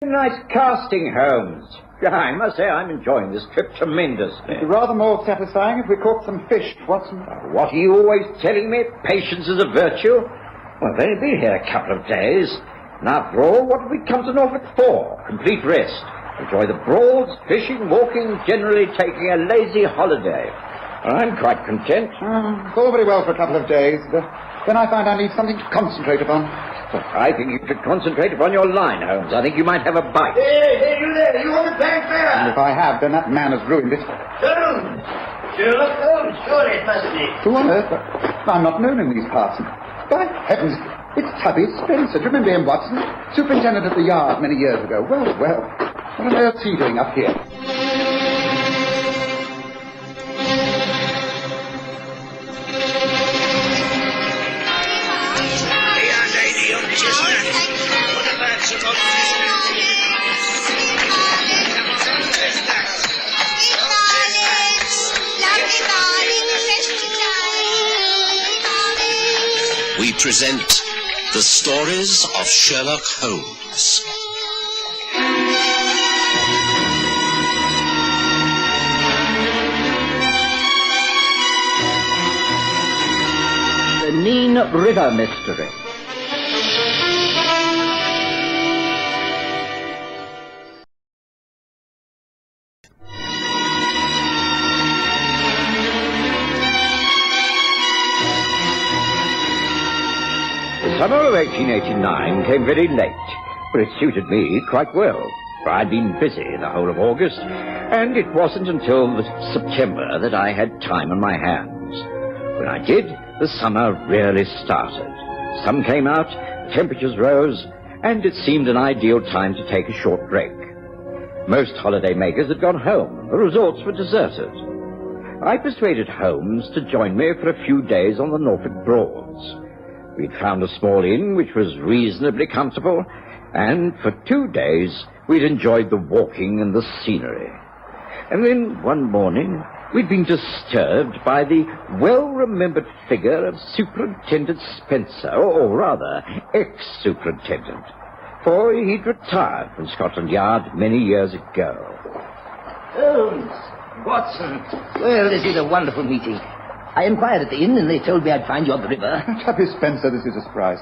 Nice casting, Holmes. I must say I'm enjoying this trip tremendously. It'd be rather more satisfying if we caught some fish, Watson. What are you always telling me? Patience is a virtue? Well, I've only been here a couple of days. And after all, what have we come to Norfolk for? Complete rest. Enjoy the Broads, fishing, walking, generally taking a lazy holiday. I'm quite content. It's all very well for a couple of days, but then I find I need something to concentrate upon. Well, I think you should concentrate upon your line, Holmes. I think you might have a bite. Hey, you there. You want to play fair? And if I have, then that man has ruined it. Holmes. Sherlock Holmes, surely it must be. Who on earth? I'm not known in these parts. By heavens, it's Tubby Spencer. Do you remember him, Watson? Superintendent at the Yard many years ago. Well. What on earth's he doing up here? We present the stories of Sherlock Holmes. The Neen River Mystery. The summer of 1889 came very late, but it suited me quite well, for I'd been busy the whole of August, and it wasn't until September that I had time on my hands. When I did, the summer really started. Sun came out, temperatures rose, and it seemed an ideal time to take a short break. Most holiday makers had gone home. The resorts were deserted. I persuaded Holmes to join me for a few days on the Norfolk Broads. We'd found a small inn which was reasonably comfortable, and for 2 days we'd enjoyed the walking and the scenery. And then one morning we'd been disturbed by the well-remembered figure of Superintendent Spencer, or rather, ex-superintendent, for he'd retired from Scotland Yard many years ago. Holmes, Watson, well, this is a wonderful meeting. I inquired at the inn, and they told me I'd find you on the river. Tubby Spencer, this is a surprise.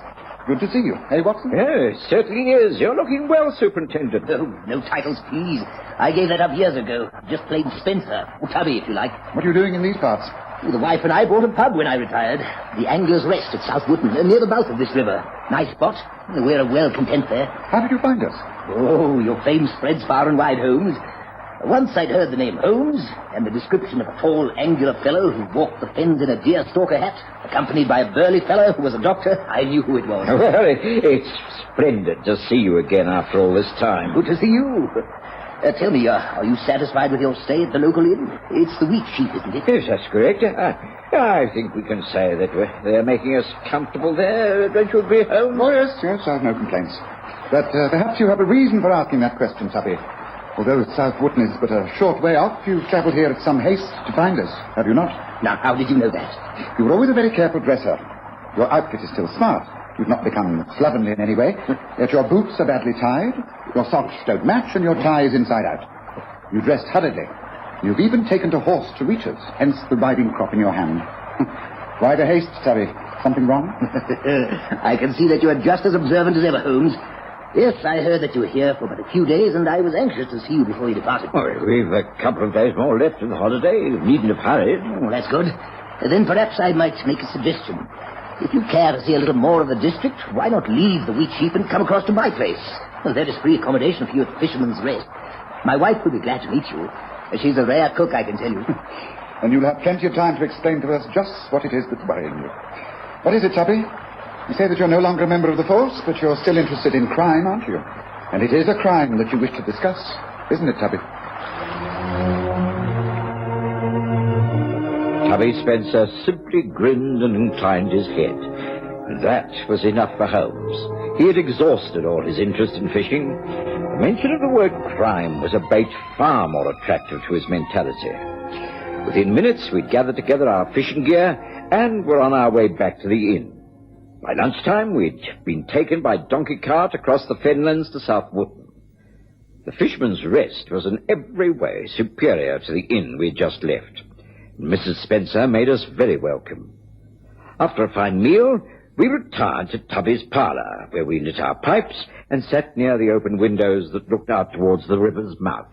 Good to see you. Hey, Watson? Yes, certainly is. You're looking well, Superintendent. Oh, no titles, please. I gave that up years ago. Just plain Spencer. Or Tubby, if you like. What are you doing in these parts? Oh, the wife and I bought a pub when I retired. The Anglers' Rest at South Wootton, near the mouth of this river. Nice spot. We're well content there. How did you find us? Oh, your fame spreads far and wide, Holmes. Once I'd heard the name Holmes, and the description of a tall, angular fellow who walked the fens in a deerstalker hat, accompanied by a burly fellow who was a doctor. I knew who it was. Well, it's splendid to see you again after all this time. Good to see you. Tell me, are you satisfied with your stay at the local inn? It's the Wheat Sheep, isn't it? Yes, that's correct. I think we can say that they're making us comfortable there. Don't you agree, Holmes? Oh, yes, I've no complaints. But perhaps you have a reason for asking that question, Tuppy. Although South Wootton is but a short way off, you've travelled here at some haste to find us, have you not? Now, how did you know that? You were always a very careful dresser. Your outfit is still smart. You've not become slovenly in any way. Yet your boots are badly tied, your socks don't match, and your tie is inside out. You dressed hurriedly. You've even taken to horse to reach us, hence the riding crop in your hand. Why the haste, Tubby? Something wrong? I can see that you are just as observant as ever, Holmes. Yes, I heard that you were here for but a few days, and I was anxious to see you before you departed. Oh, we've a couple of days more left of the holiday. You needn't have hurried. Oh, that's good. Then perhaps I might make a suggestion. If you care to see a little more of the district, why not leave the Wheat Sheep and come across to my place? Well, there is free accommodation for you at Fisherman's Rest. My wife will be glad to meet you. She's a rare cook, I can tell you. And you'll have plenty of time to explain to us just what it is that's worrying you. What is it, Tubby? You say that you're no longer a member of the force, but you're still interested in crime, aren't you? And it is a crime that you wish to discuss, isn't it, Tubby? Tubby Spencer simply grinned and inclined his head. That was enough for Holmes. He had exhausted all his interest in fishing. The mention of the word crime was a bait far more attractive to his mentality. Within minutes, we'd gathered together our fishing gear and were on our way back to the inn. By lunchtime, we'd been taken by donkey cart across the fenlands to South Wootton. The Fisherman's Rest was in every way superior to the inn we had just left. Mrs. Spencer made us very welcome. After a fine meal, we retired to Tubby's parlour, where we lit our pipes and sat near the open windows that looked out towards the river's mouth.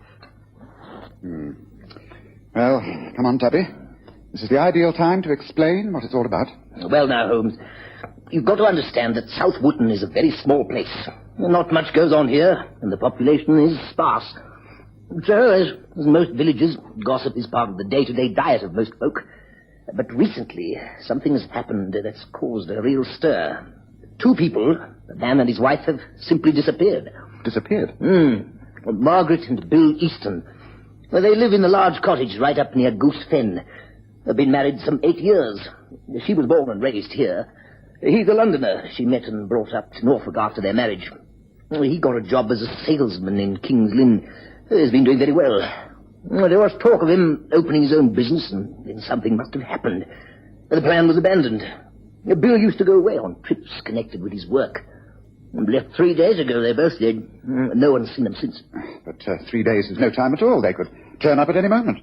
Well, come on, Tubby. This is the ideal time to explain what it's all about. Well, now, Holmes, you've got to understand that South Wootton is a very small place. Not much goes on here, and the population is sparse. So, as most villages, gossip is part of the day-to-day diet of most folk. But recently, something has happened that's caused a real stir. 2 people, the man and his wife, have simply disappeared. Disappeared? Well, Margaret and Bill Easton. Well, they live in the large cottage right up near Goose Fen. They've been married some 8 years. She was born and raised here. He's a Londoner she met and brought up to Norfolk after their marriage. He got a job as a salesman in King's Lynn. He's been doing very well. There was talk of him opening his own business, and then something must have happened. The plan was abandoned. Bill used to go away on trips connected with his work. Left 3 days ago, they both did. No one's seen them since. But 3 days is no time at all. They could turn up at any moment.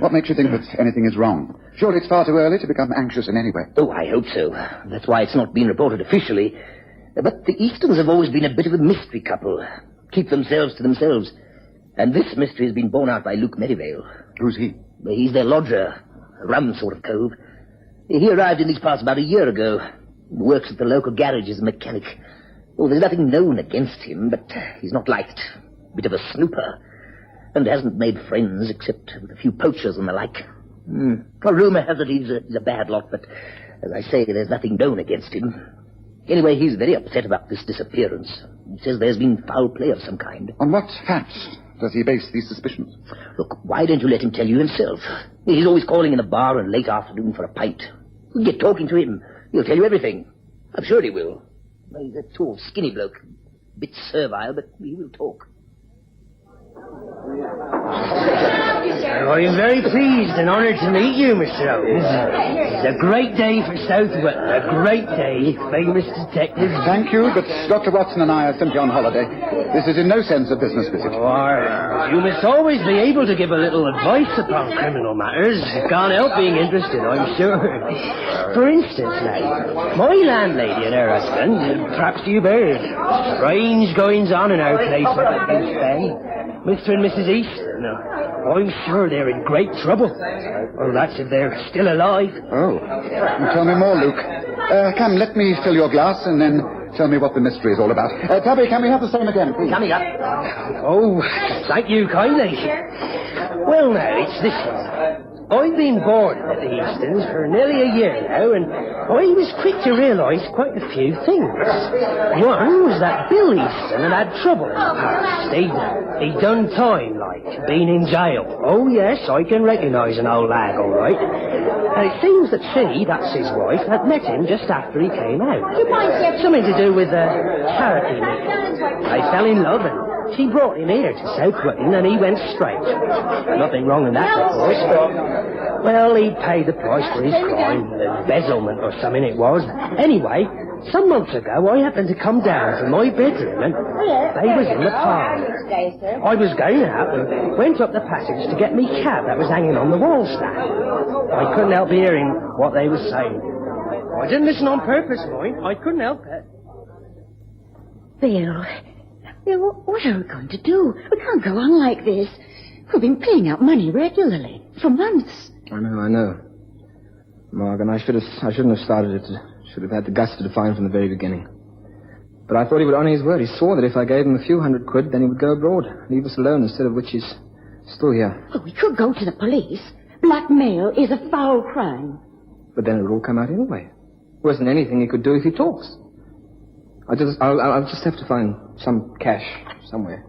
What makes you think that anything is wrong? Surely it's far too early to become anxious in any way. Oh, I hope so. That's why it's not been reported officially. But the Eastons have always been a bit of a mystery couple. Keep themselves to themselves. And this mystery has been borne out by Luke Merivale. Who's he? He's their lodger, a rum sort of cove. He arrived in these parts about a year ago. Works at the local garage as a mechanic. Oh, there's nothing known against him, but he's not liked. Bit of a snooper. And hasn't made friends except with a few poachers and the like. A rumour has it he's a bad lot, but as I say, there's nothing known against him. Anyway, he's very upset about this disappearance. He says there's been foul play of some kind. On what facts does he base these suspicions? Look, why don't you let him tell you himself? He's always calling in a bar in late afternoon for a pint. You get talking to him. He'll tell you everything. I'm sure he will. He's a tall, skinny bloke. A bit servile, but he will talk. I am very pleased and honoured to meet you, Mr. Holmes. It's a great day for Southwood. A great day, famous detective. Thank you, but Dr. Watson and I are simply on holiday. This is in no sense a business visit. You must always be able to give a little advice upon criminal matters. You can't help being interested, I'm sure. For instance, now, my landlady and her husband, perhaps you've heard, strange goings on in our place at Goose Fen. Mr. and Mrs. Easton, I'm sure they're in great trouble. Well, that's if they're still alive. Oh. Tell me more, Luke. Come, let me fill your glass and then tell me what the mystery is all about. Tubby, can we have the same again, please? Coming up. Oh, thank you kindly. Well, now, it's this one. I've been boarding at the Eastons for nearly a year now, and I was quick to realise quite a few things. One was that Bill Easton had trouble in the past. He'd done time, like, been in jail. Oh, yes, I can recognise an old lag, all right. And it seems that she, that's his wife, had met him just after he came out. Something to do with a charity meeting. They fell in love, and she brought him here to South Wootton, and he went straight. Nothing wrong in that, of course. Well, he paid the price for his crime, embezzlement or something it was. Anyway, some months ago, I happened to come down from my bedroom, and they was in the parlour. I was going out and went up the passage to get me cab that was hanging on the wall stand. I couldn't help hearing what they were saying. I didn't listen on purpose, mind. I couldn't help it. Bill, what are we going to do? We can't go on like this. We've been paying out money regularly for months. I know. Morgan, I shouldn't have started it. Should have had the guts to define from the very beginning. But I thought he would honour his word. He swore that if I gave him a few £100, then he would go abroad, leave us alone, instead of which he's still here. Well, we could go to the police. Blackmail is a foul crime. But then it would all come out anyway. There wasn't anything he could do if he talks. I'll just have to find some cash somewhere.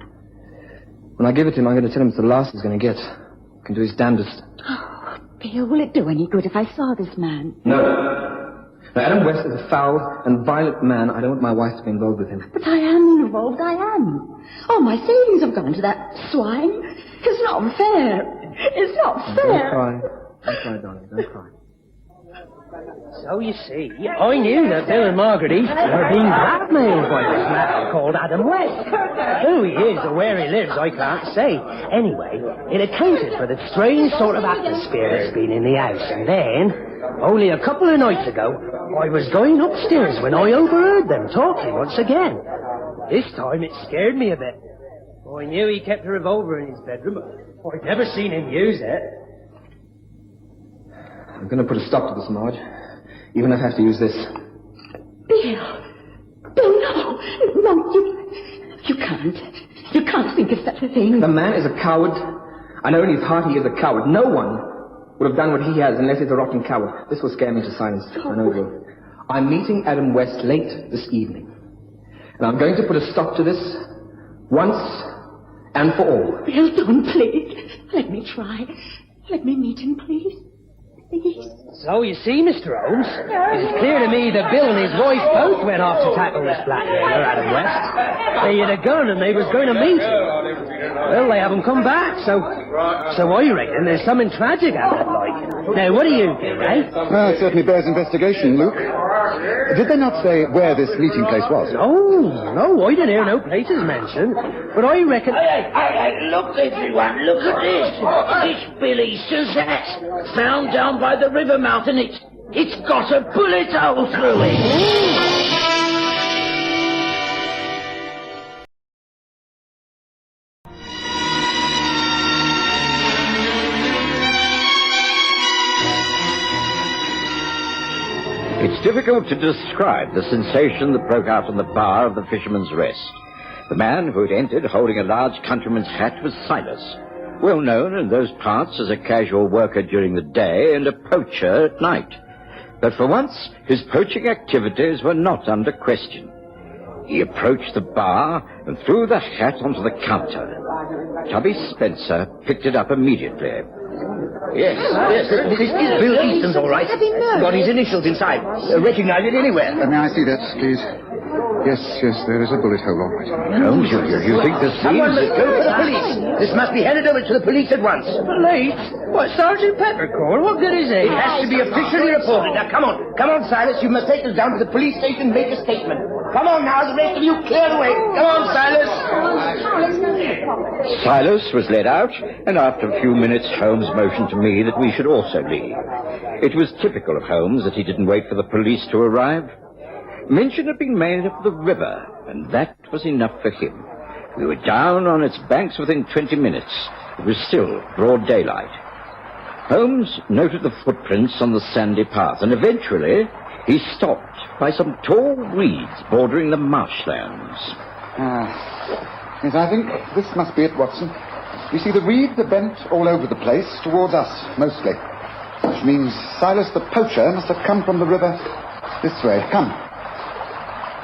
When I give it to him, I'm going to tell him it's the last he's going to get. He can do his damnedest. Oh, Bill, will it do any good if I saw this man? No. Now, Adam West is a foul and violent man. I don't want my wife to be involved with him. But I am involved, I am. All my savings have gone to that swine. It's not fair. It's not fair. Don't cry, darling. Don't cry. So you see, I knew that Bill and Margaret Easton were being blackmailed by this man called Adam West. Who he is or where he lives, I can't say. Anyway, it accounted for the strange sort of atmosphere that's been in the house. And then, only a couple of nights ago, I was going upstairs when I overheard them talking once again. This time it scared me a bit. I knew he kept a revolver in his bedroom, but I'd never seen him use it. I'm going to put a stop to this, Marge. Even if I have to use this. Bill! Bill, no! No, you can't. You can't think of such a thing. The man is a coward. I know in his heart he is a coward. No one would have done what he has unless he's a rotten coward. This will scare me to silence. I know it will. I'm meeting Adam West late this evening. And I'm going to put a stop to this once and for all. Bill, don't, please. Let me try. Let me meet him, please. Please. So you see, Mr. Holmes, it is clear to me that Bill and his wife both went off to tackle this blackmailer, Adam West. They had a gun and they was going to meet him. Well, they haven't come back, so I reckon there's something tragic happened, like. Now, what do you think, eh? Well, it certainly bears investigation, Luke. Did they not say where this meeting place was? No, I didn't hear no places mentioned. But I reckon... Hey, look, everyone, look at this. This Billy Suzette, found down by the river mouth, and it's got a bullet hole through it. It's difficult to describe the sensation that broke out in the bar of the Fisherman's Rest. The man who had entered holding a large countryman's hat was Silas, well known in those parts as a casual worker during the day and a poacher at night. But for once, his poaching activities were not under question. He approached the bar and threw the hat onto the counter. Tubby Spencer picked it up immediately. Yes, this is Bill Easton's, all right. Got his initials inside. Recognize it anywhere. May I see that, please? Yes, there is a bullet hole, all right. Holmes, you think this Someone seems... must go for the police. This must be handed over to the police at once. Police? What, Sergeant Peppercorn? What good is it? It has to be officially reported. Now, come on, Silas. You must take us down to the police station and make a statement. Come on now, the rest of you clear the way. Come on, Silas. Silas was led out, and after a few minutes, Holmes motioned to me that we should also leave. It was typical of Holmes that he didn't wait for the police to arrive. Mention had been made of the river, and that was enough for him. We were down on its banks within 20 minutes. It was still broad daylight. Holmes noted the footprints on the sandy path, and eventually he stopped by some tall reeds bordering the marshlands. Yes, I think this must be it, Watson. You see, the reeds are bent all over the place, towards us, mostly. Which means Silas the poacher must have come from the river this way. Come.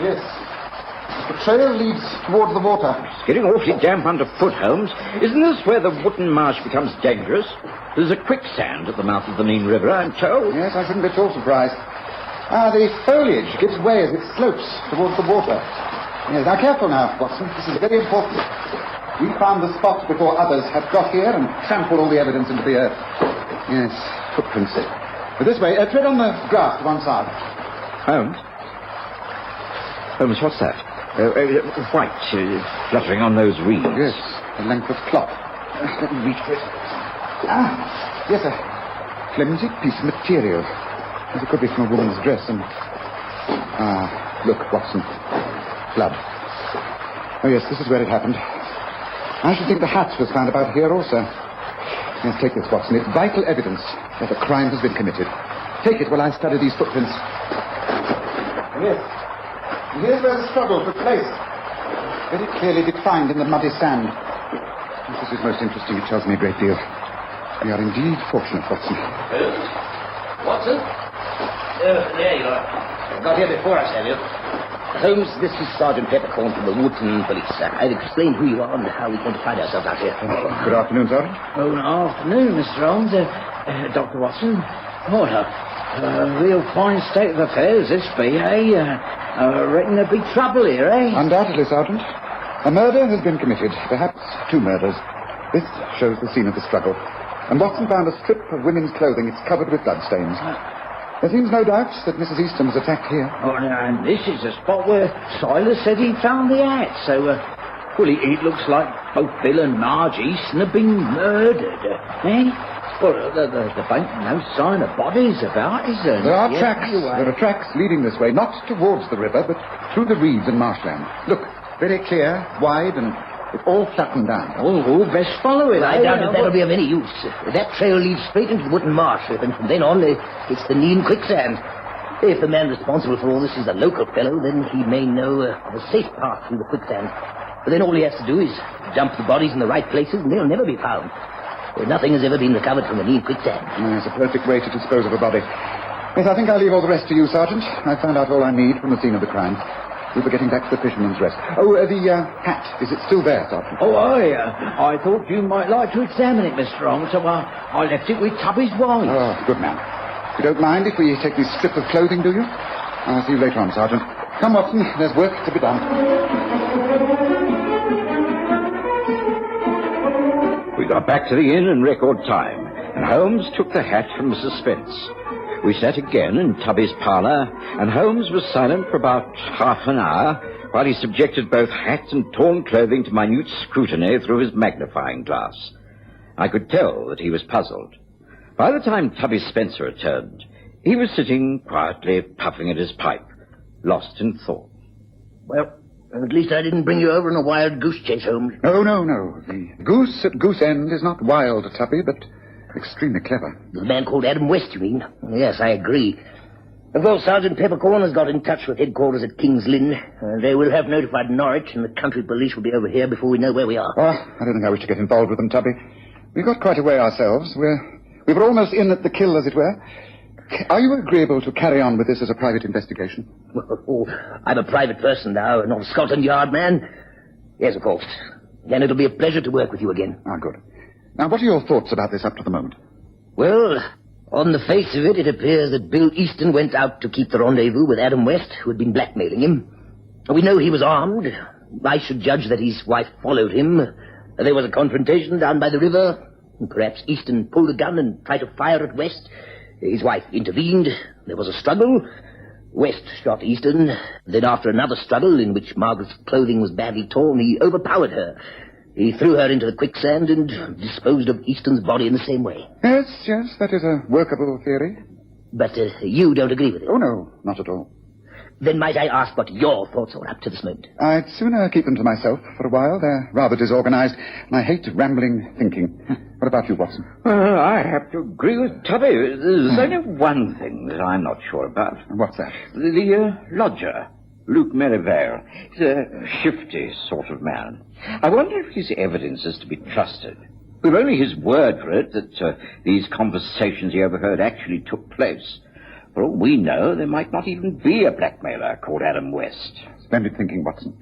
Yes. The trail leads towards the water. It's getting awfully damp underfoot, Holmes. Isn't this where the woodland marsh becomes dangerous? There's a quicksand at the mouth of the main river, I'm told. Yes, I shouldn't be at all surprised. The foliage gives way as it slopes towards the water. Yes, now careful now, Watson. This is very important. We found the spot before others had got here and trampled all the evidence into the earth. Yes, footprints. But this way, tread on the grass to one side. Holmes, what's that? White, fluttering on those reeds. Yes, a length of cloth. Let me reach for it. Yes, a flimsy piece of material. As it could be from a woman's dress and... look, Watson. Blood. Oh, yes, this is where it happened. I should think the hat was found about here also. Yes, take this, Watson. It's vital evidence that a crime has been committed. Take it while I study these footprints. Yes. Here's where the struggle took place. Very clearly defined in the muddy sand. This is most interesting. It tells me a great deal. We are indeed fortunate, Watson. Watson? There you are. Got here before us, have you? Holmes, this is Sergeant Peppercorn from the Woodton Police. I've explained who you are and how we want to find ourselves out here. Good afternoon, Sergeant. Oh, good afternoon, Mr. Holmes. Dr. Watson. What a real fine state of affairs this be, eh? I reckon there'll be trouble here, eh? Undoubtedly, Sergeant. A murder has been committed. Perhaps two murders. This shows the scene of the struggle. And Watson found a strip of women's clothing. It's covered with bloodstains. There seems no doubt that Mrs. Easton was attacked here. Oh, and this is the spot where Silas said he found the hat. So, well, it looks like both Bill and Marge Easton have been murdered, eh? Well, there ain't no sign of bodies about, is there? There are tracks. There are tracks leading this way, not towards the river, but through the reeds and marshland. Look, very clear, wide, and it's all flattened down. Oh, best follow it. I doubt if that'll be of any use. That trail leads straight into the wooden marsh, and from then on, it's the knee and quicksand. If the man responsible for all this is a local fellow, then he may know of a safe path through the quicksand. But then all he has to do is dump the bodies in the right places, and they'll never be found. Nothing has ever been recovered from the knee and quicksand. It's a perfect way to dispose of a body. Yes, I think I'll leave all the rest to you, Sergeant. I found out all I need from the scene of the crime. We'll be getting back to the Fisherman's Rest. Oh, the hat. Is it still there, Sergeant? Oh, I thought you might like to examine it, Miss Strong, so I left it with Tubby's wife. Oh, good man. You don't mind if we take this strip of clothing, do you? I'll see you later on, Sergeant. Come, Watson. There's work to be done. We got back to the inn in record time, and Holmes took the hat from Mrs. Spence. We sat again in Tubby's parlour, and Holmes was silent for about half an hour while he subjected both hat and torn clothing to minute scrutiny through his magnifying glass. I could tell that he was puzzled. By the time Tubby Spencer returned, he was sitting quietly puffing at his pipe, lost in thought. Well, at least I didn't bring you over in a wild goose chase, Holmes. No. The goose at Goose End is not wild, Tubby, but extremely clever. The man called Adam West, you mean? Yes, I agree. Of course, Sergeant Peppercorn has got in touch with headquarters at King's Lynn. They will have notified Norwich, and the country police will be over here before we know where we are. Oh, I don't think I wish to get involved with them, Tubby. We've got quite a way ourselves. We were almost in at the kill, as it were. Are you agreeable to carry on with this as a private investigation? Oh, I'm a private person now, not a Scotland Yard man. Yes, of course. Then it'll be a pleasure to work with you again. Ah, good. Now, what are your thoughts about this up to the moment? Well, on the face of it, it appears that Bill Easton went out to keep the rendezvous with Adam West, who had been blackmailing him. We know he was armed. I should judge that his wife followed him. There was a confrontation down by the river. Perhaps Easton pulled a gun and tried to fire at West. His wife intervened. There was a struggle. West shot Easton. Then after another struggle, in which Margaret's clothing was badly torn, he overpowered her. He threw her into the quicksand and disposed of Easton's body in the same way. Yes, that is a workable theory. But you don't agree with it? Oh, no, not at all. Then might I ask what your thoughts are up to this moment? I'd sooner keep them to myself for a while. They're rather disorganized, and I hate rambling thinking. What about you, Watson? I have to agree with Tubby. There's only one thing that I'm not sure about. What's that? The lodger, Luke Merivale. He's a shifty sort of man. I wonder if his evidence is to be trusted. We've only his word for it that these conversations he overheard actually took place. For all we know, there might not even be a blackmailer called Adam West. Splendid thinking, Watson.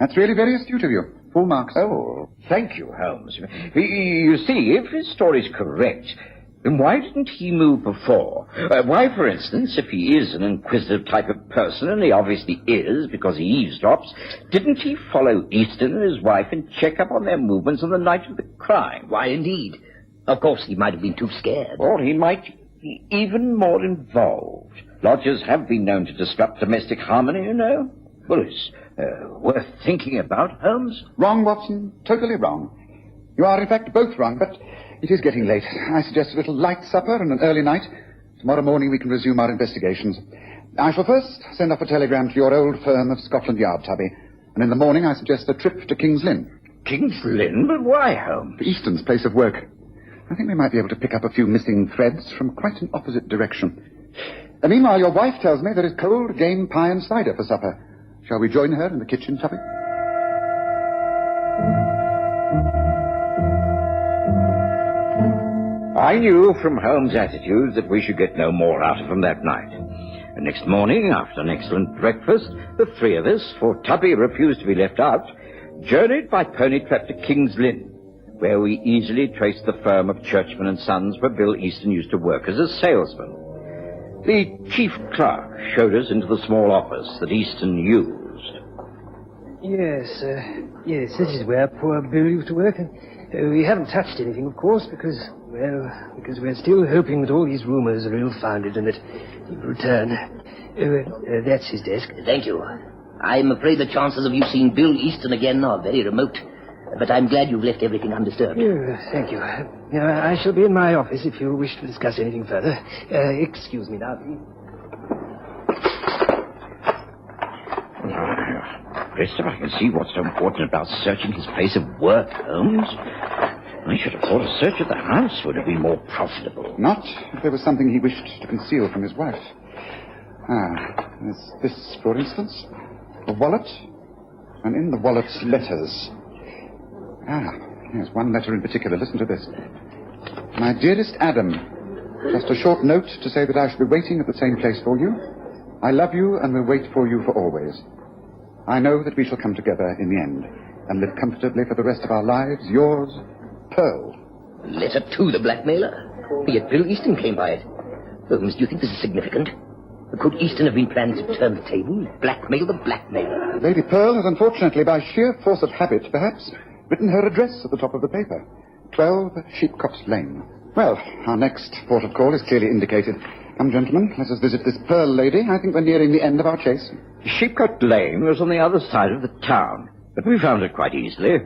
That's really very astute of you. Full marks. Oh, thank you, Holmes. You see, if his story's correct, then why didn't he move before? Why, for instance, if he is an inquisitive type of person, and he obviously is because he eavesdrops, didn't he follow Easton and his wife and check up on their movements on the night of the crime? Why, indeed. Of course, he might have been too scared. Or he might be even more involved. Lodgers have been known to disrupt domestic harmony, you know. Well, it's worth thinking about, Holmes. Wrong, Watson. Totally wrong. You are, in fact, both wrong, but it is getting late. I suggest a little light supper and an early night. Tomorrow morning we can resume our investigations. I shall first send off a telegram to your old firm of Scotland Yard, Tubby. And in the morning I suggest a trip to King's Lynn. King's Lynn? But why, Holmes? Easton's place of work. I think we might be able to pick up a few missing threads from quite an opposite direction. And meanwhile, your wife tells me there is cold game pie and cider for supper. Shall we join her in the kitchen, Tubby? I knew from Holmes' attitude that we should get no more out of him that night. And next morning, after an excellent breakfast, the three of us, for Tubby refused to be left out, journeyed by pony trap to King's Lynn, where we easily traced the firm of Churchman and Sons where Bill Easton used to work as a salesman. The chief clerk showed us into the small office that Easton used. Yes, this is where poor Bill used to work. We haven't touched anything, of course, because Well, because we're still hoping that all these rumors are ill-founded and that he will return. That's his desk. Thank you. I'm afraid the chances of you seeing Bill Easton again are very remote. But I'm glad you've left everything undisturbed. Thank you. I shall be in my office if you wish to discuss anything further. Excuse me now, please. Christopher, I can see what's so important about searching his place of work, Holmes. I should have thought a search of the house would have been more profitable. Not if there was something he wished to conceal from his wife. There's this, for instance. A wallet. And in the wallet, letters. Yes, one letter in particular. Listen to this. My dearest Adam, just a short note to say that I shall be waiting at the same place for you. I love you and will wait for you for always. I know that we shall come together in the end and live comfortably for the rest of our lives. Yours, Pearl. Letter to the blackmailer? Yet Bill Easton came by it. Holmes, do you think this is significant? Could Easton have been planning to turn the table, blackmail the blackmailer? Lady Pearl has unfortunately, by sheer force of habit, perhaps, written her address at the top of the paper. 12 Sheepcote Lane. Well, our next port of call is clearly indicated. Come, gentlemen, let us visit this Pearl lady. I think we're nearing the end of our chase. Sheepcote Lane was on the other side of the town, but we found it quite easily.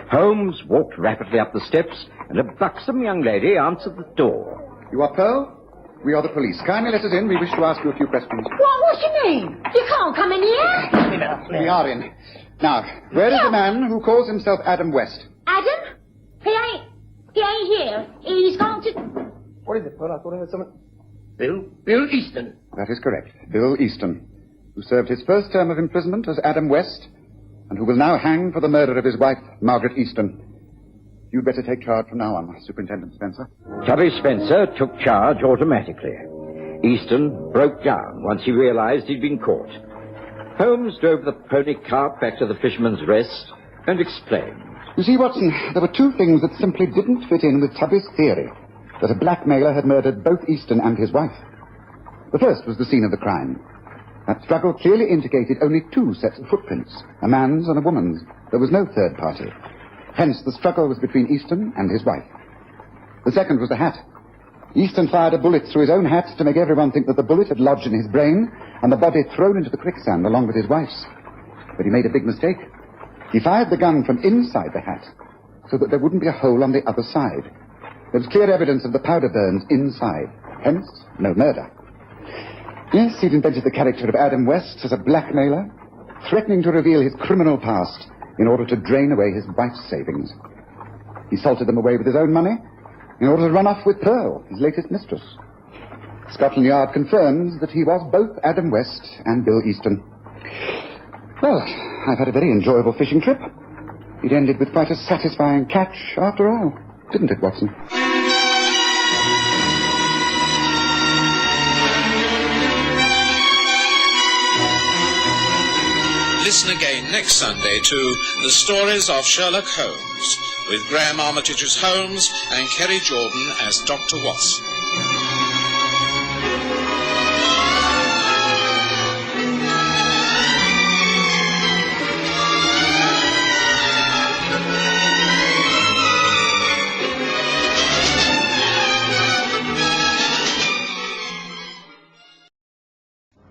Holmes walked rapidly up the steps, and a buxom young lady answered the door. You are Pearl? We are the police. Kindly let us in. We wish to ask you a few questions. What's your name? You can't come in here. We are in. Now, where is the man who calls himself Adam West? Adam? He ain't here. He's gone to... What is it, Pearl? I thought I heard someone... Bill Easton. That is correct. Bill Easton, who served his first term of imprisonment as Adam West, and who will now hang for the murder of his wife, Margaret Easton. You'd better take charge from now on, Superintendent Spencer. Tubby Spencer took charge automatically. Easton broke down once he realized he'd been caught. Holmes drove the pony cart back to the Fisherman's Rest and explained. You see, Watson, there were two things that simply didn't fit in with Tubby's theory, that a blackmailer had murdered both Easton and his wife. The first was the scene of the crime. That struggle clearly indicated only two sets of footprints, a man's and a woman's. There was no third party. Hence, the struggle was between Easton and his wife. The second was the hat. Easton fired a bullet through his own hat to make everyone think that the bullet had lodged in his brain and the body thrown into the quicksand along with his wife's. But he made a big mistake. He fired the gun from inside the hat so that there wouldn't be a hole on the other side. There was clear evidence of the powder burns inside. Hence, no murder. Yes, he'd invented the character of Adam West as a blackmailer, threatening to reveal his criminal past in order to drain away his wife's savings. He salted them away with his own money in order to run off with Pearl, his latest mistress. Scotland Yard confirms that he was both Adam West and Bill Easton. Well, I've had a very enjoyable fishing trip. It ended with quite a satisfying catch after all, didn't it, Watson? Listen again next Sunday to The Stories of Sherlock Holmes, with Graham Armitage as Holmes and Kerry Jordan as Dr. Watson.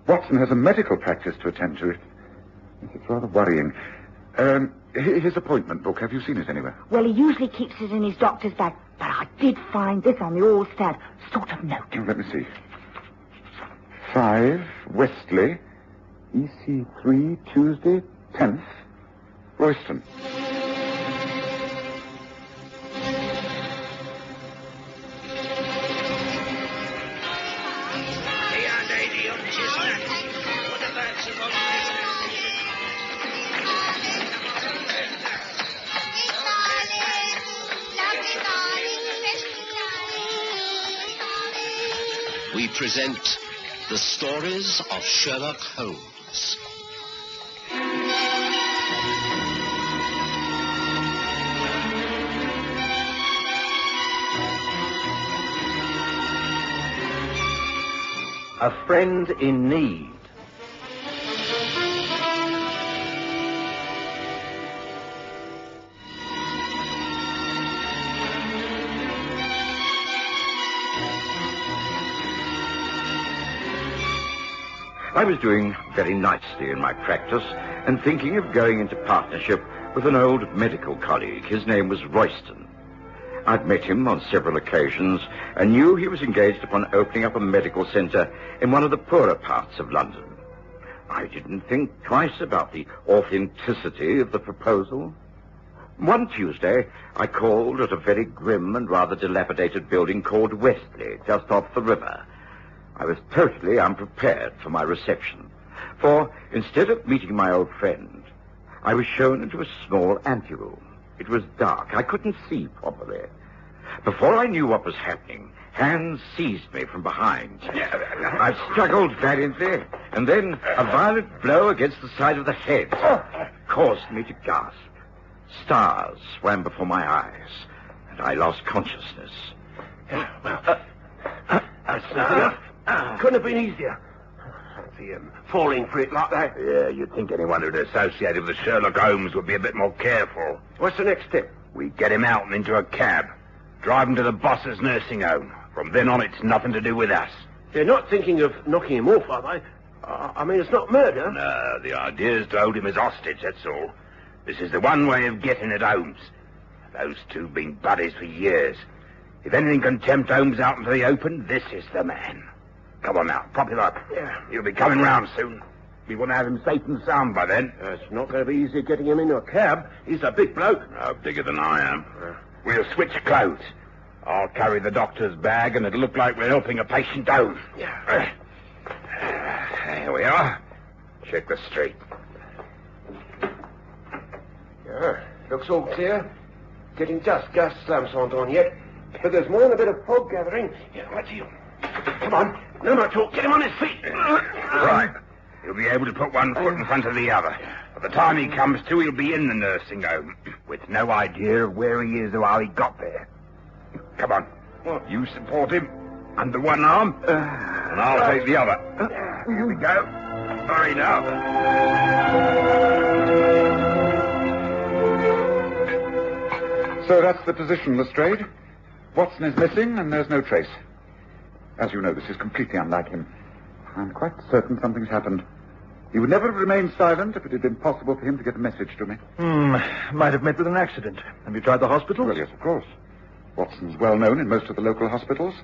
Watson has a medical practice to attend to. It's rather worrying. His appointment book, have you seen it anywhere? Well, he usually keeps it in his doctor's bag, but I did find this on the all-stat sort of note. Let me see. 5 Westley, EC3, Tuesday, 10th, Royston. We present The Stories of Sherlock Holmes. A friend in need. I was doing very nicely in my practice and thinking of going into partnership with an old medical colleague. His name was Royston. I'd met him on several occasions and knew he was engaged upon opening up a medical centre in one of the poorer parts of London. I didn't think twice about the authenticity of the proposal. One Tuesday, I called at a very grim and rather dilapidated building called Westley, just off the river. I was totally unprepared for my reception, for instead of meeting my old friend, I was shown into a small anteroom. It was dark. I couldn't see properly. Before I knew what was happening, hands seized me from behind. I struggled valiantly, and then a violent blow against the side of the head caused me to gasp. Stars swam before my eyes, and I lost consciousness. Couldn't have been easier. See him falling for it like that. Yeah, you'd think anyone who'd associated with Sherlock Holmes would be a bit more careful. What's the next step? We get him out and into a cab. Drive him to the boss's nursing home. From then on, it's nothing to do with us. They're not thinking of knocking him off, are they? I mean, it's not murder. No, the idea is to hold him as hostage, that's all. This is the one way of getting at Holmes. Those two have been buddies for years. If anything can tempt Holmes out into the open, this is the man. Come on now, prop him up. Yeah. He'll be coming round soon. We want to have him safe and sound by then. It's not going to be easy getting him into a cab. He's a big bloke. No, bigger than I am. We'll switch clothes. I'll carry the doctor's bag, and it'll look like we're helping a patient home. Yeah. Here we are. Check the street. Yeah, looks all clear. Getting dust. Gas lamps aren't on yet. But there's more than a bit of fog gathering. Yeah, right to you. Come on. No more talk. Get him on his feet. Right. He'll be able to put one foot in front of the other. By the time he comes to, he'll be in the nursing home, with no idea of where he is or how he got there. Come on. You support him under one arm, and I'll take the other. Here we go. Hurry now. So that's the position, Lestrade. Watson is missing, and there's no trace. As you know, this is completely unlike him. I'm quite certain something's happened. He would never have remained silent if it had been possible for him to get a message to me. Might have met with an accident. Have you tried the hospital? Well, yes, of course. Watson's well known in most of the local hospitals.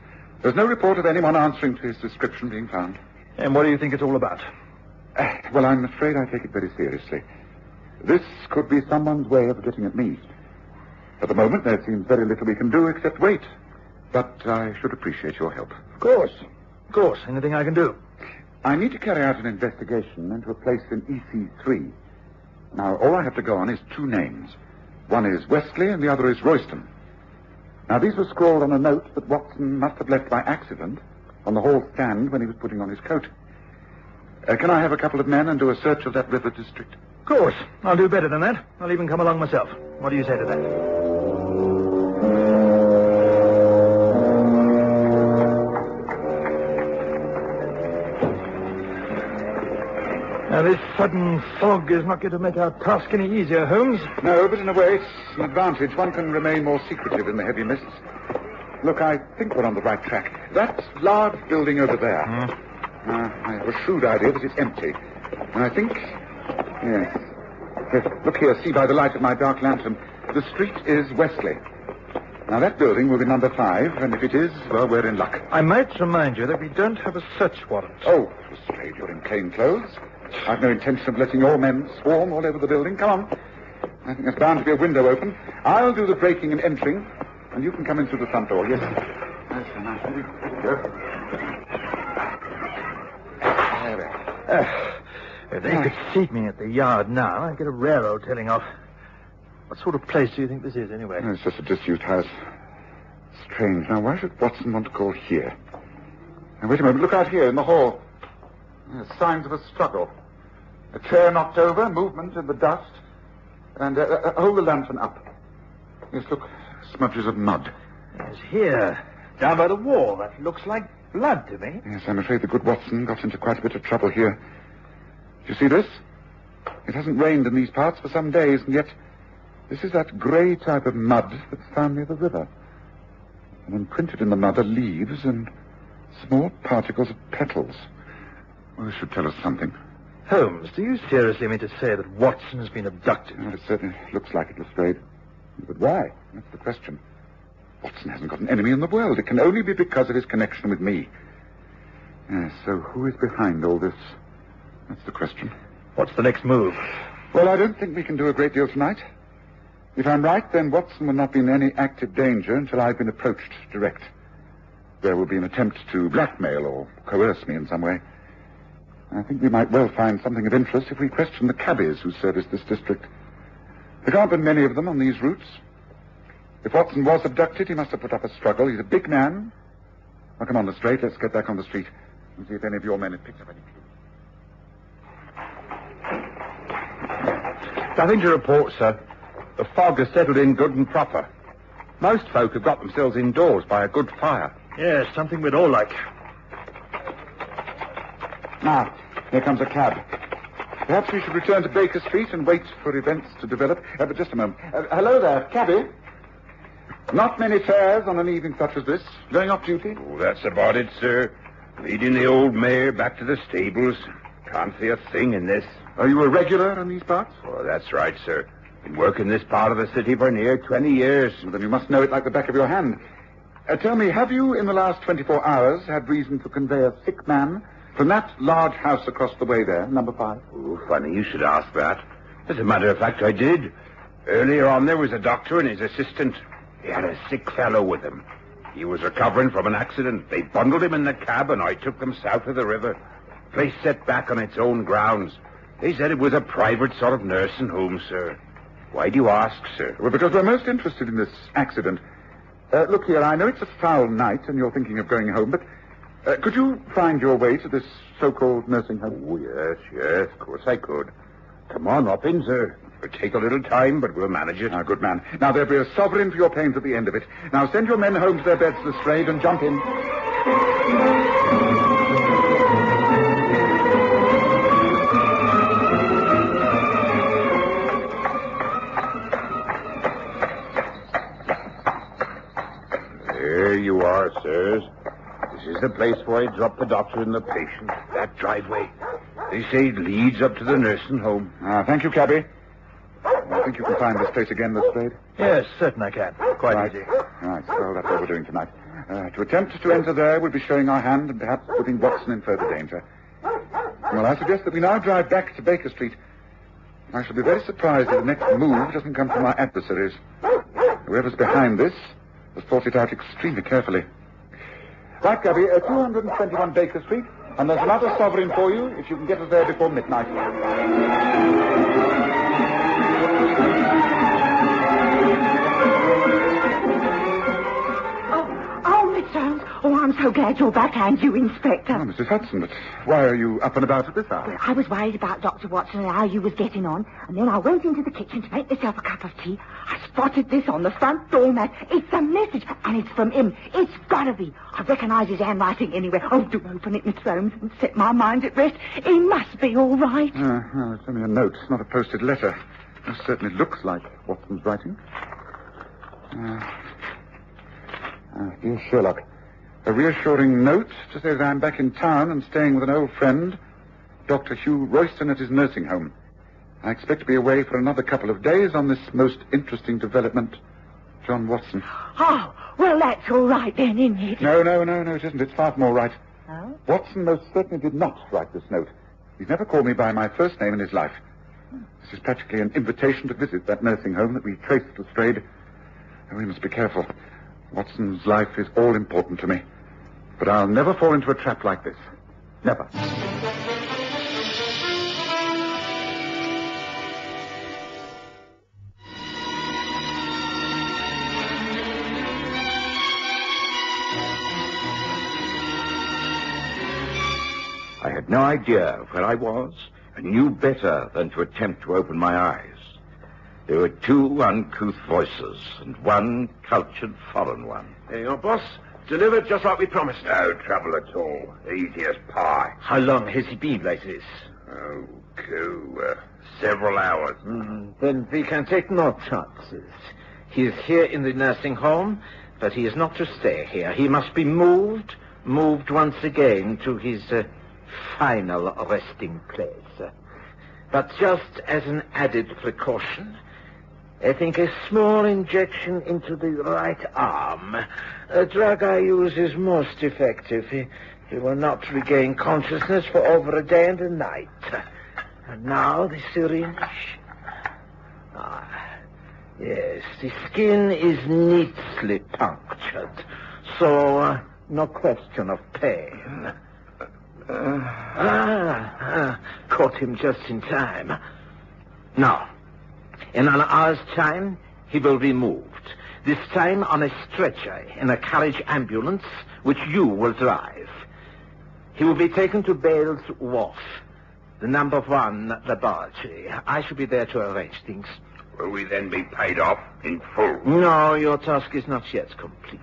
There's no report of anyone answering to his description being found. And what do you think it's all about? Well, I'm afraid I take it very seriously. This could be someone's way of getting at me. At the moment, there seems very little we can do except wait. But I should appreciate your help. Of course. Of course. Anything I can do. I need to carry out an investigation into a place in EC3. Now, all I have to go on is two names. One is Westley and the other is Royston. Now, these were scrawled on a note that Watson must have left by accident on the hall stand when he was putting on his coat. Can I have a couple of men and do a search of that river district? Of course. I'll do better than that. I'll even come along myself. What do you say to that? Now, this sudden fog is not going to make our task any easier, Holmes. No, but in a way, it's an advantage. One can remain more secretive in the heavy mists. Look, I think we're on the right track. That large building over there. I have a shrewd idea that it's empty. And I think... Yes. Look here, see by the light of my dark lantern. The street is Westley. Now, that building will be number 5, and if it is, well, we're in luck. I might remind you that we don't have a search warrant. Oh, Lestrade, you're in plain clothes. I've no intention of letting your men swarm all over the building. Come on. I think there's bound to be a window open. I'll do the breaking and entering, and you can come in through the front door. Yes. That's a nice one. Go. If they could seat me at the yard now, I'd get a railroad tailing off. What sort of place do you think this is, anyway? It's just a disused house. Strange. Now, why should Watson want to call here? Now, wait a moment. Look out here in the hall. There's signs of a struggle. A chair knocked over, movement in the dust, and hold the lantern up. Yes, look, smudges of mud. Yes, here, down by the wall. That looks like blood to me. Yes, I'm afraid the good Watson got into quite a bit of trouble here. Do you see this? It hasn't rained in these parts for some days, and yet this is that grey type of mud that's found near the river. And imprinted in the mud are leaves and small particles of petals. Well, this should tell us something. Holmes, do you seriously mean to say that Watson has been abducted? Well, it certainly looks like it, Lestrade. But why? That's the question. Watson hasn't got an enemy in the world. It can only be because of his connection with me. Yes, so who is behind all this? That's the question. What's the next move? Well, I don't think we can do a great deal tonight. If I'm right, then Watson will not be in any active danger until I've been approached direct. There will be an attempt to blackmail or coerce me in some way. I think we might well find something of interest if we question the cabbies who service this district. There can't be many of them on these routes. If Watson was abducted, he must have put up a struggle. He's a big man. Now, come on, Lestrade. Let's get back on the street and see if any of your men have picked up any clues. Nothing to report, sir. The fog has settled in good and proper. Most folk have got themselves indoors by a good fire. Yes, something we'd all like. Now, here comes a cab. Perhaps we should return to Baker Street and wait for events to develop. But just a moment. Hello there, cabby. Not many fares on an evening such as this. Going off duty? Oh, that's about it, sir. Leading the old mare back to the stables. Can't see a thing in this. Are you a regular in these parts? Oh, that's right, sir. Been working this part of the city for near 20 years. Well, then you must know it like the back of your hand. Tell me, have you in the last 24 hours had reason to convey a sick man from that large house across the way there, number 5? Oh, funny you should ask that. As a matter of fact, I did. Earlier on, there was a doctor and his assistant. He had a sick fellow with him. He was recovering from an accident. They bundled him in the cab, and I took them south of the river. Place set back on its own grounds. They said it was a private sort of nursing home, sir. Why do you ask, sir? Well, because we're most interested in this accident. Look here, I know it's a foul night, and you're thinking of going home, but could you find your way to this so-called nursing home? Oh, yes, of course I could. Come on, up in, sir. It'll take a little time, but we'll manage it. Ah, good man. Now, there'll be a sovereign for your pains at the end of it. Now, send your men home to their beds, Lestrade, and jump in. There you are, sirs. This is the place where I drop the doctor and the patient. That driveway. They say it leads up to the nursing home. Thank you, cabby. I think you can find this place again, Lestrade. Yes, certain I can. Quite easy. Right, well, that's what we're doing tonight. To attempt to enter there would be showing our hand and perhaps putting Watson in further danger. Well, I suggest that we now drive back to Baker Street. I shall be very surprised if the next move doesn't come from our adversaries. Whoever's behind this has thought it out extremely carefully. Right, Gabby, 221 Baker Street, and there's another sovereign for you if you can get us there before midnight. Oh, I'm so glad you're back, and you, Inspector. Oh, Mrs. Hudson, but why are you up and about at this hour? Well, I was worried about Dr. Watson and how you was getting on, and then I went into the kitchen to make myself a cup of tea. I spotted this on the front doormat. It's a message, and it's from him. It's gotta be. I recognise his handwriting anywhere. Oh, do open it, Miss Holmes, and set my mind at rest. He must be all right. Well, it's only a note, not a posted letter. It certainly looks like Watson's writing. Dear Sherlock, a reassuring note to say that I'm back in town and staying with an old friend, Dr. Hugh Royston, at his nursing home. I expect to be away for another couple of days on this most interesting development. John Watson. Oh, well, that's all right then, isn't it? No, it isn't. It's far from all right. Oh? Watson most certainly did not write this note. He's never called me by my first name in his life. This is practically an invitation to visit that nursing home that we traced to Lestrade. And we must be careful. Watson's life is all important to me. But I'll never fall into a trap like this. Never. I had no idea where I was and knew better than to attempt to open my eyes. There were two uncouth voices and one cultured foreign one. There you are, boss. Delivered just like we promised. No trouble at all. Easy as pie. How long has he been like this? Oh, several hours. Then we can take no chances. He is here in the nursing home, but he is not to stay here. He must be moved once again to his final resting place. But just as an added precaution, I think a small injection into the right arm, a drug I use, is most effective. He will not regain consciousness for over a day and a night. And now the syringe. Yes, the skin is neatly punctured, so no question of pain. Caught him just in time. Now, in an hour's time, he will be moved. This time on a stretcher in a carriage ambulance, which you will drive. He will be taken to Bale's Wharf, the number 1 laboratory. I shall be there to arrange things. Will we then be paid off in full? No, your task is not yet complete.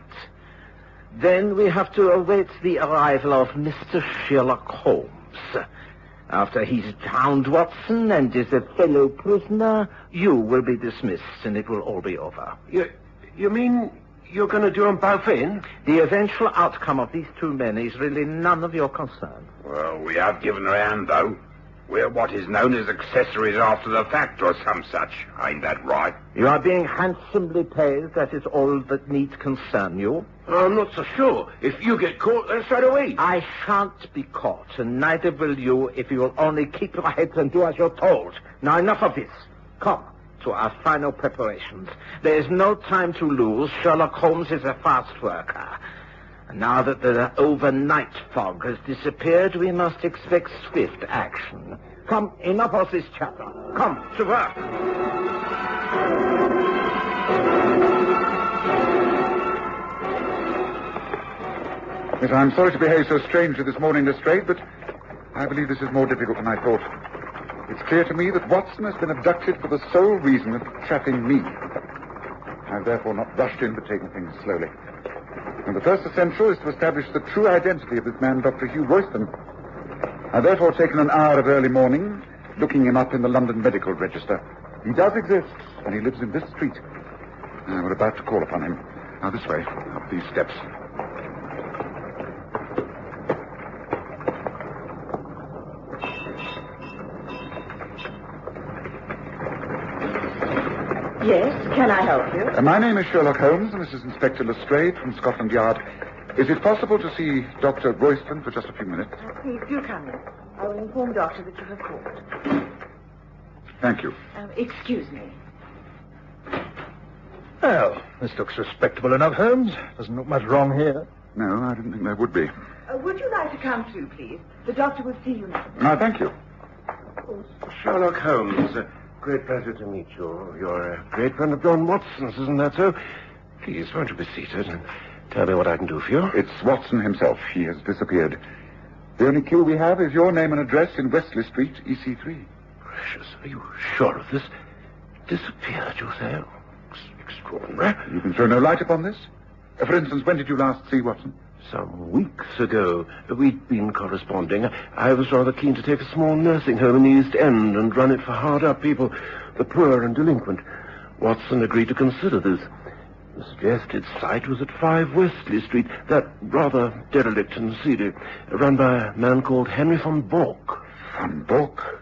Then we have to await the arrival of Mr. Sherlock Holmes. After he's found Watson and is a fellow prisoner, you will be dismissed and it will all be over. You mean you're going to do them both in? The eventual outcome of these 2 men is really none of your concern. Well, we have given her a hand, though. We're what is known as accessories after the fact or some such. Ain't that right? You are being handsomely paid. That is all that need concern you. I'm not so sure. If you get caught, then straight away. I shan't be caught, and neither will you if you will only keep your heads and do as you're told. Now, enough of this. Come to our final preparations. There is no time to lose. Sherlock Holmes is a fast worker. And now that the overnight fog has disappeared, we must expect swift action. Come, enough of this chatter. Come, to work. Yes, I'm sorry to behave so strangely this morning, Lestrade, but I believe this is more difficult than I thought. It's clear to me that Watson has been abducted for the sole reason of trapping me. I've therefore not rushed in, but taken things slowly. And the first essential is to establish the true identity of this man, Dr. Hugh Royston. I've therefore taken an hour of early morning, looking him up in the London Medical Register. He does exist, and he lives in this street. We're about to call upon him. Now, this way, up these steps. Yes, can I help you? My name is Sherlock Holmes, and this is Inspector Lestrade from Scotland Yard. Is it possible to see Dr. Royston for just a few minutes? Please do come in. I will inform Doctor that you have called. Thank you. Excuse me. Well, this looks respectable enough, Holmes. Doesn't look much wrong here. No, I didn't think there would be. Would you like to come too, please? The doctor will see you now. Thank you. Sherlock Holmes, great pleasure to meet you. You're a great friend of John Watson's, isn't that so? Please, won't you be seated and tell me what I can do for you? It's Watson himself. He has disappeared. The only clue we have is your name and address in Wesley Street, EC3. Gracious, are you sure of this? Disappeared, you say? Extraordinary. You can throw no light upon this? For instance, when did you last see Watson? Some weeks ago. We'd been corresponding. I was rather keen to take a small nursing home in the East End and run it for hard-up people, the poor and delinquent. Watson agreed to consider this. The suggested site was at 5 Wesley Street, that rather derelict and seedy, run by a man called Henry von Bork. Von Bork?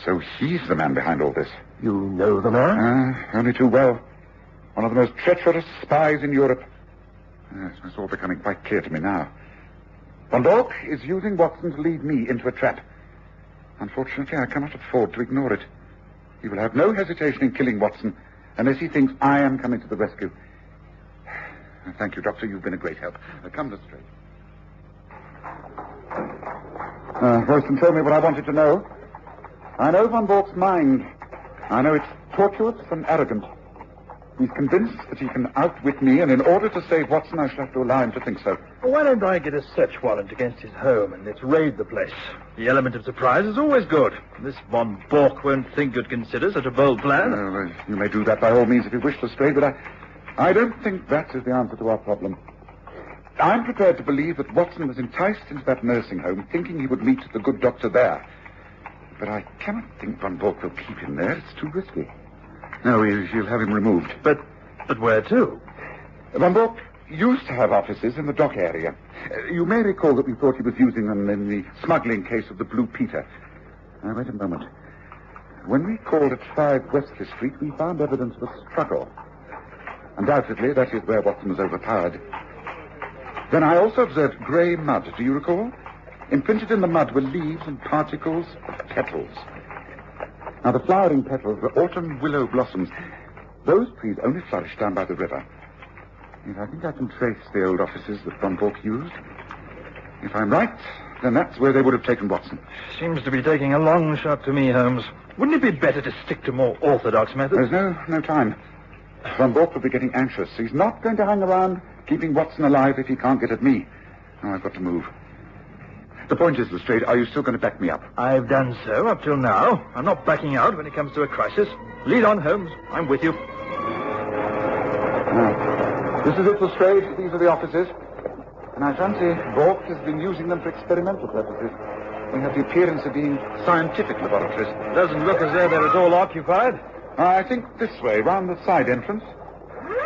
So he's the man behind all this? You know the man? Only too well. One of the most treacherous spies in Europe. Yes, it's all becoming quite clear to me now. Von Bork is using Watson to lead me into a trap. Unfortunately, I cannot afford to ignore it. He will have no hesitation in killing Watson unless he thinks I am coming to the rescue. Thank you, Doctor. You've been a great help. Come, Lestrade. Royston told me what I wanted to know. I know Von Bork's mind. I know it's tortuous and arrogant. He's convinced that he can outwit me, and in order to save Watson, I shall have to allow him to think so. Well, why don't I get a search warrant against his home and let's raid the place? The element of surprise is always good. This Von Bork won't think you'd consider such a bold plan. Well, you may do that by all means if you wish, Lestrade, but I don't think that is the answer to our problem. I'm prepared to believe that Watson was enticed into that nursing home, thinking he would meet the good doctor there. But I cannot think Von Bork will keep him there. It's too risky. No, he'll have him removed. But where to? Von Bork, used to have offices in the dock area. You may recall that we thought he was using them in the smuggling case of the Blue Peter. Now, wait a moment. When we called at 5 Wesley Street, we found evidence of a struggle. Undoubtedly, that is where Watson was overpowered. Then I also observed grey mud, do you recall? Imprinted in the mud were leaves and particles of petals. Now, the flowering petals were autumn willow blossoms. Those trees only flourish down by the river. Yes, I think I can trace the old offices that Von Bork used. If I'm right, then that's where they would have taken Watson. Seems to be taking a long shot to me, Holmes. Wouldn't it be better to stick to more orthodox methods? There's no time. Von Bork will be getting anxious. He's not going to hang around keeping Watson alive if he can't get at me. Now, I've got to move. The point is, Lestrade, are you still going to back me up? I've done so up till now. I'm not backing out when it comes to a crisis. Lead on, Holmes. I'm with you. This is it, Lestrade. These are the offices. And I fancy Bork has been using them for experimental purposes. They have the appearance of being scientific laboratories. Doesn't look as though they're at all occupied. I think this way, round the side entrance.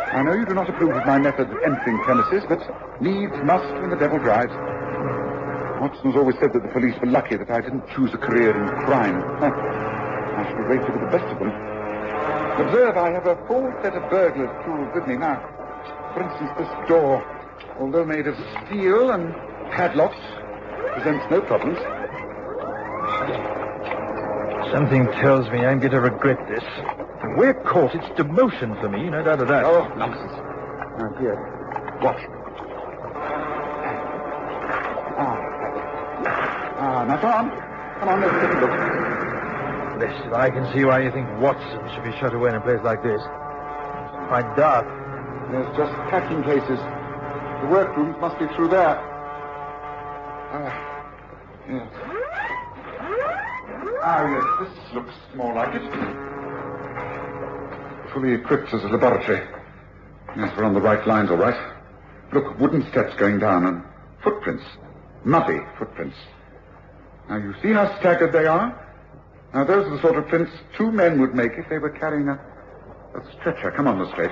I know you do not approve of my method of entering premises, but needs must when the devil drives. Watson has always said that the police were lucky that I didn't choose a career in crime. I should have rated with the best of them. Observe, I have a full set of burglars' tools with me now. For instance, this door, although made of steel and padlocked, presents no problems. Something tells me I'm going to regret this. If we're caught, it's demotion for me, no doubt of that. Oh, nonsense. Now, here, watch. Now, come on, let's take a look. Blessed if I can see why you think Watson should be shut away in a place like this. It's quite dark. There's just packing cases. The workrooms must be through there. Yes. Yes, this looks more like it. Fully equipped as a laboratory. Yes, we're on the right lines, all right. Look, wooden steps going down and footprints. Muddy footprints. Now, you see how staggered they are? Now, those are the sort of prints 2 men would make if they were carrying a stretcher. Come on, Lestrade.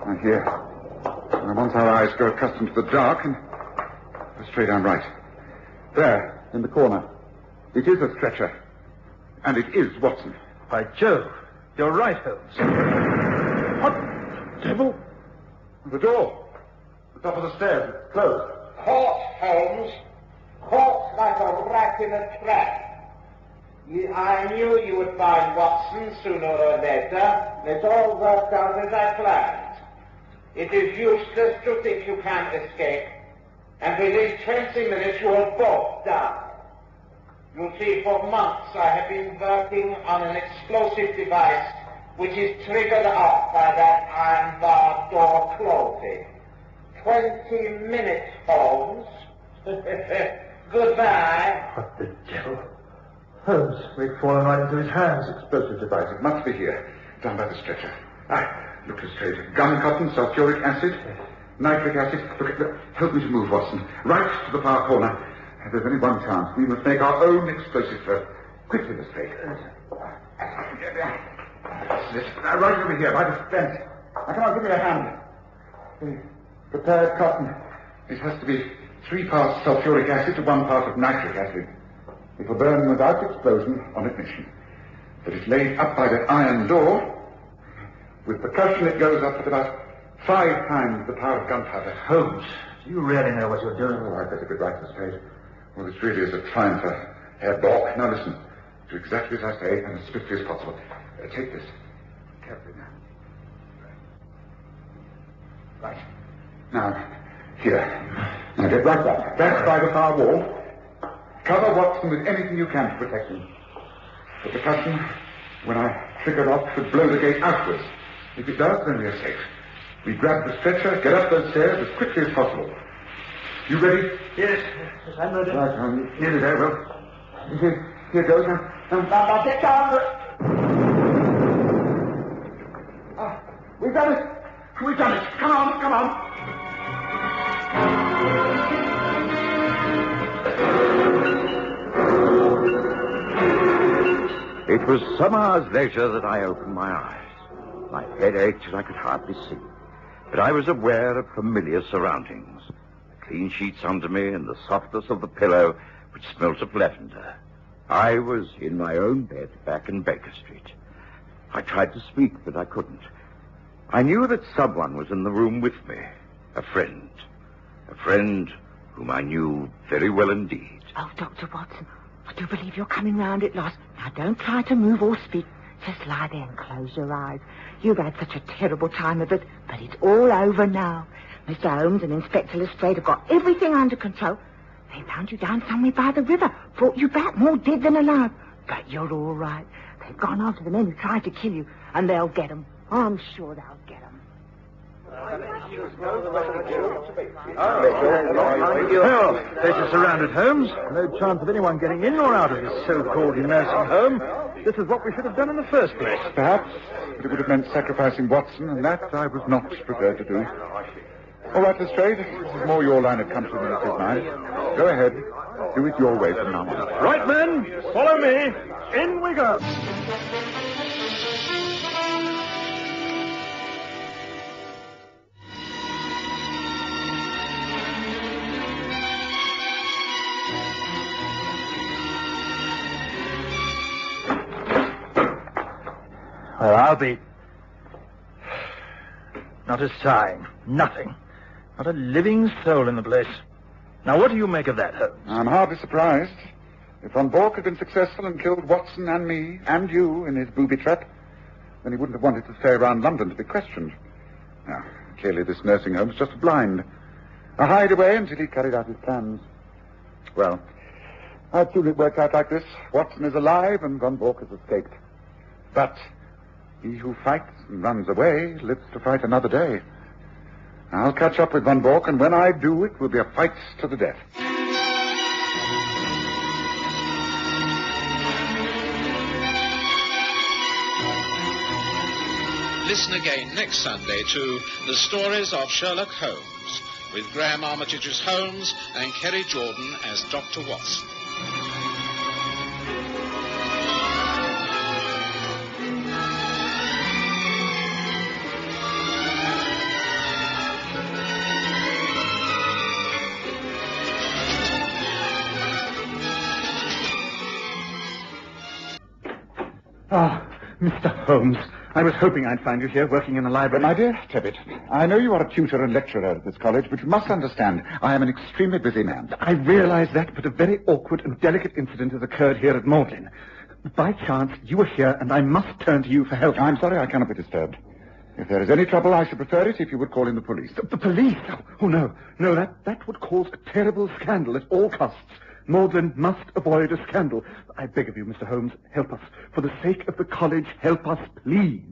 Now, here. Now, once our eyes grow accustomed to the dark, and Lestrade, I'm right. There, in the corner. It is a stretcher. And it is Watson. By Jove, you're right, Holmes. What devil? The door. The top of the stairs. It's closed. Caught, Holmes. Caught like a rat in a trap. I knew you would find Watson sooner or later. It all worked out as I planned. It is useless to think you can escape. And within 20 minutes you will both die. You'll see, for months I have been working on an explosive device which is triggered off by that iron bar door closing. 20 minutes, Holmes. Goodbye. What the devil? Holmes, we've fallen right into his hands. Explosive device. It must be here. Down by the stretcher. Look, Lestrade. Gun cotton, sulfuric acid, nitric acid. Look, help me to move, Watson. Right to the far corner. There's only one chance. We must make our own explosive first. Quickly, Lestrade. Right over here, by the fence. Now, come on, give me a hand. Prepared cotton. It has to be 3 parts sulfuric acid to 1 part of nitric acid. It will burn without explosion on ignition. But it's laid up by that iron door. With percussion, it goes up at about 5 times the power of gunpowder. Holmes, do you really know what you're doing? Oh, I'd better get right, Lestrade. Well, this really is a triumph for Herr Bork. Now, listen. Do exactly as I say, and as swiftly as possible. Take this. Carefully now. Right. Now, here. Now, get right back. Back by the far wall. Cover Watson with anything you can to protect him. The percussion, when I trigger off, should blow the gate outwards. If it does, then we are safe. We grab the stretcher, get up those stairs as quickly as possible. You ready? Yes, I'm ready. Right, here we go, well. Here goes. Now, get down. We've done it. We've done it. Come on. It was some hours later that I opened my eyes. My head ached and I could hardly see. But I was aware of familiar surroundings. The clean sheets under me and the softness of the pillow, which smelt of lavender. I was in my own bed back in Baker Street. I tried to speak, but I couldn't. I knew that someone was in the room with me. A friend. A friend whom I knew very well indeed. Oh, Dr. Watson, I do believe you're coming round at last. Now, don't try to move or speak. Just lie there and close your eyes. You've had such a terrible time of it, but it's all over now. Mr. Holmes and Inspector Lestrade have got everything under control. They found you down somewhere by the river, brought you back more dead than alive. But you're all right. They've gone after the men who tried to kill you, and they'll get them. I'm sure they'll get them. Well, place is surrounded, Holmes. No chance of anyone getting in or out of this so-called nursing home. This is what we should have done in the first place. Perhaps, but it would have meant sacrificing Watson, and that I was not prepared to do. All right, Lestrade, this is more your line of country than it is mine. Go ahead. Do it your way from now on. Right, men. Follow me. In we go. Well, I'll be... Not a sign. Nothing. Not a living soul in the place. Now, what do you make of that, Holmes? I'm hardly surprised. If Von Bork had been successful and killed Watson and me and you in his booby trap, then he wouldn't have wanted to stay around London to be questioned. Now, clearly this nursing home's just a blind. A hideaway until he carried out his plans. Well, I'd soon it worked out like this. Watson is alive and Von Bork has escaped. But he who fights and runs away lives to fight another day. I'll catch up with Von Bork, and when I do, it will be a fight to the death. Listen again next Sunday to The Stories of Sherlock Holmes, with Graham Armitage as Holmes and Kerry Jordan as Dr. Watson. Ah, Mr. Holmes, I was hoping I'd find you here working in the library. My dear Tebbit, I know you are a tutor and lecturer at this college, but you must understand I am an extremely busy man. I realize that, but a very awkward and delicate incident has occurred here at Magdalen. By chance, you are here, and I must turn to you for help. I'm sorry I cannot be disturbed. If there is any trouble, I should prefer it if you would call in the police. The police? Oh, no. No, that would cause a terrible scandal at all costs. Magdalen must avoid a scandal. I beg of you, Mr. Holmes, help us. For the sake of the college, help us, please.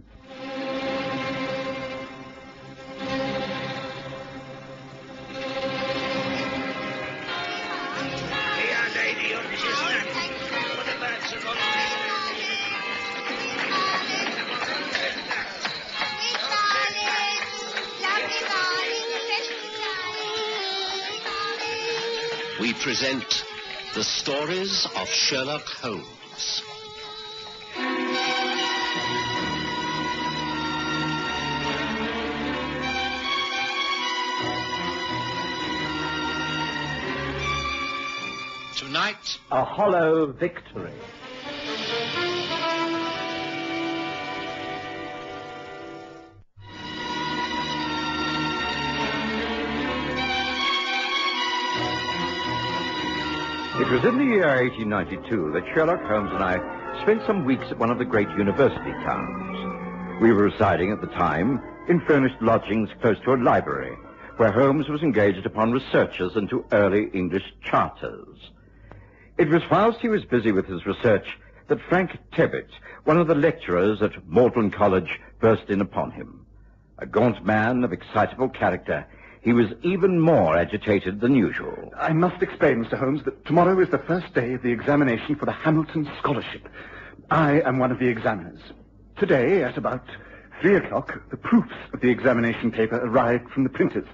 We present The Stories of Sherlock Holmes. Tonight, a hollow victory. It was in the year 1892 that Sherlock Holmes and I spent some weeks at one of the great university towns. We were residing at the time in furnished lodgings close to a library, where Holmes was engaged upon researches into early English charters. It was whilst he was busy with his research that Frank Tebbit, one of the lecturers at Magdalen College, burst in upon him. A gaunt man of excitable character, he was even more agitated than usual. I must explain, Mr. Holmes, that tomorrow is the first day of the examination for the Hamilton Scholarship. I am one of the examiners. Today, at about 3 o'clock, the proofs of the examination paper arrived from the printers.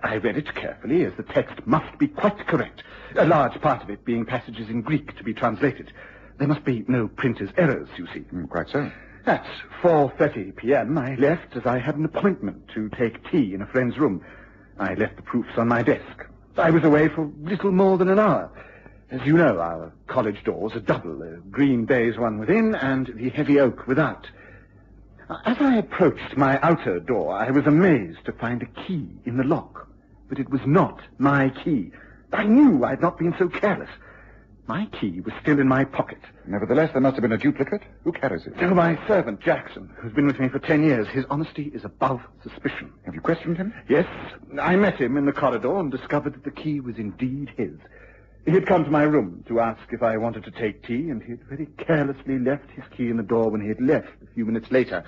I read it carefully, as the text must be quite correct, a large part of it being passages in Greek to be translated. There must be no printer's errors, you see. Quite so. At 4:30 p.m., I left as I had an appointment to take tea in a friend's room. I left the proofs on my desk. I was away for little more than an hour. As you know, our college doors are double, the green baize one within and the heavy oak without. As I approached my outer door, I was amazed to find a key in the lock. But it was not my key. I knew I had not been so careless. My key was still in my pocket. Nevertheless, there must have been a duplicate. Who carries it? Oh, my servant, Jackson, who's been with me for 10 years. His honesty is above suspicion. Have you questioned him? Yes. I met him in the corridor and discovered that the key was indeed his. He had come to my room to ask if I wanted to take tea, and he had very carelessly left his key in the door when he had left a few minutes later.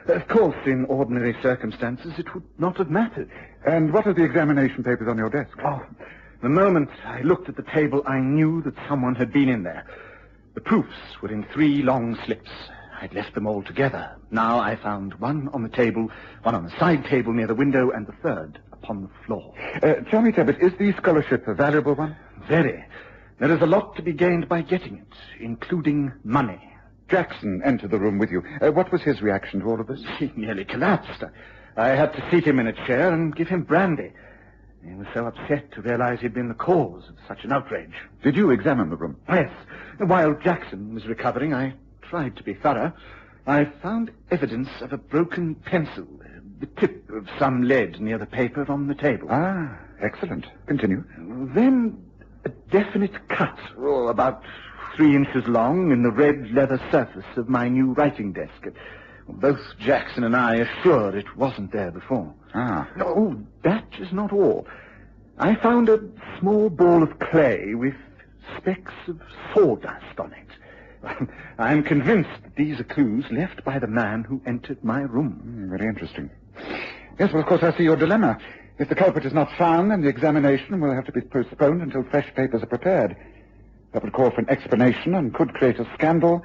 Of course, in ordinary circumstances, it would not have mattered. And what are the examination papers on your desk? Oh, the moment I looked at the table, I knew that someone had been in there. The proofs were in 3 long slips. I'd left them all together. Now I found one on the table, one on the side table near the window, and the third upon the floor. Tell me, Tebbit, is the scholarship a valuable one? Very. There is a lot to be gained by getting it, including money. Jackson entered the room with you. What was his reaction to all of this? He nearly collapsed. I had to seat him in a chair and give him brandy. He was so upset to realize he'd been the cause of such an outrage. Did you examine the room? Yes. While Jackson was recovering, I tried to be thorough. I found evidence of a broken pencil, the tip of some lead near the paper on the table. Ah, excellent. Continue. Then a definite cut, about 3 inches long, in the red leather surface of my new writing desk. Both Jackson and I are sure it wasn't there before. Ah. No, that is not all. I found a small ball of clay with specks of sawdust on it. I'm convinced that these are clues left by the man who entered my room. Very interesting. Yes, well, of course, I see your dilemma. If the culprit is not found, then the examination will have to be postponed until fresh papers are prepared. That would call for an explanation and could create a scandal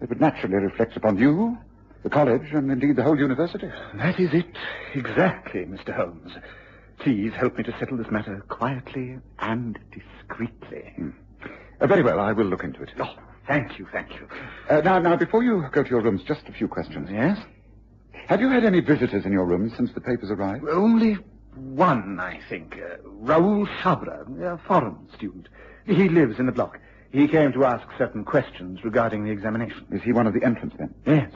that would naturally reflect upon you, the college, and indeed the whole university. That is it, exactly, Mr. Holmes. Please help me to settle this matter quietly and discreetly. Very well, I will look into it. Oh, thank you. Now, before you go to your rooms, just a few questions. Yes? Have you had any visitors in your rooms since the papers arrived? Only one, I think. Raoul Chabra, a foreign student. He lives in the block. He came to ask certain questions regarding the examination. Is he one of the entrants, then? Yes.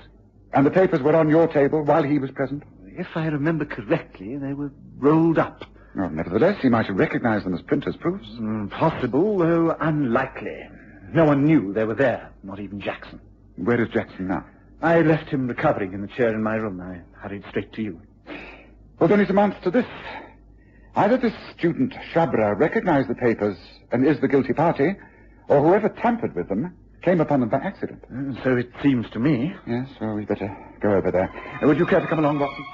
And the papers were on your table while he was present? If I remember correctly, they were rolled up. Oh, nevertheless, he might have recognized them as printer's proofs. Possible, though unlikely. No one knew they were there, not even Jackson. Where is Jackson now? I left him recovering in the chair in my room. I hurried straight to you. Well, then it amounts to this. Either this student, Chabra, recognized the papers and is the guilty party, or whoever tampered with them came upon them by accident. So it seems to me. Yes, well, we'd better go over there. Would you care to come along, Watson?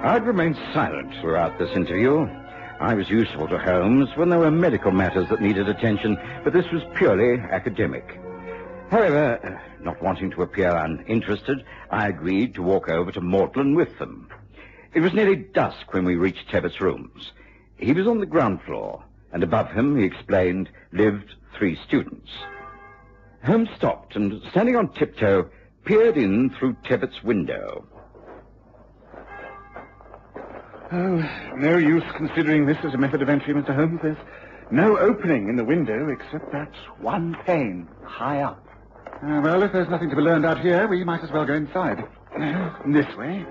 I'd remained silent throughout this interview. I was useful to Holmes when there were medical matters that needed attention, but this was purely academic. However, not wanting to appear uninterested, I agreed to walk over to Mortland with them. It was nearly dusk when we reached Tebbett's rooms. He was on the ground floor, and above him, he explained, lived 3 students. Holmes stopped and, standing on tiptoe, peered in through Tebbett's window. Oh, no use considering this as a method of entry, Mr. Holmes. There's no opening in the window except that one pane high up. Well, if there's nothing to be learned out here, we might as well go inside. This way.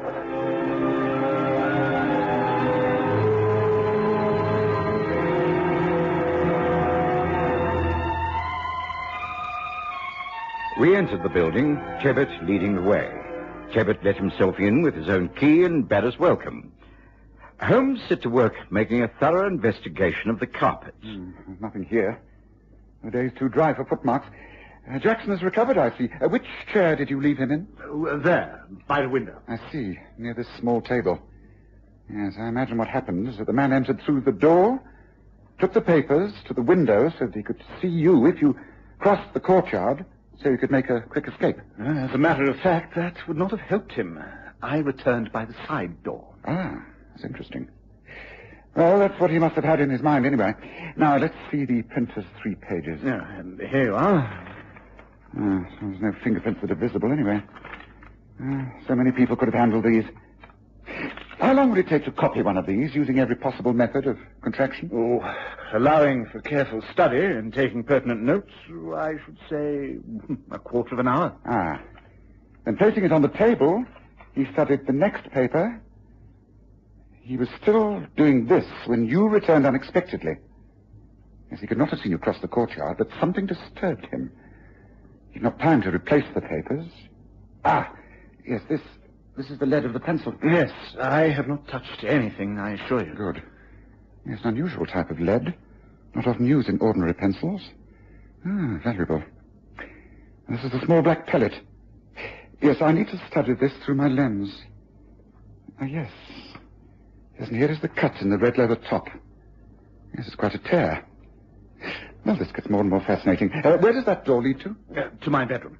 We entered the building, Tebbett leading the way. Tebbett let himself in with his own key and bade us welcome. Holmes set to work making a thorough investigation of the carpets. Nothing here. The day's too dry for footmarks. Jackson has recovered, I see. Which chair did you leave him in? There, by the window. I see, near this small table. Yes, I imagine what happened is that the man entered through the door, took the papers to the window so that he could see you if you crossed the courtyard, so you could make a quick escape. As a matter of fact, that would not have helped him. I returned by the side door. Ah, that's interesting. Well, that's what he must have had in his mind anyway. Now, let's see the printer's 3 pages. Yeah, and here you are. There's no fingerprints that are visible anyway. So many people could have handled these. How long would it take to copy one of these using every possible method of contraction? Oh, allowing for careful study and taking pertinent notes, I should say a quarter of an hour. Then placing it on the table, he studied the next paper. He was still doing this when you returned unexpectedly. Yes, he could not have seen you cross the courtyard, but something disturbed him. He had not time to replace the papers. Yes, this is the lead of the pencil. Yes, I have not touched anything, I assure you. Good. Yes, an unusual type of lead. Not often used in ordinary pencils. Valuable. This is a small black pellet. Yes, I need to study this through my lens. Yes. Yes, and here is the cut in the red leather top. Yes, it's quite a tear. Well, this gets more and more fascinating. Where does that door lead to? To my bedroom.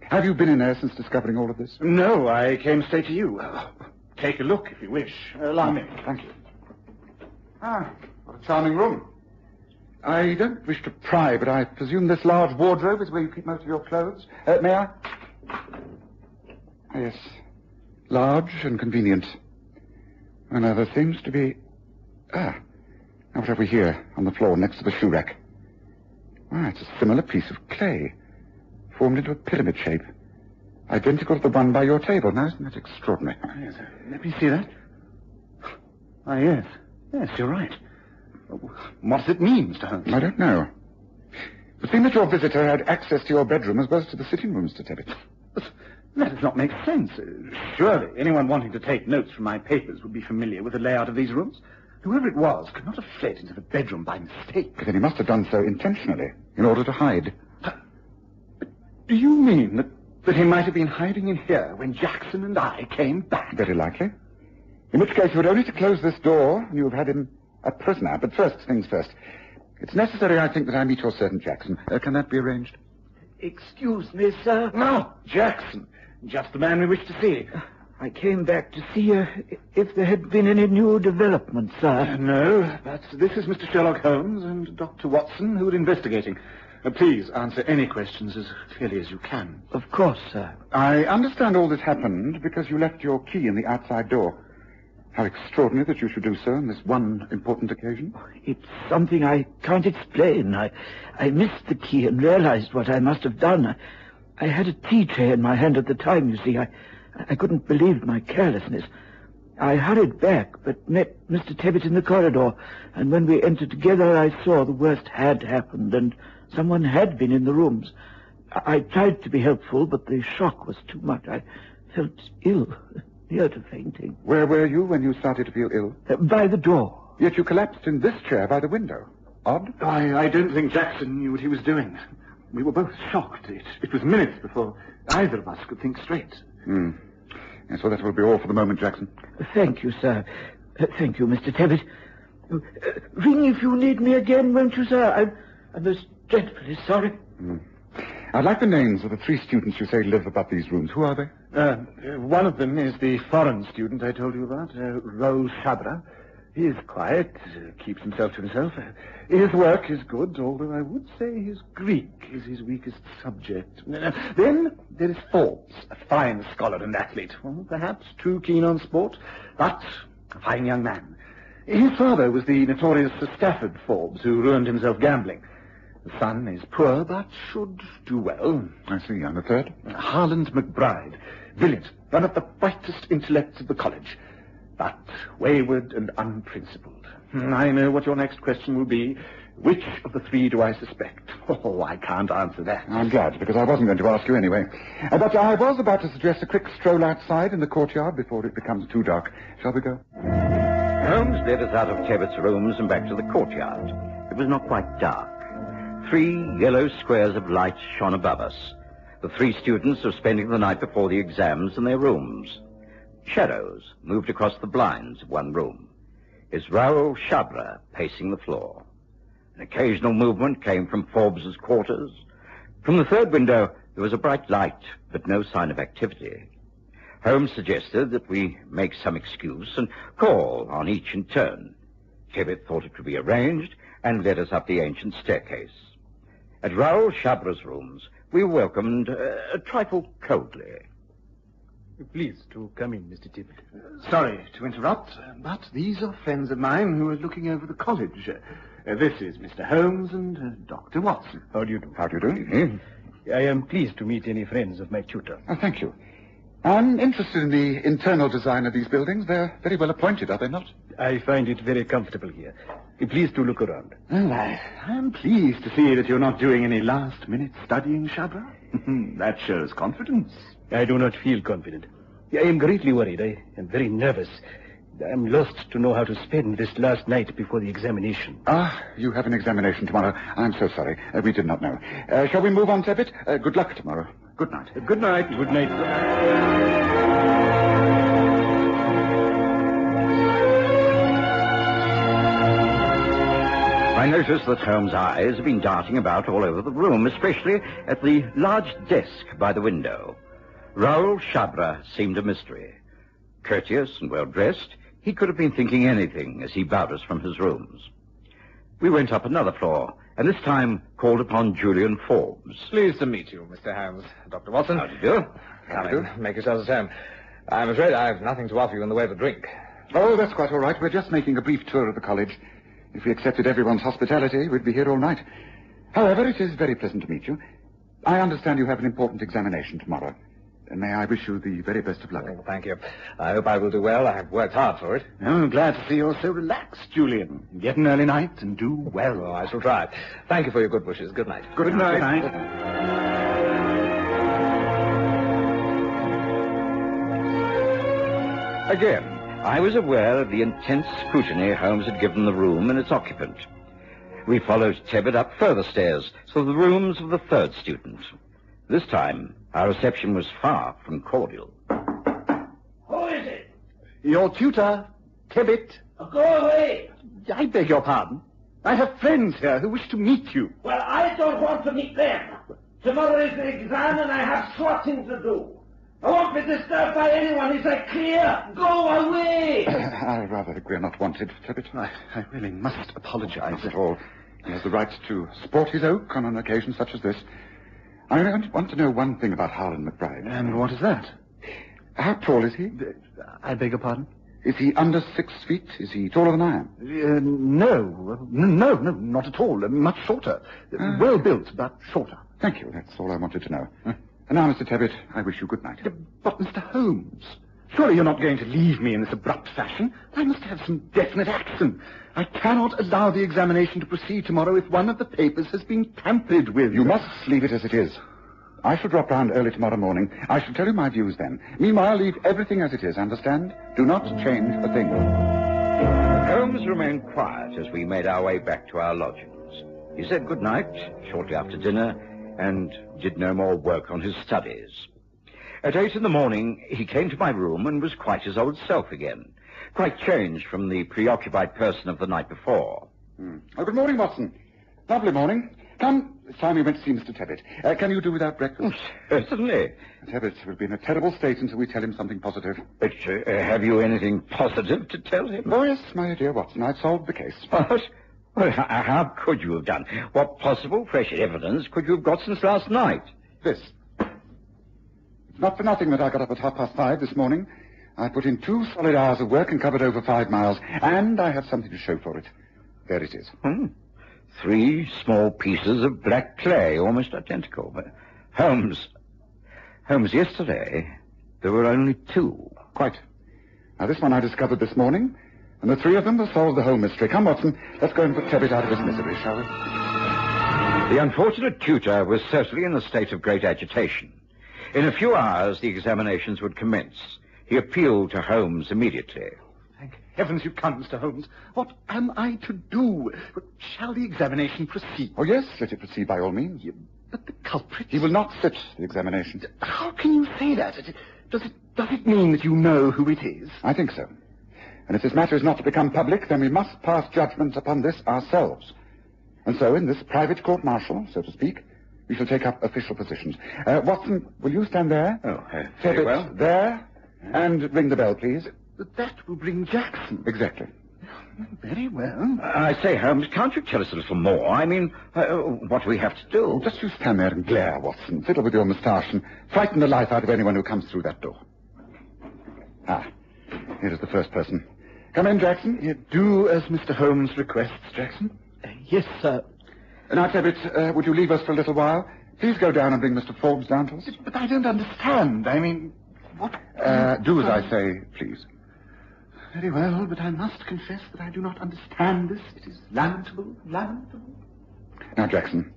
Have you been in there since discovering all of this? No, I came straight to you. Take a look if you wish. Allow me. Thank you. What a charming room. I don't wish to pry, but I presume this large wardrobe is where you keep most of your clothes. May I? Yes. Large and convenient. Now, there seems to be... Now, what have we here on the floor next to the shoe rack? It's a similar piece of clay, formed into a pyramid shape, identical to the one by your table. Now, isn't that extraordinary? Yes, let me see that. Yes. Yes, you're right. What does it mean, Mr. Holmes? I don't know. It seemed that your visitor had access to your bedroom as well as to the sitting room, Mr. Tebbit. That does not make sense. Surely anyone wanting to take notes from my papers would be familiar with the layout of these rooms. Whoever it was could not have fled into the bedroom by mistake. But then he must have done so intentionally, in order to hide. Do you mean that he might have been hiding in here when Jackson and I came back? Very likely. In which case, you had only to close this door, and you have had him a prisoner. But first things first. It's necessary, I think, that I meet your servant, Jackson. Can that be arranged? Excuse me, sir. No, Jackson. Just the man we wish to see. I came back to see if there had been any new developments, sir. No, but this is Mr. Sherlock Holmes and Dr. Watson, who are investigating. Please answer any questions as clearly as you can. Of course, sir. I understand all this happened because you left your key in the outside door. How extraordinary that you should do so on this one important occasion. It's something I can't explain. I missed the key and realized what I must have done. I had a tea tray in my hand at the time, you see. I couldn't believe my carelessness. I hurried back, but met Mr. Tebbit in the corridor, and when we entered together, I saw the worst had happened, and someone had been in the rooms. I tried to be helpful, but the shock was too much. I felt ill, near to fainting. Where were you when you started to feel ill? By the door. Yet you collapsed in this chair by the window. Odd? I don't think Jackson knew what he was doing. We were both shocked. It was minutes before either of us could think straight. Yes, well, that will be all for the moment, Jackson. Thank you, sir. Thank you, Mr. Tebbit. Ring if you need me again, won't you, sir? I'm most dreadfully sorry. I'd like the names of the 3 students you say live about these rooms. Who are they? One of them is the foreign student I told you about, Raoul Chabra. He is quiet, keeps himself to himself. His work is good, although I would say his Greek is his weakest subject. Then there is Forbes, a fine scholar and athlete. Well, perhaps too keen on sport, but a fine young man. His father was the notorious Sir Stafford Forbes, who ruined himself gambling. The son is poor, but should do well. I see. And the third? Harland McBride. Brilliant. One of the brightest intellects of the college. But wayward and unprincipled. I know what your next question will be. Which of the 3 do I suspect? Oh, I can't answer that. I'm glad, because I wasn't going to ask you anyway. But I was about to suggest a quick stroll outside in the courtyard before it becomes too dark. Shall we go? Holmes led us out of Tebbett's rooms and back to the courtyard. It was not quite dark. 3 yellow squares of light shone above us. The 3 students were spending the night before the exams in their rooms. Shadows moved across the blinds of one room. Is Raoul Chabra pacing the floor. An occasional movement came from Forbes's quarters. From the 3rd window, there was a bright light, but no sign of activity. Holmes suggested that we make some excuse and call on each in turn. Tibbet thought it could be arranged and led us up the ancient staircase. At Raoul Chabra's rooms, we were welcomed a trifle coldly. Please to come in, Mr. Tibbet. Sorry to interrupt, but these are friends of mine who are looking over the college. This is Mr. Holmes and Dr. Watson. How do you do? How do you do? I am pleased to meet any friends of my tutor. Oh, thank you. I'm interested in the internal design of these buildings. They're very well appointed, are they not? I find it very comfortable here. Please to look around. Well, I'm pleased to see that you're not doing any last-minute studying, Chabra. That shows confidence. I do not feel confident. I am greatly worried. I am very nervous. I am lost to know how to spend this last night before the examination. Ah, you have an examination tomorrow. I'm so sorry. We did not know. Shall we move on, Tibbet? Good luck tomorrow. Good night. Good night. Good night. I noticed that Holmes' eyes had been darting about all over the room, especially at the large desk by the window. Raoul Chabra seemed a mystery. Courteous and well-dressed, he could have been thinking anything as he bowed us from his rooms. We went up another floor, and this time called upon Julian Forbes. Pleased to meet you, Mr. Holmes. Dr. Watson. How do you do? Come in. Make yourselves at home. I'm afraid I have nothing to offer you in the way of a drink. Oh, that's quite all right. We're just making a brief tour of the college. If we accepted everyone's hospitality, we'd be here all night. However, it is very pleasant to meet you. I understand you have an important examination tomorrow. May I wish you the very best of luck. Oh, thank you. I hope I will do well. I have worked hard for it. Oh, I'm glad to see you're so relaxed, Julian. Get an early night and do well. Oh, I shall try. Thank you for your good wishes. Good night. Good night. Good night. Good night. Again, I was aware of the intense scrutiny Holmes had given the room and its occupant. We followed Tibbet up further stairs to the rooms of the third student. This time, our reception was far from cordial. Who is it? Your tutor, Tibbet. Go away. I beg your pardon. I have friends here who wish to meet you. Well, I don't want to meet them. Tomorrow is the exam and I have swatting to do. I won't be disturbed by anyone. Is that clear? Go away. I rather think we're not wanted, Tibbet. I really must apologize. Not at all. He has the right to sport his oak on an occasion such as this. I only want to know one thing about Harlan McBride. And what is that? How tall is he? I beg your pardon? Is he under 6 feet? Is he taller than I am? No, not at all. Much shorter. Well built, but shorter. Thank you. That's all I wanted to know. And now, Mr. Tibbet, I wish you good night. But, Mr. Holmes, surely you're not going to leave me in this abrupt fashion. I must have some definite action. I cannot allow the examination to proceed tomorrow if one of the papers has been tampered with. You must leave it as it is. I shall drop round early tomorrow morning. I shall tell you my views then. Meanwhile, leave everything as it is, understand? Do not change a thing. Holmes remained quiet as we made our way back to our lodgings. He said good night shortly after dinner and did no more work on his studies. At 8 in the morning, he came to my room and was quite his old self again, quite changed from the preoccupied person of the night before. Oh, good morning, Watson. Lovely morning. Come, it's time we went to see Mr. Tibbet. Can you do without breakfast? Certainly. Tibbet will be in a terrible state until we tell him something positive. But have you anything positive to tell him? Oh, yes, my dear Watson, I've solved the case. What? Well, how could you have done? What possible fresh evidence could you have got since last night? This. It's not for nothing that I got up at 5:30 this morning. I put in 2 solid hours of work and covered over 5 miles, and I have something to show for it. There it is. 3 small pieces of black clay, almost identical. But Holmes, yesterday, there were only 2. Quite. Now, this one I discovered this morning, and the 3 of them will solve the whole mystery. Come, Watson, let's go and put Tibbet out of his misery, shall we? The unfortunate tutor was certainly in a state of great agitation. In a few hours, the examinations would commence. He appealed to Holmes immediately. Thank heavens you come, Mr. Holmes. What am I to do? Shall the examination proceed? Oh, yes, let it proceed by all means. But the culprit... He will not sit the examination. How can you say that? Does it mean that you know who it is? I think so. And if this matter is not to become public, then we must pass judgment upon this ourselves. And so, in this private court-martial, so to speak, we shall take up official positions. Watson, will you stand there? Oh, very well. There. And ring the bell, please. But that will bring Jackson. Exactly. Very well. I say, Holmes, can't you tell us a little more? I mean, what do we have to do? Just you stand there and glare, Watson. Fiddle with your moustache and frighten the life out of anyone who comes through that door. Ah, here is the first person. Come in, Jackson. Do as Mr. Holmes requests, Jackson. Yes, sir. Now, Tebbit, would you leave us for a little while? Please go down and bring Mr. Forbes down to us. But I don't understand. I mean, what... Do as I say, please. Very well, but I must confess that I do not understand this. It is lamentable, lamentable. Now, Jackson,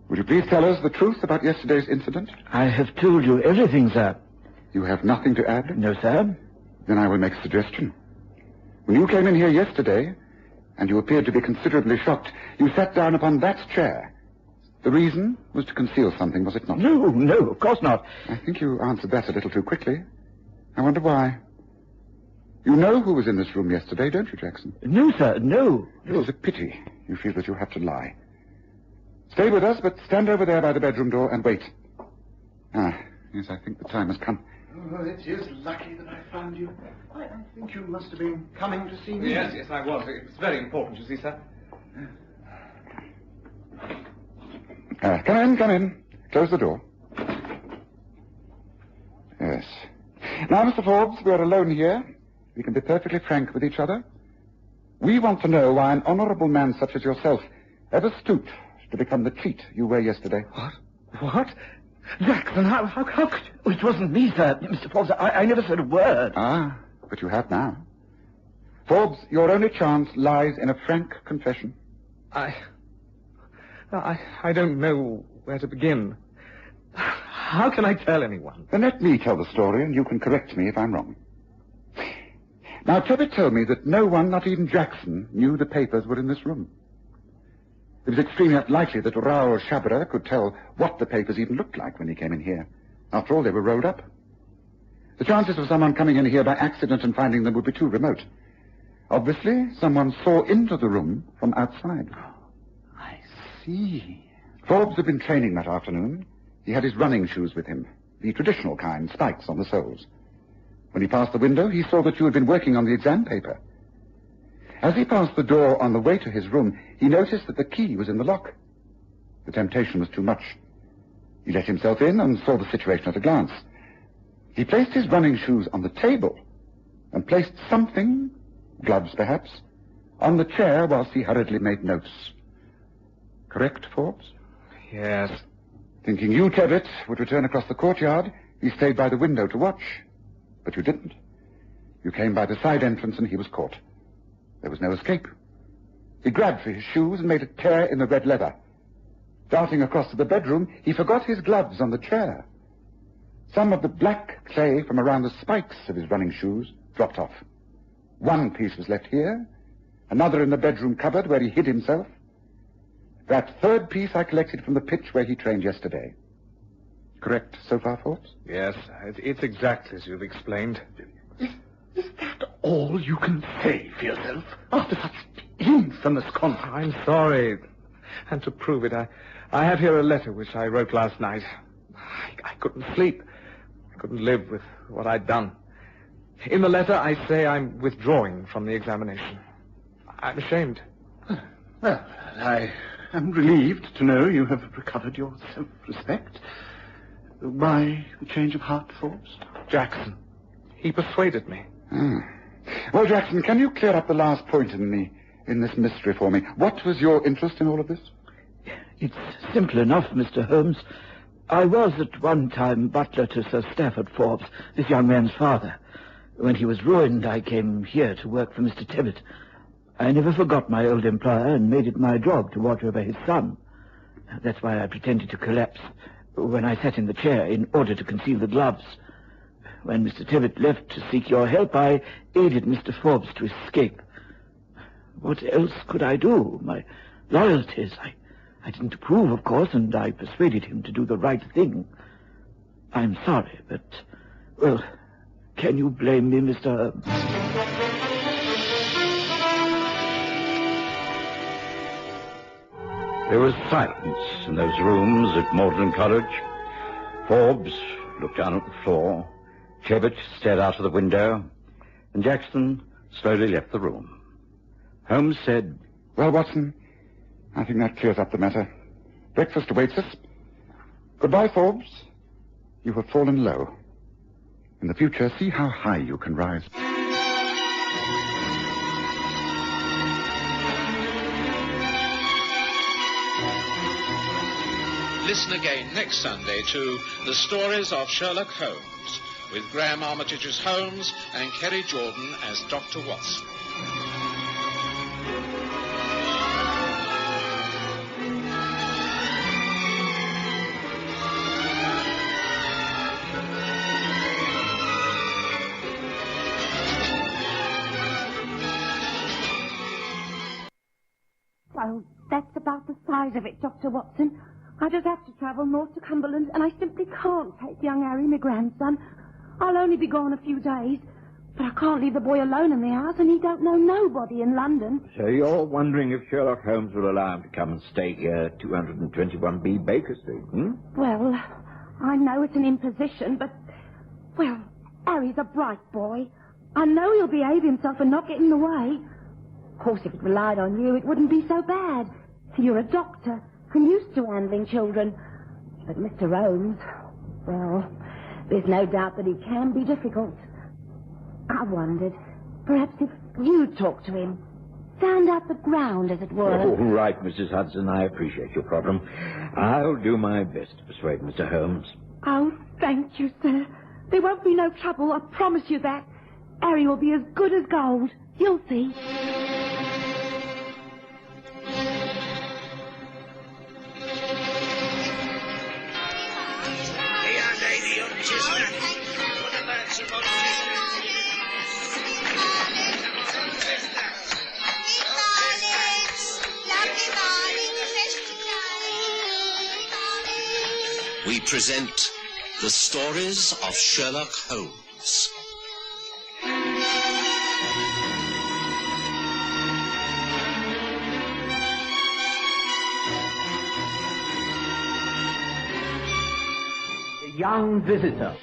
would you please tell us the truth about yesterday's incident? I have told you everything, sir. You have nothing to add? No, sir. Then I will make a suggestion. When you came in here yesterday, and you appeared to be considerably shocked, you sat down upon that chair. The reason was to conceal something, was it not? No, of course not. I think you answered that a little too quickly. I wonder why. You know who was in this room yesterday, don't you, Jackson? No, sir, no. It is a pity you feel that you have to lie. Stay with us, but stand over there by the bedroom door and wait. Ah, yes, I think the time has come. Oh, it is lucky that I found you. I think you must have been coming to see me. Yes, I was. It was very important, you see, sir. Come in. Close the door. Yes. Now, Mr. Forbes, we are alone here. We can be perfectly frank with each other. We want to know why an honorable man such as yourself ever stooped to become the cheat you were yesterday. What? Jackson, how could you? It wasn't me, sir. Mr. Forbes, I never said a word. Ah, but you have now. Forbes, your only chance lies in a frank confession. I don't know where to begin. How can I tell anyone? Then let me tell the story, and you can correct me if I'm wrong. Now, Tebbit told me that no one, not even Jackson, knew the papers were in this room. It was extremely unlikely that Raoul Chabra could tell what the papers even looked like when he came in here. After all, they were rolled up. The chances of someone coming in here by accident and finding them would be too remote. Obviously, someone saw into the room from outside. I see. Forbes had been training that afternoon. He had his running shoes with him, the traditional kind, spikes on the soles. When he passed the window, he saw that you had been working on the exam paper. As he passed the door on the way to his room, he noticed that the key was in the lock. The temptation was too much. He let himself in and saw the situation at a glance. He placed his running shoes on the table and placed something, gloves perhaps, on the chair whilst he hurriedly made notes. Correct, Forbes? Yes. Thinking you, Tebbit, would return across the courtyard, he stayed by the window to watch. But you didn't. You came by the side entrance and he was caught. There was no escape. He grabbed for his shoes and made a tear in the red leather. Darting across to the bedroom, he forgot his gloves on the chair. Some of the black clay from around the spikes of his running shoes dropped off. One piece was left here, another in the bedroom cupboard where he hid himself. That third piece I collected from the pitch where he trained yesterday. Correct so far, Forbes? Yes, it's exactly as you've explained. Is that all you can say for yourself after such infamous conduct? I'm sorry. And to prove it, I have here a letter which I wrote last night. I couldn't sleep. I couldn't live with what I'd done. In the letter, I say I'm withdrawing from the examination. I'm ashamed. Well, I am relieved to know you have recovered your self-respect. Why the change of heart, Forbes? Jackson. He persuaded me. Well, Jackson, can you clear up the last point in this mystery for me? What was your interest in all of this? It's simple enough, Mr. Holmes. I was at one time butler to Sir Stafford Forbes, this young man's father. When he was ruined, I came here to work for Mr. Tebbit. I never forgot my old employer and made it my job to watch over his son. That's why I pretended to collapse when I sat in the chair in order to conceal the gloves. When Mr. Tebbit left to seek your help, I aided Mr. Forbes to escape. What else could I do? My loyalties. I didn't approve, of course, and I persuaded him to do the right thing. I'm sorry, but, well, can you blame me, Mr. Holmes? There was silence in those rooms at Magdalen College. Forbes looked down at the floor. Tebbit stared out of the window, and Jackson slowly left the room. Holmes said... Well, Watson, I think that clears up the matter. Breakfast awaits us. Goodbye, Forbes. You have fallen low. In the future, see how high you can rise. Listen again next Sunday to The Stories of Sherlock Holmes, with Graham Armitage as Holmes and Kerry Jordan as Dr. Watson. Well, that's about the size of it, Dr. Watson. I just have to travel north to Cumberland, and I simply can't take young Harry, my grandson. I'll only be gone a few days, but I can't leave the boy alone in the house, and he don't know nobody in London. So you're wondering if Sherlock Holmes will allow him to come and stay here at 221B Baker Street, Well, I know it's an imposition, but, well, Harry's a bright boy. I know he'll behave himself and not get in the way. Of course, if it relied on you, it wouldn't be so bad. For you're a doctor and used to handling children. But Mr. Holmes, well, there's no doubt that he can be difficult. I wondered, perhaps if you'd talk to him, sound out the ground, as it were. All right, Mrs. Hudson, I appreciate your problem. I'll do my best to persuade Mr. Holmes. Oh, thank you, sir. There won't be no trouble, I promise you that. Harry will be as good as gold. You'll see. We present The Stories of Sherlock Holmes. The young visitor.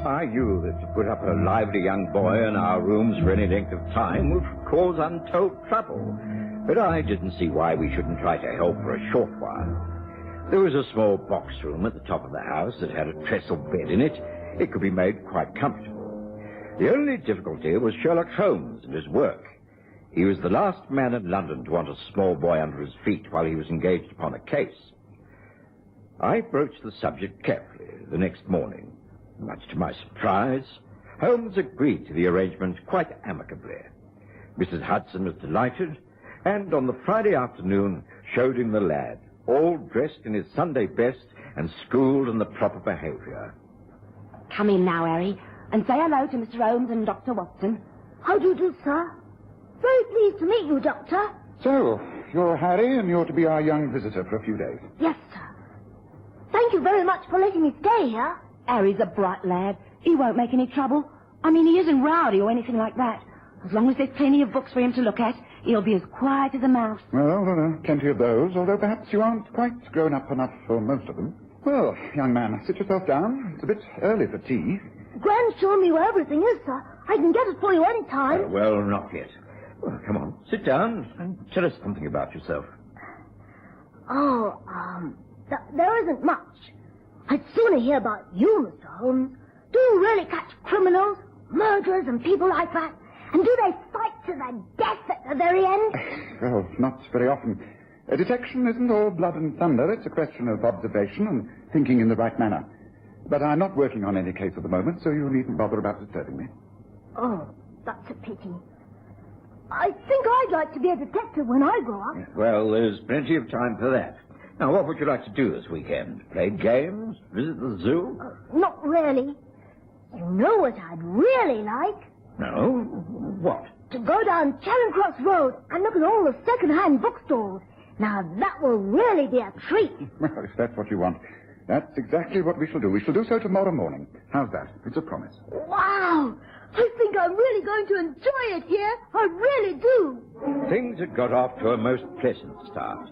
I knew that to put up a lively young boy in our rooms for any length of time would cause untold trouble. But I didn't see why we shouldn't try to help for a short while. There was a small box room at the top of the house that had a trestle bed in it. It could be made quite comfortable. The only difficulty was Sherlock Holmes and his work. He was the last man in London to want a small boy under his feet while he was engaged upon a case. I broached the subject carefully the next morning. Much to my surprise, Holmes agreed to the arrangement quite amicably. Mrs. Hudson was delighted, and on the Friday afternoon showed him the lad, all dressed in his Sunday best and schooled in the proper behavior. Come in now, Harry, and say hello to Mr. Holmes and Dr. Watson. How do you do, sir? Very pleased to meet you, Doctor. So, you're Harry, and you're to be our young visitor for a few days. Yes, sir. Thank you very much for letting me stay here. Harry's a bright lad. He won't make any trouble. I mean, he isn't rowdy or anything like that. As long as there's plenty of books for him to look at, he'll be as quiet as a mouse. Well, there are plenty of those, although perhaps you aren't quite grown up enough for most of them. Well, young man, sit yourself down. It's a bit early for tea. Gran's shown me where everything is, sir. I can get it for you any time. Well, not yet. Well, come on, sit down and tell us something about yourself. There isn't much. I'd sooner hear about you, Mr. Holmes. Do you really catch criminals, murderers, and people like that? And do they fight to the death at the very end? Well, not very often. Detection isn't all blood and thunder. It's a question of observation and thinking in the right manner. But I'm not working on any case at the moment, so you needn't bother about disturbing me. Oh, that's a pity. I think I'd like to be a detective when I grow up. Well, there's plenty of time for that. Now, what would you like to do this weekend? Play games? Visit the zoo? Not really. You know what I'd really like? No? What? To go down Charing Cross Road and look at all the second-hand bookstores. Now, that will really be a treat. Well, if that's what you want. That's exactly what we shall do. We shall do so tomorrow morning. How's that? It's a promise. Wow! I think I'm really going to enjoy it here. I really do. Things had got off to a most pleasant start.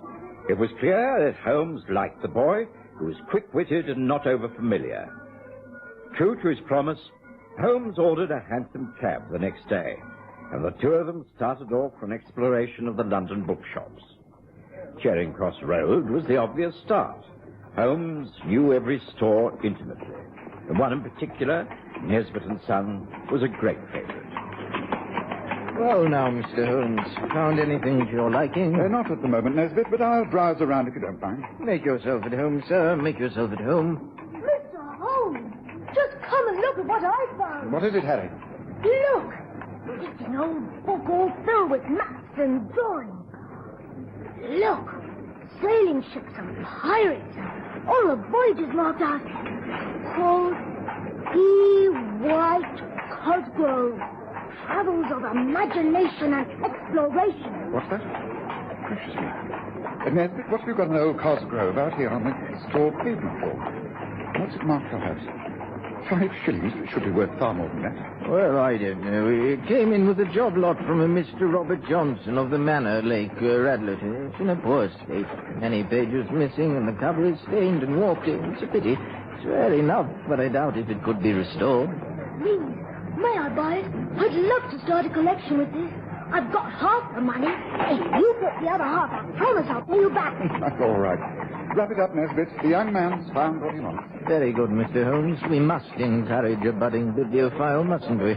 It was clear that Holmes liked the boy, who was quick-witted and not over-familiar. True to his promise, Holmes ordered a hansom cab the next day, and the two of them started off for an exploration of the London bookshops. Charing Cross Road was the obvious start. Holmes knew every store intimately. And one in particular, Nesbitt & Son, was a great favorite. Well, now, Mr. Holmes, found anything to your liking? Not at the moment, Nesbitt, but I'll browse around if you don't mind. Make yourself at home, sir. Make yourself at home. Mr. Holmes, just come and look at what I found. What is it, Harry? Look! It's an old book all filled with maps and drawings. Look! Sailing ships and pirates. All the voyages marked out. Called E. White Cosgrove. Travels of imagination and exploration. What's that? Gracious me. Nesbitt, what have you got an old Cosgrove out here on the store pavement for? What's it marked out as? 5 shillings. It should be worth far more than that. Well, I don't know. It came in with a job lot from a Mr. Robert Johnson of the Manor, Lake Radlett. It's in a poor state. Many pages missing, and the cover is stained and warped. It's a pity. It's rare enough, but I doubt if it could be restored. Please, may I buy it? I'd love to start a collection with this. I've got half the money. If you put the other half, I promise I'll pay you back. That's all right. Wrap it up, Nesbitt. The young man's found what he wants. Very good, Mr. Holmes. We must encourage a budding bibliophile, mustn't we?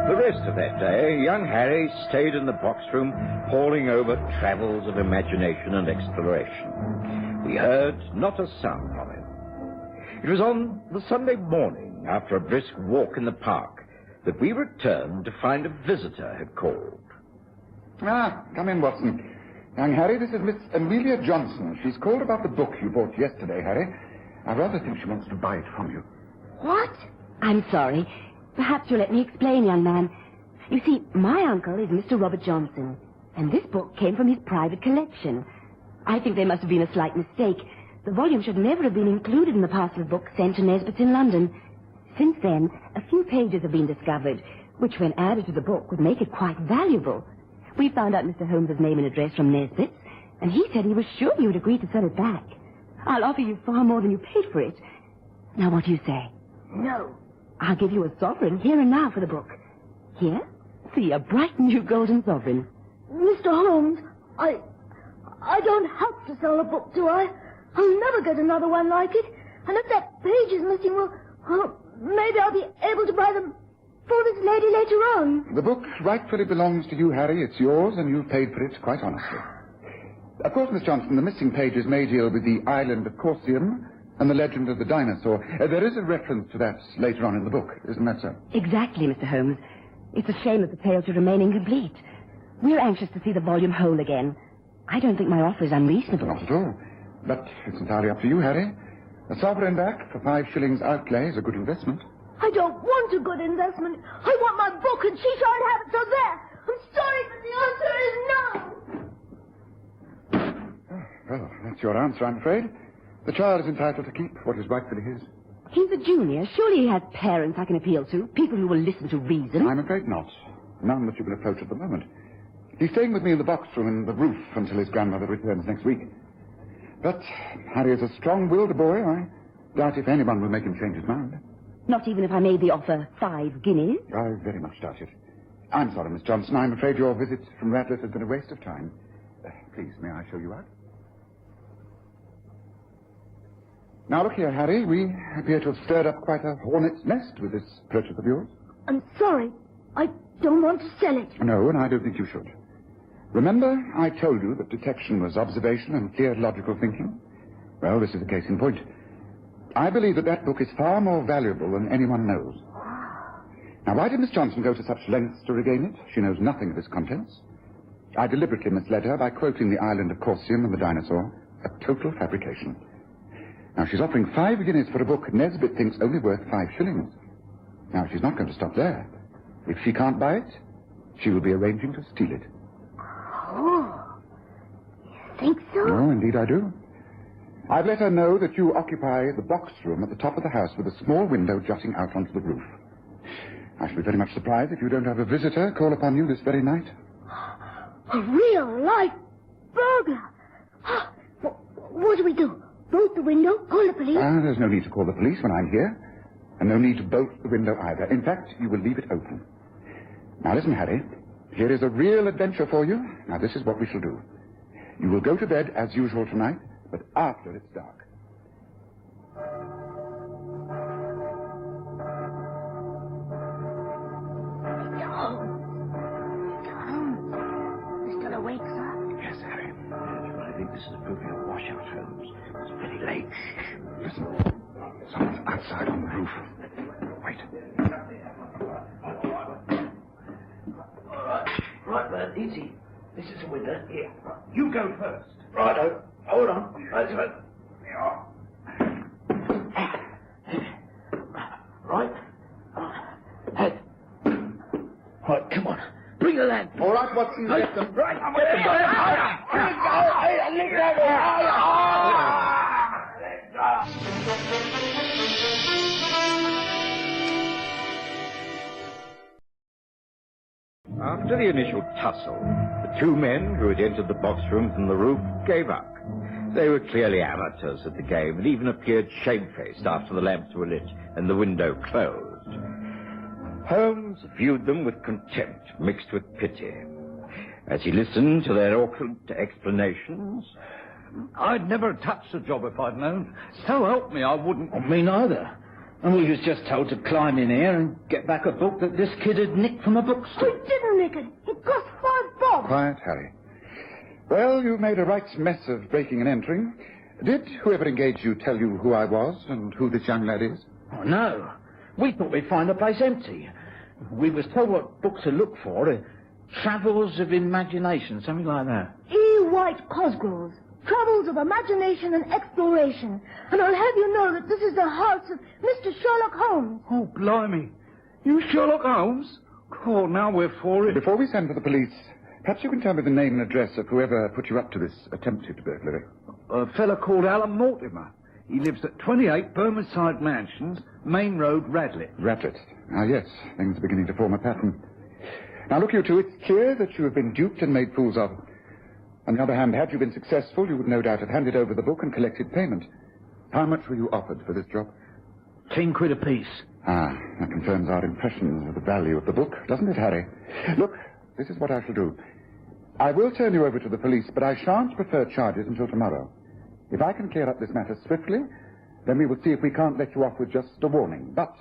The rest of that day, young Harry stayed in the box room, poring over travels of imagination and exploration. We heard not a sound from him. It was on the Sunday morning, after a brisk walk in the park, that we returned to find a visitor had called. Ah, come in, Watson. Young Harry, this is Miss Amelia Johnson. She's called about the book you bought yesterday, Harry. I rather think she wants to buy it from you. What? I'm sorry. Perhaps you'll let me explain, young man. You see, my uncle is Mr. Robert Johnson, and this book came from his private collection. I think there must have been a slight mistake. The volume should never have been included in the parcel of books sent to Nesbitt's in London. Since then, a few pages have been discovered, which, when added to the book, would make it quite valuable. We found out Mr. Holmes's name and address from Nesbitt's, and he said he was sure you would agree to sell it back. I'll offer you far more than you paid for it. Now, what do you say? No. I'll give you a sovereign here and now for the book. Here? See, a bright new golden sovereign. Mr. Holmes, I don't have to sell a book, do I? I'll never get another one like it. And if that page is missing, well, maybe I'll be able to buy them for this lady later on. The book rightfully belongs to you, Harry. It's yours, and you've paid for it quite honestly. Of course, Miss Johnson, the missing pages may deal with the island of Corsium and the legend of the dinosaur. There is a reference to that later on in the book, isn't that so? Exactly, Mr. Holmes. It's a shame that the tale should remain incomplete. We're anxious to see the volume whole again. I don't think my offer is unreasonable. Not at all. But it's entirely up to you, Harry. A sovereign back for 5 shillings outlay is a good investment. I don't want a good investment. I want my book, and she shan't have it, so there. I'm sorry, but the answer is no. Well, that's your answer, I'm afraid. The child is entitled to keep what is rightfully his. He's a junior. Surely he has parents I can appeal to, people who will listen to reason. I'm afraid not. None that you can approach at the moment. He's staying with me in the box room in the roof until his grandmother returns next week. But Harry is a strong-willed boy. I doubt if anyone will make him change his mind. Not even if I made the offer 5 guineas? I very much doubt it. I'm sorry, Miss Johnson. I'm afraid your visit from Radlett has been a waste of time. Please, may I show you out? Now, look here, Harry. We appear to have stirred up quite a hornet's nest with this purchase of yours. I'm sorry. I don't want to sell it. No, and I don't think you should. Remember, I told you that detection was observation and clear logical thinking? Well, this is a case in point. I believe that book is far more valuable than anyone knows. Now, why did Miss Johnson go to such lengths to regain it? She knows nothing of its contents. I deliberately misled her by quoting the island of Corsium and the dinosaur, a total fabrication. Now, she's offering 5 guineas for a book Nesbitt thinks only worth 5 shillings. Now, she's not going to stop there. If she can't buy it, she will be arranging to steal it. think so? No, indeed I do. I've let her know that you occupy the box room at the top of the house with a small window jutting out onto the roof. I shall be very much surprised if you don't have a visitor call upon you this very night. A real-life burglar. What do we do? Bolt the window? Call the police? There's no need to call the police when I'm here. And no need to bolt the window either. In fact, you will leave it open. Now listen, Harry. Here is a real adventure for you. Now this is what we shall do. You will go to bed as usual tonight, but after it's dark. Still awake, sir? Yes, Harry. I think this is proving a washout, Holmes. It's pretty late. Listen. Someone's outside on the roof. Wait. Right, man, easy. This is a window. Here. You go first. Right, hold on. That's right. Right. Head. Right, come on. Bring the lamp. All right, Watson, get them. Right. After the initial tussle, the two men who had entered the box room from the roof gave up. They were clearly amateurs at the game and even appeared shamefaced after the lamps were lit and the window closed. Holmes viewed them with contempt mixed with pity. As he listened to their awkward explanations... I'd never touched the job if I'd known. So help me, I wouldn't. Me neither. And we was just told to climb in here and get back a book that this kid had nicked from a bookstore. We didn't nick it. It cost $5. Quiet, Harry. Well, you made a right mess of breaking and entering. Did whoever engaged you tell you who I was and who this young lad is? Oh, no. We thought we'd find the place empty. We was told what books to look for. Travels of Imagination, something like that. E. White Cosgrove's Travels of Imagination and Exploration. And I'll have you know that this is the house of Mr. Sherlock Holmes. Oh, blimey. You Sherlock Holmes? Oh, now we're for it. Before we send for the police, perhaps you can tell me the name and address of whoever put you up to this attempted burglary. A fella called Alan Mortimer. He lives at 28 Bermondside Mansions, Main Road, Radlett. Radlett. Ah, yes. Things are beginning to form a pattern. Now, look, you two, it's clear that you have been duped and made fools of. On the other hand, had you been successful, you would no doubt have handed over the book and collected payment. How much were you offered for this job? 10 quid apiece. Ah, that confirms our impressions of the value of the book, doesn't it, Harry? Look, this is what I shall do. I will turn you over to the police, but I shan't prefer charges until tomorrow. If I can clear up this matter swiftly, then we will see if we can't let you off with just a warning. But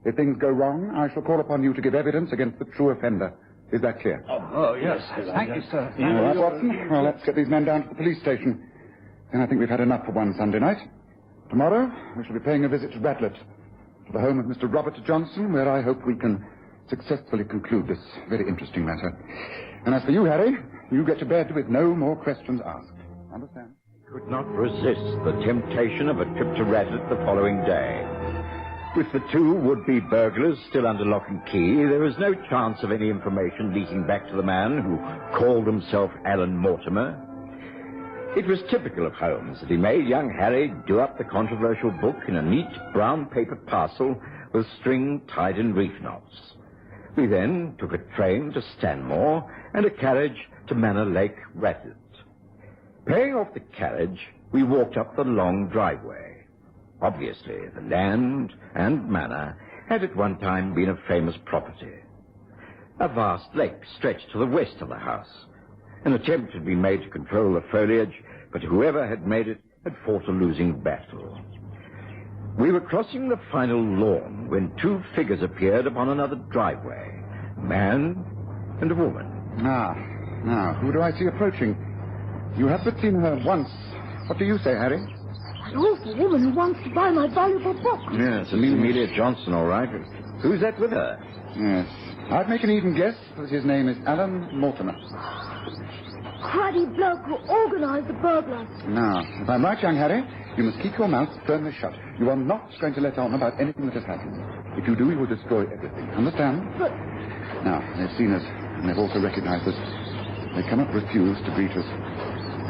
if things go wrong, I shall call upon you to give evidence against the true offender. Is that clear? Oh, yes. Thank you, sir. All right, Watson. Well, let's get these men down to the police station. Then I think we've had enough for one Sunday night. Tomorrow, we shall be paying a visit to Radlett, to the home of Mr. Robert Johnson, where I hope we can successfully conclude this very interesting matter. And as for you, Harry, you get to bed with no more questions asked. Understand? Could not resist the temptation of a trip to Radlett the following day. With the two would-be burglars still under lock and key, there was no chance of any information leaking back to the man who called himself Alan Mortimer. It was typical of Holmes that he made young Harry do up the controversial book in a neat brown paper parcel with string tied in reef knots. We then took a train to Stanmore and a carriage to Manor Lake, Radlett. Paying off the carriage, we walked up the long driveway. Obviously, the land and manor had at one time been a famous property. A vast lake stretched to the west of the house. An attempt had been made to control the foliage, but whoever had made it had fought a losing battle. We were crossing the final lawn when two figures appeared upon another driveway, a man and a woman. Now, who do I see approaching? You have but seen her once. What do you say, Harry? An awful woman who wants to buy my valuable book. Yes, it's Amelia Johnson, all right. Who's that with her? Yes. I'd make an even guess that his name is Alan Mortimer. Cruddy bloke who organized the burglars. Now, if I'm right, young Harry, you must keep your mouth firmly shut. You are not going to let on about anything that has happened. If you do, you will destroy everything. Understand? But... Now, they've seen us, and they've also recognized us. They cannot refuse to greet us.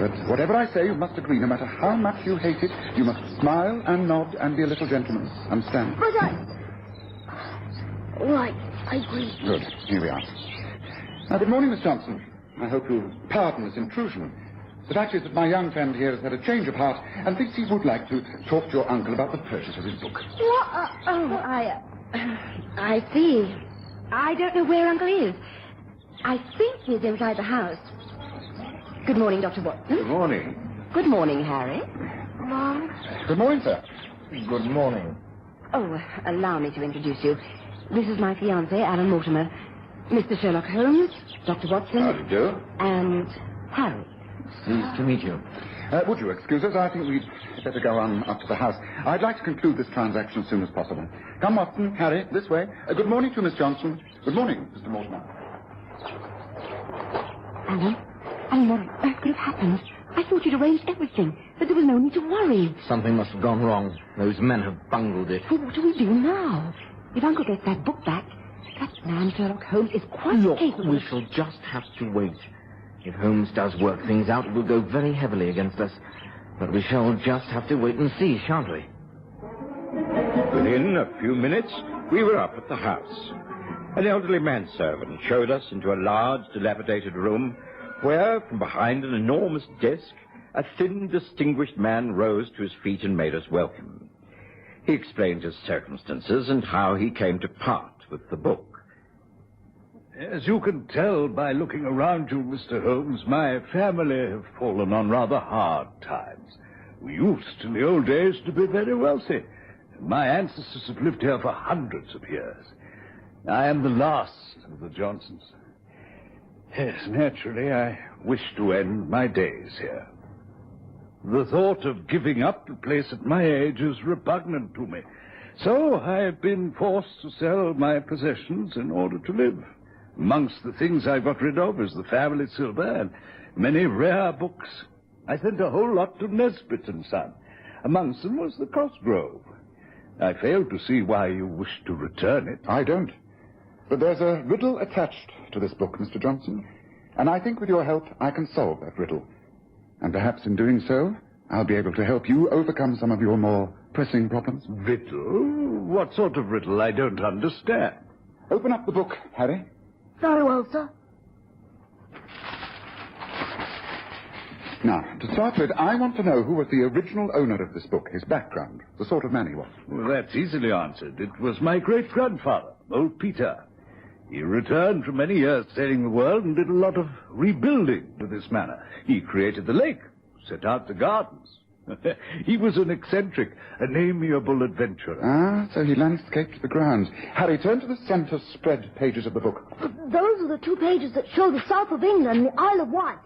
But whatever I say, you must agree. No matter how much you hate it, you must smile and nod and be a little gentleman. Understand? But Right, I agree. Good. Here we are. Now, good morning, Miss Johnson. I hope you'll pardon this intrusion. The fact is that my young friend here has had a change of heart and thinks he would like to talk to your uncle about the purchase of his book. What? I see. I don't know where Uncle is. I think he's inside the house. Good morning, Dr. Watson. Good morning. Good morning, Harry. Mom? Good morning, sir. Good morning. Oh, allow me to introduce you. This is my fiancé, Alan Mortimer. Mr. Sherlock Holmes, Dr. Watson. How do you do? And Harry. Pleased to meet you. Would you excuse us? I think we'd better go on up to the house. I'd like to conclude this transaction as soon as possible. Come, Watson, Harry, this way. Good morning to Miss Johnson. Good morning, Mr. Mortimer. Alan, what on earth could have happened? I thought you'd arranged everything, that there was no need to worry. Something must have gone wrong. Those men have bungled it. Well, what do we do now? If Uncle gets that book back, that man Sherlock Holmes is quite capable. We shall just have to wait. If Holmes does work things out, it will go very heavily against us. But we shall just have to wait and see, shan't we? Within a few minutes, we were up at the house. An elderly manservant showed us into a large, dilapidated room where, from behind an enormous desk, a thin, distinguished man rose to his feet and made us welcome. He explained his circumstances and how he came to part with the book. As you can tell by looking around you, Mr. Holmes, my family have fallen on rather hard times. We used, in the old days, to be very wealthy. My ancestors have lived here for hundreds of years. I am the last of the Johnsons. Yes, naturally, I wish to end my days here. The thought of giving up the place at my age is repugnant to me. So I've been forced to sell my possessions in order to live. Amongst the things I got rid of is the family silver and many rare books. I sent a whole lot to Nesbitt and Son. Amongst them was the Cosgrove. I fail to see why you wish to return it. I don't. But there's a riddle attached to this book, Mr. Johnson. And I think with your help, I can solve that riddle. And perhaps in doing so, I'll be able to help you overcome some of your more pressing problems. Riddle? What sort of riddle? I don't understand. Open up the book, Harry. Very well, sir. Now, to start with, I want to know who was the original owner of this book, his background, the sort of man he was. Well, that's easily answered. It was my great-grandfather, old Peter. He returned from many years sailing the world and did a lot of rebuilding to this manor. He created the lake, set out the gardens. He was an eccentric, an amiable adventurer. Ah, so he landscaped the grounds. Harry, turn to the centre spread pages of the book. Those are the 2 pages that show the south of England and the Isle of Wight.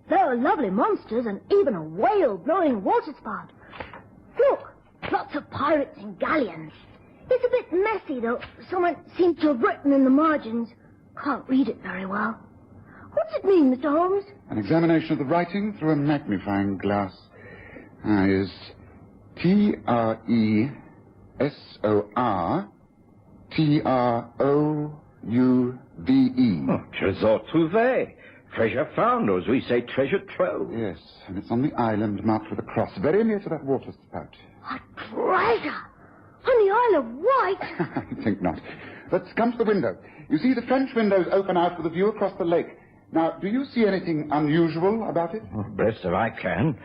There are lovely monsters and even a whale blowing waterspout. Look, lots of pirates and galleons. It's a bit messy, though. Someone seems to have written in the margins. Can't read it very well. What's it mean, Mr. Holmes? An examination of the writing through a magnifying glass. Is TRESOR TROUVE. Oh, trésor trouvé. Treasure found, or as we say, treasure trove. Yes, and it's on the island marked with a cross, very near to that water spout. A treasure! On the Isle of Wight? I think not. Let's come to the window. You see, the French windows open out with a view across the lake. Now, do you see anything unusual about it? Oh, best that I can.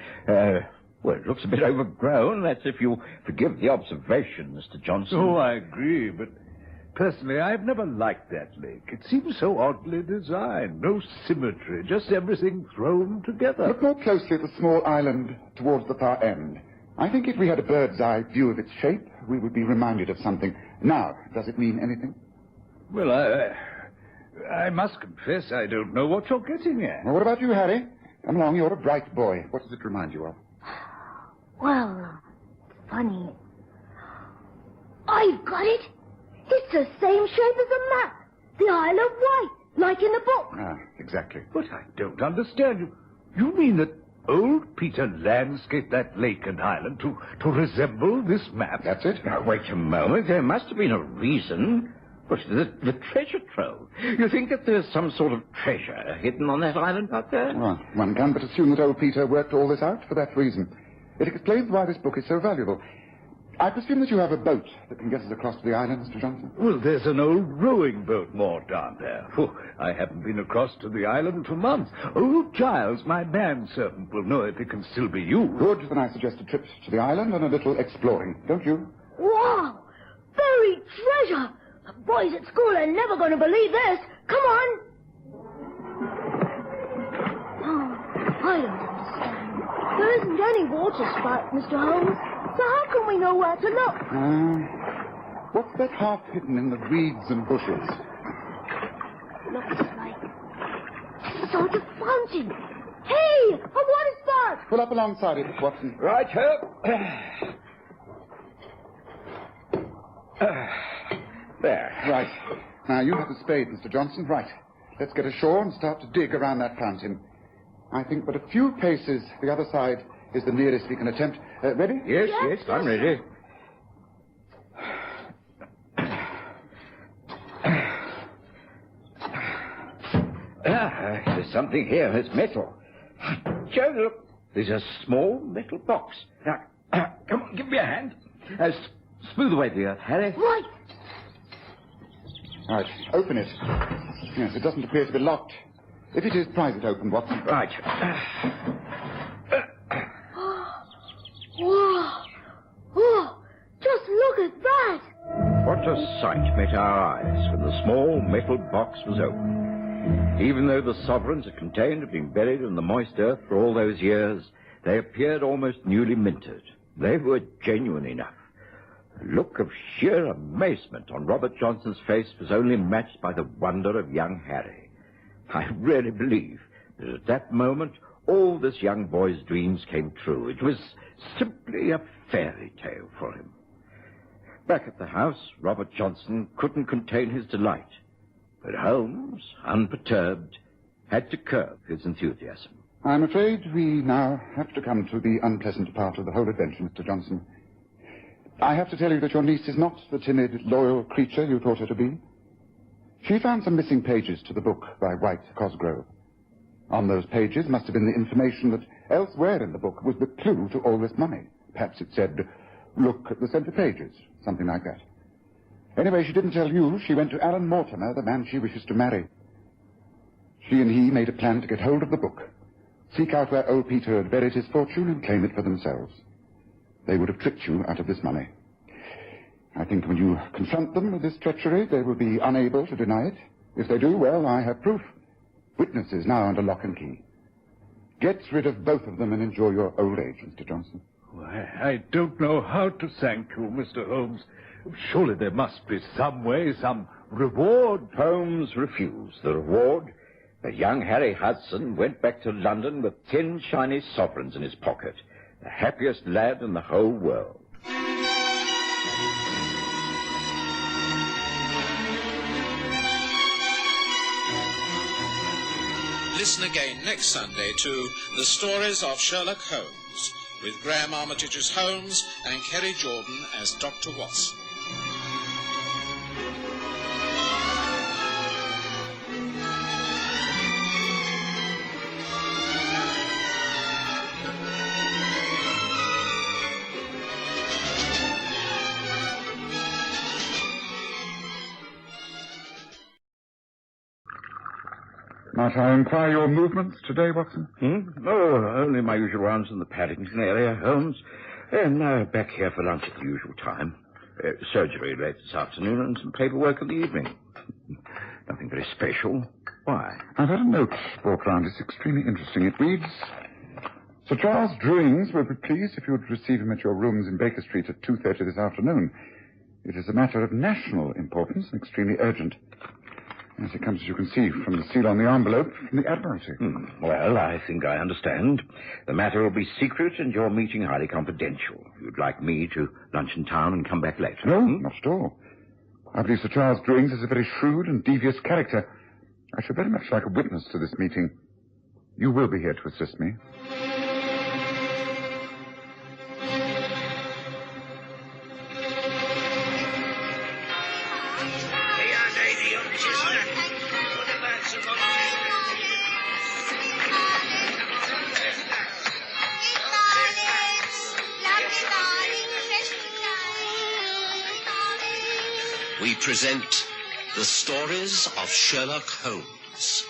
Well, it looks a bit overgrown. That's if you forgive the observation, Mr. Johnson. Oh, I agree, but personally, I've never liked that lake. It seems so oddly designed. No symmetry, just everything thrown together. Look more closely at the small island towards the far end. I think if we had a bird's eye view of its shape, we would be reminded of something. Now, does it mean anything? Well, I must confess I don't know what you're getting at. Well, what about you, Harry? Come along, you're a bright boy. What does it remind you of? Well, funny. I've got it. It's the same shape as the map. The Isle of Wight, like in the book. Ah, exactly. But I don't understand you. You mean that old Peter landscaped that lake and island to resemble this map? That's it. Now, wait a moment. There must have been a reason. But the treasure trove. You think that there's some sort of treasure hidden on that island out there? Well, one can but assume that old Peter worked all this out for that reason. It explains why this book is so valuable. I presume that you have a boat that can get us across to the island, Mr. Johnson? Well, there's an old rowing boat moored down there. Phew, I haven't been across to the island for months. Old Giles, my manservant, will know if it can still be used. Good, then I suggest a trip to the island and a little exploring, don't you? Wow! Buried treasure! The boys at school are never going to believe this. Come on! Oh, I don't understand. There isn't any water spout, Mr. Holmes. So how can we know where to look? What's that half hidden in the reeds and bushes? Looks like a sort of fountain. Hey, a water spout! Pull up alongside it, Watson. Right, here. There. Right. Now, you have the spade, Mr. Johnson. Right. Let's get ashore and start to dig around that fountain. I think but a few paces the other side is the nearest we can attempt. Ready? Yes, I'm ready. There's something here. It's metal. Joe, look. There's a small metal box. Now, come on, give me a hand. Smooth away the earth, Harry. Right. Right, open it. Yes, it doesn't appear to be locked. If it is, prise it open, Watson. Right. Whoa! Oh, just look at that! What a sight met our eyes when the small metal box was opened. Even though the sovereigns it contained had been buried in the moist earth for all those years, they appeared almost newly minted. They were genuine enough. The look of sheer amazement on Robert Johnson's face was only matched by the wonder of young Harry. I really believe that at that moment all this young boy's dreams came true. It was simply a fairy tale for him. Back at the house, Robert Johnson couldn't contain his delight. But Holmes, unperturbed, had to curb his enthusiasm. I'm afraid we now have to come to the unpleasant part of the whole adventure, Mr. Johnson. I have to tell you that your niece is not the timid, loyal creature you thought her to be. She found some missing pages to the book by White Cosgrove. On those pages must have been the information that elsewhere in the book was the clue to all this money. Perhaps it said, look at the center pages, something like that. Anyway, she didn't tell you. She went to Alan Mortimer, the man she wishes to marry. She and he made a plan to get hold of the book, seek out where old Peter had buried his fortune, and claim it for themselves. They would have tricked you out of this money. I think when you confront them with this treachery, they will be unable to deny it. If they do, well, I have proof. Witnesses now under lock and key. Get rid of both of them and enjoy your old age, Mr. Johnson. Why, I don't know how to thank you, Mr. Holmes. Surely there must be some way, some reward. Holmes refused the reward. But young Harry Hudson went back to London with 10 Chinese sovereigns in his pocket. The happiest lad in the whole world. Listen again next Sunday to The Stories of Sherlock Holmes, with Graham Armitage as Holmes and Kerry Jordan as Dr. Watson. Might I inquire your movements today, Watson? Oh, only my usual rounds in the Paddington area, Holmes. And now back here for lunch at the usual time. Surgery late this afternoon and some paperwork in the evening. Nothing very special. Why? I've had a note brought round. It's extremely interesting. It reads, Sir Charles Drewings will be pleased if you would receive him at your rooms in Baker Street at 2:30 this afternoon. It is a matter of national importance and extremely urgent. Yes, it comes, as you can see, from the seal on the envelope from the Admiralty. Well, I think I understand. The matter will be secret and your meeting highly confidential. You'd like me to lunch in town and come back later? No, not at all. I believe Sir Charles Drewings is a very shrewd and devious character. I should very much like a witness to this meeting. You will be here to assist me. we present the stories of Sherlock Holmes.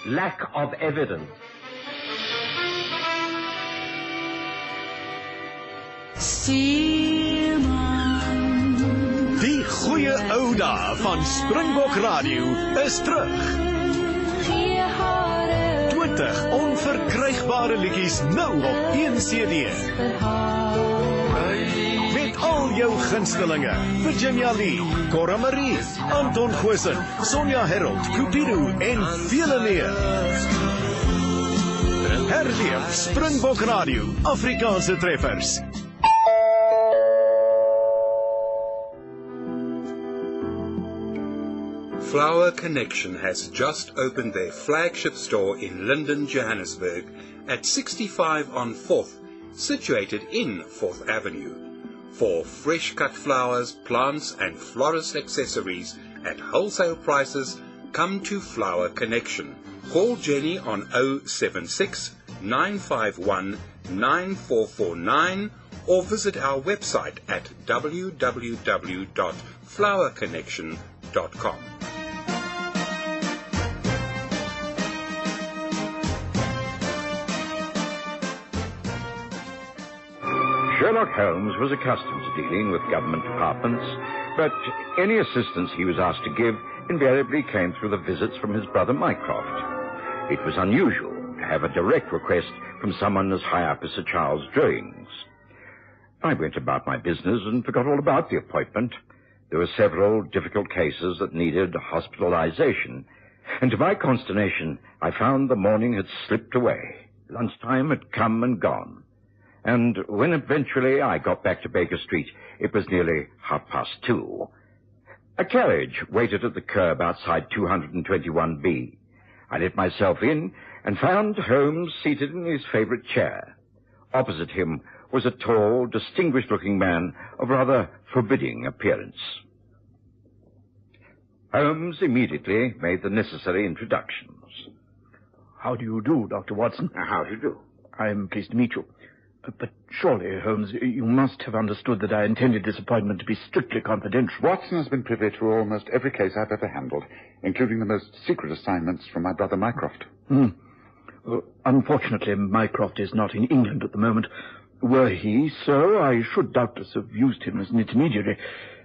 Lack of evidence. Die goeie ou dae van Springbok Radio is terug. 20 onverkrygbare liedjies nou op 1 CD. Met al jou gunstelinge, Virginia Lee, Cora Marie, Anton Goosen, Sonja Herold, Cupido en vele meer. Herleef Springbok Radio, Afrikaanse treffers. Flower Connection has just opened their flagship store in Linden, Johannesburg at 65 on 4th, situated in 4th Avenue. For fresh cut flowers, plants and florist accessories at wholesale prices, come to Flower Connection. Call Jenny on 076 951 9449 or visit our website at www.flowerconnection.com. Sherlock Holmes was accustomed to dealing with government departments, but any assistance he was asked to give invariably came through the visits from his brother Mycroft. It was unusual to have a direct request from someone as high up as Sir Charles Drowings. I went about my business and forgot all about the appointment. There were several difficult cases that needed hospitalization, and to my consternation, I found the morning had slipped away. Lunchtime had come and gone. And when eventually I got back to Baker Street, it was nearly 2:30. A carriage waited at the curb outside 221B. I let myself in and found Holmes seated in his favorite chair. Opposite him was a tall, distinguished-looking man of rather forbidding appearance. Holmes immediately made the necessary introductions. How do you do, Dr. Watson? How do you do? I'm pleased to meet you. But surely, Holmes, you must have understood that I intended this appointment to be strictly confidential. Watson has been privy to almost every case I've ever handled, including the most secret assignments from my brother Mycroft. Unfortunately, Mycroft is not in England at the moment. Were he so, I should doubtless have used him as an intermediary.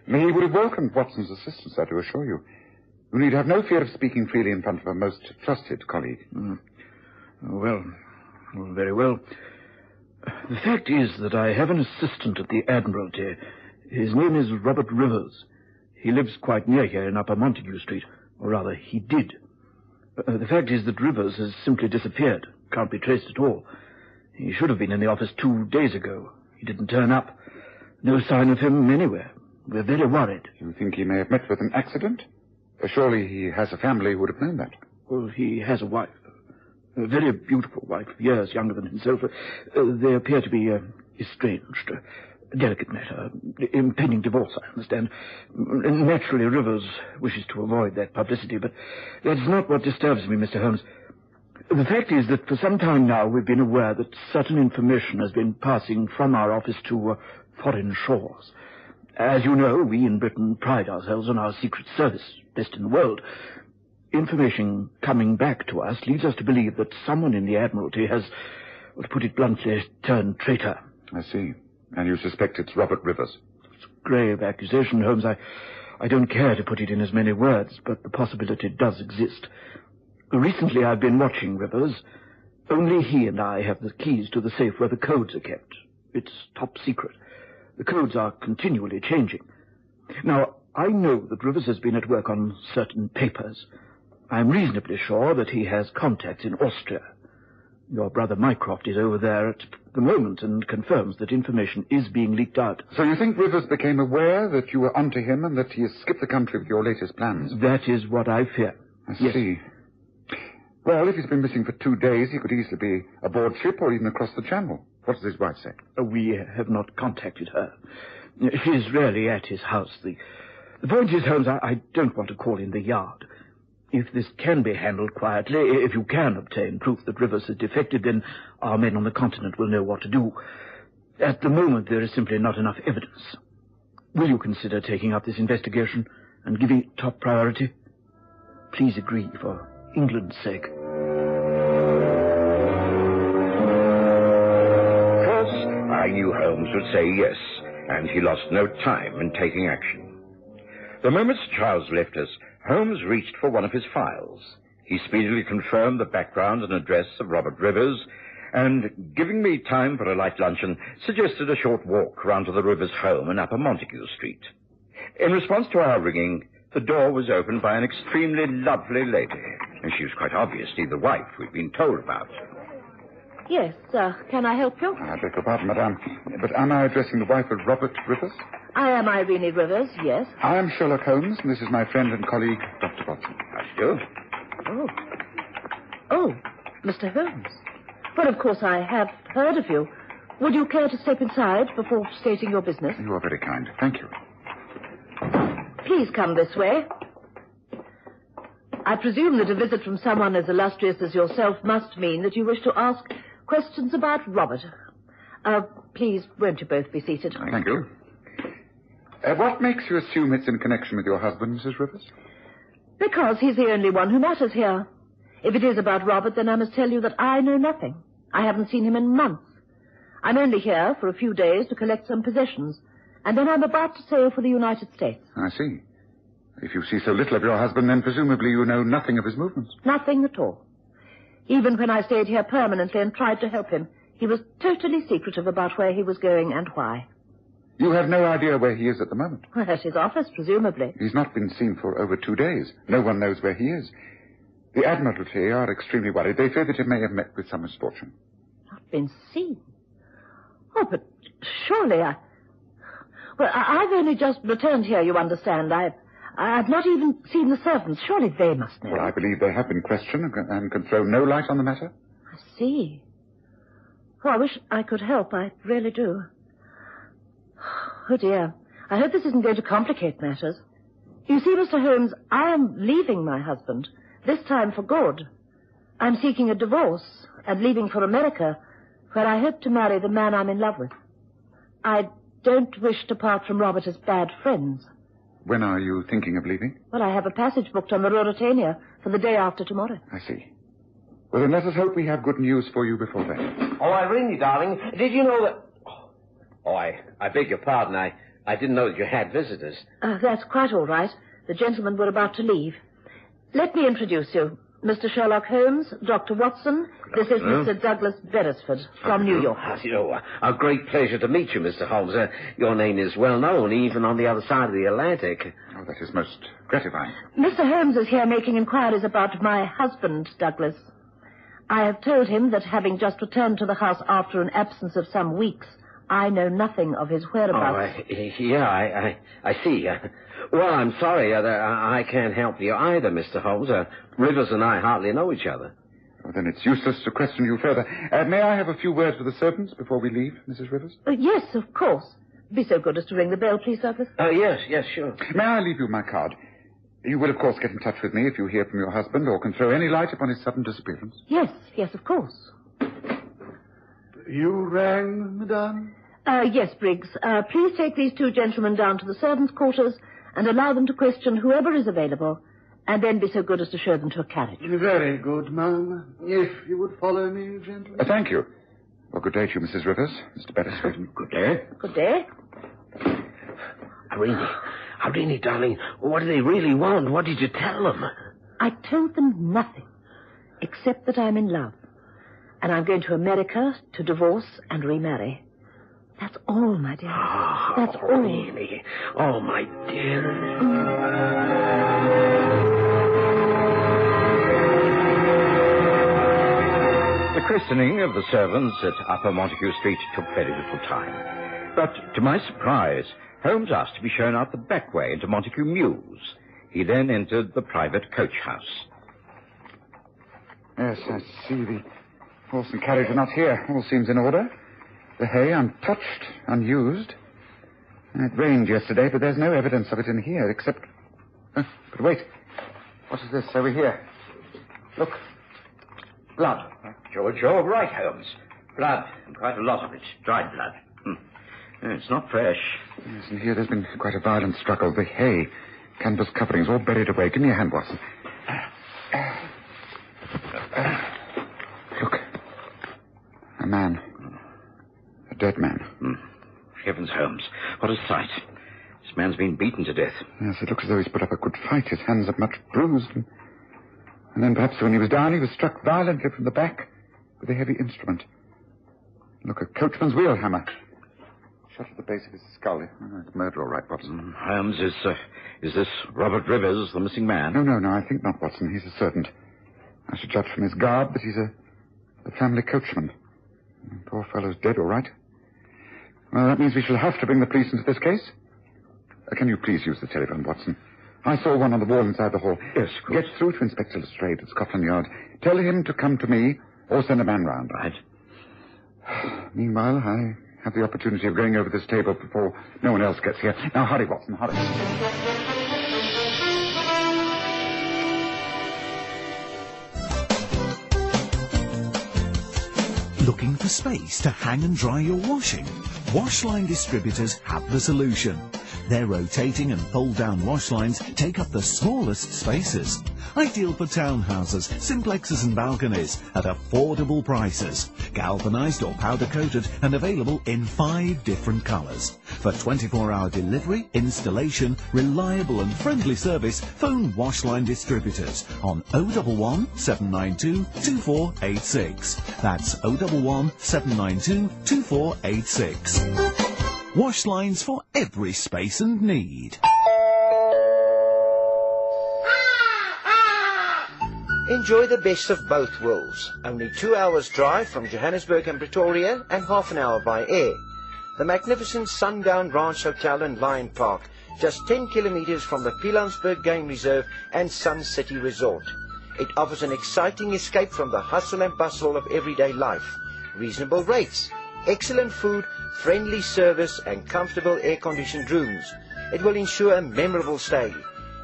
He would have welcomed Watson's assistance, I do assure you. You need have no fear of speaking freely in front of a most trusted colleague. Well, very well. The fact is that I have an assistant at the Admiralty. His name is Robert Rivers. He lives quite near here in Upper Montague Street, or rather, he did. The fact is that Rivers has simply disappeared, can't be traced at all. He should have been in the office 2 days ago. He didn't turn up. No sign of him anywhere. We're very worried. You think he may have met with an accident? Surely he has a family who would have known that. Well, he has a wife. A very beautiful wife, years younger than himself. They appear to be estranged. A delicate matter. Impending divorce, I understand. Naturally, Rivers wishes to avoid that publicity, but that's not what disturbs me, Mr. Holmes. The fact is that for some time now we've been aware that certain information has been passing from our office to foreign shores. As you know, we in Britain pride ourselves on our secret service, best in the world. Information coming back to us leads us to believe that someone in the Admiralty has, to put it bluntly, turned traitor. I see. And you suspect it's Robert Rivers? It's a grave accusation, Holmes. I don't care to put it in as many words, but the possibility does exist. Recently I've been watching Rivers. Only he and I have the keys to the safe where the codes are kept. It's top secret. The codes are continually changing. Now, I know that Rivers has been at work on certain papers. I'm reasonably sure that he has contacts in Austria. Your brother Mycroft is over there at the moment and confirms that information is being leaked out. So you think Rivers became aware that you were onto him and that he has skipped the country with your latest plans? That is what I fear. I see. Well, if he's been missing for 2 days, he could easily be aboard ship or even across the channel. What does his wife say? We have not contacted her. She's rarely at his house. The point is, Holmes, I don't want to call in the yard. If this can be handled quietly, if you can obtain proof that Rivers has defected, then our men on the continent will know what to do. At the moment, there is simply not enough evidence. Will you consider taking up this investigation and giving it top priority? Please agree for England's sake. Of course, I knew Holmes would say yes, and he lost no time in taking action. The moment Sir Charles left us, Holmes reached for one of his files. He speedily confirmed the background and address of Robert Rivers, and, giving me time for a light luncheon, suggested a short walk round to the Rivers home in Upper Montague Street. In response to our ringing, the door was opened by an extremely lovely lady, and she was quite obviously the wife we'd been told about. Yes, can I help you? I beg your pardon, madame, but am I addressing the wife of Robert Rivers? I am Irene Rivers, yes. I am Sherlock Holmes, and this is my friend and colleague, Dr. Watson. How do you do? Oh, Mr. Holmes. Well, of course, I have heard of you. Would you care to step inside before stating your business? You are very kind. Thank you. Please come this way. I presume that a visit from someone as illustrious as yourself must mean that you wish to ask questions about Robert. Please, won't you both be seated? Thank you. What makes you assume it's in connection with your husband, Mrs. Rivers? Because he's the only one who matters here. If it is about Robert, then I must tell you that I know nothing. I haven't seen him in months. I'm only here for a few days to collect some possessions, and then I'm about to sail for the United States. I see. If you see so little of your husband, then presumably you know nothing of his movements. Nothing at all. Even when I stayed here permanently and tried to help him, he was totally secretive about where he was going and why. You have no idea where he is at the moment? Well, at his office, presumably. He's not been seen for over 2 days. No one knows where he is. The Admiralty are extremely worried. They fear that he may have met with some misfortune. Not been seen? Oh, but surely I've only just returned here, you understand. I've not even seen the servants. Surely they must know. Well, I believe they have been questioned and can throw no light on the matter. I see. Oh, I wish I could help. I really do. Oh, dear. I hope this isn't going to complicate matters. You see, Mr. Holmes, I am leaving my husband, this time for good. I'm seeking a divorce and leaving for America, where I hope to marry the man I'm in love with. I don't wish to part from Robert as bad friends. When are you thinking of leaving? Well, I have a passage booked on the Ruritania for the day after tomorrow. I see. Well, then let us hope we have good news for you before then. Oh, Irene, darling, did you know that... Oh, I beg your pardon. I didn't know that you had visitors. That's quite all right. The gentlemen were about to leave. Let me introduce you. Mr. Sherlock Holmes, Dr. Watson. This is Mr. Douglas Beresford from New York. A great pleasure to meet you, Mr. Holmes. Your name is well known, even on the other side of the Atlantic. Oh, that is most gratifying. Mr. Holmes is here making inquiries about my husband, Douglas. I have told him that having just returned to the house after an absence of some weeks, I know nothing of his whereabouts. I see. Well, I'm sorry. I can't help you either, Mr. Holmes. Rivers and I hardly know each other. Oh, then it's useless to question you further. May I have a few words with the servants before we leave, Mrs. Rivers? Yes, of course. Be so good as to ring the bell, please, Douglas. Yes, sure. May I leave you my card? You will, of course, get in touch with me if you hear from your husband or can throw any light upon his sudden disappearance. Yes, of course. You rang, madame? Yes, Briggs. Please take these two gentlemen down to the servants' quarters and allow them to question whoever is available, and then be so good as to show them to a carriage. Very good, ma'am. If you would follow me, gentlemen. Thank you. Well, good day to you, Mrs. Rivers. Mr. Beresford. Good day. Good day. Irene, darling, what do they really want? What did you tell them? I told them nothing, except that I'm in love. And I'm going to America to divorce and remarry. That's all, my dear. That's all. Really? Oh, my dear. The christening of the servants at Upper Montague Street took very little time. But, to my surprise, Holmes asked to be shown out the back way into Montague Mews. He then entered the private coach house. Yes, I see. The horse and carriage are not here. All seems in order. The hay untouched, unused. It rained yesterday, but there's no evidence of it in here, except... but wait. What is this over here? Look. Blood. You're right, Holmes. Blood, and quite a lot of it. Dried blood. It's not fresh. Yes, and here there's been quite a violent struggle. The hay, canvas coverings, all buried away. Give me a hand, Watson. Look. A man. A dead man. Heavens, Holmes. What a sight. This man's been beaten to death. Yes, it looks as though he's put up a good fight. His hands are much bruised. And then perhaps when he was down, he was struck violently from the back with a heavy instrument. Look, a coachman's wheel hammer. Shot at the base of his skull. Oh, it's murder, all right, Watson. Holmes, is this Robert Rivers, the missing man? No, I think not, Watson. He's a servant. I should judge from his garb that he's the family coachman. Poor fellow's dead, all right. Well, that means we shall have to bring the police into this case. Can you please use the telephone, Watson? I saw one on the wall inside the hall. Yes, of course. Get through to Inspector Lestrade at Scotland Yard. Tell him to come to me or send a man round. Right. Meanwhile, I have the opportunity of going over this table before no one else gets here. Now, hurry, Watson, hurry. Looking for space to hang and dry your washing? Washline distributors have the solution. Their rotating and fold-down wash lines take up the smallest spaces. Ideal for townhouses, simplexes and balconies at affordable prices. Galvanized or powder-coated and available in 5 different colors. For 24-hour delivery, installation, reliable and friendly service, phone Washline Distributors on 011 792 2486. That's 011 792 2486. Wash lines for every space and need. Enjoy the best of both worlds. Only 2 hours drive from Johannesburg and Pretoria and half an hour by air. The magnificent Sundown Ranch Hotel and Lion Park, just 10 kilometers from the Pilanesberg Game Reserve and Sun City Resort. It offers an exciting escape from the hustle and bustle of everyday life. Reasonable rates, excellent food, friendly service and comfortable air-conditioned rooms. It will ensure a memorable stay.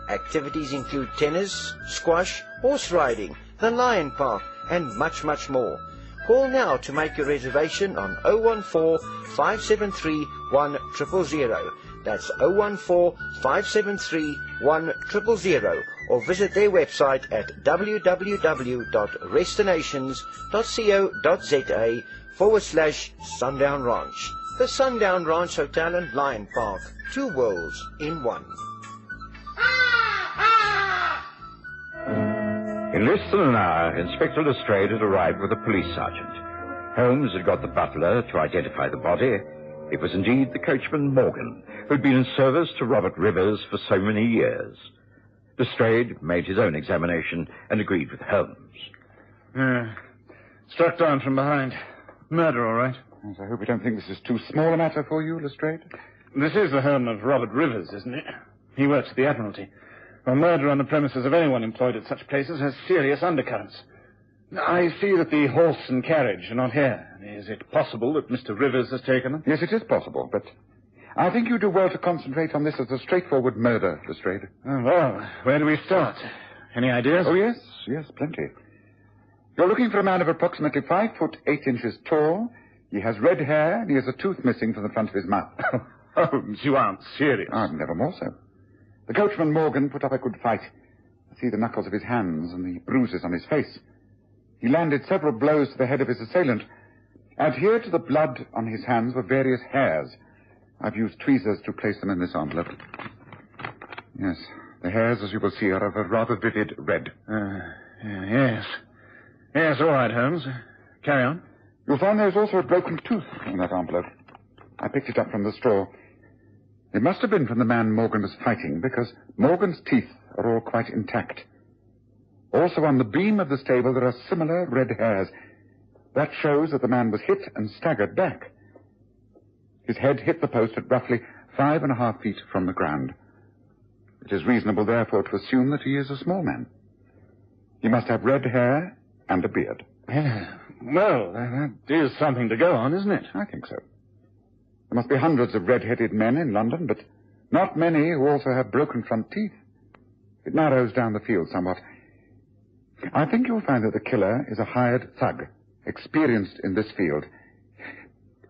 Activities include tennis, squash, horse riding, the Lion Park and much, much more. Call now to make your reservation on 014-573-1000. That's 014-573-1000 or visit their website at www.destinations.co.za/Sundown Ranch. The Sundown Ranch Hotel and Lion Park. 2 worlds in one. In less than an hour, Inspector Lestrade had arrived with a police sergeant. Holmes had got the butler to identify the body. It was indeed the coachman Morgan, who'd been in service to Robert Rivers for so many years. Lestrade made his own examination and agreed with Holmes. Struck down from behind. Murder, all right. Yes, I hope you don't think this is too small a matter for you, Lestrade. This is the home of Robert Rivers, isn't it? He works at the Admiralty. A murder on the premises of anyone employed at such places has serious undercurrents. I see that the horse and carriage are not here. Is it possible that Mr. Rivers has taken them? Yes, it is possible, but I think you do well to concentrate on this as a straightforward murder, Lestrade. Oh, well, where do we start? Any ideas? Oh, yes, plenty. You're looking for a man of approximately 5 foot 8 inches tall. He has red hair, and he has a tooth missing from the front of his mouth. Holmes, you aren't serious. I'm never more so. The coachman Morgan put up a good fight. I see the knuckles of his hands and the bruises on his face. He landed several blows to the head of his assailant. Adhered to the blood on his hands were various hairs. I've used tweezers to place them in this envelope. Yes, the hairs, as you will see, are of a rather vivid red. Yes. Yes, all right, Holmes. Carry on. You'll find there's also a broken tooth in that envelope. I picked it up from the straw. It must have been from the man Morgan was fighting, because Morgan's teeth are all quite intact. Also on the beam of the stable there are similar red hairs. That shows that the man was hit and staggered back. His head hit the post at roughly 5.5 feet from the ground. It is reasonable, therefore, to assume that he is a small man. He must have red hair and a beard. Yeah. Well, that is something to go on, isn't it? I think so. There must be hundreds of red-headed men in London, but not many who also have broken front teeth. It narrows down the field somewhat. I think you'll find that the killer is a hired thug, experienced in this field.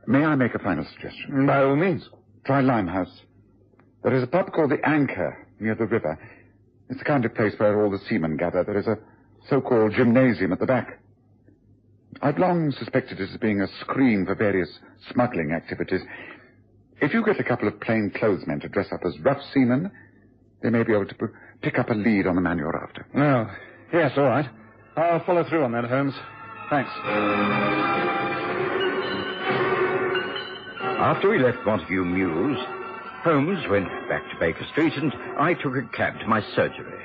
May I make a final suggestion? By all means. Try Limehouse. There is a pub called the Anchor near the river. It's the kind of place where all the seamen gather. There is a so-called gymnasium at the back. I've long suspected it as being a screen for various smuggling activities. If you get a couple of plain clothes men to dress up as rough seamen, they may be able to pick up a lead on the man you're after. Oh, yes, all right. I'll follow through on that, Holmes. Thanks. After we left Montague Mews, Holmes went back to Baker Street and I took a cab to my surgery.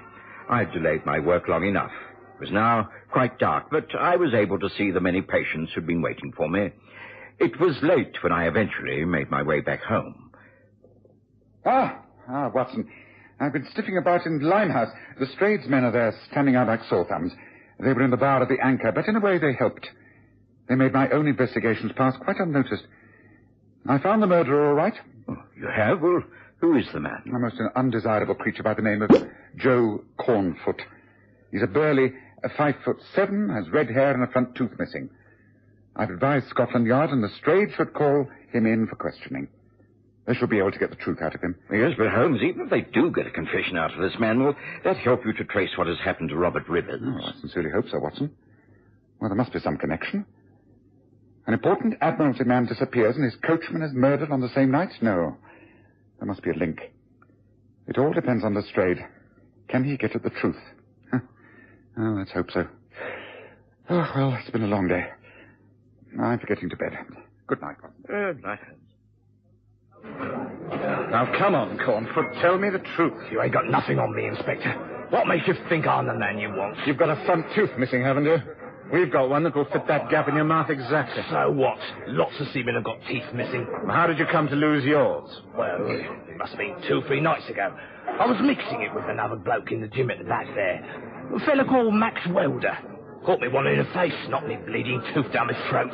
I'd delayed my work long enough. It was now quite dark, but I was able to see the many patients who'd been waiting for me. It was late when I eventually made my way back home. Watson. I've been sniffing about in Limehouse. The Strayeds men are there, standing out like sore thumbs. They were in the bar of the Anchor, but in a way they helped. They made my own investigations pass quite unnoticed. I found the murderer all right. Oh, you have? Well, who is the man? A most undesirable creature by the name of Joe Cornfoot. He's a burly 5'7", has red hair and a front tooth missing. I've advised Scotland Yard and the Strayed should call him in for questioning. They should be able to get the truth out of him. Yes, but Holmes, even if they do get a confession out of this man, will that help you to trace what has happened to Robert Rivers? Oh, I sincerely hope so, Watson. Well, there must be some connection. An important Admiralty man disappears and his coachman is murdered on the same night? No. There must be a link. It all depends on Lestrade. Can he get at the truth? Oh, let's hope so. Oh, well, it's been a long day. I'm getting to bed. Good night, Watson. Good night, Holmes. Now, come on, Cornfoot. Tell me the truth. You ain't got nothing on me, Inspector. What makes you think I'm the man you want? You've got a front tooth missing, haven't you? We've got one that will fit that gap in your mouth exactly. So what? Lots of seamen have got teeth missing. How did you come to lose yours? Well, it must have been 2 or 3 nights ago. I was mixing it with another bloke in the gym at the back there. A fella called Max Welder. Caught me one in the face, knocked me bleeding tooth down my throat.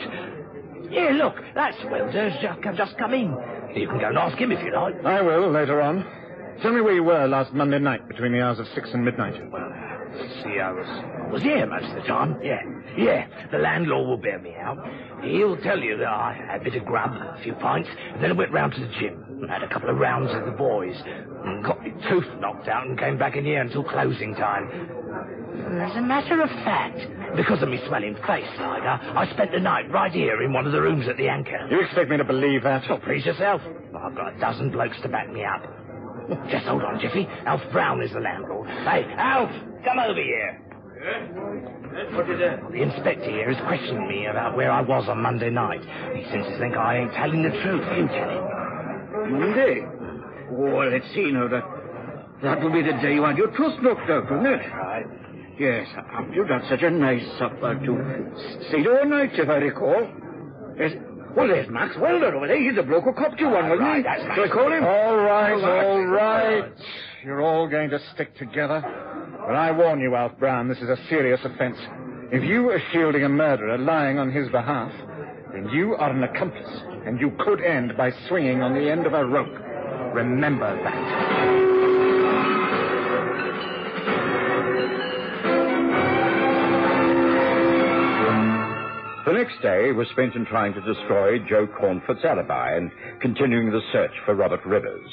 Here, look, that's Welder's just come in. You can go and ask him if you like. I will, later on. Tell me where you were last Monday night between the hours of 6 and midnight. Well, see, I was here most of the time. Yeah. The landlord will bear me out. He'll tell you that I had a bit of grub, a few pints, and then I went round to the gym and had a couple of rounds with the boys and got my tooth knocked out and came back in here until closing time. As a matter of fact, because of me swelling face, like, I spent the night right here in one of the rooms at the Anchor. You expect me to believe that? So please yourself. I've got a dozen blokes to back me up. Just hold on, Jiffy. Alf Brown is the landlord. Hey, Alf, come over here. What is it? The inspector here is questioning me about where I was on Monday night. He seems to think I ain't telling the truth. You tell him. Monday? Oh, let's see now. That will be the day you had your tooth knocked out, wouldn't it? Right. Yes, after you'd had such a nice supper to stayed all night, if I recall. Yes. Well, there's Max Welder over there. He's the bloke who copped you one, wasn't he? That's Max. Shall I call him? All right. You're all going to stick together. But I warn you, Alf Brown, this is a serious offence. If you are shielding a murderer lying on his behalf, then you are an accomplice, and you could end by swinging on the end of a rope. Remember that. The next day was spent in trying to destroy Joe Cornfoot's alibi and continuing the search for Robert Rivers.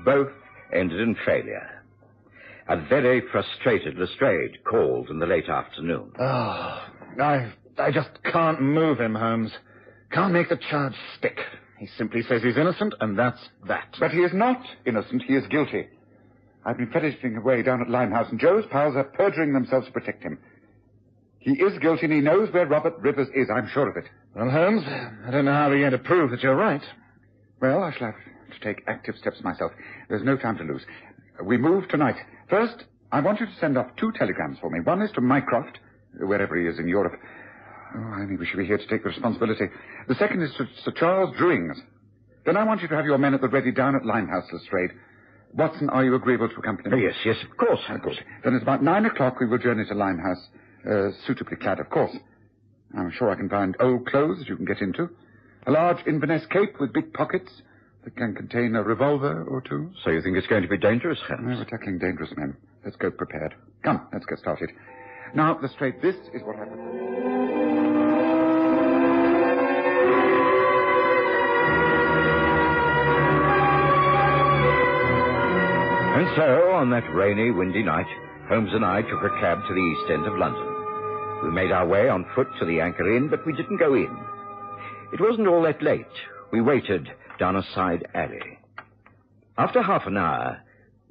Both ended in failure. A very frustrated Lestrade called in the late afternoon. Oh, I just can't move him, Holmes. Can't make the charge stick. He simply says he's innocent, and that's that. But he is not innocent. He is guilty. I've been fetishing away down at Limehouse, and Joe's pals are perjuring themselves to protect him. He is guilty, and he knows where Robert Rivers is. I'm sure of it. Well, Holmes, I don't know how we're going to prove that you're right. Well, I shall have to take active steps myself. There's no time to lose. We move tonight. First, I want you to send off 2 telegrams for me. One is to Mycroft, wherever he is in Europe. Oh, I think we should be here to take the responsibility. The second is to Sir Charles Drewings. Then I want you to have your men at the ready down at Limehouse, Lestrade. Watson, are you agreeable to accompany me? Yes, of course. Of course. Then it's about 9 o'clock we will journey to Limehouse. Suitably clad, of course. I'm sure I can find old clothes that you can get into. A large Inverness cape with big pockets, that can contain a revolver or two. So you think it's going to be dangerous, Holmes? No, we're tackling dangerous men. Let's go prepared. Come, let's get started. Now, Lestrade, this is what happened. And so, on that rainy, windy night, Holmes and I took a cab to the east end of London. We made our way on foot to the Anchor Inn, but we didn't go in. It wasn't all that late. We waited down a side alley. After half an hour,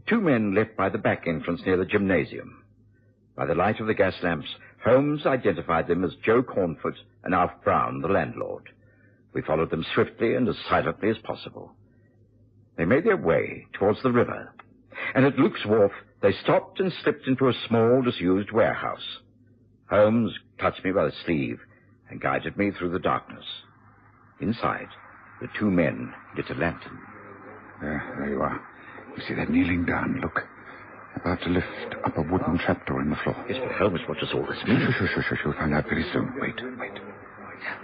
two men left by the back entrance near the gymnasium. By the light of the gas lamps, Holmes identified them as Joe Cornfoot and Alf Brown, the landlord. We followed them swiftly and as silently as possible. They made their way towards the river, and at Luke's Wharf, they stopped and slipped into a small, disused warehouse. Holmes touched me by the sleeve and guided me through the darkness. Inside, the two men lit a lantern. There you are. You see, they're kneeling down. Look. About to lift up a wooden trapdoor in the floor. Yes, but Holmes, what does all this mean? Shush. You'll find out very soon. Wait.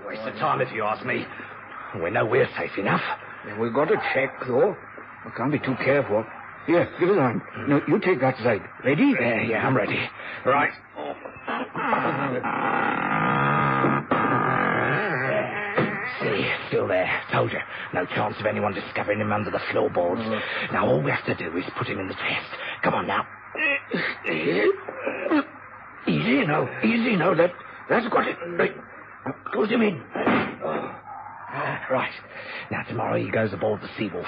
Waste of time if you ask me. We know we're safe enough. Yeah, we've got to check, though. We can't be too careful. Here, give us on. No, you take that side. Ready? Yeah, I'm ready. Right. See, still there. Told you. No chance of anyone discovering him under the floorboards. Now, all we have to do is put him in the chest. Come on, now. Easy, now. That's got it. Right. Close him in. Right. Now, tomorrow he goes aboard the Seawolf.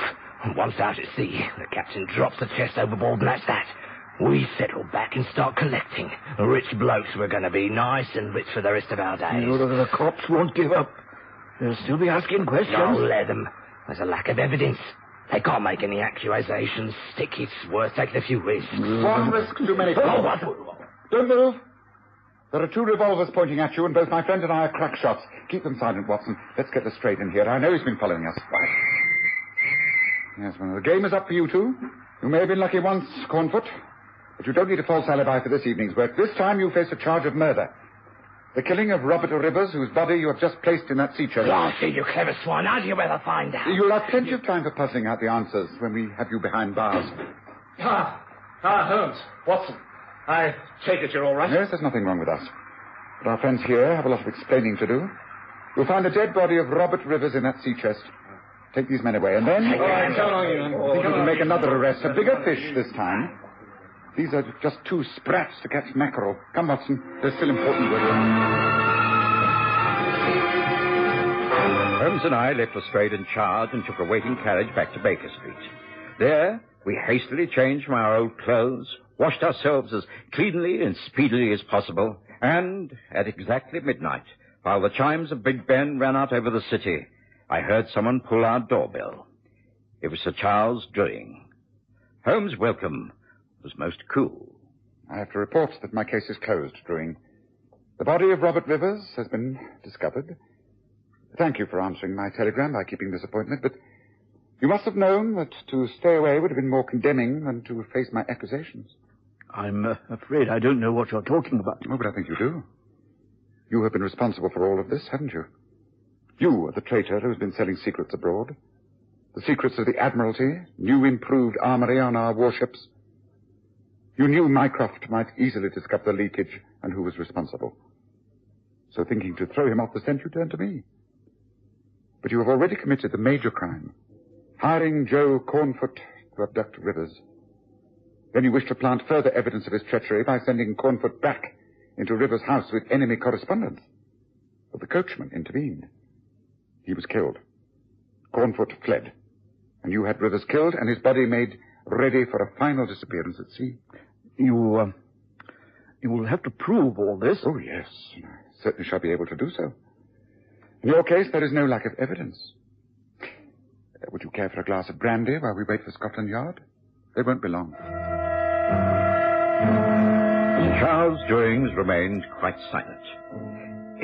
Once out at sea, the captain drops the chest overboard, and that's that. We settle back and start collecting. Rich blokes we're going to be, nice and rich for the rest of our days. The cops won't give up. They'll still be asking questions. No, let them. There's a lack of evidence. They can't make any accusations. Stick, it's worth taking a few risks. One risk too many. Don't move. There are two revolvers pointing at you, and both my friend and I are crack shots. Keep them silent, Watson. Let's get this straight in here. I know he's been following us. Right. Yes, well, the game is up for you two. You may have been lucky once, Cornfoot, but you don't need a false alibi for this evening's work. This time you face a charge of murder. The killing of Robert Rivers, whose body you have just placed in that sea chest. Oh, see, you clever swine. How do you ever find out? You'll have plenty of time for puzzling out the answers when we have you behind bars. Holmes. Watson. I take it you're all right? Yes, there's nothing wrong with us. But our friends here have a lot of explaining to do. You'll find the dead body of Robert Rivers in that sea chest. Take these men away, and then... All right, so long, you men. I think you can make another arrest. A bigger fish this time. These are just two sprats to catch mackerel. Come, Watson. There's still important work. Holmes and I left Lestrade in charge and took a waiting carriage back to Baker Street. There, we hastily changed from our old clothes, washed ourselves as cleanly and speedily as possible, and at exactly midnight, while the chimes of Big Ben ran out over the city, I heard someone pull our doorbell. It was Sir Charles Druing. Holmes' welcome was most cool. I have to report that my case is closed, Druing. The body of Robert Rivers has been discovered. Thank you for answering my telegram by keeping this appointment, but you must have known that to stay away would have been more condemning than to face my accusations. I'm afraid I don't know what you're talking about. Oh, but I think you do. You have been responsible for all of this, haven't you? You are the traitor who's been selling secrets abroad. The secrets of the Admiralty, new improved armory on our warships. You knew Mycroft might easily discover the leakage and who was responsible. So thinking to throw him off the scent, you turned to me. But you have already committed the major crime, hiring Joe Cornfoot to abduct Rivers. Then you wish to plant further evidence of his treachery by sending Cornfoot back into Rivers' house with enemy correspondence. But the coachman intervened. He was killed. Cornfoot fled. And you had Rivers killed and his body made ready for a final disappearance at sea. You will have to prove all this. Oh, yes. I certainly shall be able to do so. In your case, there is no lack of evidence. Would you care for a glass of brandy while we wait for Scotland Yard? They won't be long. Charles Druings remained quite silent.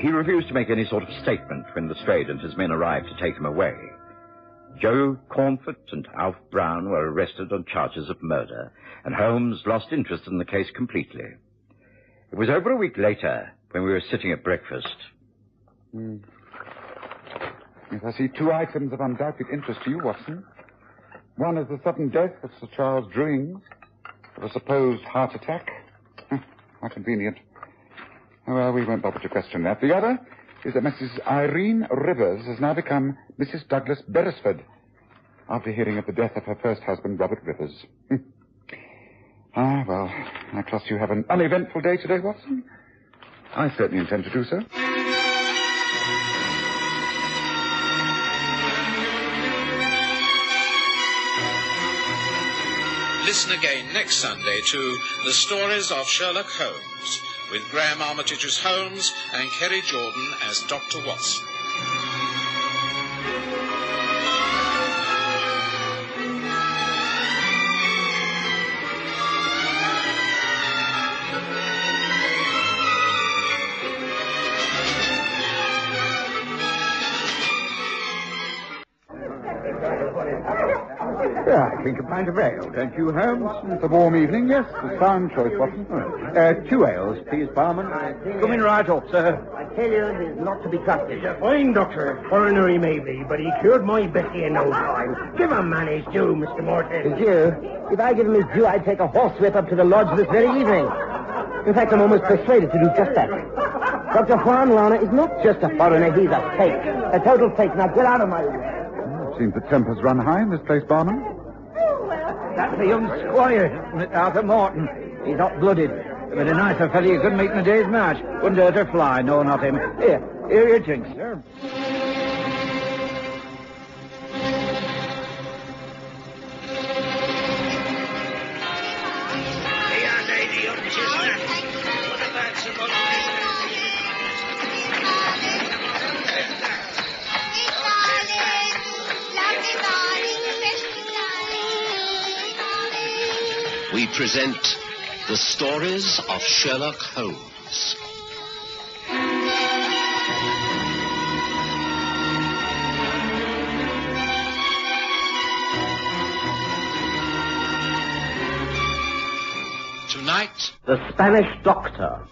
He refused to make any sort of statement when Lestrade and his men arrived to take him away. Joe Cornfoot and Alf Brown were arrested on charges of murder, and Holmes lost interest in the case completely. It was over a week later when we were sitting at breakfast. Yes, I see two items of undoubted interest to you, Watson. One is the sudden death of Sir Charles Drewings of a supposed heart attack. How convenient. Oh, well, we won't bother to question that. The other is that Mrs. Irene Rivers has now become Mrs. Douglas Beresford after hearing of the death of her first husband, Robert Rivers. Well, I trust you have an uneventful day today, Watson. I certainly intend to do so. Listen again next Sunday to The Stories of Sherlock Holmes, with Graham Armitage as Holmes and Kerry Jordan as Dr. Watson. I think a pint of ale, don't you, Holmes? It's a warm evening, yes. A sound choice, Watson. 2 ales, please, barman. Coming right off, sir. I tell you, there's not to be trusted. He's a fine doctor, foreigner he may be, but he cured my Bessie in no time. Give a man his due, Mr. Morton. His due? If I give him his due, I'd take a horsewhip up to the lodge this very evening. In fact, I'm almost persuaded to do just that. Dr. Juan Lana is not just a foreigner, he's a fake. A total fake. Now get out of my way. Seems the tempers run high in this place, barman. That's the young squire, Arthur Morton. He's hot-blooded. But a nicer fellow you couldn't meet in a day's match. Wouldn't hurt a fly, no, not him. Here your drinks, sir. We present The Stories of Sherlock Holmes. Tonight, The Spanish Doctor.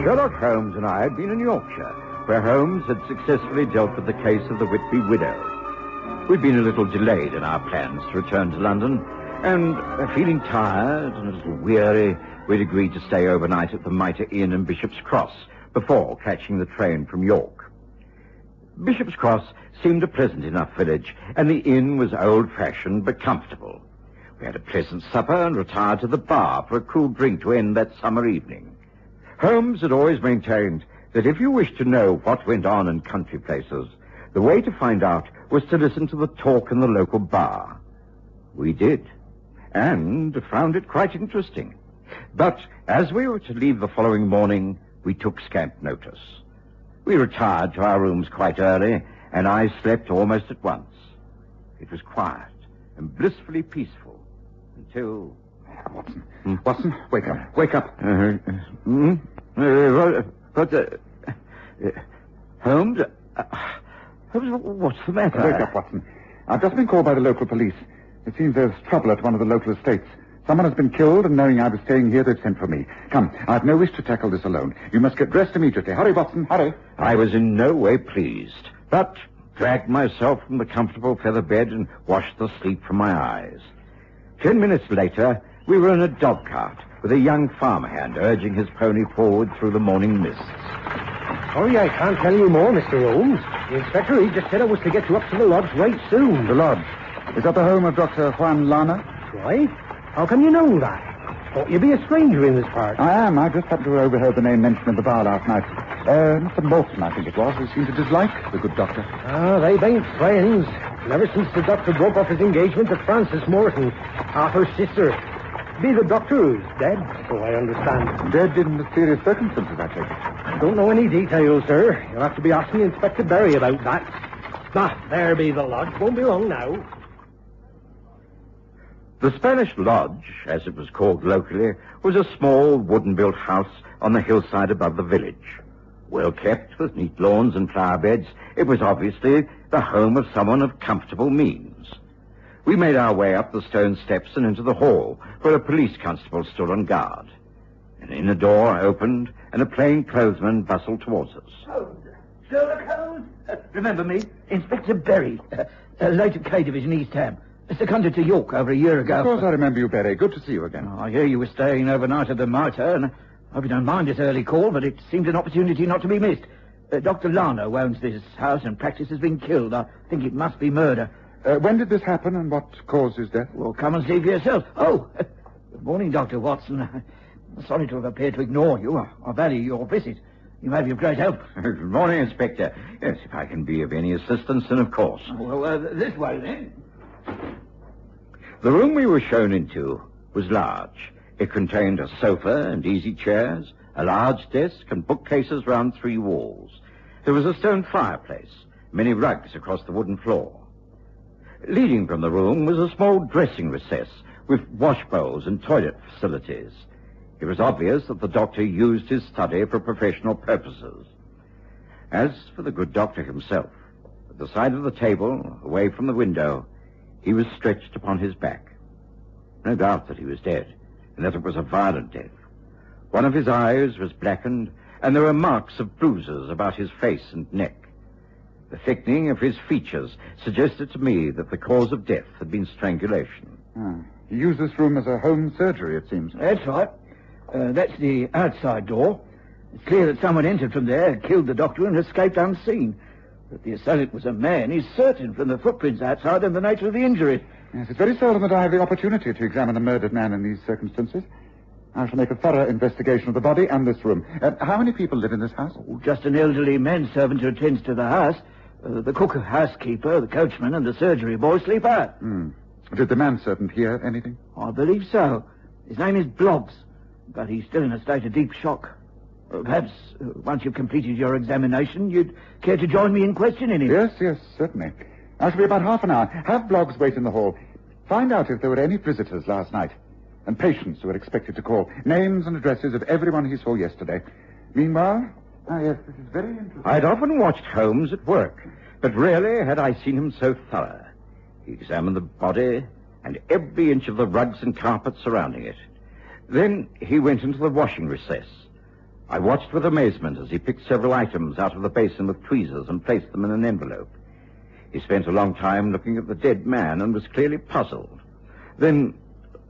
Sherlock Holmes and I had been in Yorkshire, where Holmes had successfully dealt with the case of the Whitby widow. We'd been a little delayed in our plans to return to London, and feeling tired and a little weary, we'd agreed to stay overnight at the Mitre Inn in Bishop's Cross before catching the train from York. Bishop's Cross seemed a pleasant enough village, and the inn was old-fashioned but comfortable. We had a pleasant supper and retired to the bar for a cool drink to end that summer evening. Holmes had always maintained that if you wished to know what went on in country places, the way to find out was to listen to the talk in the local bar. We did, and found it quite interesting. But as we were to leave the following morning, we took scant notice. We retired to our rooms quite early, and I slept almost at once. It was quiet and blissfully peaceful until... Watson, Watson, wake up, wake up. Holmes? What's the matter? Wake up, Watson. I've just been called by the local police. It seems there's trouble at one of the local estates. Someone has been killed, and knowing I was staying here, they've sent for me. Come, I've no wish to tackle this alone. You must get dressed immediately. Hurry, Watson, hurry. I was in no way pleased, but dragged myself from the comfortable feather bed and washed the sleep from my eyes. 10 minutes later, we were in a dog cart with a young farmhand urging his pony forward through the morning mists. Sorry, I can't tell you more, Mr. Holmes. The inspector, he just said I was to get you up to the lodge right soon. The lodge? Is that the home of Dr. Juan Lana? Right. How come you know that? Thought you'd be a stranger in this part. I am. I just happened to have overheard the name mentioned in the bar last night. Mr. Morton, I think it was, who seemed to dislike the good doctor. Ah, they ain't friends. And ever since the doctor broke off his engagement to Frances Morton, Arthur's sister. Be the doctor who's dead, so I understand. Dead in mysterious circumstances, I take it. Don't know any details, sir. You'll have to be asking Inspector Berry about that. Ah, there be the lodge. Won't be long now. The Spanish Lodge, as it was called locally, was a small wooden-built house on the hillside above the village. Well kept, with neat lawns and flower beds, it was obviously the home of someone of comfortable means. We made our way up the stone steps and into the hall, where a police constable stood on guard. An inner door opened, and a plainclothesman bustled towards us. Sherlock Holmes? Remember me? Inspector Berry, late at K Division, East Ham. Seconded to York over a year ago. Of course I remember you, Berry. Good to see you again. I hear you were staying overnight at the Mitre, and I hope you don't mind this early call, but it seemed an opportunity not to be missed. Dr. Lana, who owns this house and practice, has been killed. I think it must be murder. When did this happen, and what caused his death? Well, come and see for yourself. Oh, good morning, Dr. Watson. I'm sorry to have appeared to ignore you. I value your visit. You may be of great help. Good morning, Inspector. Yes, if I can be of any assistance, then of course. Well, this way, then. The room we were shown into was large. It contained a sofa and easy chairs, a large desk, and bookcases round 3 walls. There was a stone fireplace, many rugs across the wooden floor. Leading from the room was a small dressing recess with wash bowls and toilet facilities. It was obvious that the doctor used his study for professional purposes. As for the good doctor himself, at the side of the table, away from the window, he was stretched upon his back. No doubt that he was dead, and that it was a violent death. One of his eyes was blackened, and there were marks of bruises about his face and neck. The thickening of his features suggested to me that the cause of death had been strangulation. He used this room as a home surgery, it seems. That's right. That's the outside door. It's clear that someone entered from there, killed the doctor, and escaped unseen. That the assailant was a man is certain from the footprints outside and the nature of the injury. Yes, it's very seldom that I have the opportunity to examine a murdered man in these circumstances. I shall make a thorough investigation of the body and this room. How many people live in this house? Just an elderly manservant who attends to the house. The cook, housekeeper, the coachman, and the surgery boy sleep out. Did the manservant hear anything? I believe so. His name is Bloggs, but he's still in a state of deep shock. Perhaps, once you've completed your examination, you'd care to join me in questioning him? Yes, certainly. I shall be about half an hour. Have Bloggs wait in the hall. Find out if there were any visitors last night, and patients who were expected to call. Names and addresses of everyone he saw yesterday. Meanwhile... yes, this is very interesting. I'd often watched Holmes at work, but rarely had I seen him so thorough. He examined the body and every inch of the rugs and carpets surrounding it. Then he went into the washing recess. I watched with amazement as he picked several items out of the basin with tweezers and placed them in an envelope. He spent a long time looking at the dead man and was clearly puzzled. Then,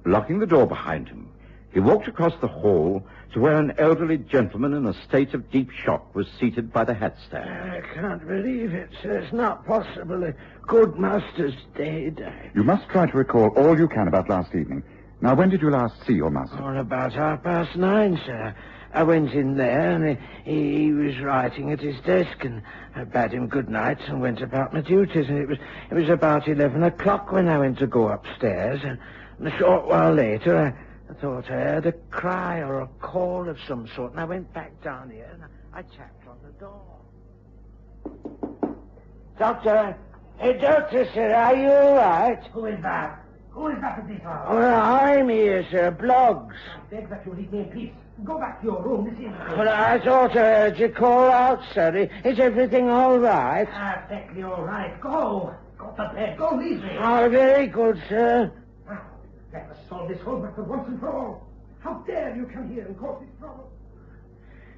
locking the door behind him, he walked across the hall to where an elderly gentleman in a state of deep shock was seated by the hat stand. I can't believe it, sir. It's not possible. A good master's dead. You must try to recall all you can about last evening. Now, when did you last see your master? About 9:30, sir. I went in there, and he was writing at his desk, and I bade him good night and went about my duties. And it was about 11 o'clock when I went to go upstairs, and a short while later, I thought I heard a cry or a call of some sort, and I went back down here, and I tapped on the door. Doctor! Hey, Doctor, sir, are you all right? Who is that? Who is that at this hour? Well, I'm here, sir. Bloggs. I beg that you leave me in peace. Go back to your room. This is... Well, I thought I heard you call out, sir. Is everything all right? Perfectly all right. Go. Go to bed. Go, leave me. Oh, very good, sir. Now, let us solve this whole matter once and for all. How dare you come here and cause this trouble?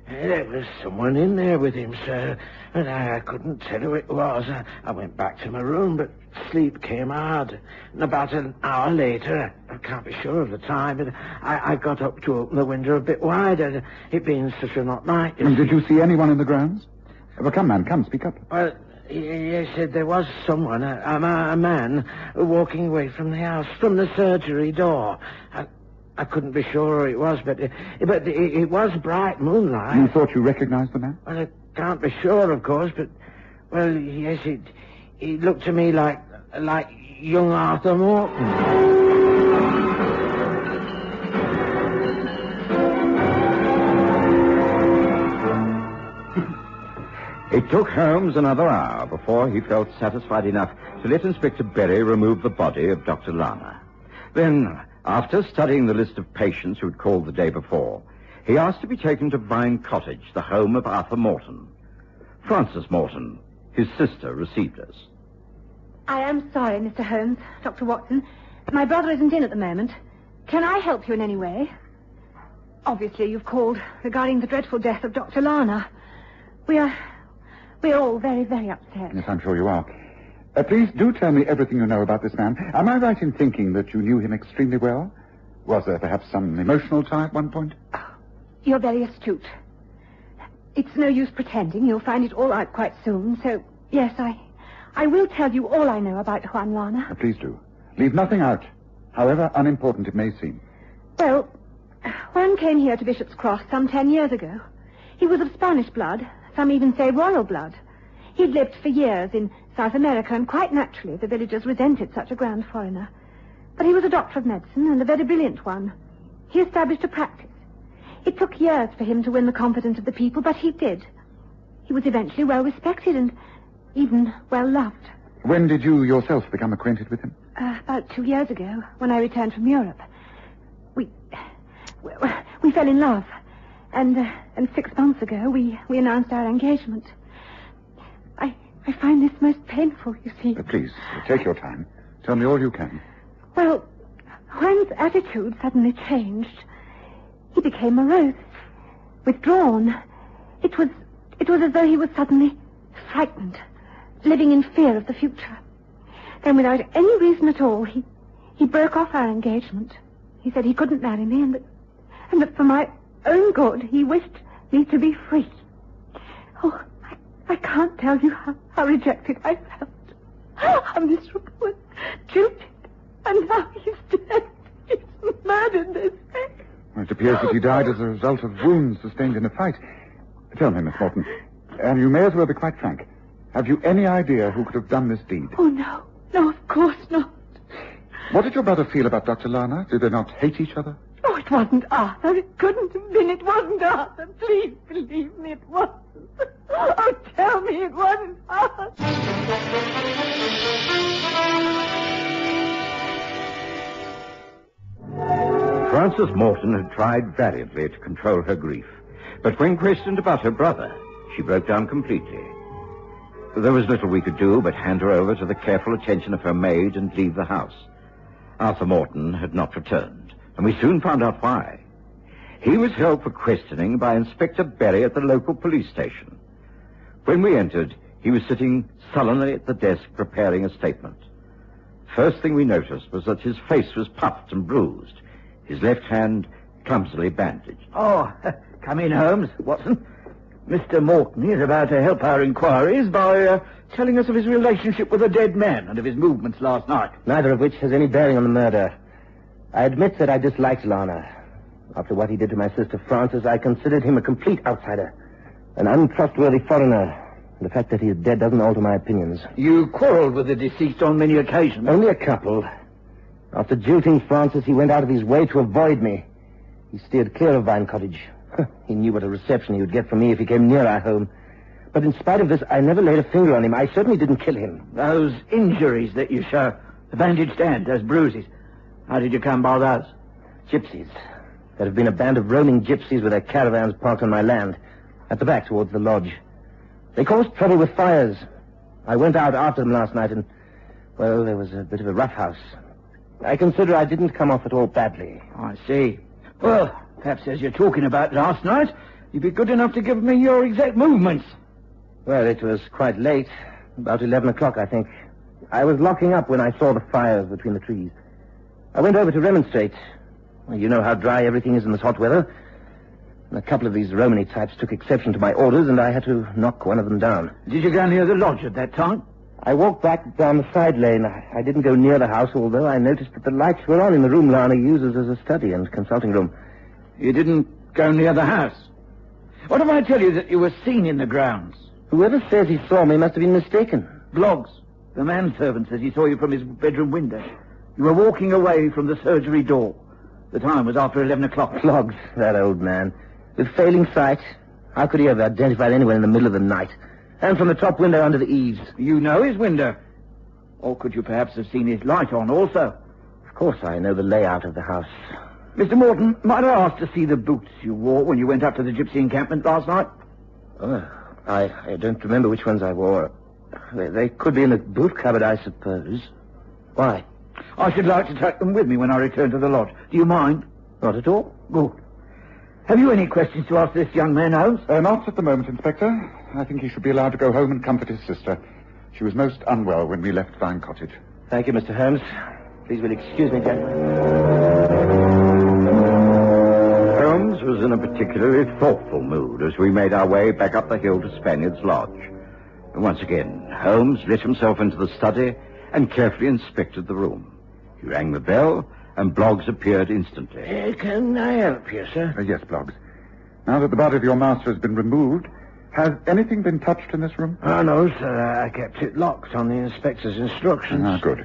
There was someone in there with him, sir, and I couldn't tell who it was. I went back to my room, but sleep came hard. And about an hour later, I can't be sure of the time, but I got up to open the window a bit wider, it being such a hot night. And did you see anyone in the grounds? Well, come, man, come, speak up. Well, yes, there was someone, a man, walking away from the house, from the surgery door. I couldn't be sure who it was, but it was bright moonlight. You thought you recognized the man? Well, I can't be sure, of course, but, well, yes, it looked to me like young Arthur Morton. It took Holmes another hour before he felt satisfied enough to let Inspector Berry remove the body of Dr. Lana. Then, after studying the list of patients who had called the day before, he asked to be taken to Vine Cottage, the home of Arthur Morton. Frances Morton, his sister, received us. I am sorry, Mr. Holmes, Dr. Watson. My brother isn't in at the moment. Can I help you in any way? Obviously, you've called regarding the dreadful death of Dr. Lana. We're all very, very upset. Yes, I'm sure you are. Please do tell me everything you know about this man. Am I right in thinking that you knew him extremely well? Was there perhaps some emotional tie at one point? You're very astute. It's no use pretending. You'll find it all out quite soon. So, yes, I will tell you all I know about Juan Lana. Please do. Leave nothing out, however unimportant it may seem. Well, Juan came here to Bishop's Cross some 10 years ago. He was of Spanish blood. Some even say royal blood. He'd lived for years in South America, and quite naturally the villagers resented such a grand foreigner. But he was a doctor of medicine, and a very brilliant one. He established a practice. It took years for him to win the confidence of the people, but he did. He was eventually well respected and even well loved. When did you yourself become acquainted with him? About 2 years ago, when I returned from Europe. We fell in love. And 6 months ago, we announced our engagement. I find this most painful, you see. Please, take your time. Tell me all you can. Well, Juan's attitude suddenly changed. He became morose, withdrawn. It was as though he was suddenly frightened, living in fear of the future. Then, without any reason at all, he broke off our engagement. He said he couldn't marry me, and that for my own good, he wished me to be free. Oh, I can't tell you how rejected I felt. How miserable and jilted. And now he's dead. He's murdered this man. Well, it appears that he died as a result of wounds sustained in a fight. Tell me, Miss Morton, and you may as well be quite frank. Have you any idea who could have done this deed? Oh, no. No, of course not. What did your brother feel about Dr. Lana? Did they not hate each other? Oh, it wasn't Arthur. It couldn't have been. It wasn't Arthur. Please believe me, it wasn't. Oh, tell me it wasn't Arthur. Frances Morton had tried valiantly to control her grief, but when questioned about her brother, she broke down completely. There was little we could do but hand her over to the careful attention of her maid and leave the house. Arthur Morton had not returned, and we soon found out why. He was held for questioning by Inspector Berry at the local police station. When we entered, he was sitting sullenly at the desk preparing a statement. First thing we noticed was that his face was puffed and bruised, his left hand clumsily bandaged. Oh, come in, Holmes, Watson. Mr. Morton is about to help our inquiries by telling us of his relationship with a dead man and of his movements last night. Neither of which has any bearing on the murder. I admit that I disliked Lana. After what he did to my sister Frances, I considered him a complete outsider, an untrustworthy foreigner. The fact that he is dead doesn't alter my opinions. You quarreled with the deceased on many occasions. Only a couple. After jilting Frances, he went out of his way to avoid me. He steered clear of Vine Cottage. He knew what a reception he would get from me if he came near our home. But in spite of this, I never laid a finger on him. I certainly didn't kill him. Those injuries that you show, the bandaged hand, those bruises, how did you come by those? Gypsies. There have been a band of roaming gypsies with their caravans parked on my land, at the back towards the lodge. They caused trouble with fires. I went out after them last night and, well, there was a bit of a rough house. I consider I didn't come off at all badly. I see. Well, perhaps as you're talking about last night, you'd be good enough to give me your exact movements. Well, it was quite late. About 11 o'clock, I think. I was locking up when I saw the fires between the trees. I went over to remonstrate. Well, you know how dry everything is in this hot weather. And a couple of these Romany types took exception to my orders, and I had to knock one of them down. Did you go near the lodge at that time? I walked back down the side lane. I didn't go near the house, although I noticed that the lights were on in the room Lana uses as a study and consulting room. You didn't go near the house? What if I tell you that you were seen in the grounds? Whoever says he saw me must have been mistaken. Bloggs, the manservant, says he saw you from his bedroom window. You were walking away from the surgery door. The time was after 11 o'clock. Bloggs, that old man. With failing sight, how could he have identified anyone in the middle of the night? And from the top window under the eaves. You know his window. Or could you perhaps have seen his light on also? Of course I know the layout of the house. Mr. Morton, might I ask to see the boots you wore when you went up to the gypsy encampment last night? Oh, I don't remember which ones I wore. They could be in the boot cupboard, I suppose. Why? I should like to take them with me when I return to the lodge. Do you mind? Not at all. Good. Have you any questions to ask this young man, Holmes? Not at the moment, Inspector. I think he should be allowed to go home and comfort his sister. She was most unwell when we left Vine Cottage. Thank you, Mr. Holmes. Please will excuse me, gentlemen. Holmes was in a particularly thoughtful mood as we made our way back up the hill to Spaniard's Lodge. And once again, Holmes let himself into the study and carefully inspected the room. He rang the bell, and Bloggs appeared instantly. Can I help you, sir? Yes, Bloggs. Now that the body of your master has been removed, has anything been touched in this room? Oh, no, sir. I kept it locked on the inspector's instructions. Ah, good.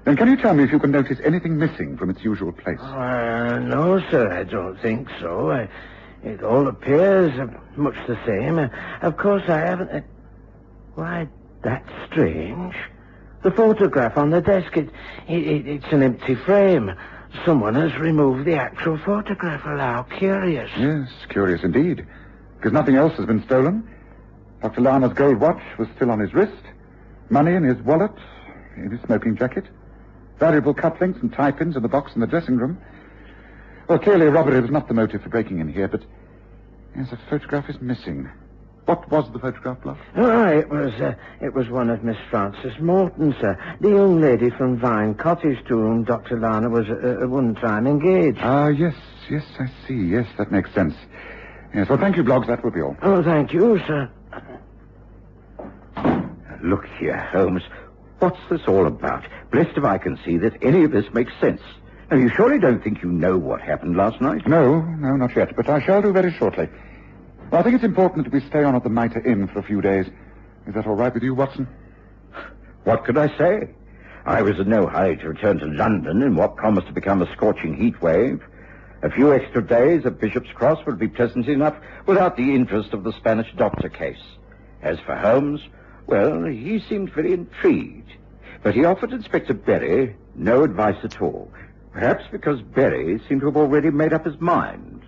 Then can you tell me if you can notice anything missing from its usual place? No, sir, I don't think so. It all appears much the same. Of course, I haven't... Why, that's strange. The photograph on the desk, it's an empty frame. Someone has removed the actual photograph. How curious. Yes, curious indeed. Because nothing else has been stolen. Dr. Lana's gold watch was still on his wrist. Money in his wallet, in his smoking jacket. Valuable cufflinks and tie pins in the box in the dressing room. Well, clearly robbery was not the motive for breaking in here, but... Yes, a photograph is missing. What was the photograph, Bluff? It was one of Miss Frances Morton, sir. The young lady from Vine Cottage to whom Dr. Lana was at one time engaged. Ah, yes, I see. Yes, that makes sense. Yes, well, thank you, Bloggs. That will be all. Oh, thank you, sir. Look here, Holmes. What's this all about? Blessed if I can see that any of this makes sense. Now, you surely don't think you know what happened last night? No, not yet, but I shall do very shortly. Well, I think it's important that we stay on at the Mitre Inn for a few days. Is that all right with you, Watson? What could I say? I was in no hurry to return to London in what promised to become a scorching heat wave. A few extra days at Bishop's Cross would be pleasant enough without the interest of the Spanish doctor case. As for Holmes, well, he seemed very intrigued. But he offered Inspector Berry no advice at all. Perhaps because Berry seemed to have already made up his mind.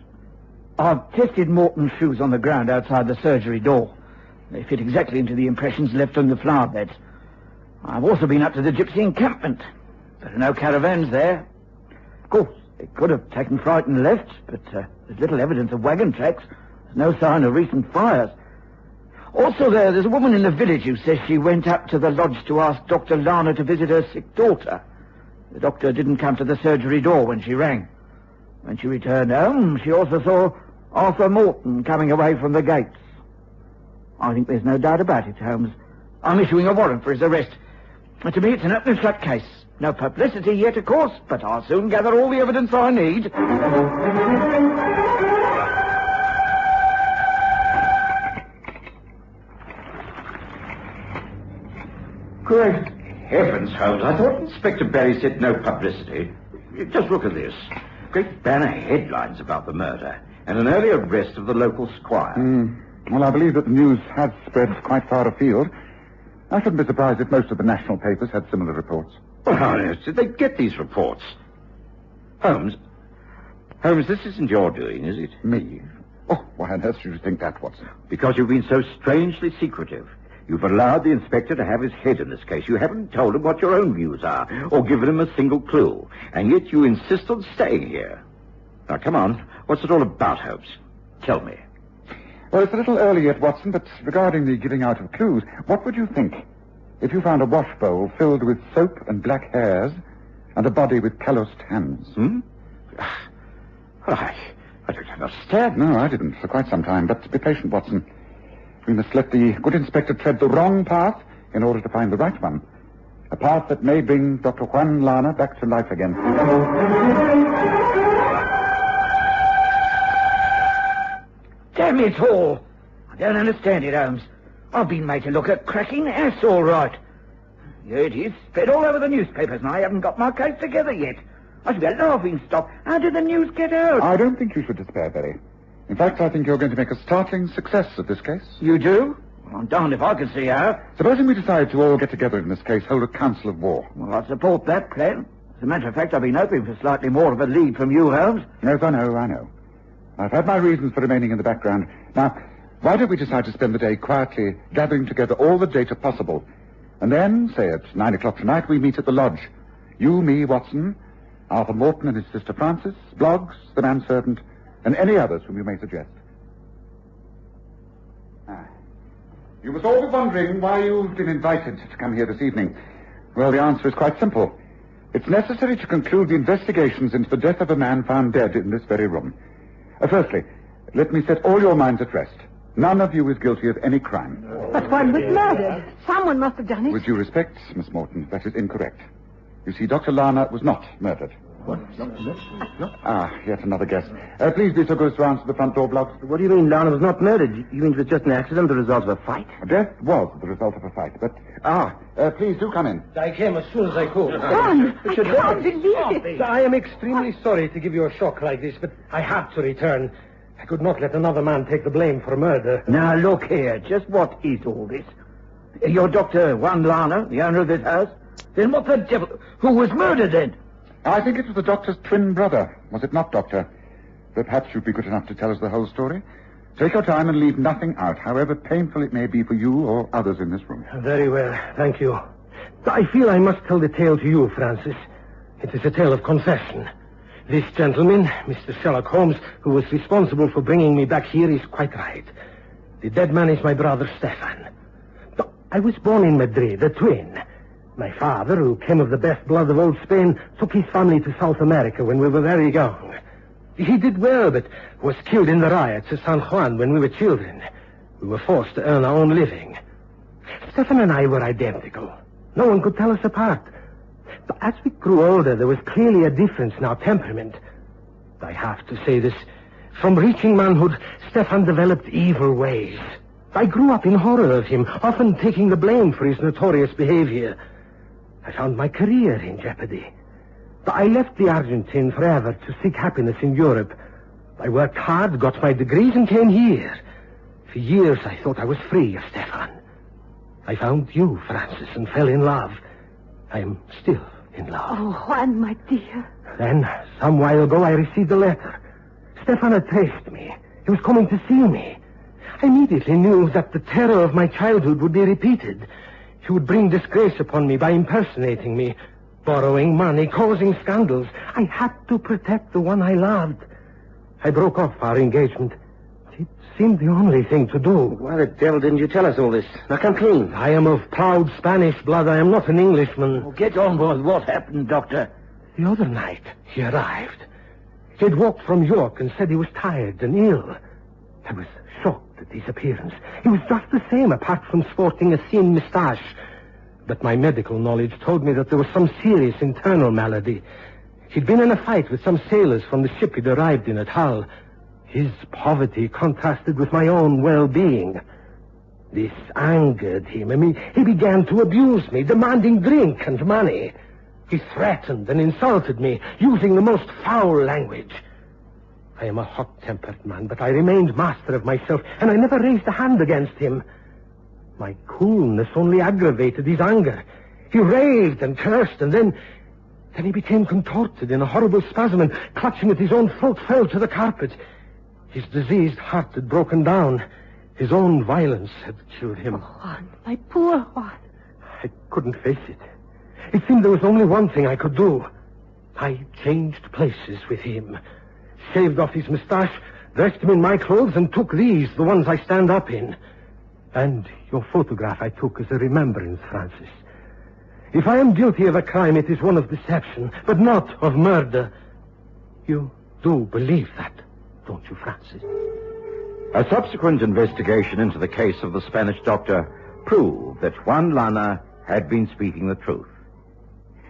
I've tested Morton's shoes on the ground outside the surgery door. They fit exactly into the impressions left on the flower beds. I've also been up to the gypsy encampment. There are no caravans there. Of course, they could have taken fright and left, but there's little evidence of wagon tracks. There's no sign of recent fires. Also, there's a woman in the village who says she went up to the lodge to ask Dr. Lana to visit her sick daughter. The doctor didn't come to the surgery door when she rang. When she returned home, she also saw Arthur Morton coming away from the gates. I think there's no doubt about it, Holmes. I'm issuing a warrant for his arrest. And to me, it's an open and shut case. No publicity yet, of course, but I'll soon gather all the evidence I need. Great heavens, Holmes. I thought Inspector Berry said no publicity. Just look at this. Great banner headlines about the murder and an early arrest of the local squire. Well, I believe that the news has spread quite far afield. I shouldn't be surprised if most of the national papers had similar reports. Well, how on earth did they get these reports? Holmes, this isn't your doing, is it? Me? Oh, why on earth should you think that, Watson? Because you've been so strangely secretive. You've allowed the inspector to have his head in this case. You haven't told him what your own views are, or given him a single clue. And yet you insist on staying here. Now, come on. What's it all about, Holmes? Tell me. Well, it's a little early yet, Watson, but regarding the giving out of clues, what would you think if you found a wash bowl filled with soap and black hairs and a body with calloused hands? I don't understand. No, I didn't for quite some time, but be patient, Watson. We must let the good inspector tread the wrong path in order to find the right one. A path that may bring Dr. Juan Lana back to life again. Damn it all! I don't understand it, Holmes. I've been made to look a cracking ass, all right. Here it is, spread all over the newspapers, and I haven't got my case together yet. I should be a laughing stock. How did the news get out? I don't think you should despair, Berry. In fact, I think you're going to make a startling success of this case. You do? Well, I'm darned if I can see how. Supposing we decide to all get together in this case, hold a council of war. Well, I support that plan. As a matter of fact, I've been hoping for slightly more of a lead from you, Holmes. Yes, I know. I've had my reasons for remaining in the background. Now, why don't we decide to spend the day quietly gathering together all the data possible? And then, say at 9 o'clock tonight, we meet at the lodge. You, me, Watson, Arthur Morton and his sister Frances, Bloggs, the manservant, and any others whom you may suggest. You must all be wondering why you've been invited to come here this evening. Well, the answer is quite simple. It's necessary to conclude the investigations into the death of a man found dead in this very room. Firstly, let me set all your minds at rest. None of you is guilty of any crime. But one was murdered. Someone must have done it. With due respect, Miss Morton, that is incorrect. You see, Dr. Lana was not murdered. What? Yet another guess. Please be so good as to answer the front door, Blocks. What do you mean Lana was not murdered? You mean it was just an accident, the result of a fight? Death was the result of a fight, but... please do come in. I came as soon as I could. John, I can't believe it. I am extremely sorry to give you a shock like this, but I had to return. I could not let another man take the blame for murder. Now, look here. Just what is all this? You're Dr. Juan Lana, the owner of this house? Then what the devil... Who was murdered, then? I think it was the doctor's twin brother. Was it not, Doctor? Perhaps you'd be good enough to tell us the whole story. Take your time and leave nothing out, however painful it may be for you or others in this room. Very well, thank you. I feel I must tell the tale to you, Francis. It is a tale of confession. This gentleman, Mr. Sherlock Holmes, who was responsible for bringing me back here, is quite right. The dead man is my brother, Stefan. I was born in Madrid, a twin. My father, who came of the best blood of old Spain, took his family to South America when we were very young. He did well, but was killed in the riots at San Juan when we were children. We were forced to earn our own living. Stefan and I were identical. No one could tell us apart. But as we grew older, there was clearly a difference in our temperament. I have to say this. From reaching manhood, Stefan developed evil ways. I grew up in horror of him, often taking the blame for his notorious behavior. I found my career in jeopardy. I left the Argentine forever to seek happiness in Europe. I worked hard, got my degrees, and came here. For years, I thought I was free of Stefan. I found you, Francis, and fell in love. I am still in love. Oh, Juan, my dear. Then, some while ago, I received a letter. Stefan had traced me. He was coming to see me. I immediately knew that the terror of my childhood would be repeated. He would bring disgrace upon me by impersonating me, borrowing money, causing scandals. I had to protect the one I loved. I broke off our engagement. It seemed the only thing to do. Why the devil didn't you tell us all this? Now, come clean. I am of proud Spanish blood. I am not an Englishman. Well, get on with what happened, Doctor. The other night, he arrived. He had walked from York and said he was tired and ill. I was shocked at his appearance. He was just the same, apart from sporting a thin moustache. But my medical knowledge told me that there was some serious internal malady. He'd been in a fight with some sailors from the ship he'd arrived in at Hull. His poverty contrasted with my own well-being. This angered him, and he began to abuse me, demanding drink and money. He threatened and insulted me, using the most foul language. I am a hot-tempered man, but I remained master of myself, and I never raised a hand against him. My coolness only aggravated his anger. He raved and cursed, and then he became contorted in a horrible spasm, and clutching at his own throat, fell to the carpet. His diseased heart had broken down. His own violence had killed him. Oh, Juan, my poor Juan. I couldn't face it. It seemed there was only one thing I could do. I changed places with him, shaved off his moustache, dressed him in my clothes, and took these, the ones I stand up in. And your photograph I took as a remembrance, Francis. If I am guilty of a crime, it is one of deception, but not of murder. You do believe that, don't you, Francis? A subsequent investigation into the case of the Spanish doctor proved that Juan Lana had been speaking the truth.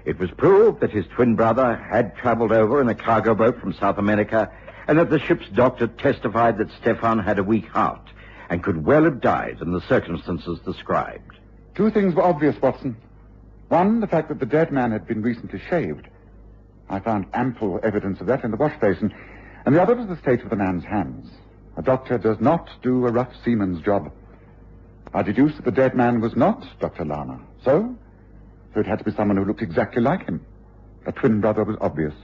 It was proved that his twin brother had traveled over in a cargo boat from South America, and that the ship's doctor testified that Stefan had a weak heart and could well have died in the circumstances described. Two things were obvious, Watson. One, the fact that the dead man had been recently shaved. I found ample evidence of that in the wash basin. And the other was the state of the man's hands. A doctor does not do a rough seaman's job. I deduced that the dead man was not Dr. Lana. So it had to be someone who looked exactly like him. A twin brother was obvious.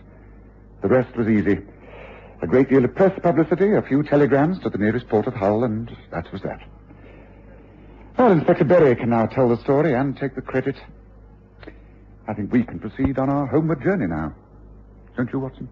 The rest was easy. A great deal of press publicity, a few telegrams to the nearest port of Hull, and that was that. Well, Inspector Berry can now tell the story and take the credit. I think we can proceed on our homeward journey now. Don't you, Watson?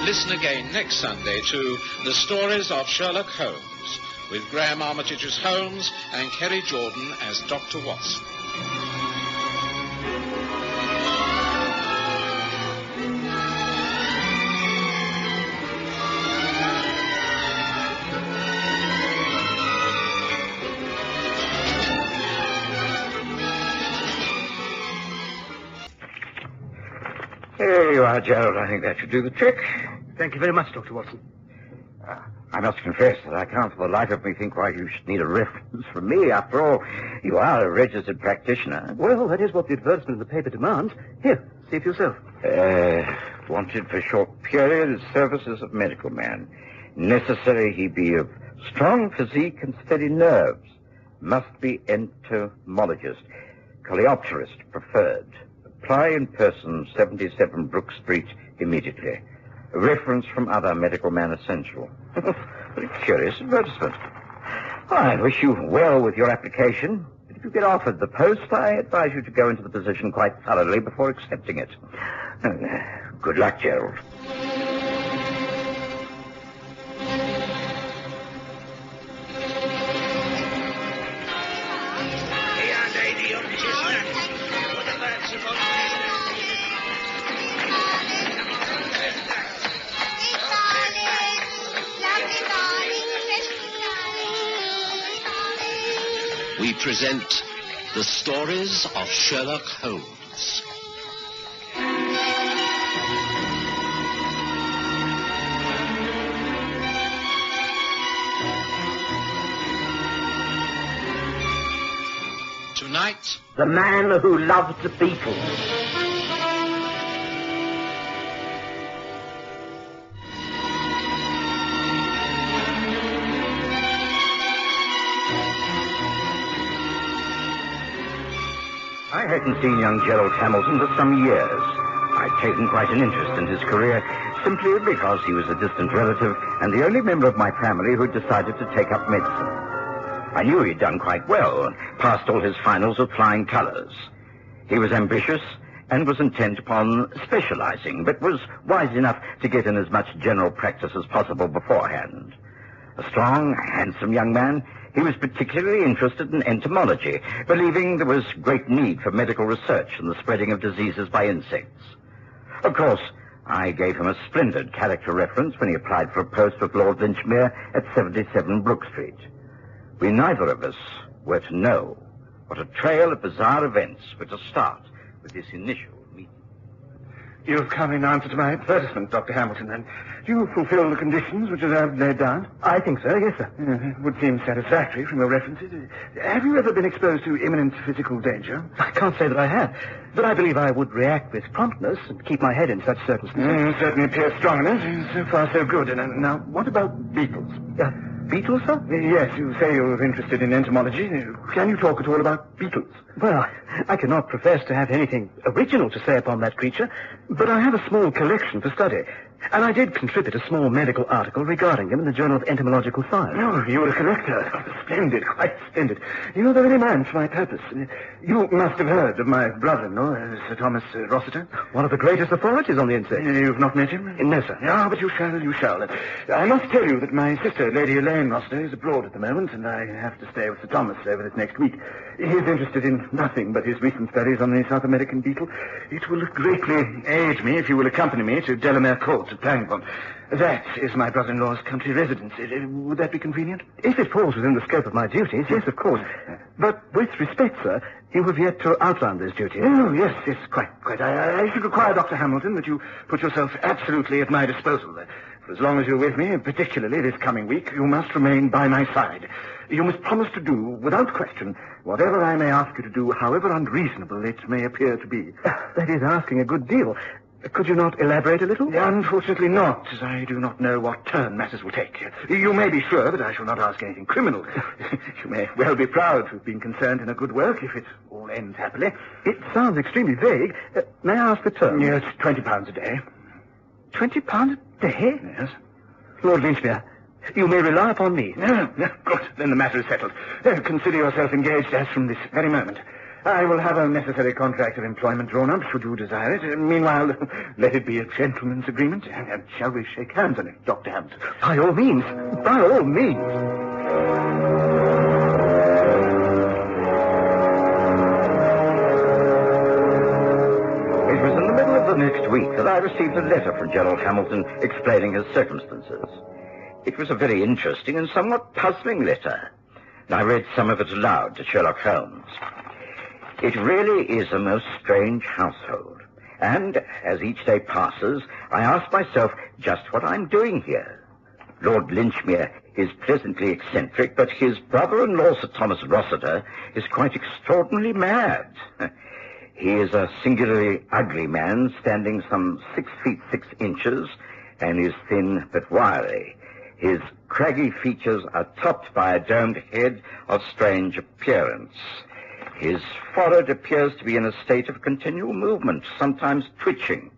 listen again next Sunday to The Stories of Sherlock Holmes, with Graham Armitage as Holmes and Kerry Jordan as Dr. Watson. Here you are, Gerald. I think that should do the trick. Thank you very much, Dr. Watson. I must confess that I can't for the life of me think why you should need a reference from me. After all, you are a registered practitioner. Well, that is what the advertisement in the paper demands. Here, see for yourself. Wanted for short period services of medical man. Necessary he be of strong physique and steady nerves. Must be entomologist. Coleopterist preferred. Apply in person, 77 Brook Street, immediately. A reference from other medical man essential. Very curious advertisement. I wish you well with your application. But if you get offered the post, I advise you to go into the position quite thoroughly before accepting it. Good luck, Gerald. We present The Stories of Sherlock Holmes. Tonight, The Man Who Loved the Beatles. I hadn't seen young Gerald Hamilton for some years. I'd taken quite an interest in his career, simply because he was a distant relative and the only member of my family who'd decided to take up medicine. I knew he'd done quite well and passed all his finals with flying colours. He was ambitious and was intent upon specializing, but was wise enough to get in as much general practice as possible beforehand. A strong, handsome young man, he was particularly interested in entomology, believing there was great need for medical research and the spreading of diseases by insects. Of course, I gave him a splendid character reference when he applied for a post with Lord Linchmere at 77 Brook Street. We neither of us were to know what a trail of bizarre events were to start with this initial meeting. You've come in answer to my advertisement, Dr. Hamilton, and do you fulfill the conditions which I've laid down? I think so, yes, sir. It would seem satisfactory from your references. Have you ever been exposed to imminent physical danger? I can't say that I have, but I believe I would react with promptness and keep my head in such circumstances. Certainly appears strong enough. So far, so good. And now, what about beetles? Beetles, sir? Yes, you say you're interested in entomology. Can you talk at all about beetles? Well, I cannot profess to have anything original to say upon that creature, but I have a small collection for study. And I did contribute a small medical article regarding him in the Journal of Entomological Science. Oh, you were a collector. Splendid, quite splendid. You're the very man for my purpose. You must have heard of my brother-in-law, Sir Thomas Rossiter. One of the greatest authorities on the insect. You've not met him? No, sir. Ah, but you shall. I must tell you that my sister, Lady Elaine Rossiter, is abroad at the moment, and I have to stay with Sir Thomas over this next week. He's interested in nothing but his recent studies on the South American beetle. It will greatly aid me if you will accompany me to Delamere Court at Pangbourne. That is my brother-in-law's country residence. Would that be convenient? If it falls within the scope of my duties, yes, of course. But with respect, sir, you have yet to outline those duties. Oh, yes, quite. I should require, Dr. Hamilton, that you put yourself absolutely at my disposal. For as long as you're with me, particularly this coming week, you must remain by my side. You must promise to do, without question, whatever I may ask you to do, however unreasonable it may appear to be. That is asking a good deal. Could you not elaborate a little? Unfortunately not, as I do not know what turn matters will take. You may be sure that I shall not ask anything criminal. You may well be proud to have been concerned in a good work if it all ends happily. It sounds extremely vague. May I ask the term? Yes, £20 a day. £20 a day? Yes. Lord Linchmere, you may rely upon me. Good. Then the matter is settled. Consider yourself engaged as from this very moment. I will have a necessary contract of employment drawn up, should you desire it. Meanwhile, let it be a gentleman's agreement. And shall we shake hands on it, Dr. Hampton? By all means. By all means. It was in the middle of the next week that I received a letter from Gerald Hamilton explaining his circumstances. It was a very interesting and somewhat puzzling letter. I read some of it aloud to Sherlock Holmes. It really is a most strange household. And as each day passes, I ask myself just what I'm doing here. Lord Linchmere is pleasantly eccentric, but his brother-in-law, Sir Thomas Rossiter, is quite extraordinarily mad. He is a singularly ugly man, standing some 6 feet 6 inches, and is thin but wiry. His craggy features are topped by a domed head of strange appearance. His forehead appears to be in a state of continual movement, sometimes twitching,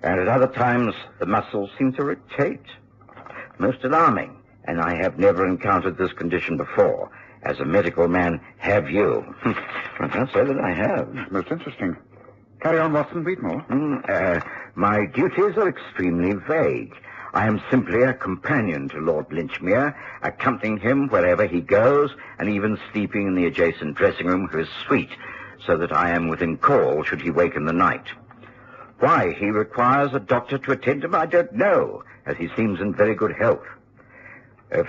and at other times the muscles seem to rotate. Most alarming, and I have never encountered this condition before. As a medical man, have you? I can't say that I have. Most interesting. Carry on, Watson. Read more. My duties are extremely vague. I am simply a companion to Lord Linchmere, accompanying him wherever he goes, and even sleeping in the adjacent dressing room of his suite, so that I am within call should he wake in the night. Why he requires a doctor to attend him, I don't know, as he seems in very good health.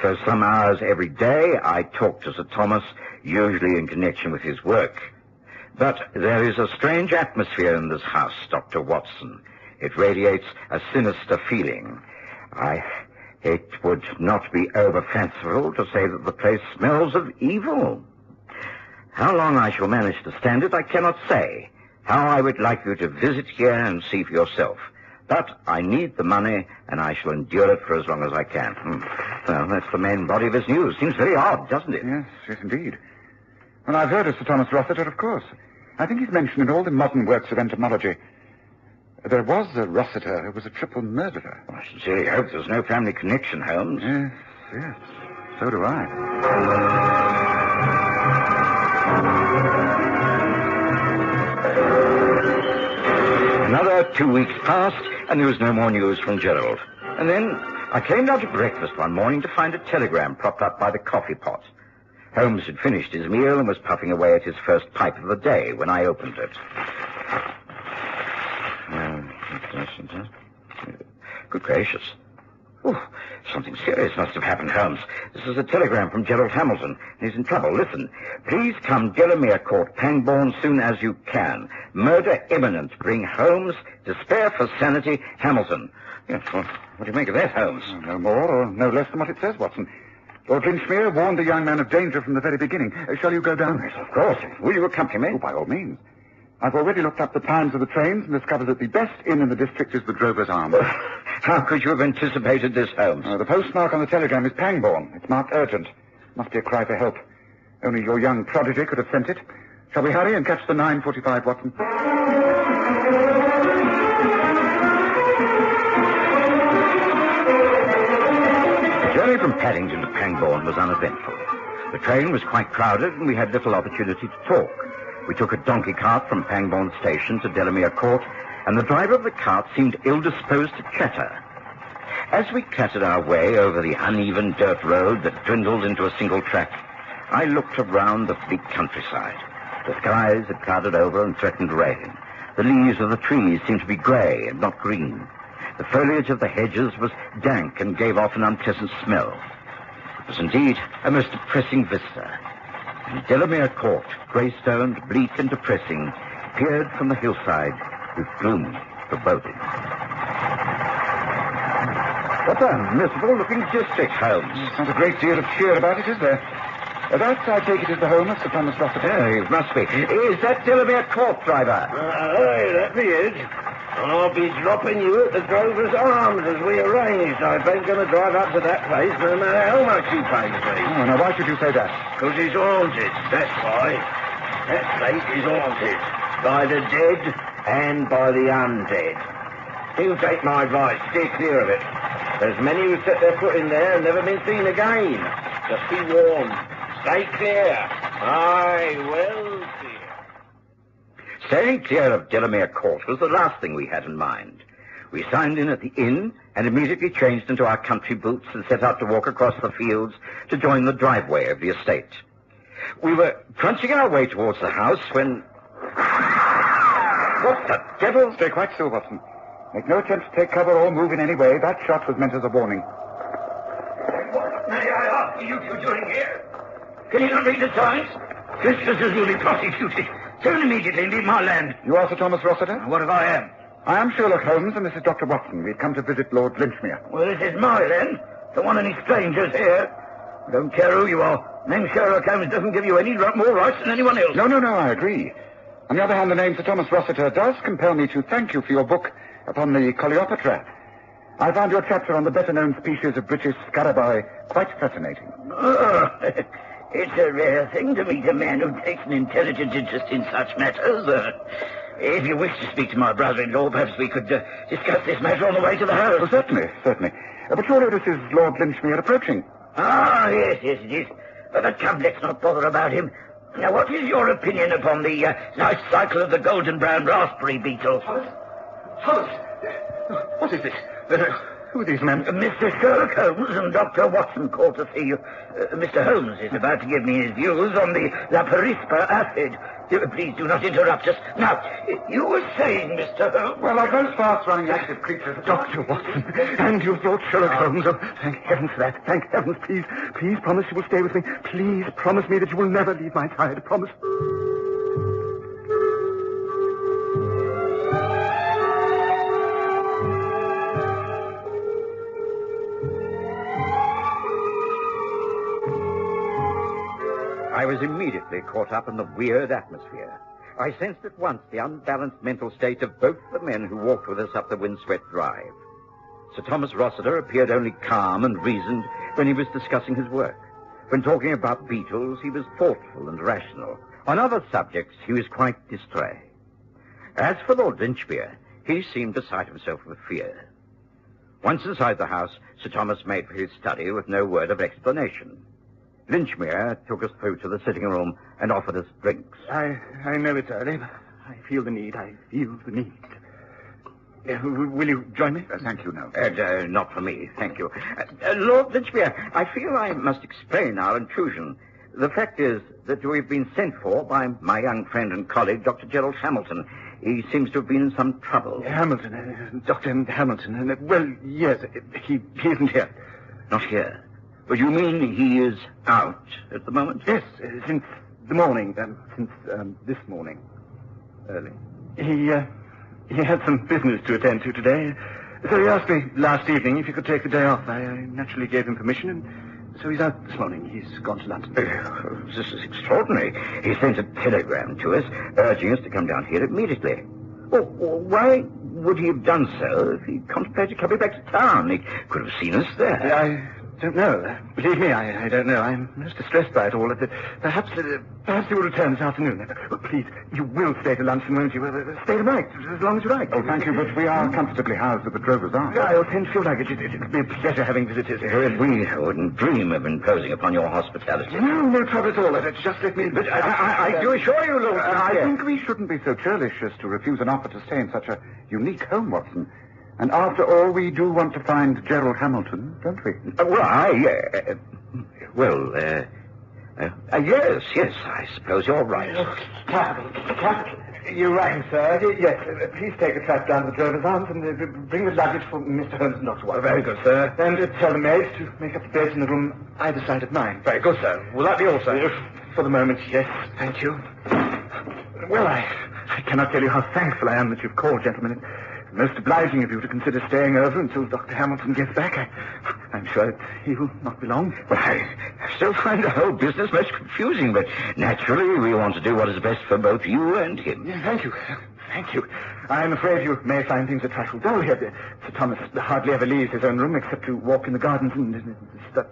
For some hours every day, I talk to Sir Thomas, usually in connection with his work. But there is a strange atmosphere in this house, Dr. Watson. It radiates a sinister feeling. It would not be over-fanciful to say that the place smells of evil. How long I shall manage to stand it, I cannot say. How I would like you to visit here and see for yourself. But I need the money, and I shall endure it for as long as I can. Well, that's the main body of his news. Seems very odd, doesn't it? Yes, indeed. Well, I've heard of Sir Thomas Rossiter, of course. I think he's mentioned in all the modern works of entomology. There was a Rossiter who was a triple murderer. I sincerely hope there's no family connection, Holmes. Yes. So do I. Another 2 weeks passed, and there was no more news from Gerald. And then I came down to breakfast one morning to find a telegram propped up by the coffee pot. Holmes had finished his meal and was puffing away at his first pipe of the day when I opened it. Good gracious. Oh, something serious must have happened, Holmes. This is a telegram from Gerald Hamilton. He's in trouble. Listen. Please come Delamere Court, Pangbourne, soon as you can. Murder imminent. Bring Holmes. Despair for sanity. Hamilton. Yes, well, what do you make of that, Holmes? No more or no less than what it says, Watson. Lord Linchmere warned the young man of danger from the very beginning. Shall you go down? Yes, of course. Will you accompany me? Oh, by all means. I've already looked up the times of the trains and discovered that the best inn in the district is the Drover's Arms. How could you have anticipated this, Holmes? The postmark on the telegram is Pangbourne. It's marked urgent. Must be a cry for help. Only your young prodigy could have sent it. Shall we hurry and catch the 9:45, Watson? The journey from Paddington to Pangbourne was uneventful. The train was quite crowded, and we had little opportunity to talk. We took a donkey cart from Pangbourne Station to Delamere Court, and the driver of the cart seemed ill-disposed to chatter. As we clattered our way over the uneven dirt road that dwindled into a single track, I looked around the bleak countryside. The skies had clouded over and threatened rain. The leaves of the trees seemed to be grey and not green. The foliage of the hedges was dank and gave off an unpleasant smell. It was indeed a most depressing vista. And Delamere Court, grey-stoned, bleak and depressing, peered from the hillside with gloomy foreboding. What a miserable-looking district, Holmes. Not a great deal of cheer about it, is there? That, I take it, is the home of Sir Thomas Rossiter. Yeah, it must be. Is that Delamere Court, driver? That be it. I'll be dropping you at the Drover's Arms as we arranged. I ain't going to drive up to that place no matter how much you pay me. Oh, now, why should you say that? Because it's haunted, that's why. That place is haunted. By the dead and by the undead. You take my advice, steer clear of it. There's many who set their foot in there and never been seen again. Just be warned. Stay clear. Aye, well, dear. Staying clear of Delamere Court was the last thing we had in mind. We signed in at the inn and immediately changed into our country boots and set out to walk across the fields to join the driveway of the estate. We were crunching our way towards the house when... What the devil? Stay quite still, Watson. Make no attempt to take cover or move in any way. That shot was meant as a warning. What may I ask you two doing here? Can you not read the signs? Trespassers will be prosecuted. Turn immediately and leave my land. You are Sir Thomas Rossiter? What if I am? I am Sherlock Holmes, and this is Dr. Watson. We've come to visit Lord Linchmere. Well, this is my land. Don't want any strangers here. I don't care who you are. Name Sherlock Holmes doesn't give you any more rights than anyone else. No, I agree. On the other hand, the name Sir Thomas Rossiter does compel me to thank you for your book upon the Coleopatra. I found your chapter on the better-known species of British scarabaei quite fascinating. Oh, it's a rare thing to meet a man who takes an intelligent interest in such matters. If you wish to speak to my brother-in-law, perhaps we could discuss this matter on the way to the house. Oh, certainly. But surely this is Lord Linchmere approaching. Ah, yes, it is. But come, let's not bother about him. Now, what is your opinion upon the life cycle of the golden brown raspberry beetle? Thomas! What is this? Who are these men? Mr. Sherlock Holmes and Dr. Watson called to see you. Mr. Holmes is about to give me his views on the laparispa acid. Please do not interrupt us. Now, you were saying, Mr. Holmes... Well, like those fast-running active creatures... Dr. Watson, and you've brought Sherlock Holmes. Oh, thank heavens for that. Thank heavens. Please promise you will stay with me. Please promise me that you will never leave my side. Promise. I was immediately caught up in the weird atmosphere. I sensed at once the unbalanced mental state of both the men who walked with us up the windswept drive. Sir Thomas Rossiter appeared only calm and reasoned when he was discussing his work. When talking about beetles, he was thoughtful and rational. On other subjects, he was quite distrait. As for Lord Linchmere, he seemed beside himself with fear. Once inside the house, Sir Thomas made for his study with no word of explanation. Linchmere took us through to the sitting room and offered us drinks. I know it's early, but I feel the need. Will you join me? Thank you, no. Not for me, thank you. Lord Linchmere, I feel I must explain our intrusion. The fact is that we've been sent for by my young friend and colleague, Dr. Gerald Hamilton. He seems to have been in some trouble. Hamilton, Dr. Hamilton. Well, yes, he isn't here. Not here? But you mean he is out at the moment? Yes, since the morning, this morning, early. He had some business to attend to today, so he asked me last evening if he could take the day off. I naturally gave him permission, and so he's out this morning. He's gone to London. This is extraordinary. He sent a telegram to us, urging us to come down here immediately. Well, why would he have done so if he contemplated coming back to town? He could have seen us there. I don't know. Believe me, I don't know. I'm most distressed by it all. Perhaps he will return this afternoon. But please, you will stay to luncheon, won't you? Stay tonight, as long as you like. Oh, thank you, but we are comfortably housed at the Drovers Arms. I'll send your luggage. It'll be a pleasure having visitors. We wouldn't dream of imposing upon your hospitality. No trouble at all. Just let me... But I do assure you, Lord... I think we shouldn't be so churlish as to refuse an offer to stay in such a unique home, Watson. And after all, we do want to find Gerald Hamilton, don't we? Yes, I suppose you're right. Capital. You rang, sir. Yes, please take a trap down to the Drovers Arms and bring the luggage for Mr. Holmes and Dr. Watson. Very good, sir. And tell the maid to make up the beds in the room either side of mine. Very good, sir. Will that be all, sir? For the moment, yes. Thank you. Well, I cannot tell you how thankful I am that you've called, gentlemen. Most obliging of you to consider staying over until Dr. Hamilton gets back. I'm sure that he will not be long. Well, I still find the whole business most confusing, but naturally we want to do what is best for both you and him. Yeah, thank you. I'm afraid you may find things a trifle dull here. Sir Thomas hardly ever leaves his own room except to walk in the gardens and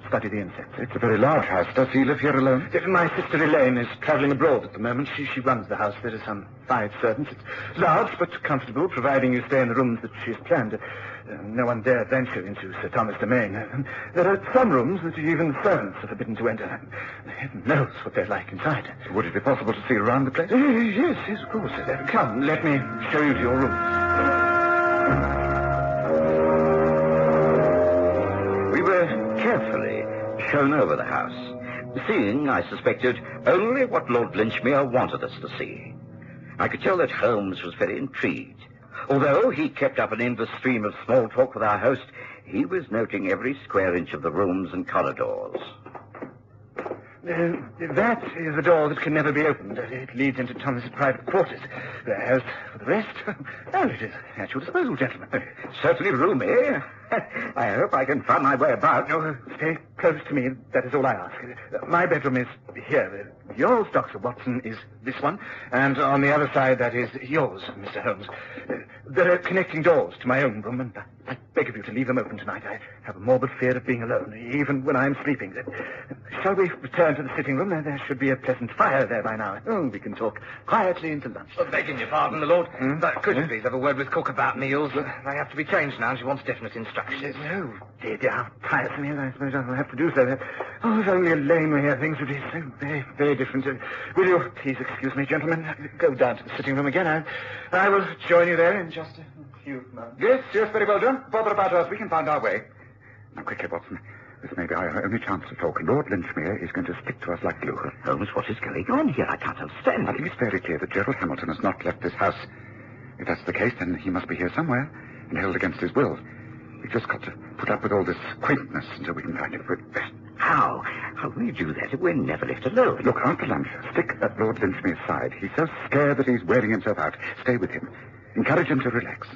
study the insects. It's a very large house. Does he live here alone? My sister Elaine is travelling abroad at the moment. She runs the house. There are some 5 servants. It's large but comfortable, providing you stay in the rooms that she has planned. No one dare venture into Sir Thomas' domain. There are some rooms that even the servants are forbidden to enter. Heaven knows what they're like inside. Would it be possible to see around the place? Yes, of course. Come, let me show you to your room. We were carefully shown over the house, seeing, I suspected, only what Lord Linchmere wanted us to see. I could tell that Holmes was very intrigued. Although he kept up an endless stream of small talk with our host, he was noting every square inch of the rooms and corridors. That is a door that can never be opened. It leads into Thomas's private quarters. As for the rest, well, it is at your disposal, gentlemen. Certainly roomy. I hope I can find my way about. No, stay close to me. That is all I ask. My bedroom is here. Yours, Dr. Watson, is this one. And on the other side, that is yours, Mr. Holmes. There are connecting doors to my own room, and I beg of you to leave them open tonight. I have a morbid fear of being alone, even when I'm sleeping. Shall we return to the sitting room? There should be a pleasant fire there by now. Oh, we can talk quietly into lunch. Begging your pardon, my lord, but could you please have a word with cook about meals? They have to be changed now, and she wants definite instructions. No, dear, how tiresome it is. I suppose I'll have to do so. Oh, if only Elaine were here, things would be so very, very different. Will you please excuse me, gentlemen? Go down to the sitting room again. I will join you there in just a few moments. Yes, very well done. Bother about us. We can find our way. Now, quickly, Watson. This may be our only chance to talk. Lord Linchmere is going to stick to us like glue. Holmes, what is going on here? I can't understand. I think it's very clear that Gerald Hamilton has not left this house. If that's the case, then he must be here somewhere and held against his will. We've just got to put up with all this quaintness until we can find him. How? How will you do that if we're never left alone? Look, after lunch, stick at Lord Linchmere's side. He's so scared that he's wearing himself out. Stay with him. Encourage him to relax.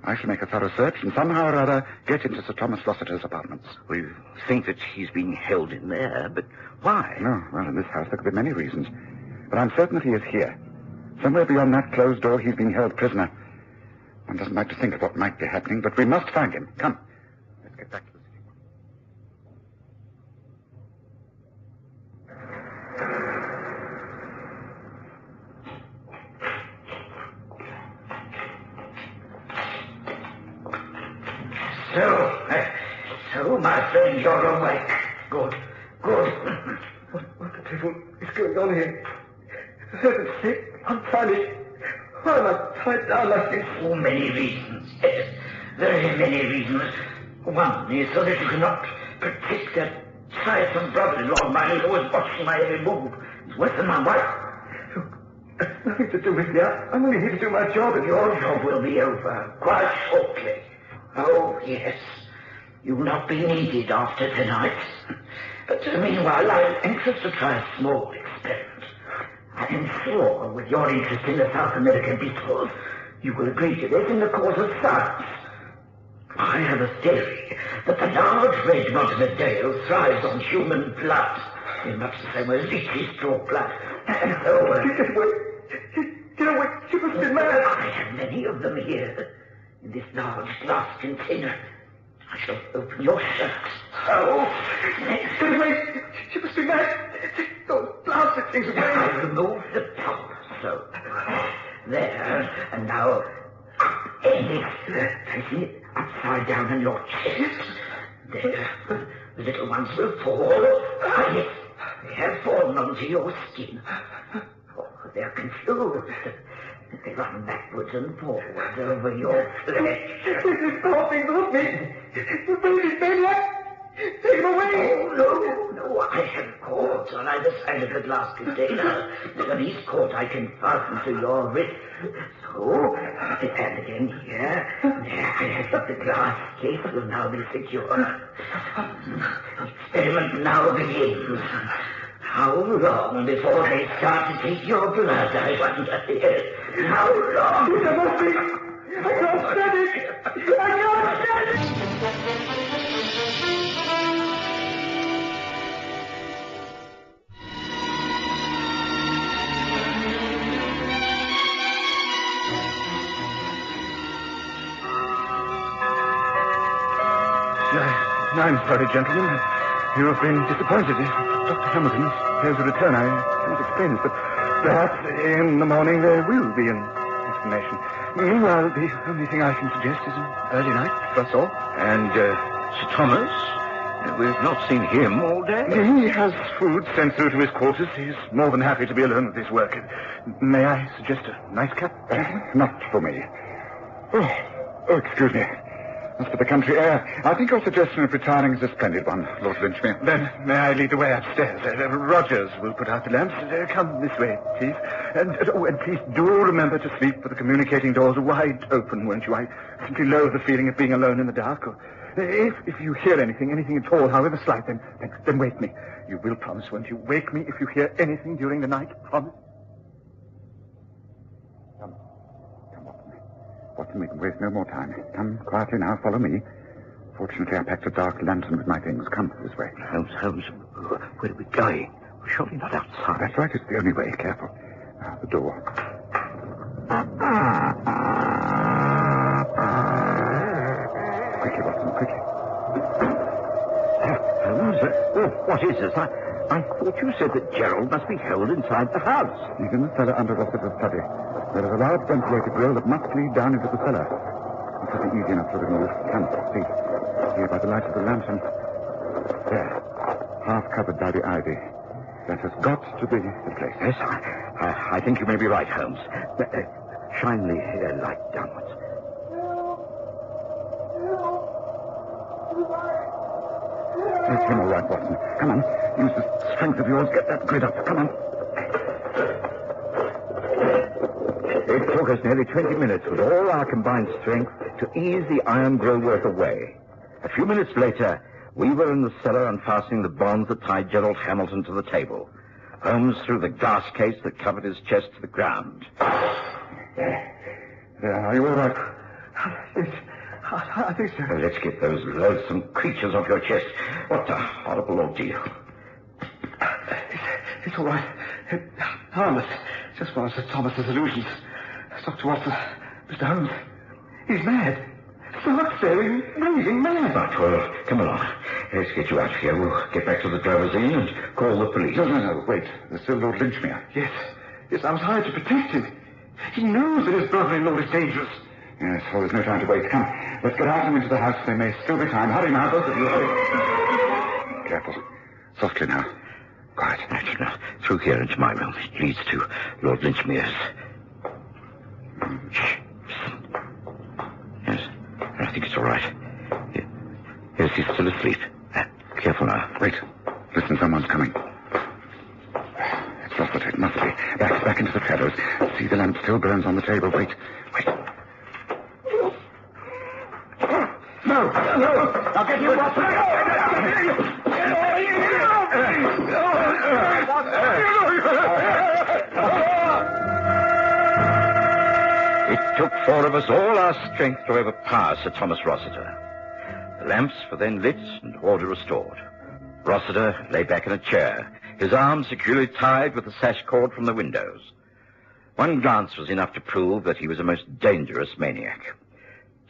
I shall make a thorough search and somehow or other get into Sir Thomas Rossiter's apartments. We think that he's being held in there, but why? No, well, in this house there could be many reasons. But I'm certain that he is here. Somewhere beyond that closed door he's being held prisoner. One doesn't like to think of what might be happening, but we must find him. Come. Let's get back to the city. So, my friend, you're awake. Good. What the devil is going on here? The servant's sick. I'm punished. Why am I tied down like this? So many reasons, yes. Very many reasons. One is so that you cannot protect that tiresome brother-in-law of mine who is watching my every move. It's worse than my wife. That's nothing to do with me. I'm only here to do my job. And your job will be over quite shortly. Oh, yes. You will not be needed after tonight. But meanwhile, I'm anxious to try a small experiment. I am sure, with your interest in the South American beetles, you will agree to this in the cause of science. I have a theory that the large red Montevideo thrives on human blood, in much the same way as leeches draw blood. And so... Get away! You must be mad! I have many of them here, in this large glass container. I shall open your shirt. So, next... Get away! You must be mad! Take those blasted things away! I remove the top, so. There, and now up in it, placing it upside down on your chest. There, the little ones will fall. Ah, yes, they have fallen onto your skin. Oh, they're confused. They run backwards and forwards over your flesh. This is coughing off me. The baby's maniac. Take him away. Oh, no, I have cords on either side of the glass container. On each cord I can fasten to your wrist. So, and again here. There, I have the glass case will now be secure. The experiment now begins. How long before they start to take your blood, I wonder? How long? There must be. I can't stand it. I can't stand it. I'm sorry, gentlemen. You have been disappointed. Dr. Hamilton fails to return. I can't explain it, but perhaps in the morning there will be an explanation. Meanwhile, the only thing I can suggest is an early night, that's all. And, Sir Thomas? We've not seen him all day. He has food sent through to his quarters. He's more than happy to be alone with his work. May I suggest a nightcap? Not for me. Oh, excuse me. As for the country air, I think your suggestion of retiring is a splendid one, Lord Lynchmere. Then may I lead the way upstairs? Rogers will put out the lamps. Come this way, please. And please do remember to sleep with the communicating doors wide open, won't you? I simply loathe the feeling of being alone in the dark. If you hear anything at all, however slight, then wake me. You will promise, won't you? Wake me if you hear anything during the night. Promise. Come, Watson, we can waste no more time. Come quietly now, follow me. Fortunately, I packed a dark lantern with my things. Come this way. Holmes, where are we going? We're surely not outside. That's right, it's the only way. Careful. Now, the door. Quickly, Watson, quickly. Holmes, what is this? I thought you said that Gerald must be held inside the house. He's in the cellar under Rossiter's study. There is a large ventilated grill that must lead down into the cellar. It should be easy enough to remove. Come, see. Here by the light of the lantern. There. Half covered by the ivy. That has got to be the place. Yes, I think you may be right, Holmes. Shine the light downwards. It's him all right, Watson. Come on. Use the strength of yours. Get that grid up. Come on. It took us nearly 20 minutes with all our combined strength to ease the iron grillwork away. A few minutes later, we were in the cellar unfastening the bonds that tied Gerald Hamilton to the table. Holmes threw the glass case that covered his chest to the ground. There, are you all right? Yes, I think so. Let's get those loathsome creatures off your chest. What a horrible ordeal. It's all right. Harmless. Just one of Sir Thomas's illusions. Dr. Watson, Mr. Holmes, he's mad. Stark staring, raving mad. Right, well, come along. Let's get you out of here. We'll get back to the driver's inn and call the police. No, wait. There's still Lord Lynchmere. Yes, I was hired to protect him. He knows that his brother-in-law is dangerous. Yes, well, there's no time to wait. Come, let's get out and into the house. There may still be time. Hurry now, both of you. Hurry. Careful. Softly now. Quiet. Now, through here into my room. It leads to Lord Lynchmere's. Shh. Yes, I think it's all right. Yes, he's still asleep. Careful now. Wait. Listen, someone's coming. It's Rossiter. It must be. Back into the shadows. See, the lamp still burns on the table. Wait. No. I'll get you, Watson. It took four of us all our strength to overpower Sir Thomas Rossiter. The lamps were then lit and order restored. Rossiter lay back in a chair, his arms securely tied with the sash cord from the windows. One glance was enough to prove that he was a most dangerous maniac.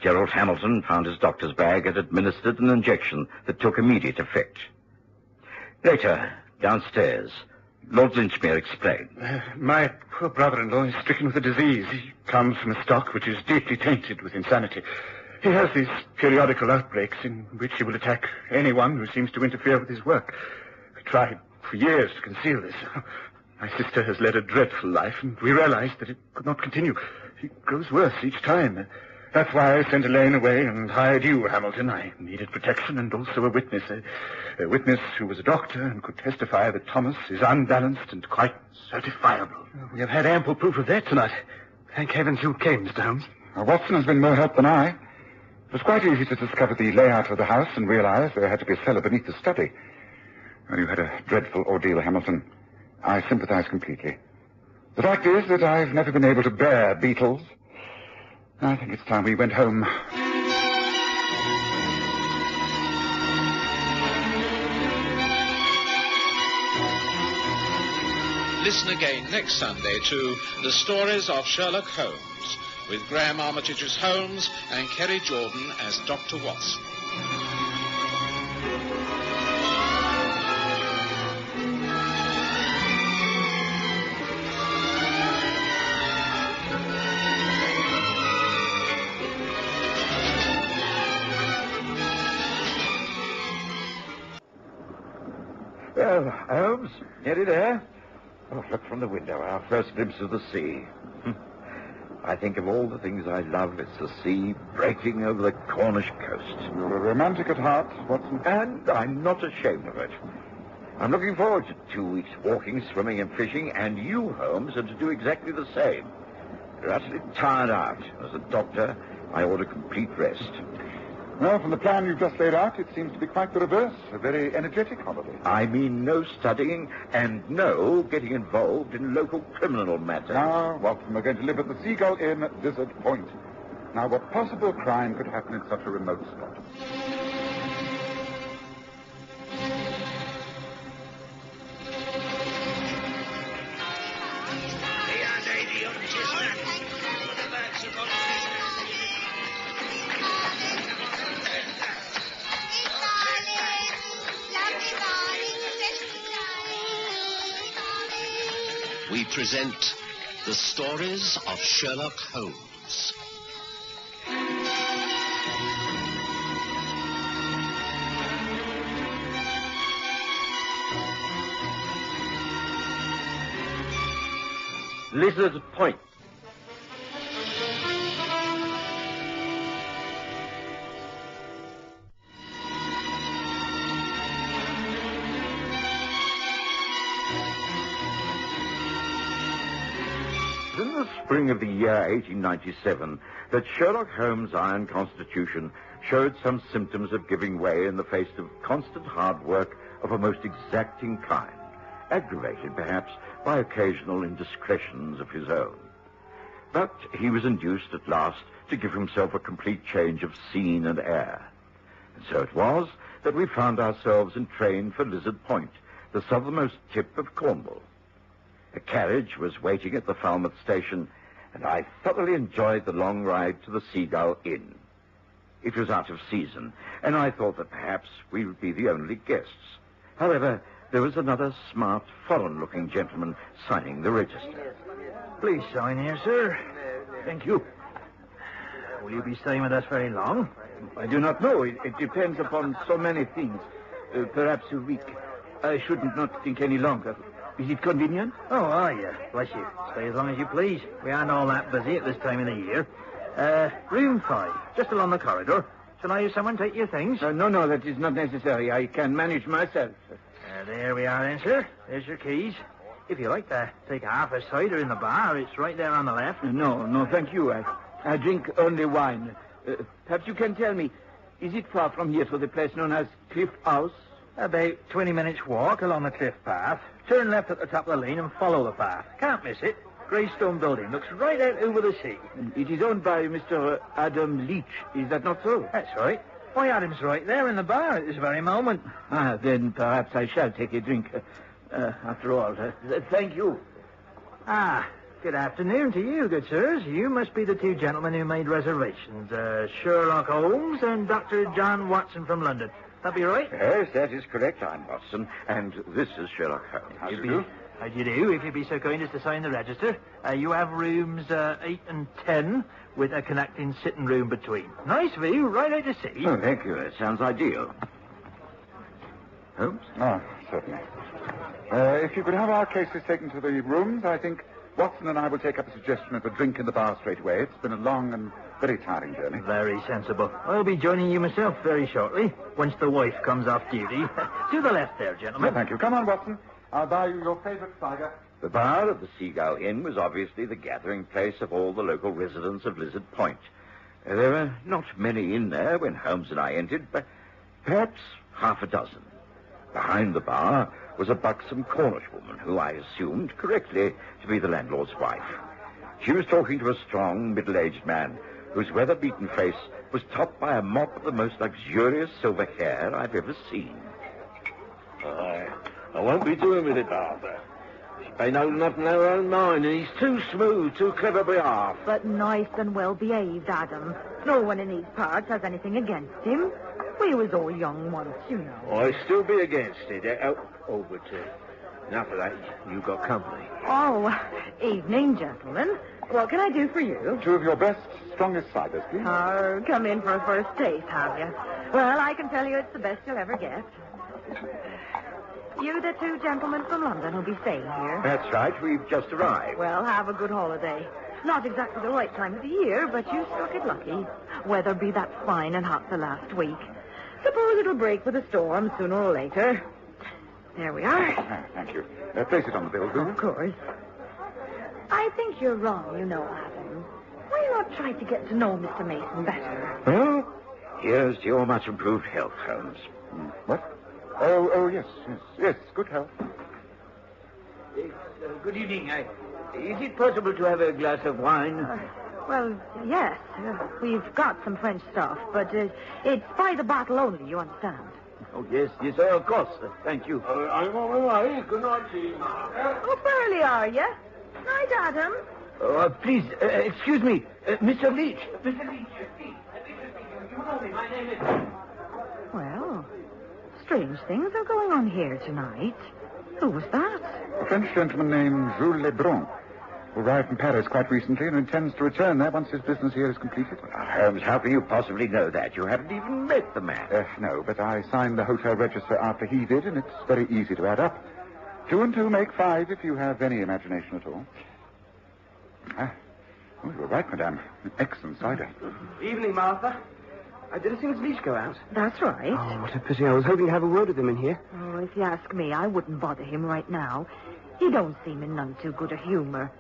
Gerald Hamilton found his doctor's bag and administered an injection that took immediate effect. Later, downstairs, Lord Lynchmere explained. My poor brother-in-law is stricken with a disease. He comes from a stock which is deeply tainted with insanity. He has these periodical outbreaks in which he will attack anyone who seems to interfere with his work. I tried for years to conceal this. My sister has led a dreadful life, and we realized that it could not continue. He grows worse each time. That's why I sent Elaine away and hired you, Hamilton. I needed protection and also a witness. A witness who was a doctor and could testify that Thomas is unbalanced and quite certifiable. We have had ample proof of that tonight. Thank heavens you came, Mr. Holmes. Watson has been more help than I. It was quite easy to discover the layout of the house and realize there had to be a cellar beneath the study. Well, you had a dreadful ordeal, Hamilton. I sympathize completely. The fact is that I've never been able to bear beetles. I think it's time we went home. Listen again next Sunday to The Stories of Sherlock Holmes, with Graham Armitage as Holmes and Kerry Jordan as Dr. Watson. Well, Holmes, nearly there. Oh, look from the window, our first glimpse of the sea. I think of all the things I love, it's the sea breaking over the Cornish coast. You're a romantic at heart, Watson. And I'm not ashamed of it. I'm looking forward to 2 weeks walking, swimming, and fishing, and you, Holmes, are to do exactly the same. You're utterly tired out. As a doctor, I order complete rest. Well, from the plan you've just laid out, it seems to be quite the reverse. A very energetic holiday. I mean no studying and no getting involved in local criminal matters. Now, Watson, we're going to live at the Seagull Inn at Lizard Point. Now, what possible crime could happen in such a remote spot? We present the stories of Sherlock Holmes. Lizard Point. In the spring of the year 1897, that Sherlock Holmes' iron constitution showed some symptoms of giving way in the face of constant hard work of a most exacting kind, aggravated perhaps by occasional indiscretions of his own. But he was induced at last to give himself a complete change of scene and air. And so it was that we found ourselves entrained for Lizard Point, the southernmost tip of Cornwall. A carriage was waiting at the Falmouth station, and I thoroughly enjoyed the long ride to the Seagull Inn. It was out of season, and I thought that perhaps we would be the only guests. However, there was another smart, foreign-looking gentleman signing the register. Please sign here, sir. Thank you. Will you be staying with us very long? I do not know. It depends upon so many things. Perhaps a week. I should not think any longer. Is it convenient? Oh, are you? Bless you. Stay as long as you please. We aren't all that busy at this time of the year. Room 5, just along the corridor. Shall I have someone take your things? No, that is not necessary. I can manage myself. There we are then, sir. There's your keys. If you like to take half a cider in the bar, it's right there on the left. No, thank you. I drink only wine. Perhaps you can tell me, is it far from here to the place known as Cliff House? About 20 minutes walk along the cliff path. Turn left at the top of the lane and follow the path. Can't miss it. Grey stone building. Looks right out over the sea. It is owned by Mr. Adam Leach. Is that not so? That's right. Why, Adam's right there in the bar at this very moment. Then perhaps I shall take a drink. After all, thank you. Good afternoon to you, good sirs. You must be the two gentlemen who made reservations. Sherlock Holmes and Dr. John Watson from London. That be right? Yes, that is correct. I'm Watson, and this is Sherlock Holmes. How do you do? How do you do? If you'd be so kind as to sign the register. You have rooms 8 and 10 with a connecting sitting room between. Nice view, right out to sea. Oh, thank you. That sounds ideal. Holmes? Oh, certainly. If you could have our cases taken to the rooms, I think Watson and I will take up a suggestion of a drink in the bar straight away. It's been a long and very tiring journey. Very sensible. I'll be joining you myself very shortly, once the wife comes off duty. To the left there, gentlemen. Thank you. Come on, Watson. I'll buy you your favorite cider. The bar of the Seagull Inn was obviously the gathering place of all the local residents of Lizard Point. There were not many in there when Holmes and I entered, but perhaps half a dozen. Behind the bar was a buxom Cornish woman who I assumed correctly to be the landlord's wife. She was talking to a strong, middle-aged man whose weather-beaten face was topped by a mop of the most luxurious silver hair I've ever seen. I won't be doing with it, Arthur. She's been old enough to know her own mind, and he's too smooth, too clever by half. But nice and well-behaved, Adam. No one in these parts has anything against him. We was all young once, you know. I still be against it. But enough of that. You got company. Oh, evening, gentlemen. What can I do for you? 2 of your best, strongest ciders, please. Oh, come in for a first taste, have you? Well, I can tell you it's the best you'll ever get. You the two gentlemen from London who'll be staying here? That's right. We've just arrived. Well, have a good holiday. Not exactly the right time of the year, but you struck it lucky. Weather be that fine and hot the last week. Suppose it'll break with a storm sooner or later. There we are. Thank you. Place it on the bill, will you? Of course. I think you're wrong, you know, Adam. Why not try to get to know Mr. Mason better? Well, here's to your much improved health, Holmes. What? Oh, yes. Good health. Good evening. Is it possible to have a glass of wine? Well, yes. We've got some French stuff, but it's by the bottle only, you understand. Oh, yes, of course. Thank you. I'm on my way. Good night to you. Oh, early are you? Night, Adam. Please, excuse me. Mr. Leach. Mr. Leach, please. You know me. My name is... Well, strange things are going on here tonight. Who was that? A French gentleman named Jules Lebrun, who arrived from Paris quite recently and intends to return there once his business here is completed. Holmes, how can you possibly know that? You haven't even met the man. No, but I signed the hotel register after he did, and it's very easy to add up. 2 and 2 make 5 if you have any imagination at all. You were right, madame. An excellent cider. Evening, Martha. Did I see Miss Leach go out? That's right. Oh, what a pity. I was hoping to have a word with him in here. Oh, if you ask me, I wouldn't bother him right now. He don't seem in none too good a humor.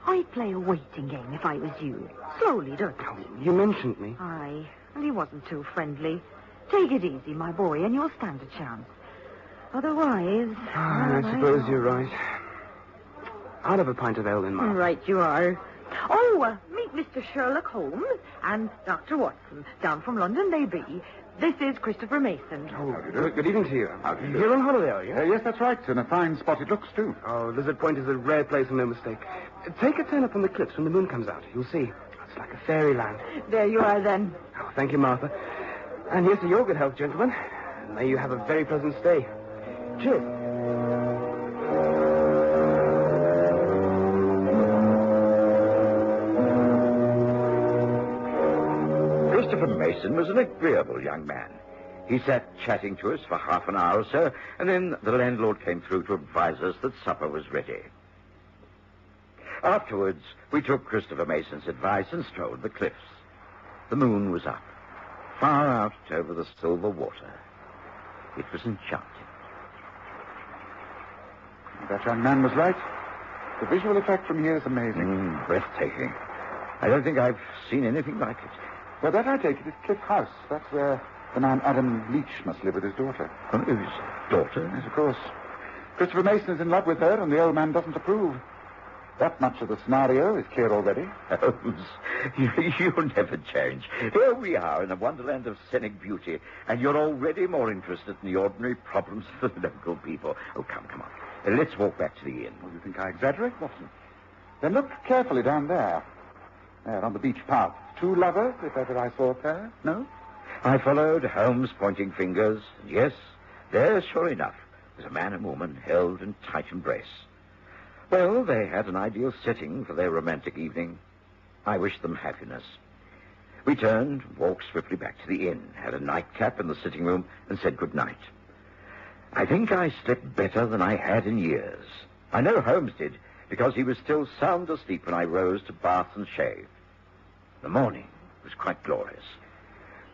I'd play a waiting game if I was you. Slowly, don't you? Oh, you mentioned me. Aye, and he wasn't too friendly. Take it easy, my boy, and you'll stand a chance. Otherwise... I suppose you're right. I'll have a pint of ale then, Martha. Right you are. Oh, meet Mr. Sherlock Holmes and Dr. Watson. Down from London they be. This is Christopher Mason. Oh, good evening to you. You're on holiday, are you? Yes, that's right. And a fine spot it looks, too. Oh, Lizard Point is a rare place and no mistake. Take a turn up on the cliffs when the moon comes out. You'll see. It's like a fairyland. There you are, then. Oh, thank you, Martha. And here's to your good health, gentlemen. May you have a very pleasant stay. Cheers. Christopher Mason was an agreeable young man. He sat chatting to us for half an hour or so, and then the landlord came through to advise us that supper was ready. Afterwards, we took Christopher Mason's advice and strolled the cliffs. The moon was up, far out over the silver water. It was enchanting. That young man was right. The visual effect from here is amazing. Breathtaking. I don't think I've seen anything like it. Well, that, I take it, is Cliff House. That's where the man Adam Leach must live with his daughter. Oh, his daughter? Yes, of course. Christopher Mason is in love with her, and the old man doesn't approve. That much of the scenario is clear already. Holmes, you'll never change. Here we are in a wonderland of scenic beauty, and you're already more interested in the ordinary problems of the local people. Oh, come on. Let's walk back to the inn. Well, you think I exaggerate, Watson? Then look carefully down there. There, on the beach path. 2 lovers, if ever I saw a pair. No? I followed, Holmes pointing fingers. Yes, there, sure enough, was a man and woman held in tight embrace. Well, they had an ideal setting for their romantic evening. I wished them happiness. We turned, walked swiftly back to the inn, had a nightcap in the sitting room, and said good night. I think I slept better than I had in years. I know Holmes did, because he was still sound asleep when I rose to bath and shave. The morning was quite glorious.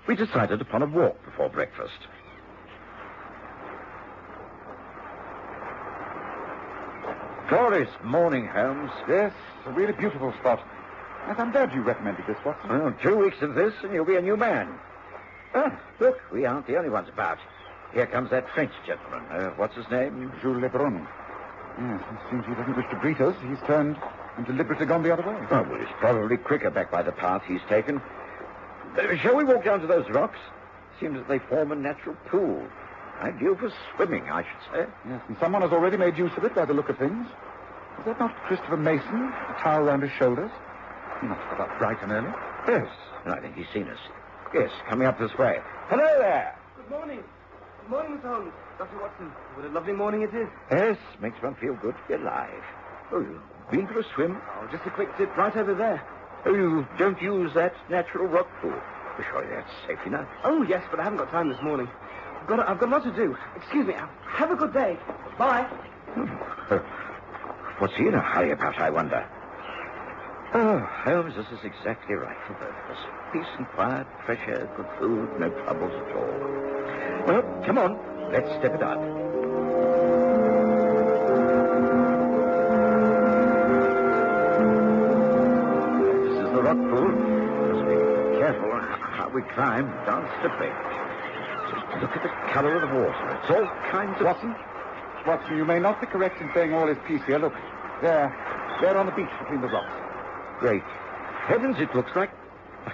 We decided upon a walk before breakfast. Glorious morning, Holmes. Yes, a really beautiful spot. And I'm glad you recommended this, Watson. Well, 2 weeks of this, and you'll be a new man. Ah, look, we aren't the only ones about. Here comes that French gentleman. What's his name? Jules Lebrun. Yes, it seems he doesn't wish to greet us. He's turned and deliberately gone the other way. Oh, well, he's probably quicker back by the path he's taken. Shall we walk down to those rocks? Seems that they form a natural pool. Ideal for swimming, I should say. Yes, and someone has already made use of it by the look of things. Is that not Christopher Mason, a towel round his shoulders? He must have got up bright and early. Yes, and I think he's seen us. Yes, coming up this way. Hello there! Good morning. Good morning, Miss Holmes. Dr. Watson, what a lovely morning it is. Yes, makes one feel good to be alive. Oh, you've been for a swim? Oh, just a quick dip right over there. Oh, you don't use that natural rock pool? Surely that's safe enough. Oh, yes, but I haven't got time this morning. I've got a lot to do. Excuse me. Have a good day. Bye. What's he in a hurry about, I wonder? Oh, Holmes, this is exactly right for both of us. Peace and quiet, fresh air, good food, no troubles at all. Well, come on. Let's step it up. This is the rock pool. Must be careful how we climb down slippery. Just look at the colour of the water. It's all kinds of... Watson, you may not be correct in saying all is peace here. Look, there on the beach between the rocks. Great heavens, it looks like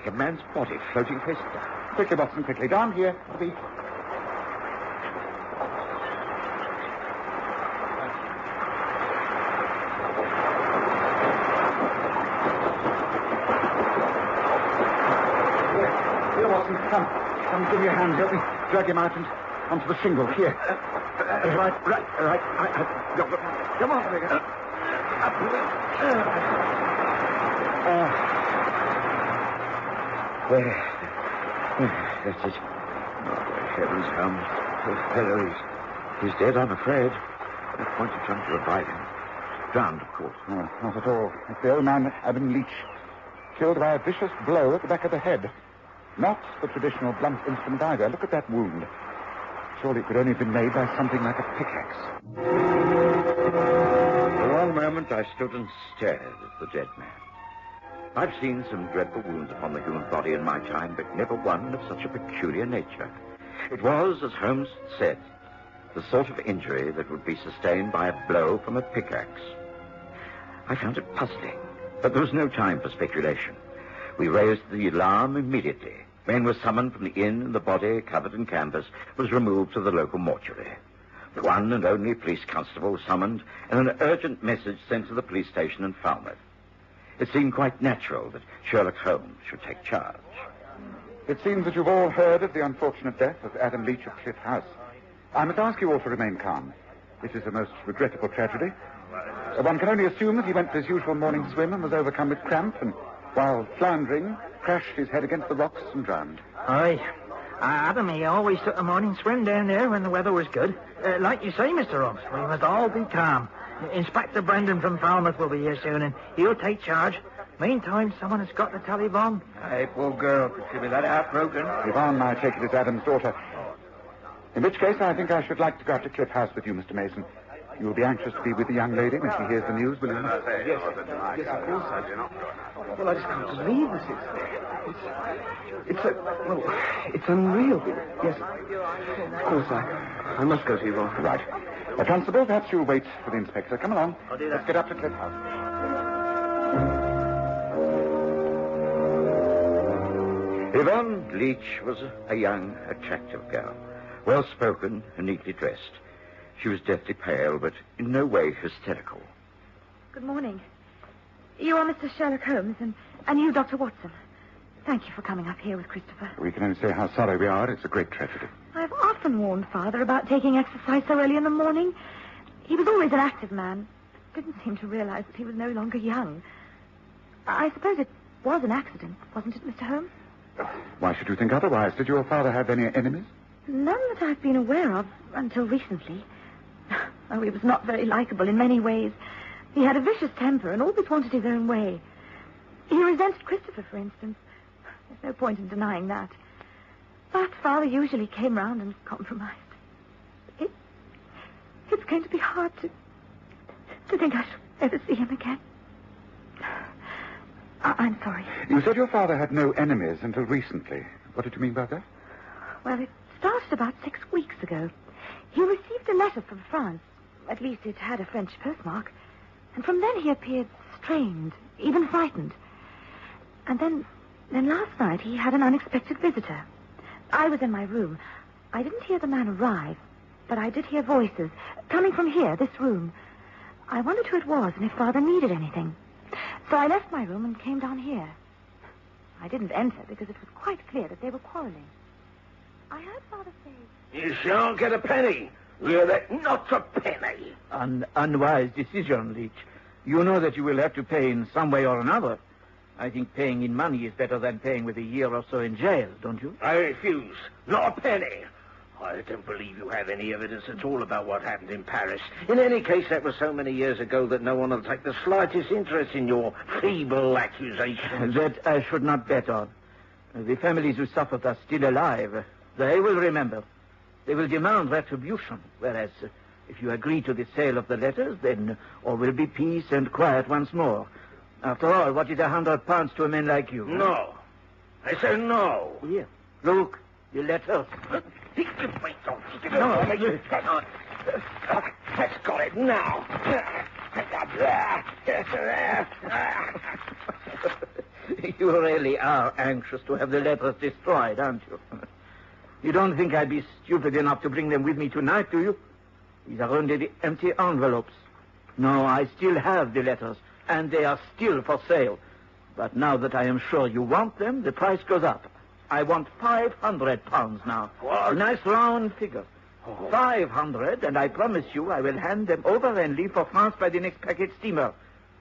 a man's body floating face down. Quickly, Watson, quickly. Down here, on the beach. Here, Watson, come, give me your hand. Help me drag him out and onto the shingle. Here. Right. Come on, Rigger. There. That's it. Oh, good heavens, Holmes. Poor fellow, he's dead, I'm afraid. No point in trying to revive him. Drowned, of course. No, not at all. It's the old man, Adam Leach, killed by a vicious blow at the back of the head. Not the traditional blunt instrument either. Look at that wound. Surely it could only have been made by something like a pickaxe. For one moment I stood and stared at the dead man. I've seen some dreadful wounds upon the human body in my time, but never one of such a peculiar nature. It was, as Holmes said, the sort of injury that would be sustained by a blow from a pickaxe. I found it puzzling, but there was no time for speculation. We raised the alarm immediately. Men were summoned from the inn, and the body, covered in canvas, was removed to the local mortuary. The one and only police constable was summoned, and an urgent message sent to the police station in Falmouth. It seemed quite natural that Sherlock Holmes should take charge. It seems that you've all heard of the unfortunate death of Adam Leach of Cliff House. I must ask you all to remain calm. It is a most regrettable tragedy. One can only assume that he went for his usual morning swim and was overcome with cramp, and while floundering, crashed his head against the rocks and drowned. Aye. Adam, he always took a morning swim down there when the weather was good. Like you say, Mr. Holmes, we must all be calm. Inspector Brendan from Falmouth will be here soon, and he'll take charge. Meantime, someone has got the telephone. Hey, poor girl. Could she be that heartbroken? Yvonne, I take it, is Adam's daughter. In which case, I think I should like to go up to Cliff House with you, Mr. Mason. You will be anxious to be with the young lady when she hears the news, will you? Yes, of course I do. Well, I just can't believe this. It's unreal. Yes, of course I must go to Yvonne. Right. Constable, perhaps you'll wait for the inspector. Come along. I'll do that. Let's get up to Cliff House. Yvonne Leach was a young, attractive girl, well-spoken and neatly dressed. She was deathly pale, but in no way hysterical. Good morning. You are Mr. Sherlock Holmes, and you, Dr. Watson. Thank you for coming up here with Christopher. We can only say how sorry we are. It's a great tragedy. I've often warned Father about taking exercise so early in the morning. He was always an active man. Didn't seem to realize that he was no longer young. I suppose it was an accident, wasn't it, Mr. Holmes? Why should you think otherwise? Did your father have any enemies? None that I've been aware of until recently. Oh, he was not very likable in many ways. He had a vicious temper and always wanted his own way. He resented Christopher, for instance. There's no point in denying that. But Father usually came round and compromised. It's going to be hard to think I shall ever see him again. I'm sorry. You said your father had no enemies until recently. What did you mean by that? Well, it started about 6 weeks ago. He received a letter from France. At least it had a French postmark. And from then he appeared strained, even frightened. And then last night he had an unexpected visitor. I was in my room. I didn't hear the man arrive, but I did hear voices coming from here, this room. I wondered who it was and if Father needed anything. So I left my room and came down here. I didn't enter because it was quite clear that they were quarreling. I heard Father say... You shan't get a penny. Hear that? Not a penny. An unwise decision, Leach. You know that you will have to pay in some way or another. I think paying in money is better than paying with a year or so in jail, don't you? I refuse. Not a penny. I don't believe you have any evidence at all about what happened in Paris. In any case, that was so many years ago that no one will take the slightest interest in your feeble accusations. That I should not bet on. The families who suffered are still alive. They will remember. They will demand retribution, whereas if you agree to the sale of the letters, then all will be peace and quiet once more. After all, what is £100 to a man like you? No. I say no. Here, look, the letters. No, that's got it now. You really are anxious to have the letters destroyed, aren't you? You don't think I'd be stupid enough to bring them with me tonight, do you? These are only the empty envelopes. No, I still have the letters, and they are still for sale. But now that I am sure you want them, the price goes up. I want £500 now. What? A nice round figure. 500, and I promise you I will hand them over and leave for France by the next packet steamer.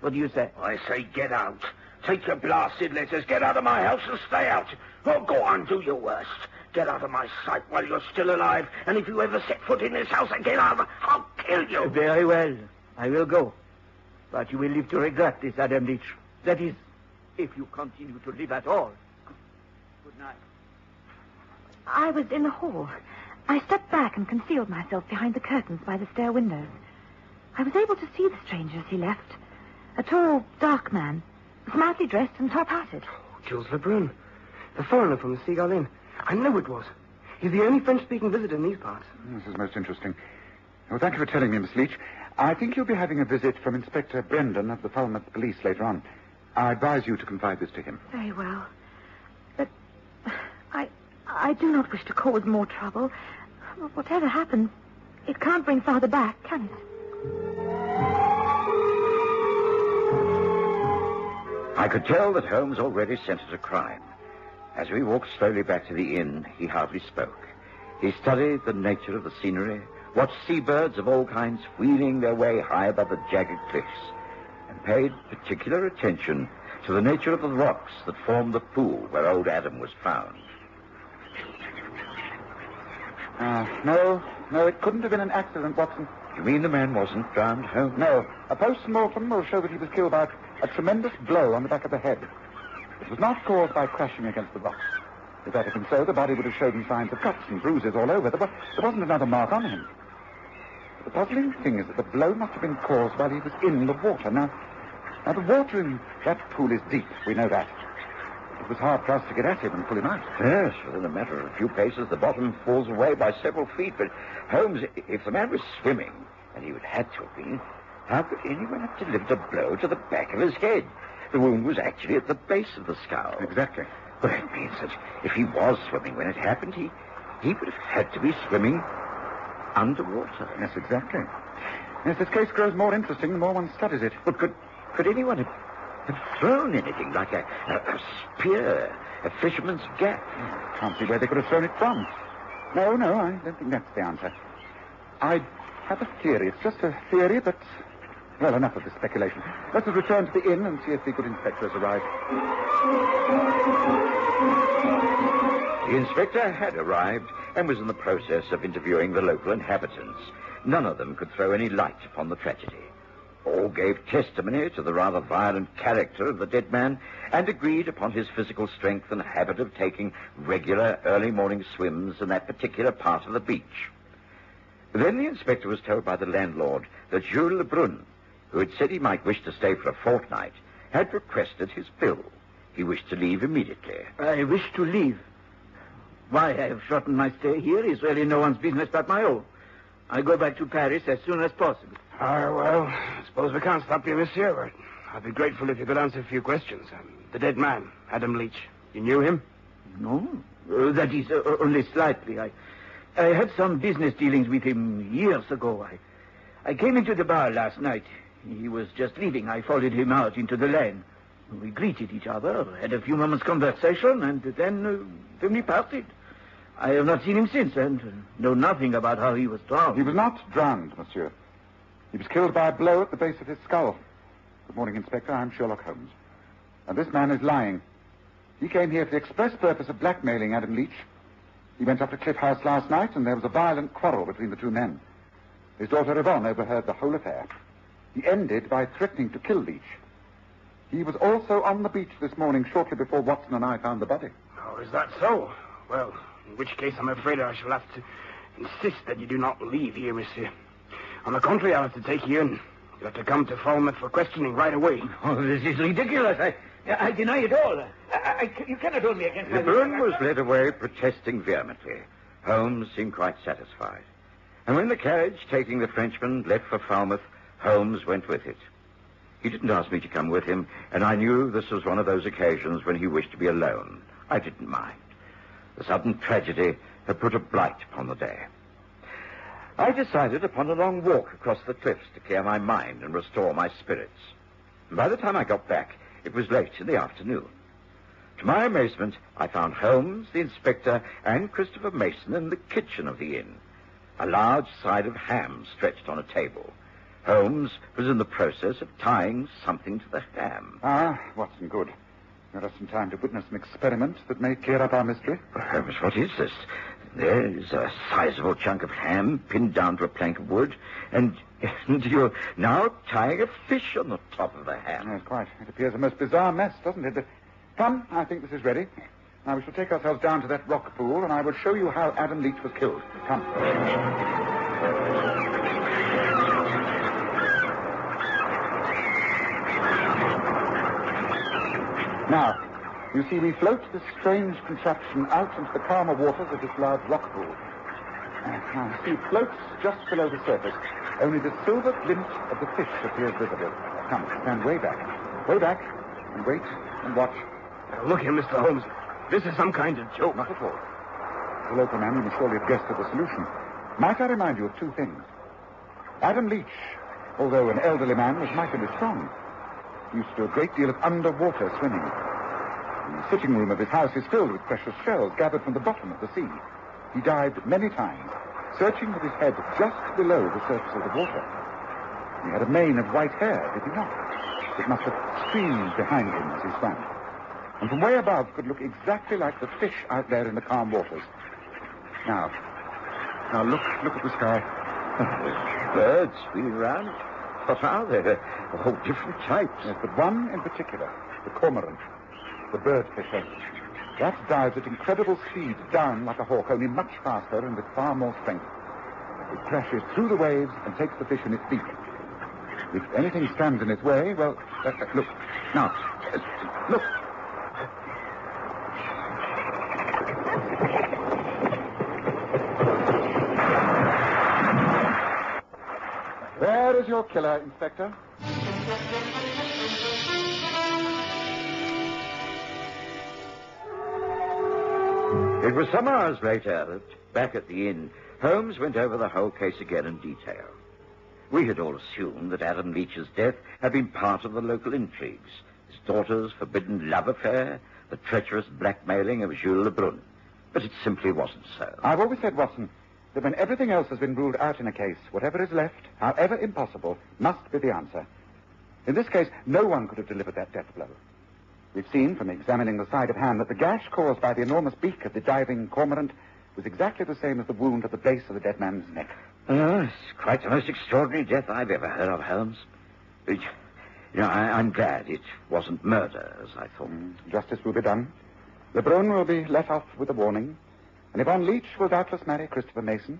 What do you say? I say get out. Take your blasted letters, get out of my house and stay out. Oh, go on, do your worst. Get out of my sight while you're still alive, and if you ever set foot in this house again, I'll kill you. Very well. I will go. But you will live to regret this, Adam Leach. That is, if you continue to live at all. Good night. I was in the hall. I stepped back and concealed myself behind the curtains by the stair windows. I was able to see the stranger as he left. A tall, dark man, smartly dressed and top-hatted. Jules Lebrun, the foreigner from the Seagull Inn. I know it was. He's the only French-speaking visitor in these parts. This is most interesting. Well, thank you for telling me, Miss Leach. I think you'll be having a visit from Inspector Brendan of the Falmouth Police later on. I advise you to confide this to him. Very well. But I do not wish to cause more trouble. Whatever happens, it can't bring Father back, can it? I could tell that Holmes already scented a crime. As we walked slowly back to the inn, he hardly spoke. He studied the nature of the scenery, watched seabirds of all kinds wheeling their way high above the jagged cliffs, and paid particular attention to the nature of the rocks that formed the pool where old Adam was found. No, it couldn't have been an accident, Watson. You mean the man wasn't drowned, Holmes? No. A post-mortem will show that he was killed by a tremendous blow on the back of the head. It was not caused by crashing against the rocks. If that had been so, the body would have shown signs of cuts and bruises all over. There wasn't another mark on him. The puzzling thing is that the blow must have been caused while he was in the water. Now, the water in that pool is deep. We know that. It was hard for us to get at him and pull him out. Yes, within a matter of a few paces, the bottom falls away by several feet. But, Holmes, if the man was swimming, and he would have had to have been, how could anyone have delivered a blow to the back of his head? The wound was actually at the base of the skull. Exactly. Well, it means that if he was swimming when it happened, he would have had to be swimming underwater. Yes, exactly. Yes, this case grows more interesting the more one studies it. But could anyone have thrown anything like a spear, a fisherman's gap? I can't see where they could have thrown it from. No, I don't think that's the answer. I have a theory. It's just a theory, but... Well, enough of this speculation. Let us return to the inn and see if the good inspector has arrived. The inspector had arrived and was in the process of interviewing the local inhabitants. None of them could throw any light upon the tragedy. All gave testimony to the rather violent character of the dead man and agreed upon his physical strength and habit of taking regular early morning swims in that particular part of the beach. Then the inspector was told by the landlord that Jules Lebrun, who had said he might wish to stay for a fortnight, had requested his bill. He wished to leave immediately. I wish to leave. Why I have shortened my stay here is really no one's business but my own. I go back to Paris as soon as possible. Well, I suppose we can't stop you, monsieur, but I'd be grateful if you could answer a few questions. The dead man, Adam Leach, you knew him? No, that is only slightly. I had some business dealings with him years ago. I came into the bar last night. He was just leaving. I followed him out into the lane. We greeted each other, had a few moments' conversation, and then we parted. I have not seen him since, and know nothing about how he was drowned. He was not drowned, monsieur. He was killed by a blow at the base of his skull. Good morning, Inspector. I'm Sherlock Holmes. And this man is lying. He came here for the express purpose of blackmailing Adam Leach. He went up to Cliff House last night, and there was a violent quarrel between the two men. His daughter Yvonne overheard the whole affair. He ended by threatening to kill Leach. He was also on the beach this morning shortly before Watson and I found the body. Oh, is that so? Well, in which case I'm afraid I shall have to insist that you do not leave here, monsieur. On the contrary, I'll have to take you in. You'll have to come to Falmouth for questioning right away. Oh, this is ridiculous. I deny it all. You cannot hold me against my... Lebrun was led away protesting vehemently. Holmes seemed quite satisfied. And when the carriage, taking the Frenchman, left for Falmouth, Holmes went with it. He didn't ask me to come with him, and I knew this was one of those occasions when he wished to be alone. I didn't mind. The sudden tragedy had put a blight upon the day. I decided upon a long walk across the cliffs to clear my mind and restore my spirits. And by the time I got back, it was late in the afternoon. To my amazement, I found Holmes, the inspector, and Christopher Mason in the kitchen of the inn. A large side of ham stretched on a table. Holmes was in the process of tying something to the ham. Ah, Watson, good. You have some time to witness an experiment that may clear up our mystery. Holmes, what is this? There's a sizable chunk of ham pinned down to a plank of wood, and you're now tying a fish on the top of the ham. Yes, quite. It appears a most bizarre mess, doesn't it? Come, I think this is ready. Now, we shall take ourselves down to that rock pool, and I will show you how Adam Leach was killed. Come. Now, you see, we float this strange contraption out into the calmer waters of this large rock pool. Now, see, it floats just below the surface. Only the silver glint of the fish appears visible. Come, stand way back, and wait and watch. Now, look here, Mr. Holmes. This is some kind of joke. Not at all. The local man, you must surely have guessed at the solution. Might I remind you of two things? Adam Leach, although an elderly man, was mightily strong. He used to do a great deal of underwater swimming. The sitting room of his house is filled with precious shells gathered from the bottom of the sea. He dived many times, searching with his head just below the surface of the water. He had a mane of white hair, did he not? It must have streamed behind him as he swam. And from way above could look exactly like the fish out there in the calm waters. Now look at the sky. Birds wheeling around. What are they? All different types. Yes, but one in particular, the cormorant, the bird fisher. That dives at incredible speed down like a hawk, only much faster and with far more strength. It crashes through the waves and takes the fish in its beak. If anything stands in its way, well, look. Now, look. There is your killer, Inspector. It was some hours later that, back at the inn, Holmes went over the whole case again in detail. We had all assumed that Adam Leach's death had been part of the local intrigues, his daughter's forbidden love affair, the treacherous blackmailing of Jules Lebrun. But it simply wasn't so. I've always said, Watson, that when everything else has been ruled out in a case, whatever is left, however impossible, must be the answer. In this case, no one could have delivered that death blow. We've seen, from examining the side of ham, that the gash caused by the enormous beak of the diving cormorant was exactly the same as the wound at the base of the dead man's neck. It's quite the most extraordinary death I've ever heard of, Holmes. I'm glad it wasn't murder, as I thought. Justice will be done. Lebrun will be let off with a warning, and Yvonne Leach will doubtless marry Christopher Mason.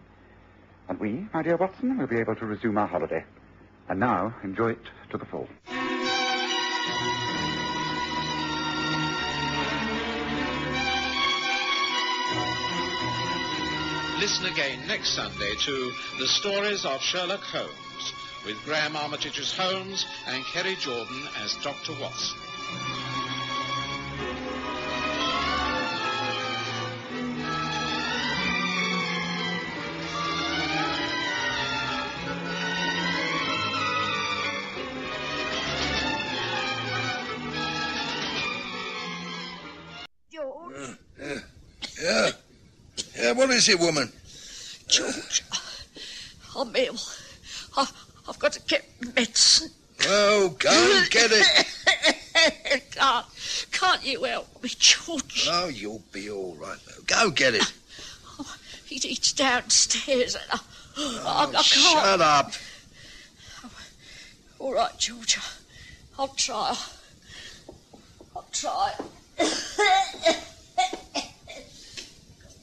And we, my dear Watson, will be able to resume our holiday. And now, enjoy it to the full. Listen again next Sunday to The Stories of Sherlock Holmes, with Graham Armitage as Holmes and Kerry Jordan as Dr. Watson. What is it, woman? George, I'm ill. I've got to get medicine. Oh, go and get it. Can't you help me, George? Oh, you'll be all right, though. Go get it. It's downstairs. And I can't... Shut up. All right, George. I'll try. I'll try. Got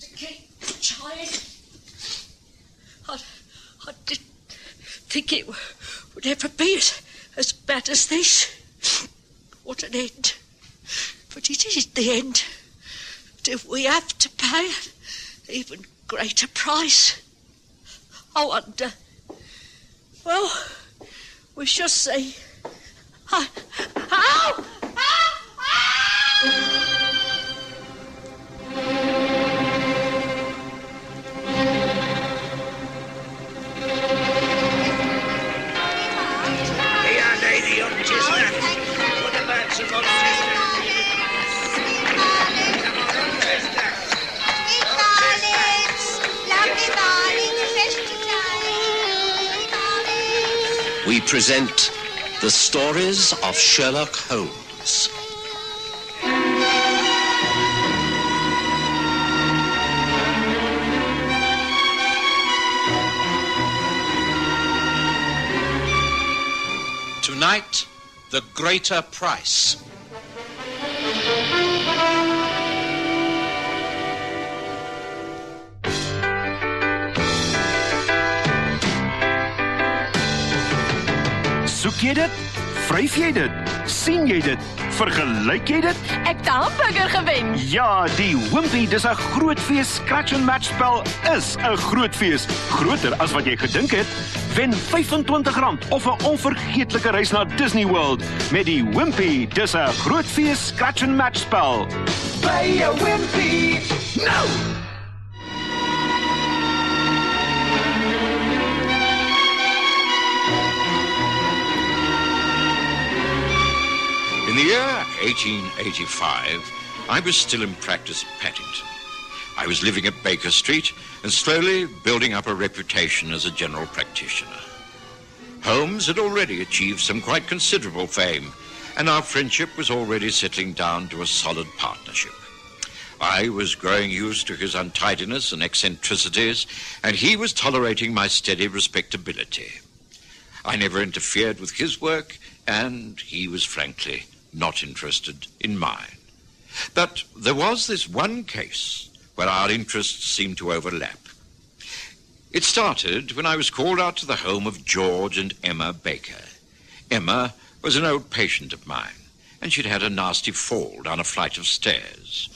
to keep trying. I didn't think it would ever be as bad as this. What an end. But it is the end. Do we have to pay an even greater price? I wonder. Well, we shall see. Ow! We present the stories of Sherlock Holmes. Tonight, the greater price. Soek jy dit? Vryf jy dit? Sien jy dit? Vergelyk jy dit? Ek het 'n hamburger gewen. Ja, die Wimpy, dis 'n groot fees. Scratch and match spel is 'n groot fees. Groter as wat jy gedink het. Wen R25 of 'n onvergeetlike reis na Disney World met die Wimpy. Dis 'n groot fees scratch and match spel. By 'n Wimpy. No! In the year 1885, I was still in practice at Paddington. I was living at Baker Street and slowly building up a reputation as a general practitioner. Holmes had already achieved some quite considerable fame, and our friendship was already settling down to a solid partnership. I was growing used to his untidiness and eccentricities, and he was tolerating my steady respectability. I never interfered with his work, and he was frankly not interested in mine. But there was this one case where our interests seemed to overlap. It started when I was called out to the home of George and Emma Baker. Emma was an old patient of mine, and she'd had a nasty fall down a flight of stairs.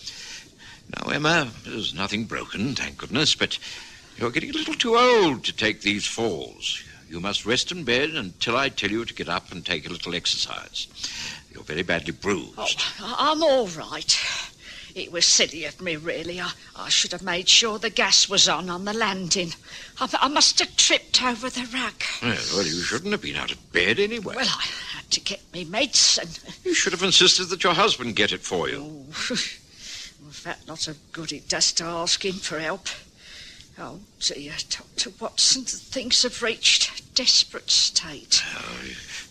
Now, Emma, there's nothing broken, thank goodness, but you're getting a little too old to take these falls. You must rest in bed until I tell you to get up and take a little exercise. You're very badly bruised. Oh, I'm all right. It was silly of me, really. I should have made sure the gas was on the landing. I must have tripped over the rug. Well, you shouldn't have been out of bed anyway. Well, I had to get me medicine. You should have insisted that your husband get it for you. Oh, was that not a good it does to ask him for help? Oh, dear, Dr. Watson, things have reached a desperate state. Oh,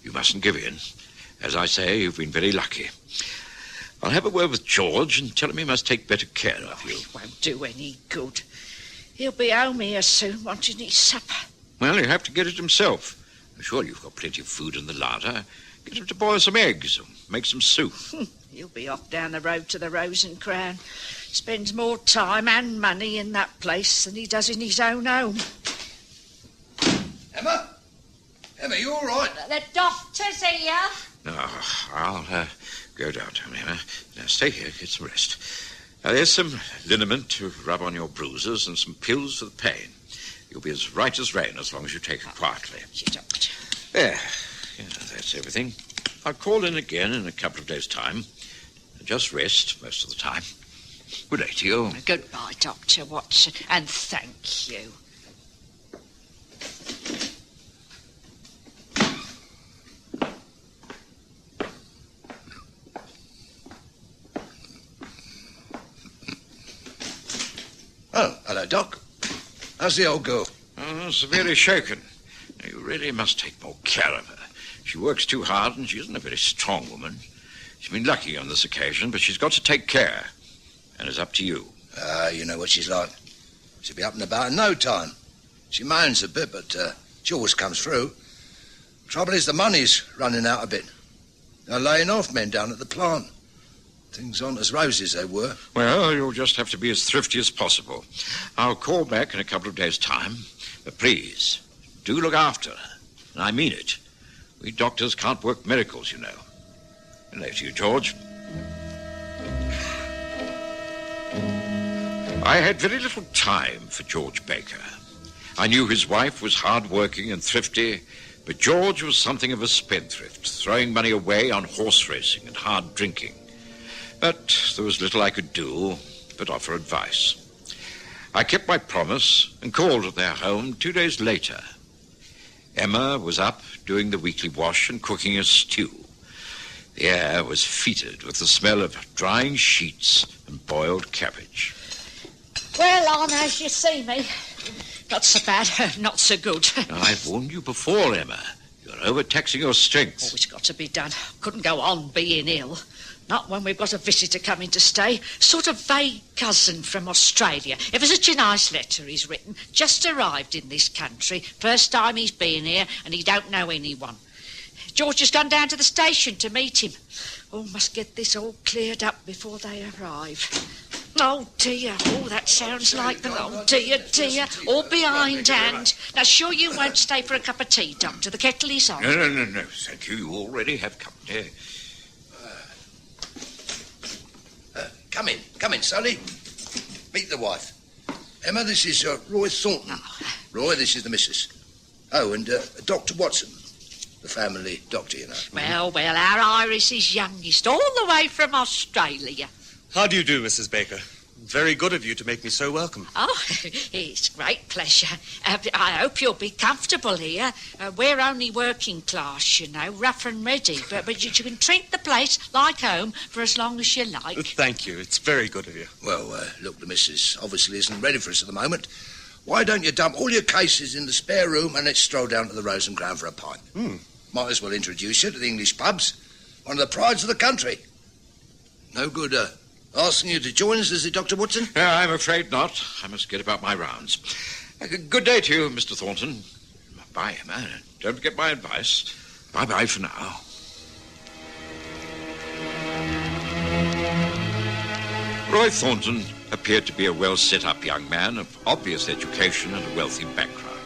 you mustn't give in. As I say, you've been very lucky. I'll have a word with George and tell him he must take better care of you. It won't do any good. He'll be home here soon, wanting his supper. Well, he'll have to get it himself. I'm sure you've got plenty of food in the larder. Get him to boil some eggs or make some soup. He'll be off down the road to the Rose and Crown. Spends more time and money in that place than he does in his own home. Emma? Emma, you all right? The doctor's here. No, I'll go down to him, Emma. Now, stay here, get some rest. Now, there's some liniment to rub on your bruises and some pills for the pain. You'll be as right as rain as long as you take it quietly. Doctor. There. Yeah, that's everything. I'll call in again in a couple of days' time. Just rest most of the time. Good day to you. Goodbye, Dr. Watson, and thank you. Oh, hello, Doc. How's the old girl? Oh, severely shaken. You really must take more care of her. She works too hard and she isn't a very strong woman. She's been lucky on this occasion, but she's got to take care. And it's up to you. You know what she's like. She'll be up and about in no time. She moans a bit, but she always comes through. Trouble is the money's running out a bit. They're laying off men down at the plant. Things aren't as rosy as they were. Well, you'll just have to be as thrifty as possible. I'll call back in a couple of days' time. But please, do look after her. And I mean it. We doctors can't work miracles, you know. Hello to you, George. I had very little time for George Baker. I knew his wife was hard-working and thrifty, but George was something of a spendthrift, throwing money away on horse racing and hard drinking. But there was little I could do but offer advice. I kept my promise and called at their home 2 days later. Emma was up doing the weekly wash and cooking a stew. The air was fetid with the smell of drying sheets and boiled cabbage. Well, on as you see me. Not so bad, not so good. I've warned you before, Emma. You're overtaxing your strength. Oh, it's got to be done. Couldn't go on being ill. Not when we've got a visitor coming to stay. Sort of vague cousin from Australia. Ever such a nice letter he's written. Just arrived in this country. First time he's been here, and he don't know anyone. George has gone down to the station to meet him. Oh, must get this all cleared up before they arrive. Oh, dear. Oh, that sounds like them. Oh, dear, dear. All behindhand. Now, sure you won't stay for a cup of tea, Doctor? The kettle is on. No. Thank you. You already have company. Come in, Sully. Meet the wife. Emma, this is Roy Thornton. Oh. Roy, this is the missus. Oh, and Dr. Watson, the family doctor, you know. Well, our Iris is youngest, all the way from Australia. How do you do, Mrs. Baker? Very good of you to make me so welcome. Oh, it's great pleasure. I hope you'll be comfortable here. We're only working class, you know, rough and ready. But you can treat the place like home for as long as you like. Thank you. It's very good of you. Well, look, the missus obviously isn't ready for us at the moment. Why don't you dump all your cases in the spare room and let's stroll down to the Rose and Crown for a pint? Might as well introduce you to the English pubs. One of the prides of the country. No good, asking you to join us, is it, Dr. Watson? I'm afraid not. I must get about my rounds. Good day to you, Mr. Thornton. Bye, Emma. Don't forget my advice. Bye-bye for now. Roy Thornton appeared to be a well-set-up young man of obvious education and a wealthy background.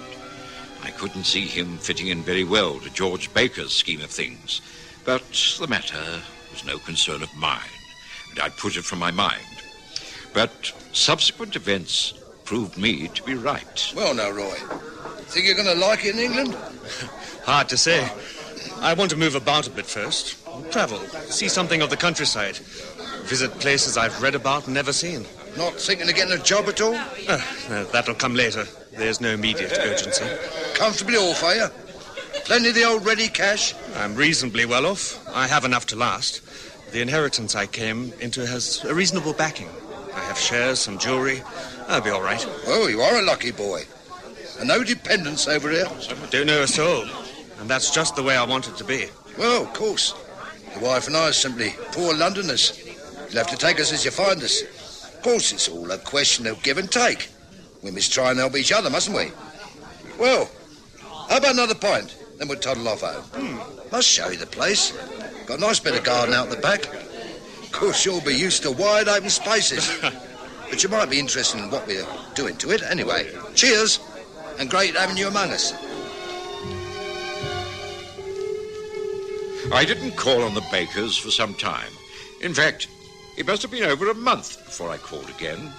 I couldn't see him fitting in very well to George Baker's scheme of things, but the matter was no concern of mine. I put it from my mind. But subsequent events proved me to be right. Well, now, Roy, think you're going to like it in England? Hard to say. I want to move about a bit first. Travel, see something of the countryside. Visit places I've read about and never seen. Not thinking of getting a job at all? No, that'll come later. There's no immediate urgency. Comfortably off, are you? Plenty of the old ready cash? I'm reasonably well off. I have enough to last. The inheritance I came into has a reasonable backing. I have shares, some jewellery. I'll be all right. Oh, you are a lucky boy. And no dependents over here? I don't know a soul. And that's just the way I want it to be. Well, of course. The wife and I are simply poor Londoners. You'll have to take us as you find us. Of course, it's all a question of give and take. We must try and help each other, mustn't we? Well, how about another pint? Then we'll toddle off home. Must show you the place. Got a nice bit of garden out the back. Of course, you'll be used to wide open spaces. But you might be interested in what we're doing to it. Anyway, cheers, and great having you among us. I didn't call on the Bakers for some time. In fact, it must have been over a month before I called again.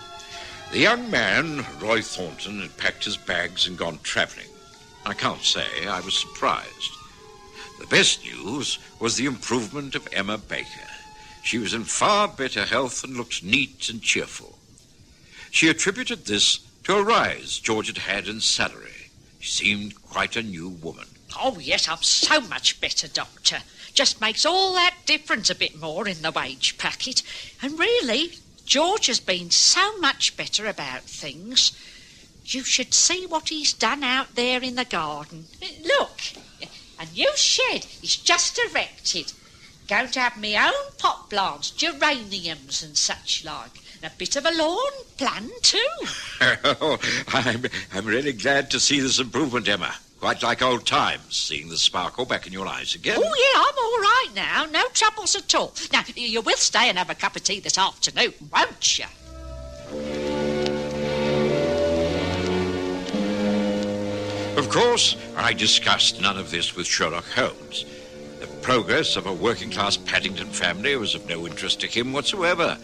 The young man, Roy Thornton, had packed his bags and gone travelling. I can't say I was surprised. The best news was the improvement of Emma Baker. She was in far better health and looked neat and cheerful. She attributed this to a rise George had had in salary. She seemed quite a new woman. Oh, yes, I'm so much better, Doctor. Just makes all that difference a bit more in the wage packet. And really, George has been so much better about things. You should see what he's done out there in the garden. Look, a new shed is just erected. Going to have me own pot plants, geraniums and such like. A bit of a lawn plan, too. Oh, I'm really glad to see this improvement, Emma. Quite like old times, seeing the sparkle back in your eyes again. Oh, yeah, I'm all right now. No troubles at all. Now, you will stay and have a cup of tea this afternoon, won't you? Of course, I discussed none of this with Sherlock Holmes. The progress of a working-class Paddington family was of no interest to him whatsoever.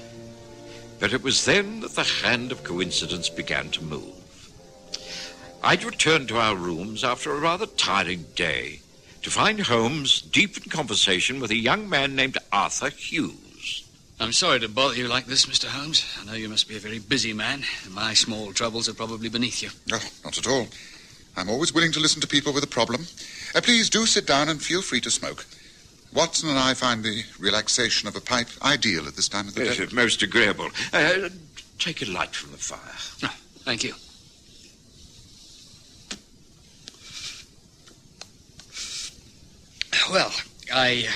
But it was then that the hand of coincidence began to move. I'd returned to our rooms after a rather tiring day to find Holmes deep in conversation with a young man named Arthur Hughes. I'm sorry to bother you like this, Mr. Holmes. I know you must be a very busy man, and my small troubles are probably beneath you. No, not at all. I'm always willing to listen to people with a problem. Please do sit down and feel free to smoke. Watson and I find the relaxation of a pipe ideal at this time of the day. Yes, most agreeable. Take a light from the fire. Oh, thank you. Well, I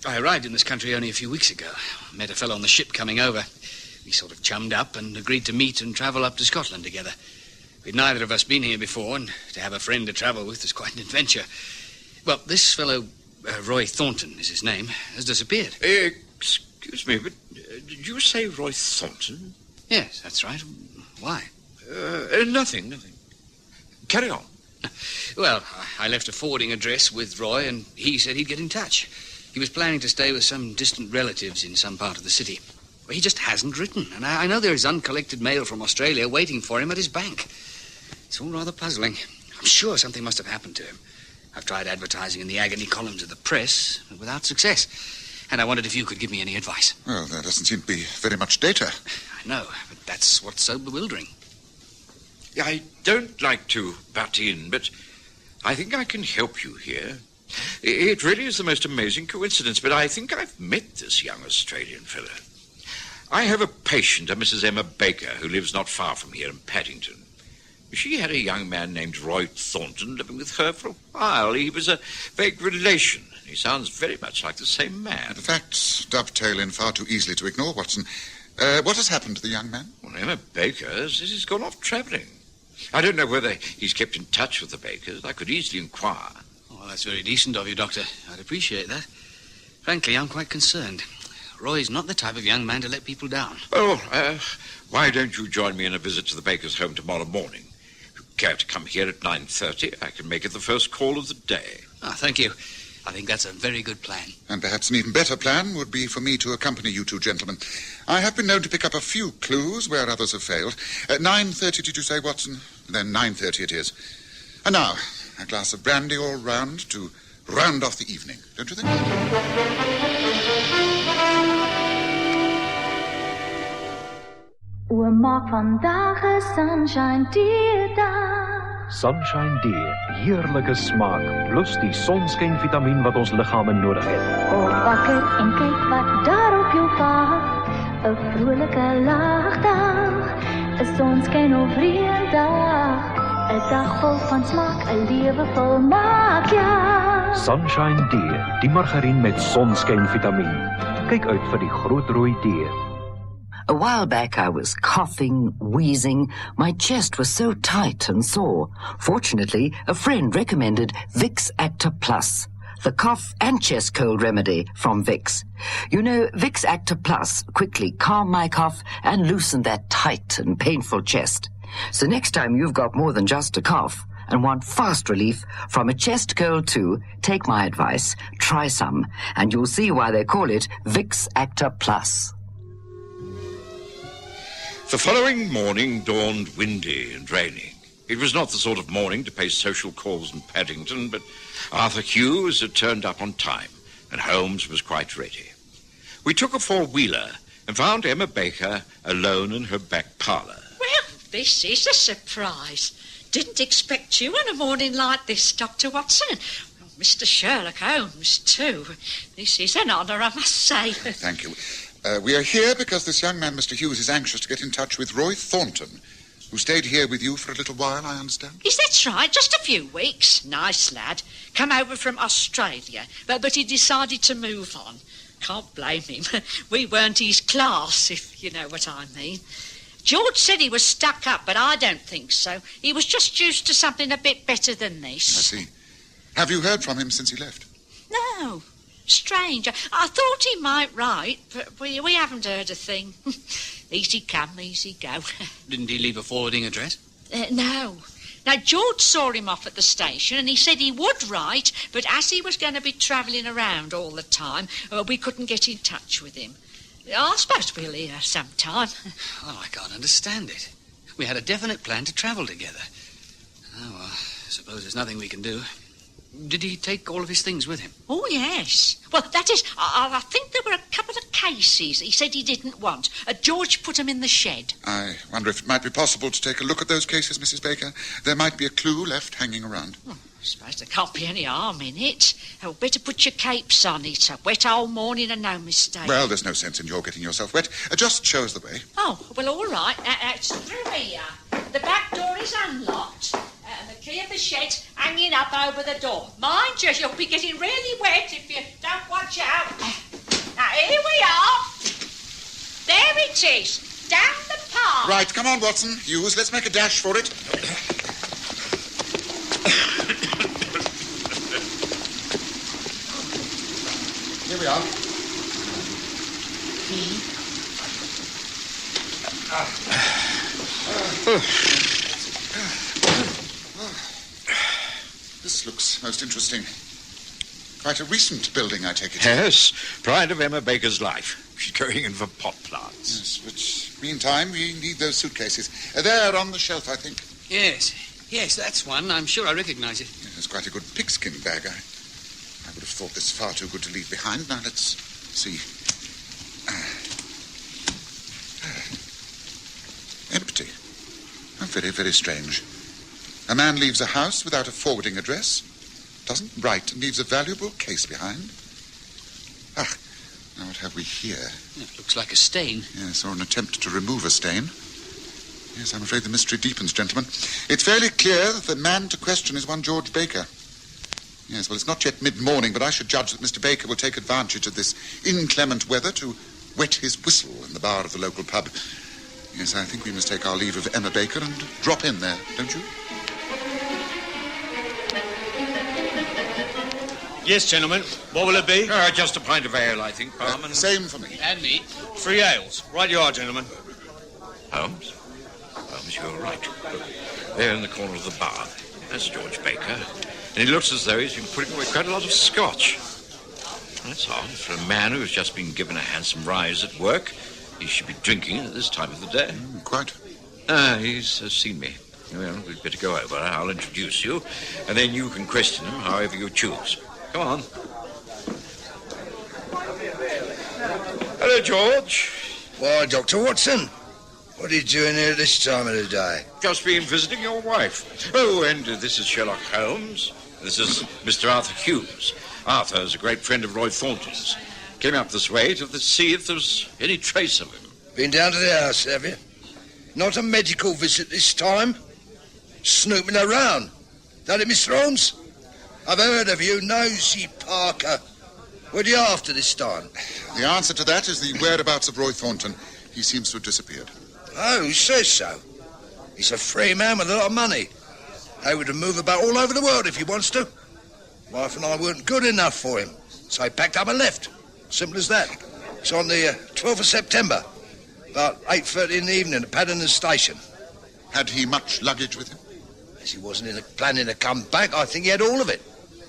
arrived in this country only a few weeks ago. I met a fellow on the ship coming over. We sort of chummed up and agreed to meet and travel up to Scotland together. We'd neither of us been here before, and to have a friend to travel with was quite an adventure. Well, this fellow, Roy Thornton is his name, has disappeared. Excuse me, but did you say Roy Thornton? Yes, that's right. Why? Nothing. Carry on. Well, I left a forwarding address with Roy, and he said he'd get in touch. He was planning to stay with some distant relatives in some part of the city. Well, he just hasn't written, and I know there is uncollected mail from Australia waiting for him at his bank. It's all rather puzzling. I'm sure something must have happened to him. I've tried advertising in the agony columns of the press, but without success. And I wondered if you could give me any advice. Well, there doesn't seem to be very much data. I know, but that's what's so bewildering. I don't like to butt in, but I think I can help you here. It really is the most amazing coincidence, but I think I've met this young Australian fellow. I have a patient, a Mrs. Emma Baker, who lives not far from here in Paddington. She had a young man named Roy Thornton living with her for a while. He was a vague relation. He sounds very much like the same man. The facts dovetail in far too easily to ignore, Watson. What has happened to the young man? Well, Emma Baker says he's gone off travelling. I don't know whether he's kept in touch with the Bakers. I could easily inquire. Oh, that's very decent of you, Doctor. I'd appreciate that. Frankly, I'm quite concerned. Roy's not the type of young man to let people down. Oh, why don't you join me in a visit to the Bakers' home tomorrow morning? If you care to come here at 9:30, I can make it the first call of the day. Ah, thank you. I think that's a very good plan. And perhaps an even better plan would be for me to accompany you two gentlemen. I have been known to pick up a few clues where others have failed. At 9:30, did you say, Watson? Then 9:30 it is. And now, a glass of brandy all round to round off the evening, don't you think? We maak vandaag 'n sunshine day. Sunshine D, heerlike smaak, plus die sonskynvitamien wat ons liggame nodig het. Op wakker en kyk wat daar op jou wag. 'n Vrolike lagdag, 'n sonskyn of reëndag. 'n dag vol van smaak, 'n lewe vol maak, ja. Sunshine D, die margarien met sonskynvitamien. Kyk uit vir die groot rooi D. A while back I was coughing, wheezing. My chest was so tight and sore. Fortunately, a friend recommended Vicks Actor Plus, the cough and chest cold remedy from Vicks. You know, Vicks Actor Plus quickly calmed my cough and loosened that tight and painful chest. So next time you've got more than just a cough and want fast relief from a chest cold too, take my advice, try some, and you'll see why they call it Vicks Actor Plus. The following morning dawned windy and raining. It was not the sort of morning to pay social calls in Paddington, but Arthur Hughes had turned up on time, and Holmes was quite ready. We took a four-wheeler and found Emma Baker alone in her back parlour. Well, this is a surprise. Didn't expect you on a morning like this, Dr. Watson. Well, Mr. Sherlock Holmes, too. This is an honour, I must say. Thank you. We are here because this young man, Mr. Hughes, is anxious to get in touch with Roy Thornton, who stayed here with you for a little while, I understand. Is that right? Just a few weeks. Nice lad. Come over from Australia, but he decided to move on. Can't blame him. We weren't his class, if you know what I mean. George said he was stuck up, but I don't think so. He was just used to something a bit better than this. I see. Have you heard from him since he left? No. Strange. I thought he might write, but we haven't heard a thing. Easy come, easy go. Didn't he leave a forwarding address? No. Now, George saw him off at the station and he said he would write, but as he was going to be travelling around all the time, we couldn't get in touch with him. I suppose we'll hear sometime. Oh, I can't understand it. We had a definite plan to travel together. Oh, well, I suppose there's nothing we can do. Did he take all of his things with him? Oh, yes. Well, that is, I think there were a couple of cases he said he didn't want. George put them in the shed. I wonder if it might be possible to take a look at those cases, Mrs. Baker. There might be a clue left hanging around. I suppose there can't be any harm in it. Better put your capes on. It's a wet old morning and no mistake. Well, there's no sense in your getting yourself wet. Just show us the way. Oh, well, all right. It's through here. The back door is unlocked. And the key of the shed's hanging up over the door. Mind you, you'll be getting really wet if you don't watch out. Now, here we are. There it is. Down the path. Right, come on, Watson. Hughes, let's make a dash for it. Here we are. This looks most interesting. Quite a recent building, I take it. Yes, pride of Emma Baker's life. She's going in for pot plants. Yes, but meantime, we need those suitcases. They're on the shelf, I think. Yes, that's one. I'm sure I recognise it. Yeah, it's quite a good pigskin bag. I would have thought this far too good to leave behind. Now, let's see. Empty. Oh, very, very strange. A man leaves a house without a forwarding address, doesn't write, and leaves a valuable case behind. Now what have we here? It looks like a stain. Yes, or an attempt to remove a stain. Yes, I'm afraid the mystery deepens, gentlemen. It's fairly clear that the man to question is one George Baker. Yes, well, it's not yet mid-morning, but I should judge that Mr. Baker will take advantage of this inclement weather to wet his whistle in the bar of the local pub. Yes, I think we must take our leave of Emma Baker and drop in there, don't you? Yes, gentlemen. What will it be? Just a pint of ale, I think, Barman. Same for me. And me. 3 ales. Right you are, gentlemen. Holmes? Holmes, you're right. Look, there in the corner of the bar. That's George Baker. And he looks as though he's been putting away quite a lot of scotch. That's odd. For a man who's just been given a handsome rise at work, he should be drinking at this time of the day. Quite. He's seen me. Well, we'd better go over. I'll introduce you, and then you can question him however you choose. Come on. Hello, George. Why, Dr. Watson, what are you doing here this time of the day? Just been visiting your wife. Oh, and this is Sherlock Holmes. This is Mr. Arthur Hughes. Arthur is a great friend of Roy Thornton's. Came up this way to see if there's any trace of him. Been down to the house, have you? Not a medical visit this time? Snooping around. That it, Mr. Holmes? I've heard of you, Nosy Parker. What are you after this time? The answer to that is the whereabouts of Roy Thornton. He seems to have disappeared. Oh, who says so? He's a free man with a lot of money. Able to move about all over the world if he wants to. Wife and I weren't good enough for him, so he packed up and left. Simple as that. It's on the 12th of September, about 8:30 in the evening at Paddington Station. Had he much luggage with him? As he wasn't planning to come back, I think he had all of it.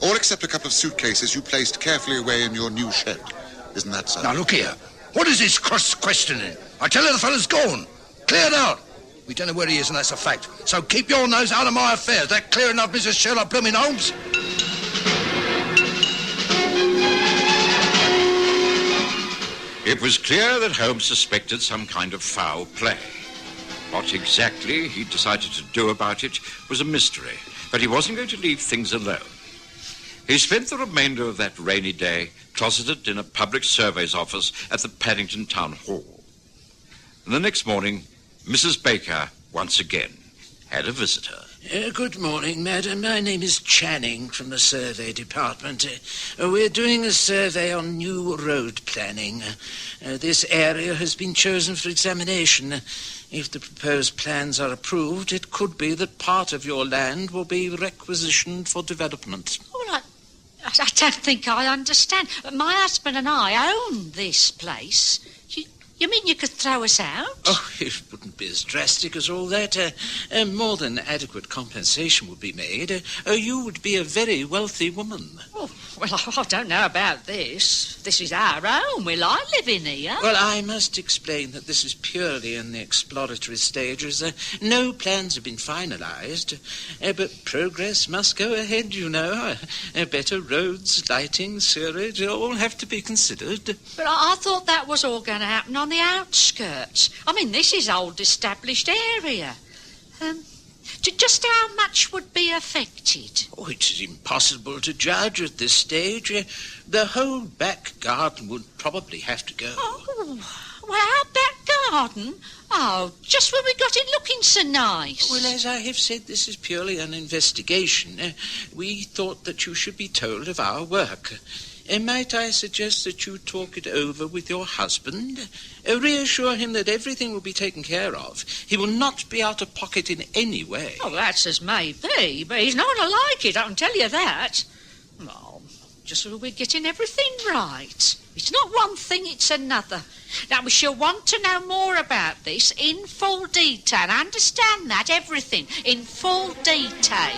All except a couple of suitcases you placed carefully away in your new shed. Isn't that so? Now, look here. What is this cross-questioning? I tell you the fella's gone. Cleared out. We don't know where he is, and that's a fact. So keep your nose out of my affairs. That clear enough, Mrs. Sherlock Blooming Holmes? It was clear that Holmes suspected some kind of foul play. What exactly he decided to do about it was a mystery, but he wasn't going to leave things alone. He spent the remainder of that rainy day closeted in a public surveys office at the Paddington Town Hall. And the next morning, Mrs. Baker, once again, had a visitor. Good morning, madam. My name is Channing from the survey department. We're doing a survey on new road planning. This area has been chosen for examination. If the proposed plans are approved, it could be that part of your land will be requisitioned for development. Well, I don't think I understand. My husband and I own this place. You mean you could throw us out? Oh, it wouldn't be as drastic as all that. More than adequate compensation would be made. You would be a very wealthy woman. Oh, well, I don't know about this. This is our home. We like living here. Well, I must explain that this is purely in the exploratory stages. No plans have been finalised. But progress must go ahead, you know. Better roads, lighting, sewerage, all have to be considered. But I thought that was all going to happen on the outskirts. I mean, this is old established area. Just how much would be affected? Oh, it is impossible to judge at this stage. The whole back garden would probably have to go. Oh, well, our back garden? Oh, just when we got it looking so nice. Well, as I have said, this is purely an investigation. We thought that you should be told of our work. Might I suggest that you talk it over with your husband? Reassure him that everything will be taken care of. He will not be out of pocket in any way. Oh, that's as may be, but he's not going to like it, I can tell you that. Oh, just so we're getting everything right. It's not one thing, it's another. Now, we shall want to know more about this in full detail. Understand that, everything, in full detail.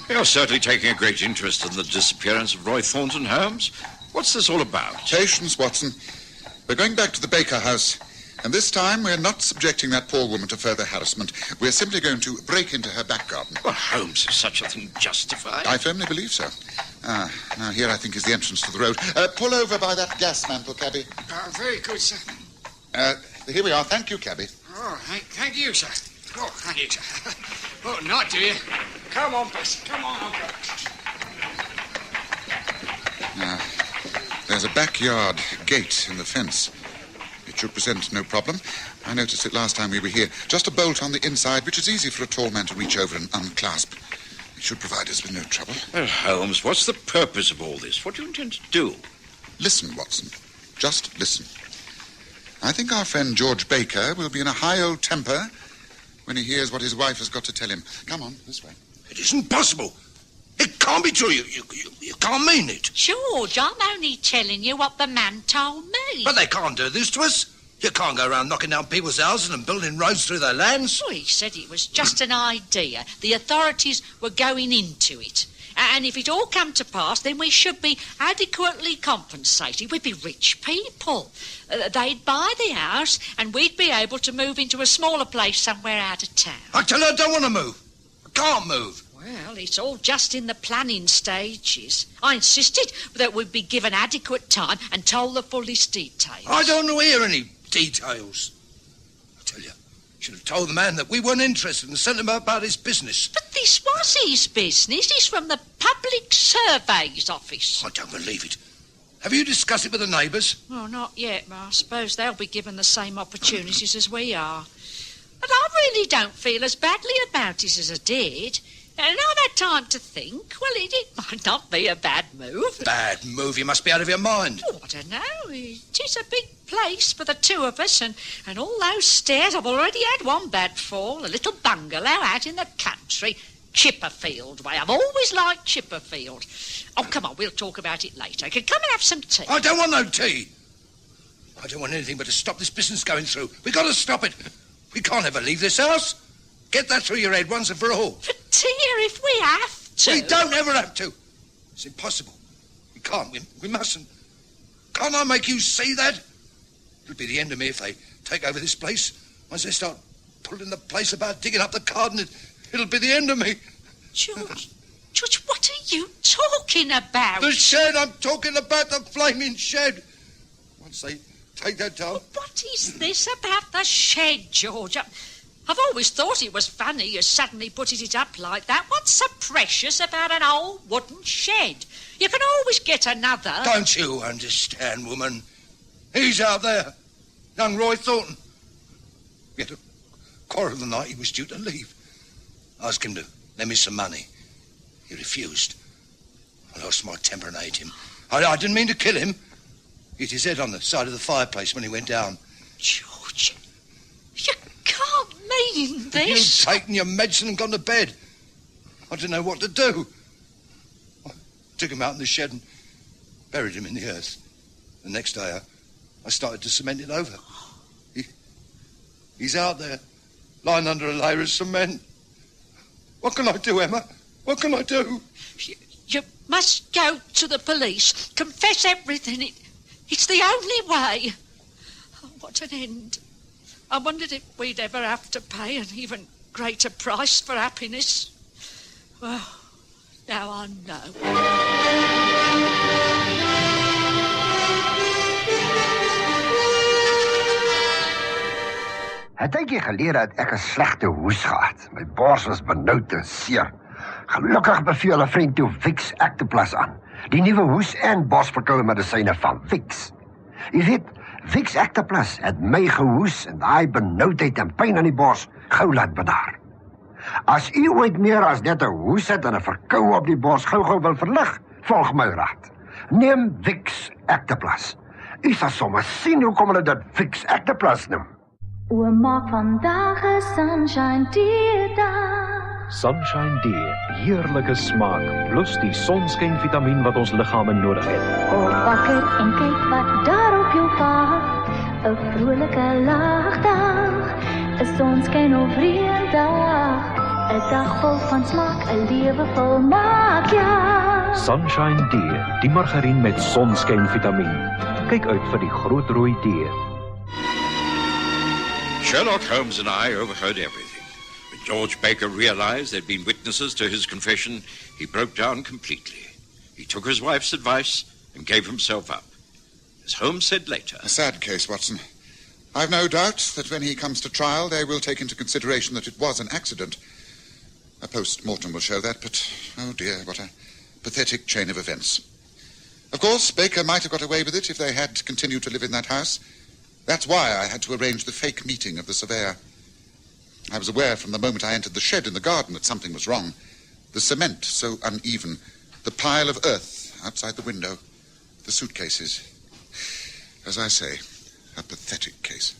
You're certainly taking a great interest in the disappearance of Roy Thornton Holmes. What's this all about? Patience, Watson. We're going back to the Baker house, and this time we're not subjecting that poor woman to further harassment. We're simply going to break into her back garden. Well, Holmes, is such a thing justified? I firmly believe so. Now here I think is the entrance to the road. Pull over by that gas mantle, cabby. Very good, sir. Here we are. Thank you, cabby. Oh, thank you, sir. Oh, thank you, sir. Oh, not do you? Come on, Basil. Come on. Now, there's a backyard gate in the fence. It should present no problem. I noticed it last time we were here. Just a bolt on the inside, which is easy for a tall man to reach over and unclasp. It should provide us with no trouble. Well, Holmes, what's the purpose of all this? What do you intend to do? Listen, Watson. Just listen. I think our friend George Baker will be in a high old temper when he hears what his wife has got to tell him. Come on, this way. It isn't possible. It can't be true. You can't mean it. George, I'm only telling you what the man told me. But they can't do this to us. You can't go around knocking down people's houses and building roads through their lands. Well, he said it was just an idea. The authorities were going into it. And if it all come to pass, then we should be adequately compensated. We'd be rich people. They'd buy the house, and we'd be able to move into a smaller place somewhere out of town. I tell you, I don't want to move. I can't move. Well, it's all just in the planning stages. I insisted that we'd be given adequate time and told the fullest details. I don't know hear any details. I tell you, should have told the man that we weren't interested and sent him about his business. But this was his business. He's from the Public Surveys Office. I don't believe it. Have you discussed it with the neighbours? Well, not yet, but I suppose they'll be given the same opportunities as we are. But I really don't feel as badly about it as I did. And I've had time to think. Well, it might not be a bad move. Bad move? You must be out of your mind. Oh, I don't know. It is a big place for the two of us, and all those stairs. I've already had one bad fall. A little bungalow out in the country. Chipperfield way. I've always liked Chipperfield. Oh, come on, we'll talk about it later. Come and have some tea. I don't want no tea. I don't want anything but to stop this business going through. We've got to stop it. We can't ever leave this house. Get that through your head once and for all. But, dear, if we have to... We don't ever have to. It's impossible. We can't. We mustn't. Can't I make you see that? It'll be the end of me if they take over this place. Once they start pulling the place about, digging up the garden, it'll be the end of me. George, what are you talking about? The shed. I'm talking about the flaming shed. Once they take that down... What is this about the shed, George? I've always thought it was funny you suddenly putting it up like that. What's so precious about an old wooden shed? You can always get another. Don't you understand, woman? He's out there. Young Roy Thornton. We had a quarrel the night he was due to leave. I asked him to lend me some money. He refused. I lost my temper and ate him. I didn't mean to kill him. He hit his head on the side of the fireplace when he went down. George, you can't mean this. You'd taken your medicine and gone to bed. I didn't know what to do. I took him out in the shed and buried him in the earth. The next day, I started to cement it over. He's out there, lying under a layer of cement. What can I do, Emma? What can I do? You must go to the police. Confess everything. It's the only way. Oh, what an end. I wondered if we'd ever have to pay an even greater price for happiness. Well, now I know. Het tydjie gelede het ek 'n slegte hoes gehad. My bors was benoud en seer. Gelukkig beveel 'n vriend toe Vicks Actoplas aan. Die nuwe hoes- en borsverkoue medisyne van Vicks. Jy weet, Vicks Actoplas het my gehoes en daai benoudheid en pyn aan die bors gou laat bedaar. As u ooit meer as net 'n hoes het en 'n verkoue op die bors gou wil verlig, volg my raad. Neem Vicks Actoplas. U sal sommer sien hoekom hulle dit Vicks Actoplas noem. O, maak vandag 'n sunshine diedag. Sunshine D, heerlike smaak, plus die sonskynvitamien wat ons liggame nodig het. Kom wakker en kyk wat daar op jou wag. 'n Vrolike lagdag, 'n sonskyn of reëndag. 'n dag vol van smaak, 'n lewe vol maak, ja. Sunshine D, die margarien met sonskynvitamien. Kyk uit vir die groot rooi D. Sherlock Holmes and I overheard everything. When George Baker realized there'd been witnesses to his confession, he broke down completely. He took his wife's advice and gave himself up. As Holmes said later... A sad case, Watson. I've no doubt that when he comes to trial, they will take into consideration that it was an accident. A post-mortem will show that, but, oh dear, what a pathetic chain of events. Of course, Baker might have got away with it if they had continued to live in that house. That's why I had to arrange the fake meeting of the surveyor. I was aware from the moment I entered the shed in the garden that something was wrong. The cement so uneven, the pile of earth outside the window, the suitcases. As I say, a pathetic case.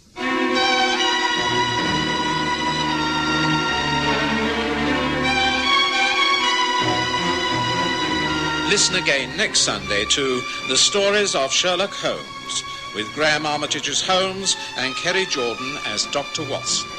Listen again next Sunday to The Stories of Sherlock Holmes, with Graham Armitage's Holmes and Kerry Jordan as Dr. Watson.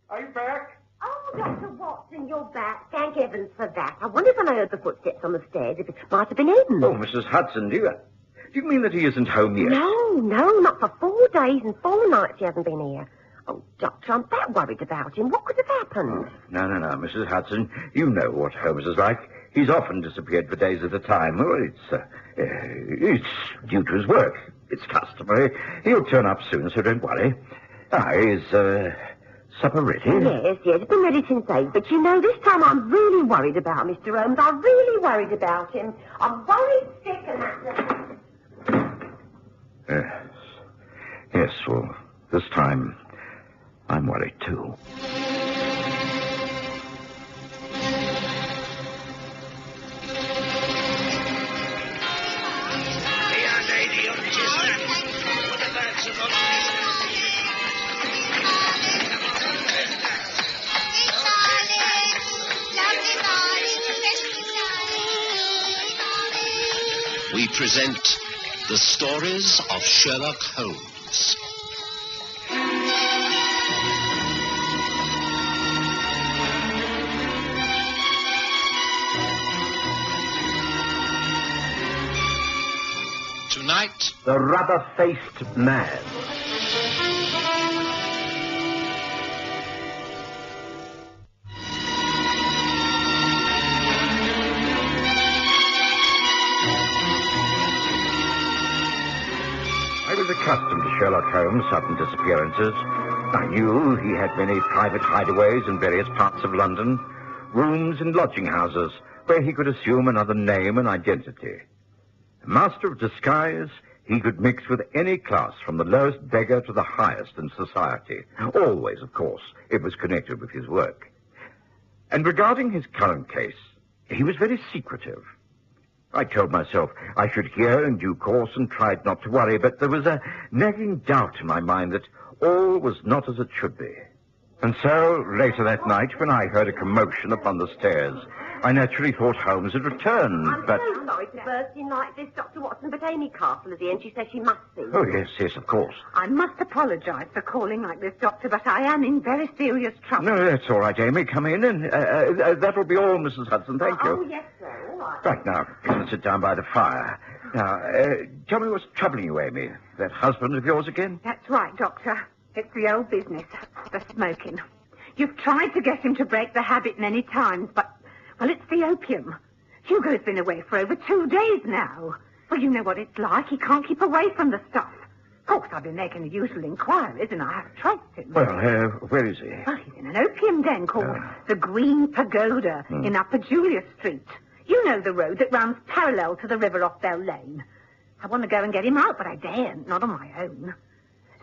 Are you back? Oh, Dr. Watson, you're back. Thank heavens for that. I wonder when I heard the footsteps on the stairs if it might have been Eden. Oh, Mrs. Hudson, do you mean that he isn't home yet? No, not for 4 days and 4 nights he hasn't been here. Oh, Doctor, I'm that worried about him. What could have happened? No, Mrs. Hudson. You know what Holmes is like. He's often disappeared for days at a time. Well, it's due to his work. It's customary. He'll turn up soon, so don't worry. Is supper ready? Yes, it's been ready since 8. But you know, this time I'm really worried about Mr. Holmes. I'm really worried about him. I'm worried sick and that. Yes, well, this time I'm worried too. We present The Stories of Sherlock Holmes. Tonight, The Rubber-Faced Man. Sherlock Holmes' sudden disappearances. I knew he had many private hideaways in various parts of London, rooms in lodging houses where he could assume another name and identity. A master of disguise, he could mix with any class, from the lowest beggar to the highest in society. Always, of course, it was connected with his work. And regarding his current case, he was very secretive. I told myself I should hear in due course and tried not to worry, but there was a nagging doubt in my mind that all was not as it should be. And so, later that night, when I heard a commotion upon the stairs, I naturally thought Holmes had returned, but... I'm so sorry to burst in like this, Dr. Watson, but Amy Castle is here and she says she must see you. Oh, yes, of course. I must apologise for calling like this, Doctor, but I am in very serious trouble. No, that's all right, Amy. Come in, and that'll be all, Mrs. Hudson. Thank you. Oh, yes, sir. All right. Right, now, come and sit down by the fire. Now, tell me what's troubling you, Amy. That husband of yours again? That's right, Doctor. It's the old business, the smoking. You've tried to get him to break the habit many times, but... well, it's the opium. Hugo's been away for over 2 days now. Well, you know what it's like. He can't keep away from the stuff. Of course, I've been making the usual inquiries, and I have traced him. Well, where is he? Well, he's in an opium den called the Green Pagoda in Upper Julius Street. You know the road that runs parallel to the river off Bell Lane. I want to go and get him out, but I daren't, not on my own.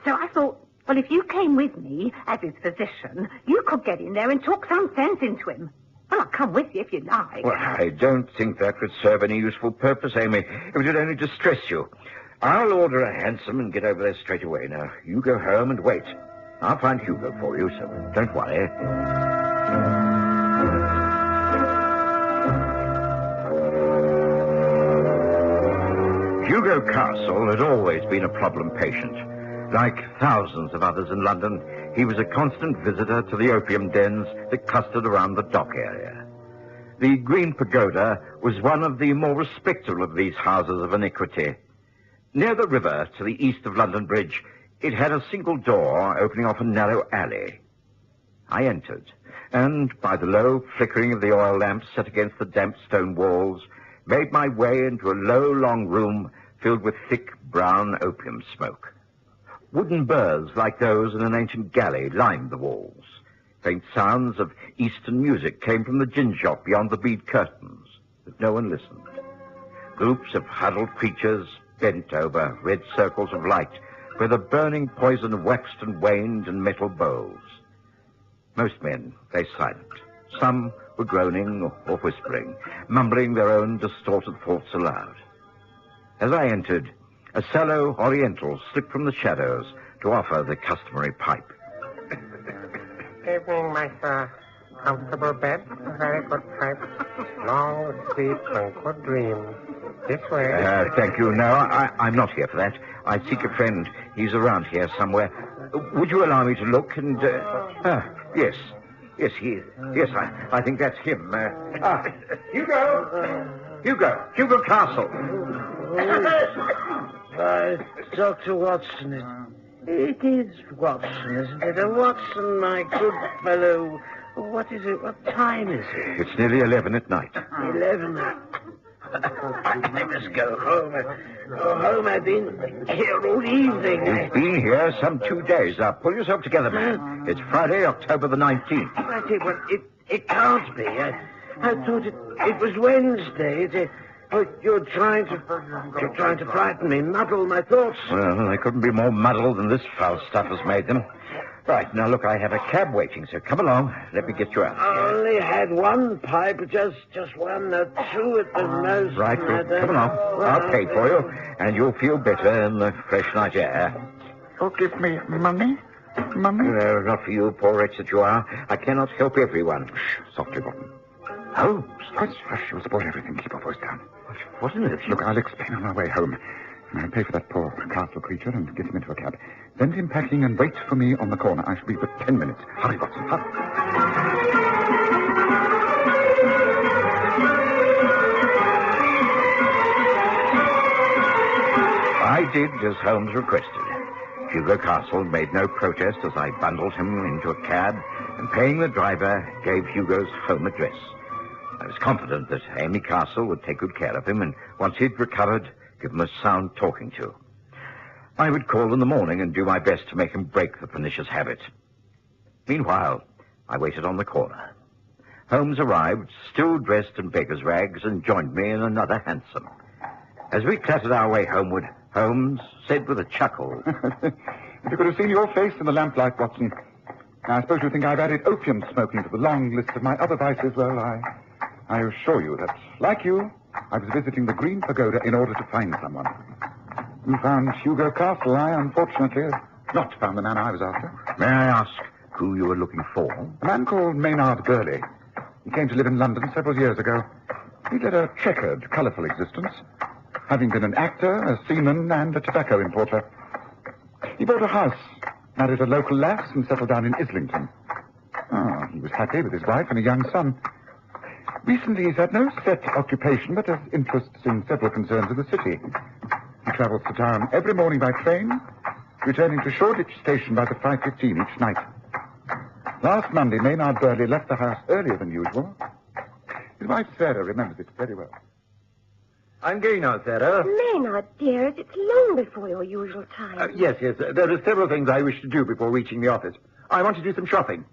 So I thought, well, if you came with me as his physician, you could get in there and talk some sense into him. Well, I'll come with you if you like. Well, I don't think that would serve any useful purpose, Amy. It would only distress you. I'll order a hansom and get over there straight away. Now, you go home and wait. I'll find Hugo for you, so don't worry. Hugo Castle had always been a problem patient. Like thousands of others in London, he was a constant visitor to the opium dens that clustered around the dock area. The Green Pagoda was one of the more respectable of these houses of iniquity. Near the river, to the east of London Bridge, it had a single door opening off a narrow alley. I entered, and by the low flickering of the oil lamps set against the damp stone walls, made my way into a low, long room filled with thick, brown opium smoke. Wooden burrs like those in an ancient galley lined the walls. Faint sounds of Eastern music came from the gin shop beyond the bead curtains, but no one listened. Groups of huddled creatures bent over red circles of light where the burning poison waxed and waned in metal bowls. Most men lay silent. Some were groaning or whispering, mumbling their own distorted thoughts aloud. As I entered, a sallow Oriental slipped from the shadows to offer the customary pipe. Evening, my sir. Comfortable bed, very good pipe. Long sleep and good dreams. This way. Thank you. No, I'm not here for that. I seek a friend. He's around here somewhere. Would you allow me to look and... yes. Yes, he is. Yes, I think that's him. Hugo Castle. Dr. Watson, it is Watson, isn't it? Watson, my good fellow. What is it? What time is it? It's nearly 11 at night. 11? I must go home. Home. I've been here all evening. You've been here some 2 days. Now, pull yourself together, man. It's Friday, October the 19th. I say, well, it can't be. I thought it was Wednesday. You're trying to frighten me, muddle my thoughts. Well, they couldn't be more muddled than this foul stuff has made them. Right, now look, I have a cab waiting, so come along. Let me get you out. I only had one pipe, just one, no, two at the most. Right, well, come along. I'll pay for you, and you'll feel better in the fresh night air. Oh, give me money? Money? No, not for you, poor wretch that you are. I cannot help everyone. Shh, softly, Watson. Oh, hush, you'll spoil everything. Keep your voice down. Wasn't it? Look, I'll explain on our way home. I'll pay for that poor castle creature and get him into a cab. Send him packing and wait for me on the corner. I shall be for 10 minutes. Hurry, Watson, hurry. I did as Holmes requested. Hugo Castle made no protest as I bundled him into a cab and, paying the driver, gave Hugo's home address. I was confident that Amy Castle would take good care of him and, once he'd recovered, give him a sound talking to. I would call in the morning and do my best to make him break the pernicious habit. Meanwhile, I waited on the corner. Holmes arrived, still dressed in beggar's rags, and joined me in another hansom. As we clattered our way homeward, Holmes said with a chuckle, If you could have seen your face in the lamplight, Watson. I suppose you think I've added opium smoking to the long list of my other vices. Well, I assure you that, like you, I was visiting the Green Pagoda in order to find someone. You found Hugo Castle. I, unfortunately, have not found the man I was after. May I ask who you were looking for? A man called Maynard Burley. He came to live in London several years ago. He led a checkered, colourful existence, having been an actor, a seaman, and a tobacco importer. He bought a house, married a local lass, and settled down in Islington. He was happy with his wife and a young son. Recently, he's had no set occupation, but has interests in several concerns in the city. He travels to town every morning by train, returning to Shoreditch Station by the 5:15 each night. Last Monday, Maynard Burley left the house earlier than usual. His wife, Sarah, remembers it very well. I'm going now, Sarah. Maynard, dear, it's long before your usual time. Yes. There are several things I wish to do before reaching the office. I want to do some shopping.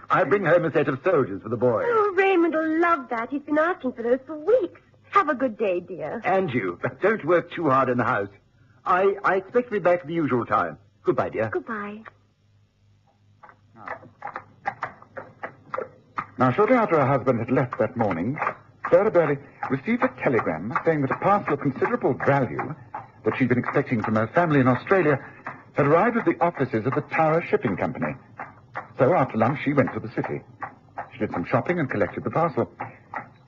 I'll bring home a set of soldiers for the boy. Oh, Raymond will love that. He's been asking for those for weeks. Have a good day, dear. And you. Don't work too hard in the house. I expect to be back at the usual time. Goodbye, dear. Goodbye. Now, shortly after her husband had left that morning, Sarah Burley received a telegram saying that a parcel of considerable value that she'd been expecting from her family in Australia had arrived at the offices of the Tower Shipping Company. So after lunch, she went to the city. She did some shopping and collected the parcel.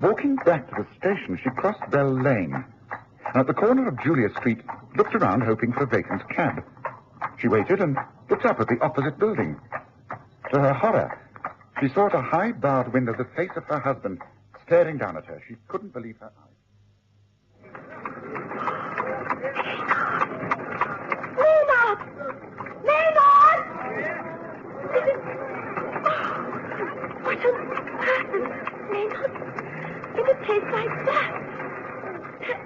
Walking back to the station, she crossed Bell Lane, and at the corner of Julia Street, looked around hoping for a vacant cab. She waited and looked up at the opposite building. To her horror, she saw at a high-barred window the face of her husband staring down at her. She couldn't believe her eyes. Maynard! Maynard! What on earth, Maynard? In a place like that?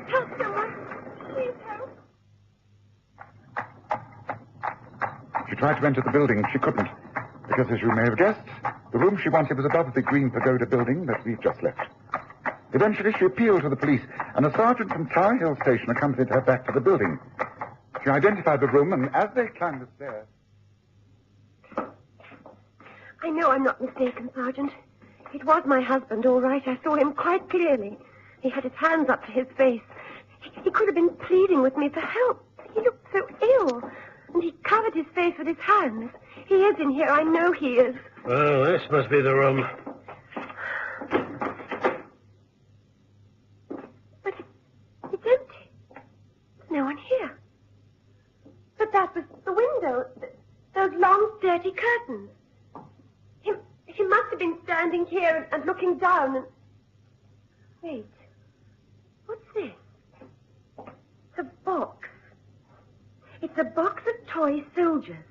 Help someone. Please help. She tried to enter the building. She couldn't, because, as you may have guessed, the room she wanted was above the Green Pagoda building that we've just left. Eventually, she appealed to the police, and a sergeant from Tower Hill Station accompanied her back to the building. She identified the room, and as they climbed the stairs... I know I'm not mistaken, Sergeant. It was my husband, all right. I saw him quite clearly. He had his hands up to his face. He could have been pleading with me for help. He looked so ill, and he covered his face with his hands. He is in here. I know he is. Oh, this must be the room. But it's empty. There's no one here. But that was the window. Those long, dirty curtains. He must have been standing here and looking down and... Wait. What's this? It's a box. It's a box of toy soldiers.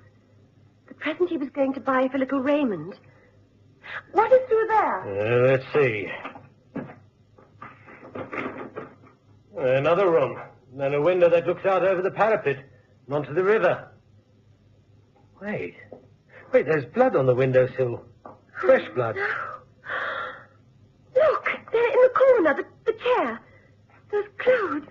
The present he was going to buy for little Raymond. What is through there? Let's see. Another room. And a window that looks out over the parapet and onto the river. Wait, there's blood on the windowsill. Fresh blood. Look, there in the corner, the chair. Those clothes.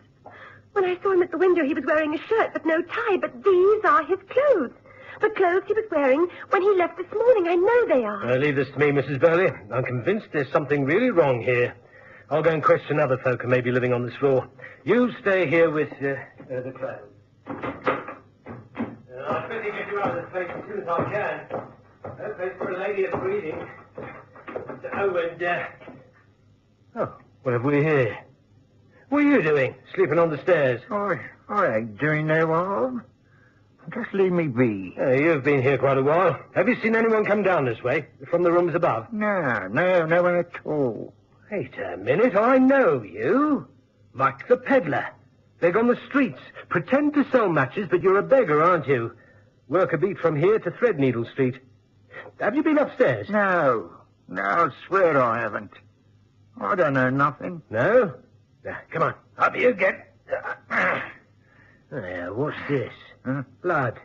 When I saw him at the window, he was wearing a shirt but no tie, but these are his clothes. The clothes he was wearing when he left this morning. I know they are. Leave this to me, Mrs. Burley. I'm convinced there's something really wrong here. I'll go and question other folk who may be living on this floor. You stay here with the clothes. I'll try to get you out of this place as soon as I can. No place for a lady of breeding. What have we here? What are you doing, sleeping on the stairs? I ain't doing no harm. Just leave me be. You've been here quite a while. Have you seen anyone come down this way, from the rooms above? No one at all. Wait a minute, I know you. Mike the peddler. Beg on the streets. Pretend to sell matches, but you're a beggar, aren't you? Work a beat from here to Threadneedle Street. Have you been upstairs? No, I swear I haven't. I don't know nothing. No? Come on, up you get. Yeah, what's this? Blood.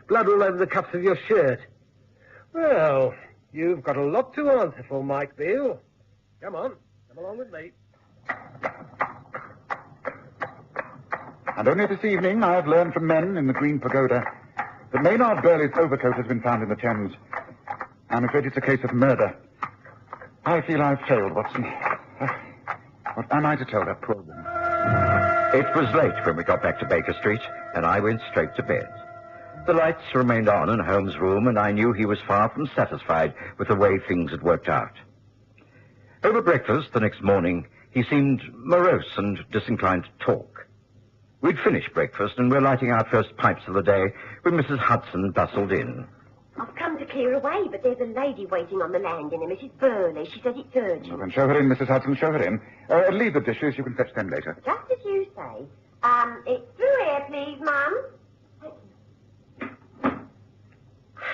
Blood all over the cuffs of your shirt. Well, you've got a lot to answer for, Mike Beale. Come on, come along with me. And only this evening I have learned from men in the Green Pagoda that Maynard Burley's overcoat has been found in the Thames. I'm afraid it's a case of murder. I feel I've failed, Watson. What am I to tell that poor woman? It was late when we got back to Baker Street, and I went straight to bed. The lights remained on in Holmes' room, and I knew he was far from satisfied with the way things had worked out. Over breakfast the next morning, he seemed morose and disinclined to talk. We'd finished breakfast, and were lighting our first pipes of the day when Mrs. Hudson bustled in. I've come to clear away, but there's a lady waiting on the landing, a Mrs. Burley. She says it's urgent. Well, then show her in, Mrs. Hudson, show her in. Leave the dishes. You can fetch them later. Just as you say. It's through here, please, Mum.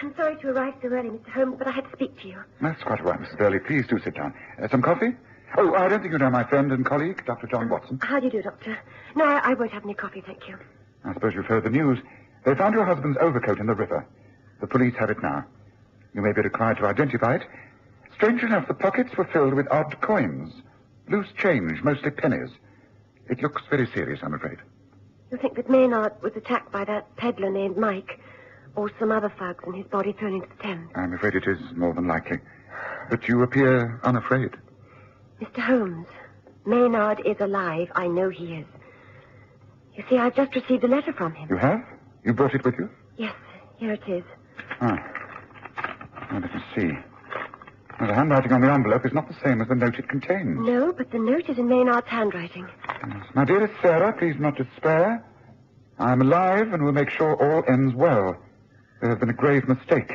I'm sorry to arrive so early, Mr. Holmes, but I had to speak to you. That's quite all right, Mrs. Burley. Please do sit down. Some coffee? Oh, I don't think you know my friend and colleague, Dr. John Watson. How do you do, Doctor? No, I won't have any coffee, thank you. I suppose you've heard the news. They found your husband's overcoat in the river. The police have it now. You may be required to identify it. Strange enough, the pockets were filled with odd coins. Loose change, mostly pennies. It looks very serious, I'm afraid. You think that Maynard was attacked by that peddler named Mike, or some other thugs, and his body thrown into the Thames? I'm afraid it is more than likely. But you appear unafraid. Mr. Holmes, Maynard is alive. I know he is. You see, I've just received a letter from him. You have? You brought it with you? Yes, here it is. Well, let me see. Well, the handwriting on the envelope is not the same as the note it contains. No, but the note is in Maynard's handwriting. Yes. My dearest Sarah, please not despair. I am alive and will make sure all ends well. There has been a grave mistake.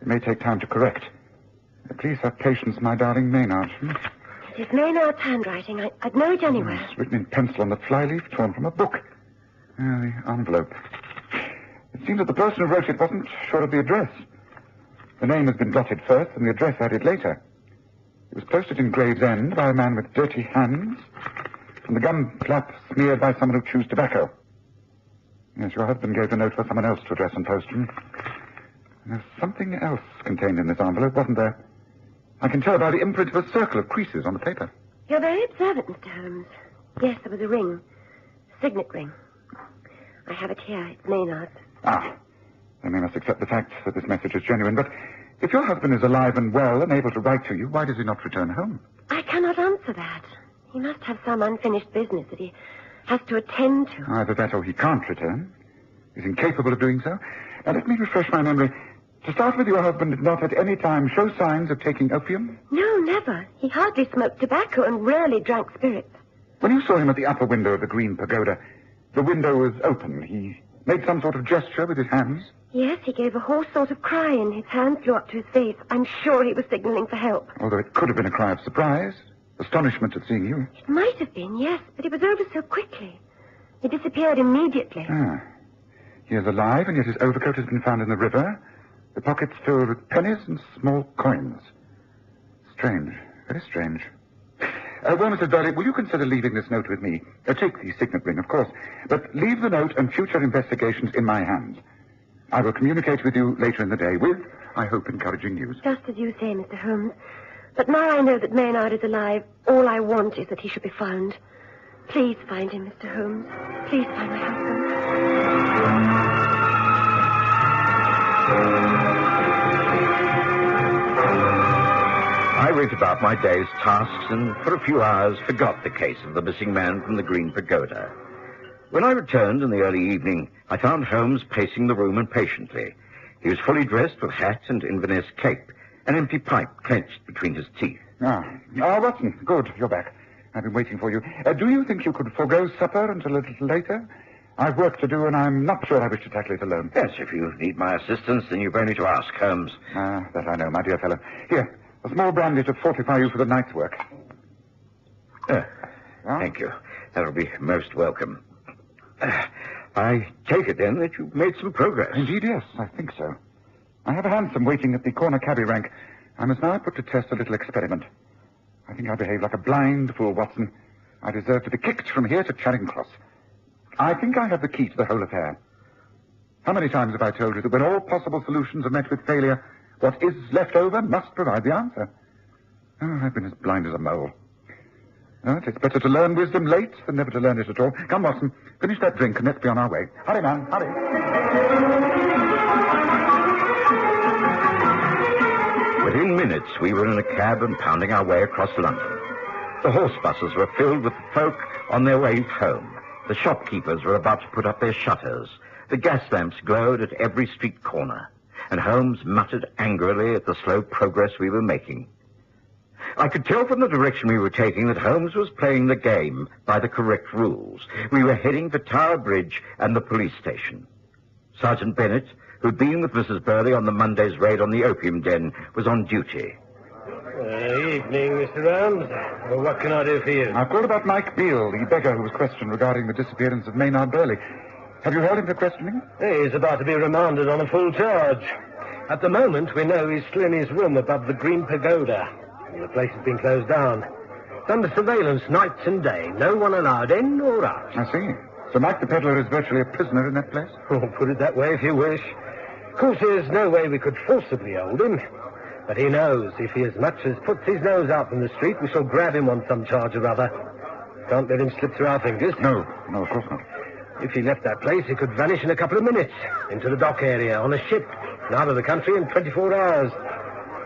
It may take time to correct. Please have patience, my darling Maynard. It is Maynard's handwriting. I'd know it anywhere. It's written in pencil on the flyleaf torn from a book. The envelope. It seems that the person who wrote it wasn't sure of the address. The name has been blotted first and the address added later. It was posted in Gravesend by a man with dirty hands, and the gum flap smeared by someone who chews tobacco. Yes, your husband gave the note for someone else to address and post. And there's something else contained in this envelope, wasn't there? I can tell by the imprint of a circle of creases on the paper. You're very observant, Mr. Holmes. Yes, there was a ring. A signet ring. I have it here. It's Maynard's. Then we must accept the fact that this message is genuine. But if your husband is alive and well and able to write to you, why does he not return home? I cannot answer that. He must have some unfinished business that he has to attend to. Either that or he can't return. He's incapable of doing so. Now, let me refresh my memory. To start with, your husband did not at any time show signs of taking opium? No, never. He hardly smoked tobacco and rarely drank spirits. When you saw him at the upper window of the Green Pagoda, the window was open. He made some sort of gesture with his hands? Yes, he gave a hoarse sort of cry and his hand flew up to his face. I'm sure he was signaling for help. Although it could have been a cry of surprise, astonishment at seeing you. It might have been, yes, but it was over so quickly. He disappeared immediately. He is alive, and yet his overcoat has been found in the river. The pockets filled with pennies and small coins. Strange. Very strange. Well, Mrs. Burley, will you consider leaving this note with me? Take the signet ring, of course. But leave the note and future investigations in my hands. I will communicate with you later in the day with, I hope, encouraging news. Just as you say, Mr. Holmes. But now I know that Maynard is alive, all I want is that he should be found. Please find him, Mr. Holmes. Please find my husband. I went about my day's tasks and for a few hours forgot the case of the missing man from the Green Pagoda. When I returned in the early evening, I found Holmes pacing the room impatiently. He was fully dressed with hat and Inverness cape, an empty pipe clenched between his teeth. Watson, good, you're back. I've been waiting for you. Do you think you could forego supper until a little later? I've work to do, and I'm not sure I wish to tackle it alone. Yes, if you need my assistance, then you've only to ask, Holmes. That I know, my dear fellow. Here, a small brandy to fortify you for the night's work. Thank you. That'll be most welcome. I take it, then, that you've made some progress. Indeed, yes, I think so. I have a hansom waiting at the corner cabby rank. I must now put to test a little experiment. I think I behave like a blind fool, Watson. I deserve to be kicked from here to Charing Cross. I think I have the key to the whole affair. How many times have I told you that when all possible solutions are met with failure, what is left over must provide the answer? Oh, I've been as blind as a mole. Oh, it's better to learn wisdom late than never to learn it at all. Come, Watson, finish that drink and let's be on our way. Hurry, man, hurry. Within minutes, we were in a cab and pounding our way across London. The horse buses were filled with folk on their way home. The shopkeepers were about to put up their shutters. The gas lamps glowed at every street corner, and Holmes muttered angrily at the slow progress we were making. I could tell from the direction we were taking that Holmes was playing the game by the correct rules. We were heading for Tower Bridge and the police station. Sergeant Bennett, who'd been with Mrs. Burley on the Monday's raid on the opium den, was on duty. Evening, Mr. Holmes. Well, what can I do for you? I've called about Mike Beale, the beggar who was questioned regarding the disappearance of Maynard Burley. Have you held him for questioning? He's about to be remanded on a full charge. At the moment, we know he's still in his room above the Green Pagoda. The place has been closed down. It's under surveillance night and day. No one allowed in or out. I see. So Mike the peddler is virtually a prisoner in that place? Oh, put it that way if you wish. Of course, there's no way we could forcibly hold him. But he knows if he as much as puts his nose out from the street, we shall grab him on some charge or other. Can't let him slip through our fingers. No, of course not. If he left that place, he could vanish in a couple of minutes into the dock area on a ship and out of the country in 24 hours.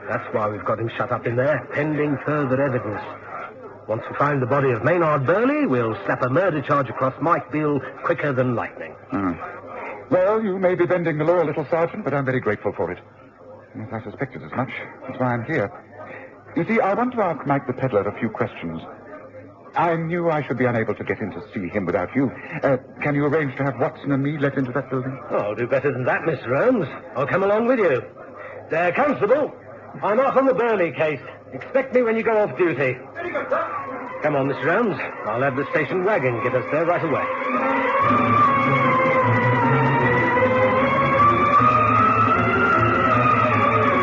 That's why we've got him shut up in there, pending further evidence. Once we find the body of Maynard Burley, we'll slap a murder charge across Mike Beale quicker than lightning. Well, you may be bending the law a little, Sergeant, but I'm very grateful for it. Yes, I suspected as much. That's why I'm here. You see, I want to ask Mike the peddler a few questions. I knew I should be unable to get in to see him without you. Can you arrange to have Watson and me let into that building? Oh, I'll do better than that, Mr. Holmes. I'll come along with you. There, Constable. I'm off on the Burley case. Expect me when you go off duty. Very good, sir. Come on, Mr. Holmes. I'll have the station wagon get us there right away.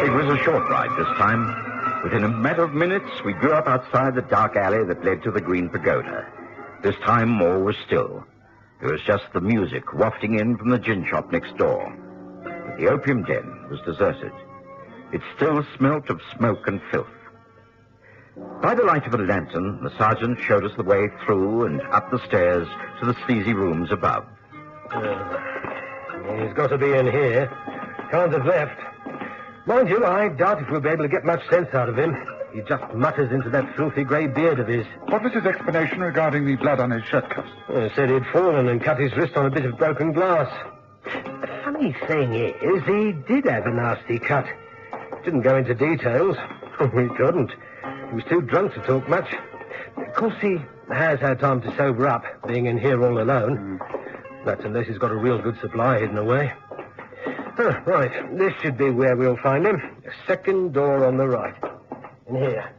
It was a short ride this time. Within a matter of minutes, we drew up outside the dark alley that led to the Green Pagoda. This time, all was still. There was just the music wafting in from the gin shop next door. But the opium den was deserted. It still smelt of smoke and filth. By the light of a lantern, the sergeant showed us the way through and up the stairs to the sleazy rooms above. He's got to be in here. Can't have left. Mind you, I doubt if we'll be able to get much sense out of him. He just mutters into that filthy grey beard of his. What was his explanation regarding the blood on his shirt cuffs? He said he'd fallen and cut his wrist on a bit of broken glass. The funny thing is, he did have a nasty cut. Didn't go into details. He couldn't. He was too drunk to talk much. Of course, he has had time to sober up, being in here all alone. That's unless he's got a real good supply hidden away. Right. This should be where we'll find him. The second door on the right. In here.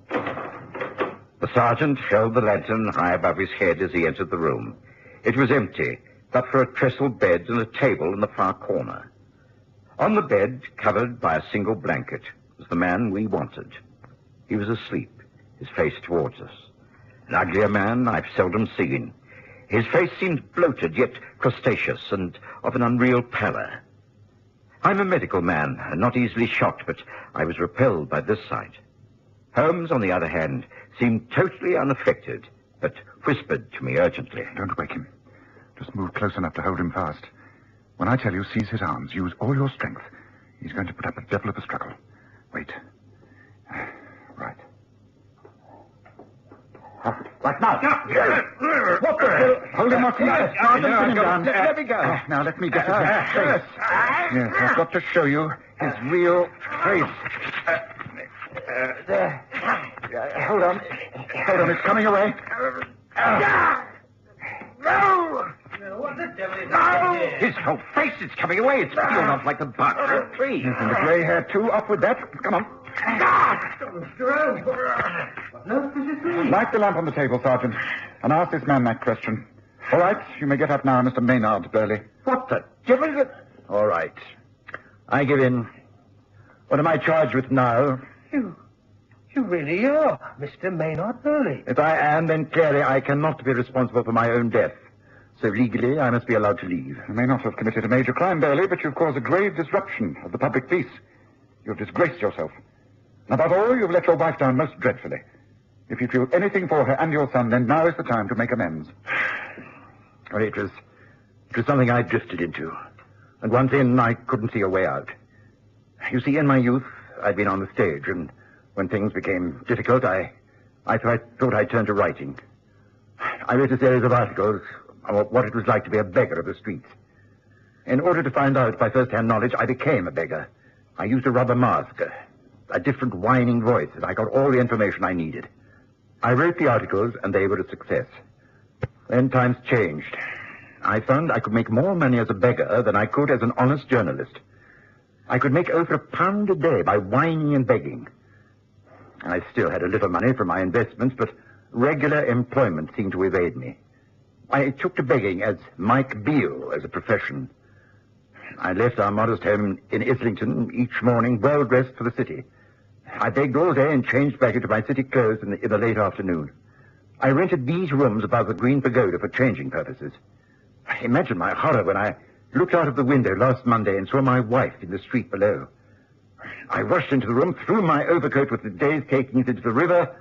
The sergeant held the lantern high above his head as he entered the room. It was empty, but for a trestle bed and a table in the far corner. On the bed, covered by a single blanket, was the man we wanted. He was asleep, his face towards us. An uglier man I've seldom seen. His face seemed bloated, yet crustaceous, and of an unreal pallor. I'm a medical man, and not easily shocked, but I was repelled by this sight. Holmes, on the other hand, seemed totally unaffected, but whispered to me urgently. Don't wake him. Just move close enough to hold him fast. When I tell you, seize his arms. Use all your strength. He's going to put up a devil of a struggle. Wait. Right. Right now. What the? Hold him up. Pin him down. Let me go. Now, let me get his face. Yes, I've got to show you his real face. There. Hold on. Hold on. It's coming away. No! What the devil is No! His whole face is coming away. It's peeled off like the bark of a tree. Yes, and the grey hair, too. Up with that. Come on. Light the lamp on the table, Sergeant, and ask this man that question. All right, you may get up now, Mr. Maynard Burley. What the devil is it? All right. I give in. What am I charged with now? You really are Mr. Maynard Burley. If I am, then clearly I cannot be responsible for my own death. So legally, I must be allowed to leave. You may not have committed a major crime, Burley, but you've caused a grave disruption of the public peace. You've disgraced yourself. And above all, you've let your wife down most dreadfully. If you feel anything for her and your son, then now is the time to make amends. Well, it was something I drifted into. And once in, I couldn't see a way out. You see, in my youth, I'd been on the stage, and when things became difficult, I thought I'd turn to writing. I wrote a series of articles about what it was like to be a beggar of the streets. In order to find out by first-hand knowledge, I became a beggar. I used a rubber mask, a different whining voice, and I got all the information I needed. I wrote the articles, and they were a success. Then times changed. I found I could make more money as a beggar than I could as an honest journalist. I could make over £1 a day by whining and begging. I still had a little money from my investments, but regular employment seemed to evade me. I took to begging as Mike Beale as a profession. I left our modest home in Islington each morning well-dressed for the city. I begged all day and changed back into my city clothes in the late afternoon. I rented these rooms above the Green Pagoda for changing purposes. Imagine my horror when I looked out of the window last Monday and saw my wife in the street below. I rushed into the room, threw my overcoat with the day's takings into the river.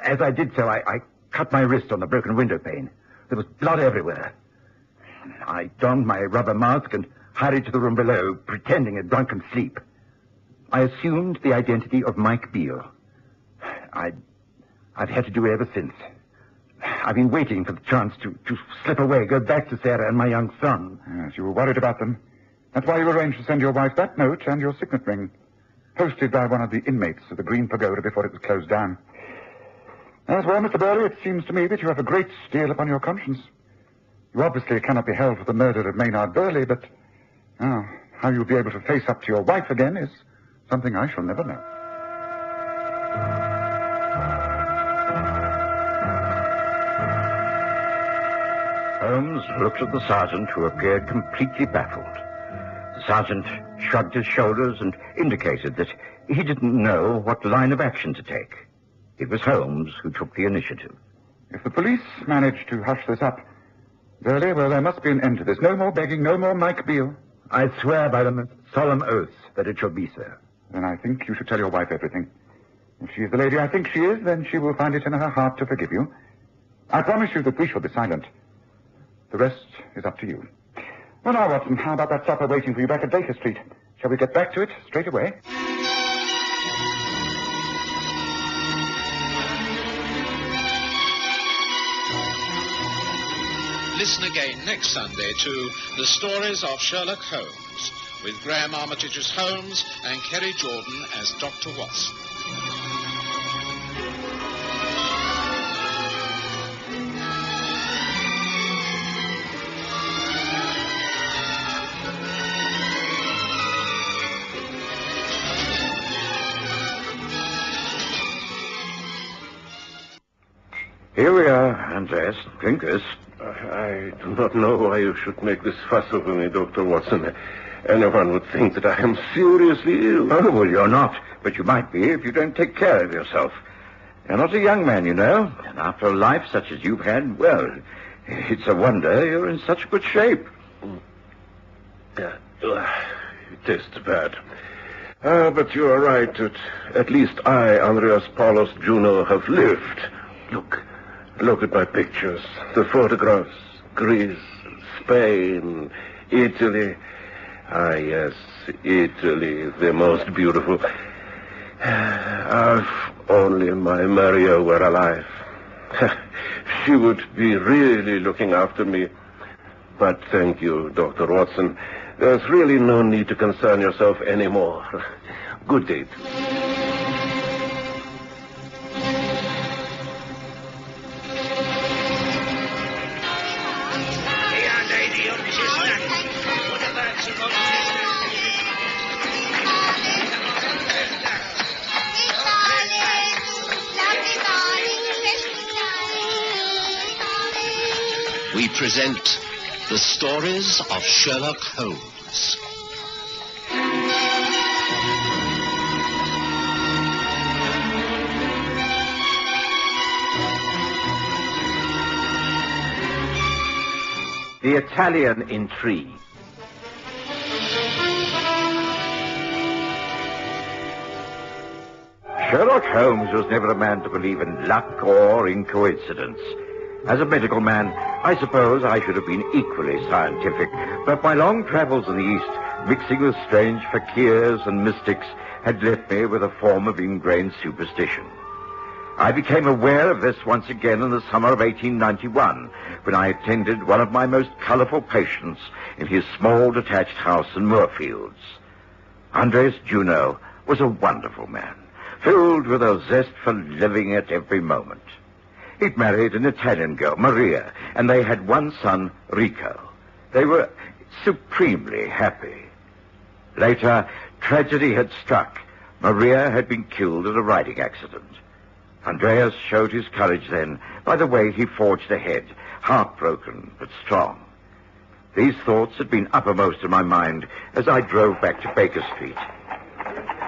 As I did so, I cut my wrist on the broken window pane. There was blood everywhere. I donned my rubber mask and hurried to the room below, pretending a drunken sleep. I assumed the identity of Mike Beale. I've had to do it ever since. I've been waiting for the chance to slip away, go back to Sarah and my young son. Yes, you were worried about them. That's why you arranged to send your wife that note and your signet ring, posted by one of the inmates of the Green Pagoda before it was closed down. As well, Mr. Burley, it seems to me that you have a great deal upon your conscience. You obviously cannot be held for the murder of Maynard Burley, but how you'll be able to face up to your wife again is something I shall never know. Holmes looked at the sergeant, who appeared completely baffled. The sergeant shrugged his shoulders and indicated that he didn't know what line of action to take. It was Holmes who took the initiative. If the police manage to hush this up, Burley, well, there must be an end to this. No more begging, no more Mike Beale. I swear by the most solemn oath that it shall be so. Then I think you should tell your wife everything. If she is the lady I think she is, then she will find it in her heart to forgive you. I promise you that we shall be silent. The rest is up to you. Well, now, Watson, how about that supper waiting for you back at Baker Street? Shall we get back to it straight away? Listen again next Sunday to The Stories of Sherlock Holmes, with Graham Armitage as Holmes and Kerry Jordan as Dr. Watson. Here we are, Andreas. Drink this. I do not know why you should make this fuss over me, Dr. Watson. Anyone would think that I am seriously ill. Oh, well, you're not. But you might be if you don't take care of yourself. You're not a young man, you know. And after a life such as you've had, well, it's a wonder you're in such good shape. It tastes bad. But you are right. At least I, Andreas Paulus Juno, have lived. Look at my pictures, the photographs, Greece, Spain, Italy. Ah, yes, Italy, the most beautiful. If only my Maria were alive. She would be really looking after me. But thank you, Dr. Watson. There's really no need to concern yourself anymore. Good day. We present The Stories of Sherlock Holmes. The Italian Intrigue. Sherlock Holmes was never a man to believe in luck or in coincidence. As a medical man, I suppose I should have been equally scientific, but my long travels in the East, mixing with strange fakirs and mystics, had left me with a form of ingrained superstition. I became aware of this once again in the summer of 1891, when I attended one of my most colourful patients in his small detached house in Moorfields. Andres Juno was a wonderful man, filled with a zest for living at every moment. He'd married an Italian girl, Maria, and they had one son, Rico. They were supremely happy. Later, tragedy had struck. Maria had been killed in a riding accident. Andreas showed his courage then by the way he forged ahead, heartbroken but strong. These thoughts had been uppermost in my mind as I drove back to Baker Street.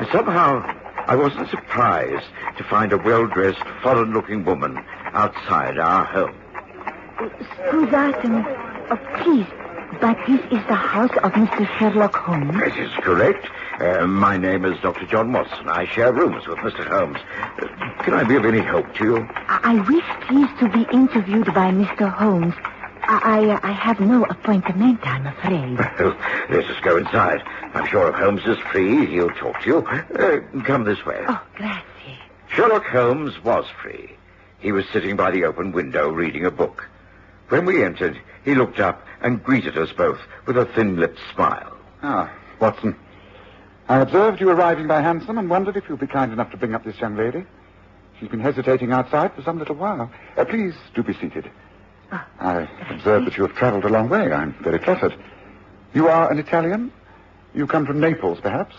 And somehow, I wasn't surprised to find a well-dressed, foreign-looking woman outside our home. Scusatemi, please, but this is the house of Mr. Sherlock Holmes? That is correct. My name is Dr. John Watson. I share rooms with Mr. Holmes. Can I be of any help to you? I wish, please, to be interviewed by Mr. Holmes. I have no appointment, I'm afraid. Well, let us go inside. I'm sure if Holmes is free, he'll talk to you. Come this way. Oh, grazie. Sherlock Holmes was free. He was sitting by the open window reading a book. When we entered, he looked up and greeted us both with a thin-lipped smile. Ah, Watson. I observed you arriving by hansom and wondered if you'd be kind enough to bring up this young lady. She's been hesitating outside for some little while. Please do be seated. I observe that you have travelled a long way. I'm very flattered. You are an Italian? You come from Naples, perhaps?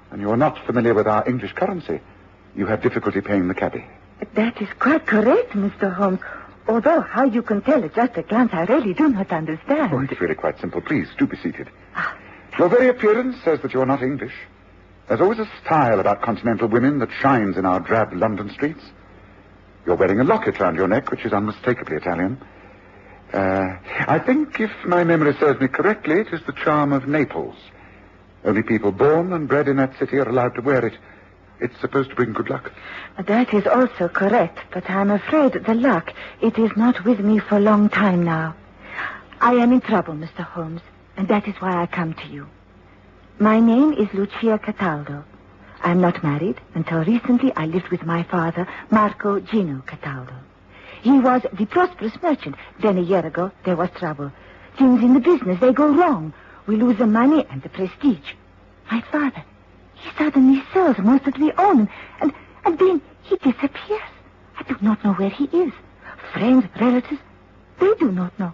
And you are not familiar with our English currency. You have difficulty paying the cabby. That is quite correct, Mr. Holmes. Although how you can tell at just a glance, I really do not understand. Oh, it's really quite simple. Please, do be seated. Your very appearance says that you are not English. There's always a style about continental women that shines in our drab London streets. You're wearing a locket round your neck, which is unmistakably Italian. I think, if my memory serves me correctly, it is the charm of Naples. Only people born and bred in that city are allowed to wear it. It's supposed to bring good luck. That is also correct, but I'm afraid the luck, it is not with me for a long time now. I am in trouble, Mr. Holmes, and that is why I come to you. My name is Lucia Cataldo. I'm not married. Until recently, I lived with my father, Marco Gino Cataldo. He was the prosperous merchant. Then a year ago, there was trouble. Things in the business, they go wrong. We lose the money and the prestige. My father, he suddenly sells most of we own, and then he disappears. I do not know where he is. Friends, relatives, they do not know.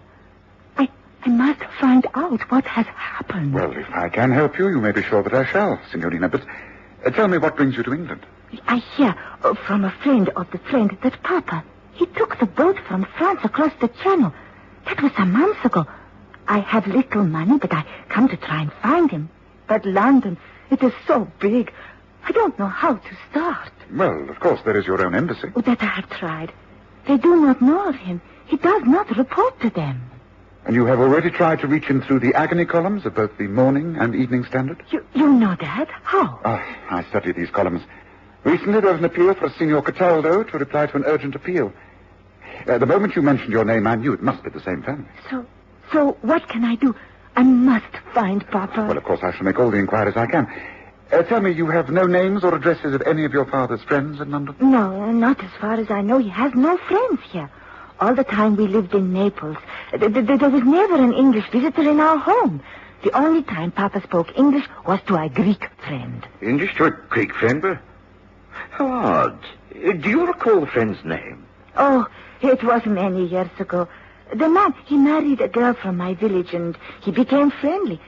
I must find out what has happened. Well, if I can help you, you may be sure that I shall, Signorina. But tell me what brings you to England. I hear from a friend of the friend that Papa, he took the boat from France across the channel. That was some months ago. I have little money, but I come to try and find him. But London, it is so big. I don't know how to start. Well, of course, there is your own embassy. That I have tried. They do not know of him. He does not report to them. And you have already tried to reach him through the agony columns of both the Morning and Evening Standard? You know that? How? I study these columns. Recently there was an appeal for Signor Cataldo to reply to an urgent appeal. The moment you mentioned your name, I knew it must be the same family. So what can I do? I must find Papa. Well, of course, I shall make all the inquiries I can. Tell me, you have no names or addresses of any of your father's friends in London? No, not as far as I know. He has no friends here. All the time we lived in Naples, there was never an English visitor in our home. The only time Papa spoke English was to a Greek friend. English to a Greek friend? How odd. Do you recall the friend's name? Oh, it was many years ago. The man, he married a girl from my village, and he became friendly.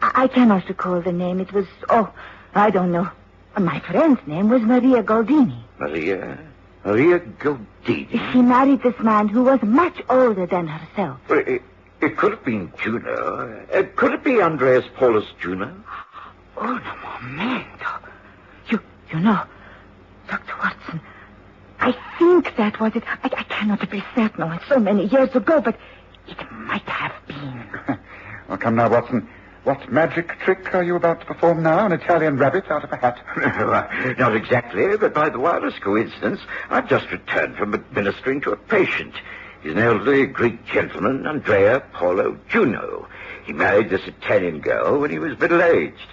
I cannot recall the name. It was, I don't know. My friend's name was Maria Goldini. Maria Goldini? She married this man who was much older than herself. Well, it could have been Juno. Could it be Andreas Paulus Juno? Un momento. You know, Dr. Watson, I think that was it. I cannot be certain. It's so many years ago, but it might have been. Come now, Watson. What magic trick are you about to perform now? An Italian rabbit out of a hat? Not exactly, but by the wildest coincidence, I've just returned from administering to a patient. He's an elderly Greek gentleman, Andrea Paulo Juno. He married this Italian girl when he was middle-aged.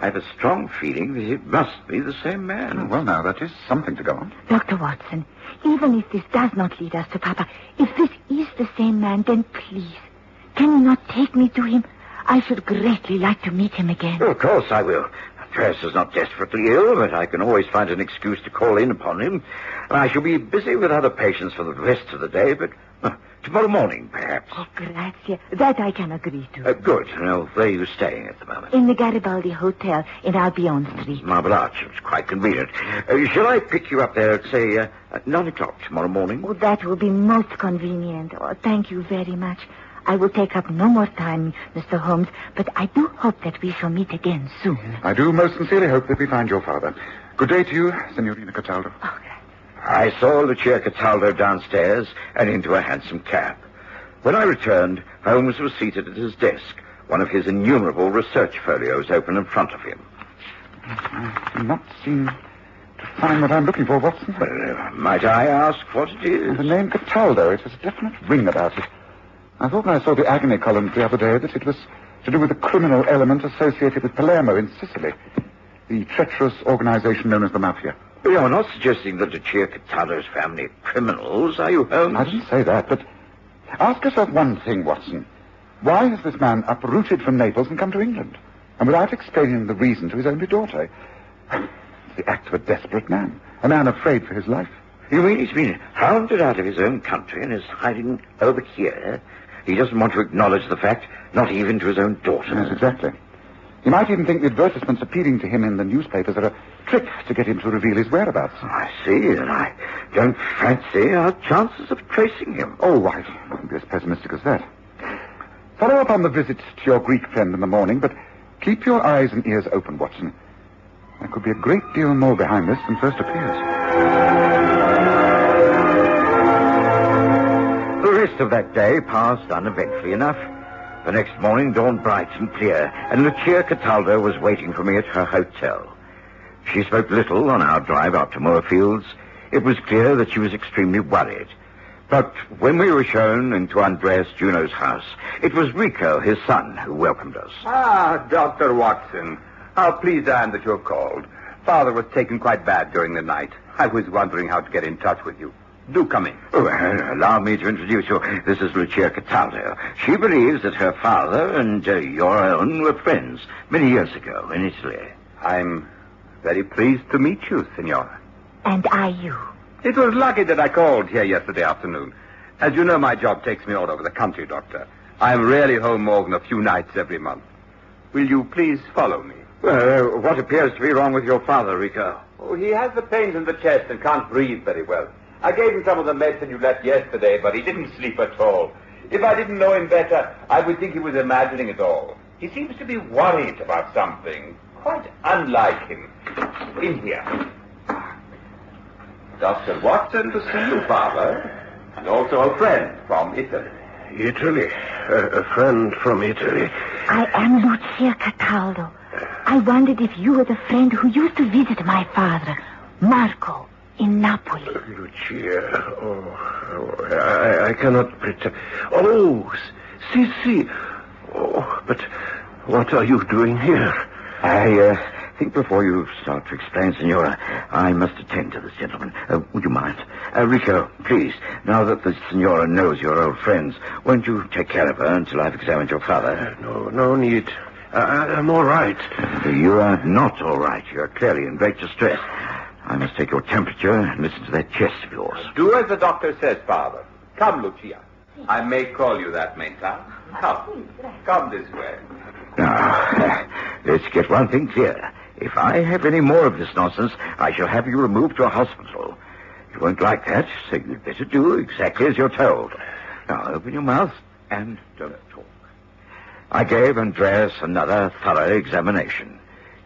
I have a strong feeling that it must be the same man. Oh, well, now, that is something to go on. Dr. Watson, even if this does not lead us to Papa, if this is the same man, then please, can you not take me to him? I should greatly like to meet him again. Of course I will. Andreas is not desperately ill, but I can always find an excuse to call in upon him. I shall be busy with other patients for the rest of the day, but tomorrow morning, perhaps. Oh, grazie. That I can agree to. Good. Now, where are you staying at the moment? In the Garibaldi Hotel in Albion Street. Marble Arch. It's quite convenient. Shall I pick you up there at, say, at 9 o'clock tomorrow morning? Oh, that will be most convenient. Oh, thank you very much. I will take up no more time, Mr. Holmes, but I do hope that we shall meet again soon. I do most sincerely hope that we find your father. Good day to you, Signorina Cataldo. Okay. I saw Lucia Cataldo downstairs and into a hansom cab. When I returned, Holmes was seated at his desk, one of his innumerable research folios open in front of him. I do not seem to find what I'm looking for, Watson. Well, might I ask what it is? The name Cataldo. It has a definite ring about it. I thought when I saw the agony columns the other day that it was to do with a criminal element associated with Palermo in Sicily, the treacherous organization known as the Mafia. You're not suggesting that Lucia Cataldo's family are criminals, are you, Holmes? I didn't say that, but ask yourself one thing, Watson. Why has this man uprooted from Naples and come to England? And without explaining the reason to his only daughter? It's the act of a desperate man, a man afraid for his life. You mean he's been hounded out of his own country and is hiding over here? He doesn't want to acknowledge the fact, not even to his own daughter. Yes, exactly. He might even think the advertisements appealing to him in the newspapers are a trick to get him to reveal his whereabouts. I see, and I don't fancy our chances of tracing him. Oh, I wouldn't be as pessimistic as that. Follow up on the visit to your Greek friend in the morning, but keep your eyes and ears open, Watson. There could be a great deal more behind this than first appears. The rest of that day passed uneventfully enough. The next morning dawned bright and clear, and Lucia Cataldo was waiting for me at her hotel. She spoke little on our drive out to Moorfields. It was clear that she was extremely worried. But when we were shown into Andreas Juno's house, it was Rico, his son, who welcomed us. Ah, Dr. Watson. How pleased I am that you have called. Father was taken quite bad during the night. I was wondering how to get in touch with you. Do come in. Oh, allow me to introduce you. This is Lucia Cataldo. She believes that her father and your own were friends many years ago in Italy. I'm very pleased to meet you, Signora. And I you. It was lucky that I called here yesterday afternoon. As you know, my job takes me all over the country, Doctor. I am rarely home more than a few nights every month. Will you please follow me? What appears to be wrong with your father, Rico? Oh, he has the pains in the chest and can't breathe very well. I gave him some of the medicine you left yesterday, but he didn't sleep at all. If I didn't know him better, I would think he was imagining it all. He seems to be worried about something, quite unlike him. In here. Dr. Watson to see you, Father, and also a friend from Italy. Italy? A friend from Italy? I am Lucia Cataldo. I wondered if you were the friend who used to visit my father, Marco, in Napoli. Lucia, I cannot pretend. Oh, si. Oh, but what are you doing here? I think before you start to explain, Signora, I must attend to this gentleman. Would you mind? Rico, please, now that the Signora knows your old friends, won't you take care of her until I've examined your father? No need. I'm all right. You are not all right. You are clearly in great distress. I must take your temperature and listen to that chest of yours. Do as the doctor says, Father. Come, Lucia. I may call you that, Menta. Come this way. Now, let's get one thing clear. If I have any more of this nonsense, I shall have you removed to a hospital. You won't like that, so you'd better do exactly as you're told. Now, open your mouth and don't talk. I gave Andreas another thorough examination.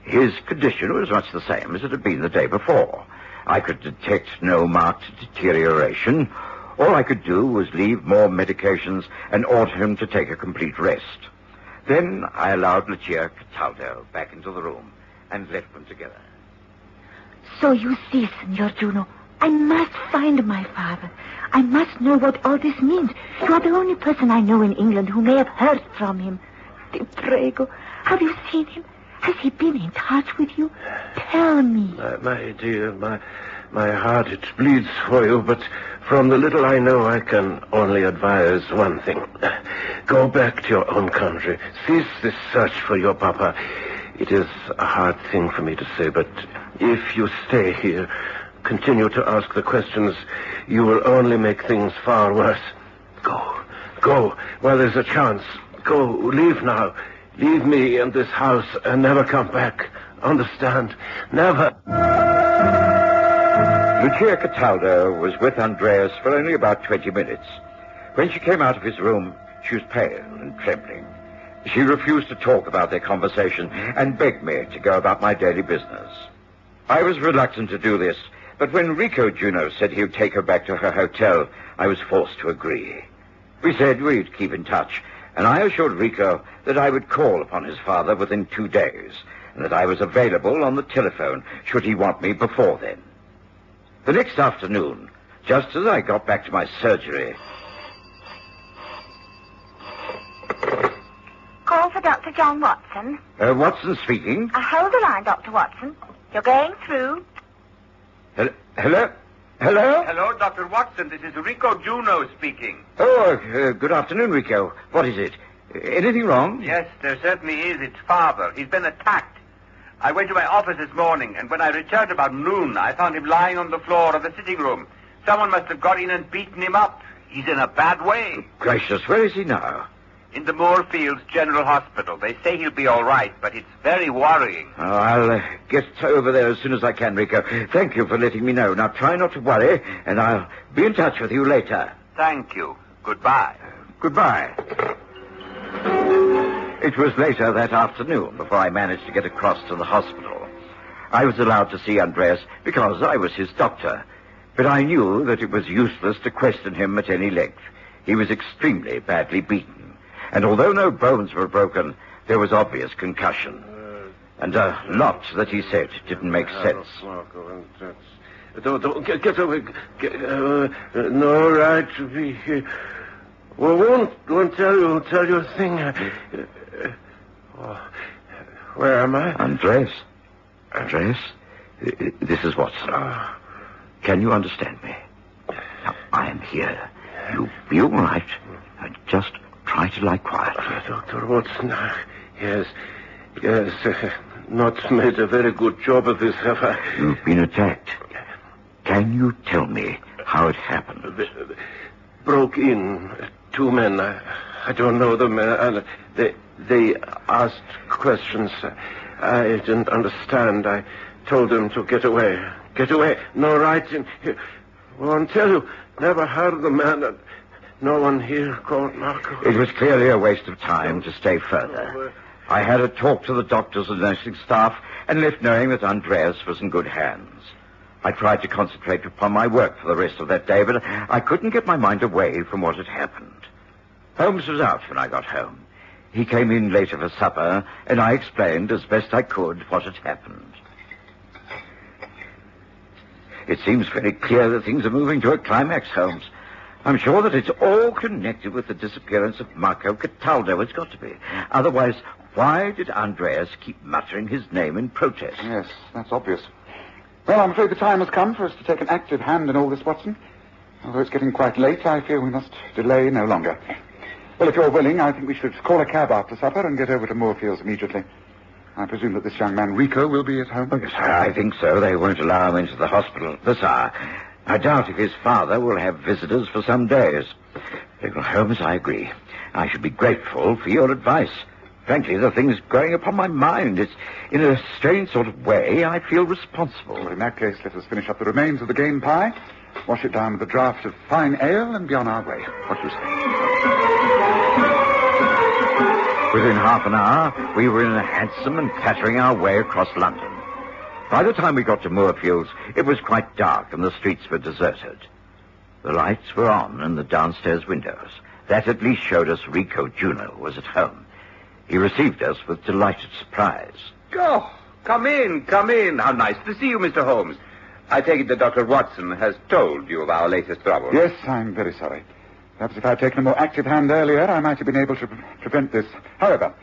His condition was much the same as it had been the day before. I could detect no marked deterioration. All I could do was leave more medications and order him to take a complete rest. Then I allowed Lucia Cataldo back into the room and left them together. So you see, Signor Juno, I must find my father. I must know what all this means. You are the only person I know in England who may have heard from him. Ti prego, have you seen him? Has he been in touch with you? Tell me. My dear, my heart, it bleeds for you, but from the little I know, I can only advise one thing. Go back to your own country. Cease this search for your papa. It is a hard thing for me to say, but if you stay here, continue to ask the questions, you will only make things far worse. Go, while there's a chance. Go, leave now. Leave me and this house and never come back. Understand? Never. Lucia Cataldo was with Andreas for only about 20 minutes. When she came out of his room, she was pale and trembling. She refused to talk about their conversation and begged me to go about my daily business. I was reluctant to do this, but when Rico Juno said he would take her back to her hotel, I was forced to agree. We said we'd keep in touch, and I assured Rico that I would call upon his father within 2 days, and that I was available on the telephone should he want me before then. The next afternoon, just as I got back to my surgery... Call for Dr. John Watson. Watson speaking. Hold the line, Dr. Watson. You're going through. Hello? Hello, Dr. Watson. This is Rico Juno speaking. Oh, good afternoon, Rico. What is it? Anything wrong? Yes, there certainly is. It's father. He's been attacked. I went to my office this morning, and when I returned about noon, I found him lying on the floor of the sitting room. Someone must have got in and beaten him up. He's in a bad way. Gracious, where is he now? In the Moorfields General Hospital. They say he'll be all right, but it's very worrying. Oh, I'll get over there as soon as I can, Rico. Thank you for letting me know. Now, try not to worry, and I'll be in touch with you later. Thank you. Goodbye. Goodbye. It was later that afternoon before I managed to get across to the hospital. I was allowed to see Andreas because I was his doctor, but I knew that it was useless to question him at any length. He was extremely badly beaten. And although no bones were broken, there was obvious concussion. And a lot that he said didn't make sense. Don't get away. No right to be here. Well, won't tell you a thing. Where am I? Andreas, this is Watson. Can you understand me? Now, I am here. You be all right. Just try to lie quietly. Dr. Watson, yes. Not made a very good job of this, have I? You've been attacked. Can you tell me how it happened? Broke in. 2 men. I don't know them. They asked questions. I didn't understand. I told them to get away. Get away. No right in here. Won't tell you. Never heard of the man. No one here called Marco. It was clearly a waste of time to stay further. I had a talk to the doctors and nursing staff and left knowing that Andreas was in good hands. I tried to concentrate upon my work for the rest of that day, but I couldn't get my mind away from what had happened. Holmes was out when I got home. He came in later for supper, and I explained as best I could what had happened. It seems very clear that things are moving to a climax, Holmes. I'm sure that it's all connected with the disappearance of Marco Cataldo. It's got to be. Otherwise, why did Andreas keep muttering his name in protest? Yes, that's obvious. Well, I'm afraid the time has come for us to take an active hand in all this, Watson. Although it's getting quite late, I fear we must delay no longer. Well, if you're willing, I think we should call a cab after supper and get over to Moorfields immediately. I presume that this young man, Rico, will be at home? Oh, yes, I think so. They won't allow him into the hospital at this hour. I doubt if his father will have visitors for some days. Well, Holmes, I agree. I should be grateful for your advice. Frankly, the thing's growing upon my mind. It's, in a strange sort of way, I feel responsible. Well, in that case, let us finish up the remains of the game pie, wash it down with a draught of fine ale, and be on our way. What do you say? Within half an hour, we were in a hansom and clattering our way across London. By the time we got to Moorfields, it was quite dark and the streets were deserted. The lights were on in the downstairs windows. That at least showed us Rico Juno was at home. He received us with delighted surprise. Oh, come in, come in. How nice to see you, Mr. Holmes. I take it that Dr. Watson has told you of our latest trouble. Yes, I'm very sorry. Perhaps if I had taken a more active hand earlier, I might have been able to prevent this. However,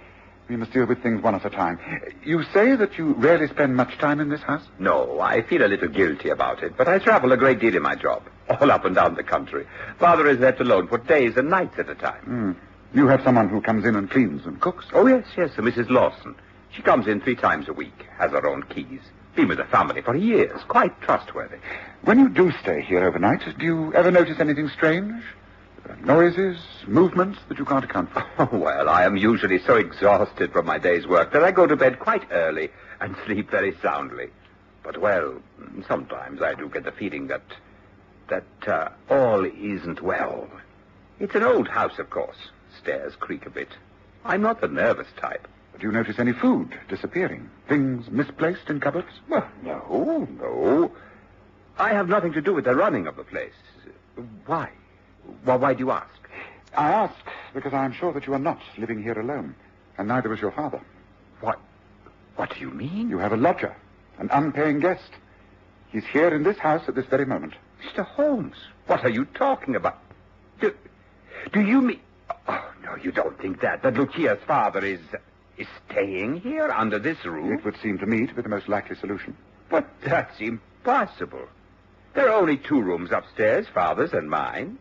we must deal with things one at a time. You say that you rarely spend much time in this house? No, I feel a little guilty about it, but I travel a great deal in my job, all up and down the country. Father is left alone for days and nights at a time. You have someone who comes in and cleans and cooks? Oh, yes, Mrs. Lawson. She comes in 3 times a week, has her own keys. Been with the family for years, quite trustworthy. When you do stay here overnight, do you ever notice anything strange? Noises, movements that you can't account for? Oh, well, I am usually so exhausted from my day's work that I go to bed quite early and sleep very soundly. But, well, sometimes I do get the feeling that all isn't well. It's an old house, of course. Stairs creak a bit. I'm not the nervous type. Do you notice any food disappearing? Things misplaced in cupboards? Well, no. I have nothing to do with the running of the place. Why? Well, why do you ask? I ask because I am sure that you are not living here alone, and neither was your father. What do you mean? You have a lodger, an unpaying guest. He's here in this house at this very moment. Mr. Holmes, what are you talking about? Do you mean... Oh, no, you don't think that Lucia's father is staying here under this roof? It would seem to me to be the most likely solution. But that's impossible. There are only 2 rooms upstairs, Father's and mine.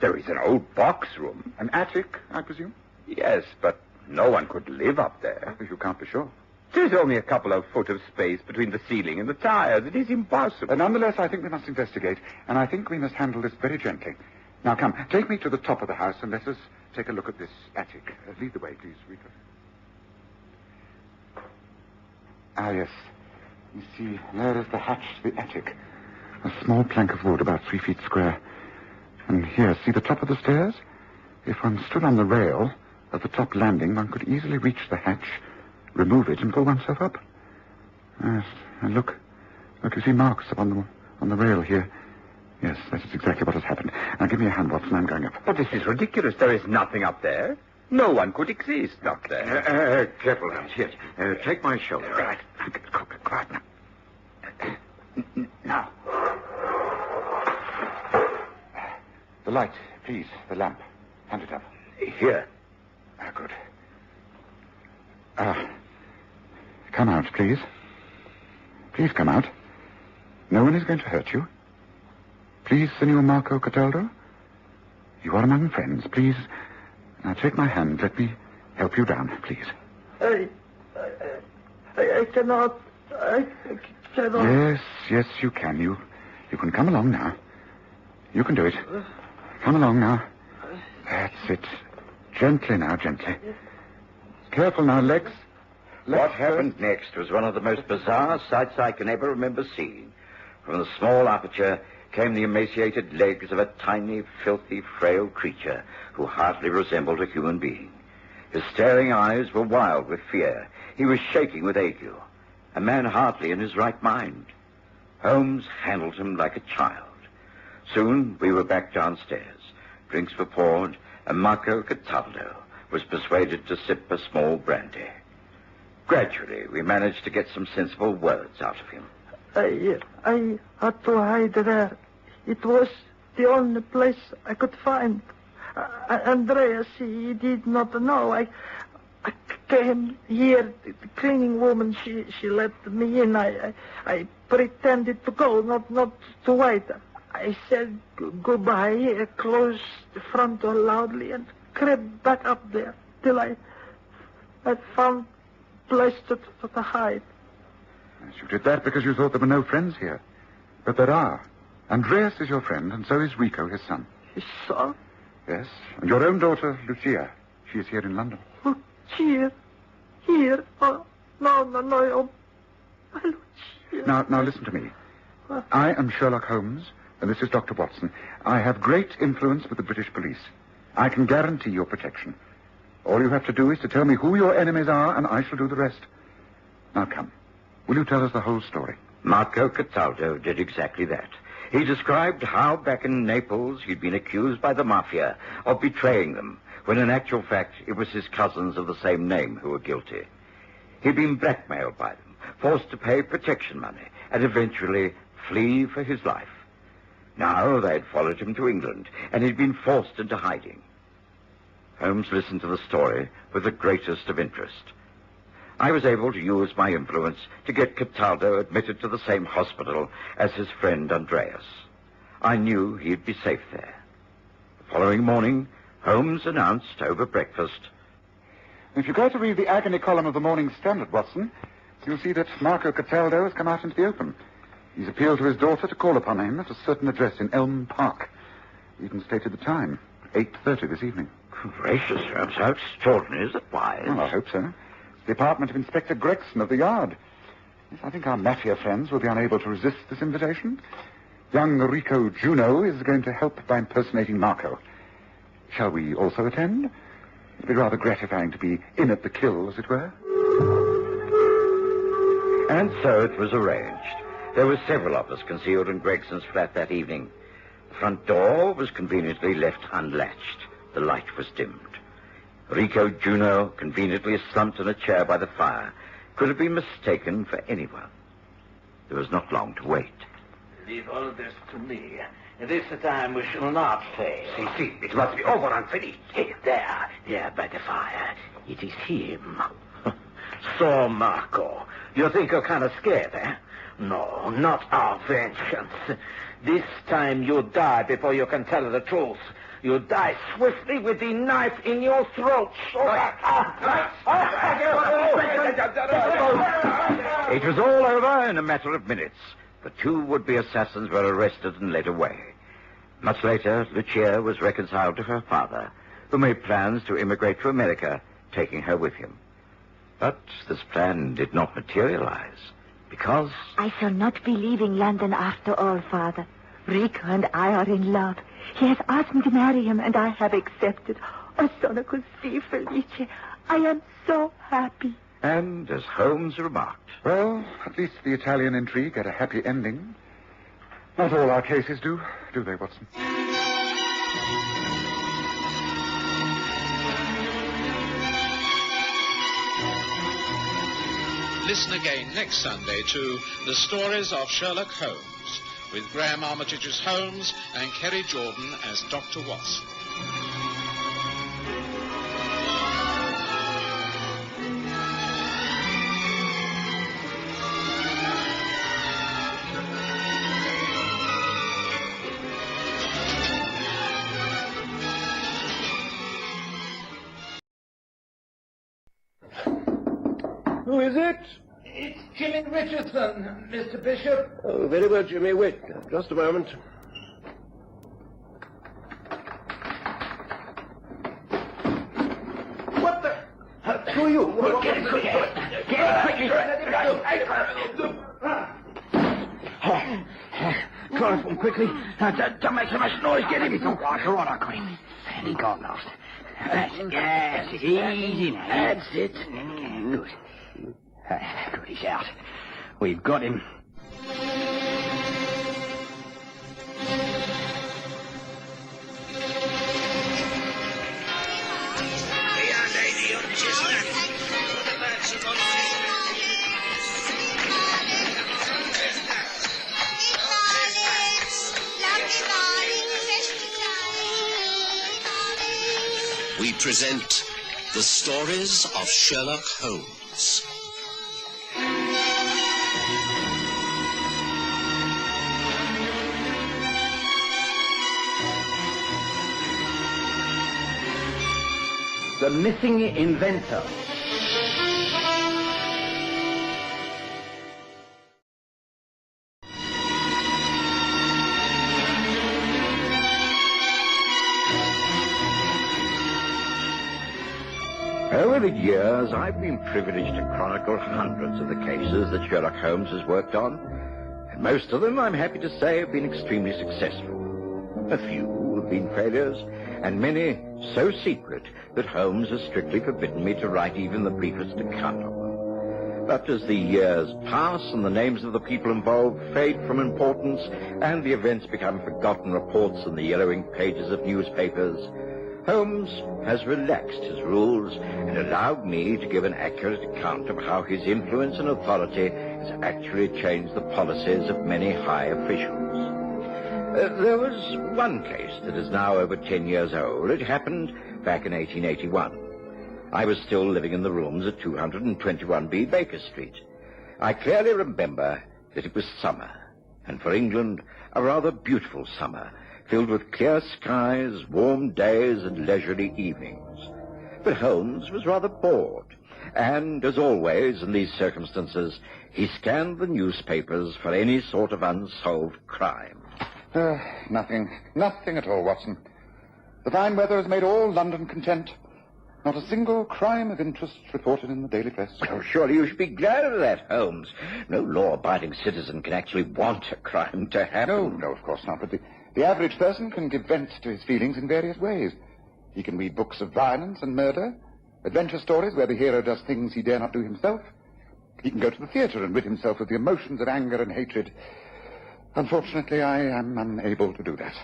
There is an old box room. An attic, I presume? Yes, but no one could live up there. You can't be sure. There's only a couple of foot of space between the ceiling and the tiles. It is impossible. Nonetheless, I think we must investigate, and I think we must handle this very gently. Now, come, take me to the top of the house, and let us take a look at this attic. Lead the way, please, Rita. Ah, yes. You see, there is the hatch to the attic. A small plank of wood about 3 feet square. And here, see the top of the stairs? If one stood on the rail at the top landing, one could easily reach the hatch, remove it, and pull oneself up. Yes, and look, you see marks upon the rail here. Yes, that is exactly what has happened. Now, give me a hand, Watson. I'm going up. But this is ridiculous. There is nothing up there. No one could exist up there. Careful, Hans. Here, take my shoulder. Right. Quiet now. Now. The light, please. The lamp. Hand it up. Here. Good. Come out, please. Please come out. No one is going to hurt you. Please, Senor Marco Cataldo. You are among friends. Please, now take my hand. Let me help you down, please. I cannot. I cannot. Yes, you can. You can come along now. You can do it. Come along now. That's it. Gently now, gently. Careful now, legs. What happened next was one of the most bizarre sights I can ever remember seeing. From the small aperture came the emaciated legs of a tiny, filthy, frail creature who hardly resembled a human being. His staring eyes were wild with fear. He was shaking with ague. A man hardly in his right mind. Holmes handled him like a child. Soon we were back downstairs. Drinks were poured, and Marco Cataldo was persuaded to sip a small brandy. Gradually, we managed to get some sensible words out of him. I had to hide there. It was the only place I could find. Andreas, he did not know. I came here. The cleaning woman, she let me in. I pretended to go, not to wait. I said goodbye, closed the front door loudly, and crept back up there till I found a place to hide. Yes, you did that because you thought there were no friends here. But there are. Andreas is your friend, and so is Rico, his son. His son? Yes, and your own daughter, Lucia. She is here in London. Lucia? Here? Oh, no. Oh, Lucia. Now listen to me. I am Sherlock Holmes, and this is Dr. Watson. I have great influence with the British police. I can guarantee your protection. All you have to do is to tell me who your enemies are, and I shall do the rest. Now come. Will you tell us the whole story? Marco Cataldo did exactly that. He described how back in Naples he'd been accused by the mafia of betraying them when in actual fact it was his cousins of the same name who were guilty. He'd been blackmailed by them, forced to pay protection money, and eventually flee for his life. Now they'd followed him to England, and he'd been forced into hiding. Holmes listened to the story with the greatest of interest. I was able to use my influence to get Cataldo admitted to the same hospital as his friend Andreas. I knew he'd be safe there. The following morning, Holmes announced over breakfast, "If you go to read the agony column of the Morning Standard, Watson, you'll see that Marco Cataldo has come out into the open. He's appealed to his daughter to call upon him at a certain address in Elm Park. He even stated the time, 8:30 this evening." Gracious, Holmes, how extraordinary. Is it wise? Well, I hope so. It's the apartment of Inspector Gregson of the Yard. Yes, I think our mafia friends will be unable to resist this invitation. Young Rico Juno is going to help by impersonating Marco. Shall we also attend? It'd be rather gratifying to be in at the kill, as it were. And so it was arranged. There were several of us concealed in Gregson's flat that evening. The front door was conveniently left unlatched. The light was dimmed. Rico Juno, conveniently slumped in a chair by the fire, could have been mistaken for anyone. There was not long to wait. Leave all this to me. This time we shall not fail. See, it must be over and finished. There by the fire. It is him. So, Marco, you think you're kind of scared, eh? No, not our vengeance. This time you die before you can tell the truth. You die swiftly with the knife in your throat. It was all over in a matter of minutes. The two would-be assassins were arrested and led away. Much later, Lucia was reconciled to her father, who made plans to immigrate to America, taking her with him. But this plan did not materialize, because... I shall not be leaving London after all, Father. Rico and I are in love. He has asked me to marry him, and I have accepted. Oh, sono così felice. I am so happy. And, as Holmes remarked... Well, at least the Italian intrigue had a happy ending. Not all our cases do they, Watson? Listen again next Sunday to The Stories of Sherlock Holmes, with Graham Armitage as Holmes and Kerry Jordan as Dr. Watson. Who is it? It's Jimmy Richardson, Mr. Bishop. Oh, very well, Jimmy. Wait just a moment. What the? Who are you? Get it quickly. Chloroform quickly. Don't make so much noise. Get him. All right, I got him. And he got lost. Yes, easy now. That's it. Good. Good, he's out. We've got him. We present The Stories of Sherlock Holmes. The Missing Inventor. Over the years, I've been privileged to chronicle hundreds of the cases that Sherlock Holmes has worked on, and most of them, I'm happy to say, have been extremely successful. A few have been failures, and many so secret that Holmes has strictly forbidden me to write even the briefest account of them. But as the years pass and the names of the people involved fade from importance and the events become forgotten reports in the yellowing pages of newspapers, Holmes has relaxed his rules and allowed me to give an accurate account of how his influence and authority has actually changed the policies of many high officials. There was one case that is now over 10 years old. It happened back in 1881. I was still living in the rooms at 221B Baker Street. I clearly remember that it was summer, and for England, a rather beautiful summer, filled with clear skies, warm days, and leisurely evenings. But Holmes was rather bored, and, as always in these circumstances, he scanned the newspapers for any sort of unsolved crime. Nothing at all, Watson. The fine weather has made all London content. Not a single crime of interest reported in the daily press. Oh, surely you should be glad of that, Holmes. No law-abiding citizen can actually want a crime to happen. No, of course not. But the average person can give vent to his feelings in various ways. He can read books of violence and murder, adventure stories where the hero does things he dare not do himself. He can go to the theatre and rid himself of the emotions of anger and hatred. Unfortunately, I am unable to do that.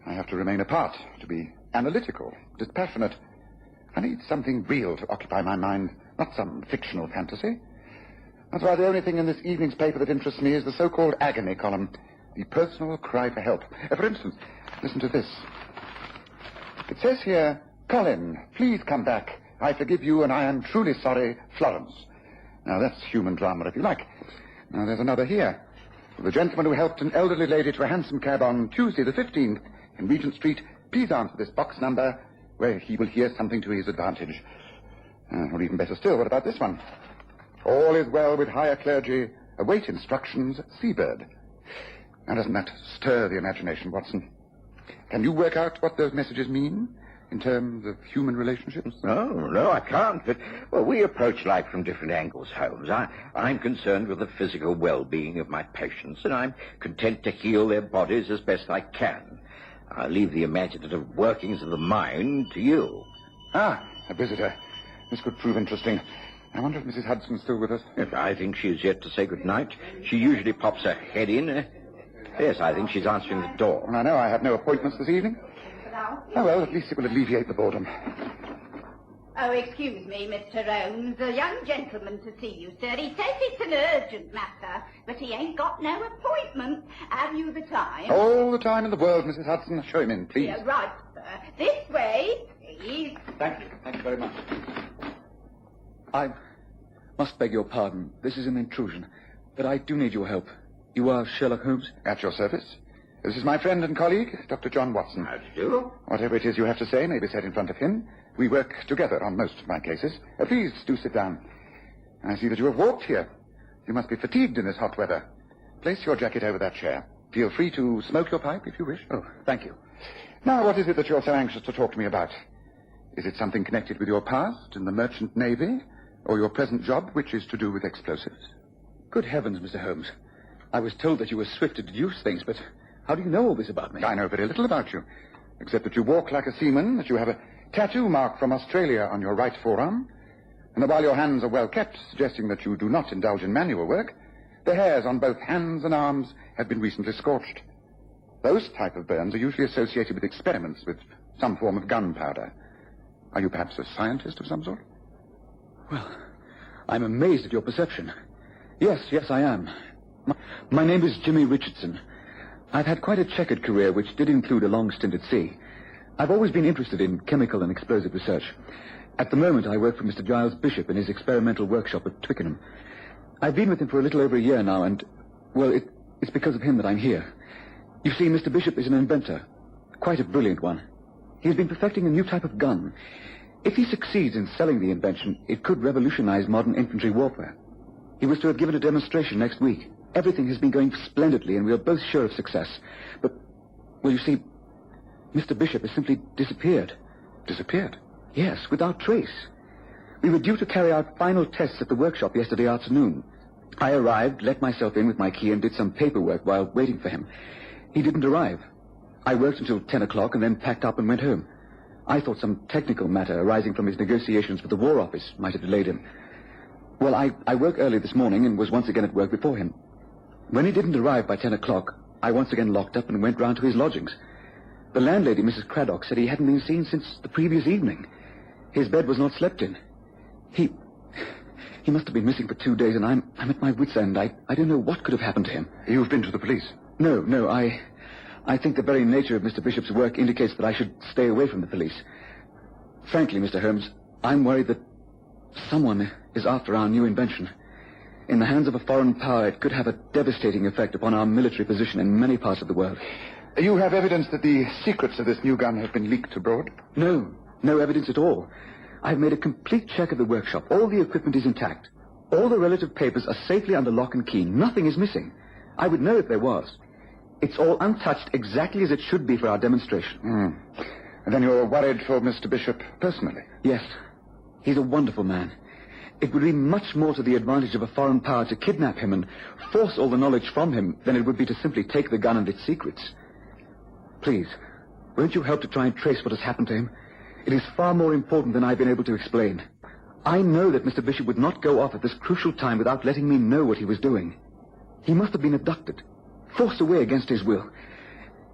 I have to remain apart, to be analytical, dispassionate. I need something real to occupy my mind, not some fictional fantasy. That's why the only thing in this evening's paper that interests me is the so-called agony column, the personal cry for help. For instance, listen to this. It says here, "Colin, please come back. I forgive you and I am truly sorry, Florence." Now, that's human drama, if you like. Now, there's another here. The gentleman who helped an elderly lady to a hansom cab on Tuesday the 15th in Regent Street, please answer this box number where he will hear something to his advantage. Or even better still, what about this one? "All is well with higher clergy. Await instructions, Seabird." Now, doesn't that stir the imagination, Watson? Can you work out what those messages mean in terms of human relationships? No, I can't. But, well, we approach life from different angles, Holmes. I'm concerned with the physical well-being of my patients, and I'm content to heal their bodies as best I can. I leave the imaginative workings of the mind to you. A visitor. This could prove interesting. I wonder if Mrs. Hudson's still with us. Yes, I think she is yet to say good night. She usually pops her head in. Yes, I think she's answering the door. Well, I know I have no appointments this evening. Oh, well, at least it will alleviate the boredom. Oh, excuse me, Mr. Holmes. A young gentleman to see you, sir. He says it's an urgent matter, but he ain't got no appointment. Have you the time? All the time in the world, Mrs. Hudson. Show him in, please. Yeah, right, sir. This way, please. Thank you. Thank you very much. I must beg your pardon. This is an intrusion, but I do need your help. You are Sherlock Holmes? At your service. This is my friend and colleague, Dr. John Watson. How do you do? Whatever it is you have to say may be said in front of him. We work together on most of my cases. Please do sit down. I see that you have walked here. You must be fatigued in this hot weather. Place your jacket over that chair. Feel free to smoke your pipe if you wish. Oh, thank you. Now, what is it that you're so anxious to talk to me about? Is it something connected with your past in the merchant navy, or your present job, which is to do with explosives? Good heavens, Mr. Holmes. I was told that you were swift to deduce things, but how do you know all this about me? I know very little about you, except that you walk like a seaman, that you have a tattoo mark from Australia on your right forearm, and that while your hands are well kept, suggesting that you do not indulge in manual work, the hairs on both hands and arms have been recently scorched. Those type of burns are usually associated with experiments with some form of gunpowder. Are you perhaps a scientist of some sort? Well, I'm amazed at your perception. Yes, I am. My name is Jimmy Richardson. I've had quite a checkered career, which did include a long stint at sea. I've always been interested in chemical and explosive research. At the moment, I work for Mr. Giles Bishop in his experimental workshop at Twickenham. I've been with him for a little over a year now, and, well, it's because of him that I'm here. You see, Mr. Bishop is an inventor, quite a brilliant one. He's been perfecting a new type of gun. If he succeeds in selling the invention, it could revolutionize modern infantry warfare. He was to have given a demonstration next week. Everything has been going splendidly, and we are both sure of success. But, well, you see, Mr. Bishop has simply disappeared. Disappeared? Yes, without trace. We were due to carry out final tests at the workshop yesterday afternoon. I arrived, let myself in with my key, and did some paperwork while waiting for him. He didn't arrive. I worked until 10 o'clock and then packed up and went home. I thought some technical matter arising from his negotiations with the War Office might have delayed him. Well, I woke early this morning and was once again at work before him. When he didn't arrive by 10 o'clock, I once again locked up and went round to his lodgings. The landlady, Mrs. Craddock, said he hadn't been seen since the previous evening. His bed was not slept in. He must have been missing for 2 days, and I'm at my wit's end. I don't know what could have happened to him. You've been to the police? No, I think the very nature of Mr. Bishop's work indicates that I should stay away from the police. Frankly, Mr. Holmes, I'm worried that someone is after our new invention. In the hands of a foreign power, it could have a devastating effect upon our military position in many parts of the world. You have evidence that the secrets of this new gun have been leaked abroad? No evidence at all. I've made a complete check of the workshop. All the equipment is intact. All the relative papers are safely under lock and key. Nothing is missing. I would know if there was. It's all untouched exactly as it should be for our demonstration. And then you're worried for Mr. Bishop personally? Yes. He's a wonderful man. It would be much more to the advantage of a foreign power to kidnap him and force all the knowledge from him than it would be to simply take the gun and its secrets. Please, won't you help to try and trace what has happened to him? It is far more important than I've been able to explain. I know that Mr. Bishop would not go off at this crucial time without letting me know what he was doing. He must have been abducted, forced away against his will.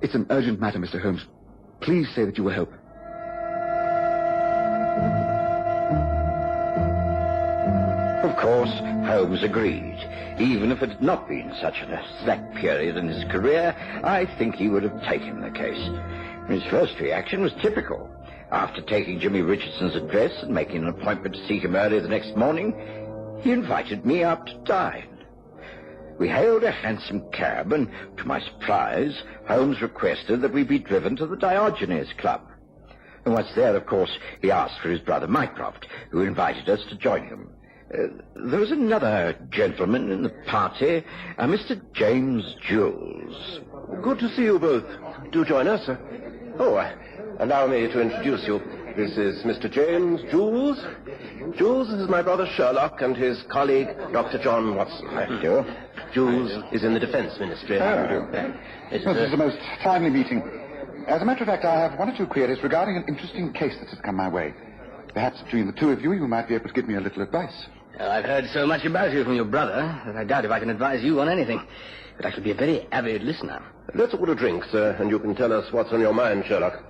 It's an urgent matter, Mr. Holmes. Please say that you will help. Of course, Holmes agreed. Even if it had not been such a slack period in his career, I think he would have taken the case. His first reaction was typical. After taking Jimmy Richardson's address and making an appointment to see him early the next morning, he invited me out to dine. We hailed a hansom cab, and to my surprise, Holmes requested that we be driven to the Diogenes Club. And once there, of course, he asked for his brother Mycroft, who invited us to join him. There was another gentleman in the party, Mr. James Jules. Good to see you both. Do join us. Allow me to introduce you. This is Mr. James Jules. Jules is my brother Sherlock and his colleague, Dr. John Watson. Thank you. Jules is in the Defense Ministry. This is the most timely meeting. As a matter of fact, I have one or two queries regarding an interesting case that has come my way. Perhaps between the two of you, you might be able to give me a little advice. I've heard so much about you from your brother that I doubt if I can advise you on anything. But I shall be a very avid listener. Let's order drinks, and you can tell us what's on your mind, Sherlock.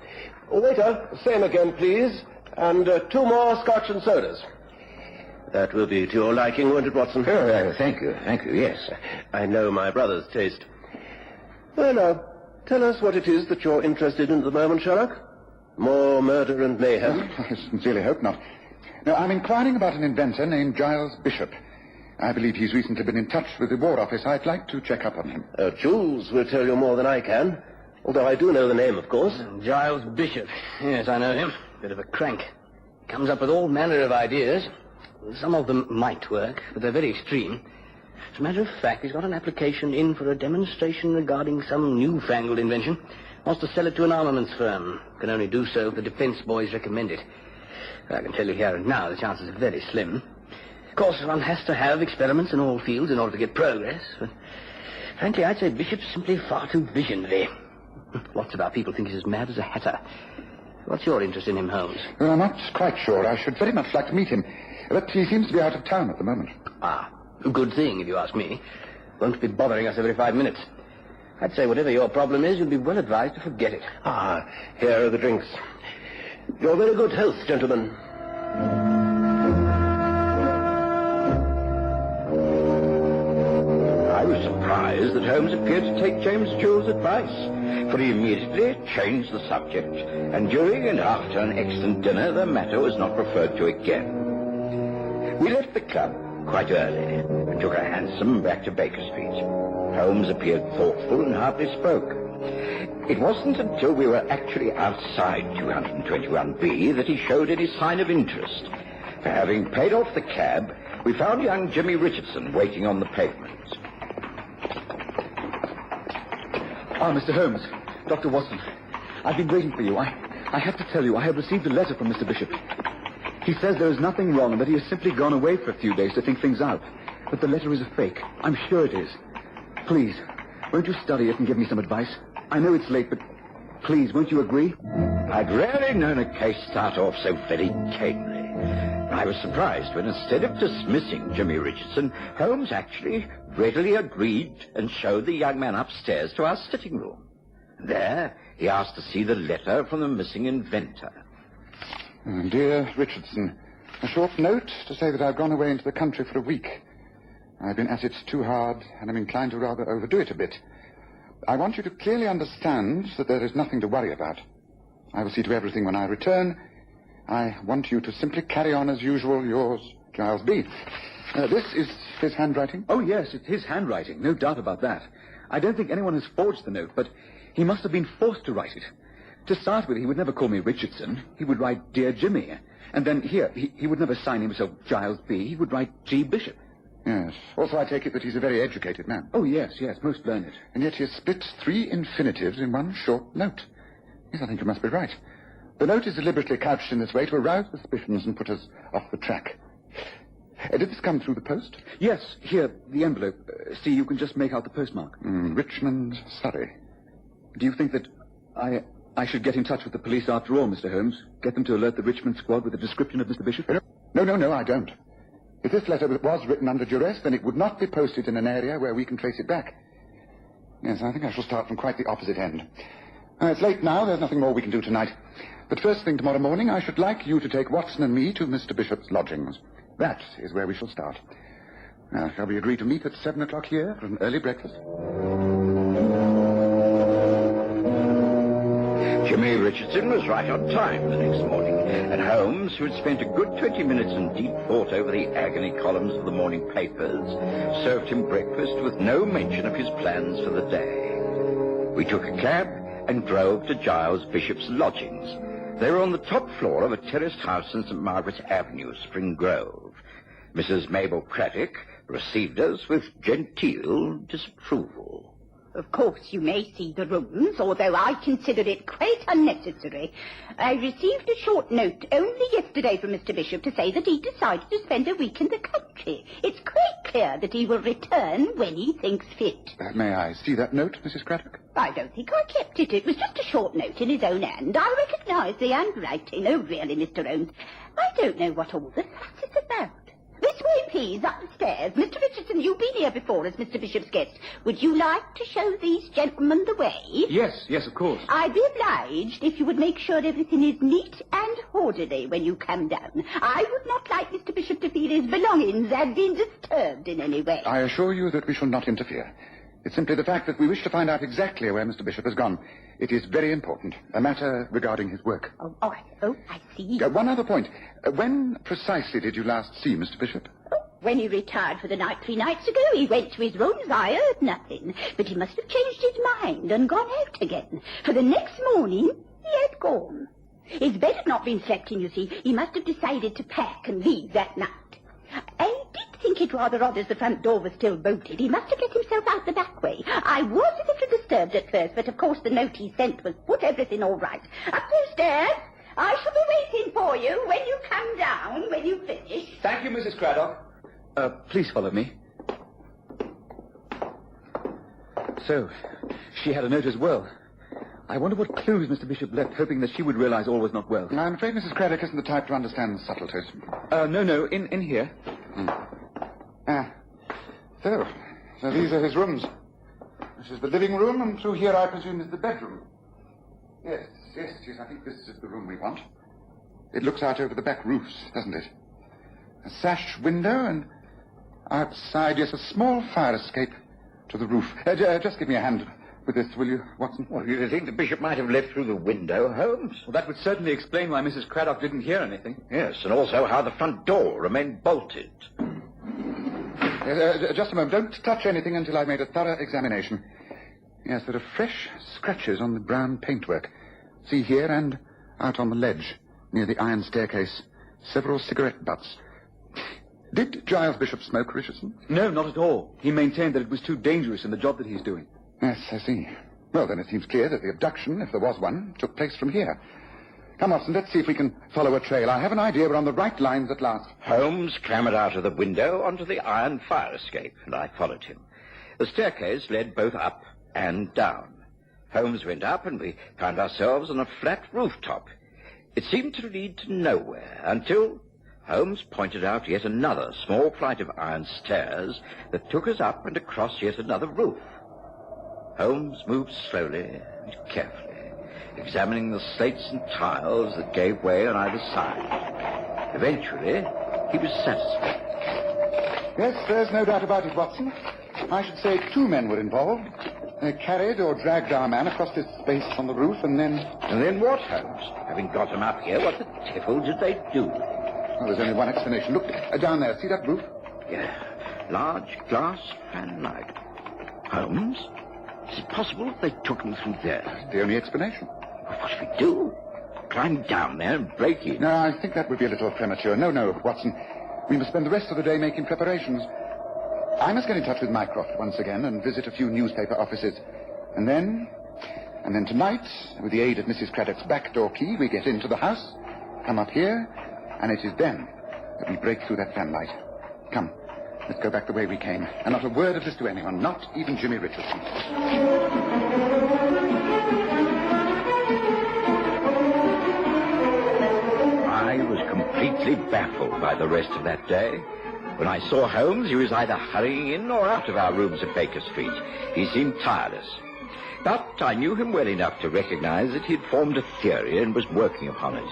Waiter, same again, please. And 2 more scotch and sodas. That will be to your liking, won't it, Watson? Thank you, yes. I know my brother's taste. Well, now, tell us what it is that you're interested in at the moment, Sherlock. More murder and mayhem? I sincerely hope not. No, I'm inquiring about an inventor named Giles Bishop. I believe he's recently been in touch with the War Office. I'd like to check up on him. Jules will tell you more than I can. Although I do know the name, of course. Giles Bishop. Yes, I know him. Bit of a crank. Comes up with all manner of ideas. Some of them might work, but they're very extreme. As a matter of fact, he's got an application in for a demonstration regarding some newfangled invention. Wants to sell it to an armaments firm. Can only do so if the defense boys recommend it. I can tell you here and now the chances are very slim. Of course, one has to have experiments in all fields in order to get progress, but frankly, I'd say Bishop's simply far too visionary. Lots of our people think he's as mad as a hatter. What's your interest in him, Holmes? Well, I'm not quite sure. I should very much like to meet him, but he seems to be out of town at the moment. A good thing, if you ask me. Won't be bothering us every 5 minutes. I'd say whatever your problem is, you'll be well advised to forget it. Here are the drinks. Your very good health, gentlemen. I was surprised that Holmes appeared to take James Jules' advice, for he immediately changed the subject, and during and after an excellent dinner, the matter was not referred to again. We left the club quite early and took a hansom back to Baker Street. Holmes appeared thoughtful and hardly spoke. It wasn't until we were actually outside 221B that he showed any sign of interest. For having paid off the cab, we found young Jimmy Richardson waiting on the pavement. Mr. Holmes, Dr. Watson, I've been waiting for you. I have to tell you, I have received a letter from Mr. Bishop. He says there is nothing wrong and that he has simply gone away for a few days to think things out. But the letter is a fake. I'm sure it is. Please, won't you study it and give me some advice? I know it's late, but please, won't you agree? I'd rarely known a case start off so very tamely. I was surprised when, instead of dismissing Jimmy Richardson, Holmes actually readily agreed and showed the young man upstairs to our sitting room. There, he asked to see the letter from the missing inventor. Dear Richardson, a short note to say that I've gone away into the country for a week. I've been at it too hard, and I'm inclined to rather overdo it a bit. I want you to clearly understand that there is nothing to worry about. I will see to everything when I return. I want you to simply carry on as usual. Yours, Giles B. This is his handwriting? Oh, yes, it's his handwriting. No doubt about that. I don't think anyone has forged the note, but he must have been forced to write it. To start with, he would never call me Richardson. He would write Dear Jimmy. And then here, he would never sign himself Giles B. He would write G. Bishop. Yes. Also, I take it that he's a very educated man. Oh, yes, most learned. And yet he has split 3 infinitives in one short note. Yes, I think you must be right. The note is deliberately couched in this way to arouse suspicions and put us off the track. Did this come through the post? Yes, here, the envelope. See, you can just make out the postmark. Richmond, Surrey. Do you think that I should get in touch with the police after all, Mr. Holmes? Get them to alert the Richmond squad with a description of Mr. Bishop? No, I don't. If this letter was written under duress, then it would not be posted in an area where we can trace it back. Yes, I think I shall start from quite the opposite end. It's late now. There's nothing more we can do tonight. But first thing tomorrow morning, I should like you to take Watson and me to Mr. Bishop's lodgings. That is where we shall start. Now, shall we agree to meet at 7 o'clock here for an early breakfast? Jimmy Richardson was right on time the next morning, and Holmes, who had spent a good 20 minutes in deep thought over the agony columns of the morning papers, served him breakfast with no mention of his plans for the day. We took a cab and drove to Giles Bishop's lodgings. They were on the top floor of a terraced house in St. Margaret's Avenue, Spring Grove. Mrs. Mabel Craddock received us with genteel disapproval. Of course, you may see the rooms, although I consider it quite unnecessary. I received a short note only yesterday from Mr. Bishop to say that he decided to spend a week in the country. It's quite clear that he will return when he thinks fit. May I see that note, Mrs. Craddock? I don't think I kept it. It was just a short note in his own hand. I recognise the handwriting. Oh, really, Mr. Holmes, I don't know what all the fuss is about. This way, please, up the stairs. Mr. Richardson, you've been here before as Mr. Bishop's guest. Would you like to show these gentlemen the way? Yes, of course. I'd be obliged if you would make sure everything is neat and orderly when you come down. I would not like Mr. Bishop to feel his belongings had been disturbed in any way. I assure you that we shall not interfere. It's simply the fact that we wish to find out exactly where Mr. Bishop has gone. It is very important, a matter regarding his work. I see. One other point. When precisely did you last see Mr. Bishop? When he retired for the night 3 nights ago, he went to his rooms. I heard nothing. But he must have changed his mind and gone out again. For the next morning, he had gone. His bed had not been slept in, you see. He must have decided to pack and leave that night. I did think it rather odd as the front door was still bolted. He must have let himself out the back way. I was a little disturbed at first, but of course the note he sent was put everything all right. Up those stairs. I shall be waiting for you when you come down, when you finish. Thank you, Mrs. Craddock. Please follow me. So, she had a note as well. I wonder what clues Mr. Bishop left, hoping that she would realize all was not well. I'm afraid Mrs. Craddock isn't the type to understand subtleties. No, in here. So these are his rooms. This is the living room, and through here, I presume, is the bedroom. Yes, I think this is the room we want. It looks out over the back roofs, doesn't it? A sash window, and outside, yes, a small fire escape to the roof. Just give me a hand with this, will you, Watson? Well, do you think the Bishop might have left through the window, Holmes? Well, that would certainly explain why Mrs. Craddock didn't hear anything. Yes, and also how the front door remained bolted. Just a moment. Don't touch anything until I've made a thorough examination. Yes, there are fresh scratches on the brown paintwork. See here and out on the ledge, near the iron staircase. Several cigarette butts. Did Giles Bishop smoke, Richardson? No, not at all. He maintained that it was too dangerous in the job that he's doing. Yes, I see. Well, then it seems clear that the abduction, if there was one, took place from here. Come, Watson, let's see if we can follow a trail. I have an idea we're on the right lines at last. Holmes clambered out of the window onto the iron fire escape, and I followed him. The staircase led both up and down. Holmes went up, and we found ourselves on a flat rooftop. It seemed to lead to nowhere until Holmes pointed out yet another small flight of iron stairs that took us up and across yet another roof. Holmes moved slowly and carefully, examining the slates and tiles that gave way on either side. Eventually, he was satisfied. Yes, there's no doubt about it, Watson. I should say 2 men were involved. They carried or dragged our man across this space on the roof, and then... And then what, Holmes? Having got him up here, what the devil did they do? Well, there's only one explanation. Look, down there. See that roof? Yeah. Large glass fanlight. Holmes? Is it possible that they took him through there? That's the only explanation. Well, what should we do? Climb down there and break in? No, I think that would be a little premature. No, Watson. We must spend the rest of the day making preparations. I must get in touch with Mycroft once again and visit a few newspaper offices. And then tonight, with the aid of Mrs. Craddock's back door key, we get into the house, come up here, and it is then that we break through that fanlight. Come, let's go back the way we came. And not a word of this to anyone, not even Jimmy Richardson. I was completely baffled by the rest of that day. When I saw Holmes, he was either hurrying in or out of our rooms at Baker Street. He seemed tireless. But I knew him well enough to recognize that he'd formed a theory and was working upon it.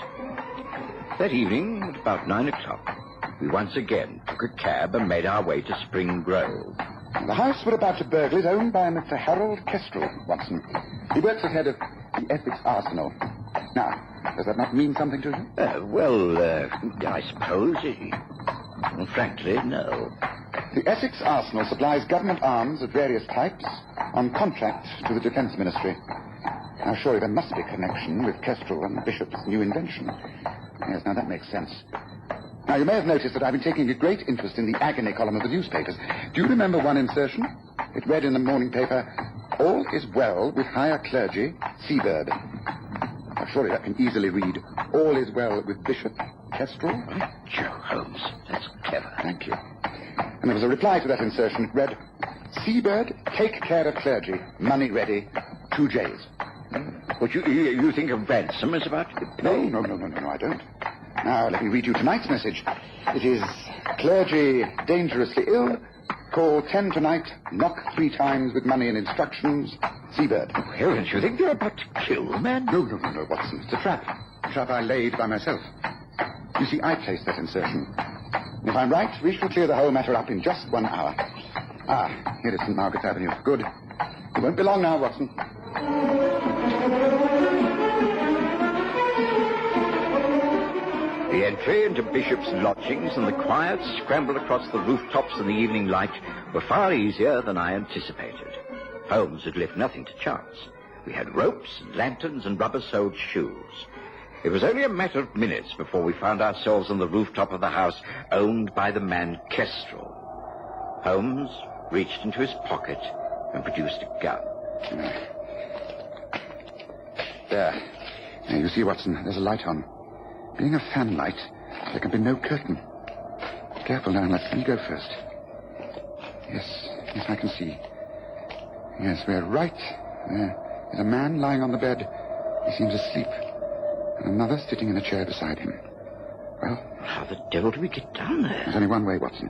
That evening, at about 9 o'clock, we once again took a cab and made our way to Spring Grove. The house we're about to burgle is owned by Mr. Harold Kestrel, Watson. He works as head of the Essex Arsenal. Now, does that not mean something to you? I suppose well, frankly, no. The Essex Arsenal supplies government arms of various types on contract to the Defence Ministry. Now, surely there must be a connection with Kestrel and the Bishop's new invention. Yes, now that makes sense. Now, you may have noticed that I've been taking a great interest in the agony column of the newspapers. Do you remember one insertion? It read in the morning paper, "All is well with higher clergy, Seabird." Now, surely that can easily read, "All is well with Bishop Kestrel." Joe Holmes, that's clever. Thank you. And there was a reply to that insertion. It read, "Seabird, take care of clergy, money ready, 2 J's. What, you think a ransom is about to be paid? No, I don't. Now, let me read you tonight's message. It is, "Clergy dangerously ill. Call 10 tonight. Knock 3 times with money and instructions. Seabird." Oh, heavens, you think you're about to kill the man? No, Watson. It's a trap. A trap I laid by myself. You see, I placed that insertion. And if I'm right, we shall clear the whole matter up in just 1 hour. Ah, here is St. Margaret's Avenue. Good. It won't be long now, Watson. The entry into Bishop's lodgings and the quiet scramble across the rooftops in the evening light were far easier than I anticipated. Holmes had left nothing to chance. We had ropes and lanterns and rubber-soled shoes. It was only a matter of minutes before we found ourselves on the rooftop of the house owned by the man Kestrel. Holmes reached into his pocket and produced a gun. There. Now, you see, Watson, there's a light on. Being a fanlight, there can be no curtain. Careful now, let me go first. Yes, I can see. Yes, we're right. There's a man lying on the bed. He seems asleep. And another sitting in a chair beside him. Well? How the devil do we get down there? There's only one way, Watson.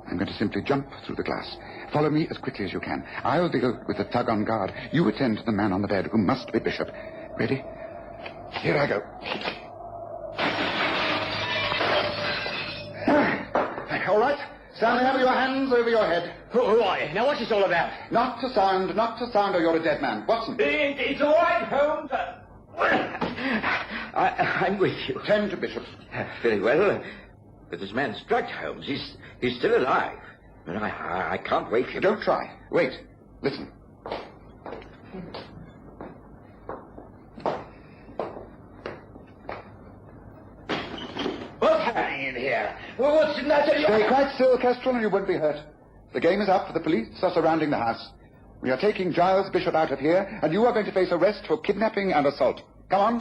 I'm going to simply jump through the glass. Follow me as quickly as you can. I'll deal with the thug on guard. You attend to the man on the bed, who must be Bishop. Ready? Here I go. All right. Stand there with your hands over your head. Who are you? Now, what's this all about? Not to sound, or you're a dead man. Watson. It's all right, Holmes. I'm with you. Tend to Bishop. Very well. But this man's drugged, Holmes. He's still alive. And I can't wake him. Don't try. Wait. Listen. What's happening in here? What's in that? Stay quite still, Kestrel, and you won't be hurt. The game is up. The police are surrounding the house. We are taking Giles Bishop out of here, and you are going to face arrest for kidnapping and assault. Come on.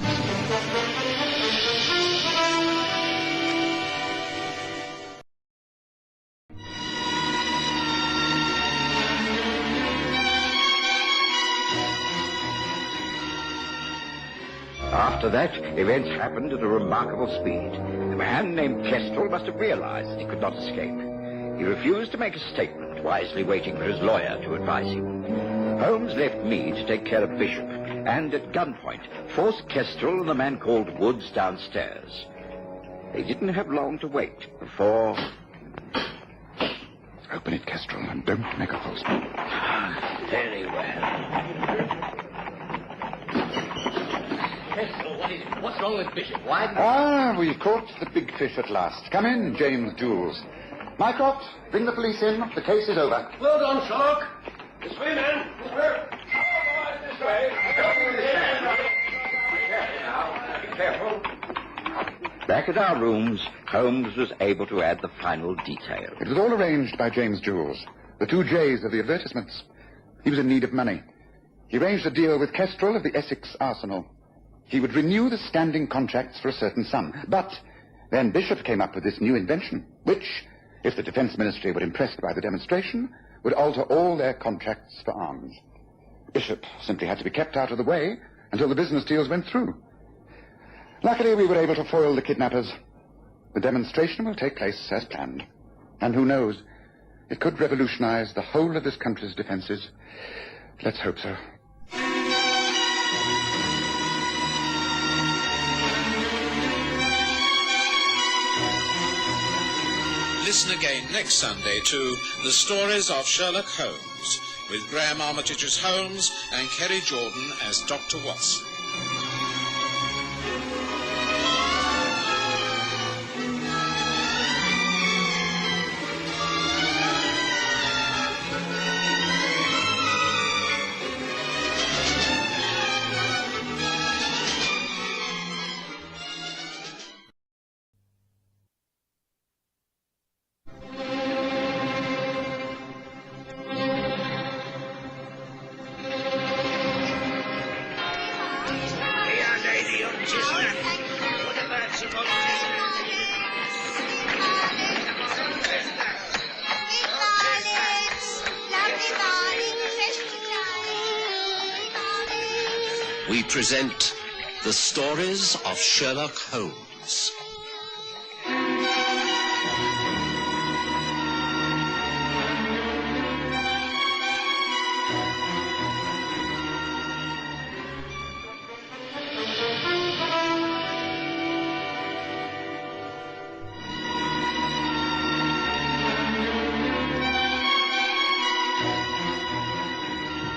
After that, events happened at a remarkable speed. The man named Kestrel must have realized that he could not escape. He refused to make a statement, wisely waiting for his lawyer to advise him. Holmes left me to take care of Bishop, and at gunpoint forced Kestrel and the man called Woods downstairs. They didn't have long to wait before... Open it, Kestrel, and don't make a fuss. Very well. Kestrel, what is it? What's wrong with Bishop? Why... we've caught the big fish at last. Come in, James Jules. Mycroft, bring the police in. The case is over. Well done, Sherlock. This way, man. This way. This way. Be careful. Back at our rooms, Holmes was able to add the final detail. It was all arranged by James Jules, the 2 J's of the advertisements. He was in need of money. He arranged a deal with Kestrel of the Essex Arsenal. He would renew the standing contracts for a certain sum. But then Bishop came up with this new invention, which, if the Defense Ministry were impressed by the demonstration, would alter all their contracts for arms. Bishop simply had to be kept out of the way until the business deals went through. Luckily, we were able to foil the kidnappers. The demonstration will take place as planned. And who knows, it could revolutionize the whole of this country's defenses. Let's hope so. Listen again next Sunday to The Stories of Sherlock Holmes, with Graham Armitage as Holmes and Kerry Jordan as Dr. Watson. We present The Stories of Sherlock Holmes.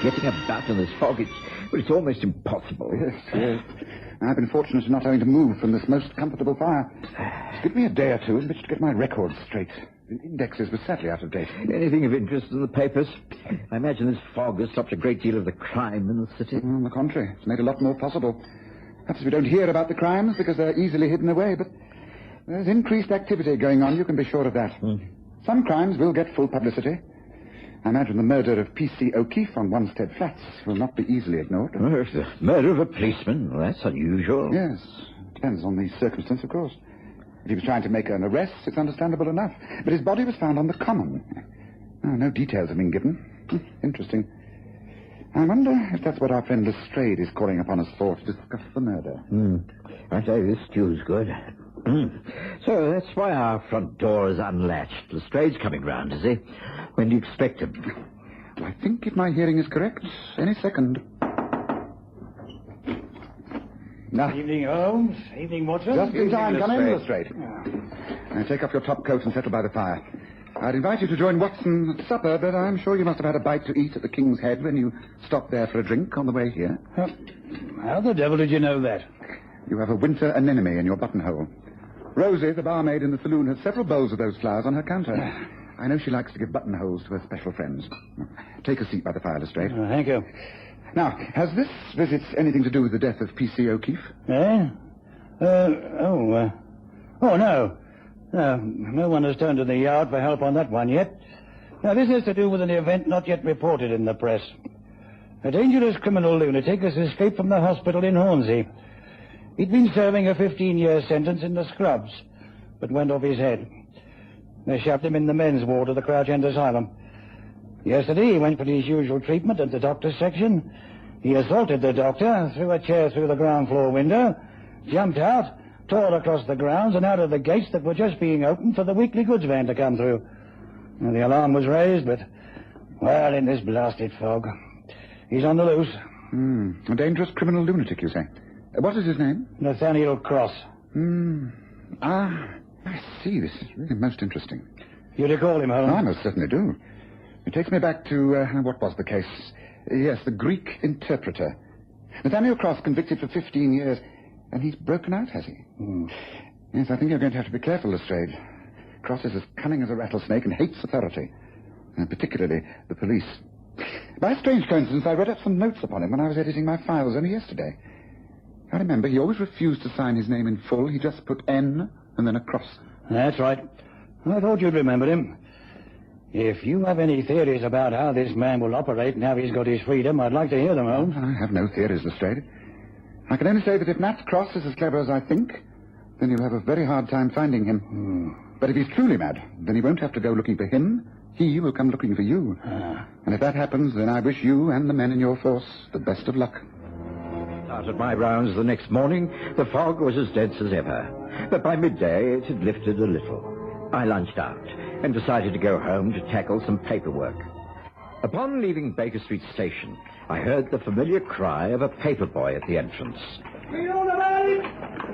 Getting about in this fog, it's almost impossible. Yes. I've been fortunate in not having to move from this most comfortable fire. Give me a day or two in which to get my records straight. The indexes were sadly out of date. Anything of interest in the papers? I imagine this fog has stopped a great deal of the crime in the city. On the contrary, it's made a lot more possible. Perhaps we don't hear about the crimes because they're easily hidden away, but there's increased activity going on, you can be sure of that. Some crimes will get full publicity. I imagine the murder of P.C. O'Keefe on Wanstead Flats will not be easily ignored. Oh, if the murder of a policeman, well, that's unusual. Yes. Depends on the circumstance, of course. If he was trying to make an arrest, it's understandable enough. But his body was found on the common. Oh, no details have been given. Interesting. I wonder if that's what our friend Lestrade is calling upon us for, to discuss the murder. I say, this stew's good. So that's why our front door is unlatched. Lestrade's coming round, is he? When do you expect him? Well, I think, if my hearing is correct, any second. Evening, Holmes. Evening, Watson. Just in time. Come in, Lestrade. Now, take off your top coat and settle by the fire. I'd invite you to join Watson at supper, but I'm sure you must have had a bite to eat at the King's Head when you stopped there for a drink on the way here. How the devil did you know that? You have a winter anemone in your buttonhole. Rosie, the barmaid in the saloon, has several bowls of those flowers on her counter. I know she likes to give buttonholes to her special friends. Take a seat by the fire, Lestrade. Thank you. Now, has this visit anything to do with the death of P.C. O'Keefe? Eh? No. No one has turned to the yard for help on that one yet. Now, this has to do with an event not yet reported in the press. A dangerous criminal lunatic has escaped from the hospital in Hornsey. He'd been serving a 15-year sentence in the scrubs, but went off his head. They shoved him in the men's ward of the Crouch End Asylum. Yesterday, he went for his usual treatment at the doctor's section. He assaulted the doctor, threw a chair through the ground floor window, jumped out, tore across the grounds and out of the gates that were just being opened for the weekly goods van to come through. And the alarm was raised, but, well, in this blasted fog. He's on the loose. A dangerous criminal lunatic, you say? What is his name? Nathaniel Cross. I see. This is really most interesting. You recall him, Holmes? I most certainly do. It takes me back to, what was the case? Yes, the Greek interpreter. Nathaniel Cross convicted for 15 years, and he's broken out, has he? Yes, I think you're going to have to be careful, Lestrade. Cross is as cunning as a rattlesnake and hates authority, and particularly the police. By a strange coincidence, I read up some notes upon him when I was editing my files only yesterday. I remember he always refused to sign his name in full. He just put N and then a cross. That's right. I thought you'd remember him. If you have any theories about how this man will operate and how he's got his freedom, I'd like to hear them, Holmes. I have no theories, Lestrade. I can only say that if Nat Cross is as clever as I think, then you'll have a very hard time finding him. But if he's truly mad, then he won't have to go looking for him. He will come looking for you. And if that happens, then I wish you and the men in your force the best of luck. Started my rounds the next morning. The fog was as dense as ever. But by midday, it had lifted a little. I lunched out and decided to go home to tackle some paperwork. Upon leaving Baker Street Station, I heard the familiar cry of a paperboy at the entrance. Read all about it.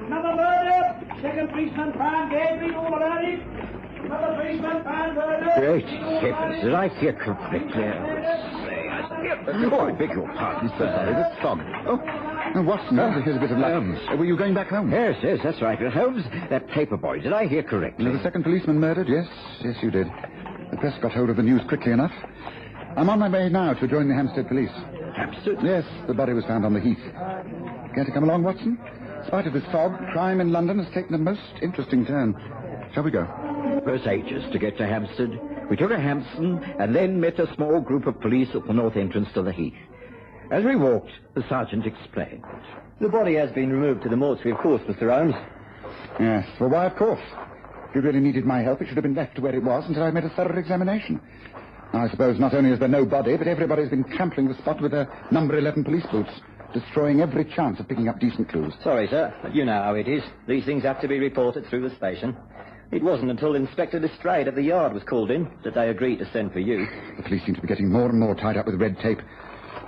Another murder. Second policeman found dead. Read all about it. Another policeman found murder. Great heavens, did I hear correctly? I beg your pardon, sir. The fog. Watson, here's a bit of luck. Were you going back home? Yes, that's right. Holmes, that paperboy, did I hear correctly? The second policeman murdered? Yes, you did. The press got hold of the news quickly enough. I'm on my way now to join the Hampstead police. Hampstead? Yes, the body was found on the heath. Care to come along, Watson? In spite of this fog, crime in London has taken a most interesting turn. Shall we go? It was ages to get to Hampstead. We took a Hampson and then met a small group of police at the north entrance to the heath. As we walked, the sergeant explained. The body has been removed to the mortuary, of course, Mr. Holmes. Yes, well, why, of course. If you really needed my help, it should have been left where it was until I made a thorough examination. I suppose not only is there no body, but everybody's been trampling the spot with their number 11 police boots, destroying every chance of picking up decent clues. Sorry, sir, but you know how it is. These things have to be reported through the station. It wasn't until Inspector Lestrade at the yard was called in that they agreed to send for you. The police seem to be getting more and more tied up with red tape.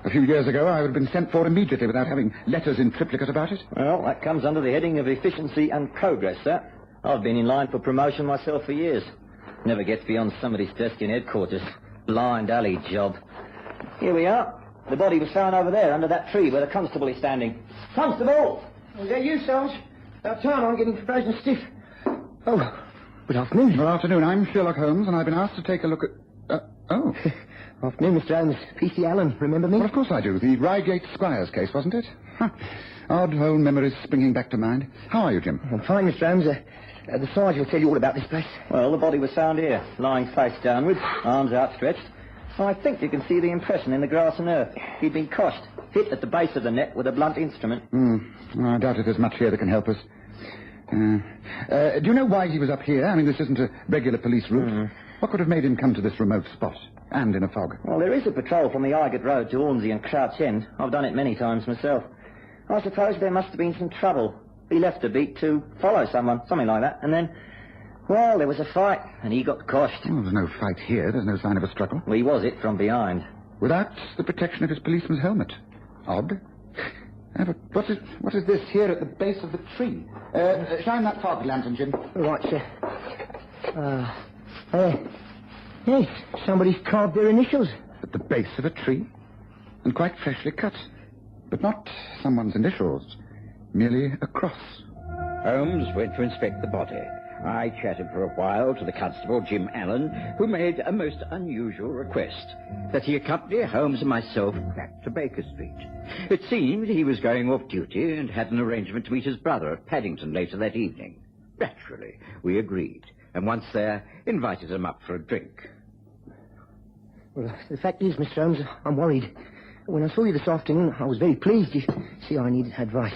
A few years ago, I would have been sent for immediately without having letters in triplicate about it. Well, that comes under the heading of efficiency and progress, sir. I've been in line for promotion myself for years. Never gets beyond somebody's desk in headquarters. Blind alley job. Here we are. The body was found over there under that tree where the constable is standing. Constable! Is that you, Sarge? About time, I'm getting frozen stiff. Oh, good afternoon. Good afternoon. I'm Sherlock Holmes, and I've been asked to take a look at... Afternoon, Mr. Holmes. P.C. Allen, remember me? Well, of course I do. The Reigate Squires case, wasn't it? Odd old memories springing back to mind. How are you, Jim? I'm fine, Mr. Holmes. The sergeant will tell you all about this place. Well, the body was found here, lying face downwards, arms outstretched. I think you can see the impression in the grass and earth. He'd been crushed, hit at the base of the neck with a blunt instrument. I doubt if there's much here that can help us. Do you know why he was up here? I mean, this isn't a regular police route. What could have made him come to this remote spot, and in a fog? Well, there is a patrol from the Highgate Road to Hornsey and Crouch End. I've done it many times myself. I suppose there must have been some trouble. He left a beat to follow someone, something like that, and then... Well, there was a fight, and he got crushed. Oh, there's no fight here. There's no sign of a struggle. Well, he was hit from behind. Without the protection of his policeman's helmet. Odd. But what is this here at the base of the tree? Shine that fog lantern, Jim. Right, sir. Yes, somebody's carved their initials. At the base of a tree? And quite freshly cut. But not someone's initials. Merely a cross. Holmes went to inspect the body. I chatted for a while to the constable, Jim Allen, who made a most unusual request, that he accompany Holmes and myself back to Baker Street. It seemed he was going off duty and had an arrangement to meet his brother at Paddington later that evening. Naturally, we agreed, and once there, invited him up for a drink. Well, the fact is, Mr. Holmes, I'm worried. When I saw you this afternoon, I was very pleased. You see, I needed advice.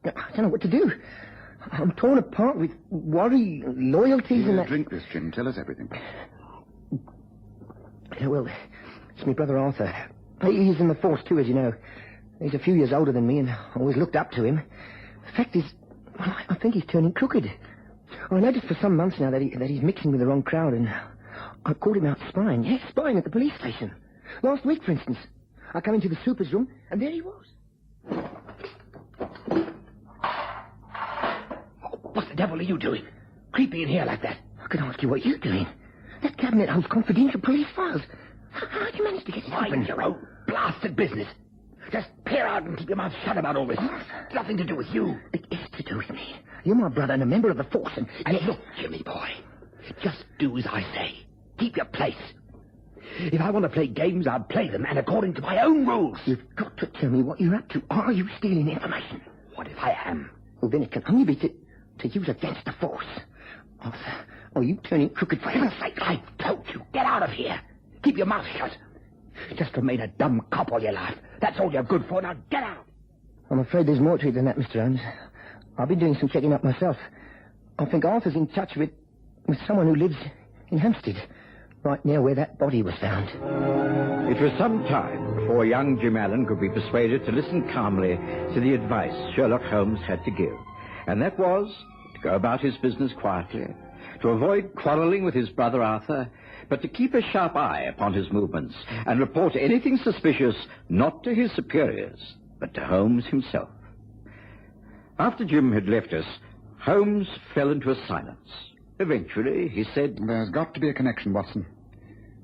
I don't know what to do. I'm torn apart with worry, loyalties, and that... Drink this, Jim. Tell us everything. Well, it's my brother Arthur. He's in the force, too, as you know. He's a few years older than me, and I always looked up to him. The fact is, well, I think he's turning crooked. I noticed for some months now that he's mixing with the wrong crowd, and I caught him out spying. Yes, spying at the police station. Last week, for instance. I come into the super's room, and there he was. What the devil are you doing? Creeping in here like that? I can ask you what you're doing. That cabinet holds confidential police files. How'd you manage to get it open? Mind your own blasted business. Just clear out and keep your mouth shut about all this. It's nothing to do with you. It is to do with me. You're my brother and a member of the force, and look, Jimmy boy, just do as I say. Keep your place. If I want to play games, I'll play them, and according to my own rules. You've got to tell me what you're up to. Are you stealing information? What if I am? Well, then it can only be to use against the force. Arthur, are you turning crooked for heaven's sake? I told you, get out of here. Keep your mouth shut. Just remain a dumb cop all your life. That's all you're good for. Now get out. I'm afraid there's more to it than that, Mr. Holmes. I've been doing some checking up myself. I think Arthur's in touch with someone who lives in Hampstead, right near where that body was found. It was some time before young Jim Allen could be persuaded to listen calmly to the advice Sherlock Holmes had to give. And that was to go about his business quietly, to avoid quarrelling with his brother Arthur, but to keep a sharp eye upon his movements and report anything suspicious not to his superiors, but to Holmes himself. After Jim had left us, Holmes fell into a silence. Eventually, he said, "There's got to be a connection, Watson.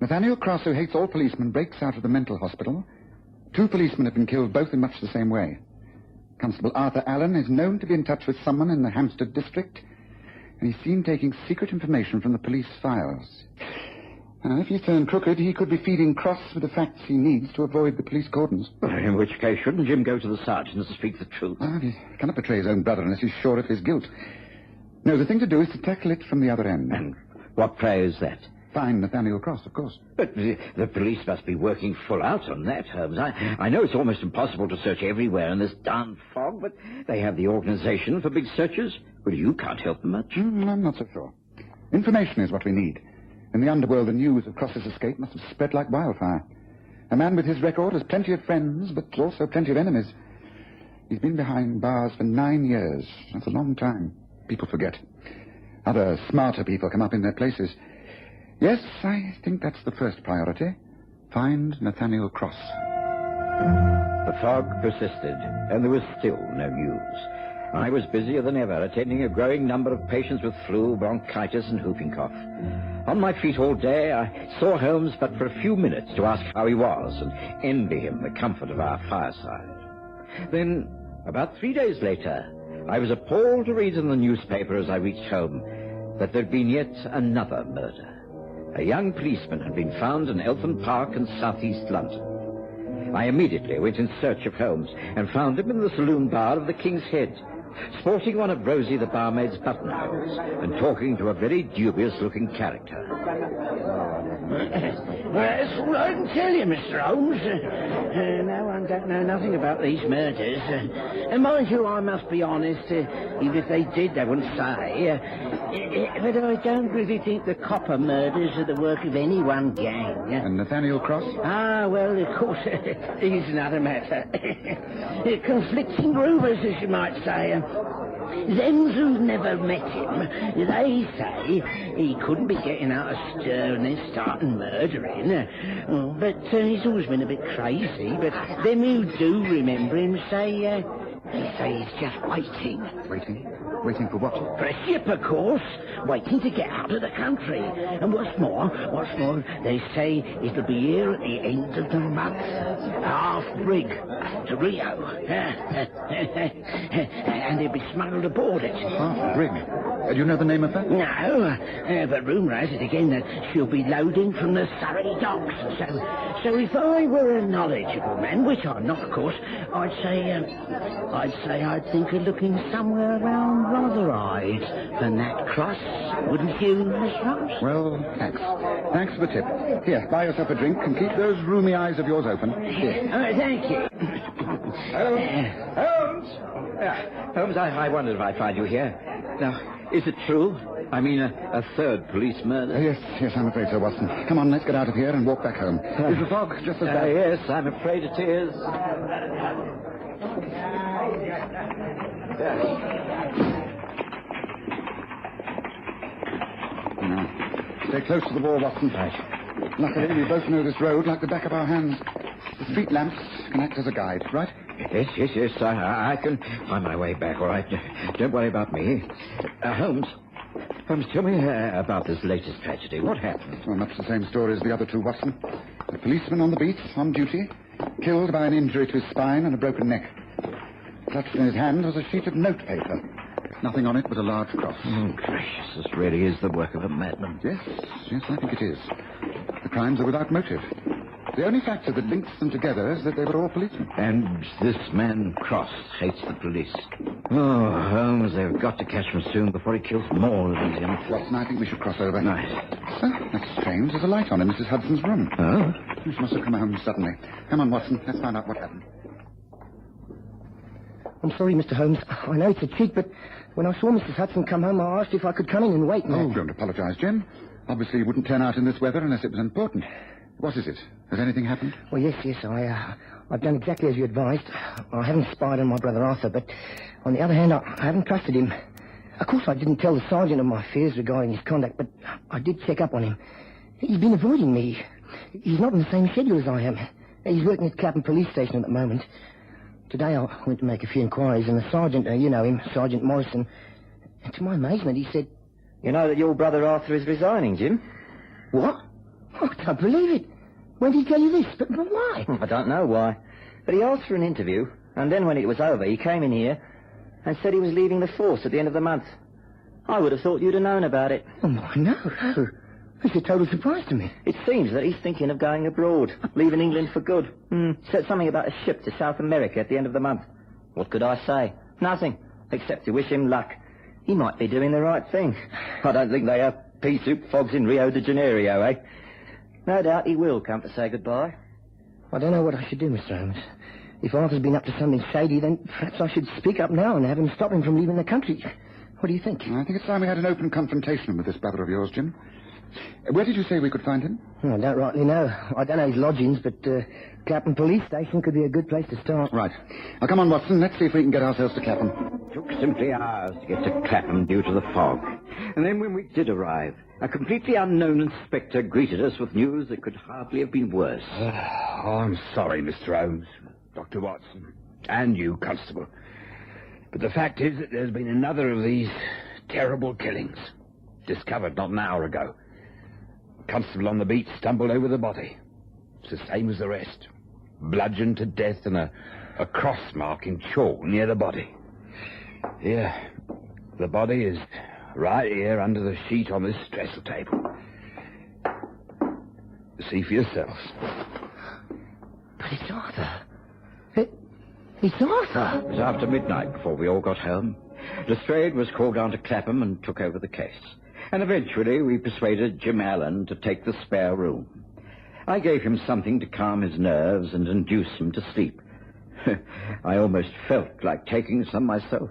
Nathaniel Cross, who hates all policemen, breaks out of the mental hospital. 2 policemen have been killed, both in much the same way. Constable Arthur Allen is known to be in touch with someone in the Hampstead district, and he's seen taking secret information from the police files. If he turned crooked, he could be feeding Cross with the facts he needs to avoid the police cordons." In which case, shouldn't Jim go to the sergeant to speak the truth? He cannot betray his own brother unless he's sure of his guilt. No, the thing to do is to tackle it from the other end. And what pray is that? Find Nathaniel Cross, of course. But the police must be working full out on that, Holmes. I know it's almost impossible to search everywhere in this darn fog, but they have the organization for big searches. Well, you can't help them much. I'm not so sure. Information is what we need. In the underworld, the news of Cross's escape must have spread like wildfire. A man with his record has plenty of friends, but also plenty of enemies. He's been behind bars for 9 years. That's a long time. People forget. Other, smarter people come up in their places. Yes, I think that's the first priority. Find Nathaniel Cross. The fog persisted, and there was still no news. I was busier than ever, attending a growing number of patients with flu, bronchitis, and whooping cough. On my feet all day, I saw Holmes but for a few minutes to ask how he was and envy him the comfort of our fireside. Then, about 3 days later, I was appalled to read in the newspaper as I reached home that there'd been yet another murder. A young policeman had been found in Eltham Park in southeast London. I immediately went in search of Holmes and found him in the saloon bar of the King's Head, sporting one of Rosie the barmaid's buttonholes and talking to a very dubious-looking character. That's all I can tell you, Mr. Holmes. No one don't know nothing about these murders. And mind you, I must be honest, even if they did, they wouldn't say. But I don't really think the copper murders are the work of any one gang. And Nathaniel Cross? Ah, well, of course, he's another matter. Conflicting rumours, as you might say. Them who've never met him, they say he couldn't be getting out of stir and then starting murdering. But he's always been a bit crazy. But them who do remember him say he's just waiting. Waiting? Waiting for what? For a ship, of course. Waiting to get out of the country. And what's more, they say it'll be here at the end of the month. Half brig to Rio. And he'll be smuggled aboard it. Half brig? Do you know the name of that? No, but rumour has it again that she'll be loading from the Surrey docks. So if I were a knowledgeable man, which I'm not, of course, I'd think of looking somewhere around Rotherhithe for Nat Cross, wouldn't you, Mr. Holmes? Well, thanks. Thanks for the tip. Here, buy yourself a drink and keep those roomy eyes of yours open. Here. Thank you. Holmes! Holmes, I wondered if I'd find you here. Now, is it true? I mean, a third police murder? Yes, I'm afraid so, Watson. Come on, let's get out of here and walk back home. Is the fog just as bad? Yes, I'm afraid it is. Now, stay close to the wall, Watson. Right. Luckily, we both know this road like the back of our hands. The street lamps can act as a guide, right? Yes. I can find my way back, all right. Don't worry about me. Holmes, tell me about this latest tragedy. What happened? Well, much the same story as the other two, Watson. A policeman on the beat, on duty, killed by an injury to his spine and a broken neck. Clutched in his hand was a sheet of notepaper. Nothing on it but a large cross. Oh, gracious, this really is the work of a madman. Yes, I think it is. The crimes are without motive. The only factor that links them together is that they were all policemen. And this man, Cross, hates the police. Oh, Holmes, they've got to catch him soon before he kills more of these young... Watson, I think we should cross over. Nice. That's strange. There's a light on in Mrs. Hudson's room. Oh? She must have come home suddenly. Come on, Watson. Let's find out what happened. I'm sorry, Mr. Holmes. I know it's a cheat, but when I saw Mrs. Hudson come home, I asked if I could come in and wait. Oh, don't apologize, Jim. Obviously, you wouldn't turn out in this weather unless it was important. What is it? Has anything happened? Well, yes. I've done exactly as you advised. I haven't spied on my brother Arthur, but on the other hand, I haven't trusted him. Of course, I didn't tell the sergeant of my fears regarding his conduct, but I did check up on him. He's been avoiding me. He's not on the same schedule as I am. He's working at Clapham Police Station at the moment. Today I went to make a few inquiries, and the sergeant, you know him, Sergeant Morrison, and to my amazement, he said... You know that your brother Arthur is resigning, Jim? What? I can't believe it. When did he tell you this? But why? I don't know why. But he asked for an interview, and then when it was over, he came in here and said he was leaving the force at the end of the month. I would have thought you'd have known about it. Oh, no. It's a total surprise to me. It seems that he's thinking of going abroad, leaving England for good. Said something about a ship to South America at the end of the month. What could I say? Nothing, except to wish him luck. He might be doing the right thing. I don't think they have pea soup fogs in Rio de Janeiro, eh? No doubt he will come to say goodbye. I don't know what I should do, Mr. Holmes. If Arthur's been up to something shady, then perhaps I should speak up now and have him stop him from leaving the country. What do you think? I think it's time we had an open confrontation with this brother of yours, Jim. Where did you say we could find him? I don't rightly know. I don't know his lodgings, but Clapham Police Station could be a good place to start. Right. Now, come on, Watson. Let's see if we can get ourselves to Clapham. It took simply hours to get to Clapham due to the fog. And then when we did arrive, a completely unknown inspector greeted us with news that could hardly have been worse. I'm sorry, Mr. Holmes, Dr. Watson, and you, Constable. But the fact is that there's been another of these terrible killings, discovered not an hour ago. The constable on the beat stumbled over the body. It's the same as the rest. Bludgeoned to death and a cross mark in chalk near the body. Here, the body is right here under the sheet on this trestle table. See for yourselves. But it's Arthur. It's Arthur. It was after midnight before we all got home. Lestrade was called down to Clapham and took over the case. And eventually we persuaded Jim Allen to take the spare room. I gave him something to calm his nerves and induce him to sleep. I almost felt like taking some myself.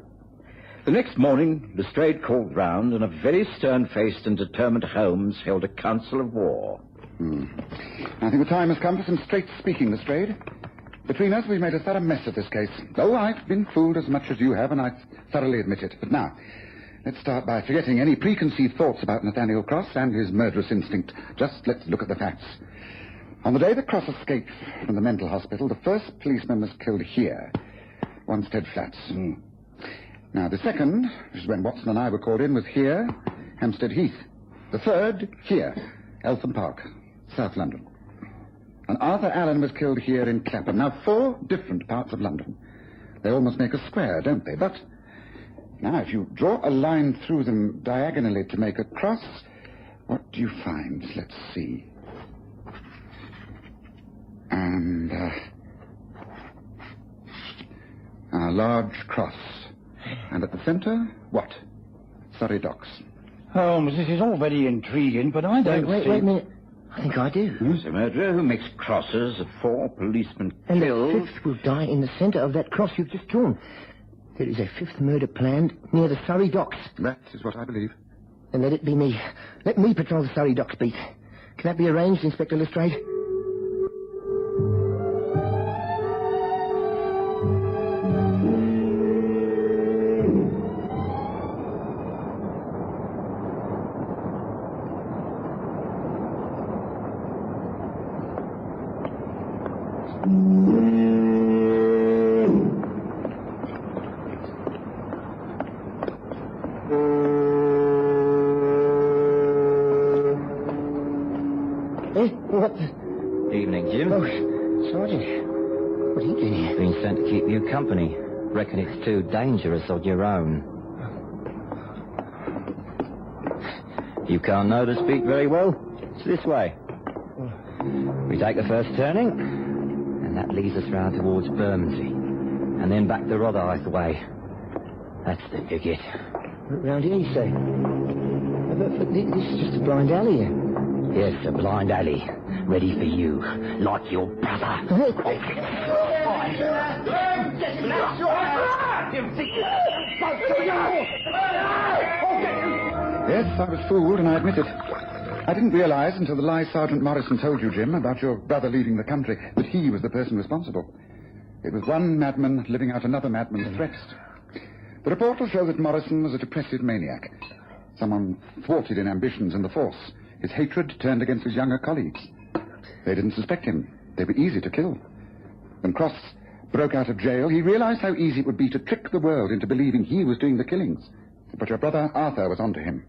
The next morning, Lestrade called round, and a very stern-faced and determined Holmes held a council of war. I think the time has come for some straight speaking, Lestrade. Between us, we've made a thorough mess of this case. Oh, I've been fooled as much as you have, and I thoroughly admit it. But now, let's start by forgetting any preconceived thoughts about Nathaniel Cross and his murderous instinct. Just let's look at the facts. On the day that Cross escaped from the mental hospital, the first policeman was killed here, Wanstead Flats. Now, the second, which is when Watson and I were called in, was here, Hampstead Heath. The third, here, Eltham Park, South London. And Arthur Allen was killed here in Clapham. Now, 4 different parts of London. They almost make a square, don't they? But now, if you draw a line through them diagonally to make a cross, what do you find? Let's see. And a large cross. And at the centre, what? Surrey Docks. Holmes, this is all very intriguing, but I don't Wait a minute. I think I do. There's a murderer who makes crosses of 4 policemen And killed. the 5th will die in the centre of that cross you've just drawn. There is a 5th murder planned near the Surrey Docks. That is what I believe. Then let it be me. Let me patrol the Surrey Docks beat. Can that be arranged, Inspector Lestrade? What the... Evening, Jim. Oh, Sergeant. What are you doing here? Been sent to keep you company. Reckon it's too dangerous on your own. You can't know the speak very well. It's this way. We take the first turning, and that leads us round towards Bermondsey, and then back the Rotherhithe way. That's the ticket. Round here, you say? But this is just a blind alley here. Yes, a blind alley. Ready for you, like your brother. Yes, I was fooled, and I admit it. I didn't realize until the lie Sergeant Morrison told you, Jim, about your brother leaving the country, that he was the person responsible. It was one madman living out another madman's threats. The report will show that Morrison was a depressive maniac. Someone thwarted in ambitions and the force. His hatred turned against his younger colleagues. They didn't suspect him. They were easy to kill. When Cross broke out of jail, he realized how easy it would be to trick the world into believing he was doing the killings. But your brother Arthur was onto him.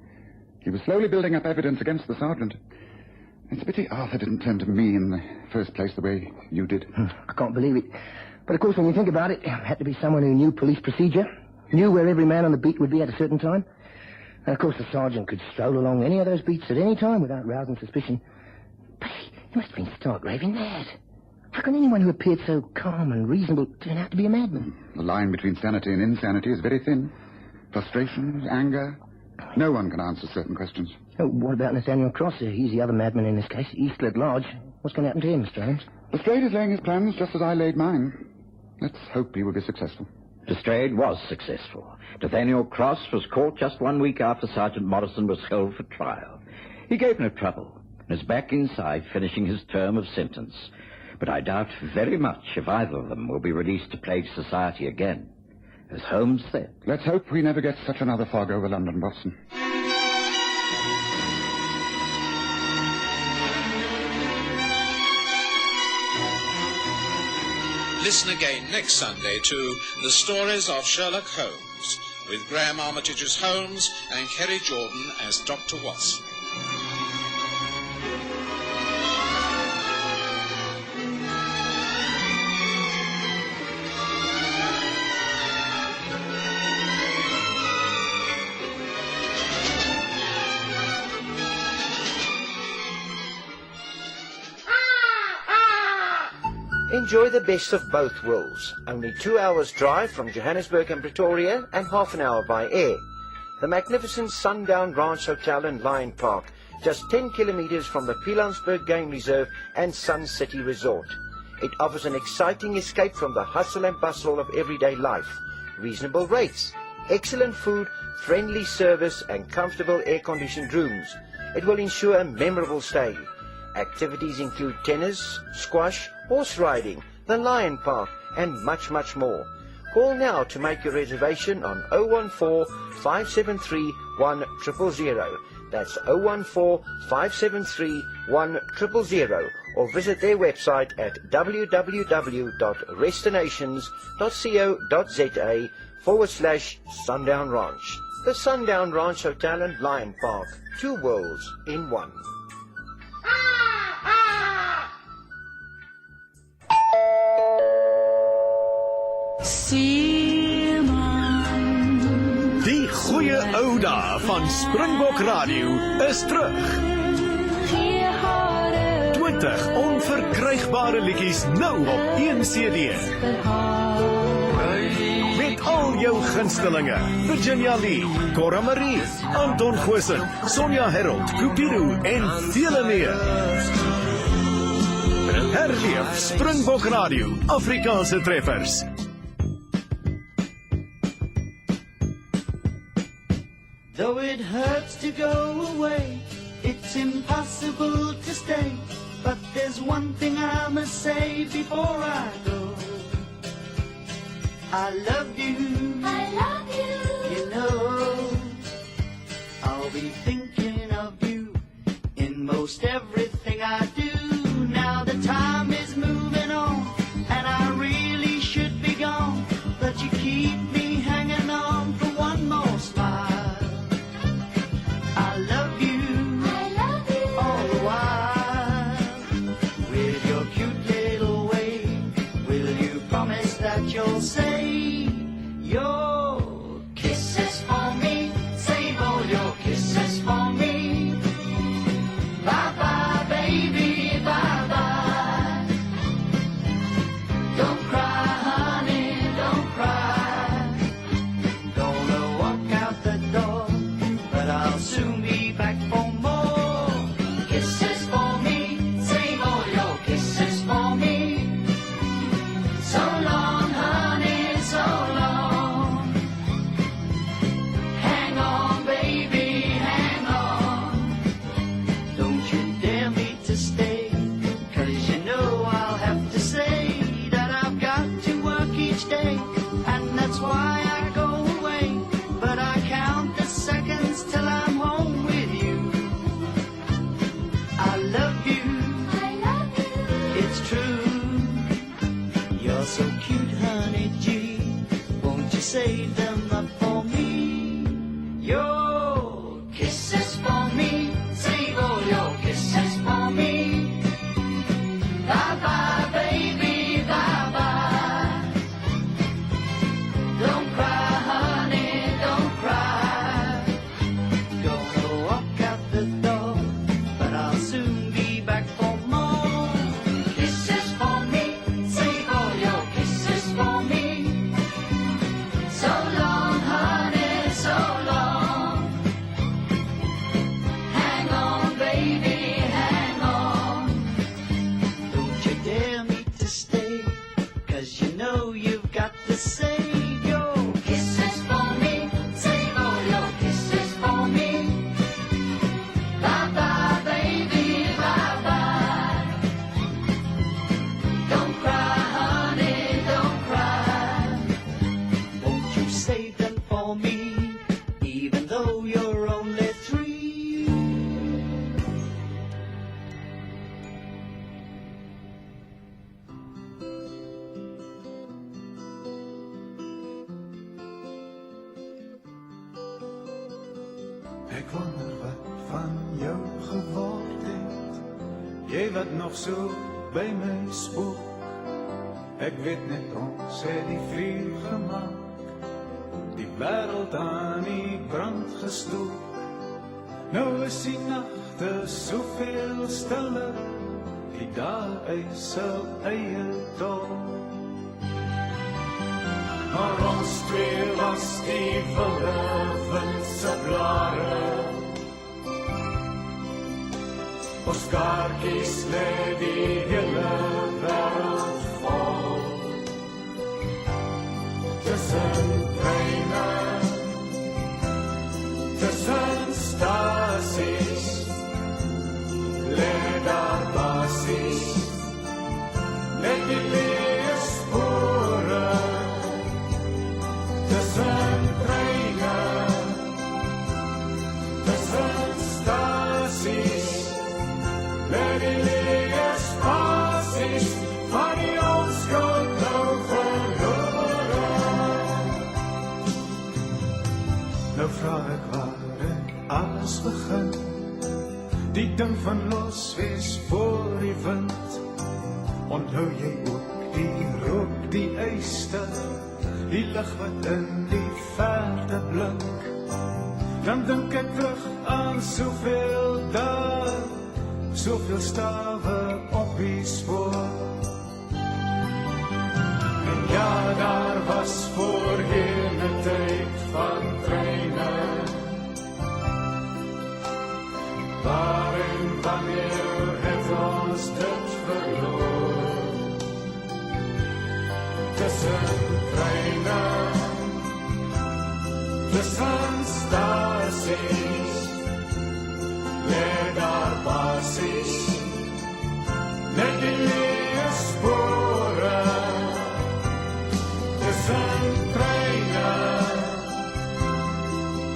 He was slowly building up evidence against the sergeant. It's a pity Arthur didn't turn to me in the first place the way you did. I can't believe it. But of course, when you think about it, it had to be someone who knew police procedure, knew where every man on the beat would be at a certain time. And of course, the sergeant could stroll along any of those beats at any time without rousing suspicion. But he must have been stark raving mad. How can anyone who appeared so calm and reasonable turn out to be a madman? The line between sanity and insanity is very thin. Frustrations, anger. No one can answer certain questions. Oh, what about Nathaniel Cross? He's the other madman in this case. He's still at large. What's going to happen to him, Mr. Holmes? Lestrade is laying his plans just as I laid mine. Let's hope he will be successful. Lestrade was successful. Nathaniel Cross was caught just 1 week after Sergeant Morrison was held for trial. He gave no trouble and is back inside finishing his term of sentence. But I doubt very much if either of them will be released to plague society again. As Holmes said... Let's hope we never get such another fog over London, Watson. Listen again next Sunday to The Stories of Sherlock Holmes, with Graham Armitage as Holmes and Kerry Jordan as Dr. Watson. Enjoy the best of both worlds. Only 2 hours drive from Johannesburg and Pretoria and half an hour by air. The magnificent Sundown Ranch Hotel and Lion Park, just 10 kilometers from the Pilansberg Game Reserve and Sun City Resort. It offers an exciting escape from the hustle and bustle of everyday life. Reasonable rates, excellent food, friendly service and comfortable air-conditioned rooms. It will ensure a memorable stay. Activities include tennis, squash, horse riding, the Lion Park, and much, much more. Call now to make your reservation on 014-573-1000. That's 014-573-1000, or visit their website at www.restinations.co.za/Sundown Ranch. The Sundown Ranch Hotel and Lion Park. 2 worlds in one. Die goeie ou dae van Springbok Radio is terug. 20 onverkrygbare liedjies nou op 1 CD. Met al jou gunstelinge: Virginia Lee, Cora Marie, Anton Goosen, Sonja Herold, Cupido en vele meer. Herleef Springbok Radio, Afrikaanse treffers. Though it hurts to go away, it's impossible to stay. But there's one thing I must say before I go. I love you. I love you. You know, I'll be thinking of you in most everything I do. Now the time is moving on, and I really should be gone. But you keep me hanging on for one more smile. Ek wonder wat van jou geword het. Jy wat nog so by my spook. Ek weet net ons het die vuur gemaak, die wêreld aan die brand gestook. Nou is die nagte soveel stiller, die dae eis hul eie tol. Maar ons twee was die wilde windse blare. Ons kaartjies lê die hele wêreld vol. Tussen treine, tussen stasies, lê daar basies, net die leë spore. Tussen treine, tussen stasies, lê die leë spasies van die onskuld nou verlore. Nou vraag ek waar het alles begin, die ding van loswees voor die wind. Onthou jy ook die rook, die yster, die lig wat in die verte blink. Dan dink ek terug aan soveel dae, soveel stawe op die spoor. En ja, daar was voorheen 'n tyd van treine, waar en wanneer het ons dit verloor. Tussen treine, tussen stasies, lê daar basies, net die leë spore. Tussen treine,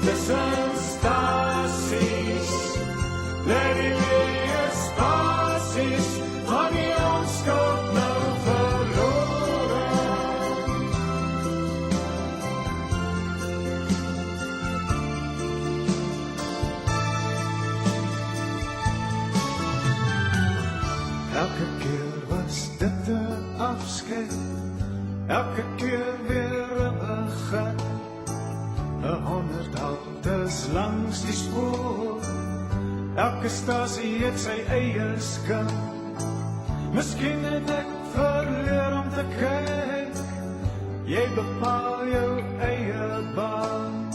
tussen stasies, lê die leë spasies van die onskuld nou verlore. Elke keer was dit 'n afskeid, elke keer weer 'n begin. 'n 100 haltes langs die spoor, elke stasie het sy eie skyn. Miskien het ek verleer om te kyk, jy bepaal jou eie baan.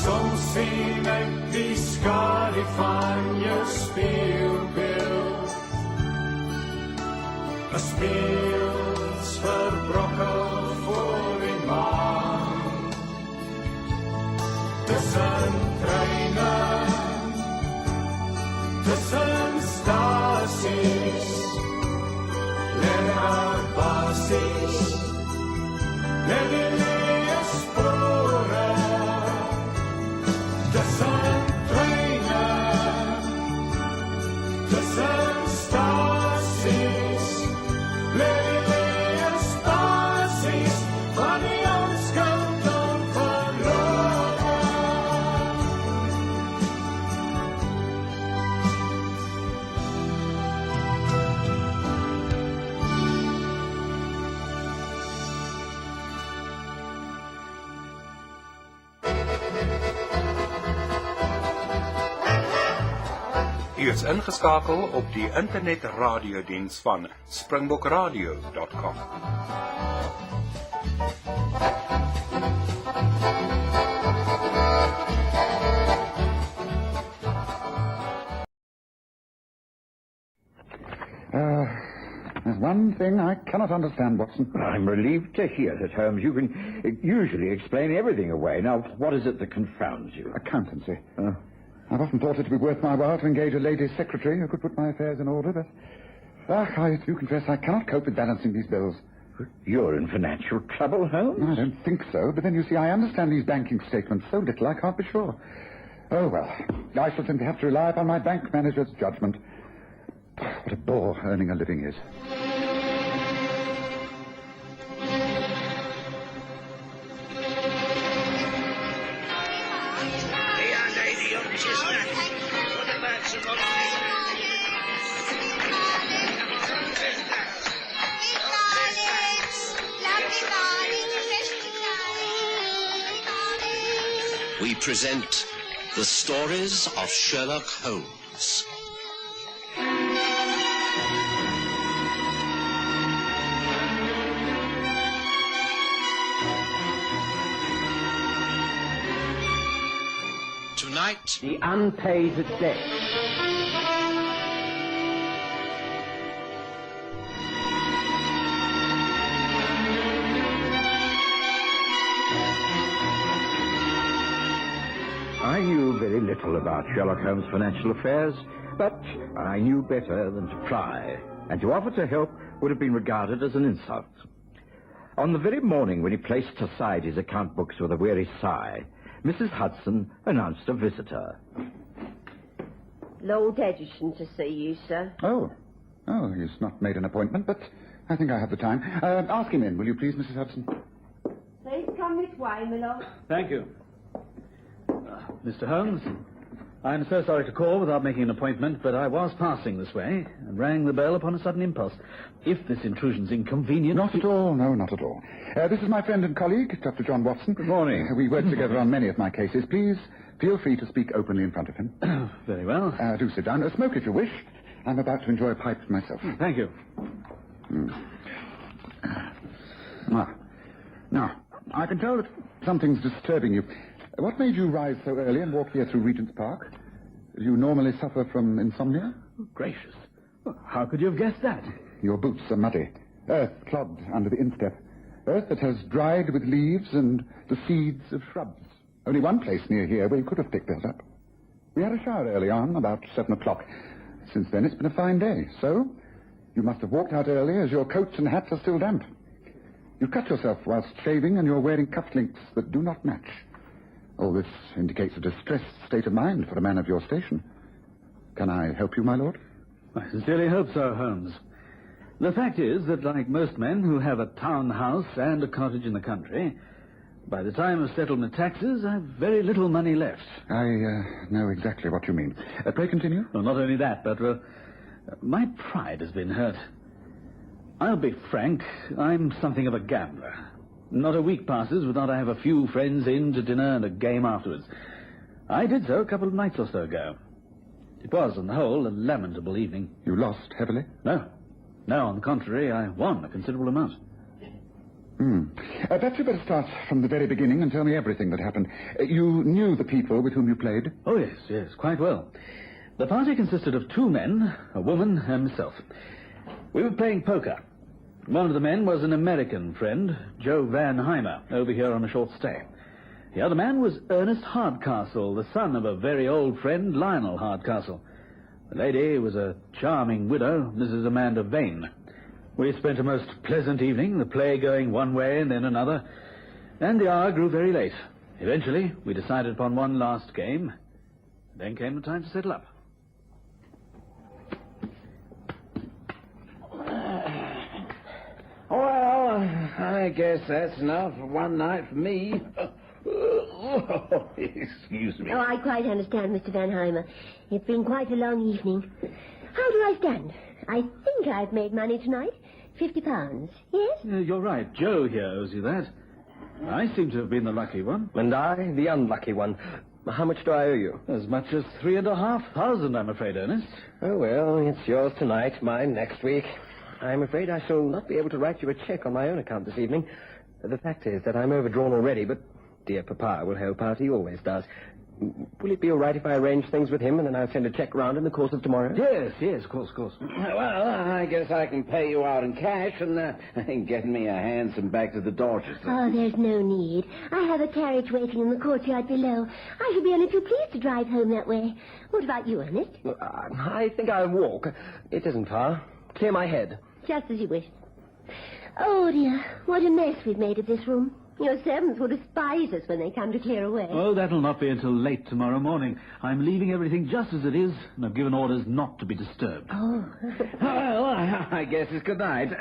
Soms sien ek die skadu van jou spieelbeeld, 'n speels verbrokkel voor die maan. Tussen treine, tussen stasies, lê daar basies, net die leë spore. Tussen treine, tussen stasies, lê die leë spasies van die onskuld dan verlore. U is ingeskakel op die internetradiodiens van springbokradio.com. There's one thing I cannot understand, Watson. I'm relieved to hear that, Holmes. You can usually explain everything away. Now, what is it that confounds you? Accountancy. I've often thought it to be worth my while to engage a lady secretary who could put my affairs in order, but I do confess I cannot cope with balancing these bills. You're in financial trouble, Holmes? I don't think so, but then you see, I understand these banking statements so little I can't be sure. Oh, well, I shall simply have to rely upon my bank manager's judgment. What a bore earning a living is. we present the stories of Sherlock Holmes. Tonight, the unpaid debt. I knew very little about Sherlock Holmes' financial affairs, but I knew better than to try, and to offer to help would have been regarded as an insult. On the very morning when he placed aside his account books with a weary sigh, Mrs. Hudson announced a visitor. Lord Edgerton to see you, sir. Oh, he's not made an appointment, but I think I have the time. Ask him in, will you please, Mrs. Hudson? Please come this way, my lord. Thank you. Mr. Holmes, I'm so sorry to call without making an appointment, but I was passing this way and rang the bell upon a sudden impulse. If this intrusion's inconvenient... Not at all, no, not at all. This is my friend and colleague, Dr. John Watson. Good morning. We work together on many of my cases. Please feel free to speak openly in front of him. Very well. Do sit down. Smoke if you wish. I'm about to enjoy a pipe myself. Thank you. Now, I can tell that something's disturbing you. What made you rise so early and walk here through Regent's Park? Do you normally suffer from insomnia? Oh, gracious. How could you have guessed that? Your boots are muddy. Earth clogged under the instep. Earth that has dried with leaves and the seeds of shrubs. Only one place near here where you could have picked those up. We had a shower early on, about 7 o'clock. Since then, it's been a fine day. So, you must have walked out early as your coats and hats are still damp. You cut yourself whilst shaving and you're wearing cufflinks that do not match. All this indicates a distressed state of mind for a man of your station. Can I help you, my lord? I sincerely hope so, Holmes. The fact is that, like most men who have a town house and a cottage in the country, by the time of settlement taxes, I've very little money left. I know exactly what you mean. Pray continue. Well, not only that, but my pride has been hurt. I'll be frank, I'm something of a gambler. Not a week passes without I have a few friends in to dinner and a game afterwards. I did so a couple of nights or so ago. It was, on the whole, a lamentable evening. You lost heavily? No. No, on the contrary, I won a considerable amount. Perhaps you better start from the very beginning and tell me everything that happened. You knew the people with whom you played? Oh, yes, quite well. The party consisted of 2 men, a woman, and myself. We were playing poker. One of the men was an American friend, Joe Van Heimer, over here on a short stay. The other man was Ernest Hardcastle, the son of a very old friend, Lionel Hardcastle. The lady was a charming widow, Mrs. Amanda Vane. We spent a most pleasant evening, the play going one way and then another, and the hour grew very late. Eventually, we decided upon one last game. Then came the time to settle up. Well, I guess that's enough for one night for me. Excuse me. Oh, I quite understand, Mr. Van Heimer. It's been quite a long evening. How do I stand? I think I've made money tonight. £50. Yes? You're right. Joe here owes you that. I seem to have been the lucky one. And I, the unlucky one. How much do I owe you? As much as 3,500, I'm afraid, Ernest. Oh, well, it's yours tonight, mine next week. I'm afraid I shall not be able to write you a cheque on my own account this evening. The fact is that I'm overdrawn already, but dear Papa will help out. He always does. Will it be all right if I arrange things with him and then I'll send a cheque round in the course of tomorrow? Yes, of course. Well, I guess I can pay you out in cash and get me a hansom back to the Dorchester. Oh, there's no need. I have a carriage waiting in the courtyard below. I shall be only too pleased to drive home that way. What about you, Ernest? I think I'll walk. It isn't far. Clear my head. Just as you wish. Oh, dear, what a mess we've made of this room. Your servants will despise us when they come to clear away. Oh, that'll not be until late tomorrow morning. I'm leaving everything just as it is, and I've given orders not to be disturbed. Oh. Well, I guess it's good night.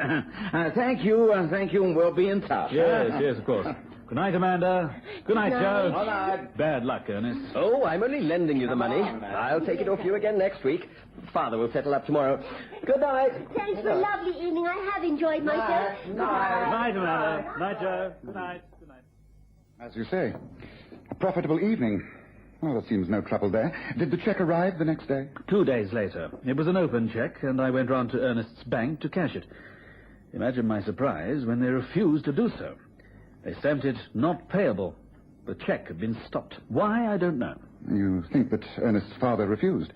Thank you, and we'll be in touch. Yes, of course. Good night, Amanda. Good night, Joe. Good night. Bad luck, Ernest. Oh, I'm only lending you the money. I'll take it off you again next week. Father will settle up tomorrow. Good night. Thanks for a lovely evening. I have enjoyed myself. Good night, Amanda. Good night, Joe. Good night. As you say, A profitable evening. Well, there seems no trouble there. Did the cheque arrive the next day? 2 days later. It was an open cheque, and I went round to Ernest's bank to cash it. Imagine my surprise when they refused to do so. They stamped it not payable. The cheque had been stopped. Why, I don't know. You think that Ernest's father refused?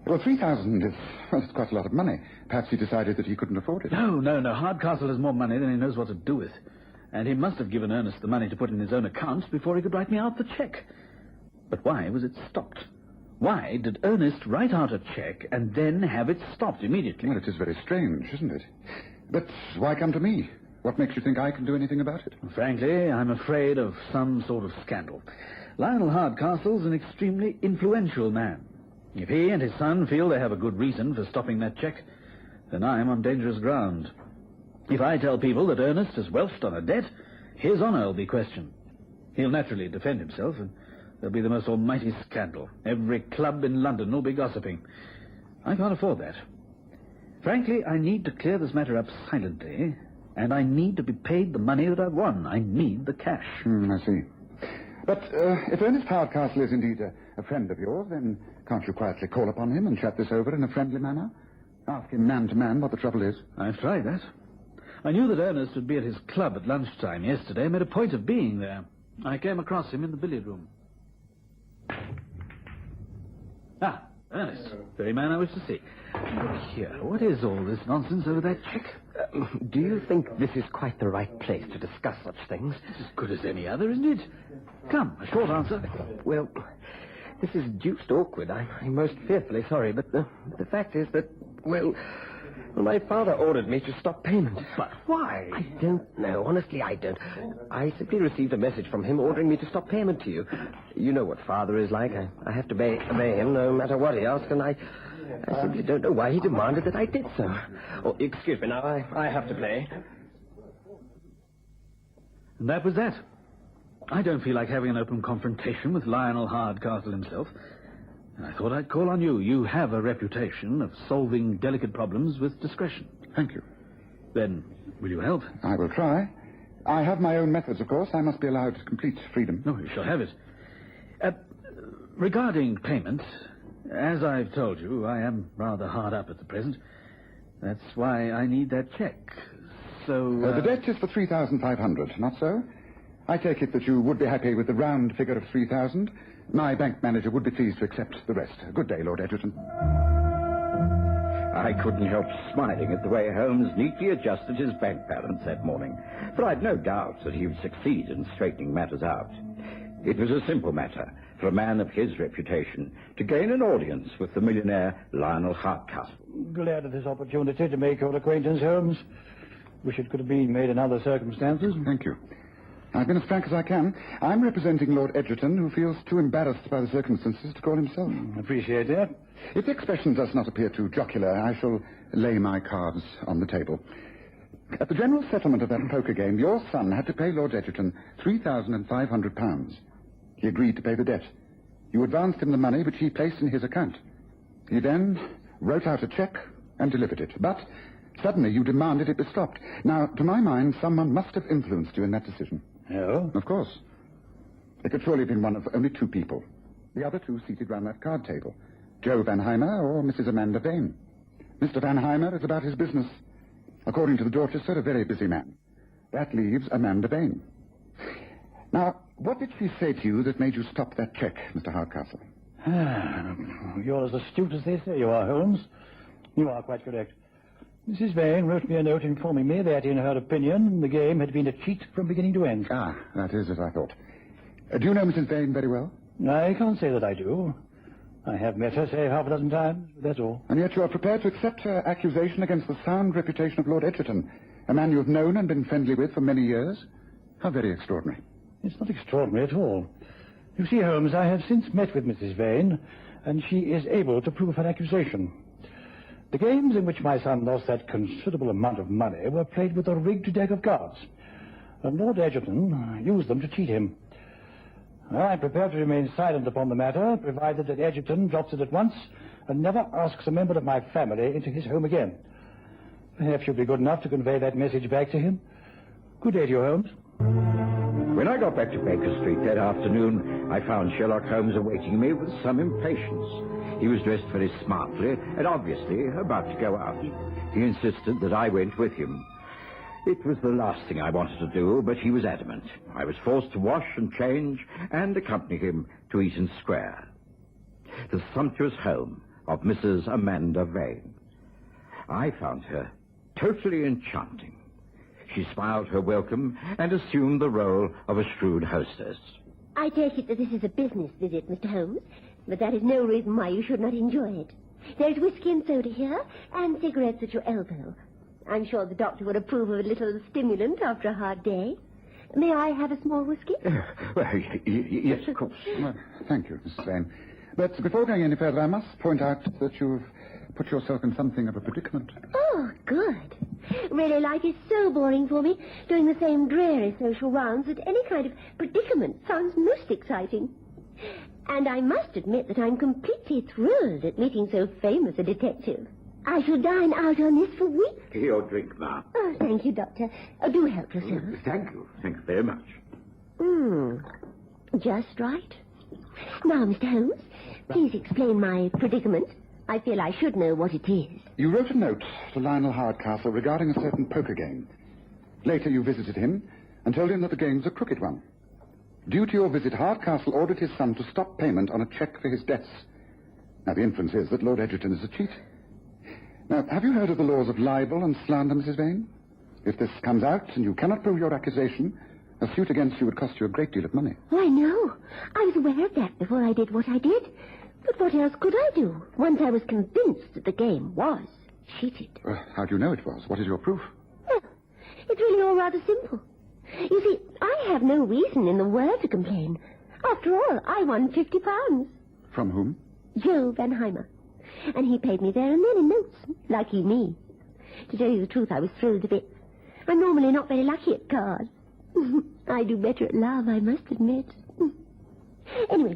Well, 3,000 is it's quite a lot of money. Perhaps he decided that he couldn't afford it. No. Hardcastle has more money than he knows what to do with. And he must have given Ernest the money to put in his own account before he could write me out the cheque. But why was it stopped? Why did Ernest write out a cheque and then have it stopped immediately? Well, it is very strange, isn't it? But why come to me? What makes you think I can do anything about it? Frankly, I'm afraid of some sort of scandal. Lionel Hardcastle's an extremely influential man. If he and his son feel they have a good reason for stopping that cheque, then I am on dangerous ground. If I tell people that Ernest has welched on a debt, his honour will be questioned. He'll naturally defend himself, and there'll be the most almighty scandal. Every club in London will be gossiping. I can't afford that. Frankly, I need to clear this matter up silently, and I need to be paid the money that I've won. I need the cash. I see. But if Ernest Hardcastle is indeed a friend of yours, then can't you quietly call upon him and chat this over in a friendly manner? Ask him man to man what the trouble is. I've tried that. I knew that Ernest would be at his club at lunchtime yesterday. I made a point of being there. I came across him in the billiard room. Ah, Ernest. Very man I wish to see. Look here, what is all this nonsense over that cheque? Do you think this is quite the right place to discuss such things? It's as good as any other, isn't it? Come, a short answer. Well, this is deuced awkward. I'm most fearfully sorry, but the fact is that, well, my father ordered me to stop payment. But why? I don't know. Honestly, I don't. I simply received a message from him ordering me to stop payment to you. You know what father is like. I have to obey him no matter what he asks, and I simply don't know why he demanded that I did so. Oh, excuse me, now I have to play. And that was that. I don't feel like having an open confrontation with Lionel Hardcastle himself. I thought I'd call on you. You have a reputation of solving delicate problems with discretion. Thank you. Then, will you help? I will try. I have my own methods, of course. I must be allowed complete freedom. No, you shall have it. Regarding payment, as I've told you, I am rather hard up at the present. That's why I need that cheque. So... The debt is for 3,500, not so? I take it that you would be happy with the round figure of 3,000. My bank manager would be pleased to accept the rest. Good day, Lord Egerton. I couldn't help smiling at the way Holmes neatly adjusted his bank balance that morning, for I'd no doubt that he would succeed in straightening matters out. It was a simple matter for a man of his reputation to gain an audience with the millionaire Lionel Hardcastle. Glad of this opportunity to make your acquaintance, Holmes. Wish it could have been made in other circumstances. Thank you. I've been as frank as I can. I'm representing Lord Egerton, who feels too embarrassed by the circumstances to call himself. Appreciate that. If the expression does not appear too jocular, I shall lay my cards on the table. At the general settlement of that poker game, your son had to pay Lord Egerton £3,500. He agreed to pay the debt. You advanced him the money which he placed in his account. He then wrote out a cheque and delivered it. But suddenly you demanded it be stopped. Now, to my mind, someone must have influenced you in that decision. Oh? Of course. It could surely have been one of only two people. The other two seated round that card table. Joe Van Heimer or Mrs. Amanda Vane. Mr. Van Heimer is about his business. According to the Dorchester, a very busy man. That leaves Amanda Vane. Now, what did she say to you that made you stop that cheque, Mr. Hardcastle? You're as astute as they say you are, Holmes. You are quite correct. Mrs. Vane wrote me a note informing me that, in her opinion, the game had been a cheat from beginning to end. Ah, that is as I thought. Do you know Mrs. Vane very well? I can't say that I do. I have met her, say, half a dozen times, that's all. And yet you are prepared to accept her accusation against the sound reputation of Lord Egerton, a man you have known and been friendly with for many years? How very extraordinary. It's not extraordinary at all. You see, Holmes, I have since met with Mrs. Vane, and she is able to prove her accusation. The games in which my son lost that considerable amount of money were played with a rigged deck of cards, and Lord Egerton used them to cheat him. I'm prepared to remain silent upon the matter, provided that Egerton drops it at once and never asks a member of my family into his home again. Perhaps you'll be good enough to convey that message back to him. Good day to you, Holmes. When I got back to Baker Street that afternoon, I found Sherlock Holmes awaiting me with some impatience. He was dressed very smartly and obviously about to go out. He insisted that I went with him. It was the last thing I wanted to do, but he was adamant. I was forced to wash and change and accompany him to Eaton Square, the sumptuous home of Mrs. Amanda Vane. I found her totally enchanting. She smiled her welcome and assumed the role of a shrewd hostess. I take it that this is a business visit, Mr. Holmes, but that is no reason why you should not enjoy it. There's whiskey and soda here, and cigarettes at your elbow. I'm sure the doctor would approve of a little stimulant after a hard day. May I have a small whiskey? Well, yes, of course. Well, thank you, Mrs. Vane. But before going any further, I must point out that you've put yourself in something of a predicament. Oh, good. Really, life is so boring for me, doing the same dreary social rounds, that any kind of predicament sounds most exciting. And I must admit that I'm completely thrilled at meeting so famous a detective. I shall dine out on this for weeks. Your drink, ma'am. Oh, thank you, Doctor. Oh, do help yourself. Thank you. Thank you very much. Just right. Now, Mr. Holmes, please explain my predicament. I feel I should know what it is. You wrote a note to Lionel Hardcastle regarding a certain poker game. Later you visited him and told him that the game's a crooked one. Due to your visit, Hardcastle ordered his son to stop payment on a cheque for his debts. Now, the inference is that Lord Egerton is a cheat. Now, have you heard of the laws of libel and slander, Mrs. Vane? If this comes out and you cannot prove your accusation, a suit against you would cost you a great deal of money. Why, no. I was aware of that before I did what I did. But what else could I do, once I was convinced that the game was cheated? How do you know it was? What is your proof? Well, it's really all rather simple. You see, I have no reason in the world to complain. After all, I won £50. From whom? Joe Vanheimer. And he paid me there and then in notes. Lucky me. To tell you the truth, I was thrilled to bits. I'm normally not very lucky at cards. I do better at love, I must admit. Anyway,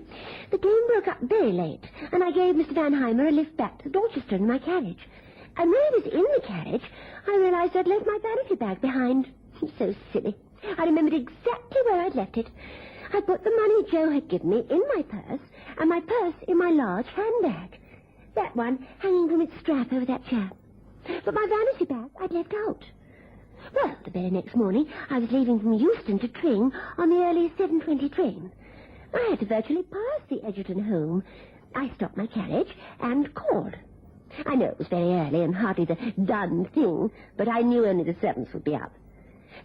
the game broke up very late, and I gave Mr. Vanheimer a lift back to Dorchester in my carriage. And when I was in the carriage, I realized I'd left my vanity bag behind. So silly. I remembered exactly where I'd left it. I put the money Joe had given me in my purse, and my purse in my large handbag. That one hanging from its strap over that chair. But my vanity bag I'd left out. Well, the very next morning, I was leaving from Euston to Tring on the early 7:20 train. I had to virtually pass the Egerton home. I stopped my carriage and called. I know it was very early and hardly the done thing, but I knew only the servants would be up.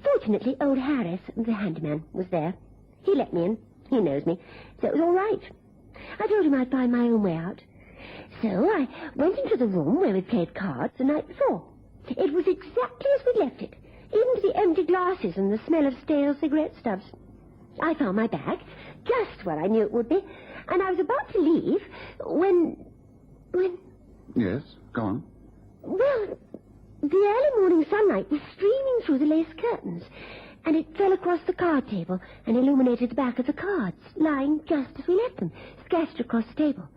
Fortunately, old Harris, the handyman, was there. He let me in. He knows me, so it was all right. I told him I'd find my own way out. So I went into the room where we'd played cards the night before. It was exactly as we'd left it, even to the empty glasses and the smell of stale cigarette stubs. I found my bag, just where I knew it would be, and I was about to leave when... Yes, go on. Well, the early morning sunlight was streaming through the lace curtains, and it fell across the card table and illuminated the back of the cards, lying just as we left them, scattered across the table.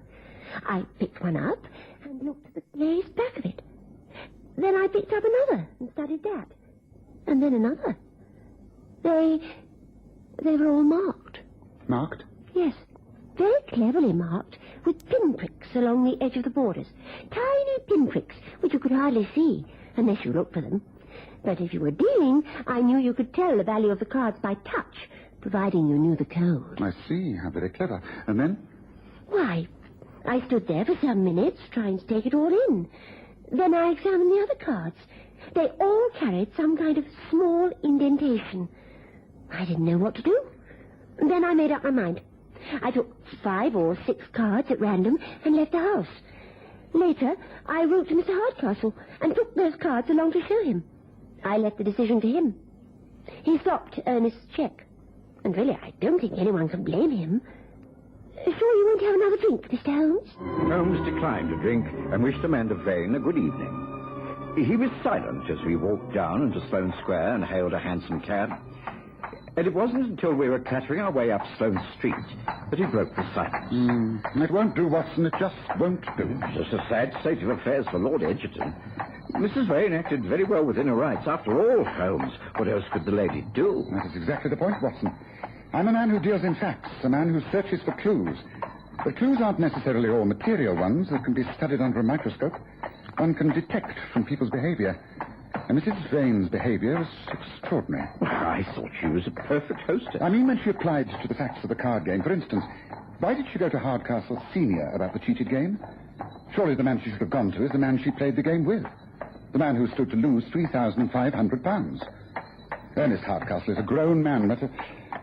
I picked one up and looked at the glazed back of it. Then I picked up another and studied that. And then another. They were all marked. Marked? Yes, very cleverly marked, with pinpricks along the edge of the borders. Tiny pinpricks, which you could hardly see, unless you looked for them. But if you were dealing, I knew you could tell the value of the cards by touch, providing you knew the code. I see, how very clever. And then? Why, I stood there for some minutes, trying to take it all in. Then I examined the other cards. They all carried some kind of small indentation. I didn't know what to do. Then I made up my mind. I took 5 or 6 cards at random and left the house. Later, I wrote to Mr. Hardcastle and took those cards along to show him. I left the decision to him. He stopped Ernest's cheque. And really, I don't think anyone can blame him. Sure you won't have another drink, Mr. Holmes? Holmes declined a drink and wished Amanda Vane a good evening. He was silent as we walked down into Sloane Square and hailed a hansom cab. And it wasn't until we were clattering our way up Sloane Street that he broke the silence. It won't do, Watson. It just won't do. Just a sad state of affairs for Lord Egerton. Mrs. Vane acted very well within her rights. After all, Holmes, what else could the lady do? That is exactly the point, Watson. I'm a man who deals in facts, a man who searches for clues. But clues aren't necessarily all material ones that can be studied under a microscope. One can detect from people's behavior. And Mrs. Vane's behavior was extraordinary. I thought she was a perfect hostess. I mean when she applied to the facts of the card game. For instance, why did she go to Hardcastle Senior about the cheated game? Surely the man she should have gone to is the man she played the game with. The man who stood to lose £3,500. Ernest Hardcastle is a grown man, but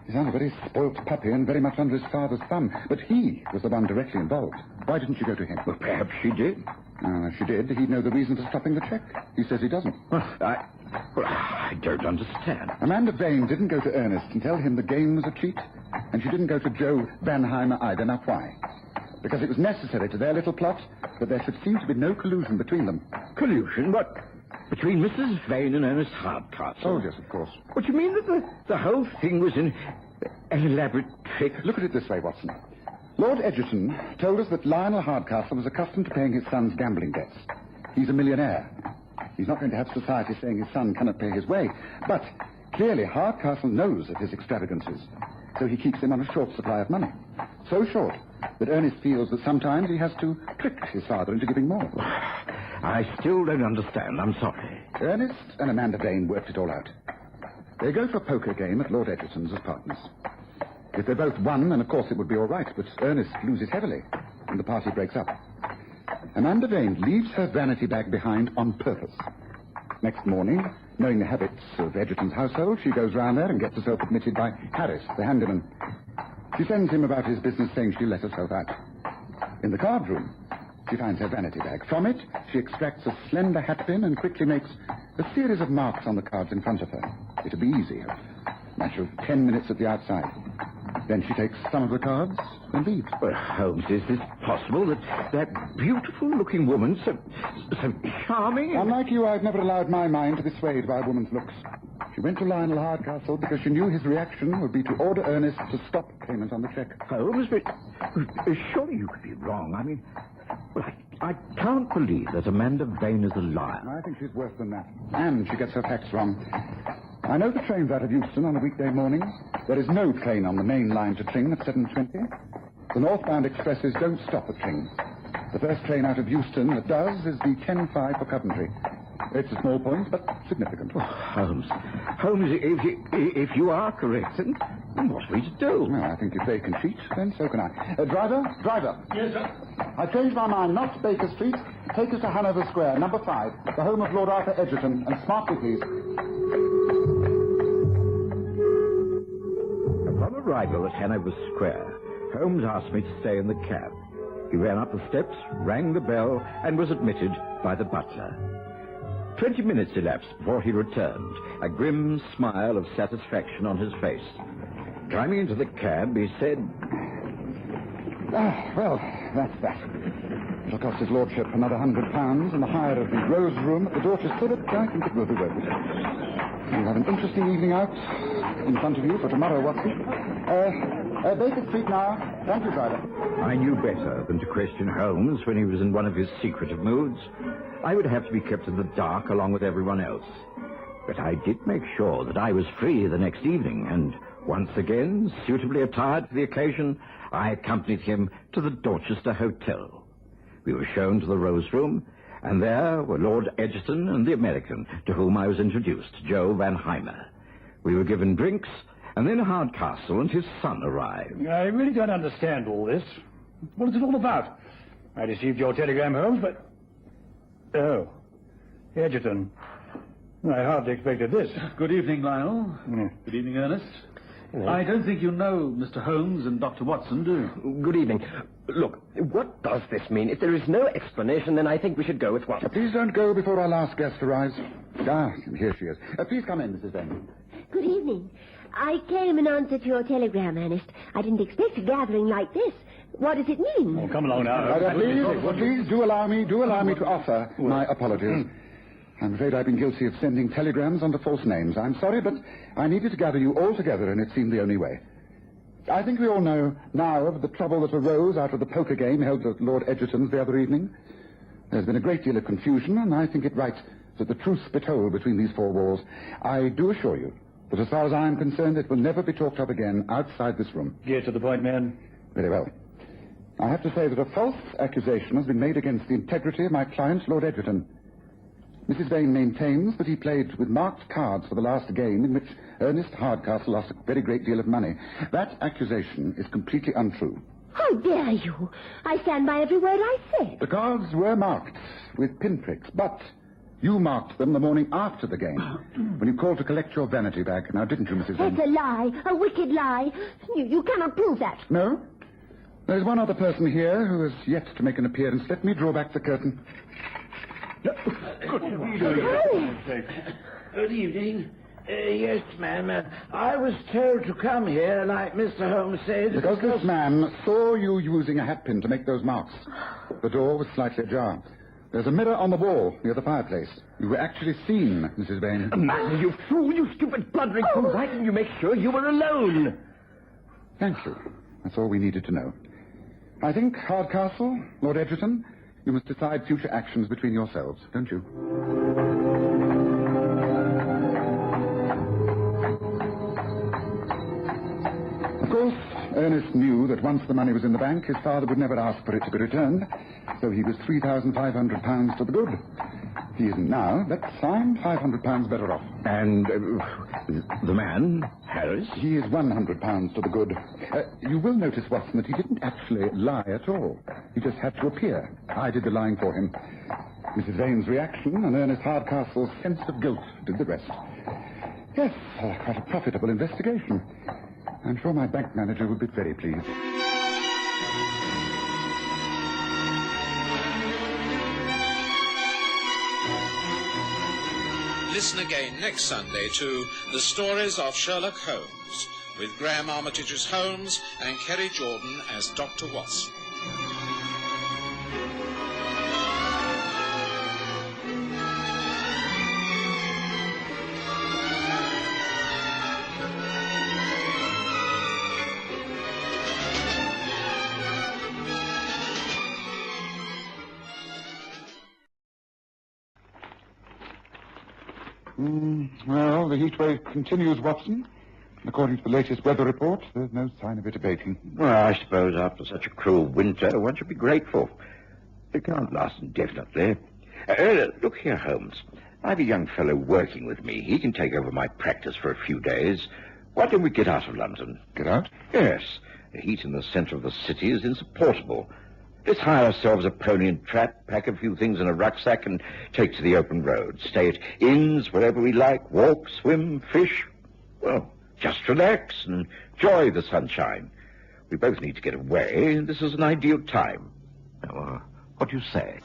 he's a very spoilt puppy and very much under his father's thumb. But he was the one directly involved. Why didn't you go to him? Well, perhaps she did. If she did, he'd know the reason for stopping the check. He says he doesn't. I don't understand. Amanda Vane didn't go to Ernest and tell him the game was a cheat. And she didn't go to Joe Vanheimer either. Now, why? Because it was necessary to their little plot that there should seem to be no collusion between them. Collusion? What? Between Mrs. Vane and Ernest Hardcastle? Oh, yes, of course. What, you mean that the whole thing was an elaborate trick? Look at it this way, Watson. Lord Egerton told us that Lionel Hardcastle was accustomed to paying his son's gambling debts. He's a millionaire. He's not going to have society saying his son cannot pay his way. But clearly Hardcastle knows of his extravagances, so he keeps him on a short supply of money. So short that Ernest feels that sometimes he has to trick his father into giving more. I still don't understand. I'm sorry. Ernest and Amanda Vane worked it all out. They go for a poker game at Lord Egerton's as partners. If they both won, then of course it would be all right, but Ernest loses heavily, and the party breaks up. Amanda Vane leaves her vanity bag behind on purpose. Next morning, knowing the habits of Egerton's household, she goes round there and gets herself admitted by Harris, the handyman. She sends him about his business, saying she'll let herself out. In the card room, she finds her vanity bag. From it, she extracts a slender hat pin and quickly makes a series of marks on the cards in front of her. It'll be easy. A matter of 10 minutes at the outside. Then she takes some of the cards and leaves. Well, Holmes, is this possible that beautiful-looking woman, so charming? Unlike you, I've never allowed my mind to be swayed by a woman's looks. She went to Lionel Hardcastle because she knew his reaction would be to order Ernest to stop payment on the check. Holmes, but surely you could be wrong. I mean, well, I can't believe that Amanda Vane is a liar. I think she's worse than that. And she gets her facts wrong. I know the train's out of Euston on a weekday morning. There is no train on the main line to Tring at 7:20. The northbound expresses don't stop at Tring. The first train out of Euston that does is the 10:05 for Coventry. It's a small point, but significant. Oh, Holmes, if you are correct, then what are we to do? Well, I think if they can cheat, then so can I. Driver. Yes, sir. I've changed my mind. Not Baker Street. Take us to Hanover Square, number 5, the home of Lord Arthur Egerton. And smartly, please. Upon arrival at Hanover Square, Holmes asked me to stay in the cab. He ran up the steps, rang the bell, and was admitted by the butler. 20 minutes elapsed before he returned, a grim smile of satisfaction on his face. Climbing into the cab, he said, Well, that's that. It'll cost his lordship another £100 and the hire of the Rose Room at the Dorchester, but I think it will be worth it. You'll have an interesting evening out in front of you for tomorrow, Watson. Baker Street now. Thank you, driver. I knew better than to question Holmes when he was in one of his secretive moods. I would have to be kept in the dark along with everyone else. But I did make sure that I was free the next evening, and once again, suitably attired for the occasion, I accompanied him to the Dorchester Hotel. We were shown to the Rose Room, and there were Lord Egerton and the American, to whom I was introduced, Joe Vanheimer. We were given drinks, and then Hardcastle and his son arrived. I really don't understand all this. What is it all about? I received your telegram, Holmes, but... Oh, Egerton. I hardly expected this. Good evening, Lionel. Good evening, Ernest. I don't think you know Mr. Holmes and Dr. Watson, do you? Good evening. Look, what does this mean? If there is no explanation, then I think we should go with Watson. Please don't go before our last guest arrives. Here she is. Please come in, Mrs. Vane. Good evening. I came in answer to your telegram, Ernest. I didn't expect a gathering like this. What does it mean? Oh, come along now. Please do allow me to offer my apologies. I'm afraid I've been guilty of sending telegrams under false names. I'm sorry, but I needed to gather you all together, and it seemed the only way. I think we all know now of the trouble that arose out of the poker game held at Lord Egerton's the other evening. There's been a great deal of confusion, and I think it right that the truth be told between these four walls. I do assure you But as far as I'm concerned, it will never be talked of again outside this room. Get to the point, man. Very well. I have to say that a false accusation has been made against the integrity of my client, Lord Edgerton. Mrs. Vane maintains that he played with marked cards for the last game in which Ernest Hardcastle lost a very great deal of money. That accusation is completely untrue. How dare you? I stand by every word I said. The cards were marked with pinpricks, but you marked them the morning after the game, when you called to collect your vanity bag. Now, didn't you, Mrs. Vane? That's a lie, a wicked lie. You cannot prove that. No? There's one other person here who has yet to make an appearance. Let me draw back the curtain. Good evening. Yes, ma'am. I was told to come here, like Mr. Holmes said. Because this man saw you using a hatpin to make those marks. The door was slightly ajar. There's a mirror on the wall near the fireplace. You were actually seen, Mrs. Vane. Master, you fool, you stupid blundering fool. Why didn't you make sure you were alone? Thank you. That's all we needed to know. I think, Hardcastle, Lord Edgerton, you must decide future actions between yourselves, don't you? Of course, Ernest knew that once the money was in the bank, his father would never ask for it to be returned, so he was £3,500 to the good. He isn't now, but I'm £500 better off. And the man, Harris? He is £100 to the good. You will notice, Watson, that he didn't actually lie at all. He just had to appear. I did the lying for him. Mrs. Vane's reaction and Ernest Hardcastle's sense of guilt did the rest. Yes, quite a profitable investigation. I'm sure my bank manager will be very pleased. Listen again next Sunday to The Stories of Sherlock Holmes, with Graham Armitage as Holmes and Kerry Jordan as Dr. Watson. Well, the heat wave continues, Watson. According to the latest weather report, there's no sign of it abating. Well, I suppose after such a cruel winter, one should be grateful. It can't last indefinitely. Look here, Holmes. I've a young fellow working with me. He can take over my practice for a few days. Why don't we get out of London? Get out? Yes. The heat in the centre of the city is insupportable. Let's hire ourselves a pony and trap, pack a few things in a rucksack, and take to the open road. Stay at inns wherever we like, walk, swim, fish. Well, just relax and enjoy the sunshine. We both need to get away, and this is an ideal time. Now, what do you say?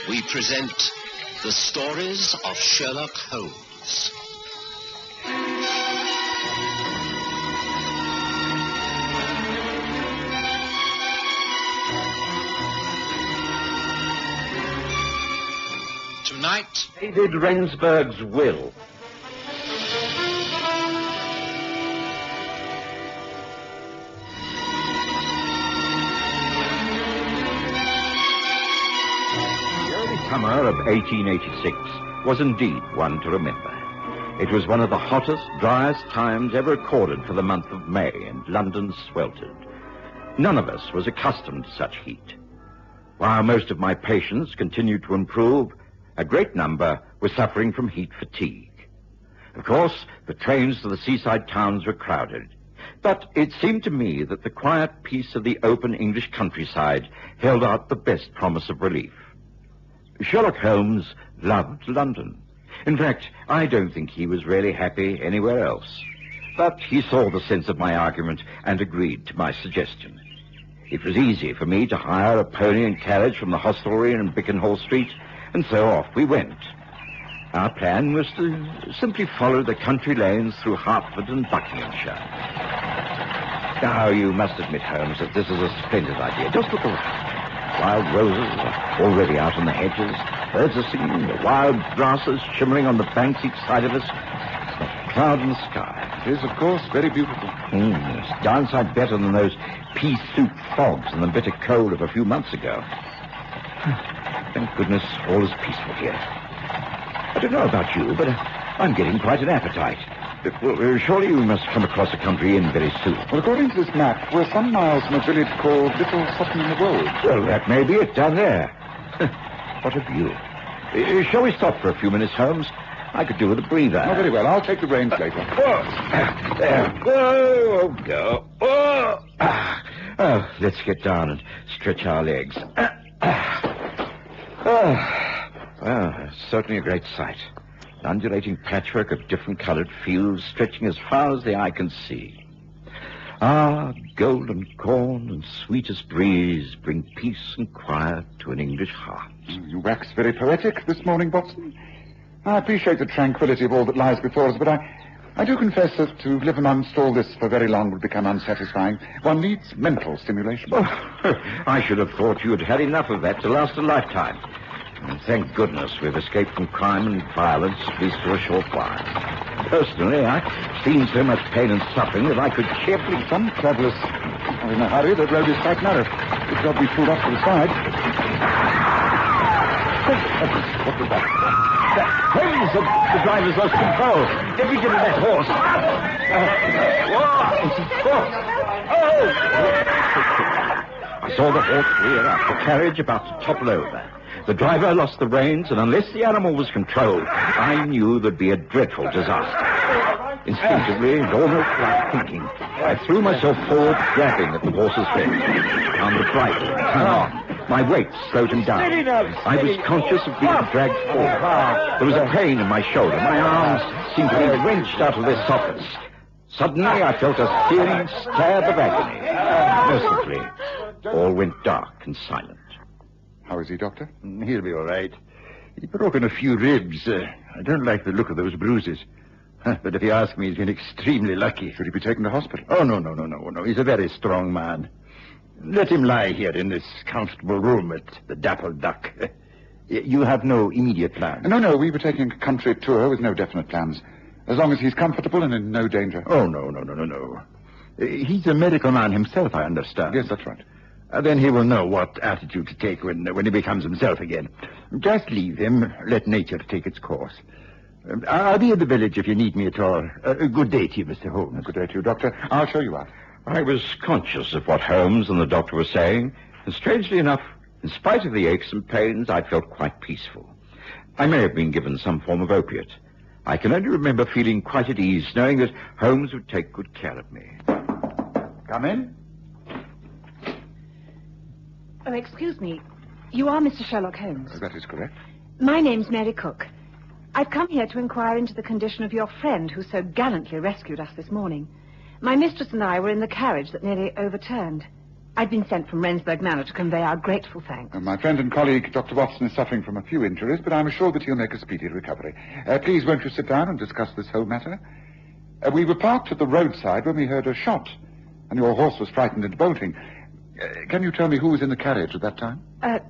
We present The Stories of Sherlock Holmes. Tonight, David Rensburg's will. Summer of 1886 was indeed one to remember. It was one of the hottest, driest times ever recorded for the month of May, and London sweltered. None of us was accustomed to such heat. While most of my patients continued to improve, a great number were suffering from heat fatigue. Of course, the trains to the seaside towns were crowded, but it seemed to me that the quiet peace of the open English countryside held out the best promise of relief. Sherlock Holmes loved London. In fact, I don't think he was really happy anywhere else. But he saw the sense of my argument and agreed to my suggestion. It was easy for me to hire a pony and carriage from the hostelry in Bickenhall Street, and so off we went. Our plan was to simply follow the country lanes through Hertford and Buckinghamshire. Now, you must admit, Holmes, that this is a splendid idea. Just look around. Wild roses are already out on the hedges. Birds are singing, the wild grasses shimmering on the banks each side of us. Not a cloud in the sky. It is, of course, very beautiful. It's downside better than those pea-soup fogs and the bitter cold of a few months ago. Thank goodness all is peaceful here. I don't know about you, but I'm getting quite an appetite. Well, surely you must come across a country inn very soon. Well, according to this map, we're some miles from a village called Little Sutton in the Wold. Well, that may be it down there. What a view. Shall we stop for a few minutes, Holmes? I could do with a breather. Oh, very well. I'll take the reins later. There. Oh, go. Oh, let's get down and stretch our legs. Well, certainly a great sight. An undulating patchwork of different colored fields stretching as far as the eye can see. Ah, golden corn and sweetest breeze bring peace and quiet to an English heart. You wax very poetic this morning, Watson. I appreciate the tranquility of all that lies before us, but I do confess that to live amongst all this for very long would become unsatisfying. One needs mental stimulation. Oh, I should have thought you had had enough of that to last a lifetime. And thank goodness we've escaped from crime and violence, at least for a short while. Personally, I've seen so much pain and suffering that I could cheerfully... Some travellers are in a hurry. The road is quite narrow. It's got to be pulled off to the side. What was that? Holmes, the driver's lost control. Get me to that horse. I saw the horse rear up, the carriage about to topple over. The driver lost the reins, and unless the animal was controlled, I knew there'd be a dreadful disaster. Instinctively, and almost without thinking, I threw myself forward, grabbing at the horse's head. Found the bridle, hung on. My weight slowed him down. I was conscious of being dragged forward. There was a pain in my shoulder. My arms seemed to be wrenched out of their sockets. Suddenly, I felt a searing stab of agony. Mercifully, all went dark and silent. How is he, Doctor? He'll be all right. He's broken a few ribs. I don't like the look of those bruises. But if you ask me, he's been extremely lucky. Should he be taken to hospital? Oh, no. He's a very strong man. Let him lie here in this comfortable room at the Dappled Duck. You have no immediate plans? No. We were taking a country tour with no definite plans. As long as he's comfortable and in no danger. Oh, no. He's a medical man himself, I understand. Yes, that's right. Then he will know what attitude to take when he becomes himself again. Just leave him. Let nature take its course. I'll be in the village if you need me at all. Good day to you, Mr. Holmes. Good day to you, Doctor. I'll show you out. I was conscious of what Holmes and the doctor were saying, and strangely enough, in spite of the aches and pains, I felt quite peaceful. I may have been given some form of opiate. I can only remember feeling quite at ease, knowing that Holmes would take good care of me. Come in. Oh, excuse me. You are Mr. Sherlock Holmes? That is correct. My name's Mary Cook. I've come here to inquire into the condition of your friend who so gallantly rescued us this morning. My mistress and I were in the carriage that nearly overturned. I've been sent from Rensburg Manor to convey our grateful thanks. My friend and colleague, Dr. Watson, is suffering from a few injuries, but I'm assured that he'll make a speedy recovery. Please, won't you sit down and discuss this whole matter? We were parked at the roadside when we heard a shot, and your horse was frightened into bolting. Can you tell me who was in the carriage at that time?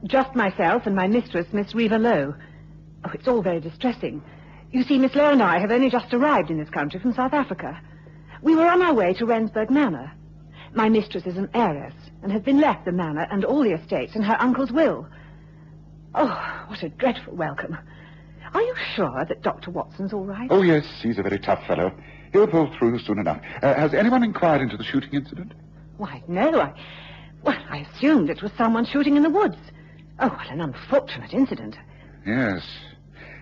Just myself and my mistress, Miss Reva Lowe. Oh, it's all very distressing. You see, Miss Lowe and I have only just arrived in this country from South Africa. We were on our way to Rensburg Manor. My mistress is an heiress and has been left the manor and all the estates in her uncle's will. Oh, what a dreadful welcome. Are you sure that Dr. Watson's all right? Oh, yes, he's a very tough fellow. He'll pull through soon enough. Has anyone inquired into the shooting incident? Why, no, I assumed it was someone shooting in the woods. Oh, what an unfortunate incident. Yes.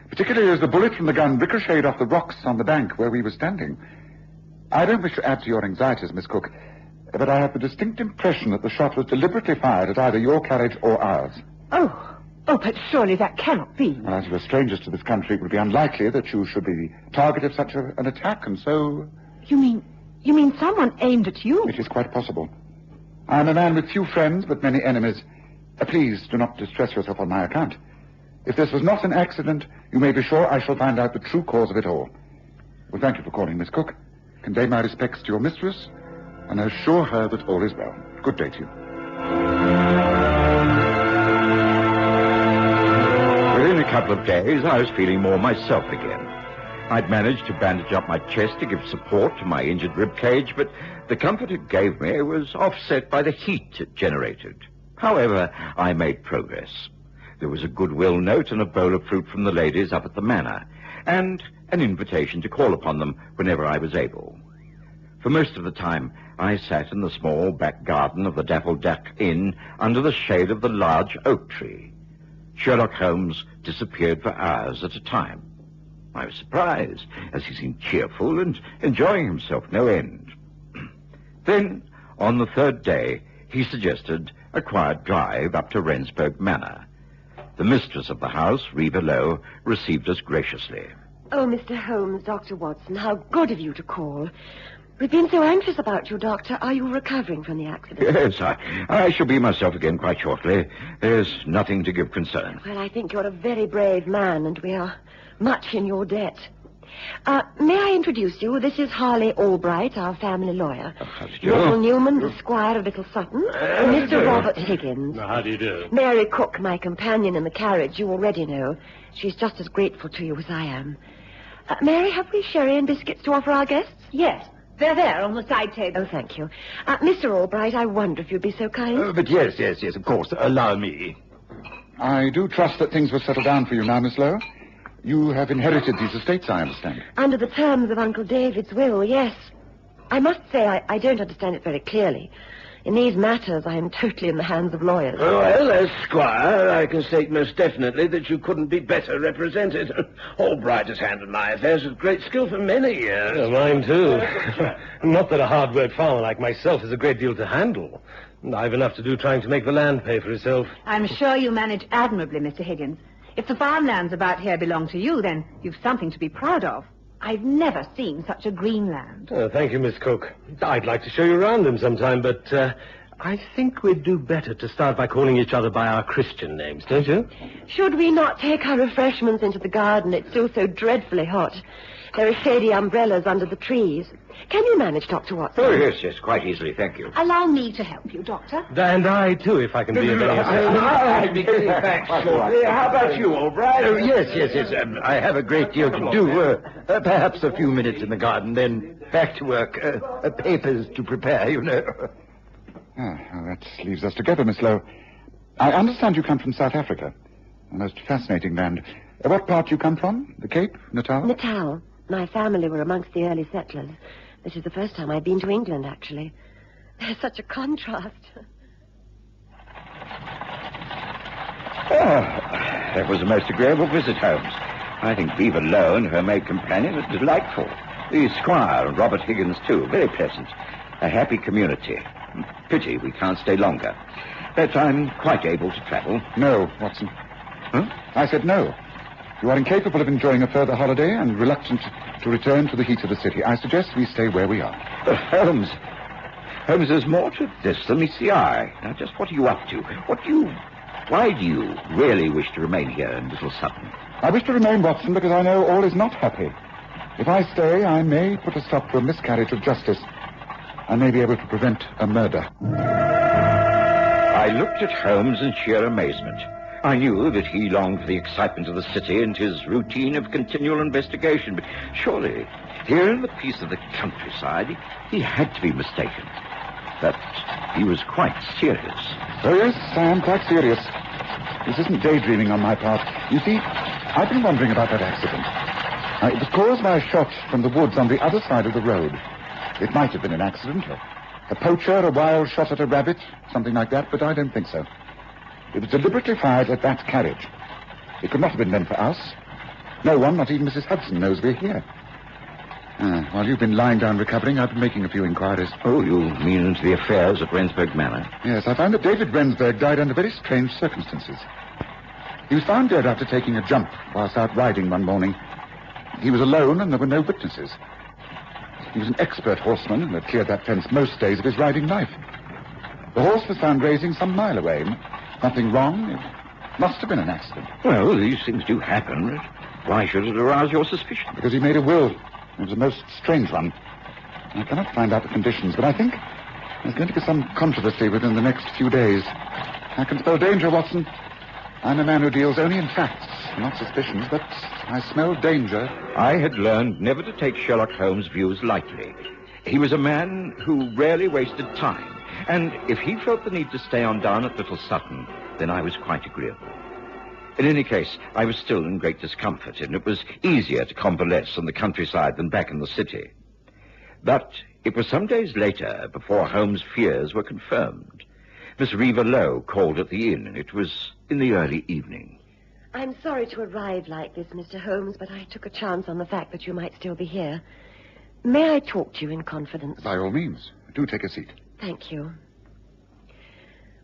Particularly as the bullet from the gun ricocheted off the rocks on the bank where we were standing. I don't wish to add to your anxieties, Miss Cook, but I have the distinct impression that the shot was deliberately fired at either your carriage or ours. Oh, but surely that cannot be. Well, as we're strangers to this country, it would be unlikely that you should be the target of such an attack, and so... You mean someone aimed at you? It is quite possible. I'm a man with few friends, but many enemies. Please do not distress yourself on my account. If this was not an accident, you may be sure I shall find out the true cause of it all. Well, thank you for calling, Miss Cook. Convey my respects to your mistress, and assure her that all is well. Good day to you. couple of days, I was feeling more myself again. I'd managed to bandage up my chest to give support to my injured rib cage, but the comfort it gave me was offset by the heat it generated. However, I made progress. There was a goodwill note and a bowl of fruit from the ladies up at the manor, and an invitation to call upon them whenever I was able. For most of the time, I sat in the small back garden of the Dappled Duck Inn under the shade of the large oak tree. Sherlock Holmes disappeared for hours at a time. I was surprised, as he seemed cheerful and enjoying himself no end. Then, on the third day, he suggested a quiet drive up to Rensburg Manor. The mistress of the house, Reva Lowe, received us graciously. Oh, Mr. Holmes, Dr. Watson, how good of you to call. We've been so anxious about you, Doctor. Are you recovering from the accident? Yes, I shall be myself again quite shortly. There's nothing to give concern. Well, I think you're a very brave man, and we are much in your debt. May I introduce you? This is Harley Albright, our family lawyer. How do you do? Little Newman, the squire of Little Sutton. And Mr. Robert Higgins. How do you do? Mary Cook, my companion in the carriage, you already know. She's just as grateful to you as I am. Mary, have we sherry and biscuits to offer our guests? Yes. They're there on the side table. Oh, thank you. Mr. Albright, I wonder if you'd be so kind. But yes, of course. Allow me. I do trust that things will settle down for you now, Miss Lowe. You have inherited these estates, I understand. Under the terms of Uncle David's will, yes. I must say I don't understand it very clearly. In these matters, I am totally in the hands of lawyers. Well, as squire, I can state most definitely that you couldn't be better represented. Albright has handled my affairs with great skill for many years. Yeah, mine, too. Not that a hard-worked farmer like myself is a great deal to handle. I've enough to do trying to make the land pay for itself. I'm sure you manage admirably, Mr. Higgins. If the farmlands about here belong to you, then you've something to be proud of. I've never seen such a green land. Thank you, Miss Cook. I'd like to show you around them sometime, but I think we'd do better to start by calling each other by our Christian names, don't you? Should we not take our refreshments into the garden? It's still so dreadfully hot. There are shady umbrellas under the trees. Can you manage, Dr. Watson? Oh, yes, quite easily, thank you. Allow me to help you, Doctor. And I, too, if I can be of any assistance. I'll be getting back shortly. How about you, Albright? Oh, yes. I have a great deal to do. Perhaps a few minutes in the garden, then back to work. Papers to prepare, you know. Well, that leaves us together, Miss Lowe. I understand you come from South Africa. A most fascinating land. What part do you come from? The Cape? Natal? Natal. My family were amongst the early settlers. This is the first time I've been to England, actually. There's such a contrast. That was a most agreeable visit, Holmes. I think Reva Lowe and her maid companion are delightful. The squire and Robert Higgins, too, very pleasant. A happy community. Pity we can't stay longer. But I'm quite able to travel. No, Watson. Huh? I said no. You are incapable of enjoying a further holiday and reluctant to return to the heat of the city. I suggest we stay where we are. Holmes, there's more to this than meets the eye. Now, just what are you up to? Why do you really wish to remain here in Little Sutton? I wish to remain, Watson, because I know all is not happy. If I stay, I may put a stop to a miscarriage of justice. I may be able to prevent a murder. I looked at Holmes in sheer amazement. I knew that he longed for the excitement of the city and his routine of continual investigation, but surely, here in the peace of the countryside, he had to be mistaken. But he was quite serious. Oh, yes, I am quite serious. This isn't daydreaming on my part. You see, I've been wondering about that accident. It was caused by a shot from the woods on the other side of the road. It might have been an accident, a poacher, a wild shot at a rabbit, something like that, but I don't think so. It was deliberately fired at that carriage. It could not have been meant for us. No one, not even Mrs. Hudson, knows we're here. While you've been lying down recovering, I've been making a few inquiries. Oh, you mean into the affairs at Rensburg Manor? Yes, I found that David Rensburg died under very strange circumstances. He was found dead after taking a jump whilst out riding one morning. He was alone and there were no witnesses. He was an expert horseman and had cleared that fence most days of his riding life. The horse was found grazing some mile away. Nothing wrong. It must have been an accident. Well, these things do happen. Why should it arouse your suspicion? Because he made a will. It was a most strange one. I cannot find out the conditions, but I think there's going to be some controversy within the next few days. I can spell danger, Watson. I'm a man who deals only in facts, not suspicions, but I smell danger. I had learned never to take Sherlock Holmes' views lightly. He was a man who rarely wasted time, and if he felt the need to stay on down at Little Sutton, then I was quite agreeable. In any case, I was still in great discomfort, and it was easier to convalesce on the countryside than back in the city. But it was some days later before Holmes' fears were confirmed. Miss Reva Lowe called at the inn, and it was in the early evening. I'm sorry to arrive like this, Mr. Holmes, but I took a chance on the fact that you might still be here. May I talk to you in confidence? By all means. Do take a seat. Thank you.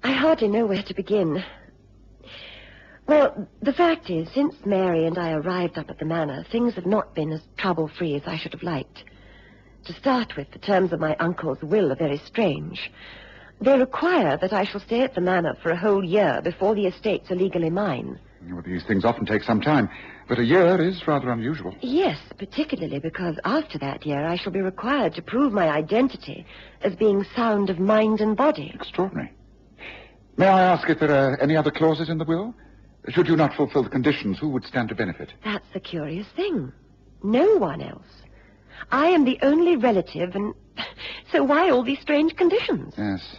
I hardly know where to begin. Well, the fact is, since Mary and I arrived up at the manor, things have not been as trouble-free as I should have liked. To start with, the terms of my uncle's will are very strange. They require that I shall stay at the manor for a whole year before the estates are legally mine. Well, these things often take some time, but a year is rather unusual. Yes, particularly because after that year I shall be required to prove my identity as being sound of mind and body. Extraordinary. May I ask if there are any other clauses in the will? Should you not fulfill the conditions, who would stand to benefit? That's the curious thing. No one else. I am the only relative, and so why all these strange conditions? Yes.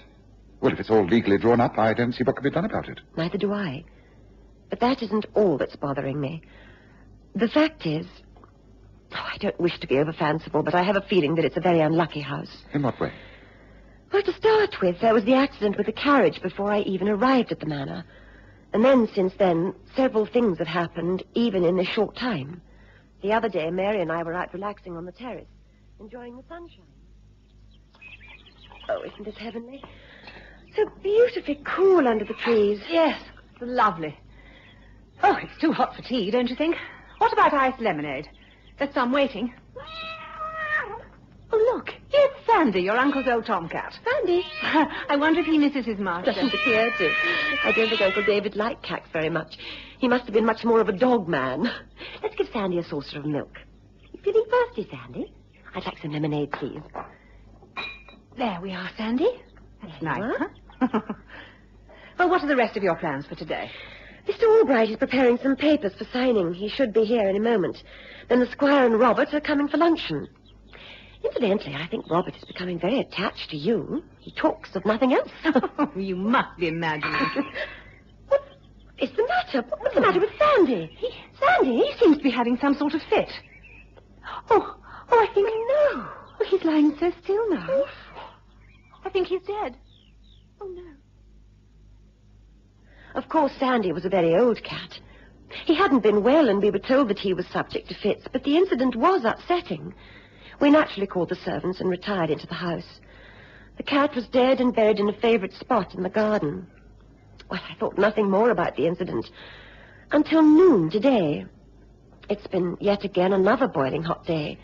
Well, if it's all legally drawn up, I don't see what can be done about it. Neither do I. But that isn't all that's bothering me. The fact is... I don't wish to be over-fanciful, but I have a feeling that it's a very unlucky house. In what way? Well, to start with, there was the accident with the carriage before I even arrived at the manor. And then, since then, several things have happened, even in this short time. The other day, Mary and I were out relaxing on the terrace, enjoying the sunshine. Oh, isn't this heavenly? So beautifully cool under the trees. Yes, it's lovely. Oh, it's too hot for tea, don't you think? What about iced lemonade? There's some waiting. Oh, look, here's Sandy, your uncle's old tomcat. Sandy? I wonder if he misses his master. Doesn't appear to. I don't think Uncle David liked cats very much. He must have been much more of a dog man. Let's give Sandy a saucer of milk. You feeling thirsty, Sandy? I'd like some lemonade, please. There we are, Sandy. That's nice, huh? Well, what are the rest of your plans for today? Mr. Albright is preparing some papers for signing. He should be here in a moment. Then the Squire and Robert are coming for luncheon. Incidentally, I think Robert is becoming very attached to you. He talks of nothing else. You must be imagining. What is the matter? What's the matter with Sandy? Sandy? He seems to be having some sort of fit. Oh, I think... No. Oh, he's lying so still now. Oh. I think he's dead. Oh, no. Of course, Sandy was a very old cat. He hadn't been well, and we were told that he was subject to fits, but the incident was upsetting. We naturally called the servants and retired into the house. The cat was dead and buried in a favourite spot in the garden. Well, I thought nothing more about the incident until noon today. It's been yet again another boiling hot day.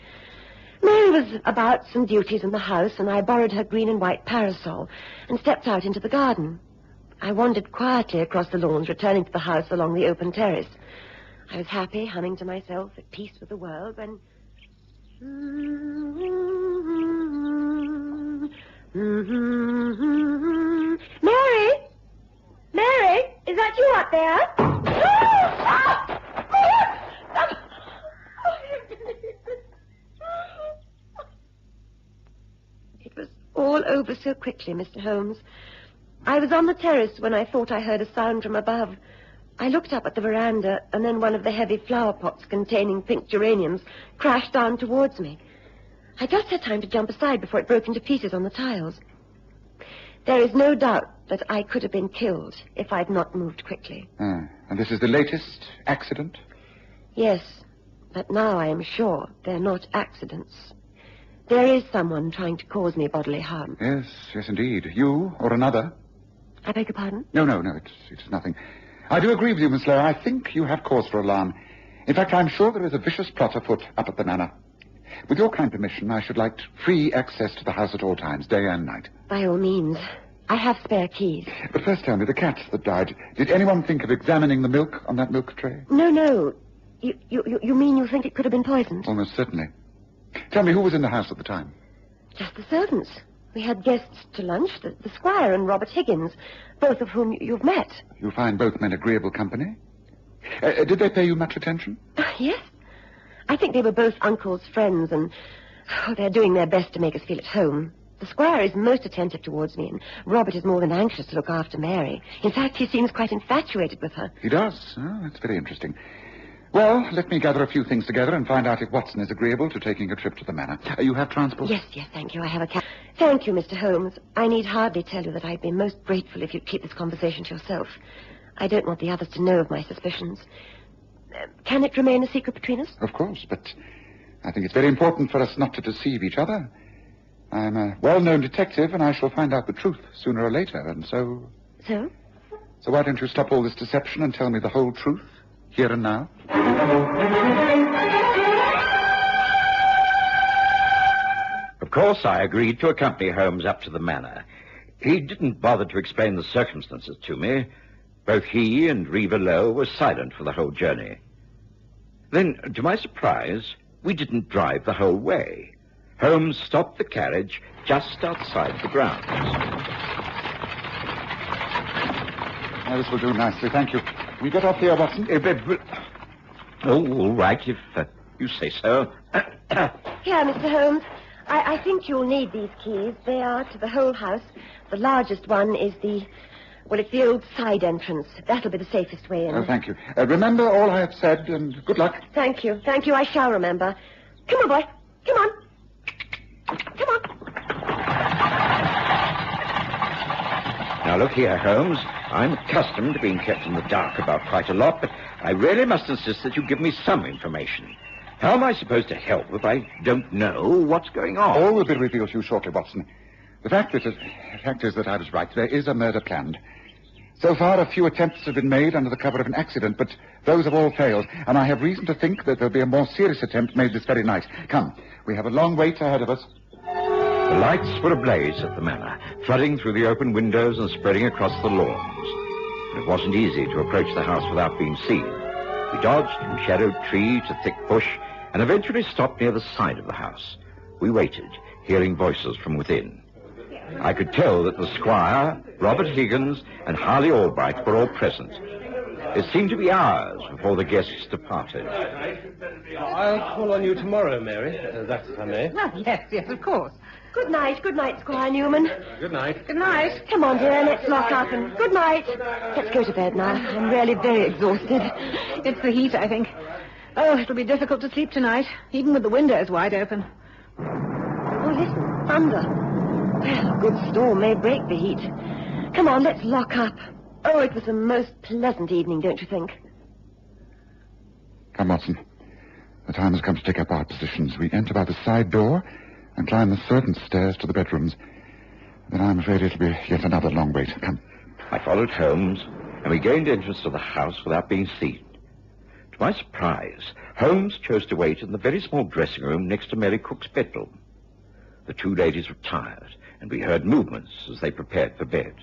Mary was about some duties in the house, and I borrowed her green and white parasol and stepped out into the garden. I wandered quietly across the lawns, returning to the house along the open terrace. I was happy, humming to myself, at peace with the world, when... Mary! Mary! Is that you up there? It was all over so quickly, Mr. Holmes. I was on the terrace when I thought I heard a sound from above. I looked up at the veranda, and then one of the heavy flower pots containing pink geraniums crashed down towards me. I just had time to jump aside before it broke into pieces on the tiles. There is no doubt that I could have been killed if I'd not moved quickly. And this is the latest accident? Yes, but now I am sure they're not accidents. There is someone trying to cause me bodily harm. Yes, indeed. You or another? I beg your pardon? No, it's nothing. I do agree with you, Miss Lowe. I think you have cause for alarm. In fact, I'm sure there is a vicious plot afoot up at the manor. With your kind permission, I should like free access to the house at all times, day and night. By all means. I have spare keys. But first tell me, the cat that died, did anyone think of examining the milk on that milk tray? No. You mean you think it could have been poisoned? Almost certainly. Tell me, who was in the house at the time? Just the servants. We had guests to lunch, the Squire and Robert Higgins, both of whom you've met. You find both men agreeable company? Did they pay you much attention? Yes. I think they were both Uncle's friends, and they're doing their best to make us feel at home. The Squire is most attentive towards me, and Robert is more than anxious to look after Mary. In fact, he seems quite infatuated with her. He does? Oh, that's very interesting. Well, let me gather a few things together and find out if Watson is agreeable to taking a trip to the manor. You have transport? Yes, thank you. I have a cab. Thank you, Mr. Holmes. I need hardly tell you that I'd be most grateful if you'd keep this conversation to yourself. I don't want the others to know of my suspicions. Can it remain a secret between us? Of course, but I think it's very important for us not to deceive each other. I'm a well-known detective, and I shall find out the truth sooner or later, and so... So? So why don't you stop all this deception and tell me the whole truth, here and now? Of course, I agreed to accompany Holmes up to the manor. He didn't bother to explain the circumstances to me. Both he and Reva Lowe were silent for the whole journey. Then, to my surprise, we didn't drive the whole way. Holmes stopped the carriage just outside the grounds. Now, this will do nicely, thank you. Will you get off here, Watson? All right, if you say so. Here, Mr. Holmes. I think you'll need these keys. They are to the whole house. The largest one is it's the old side entrance. That'll be the safest way in. Oh, thank you. Remember all I have said, and good luck. Thank you. I shall remember. Come on, boy. Come on. Now, look here, Holmes. I'm accustomed to being kept in the dark about quite a lot, but I really must insist that you give me some information. How am I supposed to help if I don't know what's going on? All will be revealed to you shortly, Watson. The fact is that I was right. There is a murder planned. So far, a few attempts have been made under the cover of an accident, but those have all failed, and I have reason to think that there'll be a more serious attempt made this very night. Come, we have a long wait ahead of us. The lights were ablaze at the manor, flooding through the open windows and spreading across the lawns. It wasn't easy to approach the house without being seen. We dodged from shadowed tree to thick bush, and eventually stopped near the side of the house. We waited, hearing voices from within. I could tell that the Squire, Robert Higgins, and Harley Albright were all present. It seemed to be hours before the guests departed. I'll call on you tomorrow, Mary. That's if I may. Oh, yes, of course. Good night, Squire Newman. Good night. Good night. Come on, dear, let's lock up and good night. Let's go to bed now. I'm really very exhausted. It's the heat, I think. Oh, it'll be difficult to sleep tonight, even with the windows wide open. Oh, listen, thunder. Well, a good storm may break the heat. Come on, let's lock up. Oh, it was a most pleasant evening, don't you think? Come, Watson. The time has come to take up our positions. We enter by the side door and climb the servants' stairs to the bedrooms. Then I'm afraid it'll be yet another long wait. Come. I followed Holmes, and we gained entrance to the house without being seen. To my surprise, Holmes chose to wait in the very small dressing room next to Mary Cook's bedroom. The two ladies retired, and we heard movements as they prepared for bed.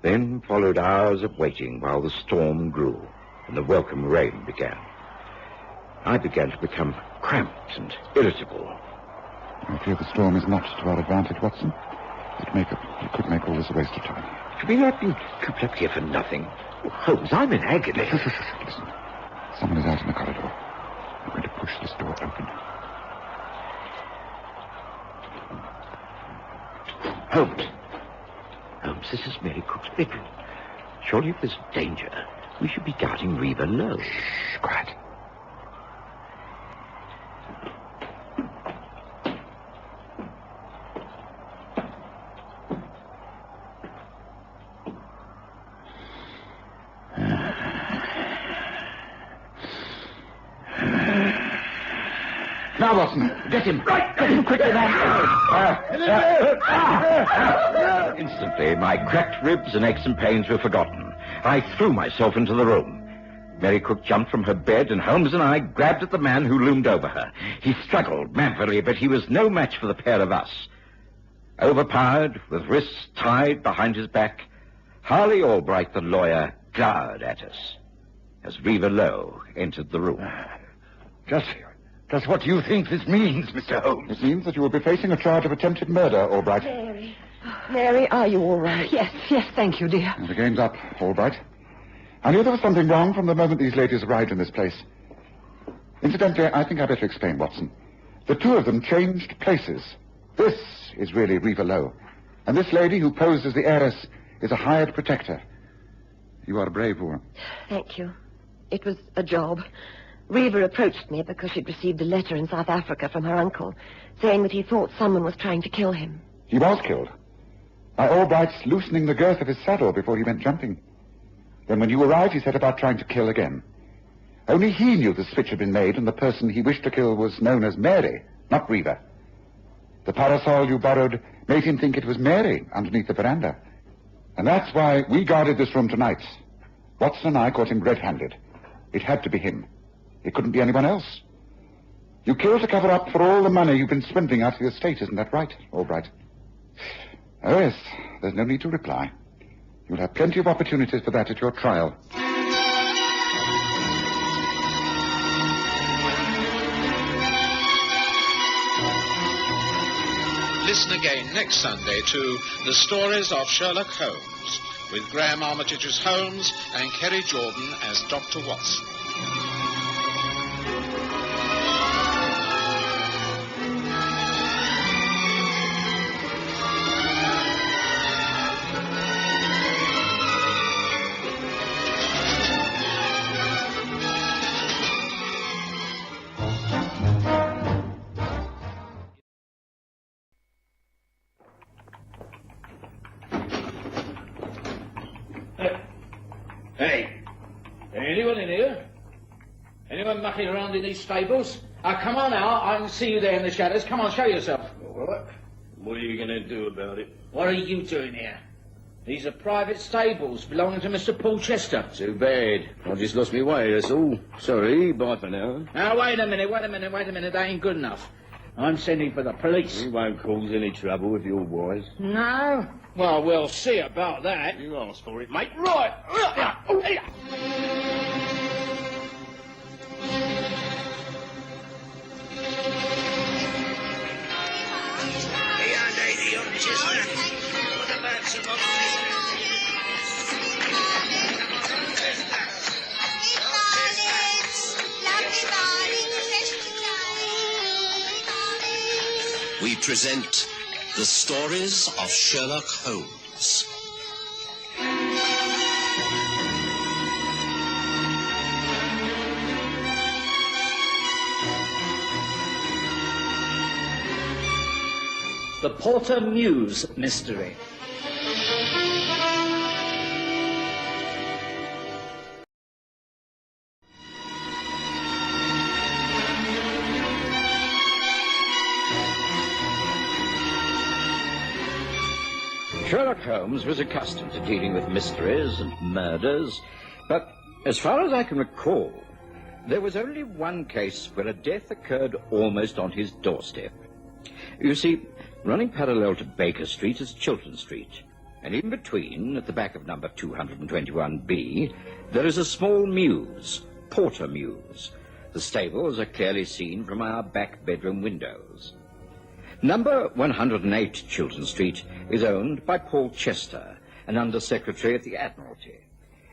Then followed hours of waiting while the storm grew and the welcome rain began. I began to become cramped and irritable. I fear the storm is not to our advantage, Watson. It could make all this a waste of time. Should we not be cooped up here for nothing? Oh, Holmes, I'm in agony. Listen. Someone is out in the corridor. I'm going to push this door open. Holmes, this is Mary Cook's bedroom. Surely if there's danger, we should be guarding Reva Lowe. Shh, quiet. Now, Watson, get him. Right, get him quickly, man. Instantly, my cracked ribs and aches and pains were forgotten. I threw myself into the room. Mary Cook jumped from her bed, and Holmes and I grabbed at the man who loomed over her. He struggled manfully, but he was no match for the pair of us. Overpowered, with wrists tied behind his back, Harley Albright, the lawyer, glowered at us as Reva Lowe entered the room. Just Just what do you think this means, Mr. Holmes? It means that you will be facing a charge of attempted murder, Albright. Mary. Mary, are you all right? Yes, thank you, dear. And the game's up, Albright. I knew there was something wrong from the moment these ladies arrived in this place. Incidentally, I think I better explain, Watson. The two of them changed places. This is really Reva Lowe. And this lady who posed as the heiress is a hired protector. You are a brave woman. Thank you. It was a job. Reva approached me because she'd received a letter in South Africa from her uncle saying that he thought someone was trying to kill him. He was killed. By Albright's loosening the girth of his saddle before he went jumping. Then when you arrived, he set about trying to kill again. Only he knew the switch had been made, and the person he wished to kill was known as Mary, not Reva. The parasol you borrowed made him think it was Mary underneath the veranda. And that's why we guarded this room tonight. Watson and I caught him red-handed. It had to be him. It couldn't be anyone else. You killed to cover up for all the money you've been swindling out of the estate, isn't that right, Albright? Oh, yes. There's no need to reply. You'll have plenty of opportunities for that at your trial. Listen again next Sunday to The Stories of Sherlock Holmes, with Graham Armitage as Holmes and Kerry Jordan as Dr. Watson. Hey, anyone in here? Anyone mucking around in these stables? Come on now, I can see you there in the shadows. Come on, show yourself. What are you going to do about it? What are you doing here? These are private stables belonging to Mr. Paul Chester. Too bad. I just lost my way, that's all. Sorry, bye for now. Now, wait a minute. That ain't good enough. I'm sending for the police. You won't cause any trouble if you're wise. No? Well, we'll see about that. You asked for it, mate. Right. We present The Stories of Sherlock Holmes. The Porter Mews Mystery. Sherlock Holmes was accustomed to dealing with mysteries and murders, but as far as I can recall, there was only one case where a death occurred almost on his doorstep. You see, running parallel to Baker Street is Chiltern Street, and in between, at the back of number 221B, there is a small mews, Porter Mews. The stables are clearly seen from our back bedroom windows. Number 108 Chiltern Street is owned by Paul Chester, an Under-Secretary at the Admiralty.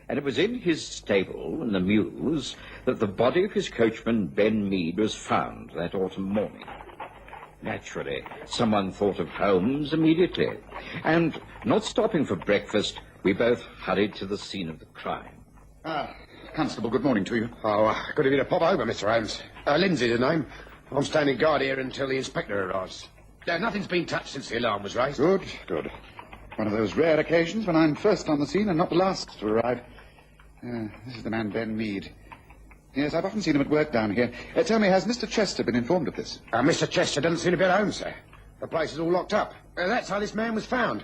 And it was in his stable, in the mews, that the body of his coachman, Ben Mead, was found that autumn morning. Naturally, someone thought of Holmes immediately. And, not stopping for breakfast, we both hurried to the scene of the crime. Constable, good morning to you. Oh, good of you to pop over, Mr. Holmes. Lindsay's the name. I'm standing guard here until the inspector arrives. Nothing's been touched since the alarm was raised. Good, good. One of those rare occasions when I'm first on the scene and not the last to arrive. This is the man, Ben Mead. Yes, I've often seen him at work down here. Tell me, has Mr. Chester been informed of this? Mr. Chester doesn't seem to be at home, sir. The place is all locked up. That's how this man was found.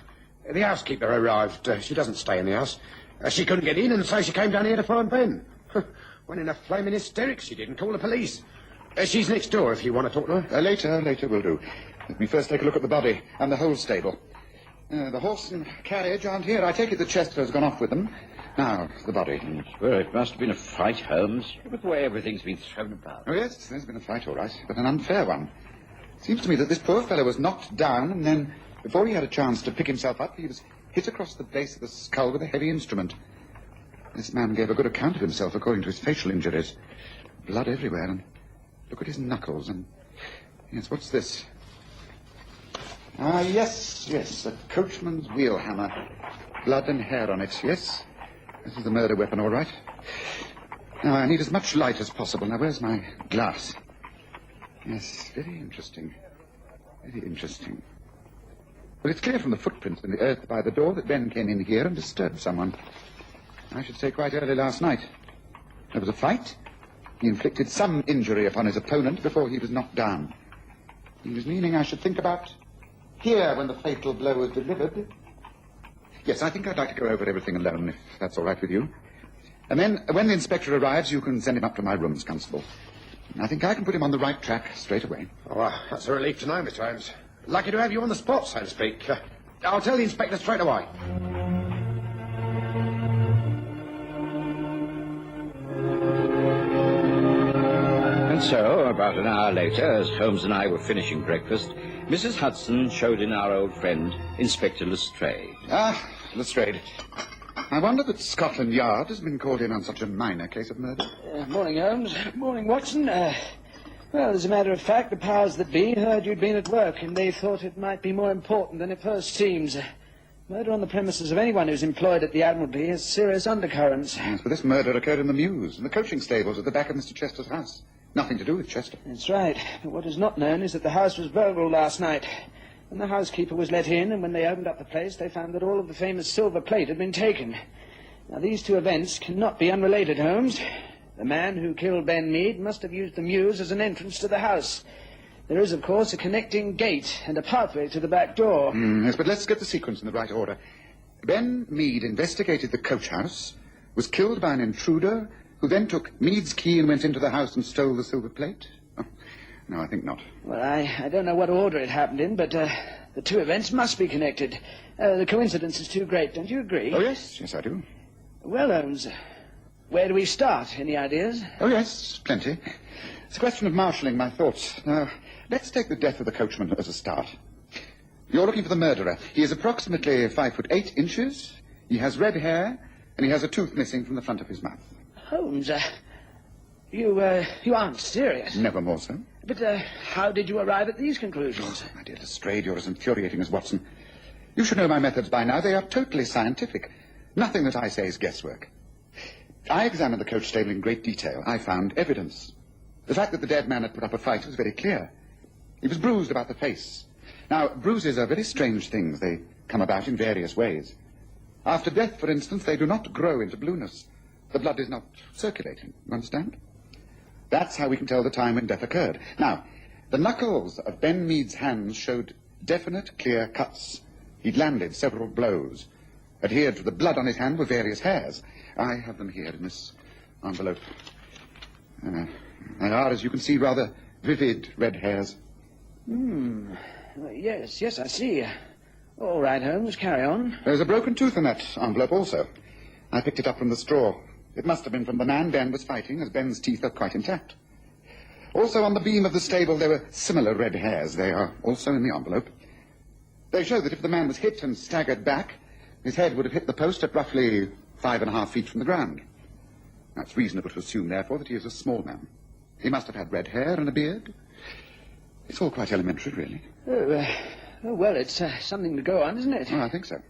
The housekeeper arrived. She doesn't stay in the house. She couldn't get in, and so she came down here to find Ben. Went in a flaming hysterics. She didn't call the police. She's next door if you want to talk to her. Later will do. Let me first take a look at the body and the whole stable. The horse and carriage aren't here. I take it that Chester has gone off with them. Now, the body. Well, it must have been a fight, Holmes, with the way everything's been thrown about. Oh, yes, there's been a fight, all right, but an unfair one. Seems to me that this poor fellow was knocked down, and then, before he had a chance to pick himself up, he was hit across the base of the skull with a heavy instrument. This man gave a good account of himself according to his facial injuries. Blood everywhere, and look at his knuckles, and... Yes, what's this? Ah, yes, a coachman's wheel hammer. Blood and hair on it, yes. This is the murder weapon, all right. Now, I need as much light as possible. Now, where's my glass? Yes, very interesting. Very interesting. Well, it's clear from the footprints in the earth by the door that Ben came in here and disturbed someone. I should say quite early last night. There was a fight. He inflicted some injury upon his opponent before he was knocked down. He was meaning I should think about here when the fatal blow was delivered. Yes, I think I'd like to go over everything alone, if that's all right with you. And then, when the inspector arrives, you can send him up to my rooms, Constable. I think I can put him on the right track straight away. Oh, that's a relief to know, Mr. Holmes. Lucky to have you on the spot, so to speak. I'll tell the inspector straight away. And so, about an hour later, as Holmes and I were finishing breakfast, Mrs. Hudson showed in our old friend, Inspector Lestrade. Ah, Lestrade. I wonder that Scotland Yard has been called in on such a minor case of murder. Morning, Holmes. Morning, Watson. Well, as a matter of fact, the powers that be heard you'd been at work, and they thought it might be more important than it first seems. Murder on the premises of anyone who's employed at the Admiralty has serious undercurrents. Yes, but this murder occurred in the mews, in the coaching stables at the back of Mr. Chester's house. Nothing to do with Chester. That's right. But what is not known is that the house was burgled last night. And the housekeeper was let in, and when they opened up the place, they found that all of the famous silver plate had been taken. Now, these two events cannot be unrelated, Holmes. The man who killed Ben Mead must have used the mews as an entrance to the house. There is, of course, a connecting gate and a pathway to the back door. Yes, but let's get the sequence in the right order. Ben Mead investigated the coach house, was killed by an intruder, who then took Mead's key and went into the house and stole the silver plate? Oh, no, I think not. Well, I don't know what order it happened in, but the two events must be connected. The coincidence is too great, don't you agree? Oh, yes. Yes, I do. Well, Holmes, where do we start? Any ideas? Oh, yes, plenty. It's a question of marshalling my thoughts. Now, let's take the death of the coachman as a start. You're looking for the murderer. He is approximately 5'8" inches. He has red hair, and he has a tooth missing from the front of his mouth. Holmes, you aren't serious. Never more so. But how did you arrive at these conclusions? Oh, my dear Lestrade, you're as infuriating as Watson. You should know my methods by now. They are totally scientific. Nothing that I say is guesswork. I examined the coach stable in great detail. I found evidence. The fact that the dead man had put up a fight was very clear. He was bruised about the face. Now, bruises are very strange things. They come about in various ways. After death, for instance, they do not grow into blueness. The blood is not circulating. You understand? That's how we can tell the time when death occurred. Now, the knuckles of Ben Mead's hands showed definite, clear cuts. He'd landed several blows. Adhered to the blood on his hand were various hairs. I have them here in this envelope. They are, as you can see, rather vivid red hairs. Yes, I see. All right, Holmes, carry on. There's a broken tooth in that envelope also. I picked it up from the straw. It must have been from the man Ben was fighting, as Ben's teeth are quite intact. Also, on the beam of the stable, there were similar red hairs. They are also in the envelope. They show that if the man was hit and staggered back, his head would have hit the post at roughly 5.5 feet from the ground. Now, it's reasonable to assume, therefore, that he is a small man. He must have had red hair and a beard. It's all quite elementary, really. Well, it's something to go on, isn't it? Oh, I think so.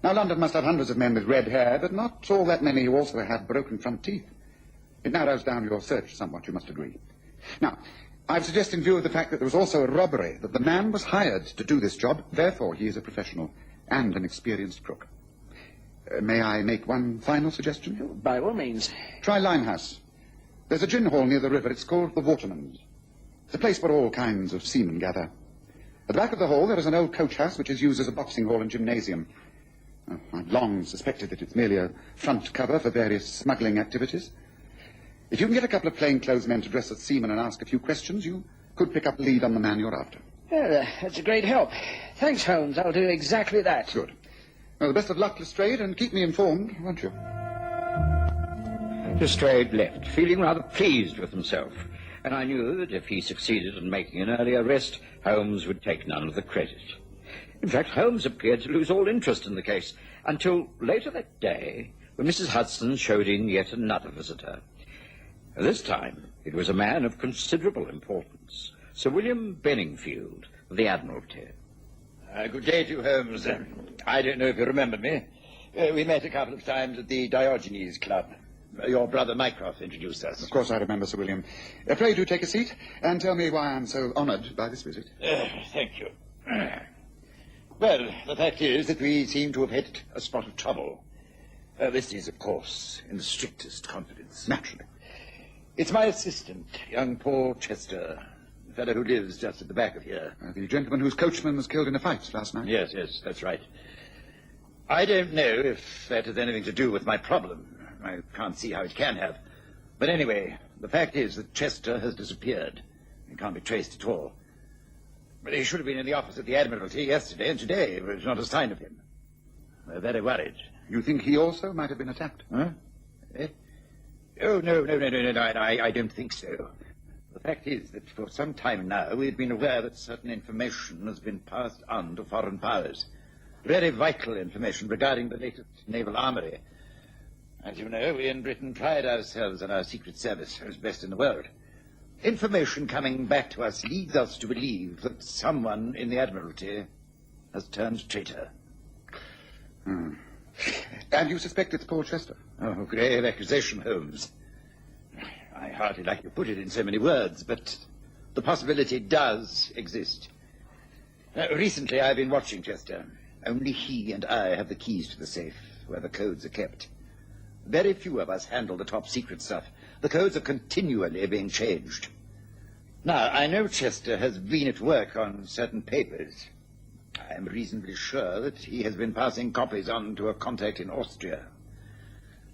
Now, London must have hundreds of men with red hair, but not all that many who also have broken front teeth. It narrows down your search somewhat, you must agree. Now, I've suggested in view of the fact that there was also a robbery, that the man was hired to do this job, therefore he is a professional and an experienced crook. May I make one final suggestion? By all means. Try Limehouse. There's a gin hall near the river. It's called the Waterman's. It's a place where all kinds of seamen gather. At the back of the hall, there is an old coach house which is used as a boxing hall and gymnasium. I've long suspected that it's merely a front cover for various smuggling activities. If you can get a couple of plainclothes men to dress as seamen and ask a few questions, you could pick up the lead on the man you're after. Well, that's a great help. Thanks, Holmes. I'll do exactly that. Good. Well, the best of luck, Lestrade, and keep me informed, won't you? Lestrade left, feeling rather pleased with himself, and I knew that if he succeeded in making an early arrest, Holmes would take none of the credit. In fact, Holmes appeared to lose all interest in the case, until later that day, when Mrs. Hudson showed in yet another visitor. This time, it was a man of considerable importance, Sir William Benningfield, of the Admiralty. Good day to you, Holmes. I don't know if you remember me. We met a couple of times at the Diogenes Club. Your brother Mycroft introduced us. Of course I remember, Sir William. Pray do take a seat and tell me why I'm so honoured by this visit. Thank you. Well, the fact is that we seem to have hit a spot of trouble. This is, of course, in the strictest confidence. Naturally. It's my assistant, young Paul Chester, the fellow who lives just at the back of here. The gentleman whose coachman was killed in a fight last night? Yes, that's right. I don't know if that has anything to do with my problem. I can't see how it can have. But anyway, the fact is that Chester has disappeared. He can't be traced at all. But he should have been in the office at the Admiralty yesterday, and today there's not a sign of him. We're very worried. You think he also might have been attacked? Huh? Oh, no, I don't think so. The fact is that for some time now we've been aware that certain information has been passed on to foreign powers. Very vital information regarding the latest naval armory. As you know, we in Britain pride ourselves on our secret service as best in the world. Information coming back to us leads us to believe that someone in the Admiralty has turned traitor. And you suspect it's Paul Chester? Oh, grave accusation, Holmes. I hardly like to put it in so many words, but the possibility does exist. Recently, I've been watching Chester. Only he and I have the keys to the safe, where the codes are kept. Very few of us handle the top secret stuff. The codes are continually being changed. Now, I know Chester has been at work on certain papers. I am reasonably sure that he has been passing copies on to a contact in Austria.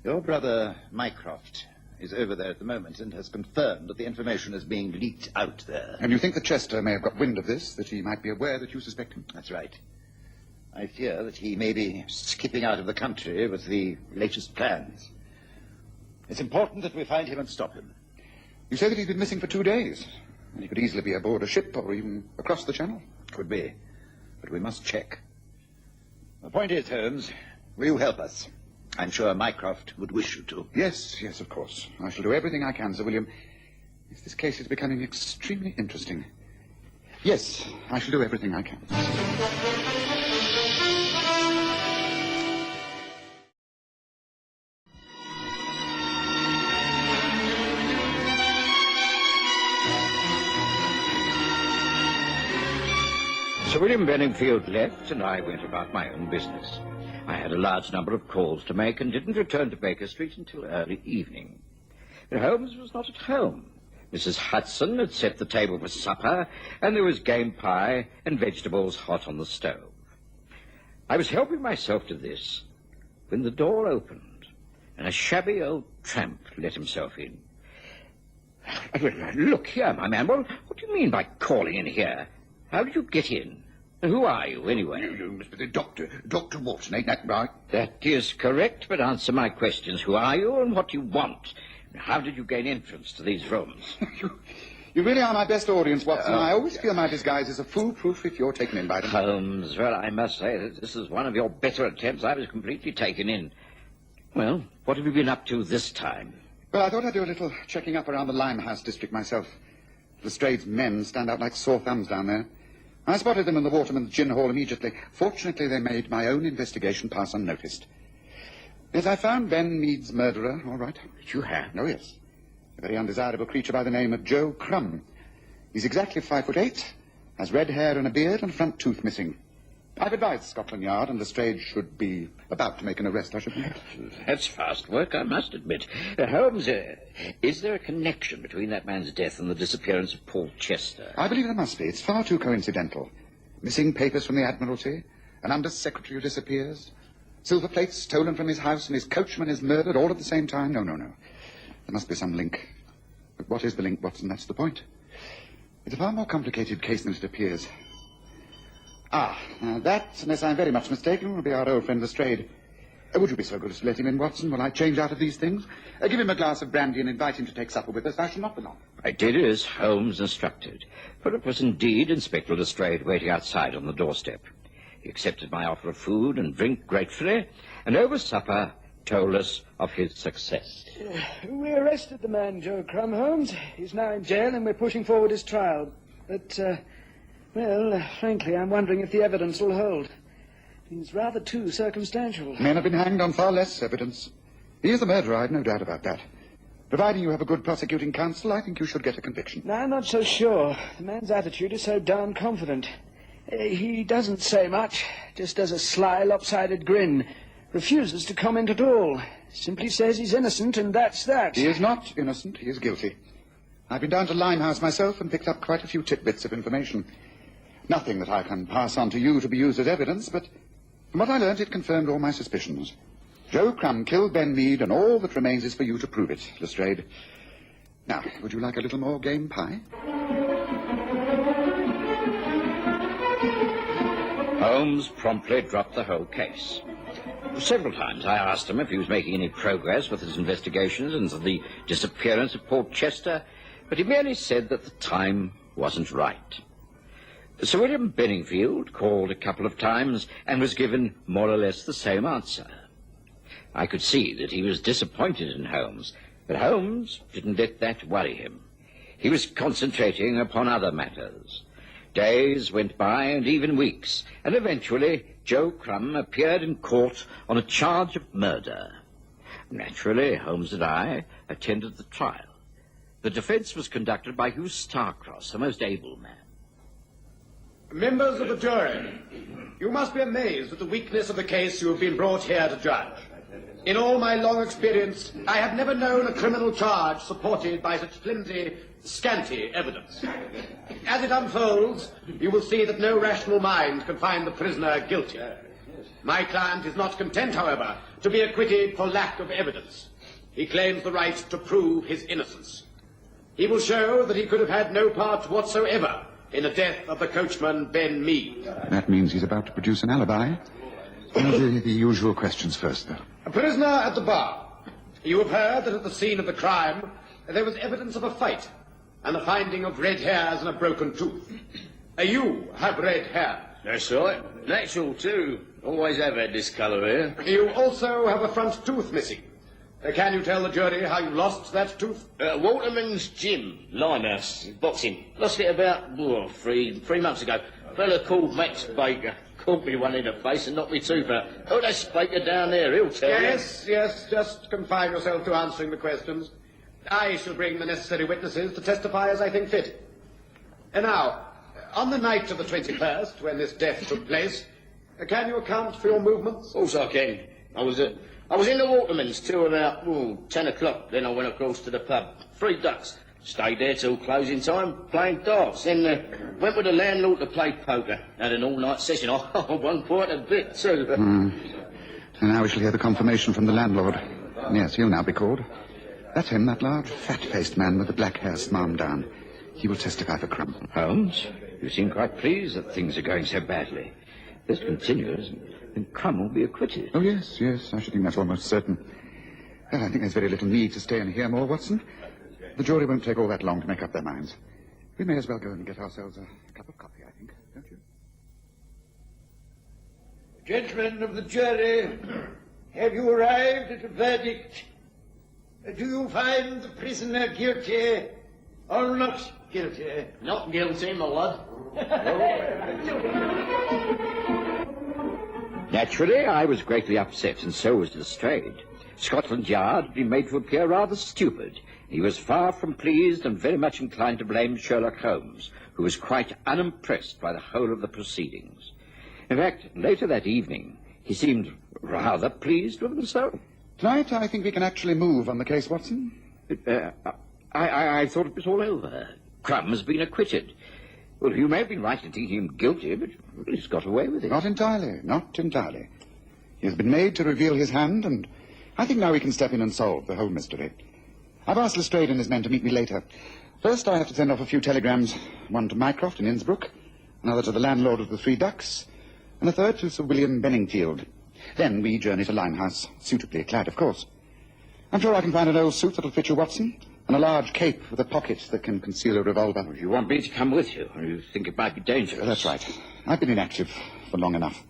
Your brother Mycroft is over there at the moment and has confirmed that the information is being leaked out there. And you think that Chester may have got wind of this, that he might be aware that you suspect him? That's right. I fear that he may be skipping out of the country with the latest plans. It's important that we find him and stop him. You say that he's been missing for 2 days. And he could easily be aboard a ship or even across the channel. Could be. But we must check. The point is, Holmes, will you help us? I'm sure Mycroft would wish you to. Yes, of course. I shall do everything I can, Sir William. If this case is becoming extremely interesting. Yes, I shall do everything I can. Sir William Benningfield left, and I went about my own business. I had a large number of calls to make and didn't return to Baker Street until early evening. But Holmes was not at home. Mrs. Hudson had set the table for supper, and there was game pie and vegetables hot on the stove. I was helping myself to this when the door opened, and a shabby old tramp let himself in. Look here, my man, what do you mean by calling in here? How did you get in? And who are you, anyway? You must be the doctor. Dr. Watson, ain't that right? That is correct, but answer my questions. Who are you and what do you want? How did you gain entrance to these rooms? You really are my best audience, Watson. I always feel my disguise is a foolproof if you're taken in by them. Holmes, well, I must say that this is one of your better attempts. I was completely taken in. Well, what have you been up to this time? Well, I thought I'd do a little checking up around the Limehouse district myself. Lestrade's men stand out like sore thumbs down there. I spotted them in the Waterman's Gin Hall immediately. Fortunately, they made my own investigation pass unnoticed. Yes, I found Ben Mead's murderer, all right. You have? Oh, yes. A very undesirable creature by the name of Joe Crumb. He's exactly 5'8", has red hair and a beard and a front tooth missing. I've advised Scotland Yard, and Lestrade should be about to make an arrest, I should think. That's fast work, I must admit. Holmes, is there a connection between that man's death and the disappearance of Paul Chester? I believe there must be. It's far too coincidental. Missing papers from the Admiralty, an under-secretary who disappears, silver plates stolen from his house, and his coachman is murdered all at the same time. No. There must be some link. But what is the link, Watson? That's the point. It's a far more complicated case than it appears. Now that, unless I'm very much mistaken, will be our old friend Lestrade. Would you be so good as to let him in, Watson, while I change out of these things? Give him a glass of brandy and invite him to take supper with us. I shall not be long. I did as Holmes instructed, for it was indeed Inspector Lestrade waiting outside on the doorstep. He accepted my offer of food and drink gratefully, and over supper told us of his success. We arrested the man, Joe Crumb, Holmes. He's now in jail, and we're pushing forward his trial. But, frankly, I'm wondering if the evidence will hold. He's rather too circumstantial. Men have been hanged on far less evidence. He is the murderer, I've no doubt about that. Providing you have a good prosecuting counsel, I think you should get a conviction. No, I'm not so sure. The man's attitude is so darn confident. He doesn't say much, just does a sly, lopsided grin. Refuses to comment at all. Simply says he's innocent, and that's that. He is not innocent. He is guilty. I've been down to Limehouse myself and picked up quite a few tidbits of information. Nothing that I can pass on to you to be used as evidence, but from what I learned, it confirmed all my suspicions. Joe Crumb killed Ben Mead, and all that remains is for you to prove it, Lestrade. Now, would you like a little more game pie? Holmes promptly dropped the whole case. Several times I asked him if he was making any progress with his investigations into the disappearance of Portchester, but he merely said that the time wasn't right. Sir William Benningfield called a couple of times and was given more or less the same answer. I could see that he was disappointed in Holmes, but Holmes didn't let that worry him. He was concentrating upon other matters. Days went by and even weeks, and eventually Joe Crumb appeared in court on a charge of murder. Naturally, Holmes and I attended the trial. The defense was conducted by Hugh Starcross, a most able man. Members of the jury, you must be amazed at the weakness of the case you have been brought here to judge. In all my long experience, I have never known a criminal charge supported by such flimsy, scanty evidence. As it unfolds, you will see that no rational mind can find the prisoner guilty. My client is not content, however, to be acquitted for lack of evidence. He claims the right to prove his innocence. He will show that he could have had no part whatsoever in the death of the coachman, Ben Mead. That means he's about to produce an alibi. The usual questions first, though. A prisoner at the bar. You have heard that at the scene of the crime there was evidence of a fight and the finding of red hairs and a broken tooth. You have red hair. That's right. Natural, too. Always have had this colour here. You also have a front tooth missing. Can you tell the jury how you lost that tooth? Waterman's gym, Limehouse, boxing. Lost it about 3 months ago. A fella called Max Baker caught me one in the face and knocked me tooth out. Oh, that's Baker down there, he'll tell you. Yes, just confine yourself to answering the questions. I shall bring the necessary witnesses to testify as I think fit. And now, on the night of the 21st, when this death took place, can you account for your movements? Of course I can. I was in the Waterman's till about 10 o'clock. Then I went across to the pub. 3 ducks. Stayed there till closing time, playing darts. Then went with the landlord to play poker. Had an all-night session. I won quite a bit, too. And now we shall hear the confirmation from the landlord. Yes, he'll now be called. That's him, that large, fat-faced man with the black hair smarmed down. He will testify for Crumb. Holmes, you seem quite pleased that things are going so badly. If this continues, then Crumb will be acquitted. Oh, yes, I should think that's almost certain. Well, I think there's very little need to stay and hear more, Watson. The jury won't take all that long to make up their minds. We may as well go and get ourselves a cup of coffee, I think, don't you? Gentlemen of the jury, have you arrived at a verdict? Do you find the prisoner guilty or not guilty? Not guilty, my lord. Naturally, I was greatly upset, and so was Lestrade. Scotland Yard had been made to appear rather stupid. He was far from pleased and very much inclined to blame Sherlock Holmes, who was quite unimpressed by the whole of the proceedings. In fact, later that evening, he seemed rather pleased with himself. Tonight, I think we can actually move on the case, Watson. I thought it was all over. Crumb has been acquitted. Well, you may have been right in thinking him guilty, but he's got away with it. Not entirely. He has been made to reveal his hand, and I think now we can step in and solve the whole mystery. I've asked Lestrade and his men to meet me later. First, I have to send off a few telegrams, one to Mycroft in Innsbruck, another to the landlord of the Three Ducks, and a third to Sir William Benningfield. Then we journey to Limehouse, suitably clad, of course. I'm sure I can find an old suit that'll fit you, Watson, and a large cape with a pocket that can conceal a revolver. If you want me to come with you, or you think it might be dangerous. That's right. I've been inactive for long enough.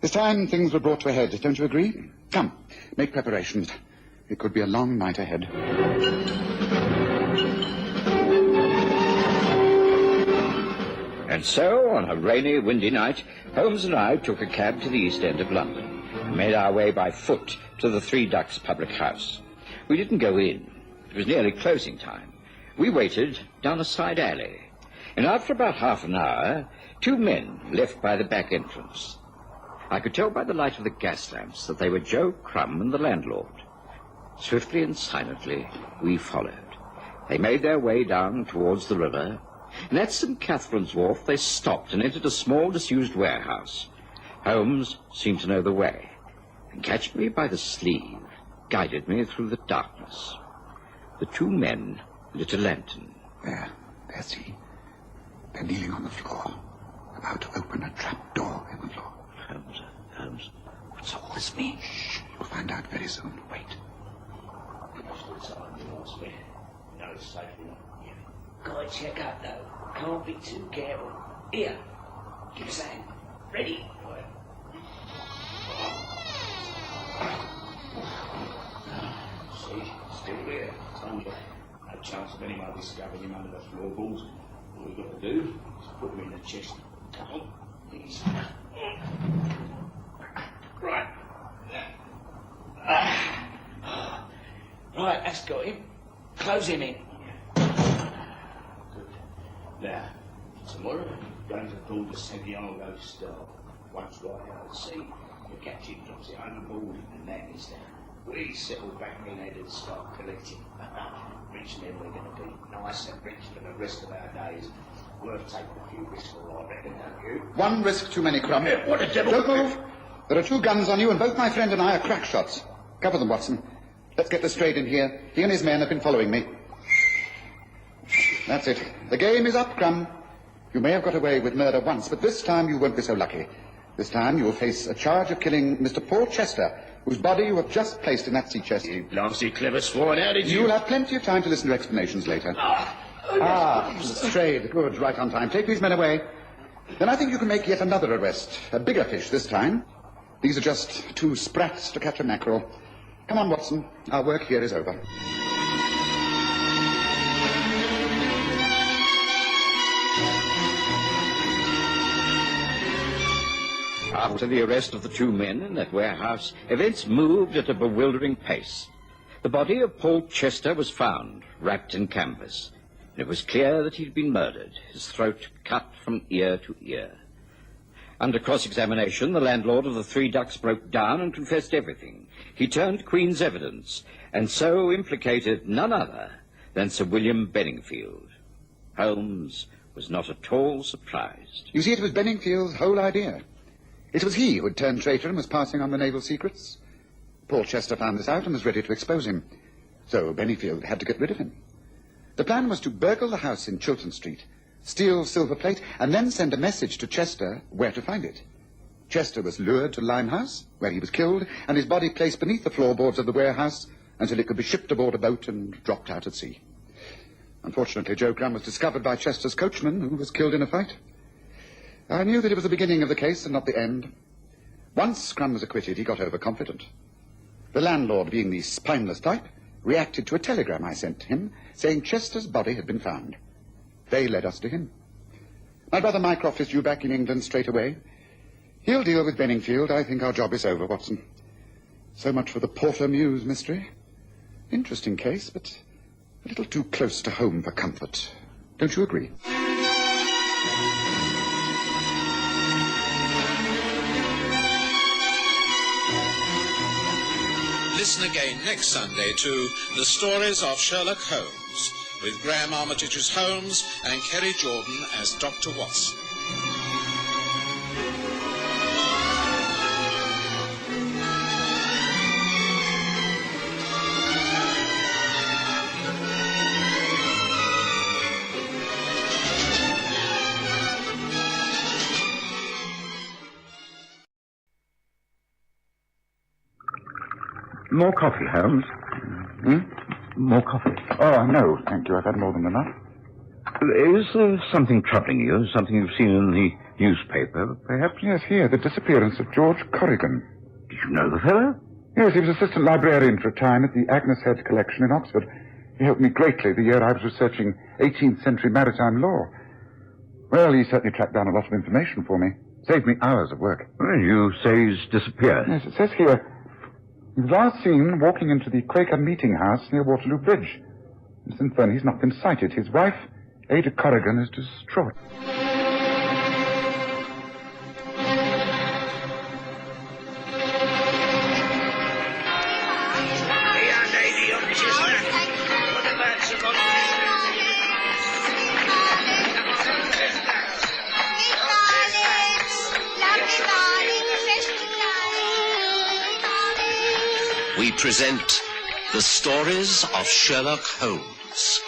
This time things were brought to a head, don't you agree? Come, make preparations. It could be a long night ahead. And so, on a rainy, windy night, Holmes and I took a cab to the East End of London and made our way by foot to the Three Ducks public house. We didn't go in. It was nearly closing time. We waited down a side alley, and after about half an hour, two men left by the back entrance. I could tell by the light of the gas lamps that they were Joe Crumb and the landlord. Swiftly and silently, we followed. They made their way down towards the river, and at St. Catherine's Wharf they stopped and entered a small disused warehouse. Holmes seemed to know the way, and catching me by the sleeve, guided me through the darkness. The two men lit a lantern. There's he. They're kneeling on the floor, about to open a trap door in the floor. Holmes, what's all this mean? Shh, you'll find out very soon. Wait. Gotta check out, though. Can't be too careful. Here, give us a hand. Ready? See, still there. Told you. No chance of anyone discovering him under the floorboards. All we've got to do is put him in the chest. Come on, easy. Right. Right, that's got him. Close him in. Good. Now, tomorrow, going to pull the Santiago Star. Once right out at sea, the captain drops it overboard and that is down. We settle back in head and start collecting. Rich men we're going to be. Nice and rich for the rest of our days. Worth taking a few risks for, I reckon, don't you? One risk too many, Crumb. What a devil! Don't move. There are two guns on you, and both my friend and I are crack shots. Cover them, Watson. Let's get this straight in here. He and his men have been following me. That's it. The game is up, Crumb. You may have got away with murder once, but this time you won't be so lucky. This time you will face a charge of killing Mr. Paul Chester, whose body you have just placed in that sea chest. You blasted clever swine, how did you... You'll have plenty of time to listen to explanations later. Strayed. Good, right on time. Take these men away. Then I think you can make yet another arrest. A bigger fish this time. These are just two sprats to catch a mackerel. Come on, Watson. Our work here is over. After the arrest of the two men in that warehouse, events moved at a bewildering pace. The body of Paul Chester was found, wrapped in canvas. It was clear that he'd been murdered, his throat cut from ear to ear. Under cross-examination, the landlord of the Three Ducks broke down and confessed everything. He turned Queen's evidence, and so implicated none other than Sir William Benningfield. Holmes was not at all surprised. You see, it was Benningfield's whole idea. It was he who had turned traitor and was passing on the naval secrets. Paul Chester found this out and was ready to expose him. So Benningfield had to get rid of him. The plan was to burgle the house in Chiltern Street, steal silver plate, and then send a message to Chester where to find it. Chester was lured to Limehouse, where he was killed, and his body placed beneath the floorboards of the warehouse until it could be shipped aboard a boat and dropped out at sea. Unfortunately, Joe Crumb was discovered by Chester's coachman, who was killed in a fight. I knew that it was the beginning of the case and not the end. Once Crumb was acquitted, he got overconfident. The landlord, being the spineless type, reacted to a telegram I sent him, saying Chester's body had been found. They led us to him. My brother Mycroft is due back in England straight away. He'll deal with Benningfield. I think our job is over, Watson. So much for the Porter Mews mystery. Interesting case, but a little too close to home for comfort. Don't you agree? Listen again next Sunday to The Stories of Sherlock Holmes, with Graham Armitage as Holmes and Kerry Jordan as Dr. Watson. More coffee, Holmes? More coffee? Oh, no, thank you. I've had more than enough. Is there something troubling you? Something you've seen in the newspaper, perhaps? Yes, here, the disappearance of George Corrigan. Did you know the fellow? Yes, he was assistant librarian for a time at the Agnes Head Collection in Oxford. He helped me greatly the year I was researching 18th century maritime law. Well, he certainly tracked down a lot of information for me. Saved me hours of work. Well, you say he's disappeared. Yes, it says here, he was last seen walking into the Quaker meeting house near Waterloo Bridge. And since then, he's not been sighted. His wife, Ada Corrigan, is distraught. We present the stories of Sherlock Holmes.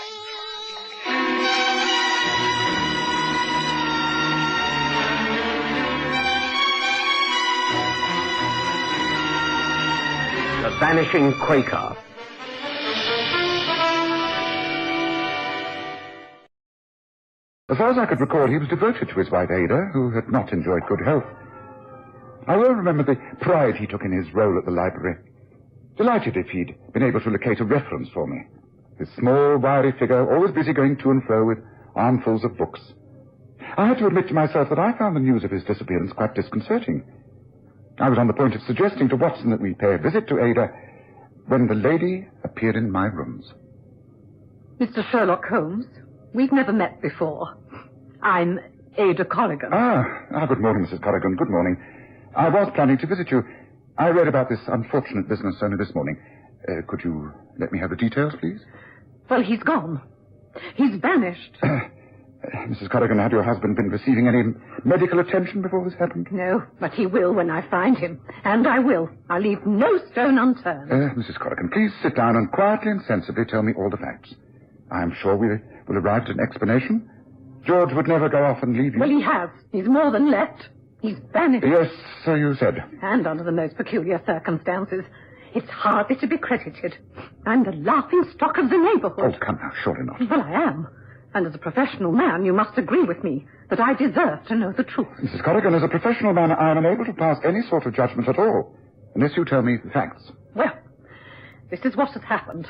The Vanishing Quaker. As far as I could recall, he was devoted to his wife Ada, who had not enjoyed good health. I will remember the pride he took in his role at the library. Delighted if he'd been able to locate a reference for me. His small, wiry figure, always busy going to and fro with armfuls of books. I had to admit to myself that I found the news of his disappearance quite disconcerting. I was on the point of suggesting to Watson that we pay a visit to Ada when the lady appeared in my rooms. Mr. Sherlock Holmes, we've never met before. I'm Ada Corrigan. Good morning, Mrs. Corrigan. Good morning. I was planning to visit you. I read about this unfortunate business only this morning. Could you let me have the details, please? Well, he's gone. He's vanished. Mrs. Corrigan, had your husband been receiving any medical attention before this happened? No, but he will when I find him. And I will. I'll leave no stone unturned. Mrs. Corrigan, please sit down and quietly and sensibly tell me all the facts. I'm sure we will arrive at an explanation. George would never go off and leave you. Well, he has. He's more than left. He's vanished. Yes, so you said. And under the most peculiar circumstances. It's hardly to be credited. I'm the laughing stock of the neighborhood. Oh, come now, surely not. Well, I am. And as a professional man, you must agree with me that I deserve to know the truth. Mrs. Corrigan, as a professional man, I am unable to pass any sort of judgment at all, unless you tell me the facts. Well, this is what has happened.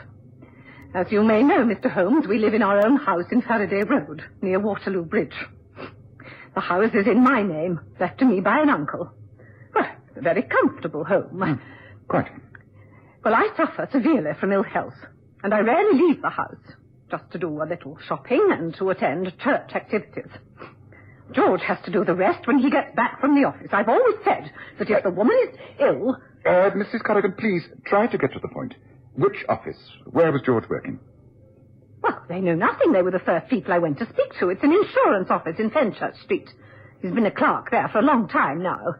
As you may know, Mr. Holmes, we live in our own house in Faraday Road, near Waterloo Bridge. The house is in my name, left to me by an uncle. Well, it's a very comfortable home. Quite. Well, I suffer severely from ill health, and I rarely leave the house, just to do a little shopping and to attend church activities. George has to do the rest when he gets back from the office. I've always said that if the woman is ill... Mrs. Corrigan, please, try to get to the point. Which office? Where was George working? Well, they know nothing. They were the first people I went to speak to. It's an insurance office in Fenchurch Street. He's been a clerk there for a long time now.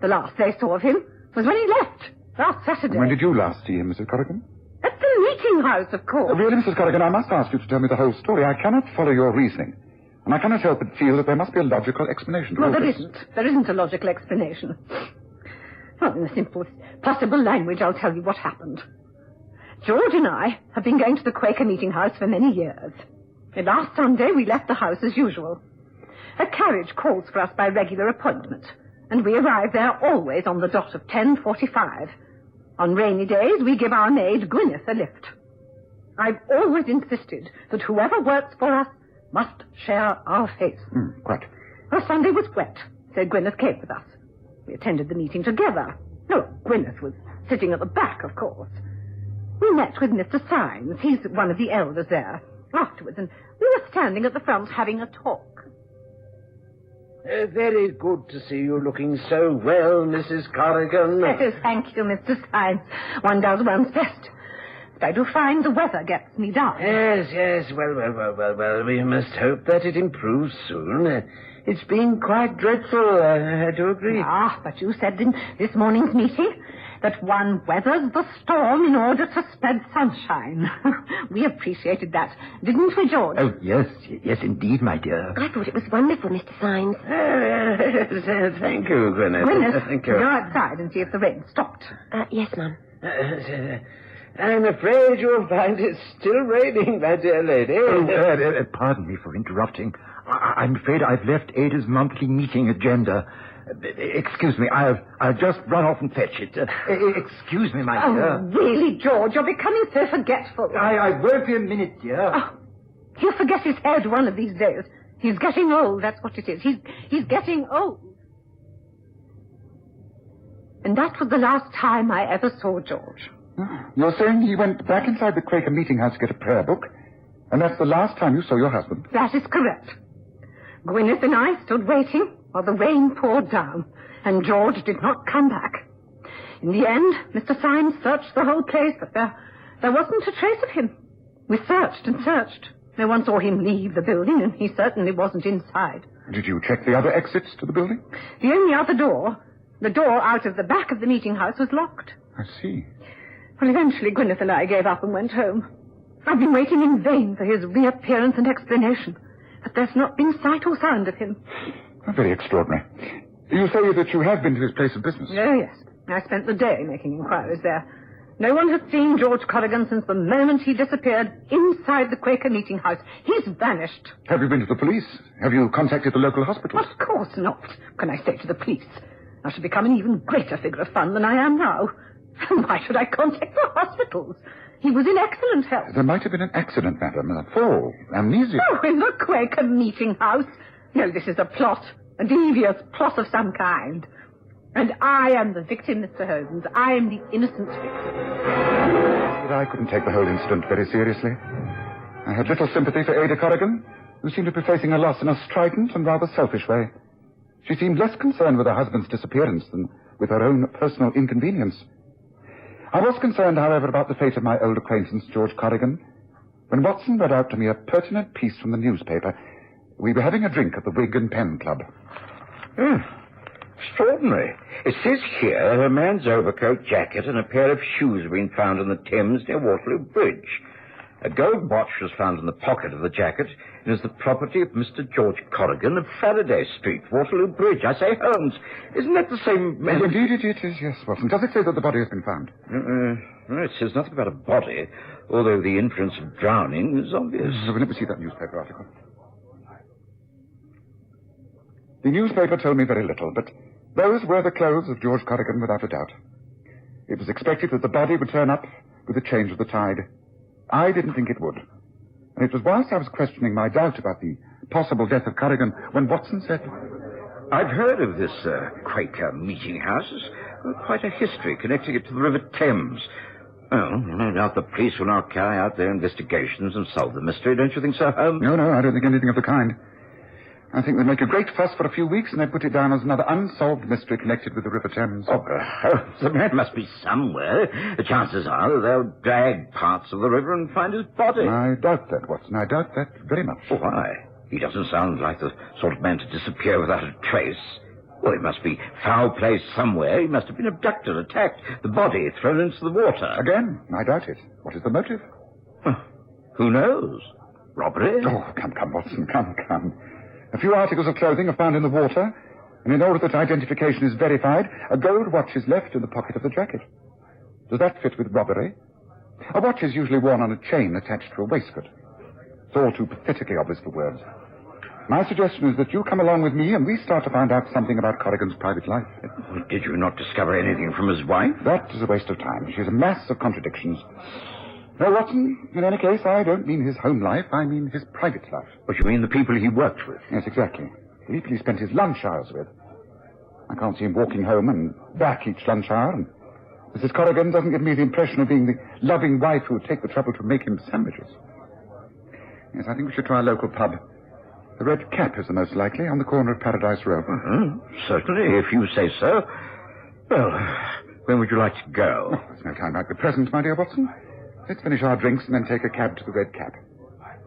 The last they saw of him was when he left, last Saturday. When did you last see him, Mrs. Corrigan? At the meeting house, of course. Really, Mrs. Corrigan, I must ask you to tell me the whole story. I cannot follow your reasoning. And I cannot help but feel that there must be a logical explanation to all this. There isn't a logical explanation. Well, in the simplest possible language, I'll tell you what happened. George and I have been going to the Quaker meeting house for many years. And last Sunday, we left the house as usual. A carriage calls for us by regular appointment, and we arrive there always on the dot of 10:45. On rainy days, we give our maid Gwyneth a lift. I've always insisted that whoever works for us must share our fate. Quite. Well, Sunday was wet, so Gwyneth came with us. We attended the meeting together. No, Gwyneth was sitting at the back, of course. We met with Mr. Symes. He's one of the elders there. Afterwards, and we were standing at the front having a talk. Very good to see you looking so well, Mrs. Corrigan. Oh, thank you, Mr. Symes. One does one's best. But I do find the weather gets me down. Yes. Well, we must hope that it improves soon. It's been quite dreadful, I do agree. But you said in this morning's meeting that one weathers the storm in order to spread sunshine. We appreciated that, didn't we, George? Oh, yes, indeed, my dear. I thought it was wonderful, Mr. Symes. Thank you, Gwyneth. Gwyneth, Thank you. go outside and see if the rain stopped. Yes, Mum. I'm afraid you'll find it's still raining, my dear lady. Pardon me for interrupting. I'm afraid I've left Ada's monthly meeting agenda. Excuse me, I'll just run off and fetch it. Excuse me, my dear. Really, George, you're becoming so forgetful. I won't be a minute, dear. Oh, he'll forget his head one of these days. He's getting old, that's what it is. He's getting old. And that was the last time I ever saw George. You're saying he went back inside the Quaker meeting house to get a prayer book? And that's the last time you saw your husband? That is correct. Gwyneth and I stood waiting while the rain poured down, and George did not come back. In the end, Mr. Symes searched the whole place, but there wasn't a trace of him. We searched and searched. No one saw him leave the building, and he certainly wasn't inside. Did you check the other exits to the building? The only other door, the door out of the back of the meeting house, was locked. I see. Well, eventually Gwyneth and I gave up and went home. I've been waiting in vain for his reappearance and explanation, but there's not been sight or sound of him. Very extraordinary. You say that you have been to his place of business? Oh, yes. I spent the day making inquiries there. No one has seen George Corrigan since the moment he disappeared inside the Quaker meeting house. He's vanished. Have you been to the police? Have you contacted the local hospital? Of course not. Can I say to the police? I should become an even greater figure of fun than I am now. Why should I contact the hospitals? He was in excellent health. There might have been an accident, madam. A fall. Amnesia. Oh, in the Quaker meeting house? No, this is a plot. A devious plot of some kind. And I am the victim, Mr. Holmes. I am the innocent victim. But I couldn't take the whole incident very seriously. I had little sympathy for Ada Corrigan, who seemed to be facing a loss in a strident and rather selfish way. She seemed less concerned with her husband's disappearance than with her own personal inconvenience. I was concerned, however, about the fate of my old acquaintance, George Corrigan. When Watson read out to me a pertinent piece from the newspaper, we were having a drink at the Wig and Pen Club. Extraordinary. It says here a man's overcoat, jacket, and a pair of shoes have been found in the Thames near Waterloo Bridge. A gold watch was found in the pocket of the jacket and is the property of Mr. George Corrigan of Faraday Street, Waterloo Bridge. I say, Holmes, isn't that the same man? Well, indeed it is, yes, Watson. Does it say that the body has been found? No, it says nothing about a body, although the inference of drowning is obvious. Let me see that newspaper article. The newspaper told me very little, but those were the clothes of George Corrigan without a doubt. It was expected that the body would turn up with the change of the tide. I didn't think it would. And it was whilst I was questioning my doubt about the possible death of Corrigan when Watson said, I've heard of this Quaker meeting house. It's quite a history connecting it to the River Thames. Well, no doubt the police will now carry out their investigations and solve the mystery, don't you think so, Holmes? No, I don't think anything of the kind. I think they'll make a great fuss for a few weeks and they put it down as another unsolved mystery connected with the River Thames. Oh, the man must be somewhere. The chances are that they'll drag parts of the river and find his body. I doubt that, Watson. I doubt that very much. Oh, why? He doesn't sound like the sort of man to disappear without a trace. Well, it must be foul play somewhere. He must have been abducted, attacked, the body thrown into the water. Again, I doubt it. What is the motive? Who knows? Robbery? Oh, come, Watson, come. A few articles of clothing are found in the water, and in order that identification is verified, a gold watch is left in the pocket of the jacket. Does that fit with robbery? A watch is usually worn on a chain attached to a waistcoat. It's all too pathetically obvious for words. My suggestion is that you come along with me and we start to find out something about Corrigan's private life. Did you not discover anything from his wife? That is a waste of time. She's a mass of contradictions. No, Watson, in any case, I don't mean his home life. I mean his private life. What, you mean the people he worked with? Yes, exactly. The people he spent his lunch hours with. I can't see him walking home and back each lunch hour, and Mrs. Corrigan doesn't give me the impression of being the loving wife who would take the trouble to make him sandwiches. Yes, I think we should try a local pub. The Red Cap is the most likely, on the corner of Paradise Row. Certainly, if you say so. Well, when would you like to go? Oh, there's no time like the present, my dear Watson. Let's finish our drinks and then take a cab to the Red Cap.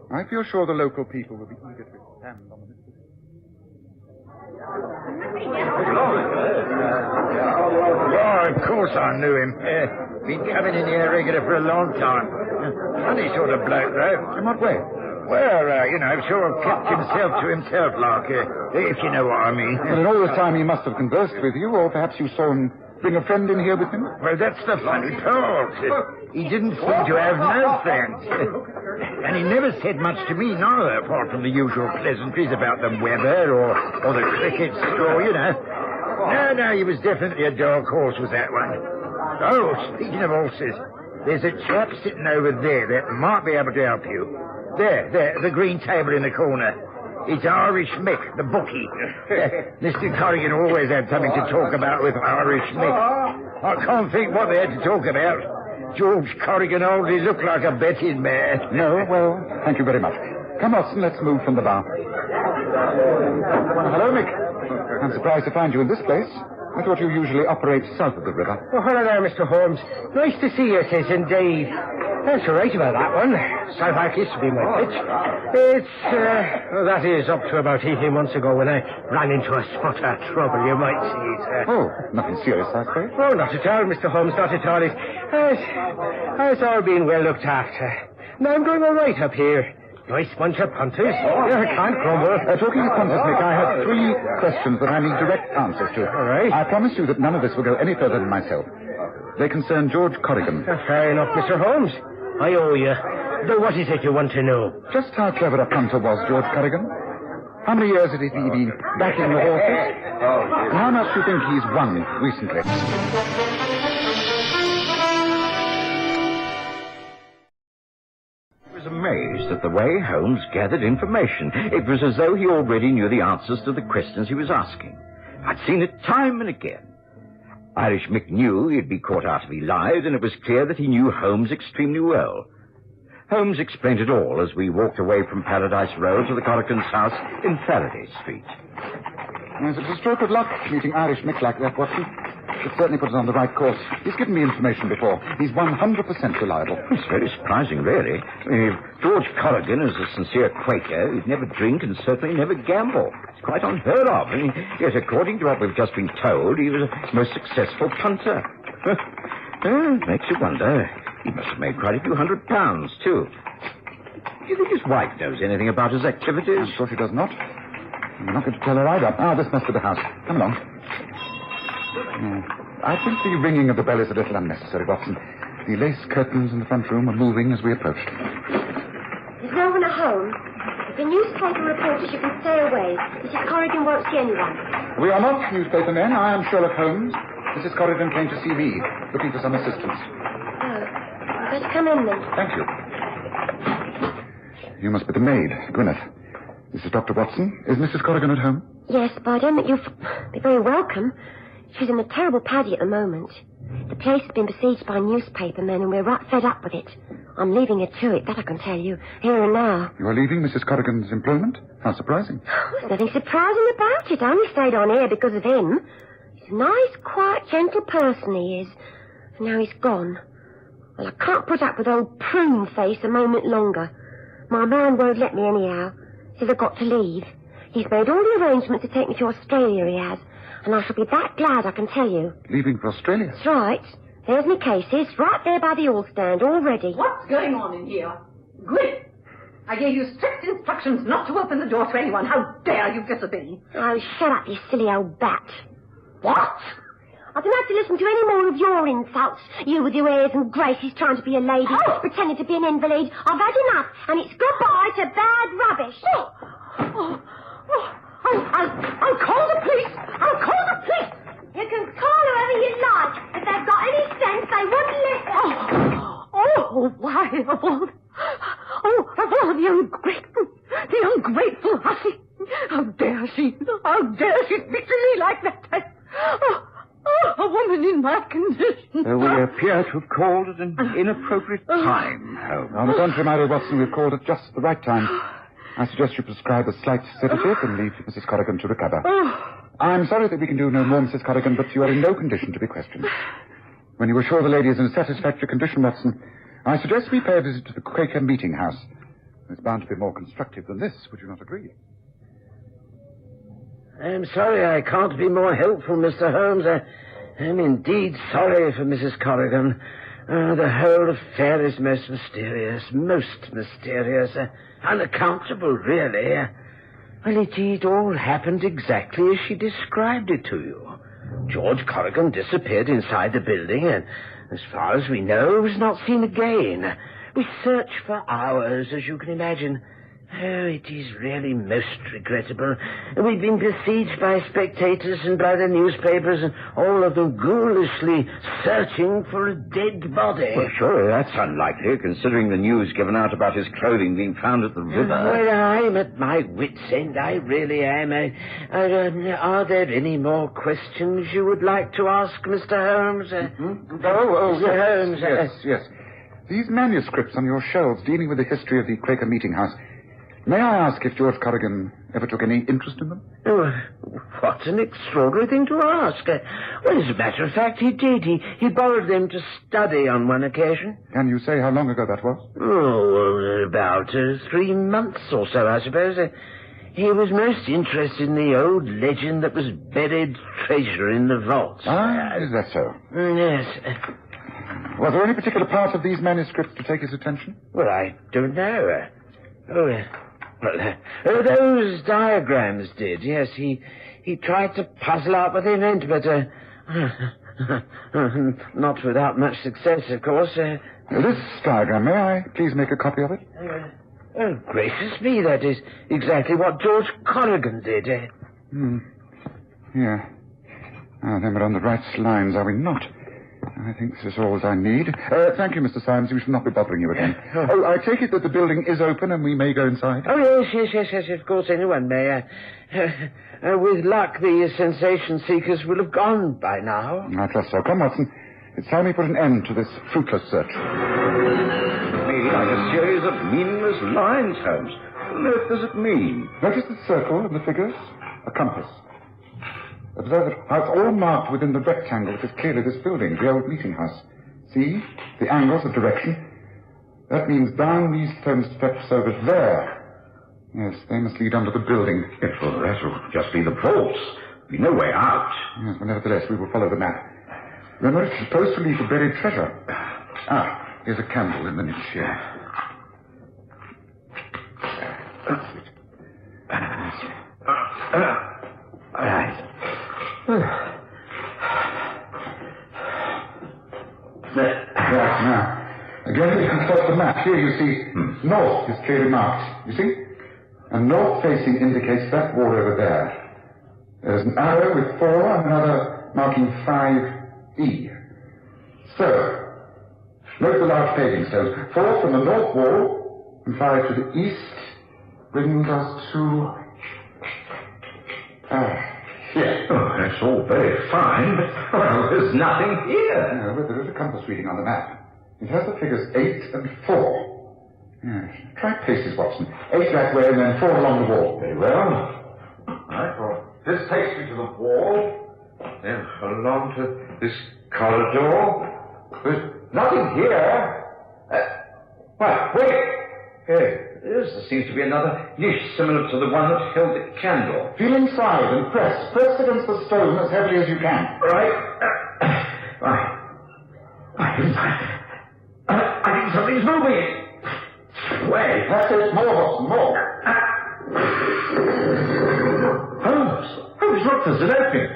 I feel sure the local people will be eager to expand on the mystery. Oh, of course I knew him. Been coming in here regular for a long time. Funny sort of bloke, though. In what way? Well, sort of kept himself to himself, like, if you know what I mean. Well, in all this time he must have conversed with you, or perhaps you saw him bring a friend in here with him? Well, that's the funny part. He didn't seem to have no friends. And he never said much to me, neither, apart from the usual pleasantries about the weather or the cricket score, you know. No, he was definitely a dark horse, was that one. Oh, speaking of horses, there's a chap sitting over there that might be able to help you. There, the green table in the corner. It's Irish Mick, the bookie. Mr. Corrigan always had something to talk about with Irish Mick. I can't think what they had to talk about. George Corrigan hardly looked like a betting man. No, well, thank you very much. Come, Watson, let's move from the bar. Well, hello, Mick. I'm surprised to find you in this place. I thought you usually operate south of the river. Oh, hello there, Mr. Holmes. Nice to see you, sis, indeed. That's all right about that one. South Ark used to be my pitch. That is up to about 18 months ago when I ran into a spot of trouble, you might see, sir. Oh, nothing serious, I suppose? Oh, not at all, Mr. Holmes, not at all. It's all been well looked after. Now, I'm doing all right up here. Nice bunch of punters. I can't grumble. Talking of punters, Mick, I have 3 questions that I need direct answers to. All right. I promise you that none of this will go any further than myself. They concern George Corrigan. Fair enough, Mr. Holmes. I owe you. Though what is it you want to know? Just how clever a punter was George Corrigan? How many years had he been backing the horses? And how much do you think he's won recently? I was amazed at the way Holmes gathered information. It was as though he already knew the answers to the questions he was asking. I'd seen it time and again. Irish Mick knew he'd be caught out if he lied, and it was clear that he knew Holmes extremely well. Holmes explained it all as we walked away from Paradise Row to the Corrigan's house in Faraday Street. Yes, it's a stroke of luck meeting Irish Mick like that, Watson. It certainly put us on the right course. He's given me information before. He's 100% reliable. It's very surprising, really. George Corrigan is a sincere Quaker. He'd never drink and certainly never gamble. It's quite unheard of. Yes, according to what we've just been told, he was a most successful punter. Makes you wonder. He must have made quite a few £100, too. Do you think his wife knows anything about his activities? I'm sure she does not. We're not going to tell her either. This must be the house. Come along. I think the ringing of the bell is a little unnecessary, Watson. The lace curtains in the front room were moving as we approached. There's no one at home. If the newspaper reporters, you can stay away. Mrs. Corrigan won't see anyone. We are not newspaper men. I am Sherlock Holmes. Mrs. Corrigan came to see me, looking for some assistance. Oh, let's come in then. Thank you. You must be the maid, Gwyneth. This is Dr. Watson. Is Mrs. Corrigan at home? Yes, but I don't think you'll be very welcome. She's in a terrible paddy at the moment. The place has been besieged by newspaper men, and we're right fed up with it. I'm leaving her to it, that I can tell you, here and now. You are leaving Mrs. Corrigan's employment? How surprising. There's nothing surprising about it. I only stayed on here because of him. He's a nice, quiet, gentle person, he is. And now he's gone. Well, I can't put up with old prune face a moment longer. My man won't let me anyhow. Says I've got to leave. He's made all the arrangements to take me to Australia, he has. And I shall be that glad, I can tell you. Leaving for Australia? That's right. There's my cases, right there by the all stand, all ready. What's going on in here? Good. I gave you strict instructions not to open the door to anyone. How dare you disobey? Oh, shut up, you silly old bat. What? I don't have to listen to any more of your insults. You with your airs and graces trying to be a lady, pretending to be an invalid. I've had enough, and it's goodbye to bad rubbish. I'll call the police. I'll call the police. You can call whoever you like. If they've got any sense, they wouldn't listen. Why of all the ungrateful hussy. How dare she speak to me like that? A woman in my condition. We appear to have called at an inappropriate time, Holmes. On the contrary, my dear Watson, we've called at just the right time. I suggest you prescribe a slight sedative and leave Mrs. Corrigan to recover. I'm sorry that we can do no more, Mrs. Corrigan, but you are in no condition to be questioned. When you are sure the lady is in a satisfactory condition, Watson, I suggest we pay a visit to the Quaker meeting house. It's bound to be more constructive than this, would you not agree? I'm sorry I can't be more helpful, Mr. Holmes. I'm indeed sorry for Mrs. Corrigan. The whole affair is most mysterious, unaccountable, really. Well, it all happened exactly as she described it to you. George Corrigan disappeared inside the building, and as far as we know, was not seen again. We searched for hours, as you can imagine. Oh, it is really most regrettable. We've been besieged by spectators and by the newspapers, and all of them ghoulishly searching for a dead body. Well, surely that's unlikely, considering the news given out about his clothing being found at the river. Well, I'm at my wit's end. I really am. Are there any more questions you would like to ask, Mr. Holmes? Mr. Holmes. Yes. These manuscripts on your shelves dealing with the history of the Quaker Meeting House. May I ask if George Corrigan ever took any interest in them? Oh, what an extraordinary thing to ask. Well, as a matter of fact, he did. He borrowed them to study on one occasion. Can you say how long ago that was? Oh, about 3 months or so, I suppose. He was most interested in the old legend that was buried treasure in the vaults. Is that so? Yes. Was there any particular part of these manuscripts to take his attention? Well, I don't know. Those diagrams did, yes. He tried to puzzle out what they meant, but not without much success, of course. This diagram, may I please make a copy of it? Oh, gracious me, that is exactly what George Corrigan did. Yeah. Then we're on the right lines, are we not? I think this is all I need. Thank you, Mr. Symes. We shall not be bothering you again. I take it that the building is open and we may go inside? Oh, yes, of course, anyone may. With luck, the sensation seekers will have gone by now. I trust so. Come, Watson. It's time we put an end to this fruitless search. Maybe like a series of meaningless lines, Holmes. What on earth does it mean? Notice the circle and the figures? A compass. Observe how it's all marked within the rectangle that is clearly this building, the old meeting house. See? The angles of direction. That means down these stone steps over there. Yes, they must lead under the building. Yes, well, that will just be the vaults. There'll be no way out. Yes, but nevertheless, we will follow the map. Remember, it's supposed to lead to buried treasure. Here's a candle in the niche here. Right. Right, now. Again, we consult the map. Here you see north is clearly marked. You see? And north facing indicates that wall over there. There's an arrow with 4 and another marking 5E. So, note the large paving stones. 4 from the north wall and 5 to the east brings us to... here. Oh, that's all very fine, but, well, there's nothing here. No, but there is a compass reading on the map. It has the figures 8 and 4. Yes. Try paces, Watson. 8 that way and then 4 along the wall. Very well. Right, well, this takes me to the wall, then along to this corridor. There's nothing here. Wait. Here, there seems to be another niche similar to the one that held the candle. Feel inside and press. Press against the stone as heavily as you can. Right. I think something's moving. Wait. That's it. More, Watson, more. Holmes, look, there's an opening.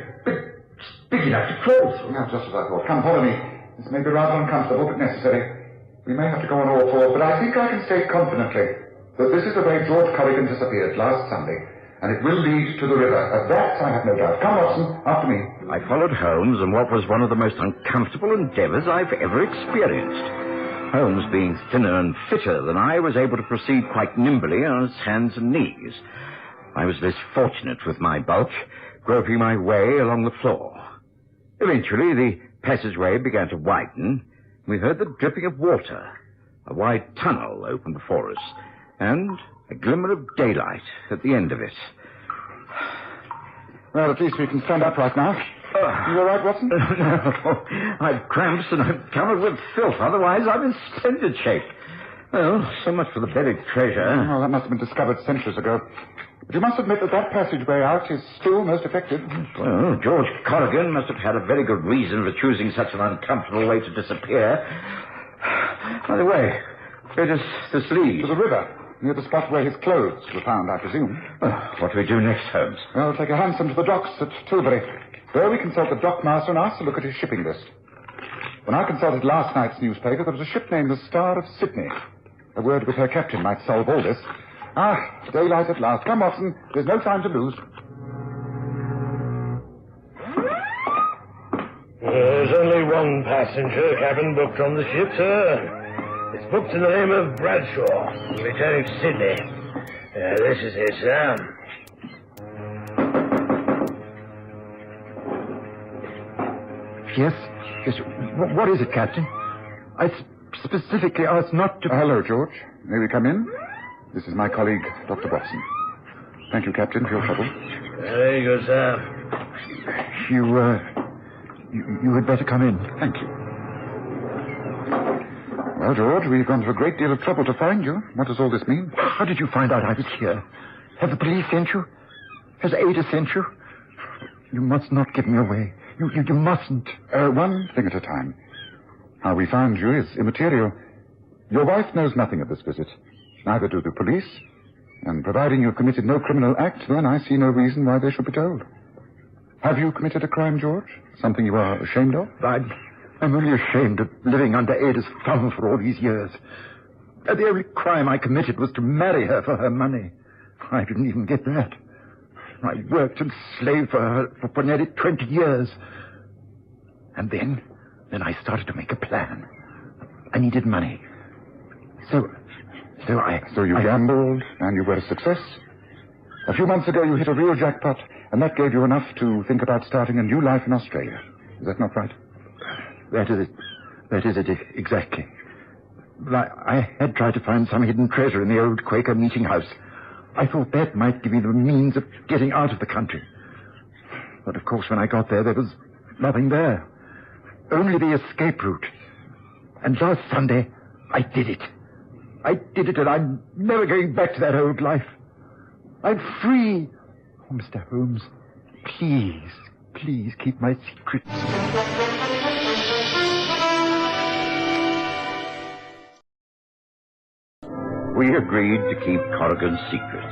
Big enough to crawl through. Now, just as I thought. Come, follow me. This may be rather uncomfortable, but necessary. We may have to go on all fours, but I think I can state confidently that this is the way George Corrigan disappeared last Sunday, and it will lead to the river. Of that I have no doubt. Come, Watson, after me. I followed Holmes in what was one of the most uncomfortable endeavors I've ever experienced. Holmes, being thinner and fitter than I, was able to proceed quite nimbly on his hands and knees. I was less fortunate with my bulk, groping my way along the floor. Eventually, the passageway began to widen. We heard the dripping of water. A wide tunnel opened before us, and a glimmer of daylight at the end of it. Well, at least we can stand upright now. You all right, Watson? No, I've cramps and I'm covered with filth. Otherwise, I'm in splendid shape. Well, so much for the buried treasure. Oh, that must have been discovered centuries ago. But you must admit that passageway out is still most effective. Well, George Corrigan must have had a very good reason for choosing such an uncomfortable way to disappear. By the way, where does this lead? To the river, near the spot where his clothes were found, I presume. What do we do next, Holmes? Well, take a hansom to the docks at Tilbury. There we consult the dockmaster and ask to look at his shipping list. When I consulted last night's newspaper, there was a ship named the Star of Sydney. A word with her captain might solve all this. Daylight at last. Come, Watson. There's no time to lose. There's only one passenger cabin booked on the ship, sir. It's booked in the name of Bradshaw, returning to Sydney. This is it, sir. Yes? What is it, Captain? I specifically asked not to... Hello, George. May we come in? This is my colleague, Dr. Watson. Thank you, Captain, for your trouble. Very good, sir. You had better come in. Thank you. Well, George, we've gone to a great deal of trouble to find you. What does all this mean? How did you find out I was here? Have the police sent you? Has Ada sent you? You must not give me away. You mustn't. One thing at a time. How we found you is immaterial. Your wife knows nothing of this visit. Neither do the police. And providing you've committed no criminal act, then I see no reason why they should be told. Have you committed a crime, George? Something you are ashamed of? I'm only ashamed of living under Ada's thumb for all these years. The only crime I committed was to marry her for her money. I didn't even get that. I worked and slaved for her for nearly 20 years. And then I started to make a plan. I needed money. So you gambled, and you were a success? A few months ago, you hit a real jackpot, and that gave you enough to think about starting a new life in Australia. Is that not right? That is it, exactly. I had tried to find some hidden treasure in the old Quaker meeting house. I thought that might give me the means of getting out of the country. But, of course, when I got there was nothing there. Only the escape route. And last Sunday, I did it. I did it, and I'm never going back to that old life. I'm free. Oh, Mr. Holmes, please keep my secret. We agreed to keep Corrigan's secret.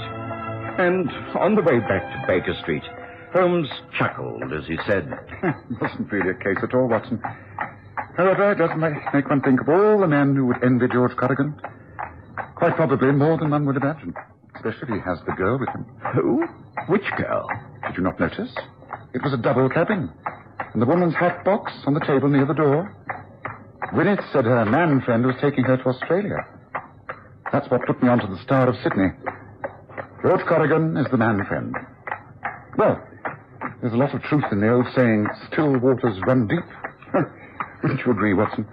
And on the way back to Baker Street, Holmes chuckled as he said... It wasn't really a case at all, Watson. However, it does make one think of all the men who would envy George Corrigan. Quite probably more than one would imagine. Especially if he has the girl with him. Who? Which girl? Did you not notice? It was a double cabin. And the woman's hat box on the table near the door. Winnet said her man friend was taking her to Australia. That's what put me onto the Star of Sydney. George Corrigan is the man friend. Well, there's a lot of truth in the old saying, still waters run deep. Wouldn't you agree, Watson?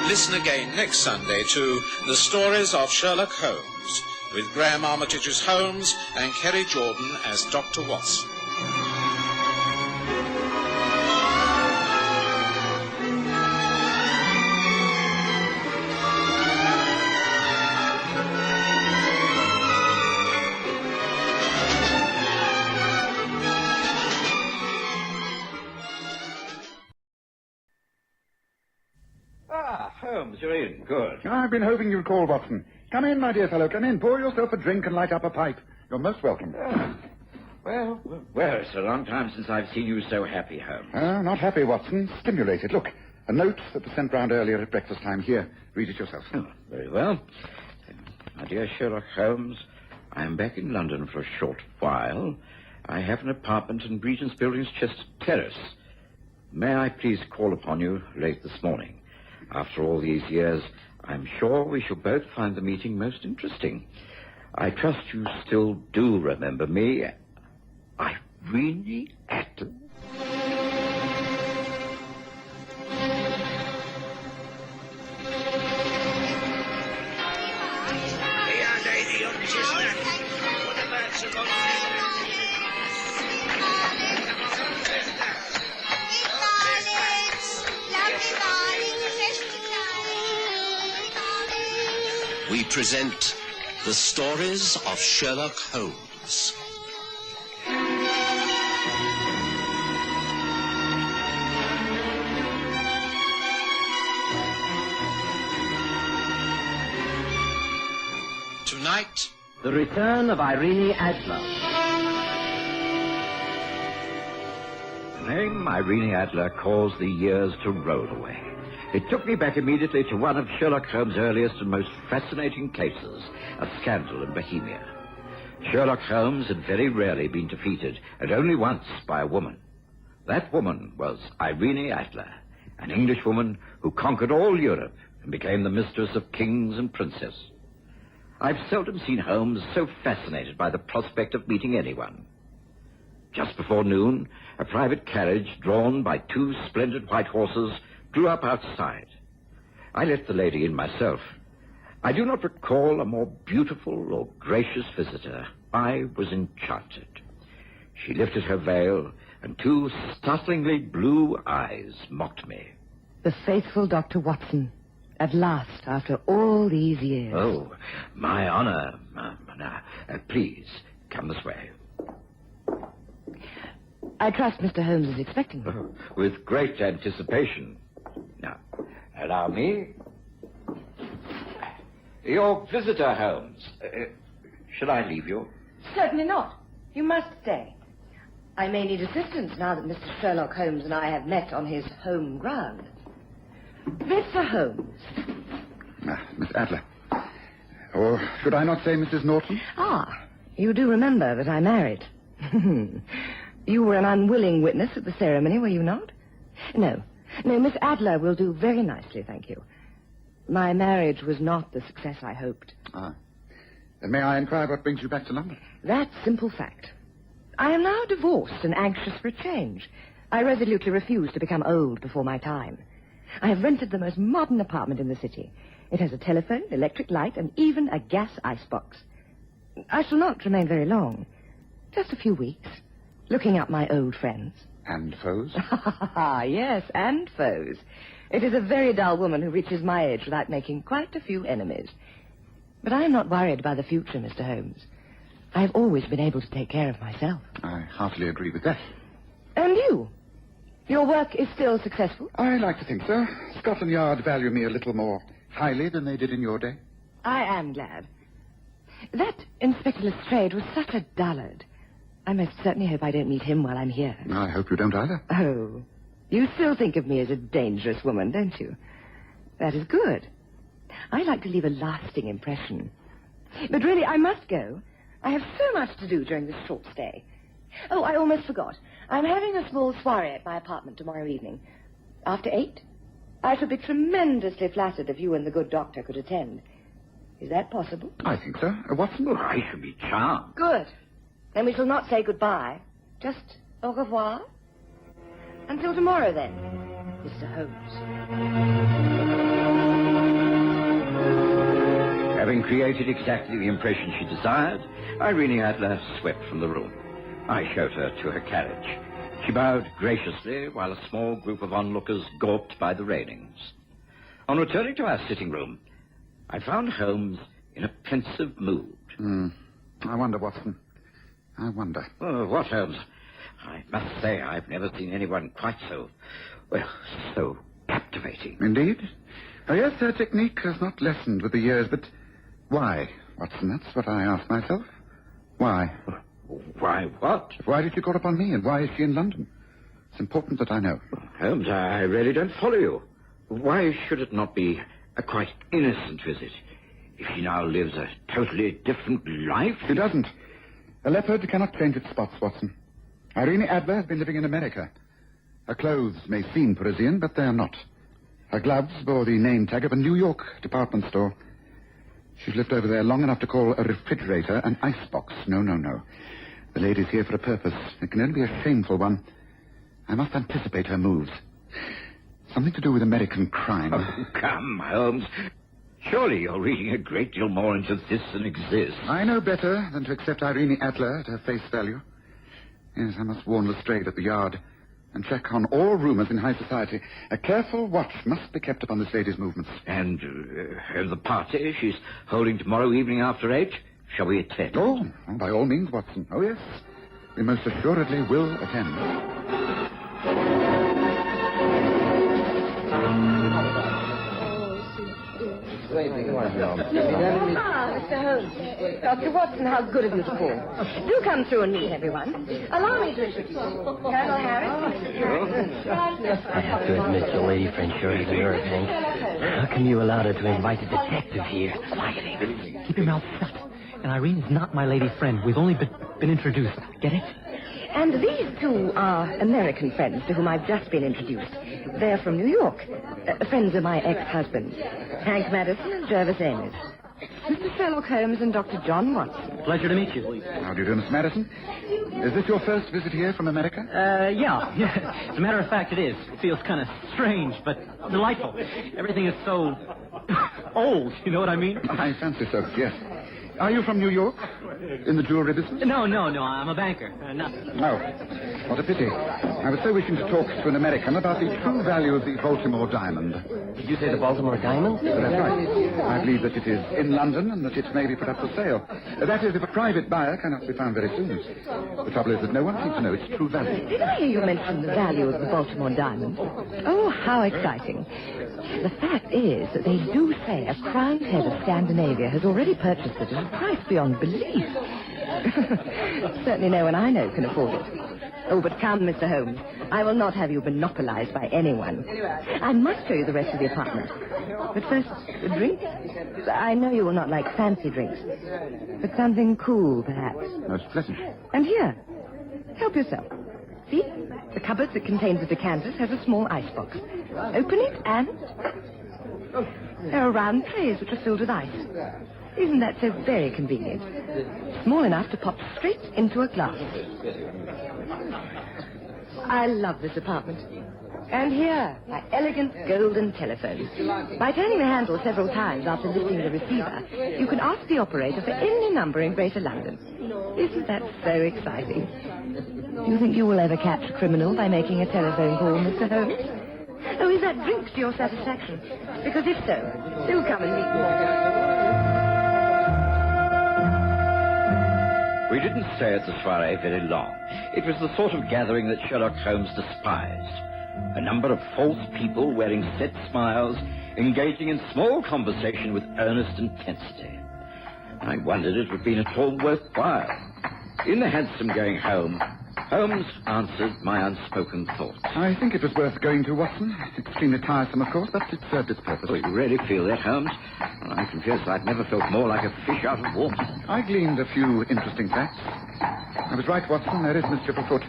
Listen again next Sunday to The Stories of Sherlock Holmes, with Graham Armitage as Holmes and Kerry Jordan as Dr. Watson. Holmes, you're in. Good. I've been hoping you'd call, Watson. Come in, my dear fellow. Come in. Pour yourself a drink and light up a pipe. You're most welcome. Well, it's a long time since I've seen you so happy, Holmes. Not happy, Watson. Stimulated. Look, a note that was sent round earlier at breakfast time. Here, read it yourself. Oh, very well. My dear Sherlock Holmes, I am back in London for a short while. I have an apartment in Regent's Building's Chester Terrace. May I please call upon you late this morning? After all these years, I'm sure we shall both find the meeting most interesting. I trust you still do remember me. I really acted. We present The Stories of Sherlock Holmes. Tonight, The Return of Irene Adler. The name Irene Adler caused the years to roll away. It took me back immediately to one of Sherlock Holmes' earliest and most fascinating cases, a scandal in Bohemia. Sherlock Holmes had very rarely been defeated, and only once by a woman. That woman was Irene Adler, an Englishwoman who conquered all Europe and became the mistress of kings and princes. I've seldom seen Holmes so fascinated by the prospect of meeting anyone. Just before noon, a private carriage drawn by 2 splendid white horses drew up outside. I let the lady in myself. I do not recall a more beautiful or gracious visitor. I was enchanted. She lifted her veil, and 2 startlingly blue eyes mocked me. The faithful Dr. Watson. At last, after all these years. Oh, my honor. Now, please, come this way. I trust Mr. Holmes is expecting me. With great anticipation. Now, allow me. Your visitor, Holmes. Shall I leave you? Certainly not. You must stay. I may need assistance now that Mr. Sherlock Holmes and I have met on his home ground. Mr. Holmes. Miss Adler. Or should I not say Mrs. Norton? Ah, you do remember that I married. You were an unwilling witness at the ceremony, were you not? No, Miss Adler will do very nicely, thank you. My marriage was not the success I hoped. Ah. Then may I inquire what brings you back to London? That simple fact. I am now divorced and anxious for a change. I resolutely refuse to become old before my time. I have rented the most modern apartment in the city. It has a telephone, electric light, and even a gas icebox. I shall not remain very long. Just a few weeks. Looking up my old friends. And foes? Yes, and foes. It is a very dull woman who reaches my age without making quite a few enemies. But I am not worried by the future, Mr. Holmes. I have always been able to take care of myself. I heartily agree with that. And you? Your work is still successful? I like to think so. Scotland Yard value me a little more highly than they did in your day. I am glad. That Inspector Lestrade was such a dullard. I most certainly hope I don't meet him while I'm here. I hope you don't either. Oh, you still think of me as a dangerous woman, don't you? That is good. I like to leave a lasting impression. But really, I must go. I have so much to do during this short stay. Oh, I almost forgot. I'm having a small soiree at my apartment tomorrow evening. After 8? I shall be tremendously flattered if you and the good doctor could attend. Is that possible? I think so. Watson? Oh, I shall be charmed. Good. Then we shall not say goodbye. Just au revoir. Until tomorrow, then, Mr. Holmes. Having created exactly the impression she desired, Irene Adler swept from the room. I showed her to her carriage. She bowed graciously while a small group of onlookers gawped by the railings. On returning to our sitting room, I found Holmes in a pensive mood. I wonder, Watson. I wonder. Oh, what, Holmes? I must say I've never seen anyone quite so captivating. Indeed? Oh, yes, her technique has not lessened with the years, but why, Watson? That's what I ask myself. Why? Why what? Why did you call upon me, and why is she in London? It's important that I know. Holmes, I really don't follow you. Why should it not be a quite innocent visit? If she now lives a totally different life... She doesn't. A leopard cannot change its spots, Watson. Irene Adler has been living in America. Her clothes may seem Parisian, but they are not. Her gloves bore the name tag of a New York department store. She's lived over there long enough to call a refrigerator an icebox. No. The lady's here for a purpose. It can only be a shameful one. I must anticipate her moves. Something to do with American crime. Oh, come, Holmes. Surely you're reading a great deal more into this than exists. I know better than to accept Irene Adler at her face value. Yes, I must warn Lestrade at the Yard and check on all rumors in high society. A careful watch must be kept upon this lady's movements. And the party she's holding tomorrow evening after 8? Shall we attend? Oh, by all means, Watson. Oh, yes. We most assuredly will attend. Mr. Holmes. Dr. Watson, how good of you to call. Do come through and meet everyone. Allow me to introduce Colonel Harris. I have to admit your lady friend sure is a nerve, Hank. How come you allowed her to invite a detective here? Quiet. Keep your mouth shut. And Irene is not my lady friend. We've only been introduced. Get it? And these two are American friends to whom I've just been introduced. They're from New York. Friends of my ex-husband, Hank Madison and Jervis Ames. Mr. Sherlock Holmes and Dr. John Watson. Pleasure to meet you. How do you do, Miss Madison? Is this your first visit here from America? Yeah. As a matter of fact, it is. It feels kind of strange, but delightful. Everything is so old, you know what I mean? I fancy so, yes. Are you from New York? In the jewelry business? No, I'm a banker. Nothing. Oh, what a pity. I was so wishing to talk to an American about the true value of the Baltimore diamond. Did you say the Baltimore diamond? That's right. I believe that it is in London and that it may be put up for sale. That is, if a private buyer cannot be found very soon. The trouble is that no one seems to know its true value. Did I hear you mention the value of the Baltimore diamond? Oh, how exciting. The fact is that they do say a crowned head of Scandinavia has already purchased it at a price beyond belief. Certainly no one I know can afford it. Oh, but come, Mr. Holmes. I will not have you monopolized by anyone. I must show you the rest of the apartment. But first, a drink? I know you will not like fancy drinks. But something cool, perhaps. Most pleasant. And here, help yourself. See? The cupboard that contains the decanters has a small icebox. Open it and... there are round trays which are filled with ice. Isn't that so very convenient? Small enough to pop straight into a glass. I love this apartment. And here, my elegant golden telephone. By turning the handle several times after lifting the receiver, you can ask the operator for any number in Greater London. Isn't that so exciting? Do you think you will ever catch a criminal by making a telephone call, Mr. Holmes? Oh, is that drink to your satisfaction? Because if so, do come and meet me. We didn't stay at the soiree very long. It was the sort of gathering that Sherlock Holmes despised. A number of false people wearing set smiles, engaging in small conversation with earnest intensity. I wondered if it had been at all worthwhile. In the hansom going home, Holmes answered my unspoken thoughts. I think it was worth going to, Watson. Extremely tiresome, of course, but it served its purpose. Oh, you really feel that, Holmes? Well, I confess I've never felt more like a fish out of water. I gleaned a few interesting facts. I was right, Watson. There is mischief afoot.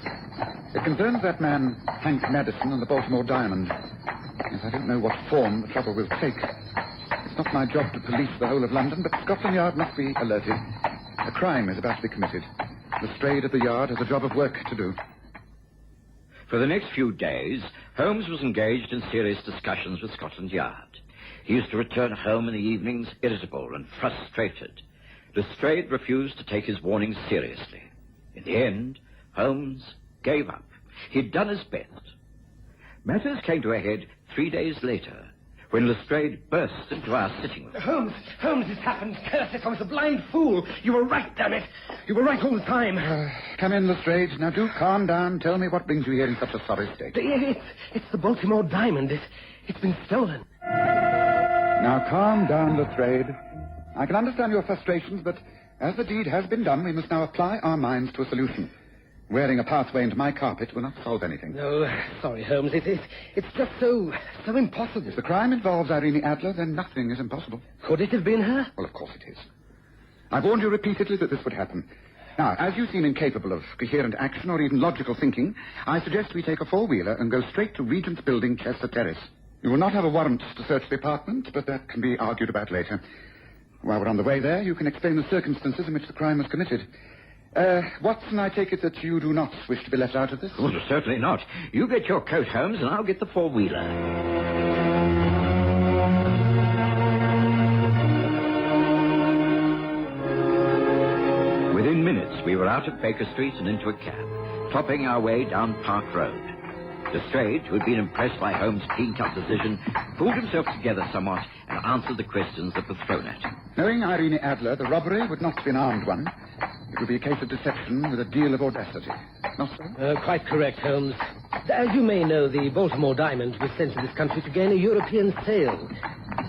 It concerns that man, Hank Madison, and the Baltimore diamond. Yes, I don't know what form the trouble will take. It's not my job to police the whole of London, but Scotland Yard must be alerted. A crime is about to be committed. Lestrade at the Yard has a job of work to do. For the next few days, Holmes was engaged in serious discussions with Scotland Yard. He used to return home in the evenings irritable and frustrated. Lestrade refused to take his warnings seriously. In the end, Holmes gave up. He'd done his best. Matters came to a head 3 days later, when Lestrade burst into our sitting room. Holmes, it's happened. Curse it, I was a blind fool. You were right, damn it. You were right all the time. Come in, Lestrade. Now, do calm down. Tell me what brings you here in such a sorry state. It's the Baltimore diamond. It's been stolen. Now, calm down, Lestrade. I can understand your frustrations, but as the deed has been done, we must now apply our minds to a solution. Wearing a pathway into my carpet will not solve anything. No, sorry, Holmes. It's just so impossible. If the crime involves Irene Adler, then nothing is impossible. Could it have been her? Well, of course it is. I've warned you repeatedly that this would happen. Now, as you seem incapable of coherent action or even logical thinking, I suggest we take a four-wheeler and go straight to Regent's Building, Chester Terrace. You will not have a warrant to search the apartment, but that can be argued about later. While we're on the way there, you can explain the circumstances in which the crime was committed. Watson, I take it that you do not wish to be left out of this? Oh, certainly not. You get your coat, Holmes, and I'll get the four-wheeler. Within minutes, we were out at Baker Street and into a cab, topping our way down Park Road. Lestrade, who had been impressed by Holmes' clean-cut decision, pulled himself together somewhat and answered the questions that were thrown at him. Knowing Irene Adler, the robbery would not be an armed one. It would be a case of deception with a deal of audacity. Not so? Quite correct, Holmes. As you may know, the Baltimore diamond was sent to this country to gain a European sale.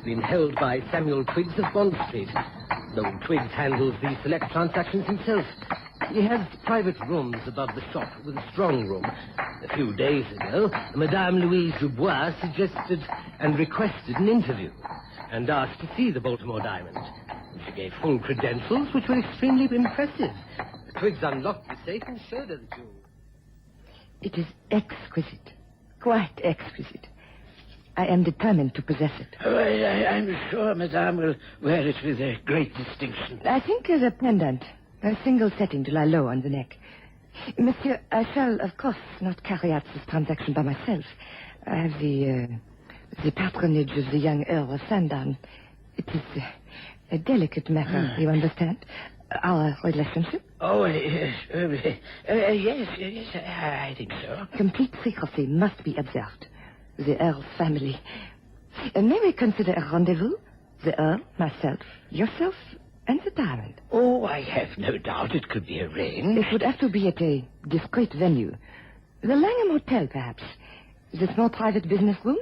been held by Samuel Twiggs of Bond Street. Though Twiggs handles the select transactions himself. He has private rooms above the shop with a strong room. A few days ago, Madame Louise Dubois suggested and requested an interview and asked to see the Baltimore diamond. She gave full credentials, which were extremely impressive. Twiggs unlocked the safe and showed her the jewel. It is exquisite. Quite exquisite. I am determined to possess it. Oh, I'm sure Madame will wear it with a great distinction. I think as a pendant, a single setting to lie low on the neck. Monsieur, I shall, of course, not carry out this transaction by myself. I have the patronage of the young Earl of Sandown. It is a delicate matter, you understand? Our relationship? Oh, yes, yes, I think so. Complete secrecy must be observed. The Earl's family. May we consider a rendezvous? The Earl, myself, yourself, and the diamond. Oh, I have no doubt it could be arranged. It would have to be at a discreet venue. The Langham Hotel, perhaps. The small private business room?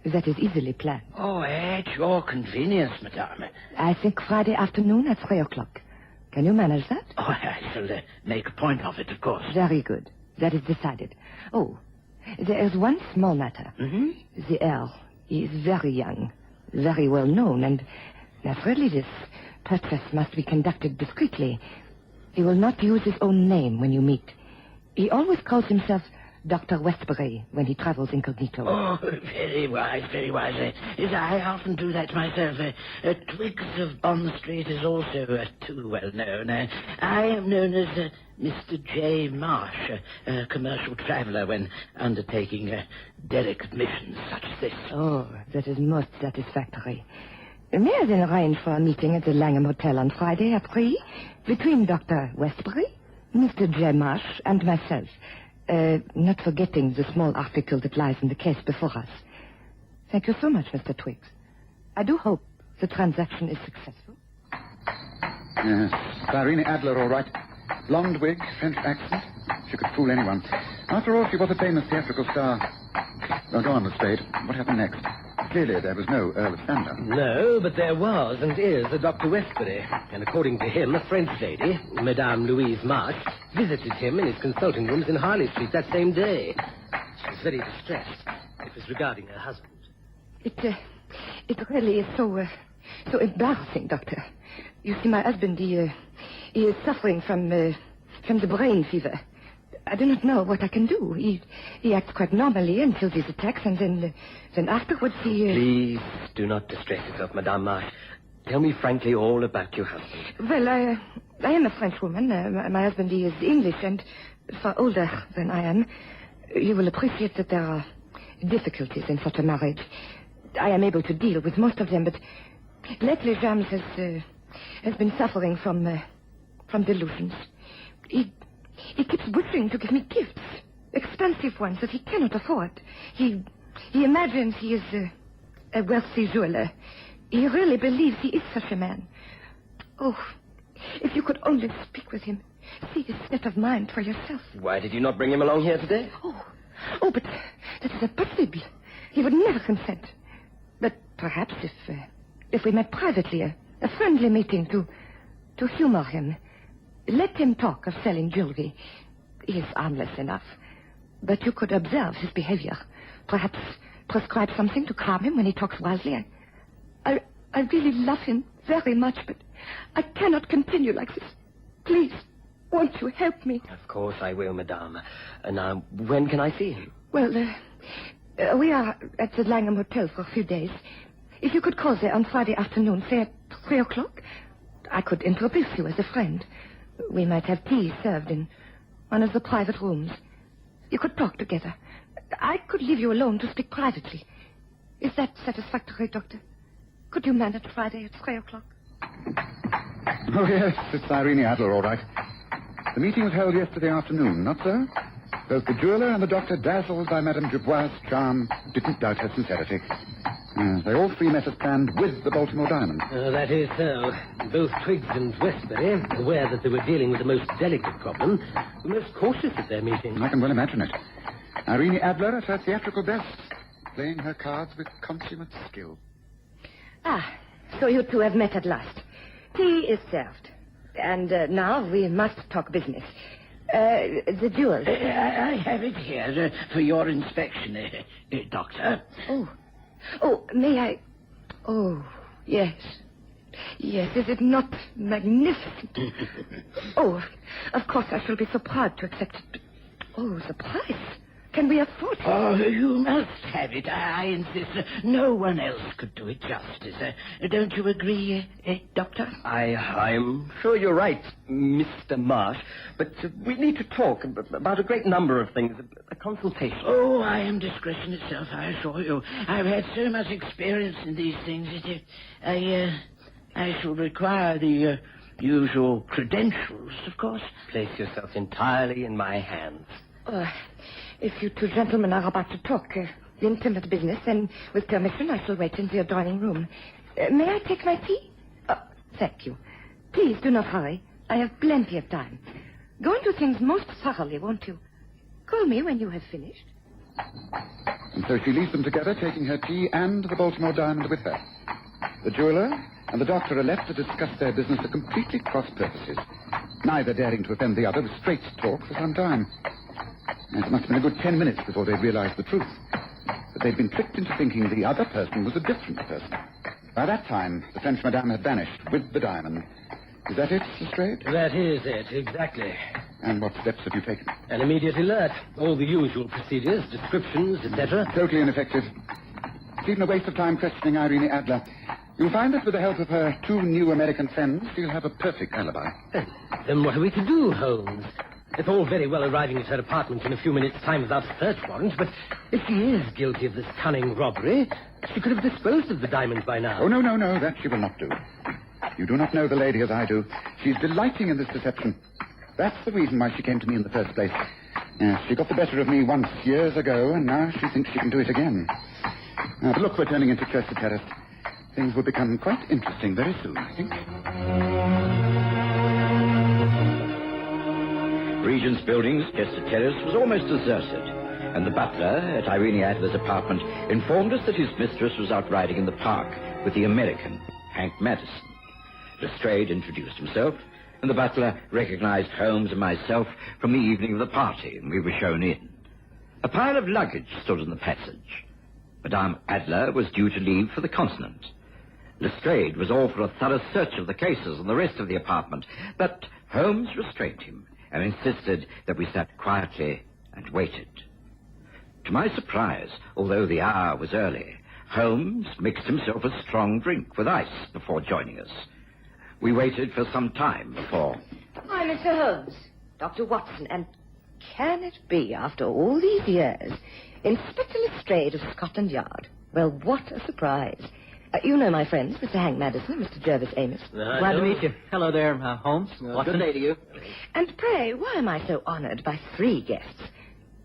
That is easily planned. Oh, at your convenience, madame. I think Friday afternoon at 3 o'clock. Can you manage that? Oh, I shall make a point of it, of course. Very good. That is decided. Oh, there is one small matter. Mm-hmm. The Earl is very young, very well known, and naturally this purchase must be conducted discreetly. He will not use his own name when you meet. He always calls himself Dr. Westbury when he travels incognito. Oh, very wise, very wise. Yes, I often do that myself. Twiggs of Bond Street is also too well known. I am known as Mr. J. Marsh, a commercial traveller when undertaking delicate missions such as this. Oh, that is most satisfactory. May I then arrange for a meeting at the Langham Hotel on Friday at 3 between Dr. Westbury, Mr. J. Marsh, and myself. Not forgetting the small article that lies in the case before us. Thank you so much, Mr. Twiggs. I do hope the transaction is successful. Yes, Irene Adler, all right. Blonde wig, French accent. She could fool anyone. After all, she was a famous theatrical star. Well, go on, Spade. What happened next? Clearly, there was no Earl of Sandown. No, but there was and is a Dr. Westbury. And according to him, a French lady, Madame Louise Marsh, visited him in his consulting rooms in Harley Street that same day. She was very distressed. It was regarding her husband. It really is so embarrassing, Doctor. You see, my husband, he is suffering from the brain fever. I do not know what I can do. He acts quite normally until these attacks, and then afterwards he... Please do not distress yourself, Madame Marsh. Tell me frankly all about your husband. Well, I am a Frenchwoman. My husband, he is English, and far older than I am. You will appreciate that there are difficulties in such a marriage. I am able to deal with most of them, but lately James has been suffering from delusions. He keeps wishing to give me gifts, expensive ones that he cannot afford. He imagines he is a wealthy jeweler. He really believes he is such a man. Oh, if you could only speak with him, see his state of mind for yourself. Why did you not bring him along here today? Oh, but that is impossible. He would never consent. But perhaps if we met privately, a friendly meeting to humor him. Let him talk of selling jewelry. He is harmless enough. But you could observe his behavior. Perhaps prescribe something to calm him when he talks wildly. I really love him very much, but I cannot continue like this. Please, won't you help me? Of course I will, Madame. Now, when can I see him? Well, we are at the Langham Hotel for a few days. If you could call there on Friday afternoon, say at 3 o'clock, I could introduce you as a friend. We might have tea served in one of the private rooms. You could talk together. I could leave you alone to speak privately. Is that satisfactory, Doctor? Could you manage Friday at 3 o'clock? Oh, yes, it's Irene Adler, all right. The meeting was held yesterday afternoon, not so? Both the jeweler and the doctor, dazzled by Madame Dubois' charm, didn't doubt her sincerity. They all three met as planned with the Baltimore diamond. That is so. Both Twiggs and Westbury, aware that they were dealing with the most delicate problem, were most cautious at their meeting. I can well imagine it. Irene Adler at her theatrical best, playing her cards with consummate skill. So you two have met at last. Tea is served. And now we must talk business. The jewel. I have it here for your inspection, Doctor. Oh, may I... Oh, yes. Yes, is it not magnificent? Oh, of course I shall be so proud to accept it. Oh, the price. Can we afford it? Oh, you must have it. I insist. No one else could do it justice. Don't you agree, Doctor? I'm sure you're right, Mr. Marsh. But we need to talk about a great number of things. A consultation. Oh, I am discretion itself, I assure you. I've had so much experience in these things that I shall require the usual credentials, of course. Place yourself entirely in my hands. If you two gentlemen are about to talk intimate business, then with permission I shall wait in the adjoining room. May I take my tea? Thank you. Please do not hurry. I have plenty of time. Go into things most thoroughly, won't you? Call me when you have finished. And so she leaves them together, taking her tea and the Baltimore diamond with her. The jeweler and the doctor are left to discuss their business for completely cross purposes, neither daring to offend the other with straight talk for some time. It must have been a good 10 minutes before they'd realized the truth, that they'd been tricked into thinking the other person was a different person. By that time, the French madame had vanished with the diamond. Is that it, Lestrade? That is it, exactly. And what steps have you taken? An immediate alert. All the usual procedures, descriptions, etc. Totally ineffective. It's even a waste of time questioning Irene Adler. You'll find that with the help of her two new American friends, she'll have a perfect alibi. Then what are we to do, Holmes? It's all very well arriving at her apartment in a few minutes' time without a search warrant, but if she is guilty of this cunning robbery, she could have disposed of the diamond by now. Oh, no, that she will not do. You do not know the lady as I do. She's delighting in this deception. That's the reason why she came to me in the first place. Yes, she got the better of me once years ago, and now she thinks she can do it again. But look, we're turning into Chester Terrace. Things will become quite interesting very soon, I think. Regent's Buildings, Chester Terrace, was almost deserted, and the butler at Irene Adler's apartment informed us that his mistress was out riding in the park with the American, Hank Madison. Lestrade introduced himself, and the butler recognized Holmes and myself from the evening of the party, and we were shown in. A pile of luggage stood in the passage. Madame Adler was due to leave for the continent. Lestrade was all for a thorough search of the cases and the rest of the apartment, but Holmes restrained him and insisted that we sat quietly and waited. To my surprise, although the hour was early, Holmes mixed himself a strong drink with ice before joining us. We waited for some time before... Hi, Mr. Holmes. Dr. Watson, and can it be, after all these years, Inspector Lestrade of Scotland Yard? Well, what a surprise. You know my friends, Mr. Hank Madison and Mr. Jervis Amos. Glad to meet you. Hello there, Holmes. Watson. Good day to you. And pray, why am I so honored by 3 guests?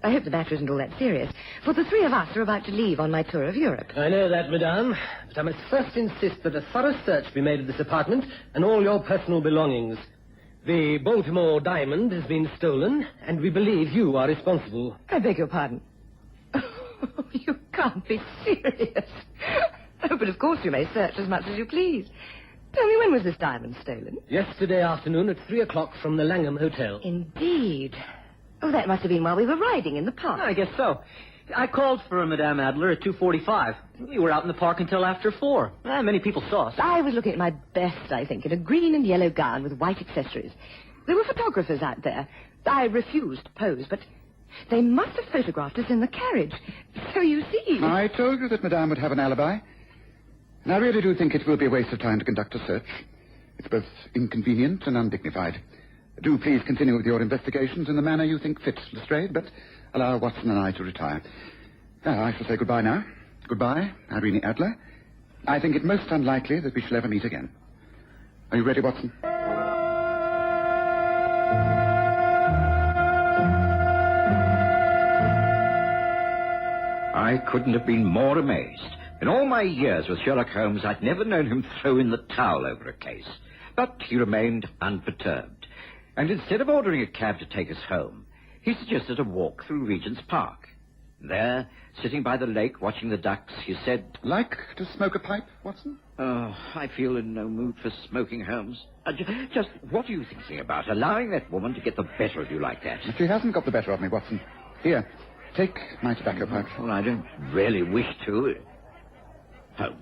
I hope the matter isn't all that serious, for the 3 of us are about to leave on my tour of Europe. I know that, madame, but I must first insist that a thorough search be made of this apartment and all your personal belongings. The Baltimore diamond has been stolen, and we believe you are responsible. I beg your pardon. You can't be serious. Oh, but of course you may search as much as you please. Tell me, when was this diamond stolen? Yesterday afternoon at 3 o'clock from the Langham Hotel. Indeed. Oh, that must have been while we were riding in the park. I guess so. I called for Madame Adler at 2:45. We were out in the park until after 4. Many people saw us. I was looking at my best, I think, in a green and yellow gown with white accessories. There were photographers out there. I refused to pose, but they must have photographed us in the carriage. So you see... I told you that Madame would have an alibi. And I really do think it will be a waste of time to conduct a search. It's both inconvenient and undignified. Do please continue with your investigations in the manner you think fit, Lestrade, but allow Watson and I to retire. I shall say goodbye now. Goodbye, Irene Adler. I think it most unlikely that we shall ever meet again. Are you ready, Watson? I couldn't have been more amazed. In all my years with Sherlock Holmes, I'd never known him throw in the towel over a case. But he remained unperturbed. And instead of ordering a cab to take us home, he suggested a walk through Regent's Park. There, sitting by the lake, watching the ducks, he said... Like to smoke a pipe, Watson? Oh, I feel in no mood for smoking, Holmes. Just what are you thinking about, allowing that woman to get the better of you like that? She hasn't got the better of me, Watson. Here, take my tobacco pouch. Well, I don't really wish to. Holmes.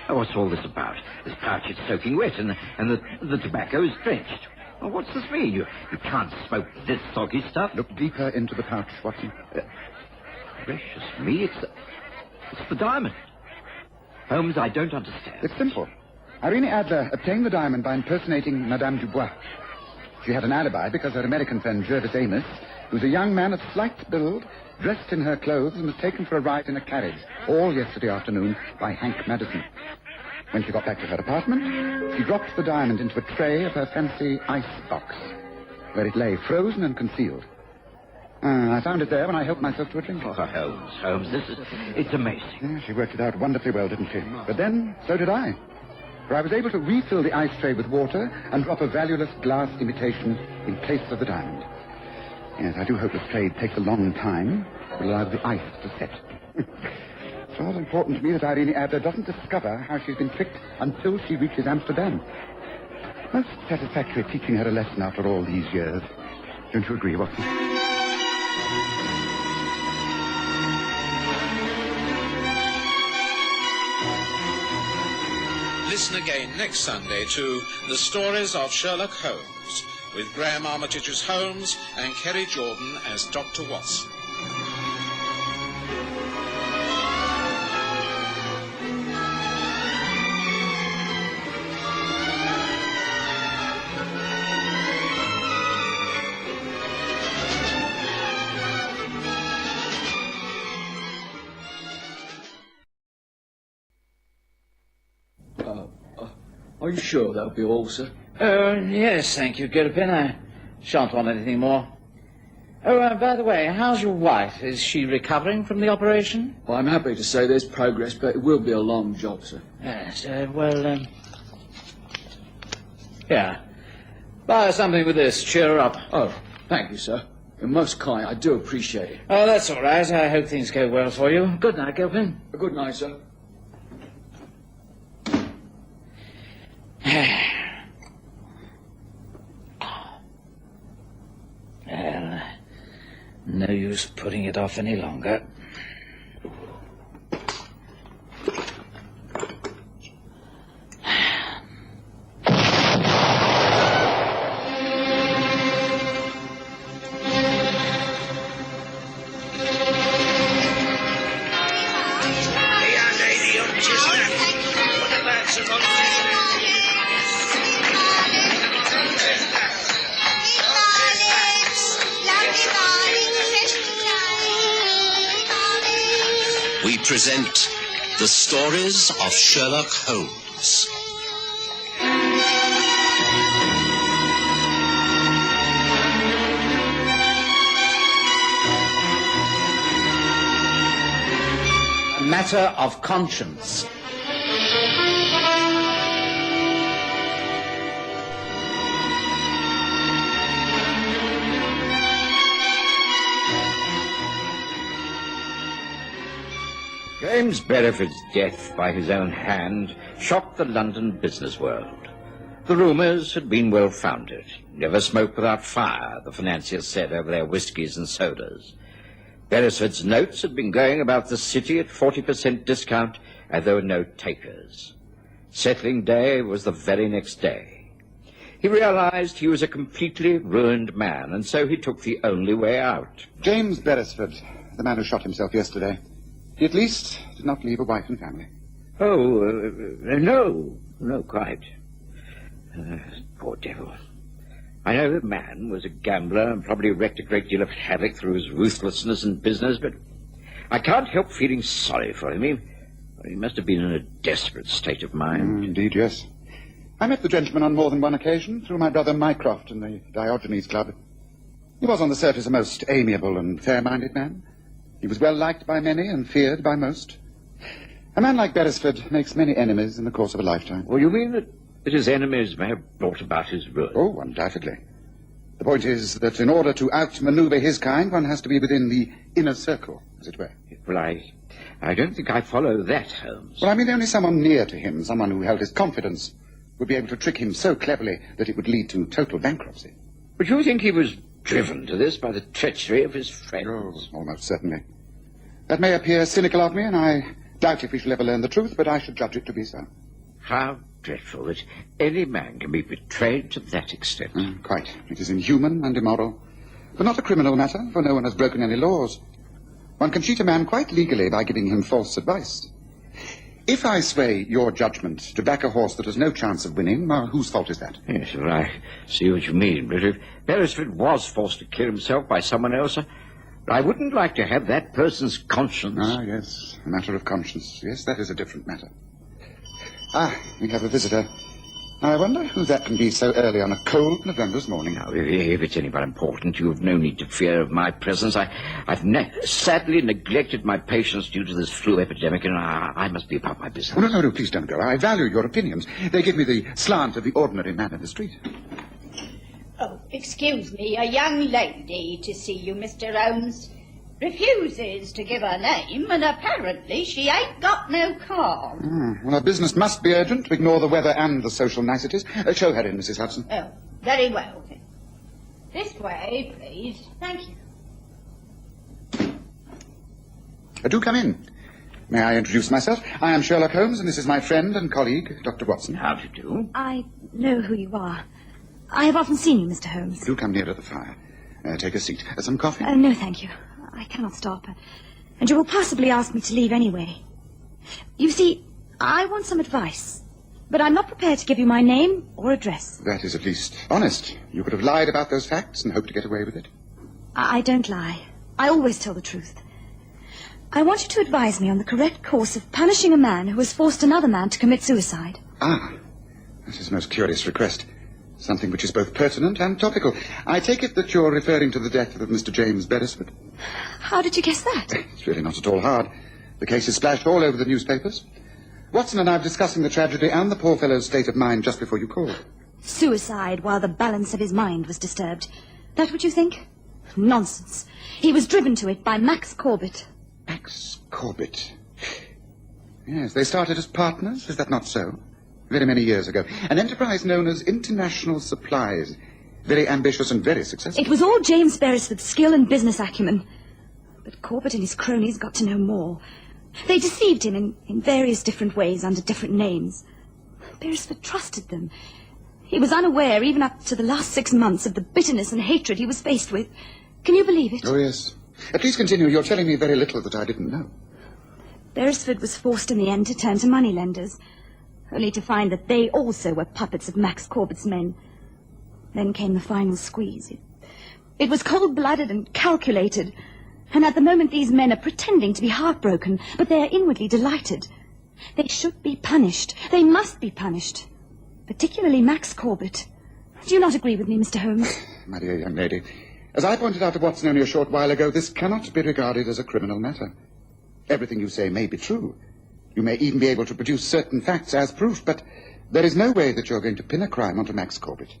Oh, what's all this about? This pouch is soaking wet, and the tobacco is drenched. Well, what's this mean? You can't smoke this soggy stuff. Look deeper into the pouch, Watson. Gracious me, it's the diamond. Holmes, I don't understand. It's simple. Irene Adler obtained the diamond by impersonating Madame Dubois. She had an alibi because her American friend Jervis Amos, who's a young man of slight build, dressed in her clothes and was taken for a ride in a carriage all yesterday afternoon by Hank Madison. When she got back to her apartment, she dropped the diamond into a tray of her fancy ice box, where it lay frozen and concealed. I found it there when I helped myself to a drink. Oh, Holmes, it's amazing. Yeah, she worked it out wonderfully well, didn't she? But then, so did I. For I was able to refill the ice tray with water and drop a valueless glass imitation in place of the diamond. Yes, I do hope this trade takes a long time. It will allow the ice to set. It's rather important to me that Irene Adler doesn't discover how she's been tricked until she reaches Amsterdam. Most satisfactory teaching her a lesson after all these years. Don't you agree, Watson? Listen again next Sunday to The Stories of Sherlock Holmes, with Graham Armitage as Holmes and Kerry Jordan as Dr. Watson. Are you sure that'll be all, sir? Yes, thank you, Gilpin. I shan't want anything more. Oh, by the way, how's your wife? Is she recovering from the operation? Well, I'm happy to say there's progress, but it will be a long job, sir. Yes, yeah. Buy her something with this. Cheer her up. Oh, thank you, sir. You're most kind. I do appreciate it. Oh, that's all right. I hope things go well for you. Good night, Gilpin. Good night, sir. Well, no use putting it off any longer. We present The Stories of Sherlock Holmes. A matter of conscience. James Beresford's death by his own hand shocked the London business world. The rumours had been well-founded. Never smoke without fire, the financiers said over their whiskies and sodas. Beresford's notes had been going about the city at 40% discount, and there were no takers. Settling day was the very next day. He realized he was a completely ruined man, and so he took the only way out. James Beresford, the man who shot himself yesterday. He at least did not leave a wife and family. No, quite. Poor devil. I know the man was a gambler and probably wreaked a great deal of havoc through his ruthlessness in business, but I can't help feeling sorry for him. He must have been in a desperate state of mind. Indeed, yes. I met the gentleman on more than one occasion through my brother Mycroft in the Diogenes Club. He was on the surface a most amiable and fair-minded man. He was well liked by many and feared by most. A man like Beresford makes many enemies in the course of a lifetime. Well, you mean that his enemies may have brought about his ruin? Oh, undoubtedly. The point is that in order to outmaneuver his kind, one has to be within the inner circle, as it were. Well, I don't think I follow that, Holmes. Well, I mean only someone near to him, someone who held his confidence, would be able to trick him so cleverly that it would lead to total bankruptcy. But you think he was driven to this by the treachery of his friends? Oh, almost certainly. That may appear cynical of me, and I doubt if we shall ever learn the truth, but I should judge it to be so. How dreadful that any man can be betrayed to that extent. Quite. It is inhuman and immoral. But not a criminal matter, for no one has broken any laws. One can cheat a man quite legally by giving him false advice. If I sway your judgment to back a horse that has no chance of winning, well, whose fault is that? Yes, well, I see what you mean. But if Beresford was forced to kill himself by someone else, I wouldn't like to have that person's conscience. Ah, yes, a matter of conscience. Yes, that is a different matter. Ah, we have a visitor. I wonder who that can be so early on a cold November's morning. Now, if it's anybody important, you have no need to fear of my presence. I've sadly neglected my patients due to this flu epidemic, and I must be about my business. Oh, no, please don't go. I value your opinions. They give me the slant of the ordinary man in the street. Oh, excuse me, a young lady to see you, Mr. Holmes. Refuses to give her name, and apparently she ain't got no card. Well, our business must be urgent to ignore the weather and the social niceties. Show her in, Mrs. Hudson. Oh, very well. This way, please. Thank you. Do come in. May I introduce myself? I am Sherlock Holmes, and this is my friend and colleague, Dr. Watson. How do you do? I know who you are. I have often seen you, Mr. Holmes. Do come nearer the fire. Take a seat. Some coffee? No, thank you. I cannot stop. And you will possibly ask me to leave anyway. You see, I want some advice, but I'm not prepared to give you my name or address. That is at least honest. You could have lied about those facts and hoped to get away with it. I don't lie. I always tell the truth. I want you to advise me on the correct course of punishing a man who has forced another man to commit suicide. Ah, that is a most curious request. Something which is both pertinent and topical. I take it that you're referring to the death of Mr. James Beresford. How did you guess that? It's really not at all hard. The case is splashed all over the newspapers. Watson and I were discussing the tragedy and the poor fellow's state of mind just before you called. Suicide while the balance of his mind was disturbed. That what you think? Nonsense. He was driven to it by Max Corbett. Max Corbett? Yes, they started as partners, is that not so? Very many years ago. An enterprise known as International Supplies. Very ambitious and very successful. It was all James Beresford's skill and business acumen. But Corbett and his cronies got to know more. They deceived him in various different ways under different names. Beresford trusted them. He was unaware, even up to the last 6 months, of the bitterness and hatred he was faced with. Can you believe it? Oh, yes. Please continue. You're telling me very little that I didn't know. Beresford was forced in the end to turn to moneylenders, only to find that they also were puppets of Max Corbett's men. Then came the final squeeze. It was cold-blooded and calculated, and at the moment these men are pretending to be heartbroken, but they are inwardly delighted. They should be punished. They must be punished. Particularly Max Corbett. Do you not agree with me, Mr. Holmes? My dear young lady, as I pointed out to Watson only a short while ago, this cannot be regarded as a criminal matter. Everything you say may be true. You may even be able to produce certain facts as proof, but there is no way that you're going to pin a crime onto Max Corbett.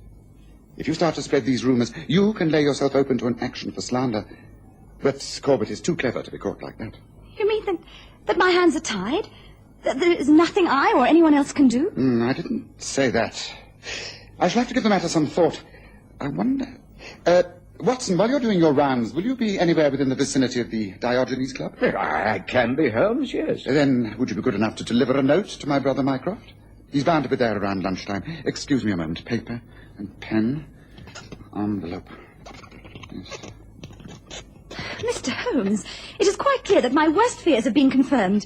If you start to spread these rumors, you can lay yourself open to an action for slander. But Corbett is too clever to be caught like that. You mean that my hands are tied? That there is nothing I or anyone else can do? I didn't say that. I shall have to give the matter some thought. I wonder... Watson, while you're doing your rounds, will you be anywhere within the vicinity of the Diogenes Club? I can be, Holmes, yes. Then would you be good enough to deliver a note to my brother Mycroft? He's bound to be there around lunchtime. Excuse me a moment. Paper and pen. Envelope. Yes. Mr. Holmes, it is quite clear that my worst fears have been confirmed.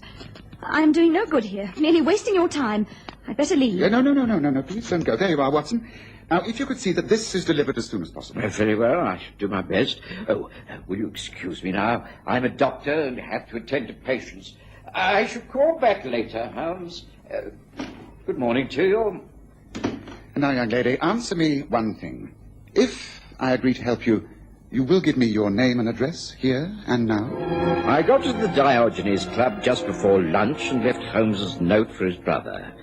I am doing no good here, merely wasting your time. I'd better leave. No, please don't go. There you are, Watson. Now, if you could see that this is delivered as soon as possible. Very well, I shall do my best. Oh, will you excuse me now? I'm a doctor and have to attend to patients. I shall call back later, Holmes. Good morning to you. Now, young lady, answer me one thing. If I agree to help you, you will give me your name and address here and now? I got to the Diogenes Club just before lunch and left Holmes's note for his brother.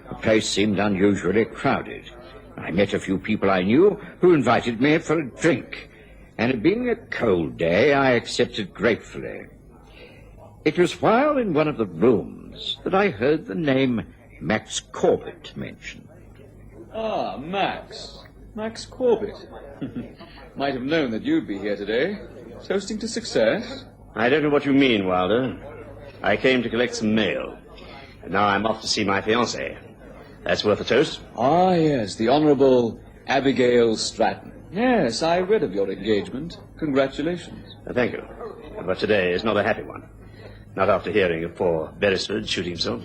The place seemed unusually crowded. I met a few people I knew who invited me for a drink, and it being a cold day, I accepted gratefully. It was while in one of the rooms that I heard the name Max Corbett mentioned. Ah, Max. Max Corbett. Might have known that you'd be here today. Toasting to success? I don't know what you mean, Wilder. I came to collect some mail. And now I'm off to see my fiancée. That's worth a toast. Ah, yes, the Honourable Abigail Stratton. Yes, I read of your engagement. Congratulations. Thank you. But today is not a happy one. Not after hearing of poor Beresford shooting himself.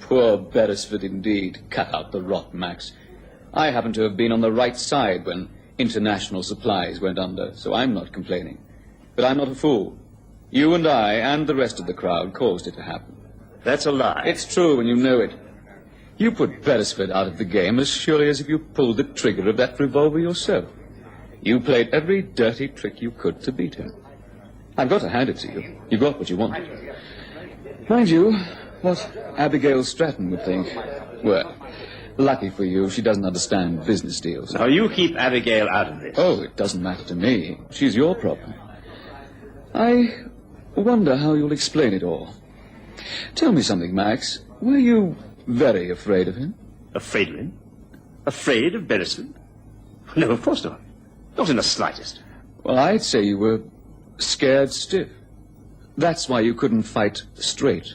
Poor Beresford indeed. Cut out the rot, Max. I happen to have been on the right side when international supplies went under, so I'm not complaining. But I'm not a fool. You and I and the rest of the crowd caused it to happen. That's a lie. It's true, and you know it. You put Beresford out of the game as surely as if you pulled the trigger of that revolver yourself. You played every dirty trick you could to beat him. I've got to hand it to you. You got what you wanted. Mind you, what Abigail Stratton would think. Well, lucky for you, she doesn't understand business deals. Now, you keep Abigail out of this. Oh, it doesn't matter to me. She's your problem. I wonder how you'll explain it all. Tell me something, Max. Were you very afraid of him? Afraid of him? Afraid of Beresford? No, of course not. Not in the slightest. Well, I'd say you were scared stiff. That's why you couldn't fight straight.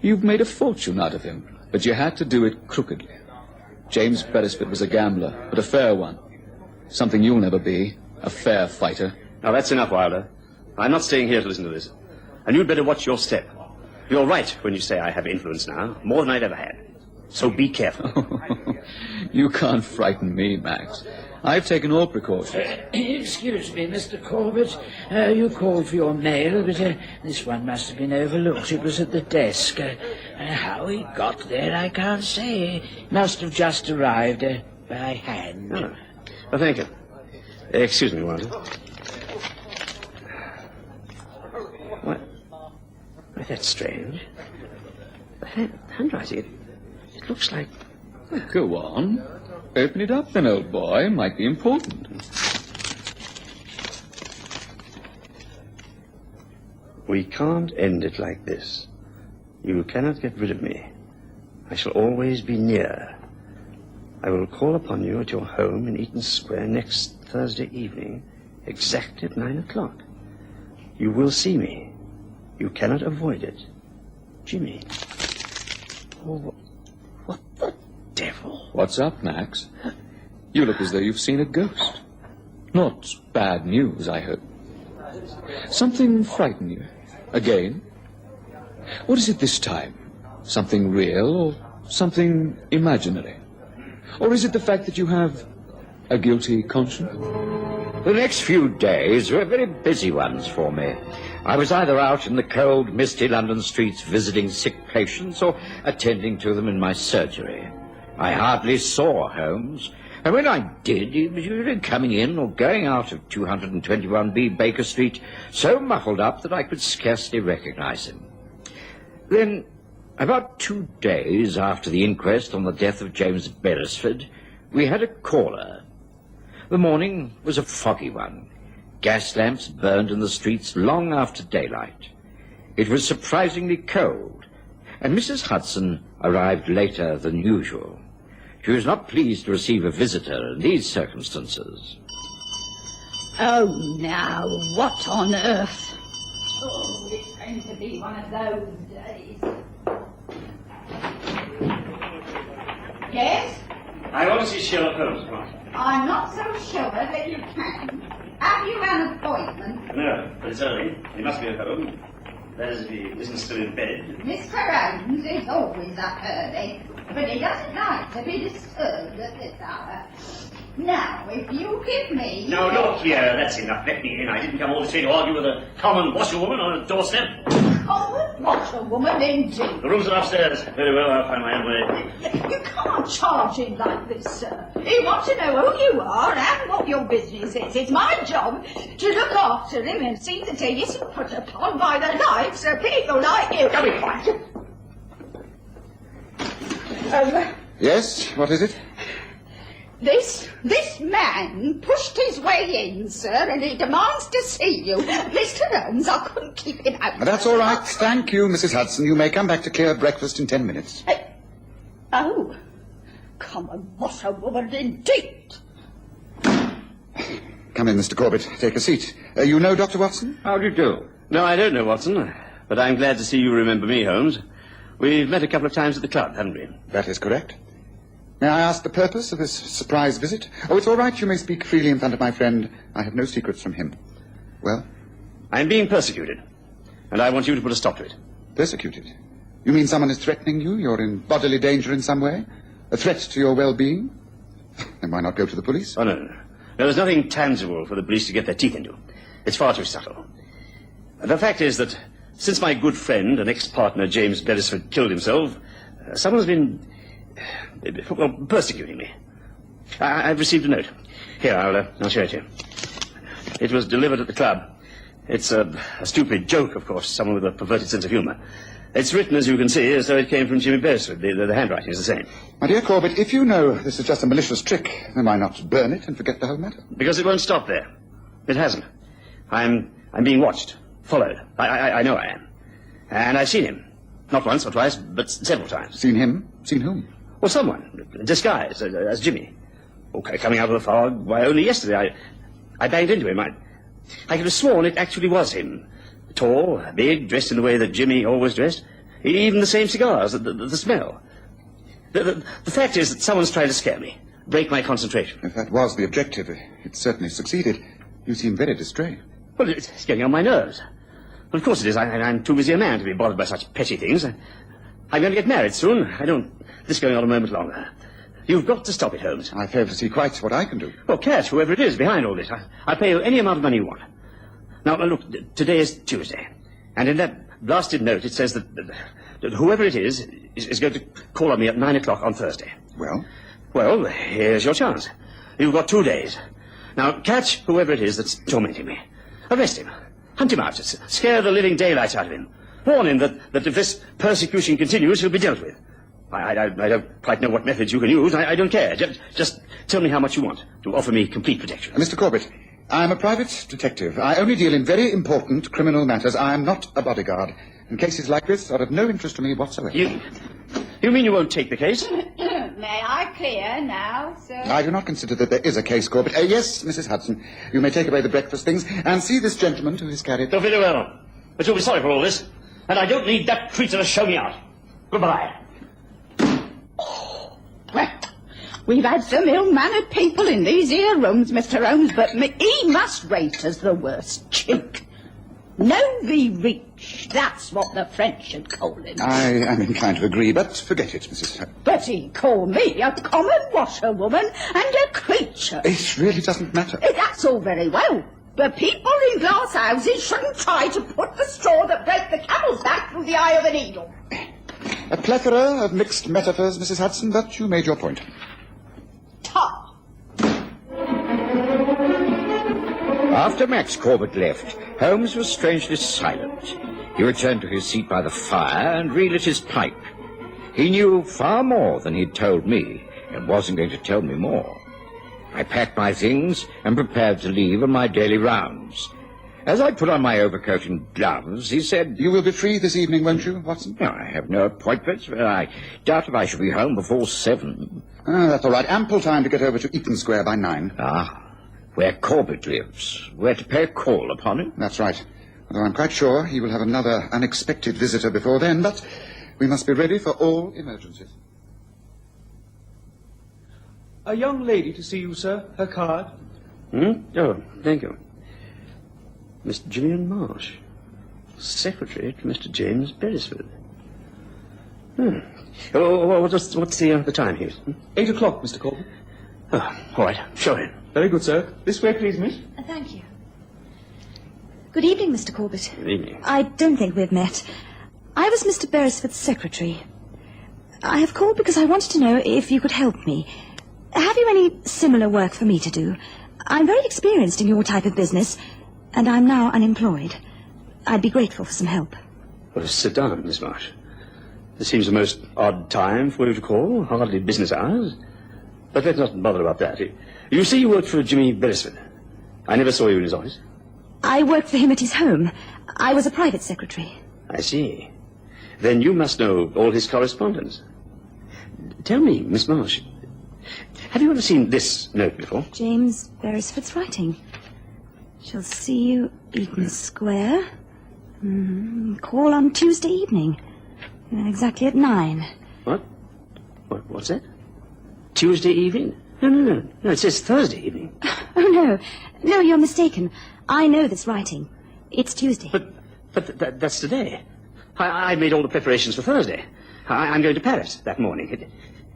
You've made a fortune out of him, but you had to do it crookedly. James Beresford was a gambler, but a fair one. Something you'll never be, a fair fighter. Now, that's enough, Wilder. I'm not staying here to listen to this. And you'd better watch your step. You're right when you say I have influence now, more than I've ever had. So be careful. You can't frighten me, Max. I've taken all precautions. Excuse me, Mr. Corbett. You called for your mail, but this one must have been overlooked. It was at the desk. How he got there, I can't say. Must have just arrived by hand. Oh. Well, thank you. Excuse me, Wilder. What? Well, that's strange. The handwriting, it looks like... Go on. Open it up then, old boy. Might be important. We can't end it like this. You cannot get rid of me. I shall always be near. I will call upon you at your home in Eaton Square next Thursday evening, exactly at 9 o'clock. You will see me. You cannot avoid it. Jimmy. Oh, what the devil? What's up, Max? You look as though you've seen a ghost. Not bad news, I hope. Something frightened you? Again? What is it this time? Something real or something imaginary? Or is it the fact that you have a guilty conscience? The next few days were very busy ones for me. I was either out in the cold, misty London streets visiting sick patients or attending to them in my surgery. I hardly saw Holmes, and when I did, he was usually coming in or going out of 221B Baker Street, so muffled up that I could scarcely recognize him. Then, about 2 days after the inquest on the death of James Beresford, we had a caller. The morning was a foggy one. Gas lamps burned in the streets long after daylight. It was surprisingly cold, and Mrs. Hudson arrived later than usual. She was not pleased to receive a visitor in these circumstances. Oh, now, what on earth? Oh, it's going to be one of those days. Yes? I want to see Sherlock Holmes, right? I'm not so sure that you can. Have you an appointment? No, but it's early. He must be at home. That is, if he isn't still in bed. Mr. Holmes is always up early, but he doesn't like to be disturbed at this hour. Now, if you give me... No, look here, that's enough. Let me in. I didn't come all this way to argue with a common washerwoman on a doorstep. Common washerwoman, indeed. The rooms are upstairs. Very well, I'll find my own way. You can't charge him like this, sir. You want to know who you are and what your business is. It's my job to look after him and see that he isn't put upon by the likes of people like you. Come in, quiet. Yes, what is it? This man pushed his way in, sir, and he demands to see you. Mr. Holmes, I couldn't keep him out. That's all right. Thank you, Mrs. Hudson. You may come back to clear breakfast in 10 minutes. Oh, come on, what a woman indeed. Come in, Mr. Corbett. Take a seat. You know Dr. Watson? How do you do? No, I don't know, Watson, but I'm glad to see you remember me, Holmes. We've met a couple of times at the club, haven't we? That is correct. May I ask the purpose of this surprise visit? Oh, it's all right. You may speak freely in front of my friend. I have no secrets from him. Well? I'm being persecuted, and I want you to put a stop to it. Persecuted? You mean someone is threatening you? You're in bodily danger in some way? A threat to your well-being? Then why not go to the police? Oh, no. There's nothing tangible for the police to get their teeth into. It's far too subtle. The fact is that since my good friend and ex-partner James Beresford killed himself, someone's been persecuting me. I've received a note. Here, I'll show it to you. It was delivered at the club. It's a stupid joke, of course, someone with a perverted sense of humour. It's written, as you can see, as though it came from Jimmy Beresford. The handwriting is the same. My dear Corbett, if you know this is just a malicious trick, then why not burn it and forget the whole matter? Because it won't stop there. It hasn't. I'm being watched, followed. I know I am. And I've seen him. Not once or twice, but several times. Seen him? Seen whom? Well, someone, disguised as Jimmy. Okay, coming out of the fog. Why, only yesterday I banged into him. I could have sworn it actually was him. Tall, big, dressed in the way that Jimmy always dressed. Even the same cigars, the smell. The fact is that someone's trying to scare me, break my concentration. If that was the objective, it certainly succeeded. You seem very distrait. Well, it's getting on my nerves. Well, of course it is. I'm too busy a man to be bothered by such petty things. I'm going to get married soon. I don't... This going on a moment longer. You've got to stop it, Holmes. I fail to see quite what I can do. Well, catch whoever it is behind all this. I'll pay you any amount of money you want. Now, look, today is Tuesday. And in that blasted note, it says that whoever it is going to call on me at 9 o'clock on Thursday. Well? Well, here's your chance. You've got 2 days. Now, catch whoever it is that's tormenting me. Arrest him. Hunt him out. Scare the living daylights out of him. Warn him that if this persecution continues, he'll be dealt with. I don't quite know what methods you can use. I don't care. Just tell me how much you want to offer me complete protection. Mr. Corbett, I'm a private detective. I only deal in very important criminal matters. I am not a bodyguard. And cases like this are of no interest to me whatsoever. You mean you won't take the case? May I clear now, sir? I do not consider that there is a case, Corbett. Yes, Mrs. Hudson, you may take away the breakfast things and see this gentleman to his carriage. Oh, very well. But you'll be sorry for all this. And I don't need that creature to show me out. Goodbye. We've had some ill-mannered people in these here rooms, Mr. Holmes, but he must rate as the worst chink. No reach, that's what the French should call him. I am inclined to agree, but forget it, Mrs. Hudson. But he called me a common washerwoman and a creature. It really doesn't matter. That's all very well. But people in glass houses shouldn't try to put the straw that broke the camel's back through the eye of a needle. A plethora of mixed metaphors, Mrs. Hudson, but you made your point. After Max Corbett left, Holmes was strangely silent. He returned to his seat by the fire and relit his pipe. He knew far more than he'd told me, and wasn't going to tell me more. I packed my things and prepared to leave on my daily rounds. As I put on my overcoat and gloves, he said... You will be free this evening, won't you, Watson? No, I have no appointments, but I doubt if I shall be home before 7. Ah, that's all right. Ample time to get over to Eaton Square by 9. Ah, where Corbett lives. Where to pay a call upon him? That's right. Although I'm quite sure he will have another unexpected visitor before then, but we must be ready for all emergencies. A young lady to see you, sir. Her card. Oh, thank you. Miss Gillian Marsh, secretary to Mr. James Beresford. Oh, what's the time here? 8 o'clock, Mr. Corbett. Oh, all right. Show in. Very good, sir. This way, please, miss. Thank you. Good evening, Mr. Corbett. Good evening. I don't think we've met. I was Mr. Beresford's secretary. I have called because I wanted to know if you could help me. Have you any similar work for me to do? I'm very experienced in your type of business, and I'm now unemployed. I'd be grateful for some help. Well, sit down, Miss Marsh. This seems a most odd time for you to call. Hardly business hours. But let's not bother about that. You say you worked for Jimmy Beresford. I never saw you in his office. I worked for him at his home. I was a private secretary. I see. Then you must know all his correspondence. Tell me, Miss Marsh, have you ever seen this note before? James Beresford's writing. Shall see you, Eaton Square. Call on Tuesday evening. Exactly at 9. What's that? Tuesday evening? No, it says Thursday evening. Oh, no. No, you're mistaken. I know this writing. It's Tuesday. But that's today. I made all the preparations for Thursday. I'm going to Paris that morning.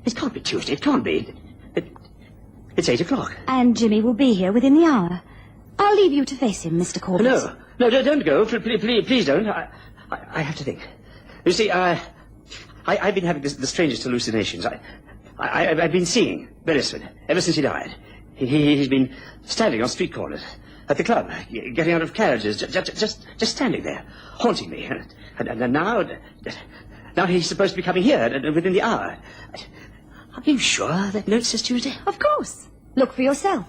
It can't be Tuesday. It can't be. It's 8 o'clock. And Jimmy will be here within the hour. I'll leave you to face him, Mr. Corbett. No, don't go. Please don't. I have to think. You see, I've been having the strangest hallucinations. I've been seeing Beresford ever since he died. He's been standing on street corners, at the club, getting out of carriages, just standing there, haunting me. And now he's supposed to be coming here within the hour. Are you sure that note says Tuesday? Of course. Look for yourself.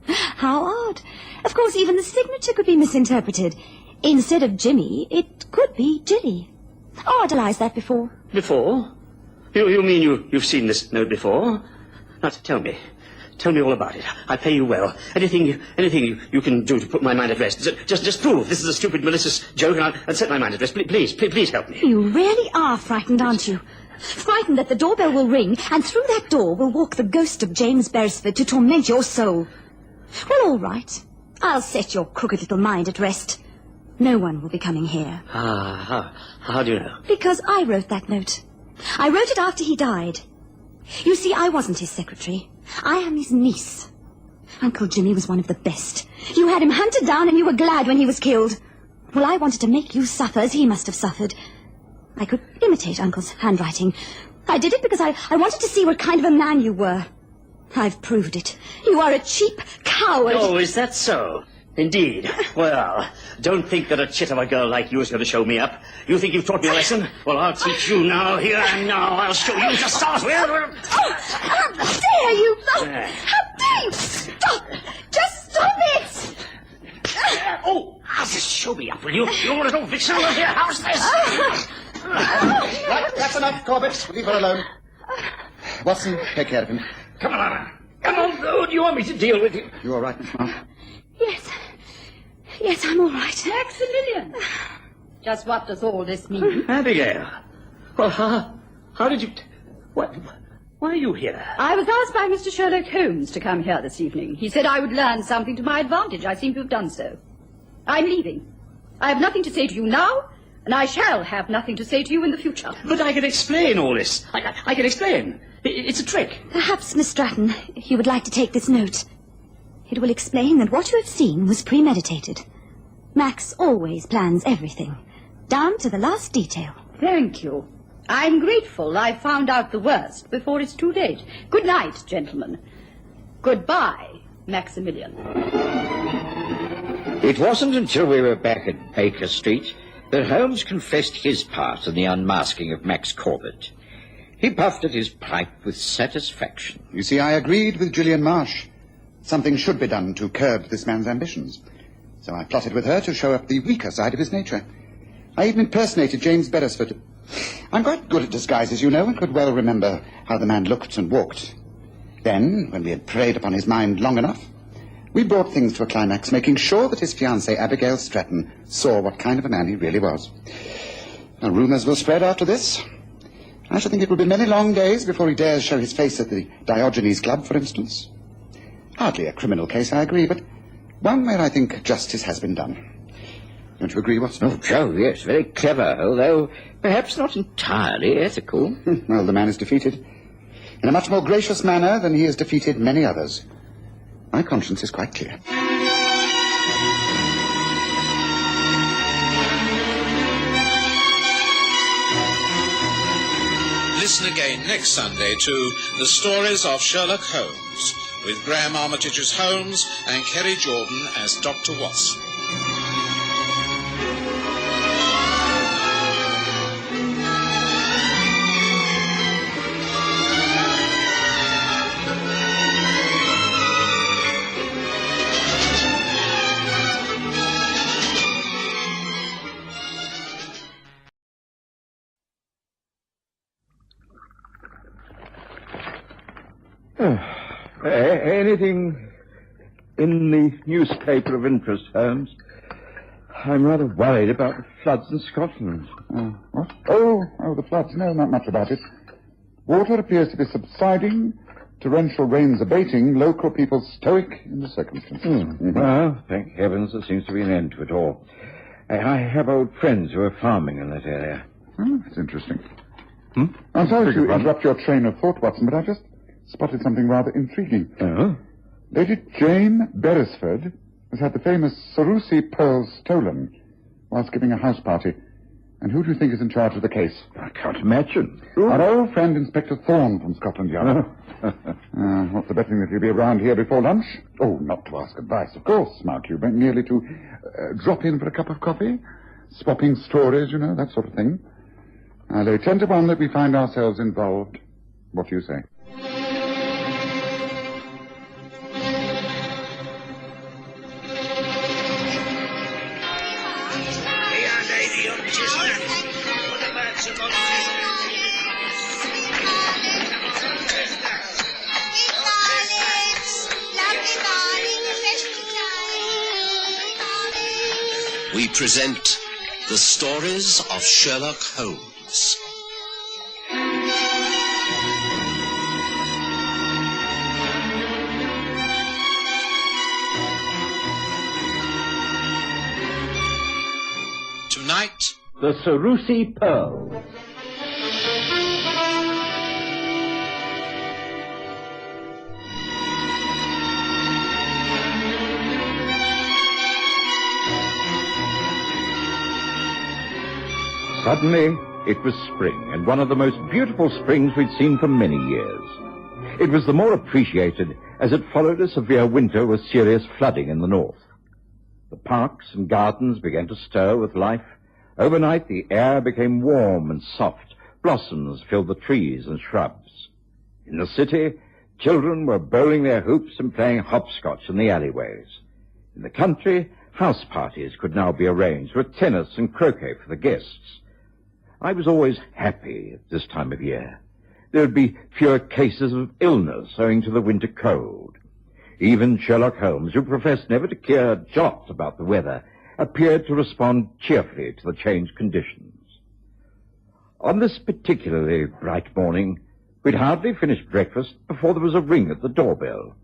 How odd. Of course, even the signature could be misinterpreted. Instead of Jimmy, it could be Jilly. Oh, I realized that before. Before? You mean you've seen this note before? Now, tell me. Tell me all about it. I'll pay you well. Anything you can do to put my mind at rest. Just prove this is a stupid, malicious joke, and I'll set my mind at rest. Please help me. You really are frightened, aren't you? Frightened that the doorbell will ring, and through that door will walk the ghost of James Beresford to torment your soul. Well, all right. I'll set your crooked little mind at rest. No one will be coming here. How do you know? Because I wrote that note. I wrote it after he died. You see, I wasn't his secretary. I am his niece. Uncle Jimmy was one of the best. You had him hunted down and you were glad when he was killed. Well, I wanted to make you suffer as he must have suffered. I could imitate Uncle's handwriting. I did it because I wanted to see what kind of a man you were. I've proved it. You are a cheap coward. Oh, is that so? Indeed. Well, don't think that a chit of a girl like you is going to show me up. You think you've taught me a lesson? Well, I'll teach you now, here and now. I'll show you to start with. How dare you! How dare you! Stop! Just stop it! Just show me up, will you? You little vixen over here. How's this? Right, that's enough, Corbett. Leave her alone. Watson, take care of him. Come on, who do you want me to deal with you? You all right, Miss Marsh? Yes, I'm all right. Maximilian! Just what does all this mean? Abigail. Well, how did you... Why are you here? I was asked by Mr. Sherlock Holmes to come here this evening. He said I would learn something to my advantage. I seem to have done so. I'm leaving. I have nothing to say to you now, and I shall have nothing to say to you in the future. But I can explain all this. I can explain. It's a trick. Perhaps, Miss Stratton, you would like to take this note. It will explain that what you have seen was premeditated. Max always plans everything, down to the last detail. Thank you. I'm grateful I found out the worst before it's too late. Good night, gentlemen. Goodbye, Maximilian. It wasn't until we were back at Baker Street that Holmes confessed his part in the unmasking of Max Corbett. He puffed at his pipe with satisfaction. You see, I agreed with Gillian Marsh. Something should be done to curb this man's ambitions. So I plotted with her to show up the weaker side of his nature. I even impersonated James Beresford. I'm quite good at disguises, you know, and could well remember how the man looked and walked. Then, when we had preyed upon his mind long enough, we brought things to a climax, making sure that his fiancée, Abigail Stratton, saw what kind of a man he really was. Now, rumours will spread after this. I should think it will be many long days before he dares show his face at the Diogenes Club, for instance. Hardly a criminal case, I agree, but one where I think justice has been done. Don't you agree, Watson? Oh, Joe, yes, very clever, although perhaps not entirely ethical. Well, the man is defeated in a much more gracious manner than he has defeated many others. My conscience is quite clear. Listen again next Sunday to The Stories of Sherlock Holmes, with Graham Armitage as Holmes and Kerry Jordan as Dr. Watson. Anything in the newspaper of interest, Holmes? I'm rather worried about the floods in Scotland. What? Oh, the floods. No, not much about it. Water appears to be subsiding, torrential rains abating, local people stoic in the circumstances. Mm-hmm. Well, thank heavens there seems to be an end to it all. I have old friends who are farming in that area. Oh, that's interesting. I'm sorry to interrupt your train of thought, Watson, but I just spotted something rather intriguing. Oh? Lady Jane Beresford has had the famous Cerusi pearls stolen whilst giving a house party. And who do you think is in charge of the case? I can't imagine. Our old friend Inspector Thorne from Scotland Yard. What's the betting that he'll be around here before lunch? Oh, not to ask advice, of course, Mark. You meant merely to drop in for a cup of coffee, swapping stories, you know, that sort of thing. I'll lay 10 to 1 that we find ourselves involved. What do you say? We present the stories of Sherlock Holmes. Tonight, the Cerusi Pearls. Suddenly, it was spring, and one of the most beautiful springs we'd seen for many years. It was the more appreciated as it followed a severe winter with serious flooding in the north. The parks and gardens began to stir with life. Overnight, the air became warm and soft. Blossoms filled the trees and shrubs. In the city, children were bowling their hoops and playing hopscotch in the alleyways. In the country, house parties could now be arranged with tennis and croquet for the guests. I was always happy at this time of year. There would be fewer cases of illness owing to the winter cold. Even Sherlock Holmes, who professed never to care a jot about the weather, appeared to respond cheerfully to the changed conditions. On this particularly bright morning, we'd hardly finished breakfast before there was a ring at the doorbell.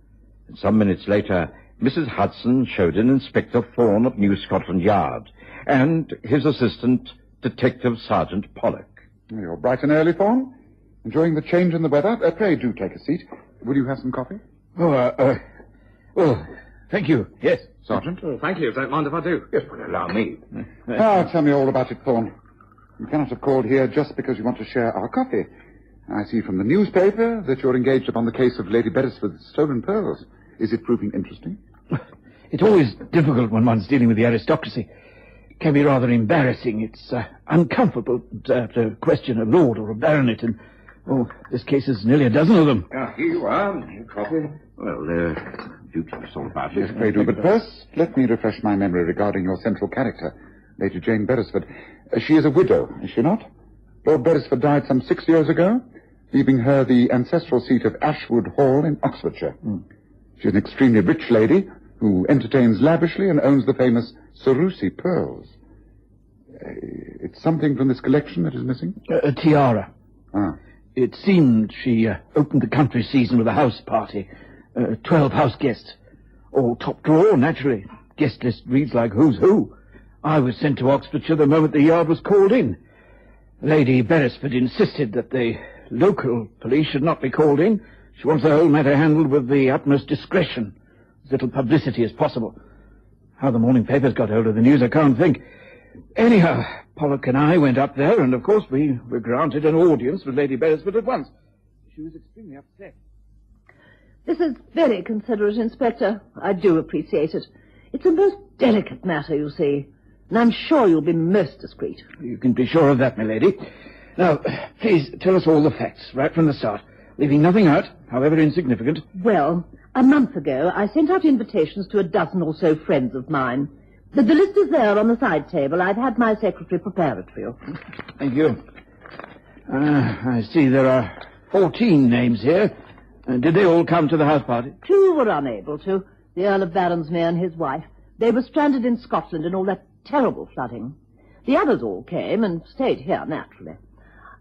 And some minutes later, Mrs. Hudson showed in Inspector Thorne of New Scotland Yard and his assistant, Detective Sergeant Pollock. You're bright and early, Thorne. Enjoying the change in the weather? Pray do take a seat. Will you have some coffee? Well, thank you. Yes. Sergeant? Thank you. Don't mind if I do. Yes, well, allow me. Tell me all about it, Thorne. You cannot have called here just because you want to share our coffee. I see from the newspaper that you're engaged upon the case of Lady Beresford's stolen pearls. Is it proving interesting? It's always difficult when one's dealing with the aristocracy. It can be rather embarrassing. It's uncomfortable to have to question a lord or a baronet, and, this case is nearly a dozen of them. Here you are. Your coffee. Well, do tell us all about it. Yes, pray do. But first, let me refresh my memory regarding your central character, Lady Jane Beresford. She is a widow, is she not? Lord Beresford died some 6 years ago, leaving her the ancestral seat of Ashwood Hall in Oxfordshire. She's an extremely rich lady who entertains lavishly and owns the famous Cerusi pearls. It's something from this collection that is missing? A tiara. Ah. It seemed she opened the country season with a house party. 12 house guests. All top drawer, naturally. Guest list reads like who's who. I was sent to Oxfordshire the moment the yard was called in. Lady Beresford insisted that the local police should not be called in. She wants the whole matter handled with the utmost discretion. As little publicity as possible. How the morning papers got hold of the news, I can't think. Anyhow, Pollock and I went up there, and of course we were granted an audience with Lady Beresford at once. She was extremely upset. This is very considerate, Inspector. I do appreciate it. It's a most delicate matter, you see. And I'm sure you'll be most discreet. You can be sure of that, my lady. Now, please tell us all the facts, right from the start, leaving nothing out, however insignificant. Well, a month ago, I sent out invitations to a dozen or so friends of mine. The list is there on the side table. I've had my secretary prepare it for you. Thank you. I see there are 14 names here. Did they all come to the house party? 2 were unable to. The Earl of Baronsmere and his wife. They were stranded in Scotland in all that terrible flooding. The others all came and stayed here, naturally.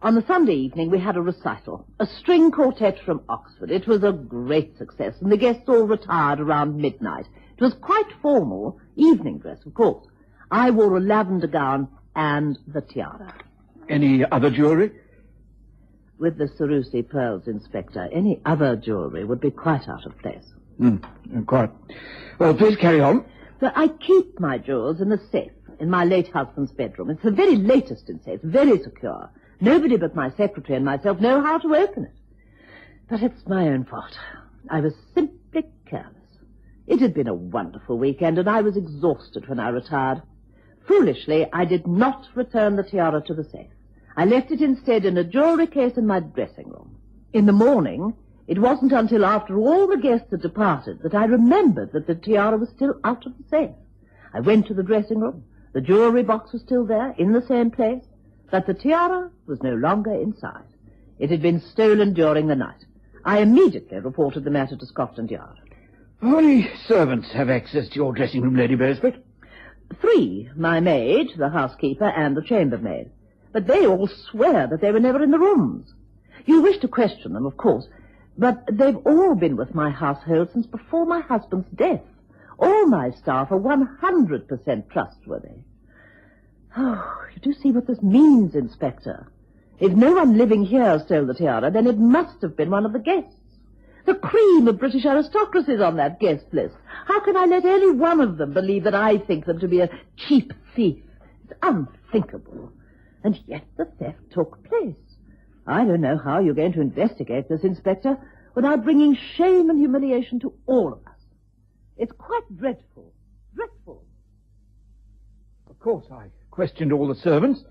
On the Sunday evening, we had a recital, a string quartet from Oxford. It was a great success, and the guests all retired around midnight. It was quite formal, evening dress, of course. I wore a lavender gown and the tiara. Any other jewellery? With the Cerusi pearls, Inspector, any other jewellery would be quite out of place. Quite. Well, please carry on. But I keep my jewels in the safe in my late husband's bedroom. It's the very latest in safe, very secure. Nobody but my secretary and myself know how to open it. But it's my own fault. I was simply careless. It had been a wonderful weekend, and I was exhausted when I retired. Foolishly, I did not return the tiara to the safe. I left it instead in a jewellery case in my dressing room. In the morning, it wasn't until after all the guests had departed that I remembered that the tiara was still out of the safe. I went to the dressing room. The jewellery box was still there, in the same place, but the tiara was no longer inside. It had been stolen during the night. I immediately reported the matter to Scotland Yard. How many servants have access to your dressing room, Lady Beresford? 3, my maid, the housekeeper, and the chambermaid. But they all swear that they were never in the rooms. You wish to question them, of course, but they've all been with my household since before my husband's death. All my staff are 100% trustworthy. Oh, you do see what this means, Inspector. If no one living here stole the tiara, then it must have been one of the guests. The cream of British aristocracy is on that guest list. How can I let any one of them believe that I think them to be a cheap thief? It's unthinkable. And yet the theft took place. I don't know how you're going to investigate this, Inspector, without bringing shame and humiliation to all of us. It's quite dreadful. Dreadful. Of course, I questioned all the servants.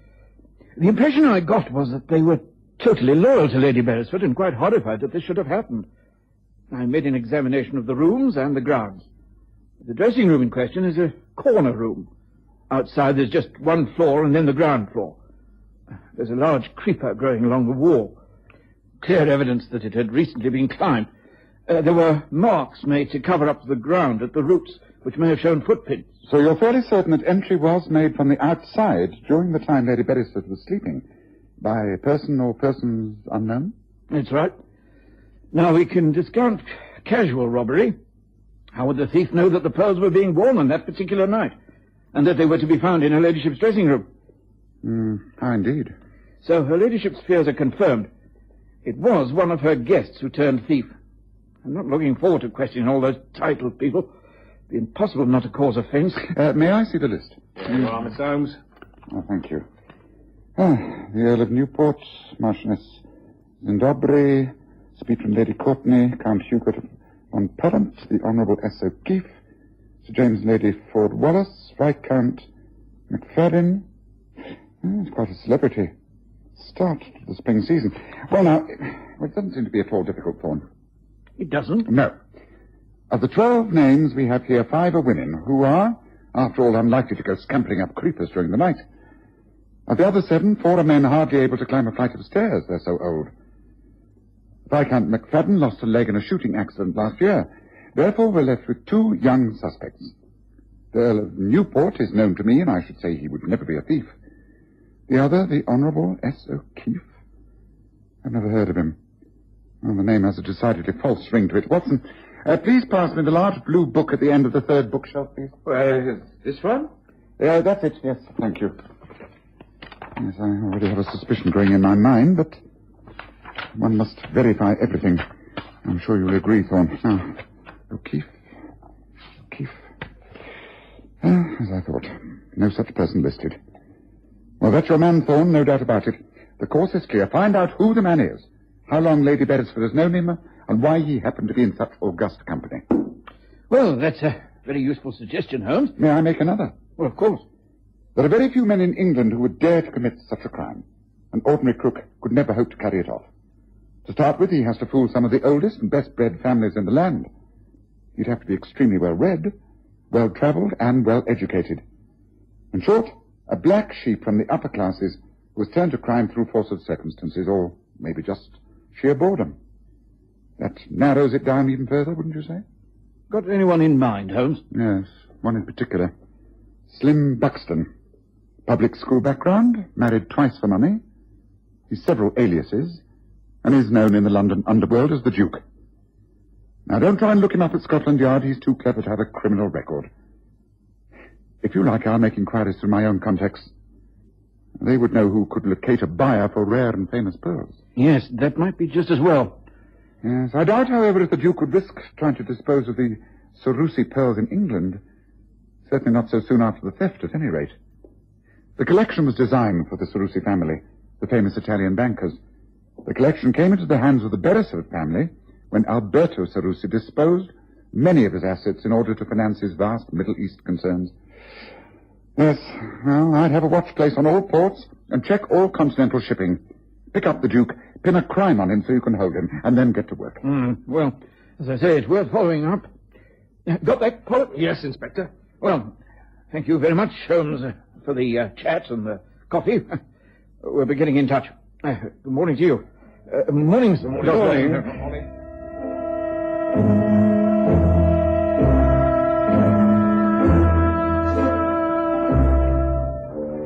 The impression I got was that they were totally loyal to Lady Beresford and quite horrified that this should have happened. I made an examination of the rooms and the grounds. The dressing room in question is a corner room. Outside there's just one floor and then the ground floor. There's a large creeper growing along the wall. Clear evidence that it had recently been climbed. There were marks made to cover up the ground at the roots, which may have shown footprints. So you're fairly certain that entry was made from the outside during the time Lady Beresford was sleeping, by a person or persons unknown? That's right. Now, we can discount casual robbery. How would the thief know that the pearls were being worn on that particular night, and that they were to be found in her ladyship's dressing room? How indeed. So her ladyship's fears are confirmed. It was one of her guests who turned thief. I'm not looking forward to questioning all those titled people. It'd be impossible not to cause offence. May I see the list? There you are, Miss Holmes. Oh, thank you. The Earl of Newport, Marchioness Zindobri, speech from Lady Courtenay, Count Hubert von Perrant, the Honourable S. O'Keefe, Sir James and Lady Ford Wallace, Viscount McFadden. It's quite a celebrity start to the spring season. Well, now, it doesn't seem to be at all difficult, Thorne. It doesn't? No. Of the 12 names we have here, 5 are women, who are, after all, unlikely to go scampering up creepers during the night. Of the other 7, 4 are men hardly able to climb a flight of stairs. They're so old. Viscount McFadden lost a leg in a shooting accident last year. Therefore, we're left with 2 young suspects. The Earl of Newport is known to me, and I should say he would never be a thief. The other, the Honourable S. O'Keefe. I've never heard of him. Well, the name has a decidedly false ring to it. Watson, please pass me the large blue book at the end of the 3rd bookshelf, please. This one? That's it, yes, thank you. Yes, I already have a suspicion growing in my mind, but one must verify everything. I'm sure you'll agree, Thorne. Now, O'Keefe. As I thought. No such person listed. Well, that's your man, Thorne, no doubt about it. The course is clear. Find out who the man is, how long Lady Beresford has known him, and why he happened to be in such august company. Well, that's a very useful suggestion, Holmes. May I make another? Well, of course. There are very few men in England who would dare to commit such a crime. An ordinary crook could never hope to carry it off. To start with, he has to fool some of the oldest and best-bred families in the land. He'd have to be extremely well-read, well-travelled, and well-educated. In short, a black sheep from the upper classes who has turned to crime through force of circumstances, or maybe just sheer boredom. That narrows it down even further, wouldn't you say? Got anyone in mind, Holmes? Yes, one in particular. Slim Buxton. Public school background, married twice for money. He's several aliases, and is known in the London underworld as the Duke. Now, don't try and look him up at Scotland Yard. He's too clever to have a criminal record. If you like, I'll make inquiries through my own contacts. They would know who could locate a buyer for rare and famous pearls. Yes, that might be just as well. Yes, I doubt, however, if the Duke would risk trying to dispose of the Cerusi pearls in England. Certainly not so soon after the theft, at any rate. The collection was designed for the Cerusi family, the famous Italian bankers. The collection came into the hands of the Beresford family when Alberto Cerusi disposed many of his assets in order to finance his vast Middle East concerns. Yes, well, I'd have a watch placed on all ports and check all continental shipping. Pick up the Duke, pin a crime on him so you can hold him, and then get to work. Well, as I say, it's worth following up. Got that, Pollock? Yes, Inspector. Well, thank you very much, Holmes, for the chat and the coffee. We'll be getting in touch. Good morning to you. Morning, sir. Morning.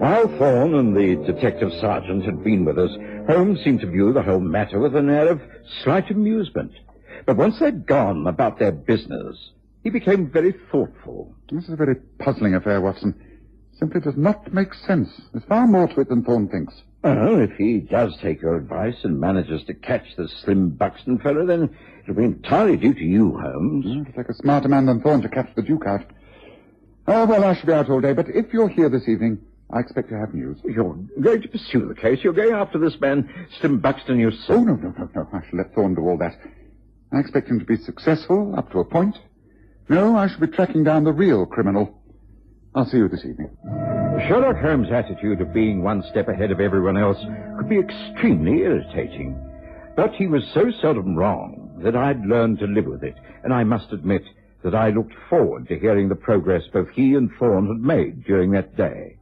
While Thorne and the detective sergeant had been with us, Holmes seemed to view the whole matter with an air of slight amusement. But once they'd gone about their business, he became very thoughtful. This is a very puzzling affair, Watson. Simply does not make sense. There's far more to it than Thorne thinks. Well, if he does take your advice and manages to catch the Slim Buxton fellow, then it'll be entirely due to you, Holmes. It'll take a smarter man than Thorne to catch the Duke out. Oh, well, I shall be out all day, but if you're here this evening, I expect to have news. You're going to pursue the case? You're going after this man, Slim Buxton, yourself? Oh, no. I shall let Thorne do all that. I expect him to be successful up to a point. No, I shall be tracking down the real criminal. I'll see you this evening. Sherlock Holmes' attitude of being one step ahead of everyone else could be extremely irritating. But he was so seldom wrong that I'd learned to live with it, and I must admit that I looked forward to hearing the progress both he and Thorne had made during that day.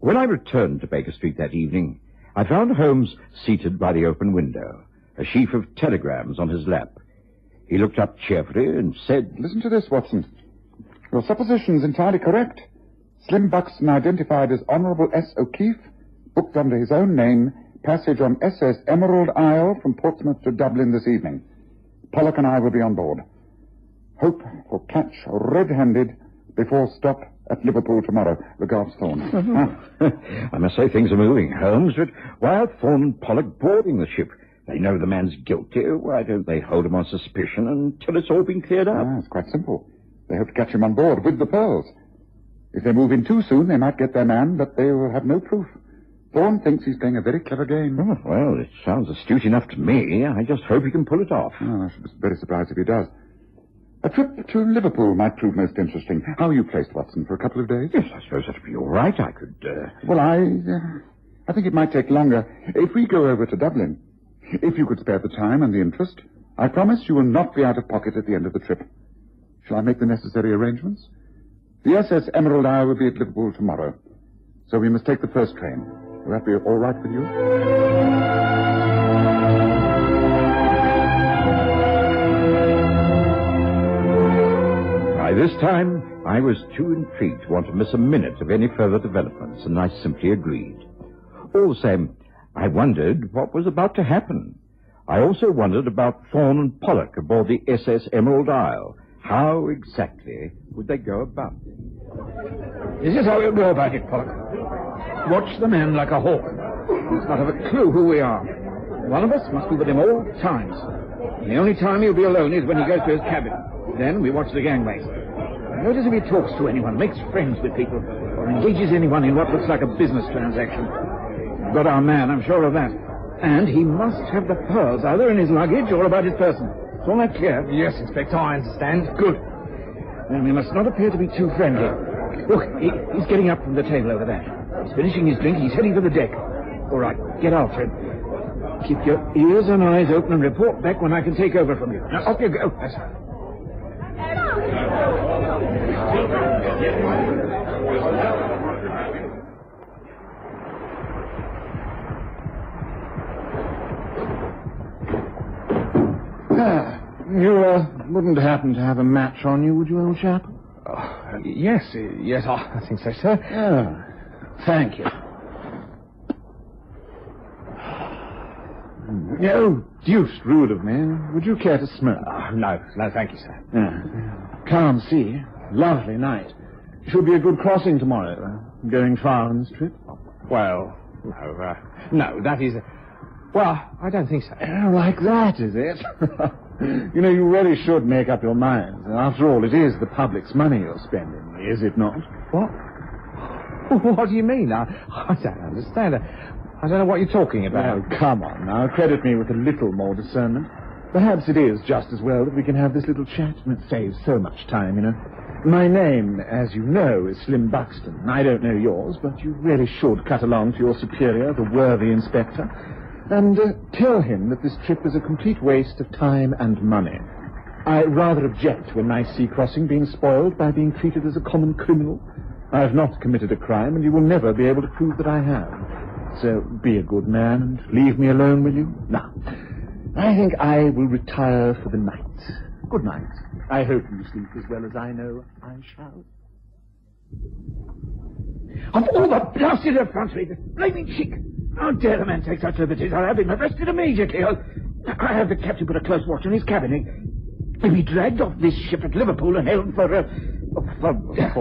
When I returned to Baker Street that evening, I found Holmes seated by the open window, a sheaf of telegrams on his lap. He looked up cheerfully and said, "Listen to this, Watson. Your supposition's entirely correct. Slim Buxton identified as Honourable S. O'Keefe, booked under his own name, passage on SS Emerald Isle from Portsmouth to Dublin this evening. Pollock and I will be on board. Hope for catch red-handed before stop at Liverpool tomorrow. Regards, Thorne." I must say things are moving, Holmes, but why are Thorne and Pollock boarding the ship? They know the man's guilty. Why don't they hold him on suspicion until it's all been cleared up? It's quite simple. They hope to catch him on board with the pearls. If they move in too soon, they might get their man, but they will have no proof. Thorne thinks he's playing a very clever game. Oh, well, it sounds astute enough to me. I just hope he can pull it off. I should be very surprised if he does. A trip to Liverpool might prove most interesting. How are you placed, Watson, for a couple of days? Yes, I suppose that'd be all right. I could, Well, I think it might take longer. If we go over to Dublin, if you could spare the time and the interest, I promise you will not be out of pocket at the end of the trip. Shall I make the necessary arrangements? The SS Emerald Isle will be at Liverpool tomorrow, so we must take the first train. Will that be all right with you? By this time, I was too intrigued to want to miss a minute of any further developments, and I simply agreed. All the same, I wondered what was about to happen. I also wondered about Thorne and Pollock aboard the SS Emerald Isle. How exactly would they go about it? This is how we'll go about it, Pollock. Watch the man like a hawk. He must not have a clue who we are. One of us must be with him all times. And the only time he'll be alone is when he goes to his cabin. Then we watch the gangway. Notice if he talks to anyone, makes friends with people, or engages anyone in what looks like a business transaction. We've got our man, I'm sure of that. And he must have the pearls either in his luggage or about his person. Is all that clear? Yes, Inspector, I understand. Good. Then we must not appear to be too friendly. Look, he's getting up from the table over there. He's finishing his drink. He's heading for the deck. All right, get after him. Keep your ears and eyes open and report back when I can take over from you. Now, off you go. That's right. You wouldn't happen to have a match on you, would you, old chap? Yes, I think so, sir. Oh, thank you. Oh, deuced rude of me. Would you care to smoke? No, thank you, sir. Calm sea. Lovely night. Should be a good crossing tomorrow. Going far on this trip? Well, no, that is... Well, I don't think so. Like that, is it? You know, you really should make up your minds. After all, it is the public's money you're spending, is it not? What? What do you mean? I don't understand. I don't know what you're talking about. Oh, come on now. Credit me with a little more discernment. Perhaps it is just as well that we can have this little chat, and it saves so much time, you know. My name, as you know, is Slim Buxton. I don't know yours, but you really should cut along to your superior, the worthy inspector, and tell him that this trip is a complete waste of time and money. I rather object to a nice sea crossing being spoiled by being treated as a common criminal. I have not committed a crime, and you will never be able to prove that I have. So be a good man and leave me alone, will you? Now, I think I will retire for the night. Good night. I hope you sleep as well as I know I shall. Of all the blasted effrontery, the blaming cheek! How dare the man take such liberties? I'll have him arrested immediately. I have the captain put a close watch on his cabin. He'll be dragged off this ship at Liverpool and held for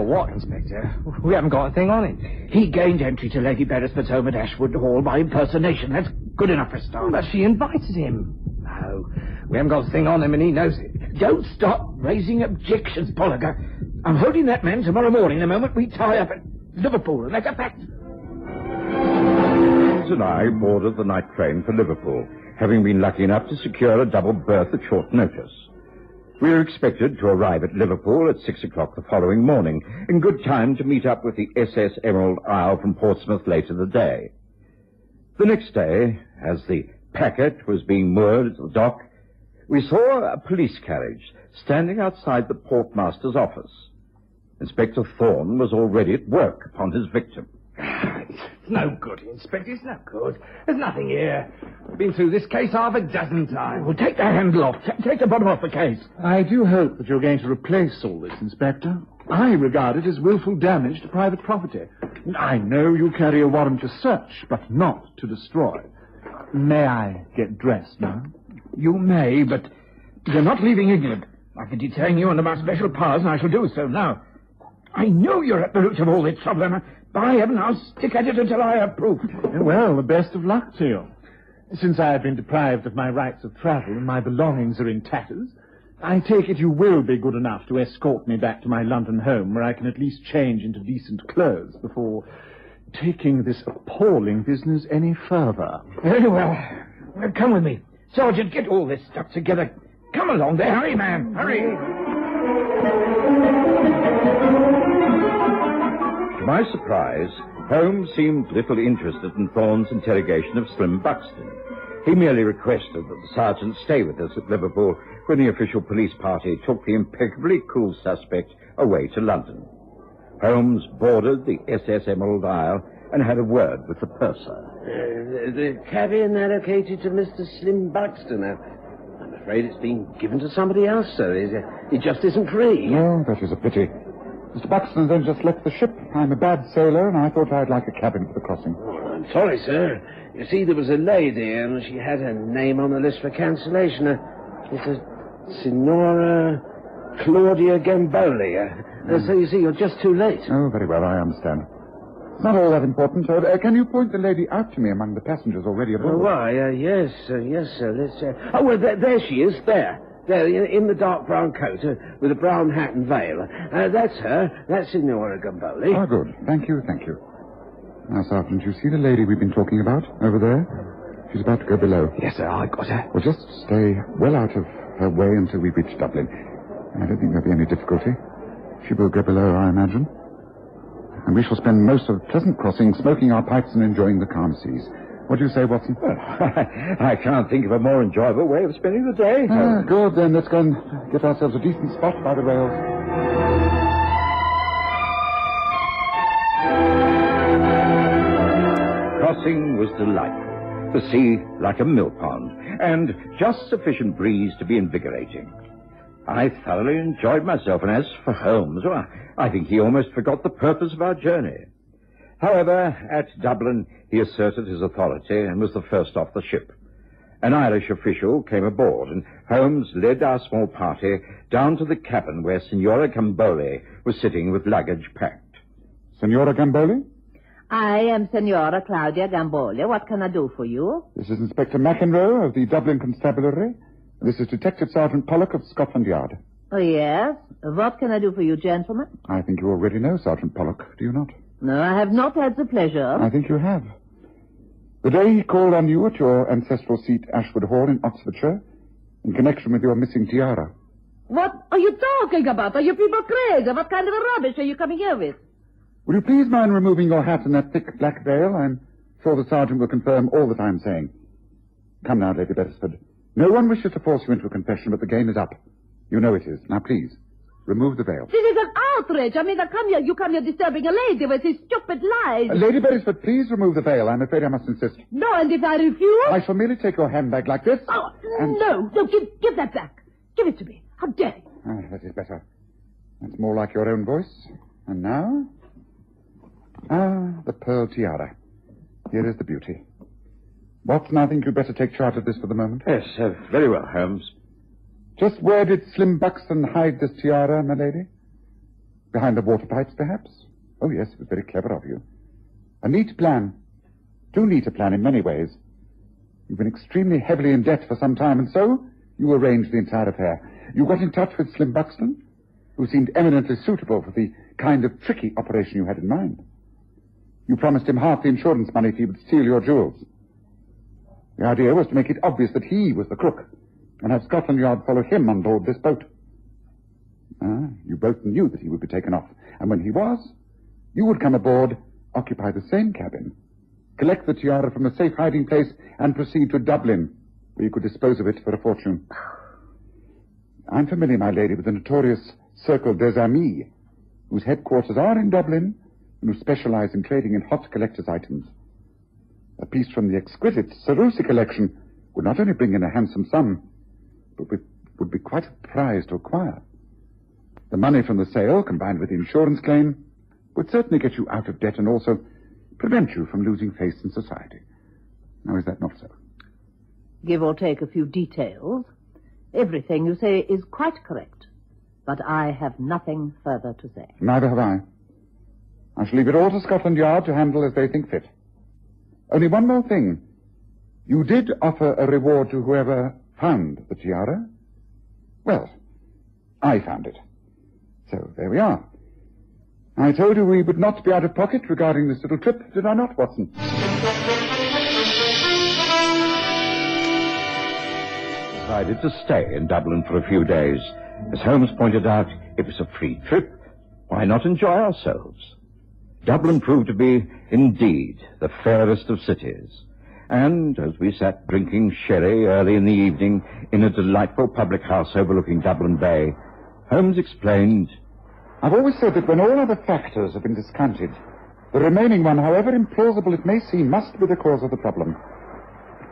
what, Inspector? We haven't got a thing on him. He gained entry to Lady Beresford's home at Ashwood Hall by impersonation. That's good enough for a start. But she invited him. No, we haven't got a thing on him, and he knows it. Don't stop raising objections, Polliger. I'm holding that man tomorrow morning the moment we tie up at Liverpool, and that's a fact. And I boarded the night train for Liverpool, having been lucky enough to secure a double berth at short notice. We were expected to arrive at Liverpool at 6 o'clock the following morning, in good time to meet up with the SS Emerald Isle from Portsmouth later the day. The next day, as the packet was being moored at the dock, we saw a police carriage standing outside the portmaster's office. Inspector Thorne was already at work upon his victim. It's no good, Inspector. It's no good. There's nothing here. I've been through this case half a dozen times. Well, take the handle off. Take the bottom off the case. I do hope that you're going to replace all this, Inspector. I regard it as willful damage to private property. I know you carry a warrant to search, but not to destroy. May I get dressed now? You may, but you're not leaving England. I can detain you under my special powers, and I shall do so now. I know you're at the root of all this trouble, and by heaven, I'll stick at it until I have proof. Well, the best of luck to you. Since I have been deprived of my rights of travel and my belongings are in tatters, I take it you will be good enough to escort me back to my London home, where I can at least change into decent clothes before taking this appalling business any further. Very well. Come with me. Sergeant, get all this stuff together. Come along there. Hurry, man. Hurry. To my surprise, Holmes seemed little interested in Thorne's interrogation of Slim Buxton. He merely requested that the sergeant stay with us at Liverpool when the official police party took the impeccably cool suspect away to London. Holmes boarded the SS Emerald Isle and had a word with the purser. The cabin allocated to Mr. Slim Buxton. I'm afraid it's been given to somebody else, sir. It just isn't free. No, that is a pity. Mr. Buxton then just left the ship. I'm a bad sailor, and I thought I'd like a cabin for the crossing. Oh, I'm sorry, sir. You see, there was a lady, and she had her name on the list for cancellation. It's a Signora Claudia Gamboli. So you see, you're just too late. Oh, very well, I understand. It's not all that important. Can you point the lady out to me among the passengers already aboard? Oh, why, yes, sir. Let's... Oh, well, there she is, there. There, in the dark brown coat, with a brown hat and veil. That's her. That's Signora Gamboli. Oh, good. Thank you. Now, Sergeant, you see the lady we've been talking about over there? She's about to go below. Yes, sir, I got her. Well, just stay well out of her way until we reach Dublin. I don't think there'll be any difficulty. She will go below, I imagine. And we shall spend most of the pleasant crossing smoking our pipes and enjoying the calm seas. What do you say, Watson? Well, I can't think of a more enjoyable way of spending the day. Good, then. Let's go and get ourselves a decent spot by the rails. Crossing was delightful. the sea like a mill pond, and just sufficient breeze to be invigorating. I thoroughly enjoyed myself, and as for Holmes, well, I think he almost forgot the purpose of our journey. However, at Dublin, he asserted his authority and was the first off the ship. An Irish official came aboard, and Holmes led our small party down to the cabin where Signora Gamboli was sitting with luggage packed. Signora Gamboli? I am Signora Claudia Gamboli. What can I do for you? This is Inspector McEnroe of the Dublin Constabulary. This is Detective Sergeant Pollock of Scotland Yard. Oh, yes? What can I do for you, gentlemen? I think you already know Sergeant Pollock, do you not? No, I have not had the pleasure. I think you have. The day he called on you at your ancestral seat, Ashwood Hall in Oxfordshire, in connection with your missing tiara. What are you talking about? Are you people crazy? What kind of a rubbish are you coming here with? Will you please mind removing your hat and that thick black veil? I'm sure the sergeant will confirm all that I'm saying. Come now, Lady Beresford. No one wishes to force you into a confession, but the game is up. You know it is. Now, please, remove the veil. This is an outrage. I mean, you come here disturbing a lady with these stupid lies. Lady Beresford, please remove the veil. I'm afraid I must insist. No, and if I refuse... I shall merely take your handbag like this. Oh, no, give that back. Give it to me. How dare you? Ah, that is better. That's more like your own voice. And now... the pearl tiara. Here is the beauty. Watson, I think you'd better take charge of this for the moment. Yes, very well, Holmes. Just where did Slim Buxton hide this tiara, my lady? Behind the water pipes, perhaps? Oh, yes, it was very clever of you. A neat plan. Too neat a plan in many ways. You've been extremely heavily in debt for some time, and so you arranged the entire affair. You got in touch with Slim Buxton, who seemed eminently suitable for the kind of tricky operation you had in mind. You promised him half the insurance money if he would steal your jewels. The idea was to make it obvious that he was the crook, and have Scotland Yard follow him on board this boat. You both knew that he would be taken off, and when he was, you would come aboard, occupy the same cabin, collect the tiara from a safe hiding place, and proceed to Dublin, where you could dispose of it for a fortune. I'm familiar, my lady, with the notorious Cercle des Amis, whose headquarters are in Dublin, and who specialize in trading in hot collector's items. A piece from the exquisite Sarusi collection would not only bring in a handsome sum, but would be quite a prize to acquire. The money from the sale, combined with the insurance claim, would certainly get you out of debt and also prevent you from losing face in society. Now, is that not so? Give or take a few details. Everything you say is quite correct, but I have nothing further to say. Neither have I. I shall leave it all to Scotland Yard to handle as they think fit. Only one more thing. You did offer a reward to whoever found the tiara. Well, I found it. So there we are. I told you we would not be out of pocket regarding this little trip, did I not, Watson? Decided to stay in Dublin for a few days. As Holmes pointed out, it was a free trip. Why not enjoy ourselves? Dublin proved to be, indeed, the fairest of cities. And as we sat drinking sherry early in the evening in a delightful public house overlooking Dublin Bay, Holmes explained, I've always said that when all other factors have been discounted, the remaining one, however implausible it may seem, must be the cause of the problem.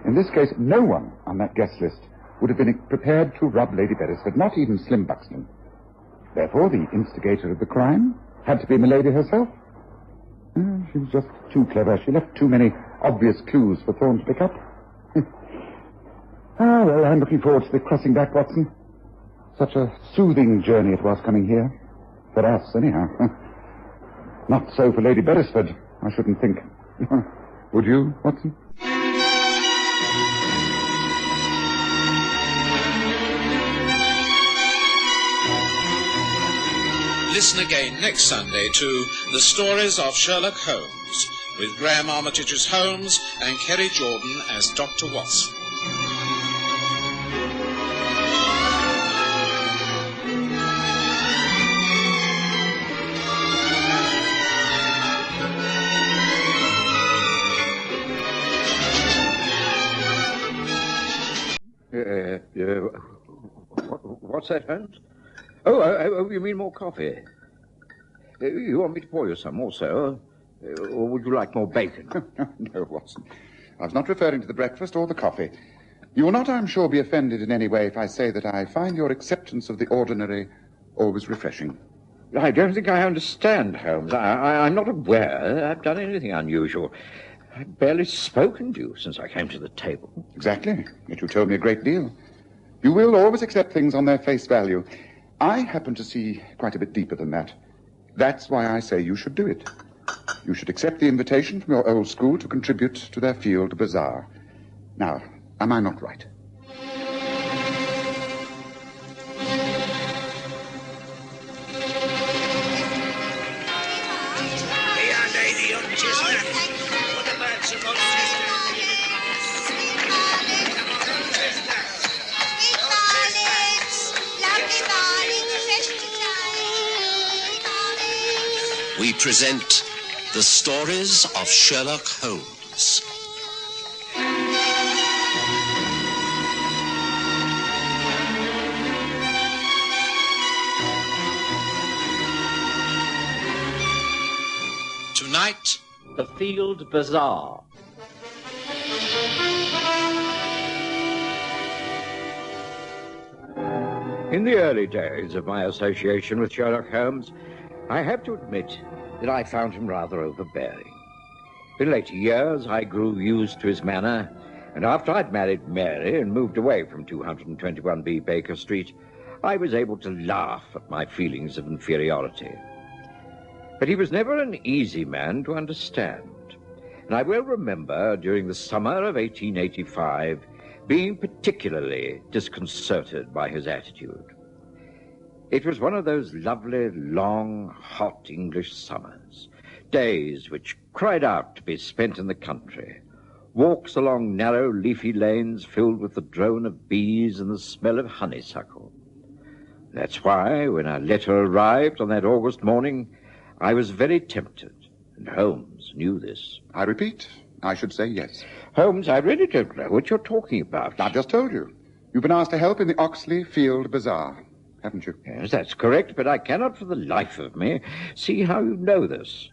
In this case, no one on that guest list would have been prepared to rob Lady Beresford, not even Slim Buxton. Therefore, the instigator of the crime had to be Milady herself. She was just too clever. She left too many obvious clues for Thorne to pick up. Well, I'm looking forward to the crossing back, Watson. Such a soothing journey it was coming here. For us, anyhow. Not so for Lady Beresford, I shouldn't think. Would you, Watson? Listen again next Sunday to The Stories of Sherlock Holmes, with Graham Armitage as Holmes and Kerry Jordan as Dr. Watson. What's that, Holmes? Oh, you mean more coffee? You want me to pour you some also? Or would you like more bacon? No, Watson. I was not referring to the breakfast or the coffee. You will not, I'm sure, be offended in any way if I say that I find your acceptance of the ordinary always refreshing. I don't think I understand, Holmes. I'm not aware I've done anything unusual. I've barely spoken to you since I came to the table. Exactly. Yet you told me a great deal. You will always accept things on their face value. I happen to see quite a bit deeper than that. That's why I say you should do it. You should accept the invitation from your old school to contribute to their field bazaar. Now, am I not right? We present the stories of Sherlock Holmes. Tonight, the Field Bazaar. In the early days of my association with Sherlock Holmes, I have to admit that I found him rather overbearing. In later years, I grew used to his manner, and after I'd married Mary and moved away from 221B Baker Street, I was able to laugh at my feelings of inferiority. But he was never an easy man to understand, and I will remember during the summer of 1885 being particularly disconcerted by his attitude. It was one of those lovely, long, hot English summers, days which cried out to be spent in the country, walks along narrow, leafy lanes filled with the drone of bees and the smell of honeysuckle. That's why, when our letter arrived on that August morning, I was very tempted, and Holmes knew this. I repeat, I should say yes. Holmes, I really don't know what you're talking about. I've just told you. You've been asked to help in the Oxley Field Bazaar, haven't you? Yes, that's correct, but I cannot for the life of me see how you know this.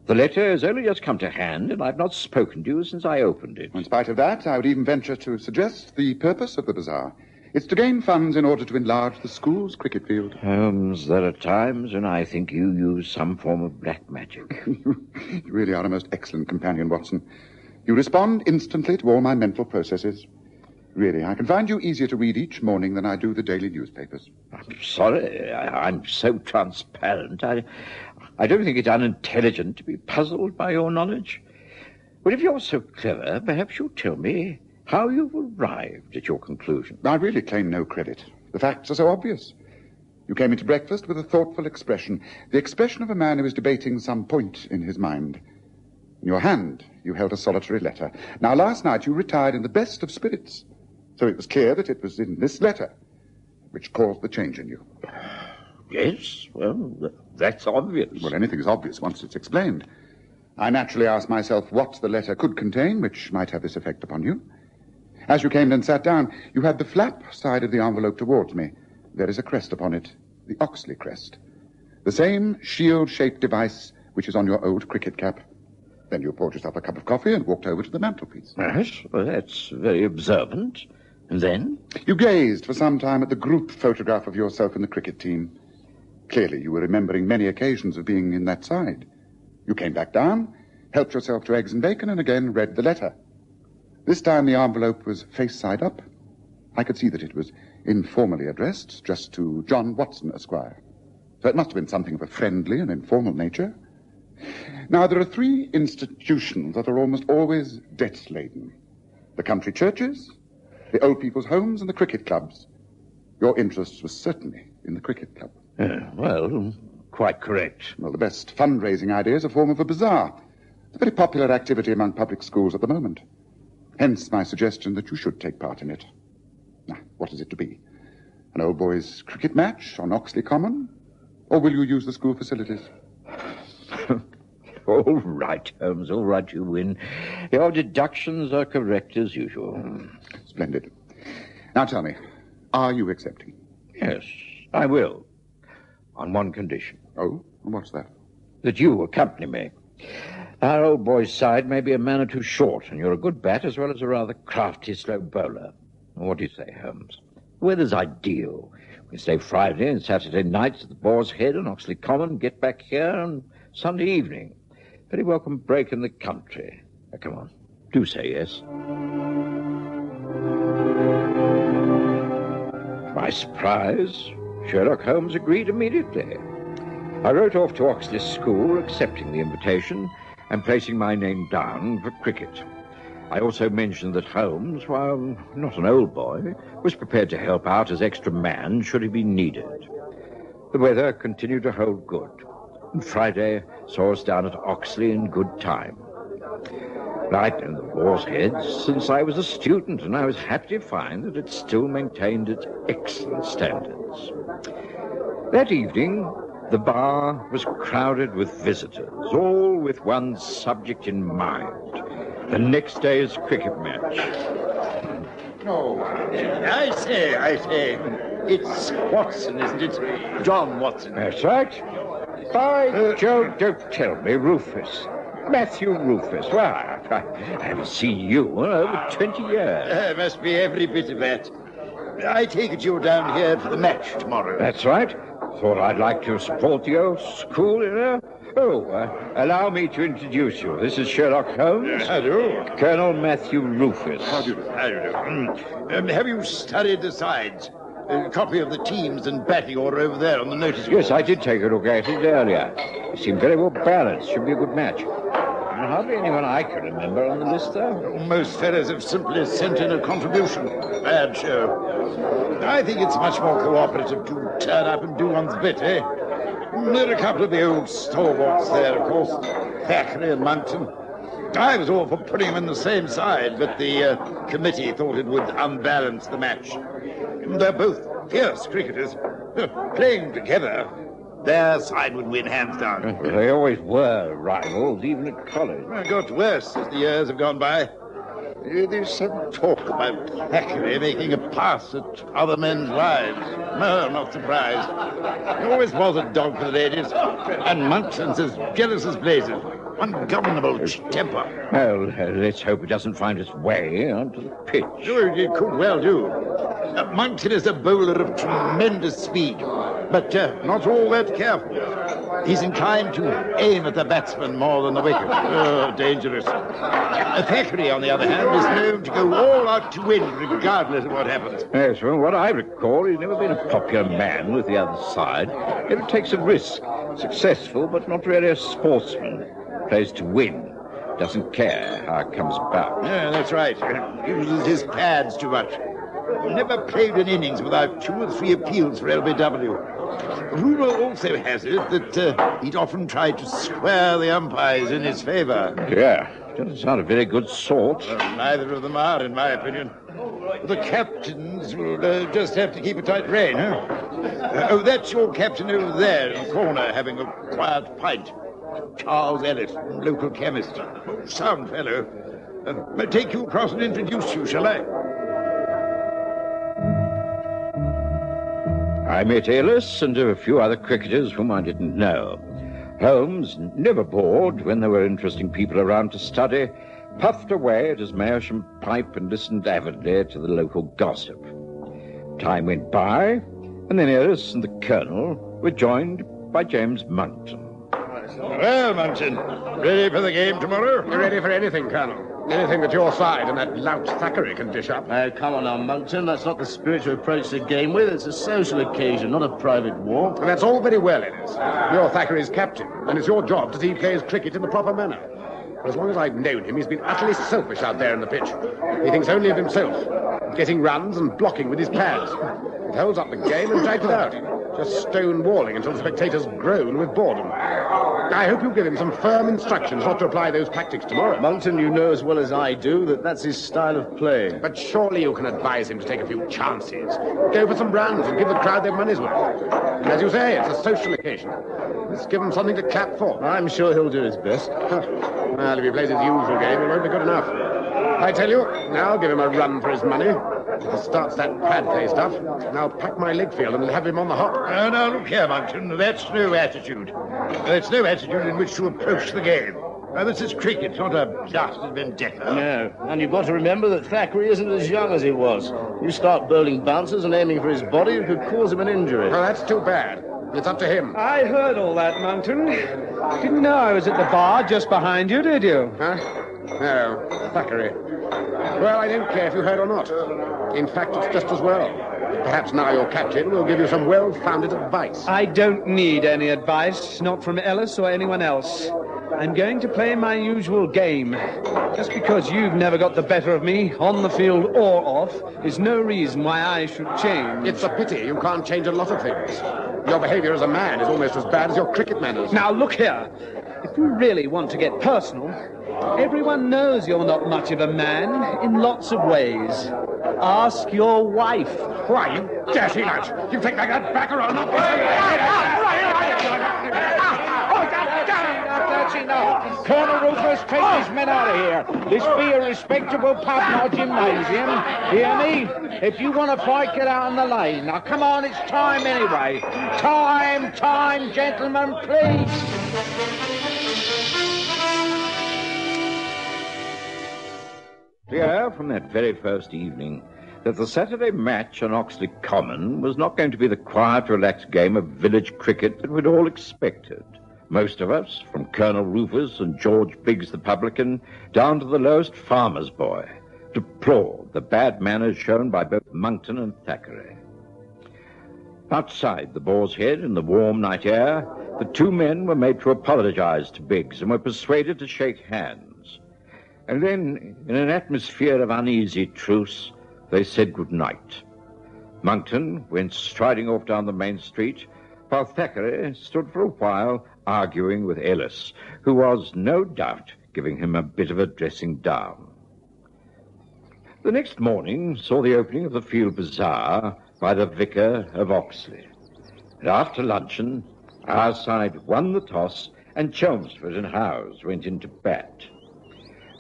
The letter has only just come to hand, and I've not spoken to you since I opened it. In spite of that, I would even venture to suggest the purpose of the bazaar. It's to gain funds in order to enlarge the school's cricket field. Holmes, there are times when I think you use some form of black magic. You really are a most excellent companion, Watson. You respond instantly to all my mental processes. Really, I can find you easier to read each morning than I do the daily newspapers. I'm sorry. I'm so transparent. I don't think it's unintelligent to be puzzled by your knowledge. But if you're so clever, perhaps you'll tell me how you've arrived at your conclusion. I really claim no credit. The facts are so obvious. You came into breakfast with a thoughtful expression, the expression of a man who is debating some point in his mind. In your hand, you held a solitary letter. Now, last night you retired in the best of spirits. So it was clear that it was in this letter which caused the change in you. Yes, well, that's obvious. Well, anything is obvious once it's explained. I naturally asked myself what the letter could contain, which might have this effect upon you. As you came and sat down, you had the flap side of the envelope towards me. There is a crest upon it, the Oxley crest. The same shield-shaped device which is on your old cricket cap. Then you poured yourself a cup of coffee and walked over to the mantelpiece. Yes, well, that's very observant. And then? You gazed for some time at the group photograph of yourself in the cricket team. Clearly, you were remembering many occasions of being in that side. You came back down, helped yourself to eggs and bacon, and again read the letter. This time the envelope was face side up. I could see that it was informally addressed, just to John Watson, Esquire. So it must have been something of a friendly and informal nature. Now, there are three institutions that are almost always debt-laden. The country churches, the old people's homes, and the cricket clubs. Your interest was certainly in the cricket club. Well, quite correct. Well, the best fundraising idea is a form of a bazaar. It's a very popular activity among public schools at the moment. Hence my suggestion that you should take part in it. Now, what is it to be? An old boys' cricket match on Oxley Common? Or will you use the school facilities? All right, Holmes, all right, you win. Your deductions are correct as usual. Splendid. Now tell me, are you accepting? Yes, I will. On one condition. Oh, and what's that? That you accompany me. Our old boy's side may be a man or two short, and you're a good bat as well as a rather crafty slow bowler. What do you say, Holmes? The weather's ideal. We stay Friday and Saturday nights at the Boar's Head and Oxley Common, get back here on Sunday evening. Very welcome break in the country. Now, come on, do say yes. To my surprise, Sherlock Holmes agreed immediately. I wrote off to Oxley School, accepting the invitation and placing my name down for cricket. I also mentioned that Holmes, while not an old boy, was prepared to help out as extra man should he be needed. The weather continued to hold good, and Friday saw us down at Oxley in good time. I'd known the Boar's Head since I was a student, and I was happy to find that it still maintained its excellent standards. That evening, the bar was crowded with visitors, all with one subject in mind: the next day's cricket match. Oh, I say. It's Watson, isn't it? John Watson. That's right. By Jove, don't tell me, Rufus. Matthew Rufus. Well, I haven't seen you in over 20 years. Must be every bit of that. I take it you're down here for the match tomorrow. That's right. Thought I'd like to support the old school, you know. Allow me to introduce you. This is Sherlock Holmes. How do you? Colonel Matthew Rufus. How do you do? Have you studied the sides? A copy of the teams and batting order over there on the notice board. Yes, I did take a look at it earlier. It seemed very well balanced. Should be a good match. Hardly anyone I can remember on the list, though. Most fellows have simply sent in a contribution. Bad show. I think it's much more cooperative to turn up and do one's bit, eh? There are a couple of the old stalwarts there, of course. Thackeray and Monckton. I was all for putting them in the same side, but the committee thought it would unbalance the match. They're both fierce cricketers. Playing together, their side would win hands down. They always were rivals, even at college. It got worse as the years have gone by. There's some talk about Thackeray making a pass at other men's wives. No, I'm not surprised. He always was a dog for the ladies. And Monckton's as jealous as blazes. Ungovernable temper. Well, let's hope it doesn't find its way onto the pitch. It could well do. Monckton is a bowler of tremendous speed, but not all that careful. He's inclined to aim at the batsman more than the wicket. Oh, dangerous. Thackeray, on the other hand, is known to go all out to win, regardless of what happens. Yes, from what I recall, he's never been a popular man with the other side. Never takes a risk. Successful, but not really a sportsman. Plays to win. Doesn't care how it comes about. Yeah, that's right. Uses his pads too much. Never played an innings without 2 or 3 appeals for LBW. Rumour also has it that he'd often tried to square the umpires in his favour. Yeah, doesn't sound a very good sort. Well, neither of them are, in my opinion. The captains will just have to keep a tight rein, huh? That's your captain over there in the corner having a quiet pint. Charles Ellis, local chemist. Sound fellow. Take you across and introduce you, shall I? I met Ellis and a few other cricketers whom I didn't know. Holmes, never bored when there were interesting people around to study, puffed away at his Meerschaum pipe and listened avidly to the local gossip. Time went by, and then Ellis and the Colonel were joined by James Monckton. Well, Monckton, ready for the game tomorrow? You're ready for anything, Colonel. Anything that your side and that lout Thackeray can dish up. Come on now, Monckton. That's not the spirit to approach the game with. It's a social occasion, not a private war. And that's all very well, Ellis. You're Thackeray's captain, and it's your job to see he plays cricket in the proper manner. But as long as I've known him, he's been utterly selfish out there in the pitch. He thinks only of himself, getting runs and blocking with his pads. It holds up the game and drags it out, just stonewalling until the spectators groan with boredom. I hope you give him some firm instructions not to apply those tactics tomorrow. Monckton, you know as well as I do that that's his style of play. But surely you can advise him to take a few chances. Go for some runs and give the crowd their money's worth. And as you say, it's a social occasion. Let's give him something to clap for. I'm sure he'll do his best. Well, if he plays his usual game, it won't be good enough. I tell you, now give him a run for his money. If he starts that pad play stuff, and I'll pack my leg field and have him on the hop. Now, look here, Monckton. That's no attitude. That's no attitude in which to approach the game. This is cricket, not a blasted vendetta. No, and you've got to remember that Thackeray isn't as young as he was. You start bowling bouncers and aiming for his body, it could cause him an injury. Well, that's too bad. It's up to him. I heard all that, Monkton. Didn't know I was at the bar just behind you, did you? Huh? No, Thackeray. Well, I don't care if you heard or not. In fact, it's just as well. Perhaps now your captain will give you some well-founded advice. I don't need any advice, not from Ellis or anyone else. I'm going to play my usual game. Just because you've never got the better of me, on the field or off, is no reason why I should change. It's a pity you can't change a lot of things. Your behavior as a man is almost as bad as your cricket manners. Now, look here. If you really want to get personal, everyone knows you're not much of a man in lots of ways. Ask your wife. Why, you dirty lout! You take that back or I'll not... That's enough. Colonel Rufus, take these men out of here. This be a respectable pub, not gymnasium. Hear me? If you want to fight, get out on the lane. Now, come on, it's time anyway. Time, gentlemen, please. Clear from that very first evening that the Saturday match on Oxley Common was not going to be the quiet, relaxed game of village cricket that we'd all expected. Most of us, from Colonel Rufus and George Biggs the publican, down to the lowest farmer's boy, deplored the bad manners shown by both Monkton and Thackeray. Outside the Boar's Head in the warm night air, the two men were made to apologize to Biggs and were persuaded to shake hands. And then, in an atmosphere of uneasy truce, they said good night. Monkton went striding off down the main street, while Thackeray stood for a while arguing with Ellis, who was, no doubt, giving him a bit of a dressing down. The next morning saw the opening of the Field Bazaar by the Vicar of Oxley. And after luncheon, our side won the toss, and Chelmsford and Howes went into bat.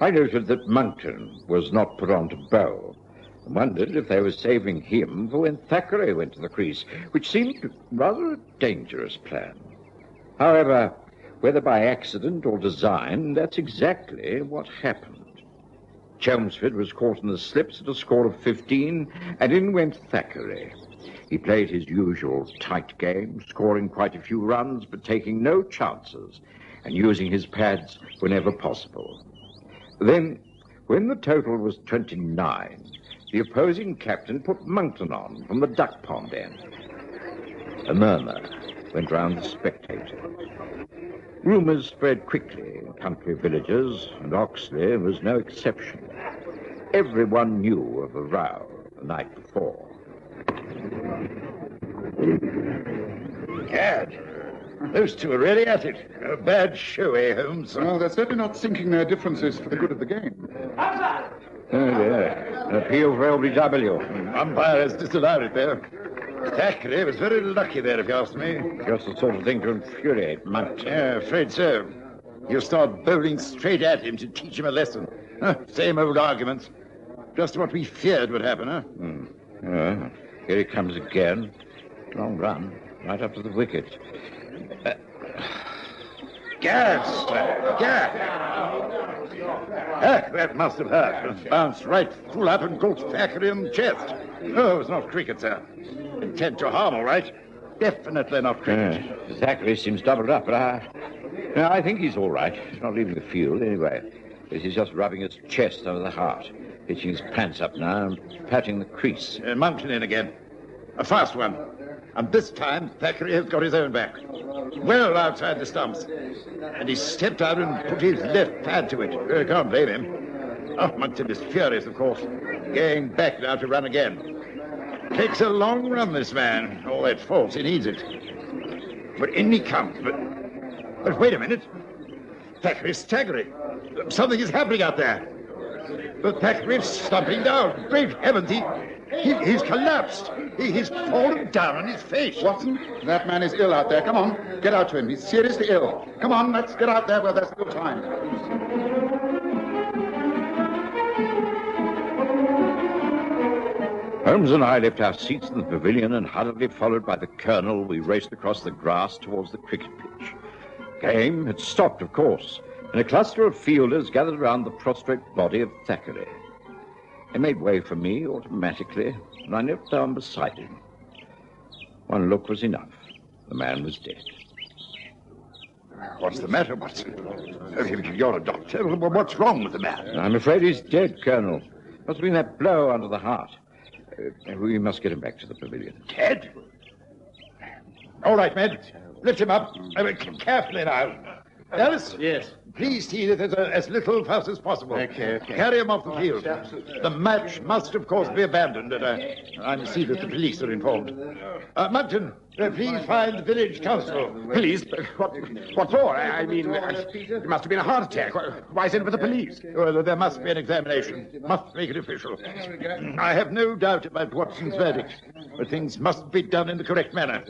I noted that Monkton was not put on to bowl, and wondered if they were saving him for when Thackeray went to the crease, which seemed rather a dangerous plan. However, whether by accident or design, that's exactly what happened. Chelmsford was caught in the slips at a score of 15, and in went Thackeray. He played his usual tight game, scoring quite a few runs, but taking no chances, and using his pads whenever possible. Then, when the total was 29, the opposing captain put Monkton on from the duck pond end. A murmur went round the spectators. Rumours spread quickly in country villages, and Oxley was no exception. Everyone knew of a row the night before. Gad, those two are really at it. A bad show, eh, Holmes? Well, they're certainly not sinking their differences for the good of the game. Oh, dear. An appeal for LBW. Umpire has disallowed it there. Thackeray was very lucky there, if you ask me. Just the sort of thing to infuriate Monkton. Yeah, afraid so. You start bowling straight at him to teach him a lesson. Same old arguments. Just what we feared would happen, huh? Well, here he comes again. Long run, right up to the wicket. That must have hurt. Bounced right full up and caught Thackeray in the chest. No, it was not cricket, sir. Intent to harm, all right. Definitely not cricket. Thackeray seems doubled up, but I think he's all right. He's not leaving the field, anyway. He's just rubbing his chest under the heart, hitching his pants up now and patting the crease. Monkton in again. A fast one. And this time, Thackeray has got his own back. Well outside the stumps. And he stepped out and put his left pad to it. Can't blame him. Oh, Monkton is furious, of course. Going back now to run again. Takes a long run, this man. All that faults, he needs it. But in he comes. But wait a minute. Thackeray's staggering. Something is happening out there. But Thackeray's slumping down. Great heavens, he's collapsed. He's fallen down on his face. Watson, that man is ill out there. Come on, get out to him. He's seriously ill. Come on, let's get out there while there's still time. Holmes and I left our seats in the pavilion, and hurriedly followed by the colonel, we raced across the grass towards the cricket pitch. Game had stopped, of course, and a cluster of fielders gathered around the prostrate body of Thackeray. They made way for me automatically, and I knelt down beside him. One look was enough. The man was dead. What's the matter, Watson? You're a doctor. What's wrong with the man? I'm afraid he's dead, Colonel. Must have been that blow under the heart. We must get him back to the pavilion. Dead? All right, men. Lift him up. Carefully now. Alice? Yes. Please see that there's as little fuss as possible. Okay. Carry him off the field. The match must, of course, be abandoned, and I must see that the police are informed. Monkton, please find the village constable. Police? What for? I mean, it must have been a heart attack. Why send for the police? Well, there must be an examination. Must make it official. I have no doubt about Watson's verdict, but things must be done in the correct manner.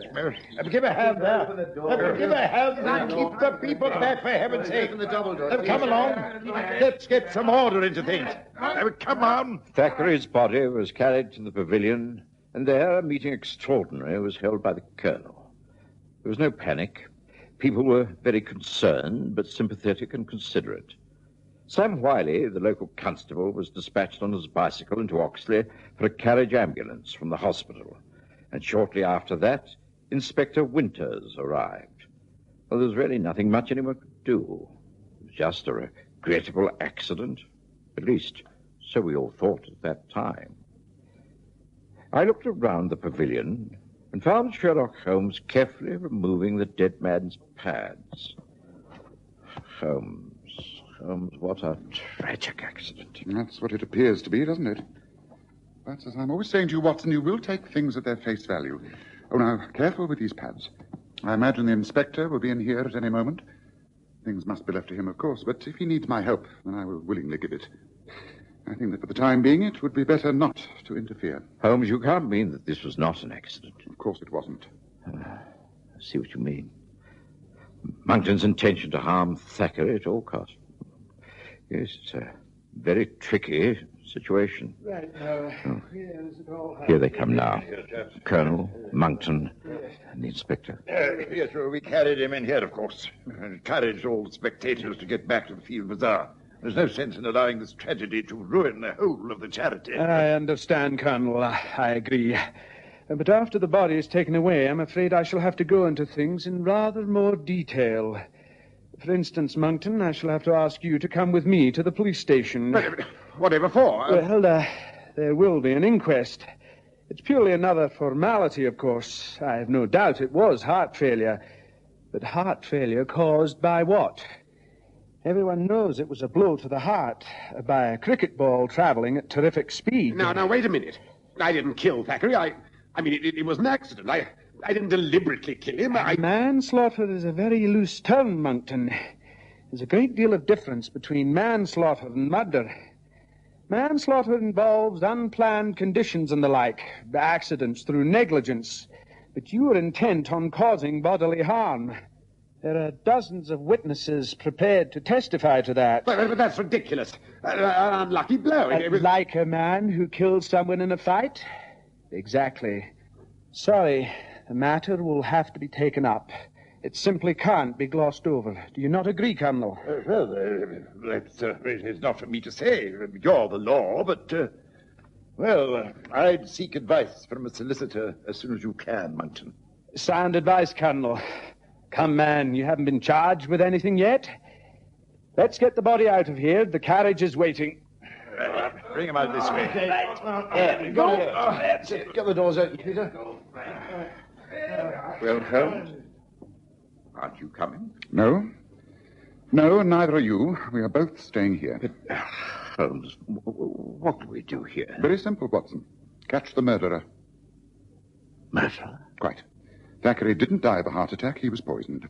Give a hand there. Give a hand and keep the people back, for heaven's sake. Come along. Let's get some order into things. Come on. Thackeray's body was carried to the pavilion, and there a meeting extraordinary was held by the colonel. There was no panic. People were very concerned, but sympathetic and considerate. Sam Wiley, the local constable, was dispatched on his bicycle into Oxley for a carriage ambulance from the hospital. And shortly after that, Inspector Winters arrived. Well, there was really nothing much anyone could do. It was just a regrettable accident. At least, so we all thought at that time. I looked around the pavilion and found Sherlock Holmes carefully removing the dead man's pads. Holmes, what a tragic accident. That's what it appears to be, doesn't it? But as I'm always saying to you, Watson, you will take things at their face value. Oh, now, careful with these pads. I imagine the inspector will be in here at any moment. Things must be left to him, of course, but if he needs my help, then I will willingly give it. I think that for the time being, it would be better not to interfere. Holmes, you can't mean that this was not an accident. Of course it wasn't. I see what you mean. Monkton's intention to harm Thackeray at all costs. Yes, it's a very tricky situation. Right, Here they come now. Colonel, Monkton, and the inspector. Yes, well, we carried him in here, of course. Encouraged all the spectators to get back to the field bazaar. There's no sense in allowing this tragedy to ruin the whole of the charity. I understand, Colonel. I agree. But after the body is taken away, I'm afraid I shall have to go into things in rather more detail. For instance, Monkton, I shall have to ask you to come with me to the police station. Whatever for? Well, there will be an inquest. It's purely another formality, of course. I have no doubt it was heart failure. But heart failure caused by what? Everyone knows it was a blow to the heart by a cricket ball traveling at terrific speed. Now, wait a minute. I didn't kill Thackeray. I mean, it was an accident. I didn't deliberately kill him. Manslaughter is a very loose term, Monkton. There's a great deal of difference between manslaughter and murder. Manslaughter involves unplanned conditions and the like, accidents through negligence. But you are intent on causing bodily harm. There are dozens of witnesses prepared to testify to that. But that's ridiculous. An unlucky blow. Like a man who killed someone in a fight? Exactly. Sorry, the matter will have to be taken up. It simply can't be glossed over. Do you not agree, Colonel? It's not for me to say. You're the law, but, I'd seek advice from a solicitor as soon as you can, Monkton. Sound advice, Colonel. Come, man, you haven't been charged with anything yet. Let's get the body out of here. The carriage is waiting. Bring him out this way. There, go. That's it. Get the doors open, Peter. Well, Holmes, aren't you coming? No, and neither are you. We are both staying here. But, Holmes, what do we do here? Very simple, Watson. Catch the murderer. Murderer? Quite. Thackeray didn't die of a heart attack. He was poisoned.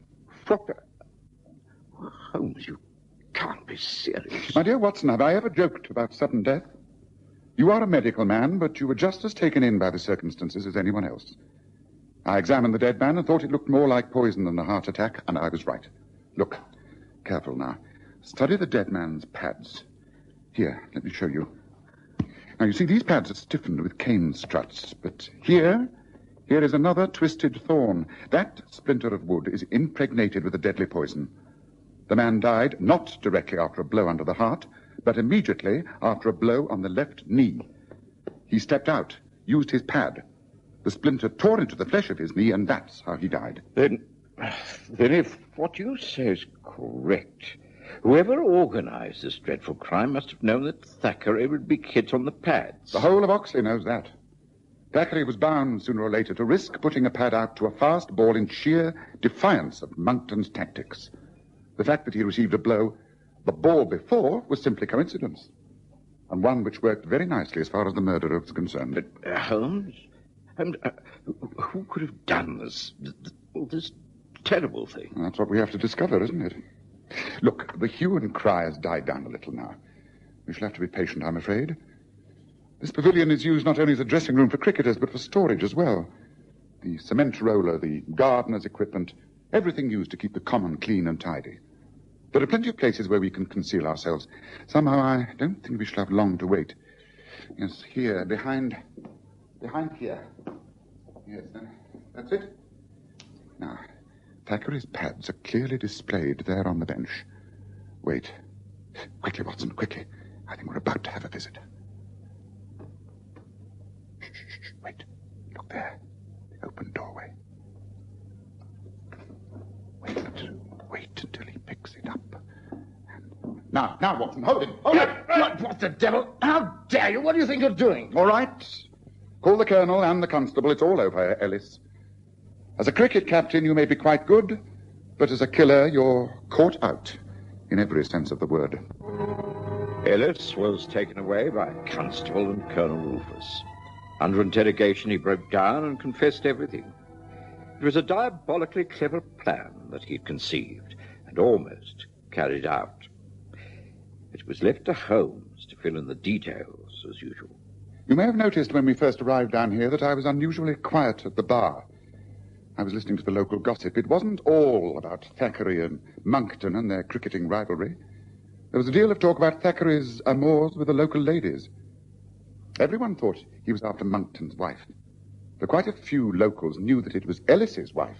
Holmes, you can't be serious. My dear Watson, have I ever joked about sudden death? You are a medical man, but you were just as taken in by the circumstances as anyone else. I examined the dead man and thought it looked more like poison than a heart attack, and I was right. Look, careful now. Study the dead man's pads. Here, let me show you. Now, you see, these pads are stiffened with cane struts, but here is another twisted thorn. That splinter of wood is impregnated with a deadly poison. The man died not directly after a blow under the heart, but immediately after a blow on the left knee. He stepped out, used his pad. The splinter tore into the flesh of his knee, and that's how he died. Then if what you say is correct, whoever organized this dreadful crime must have known that Thackeray would be hit on the pads. The whole of Oxley knows that. Thackeray was bound, sooner or later, to risk putting a pad out to a fast ball in sheer defiance of Monkton's tactics. The fact that he received a blow the ball before was simply coincidence, and one which worked very nicely as far as the murderer was concerned. But Holmes? Who could have done this terrible thing? That's what we have to discover, isn't it? Look, the hue and cry has died down a little now. We shall have to be patient, I'm afraid. This pavilion is used not only as a dressing room for cricketers, but for storage as well. The cement roller, the gardener's equipment, everything used to keep the common clean and tidy. There are plenty of places where we can conceal ourselves. Somehow I don't think we shall have long to wait. Yes, here, behind here. Yes, that's it. Now, Thackeray's pads are clearly displayed there on the bench. Wait. Quickly, Watson, quickly. I think we're about to have a visit. Shh, wait. Look there. The open doorway. Wait until he picks it up. Now, Watson, hold him. Hold him. What the devil? How dare you? What do you think you're doing? All right. Call the colonel and the constable. It's all over, Ellis. As a cricket captain, you may be quite good, but as a killer, you're caught out, in every sense of the word. Ellis was taken away by Constable and Colonel Rufus. Under interrogation, he broke down and confessed everything. It was a diabolically clever plan that he'd conceived and almost carried out. It was left to Holmes to fill in the details, as usual. You may have noticed when we first arrived down here that I was unusually quiet at the bar. I was listening to the local gossip. It wasn't all about Thackeray and Monkton and their cricketing rivalry. There was a deal of talk about Thackeray's amours with the local ladies. Everyone thought he was after Monkton's wife. But quite a few locals knew that it was Ellis's wife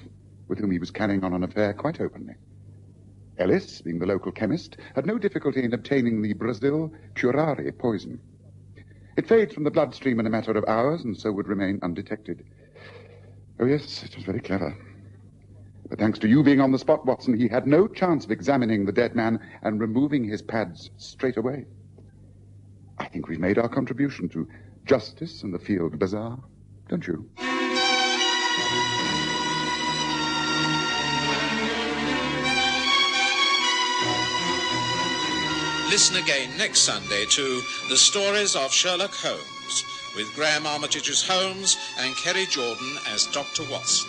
with whom he was carrying on an affair quite openly. Ellis, being the local chemist, had no difficulty in obtaining the Basil curare poison. It fades from the bloodstream in a matter of hours and so would remain undetected. Oh, yes, it was very clever. But thanks to you being on the spot, Watson, he had no chance of examining the dead man and removing his pads straight away. I think we've made our contribution to justice and the field bazaar, don't you? Listen again next Sunday to The Stories of Sherlock Holmes, with Graham Armitage as Holmes and Kerry Jordan as Dr. Watson.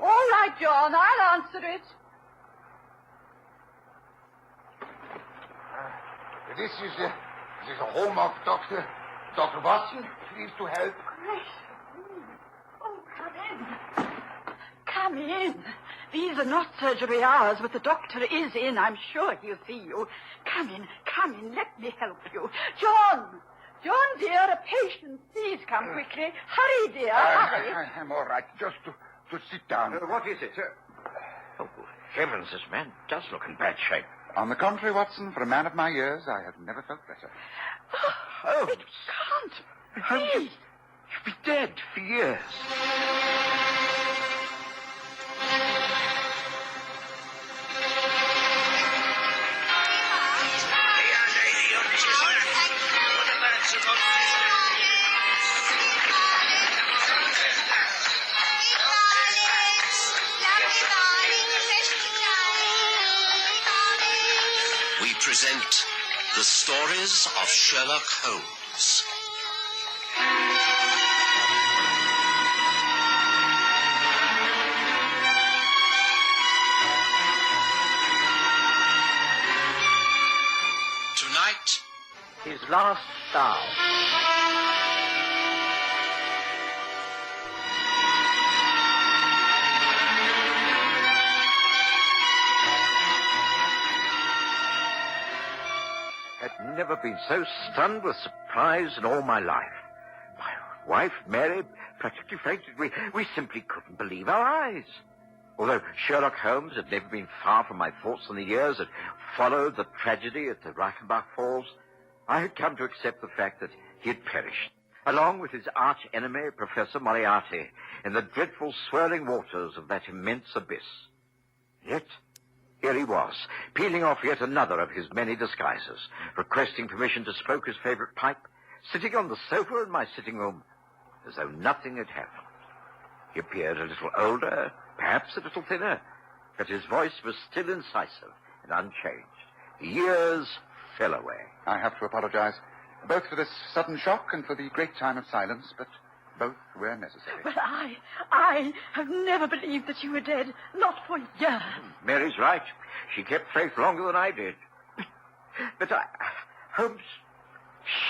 All right, John, I'll answer it. This is a home of Dr. Watson. Please to help. Oh, come in. Come in. These are not surgery hours, but the doctor is in. I'm sure he'll see you. Come in. Let me help you. John, dear, a patient. Please come quickly. Hurry, dear, hurry. I'm all right. Just to sit down. What is it? Oh, heavens, this man does look in bad shape. On the contrary, Watson, for a man of my years, I have never felt better. Oh, it can't be. You've been dead for years. We present The Stories of Sherlock Holmes. Tonight, His last style. I've never been so stunned with surprise in all my life. My wife, Mary, practically fainted. We simply couldn't believe our eyes. Although Sherlock Holmes had never been far from my thoughts in the years that followed the tragedy at the Reichenbach Falls, I had come to accept the fact that he had perished, along with his arch-enemy, Professor Moriarty, in the dreadful swirling waters of that immense abyss. Yet, here he was, peeling off yet another of his many disguises, requesting permission to smoke his favorite pipe, sitting on the sofa in my sitting room, as though nothing had happened. He appeared a little older, perhaps a little thinner, but his voice was still incisive and unchanged. The years fell away. I have to apologize, both for this sudden shock and for the great time of silence, but both were necessary. But I have never believed that you were dead, not for years. Mary's right. She kept faith longer than I did. But Holmes,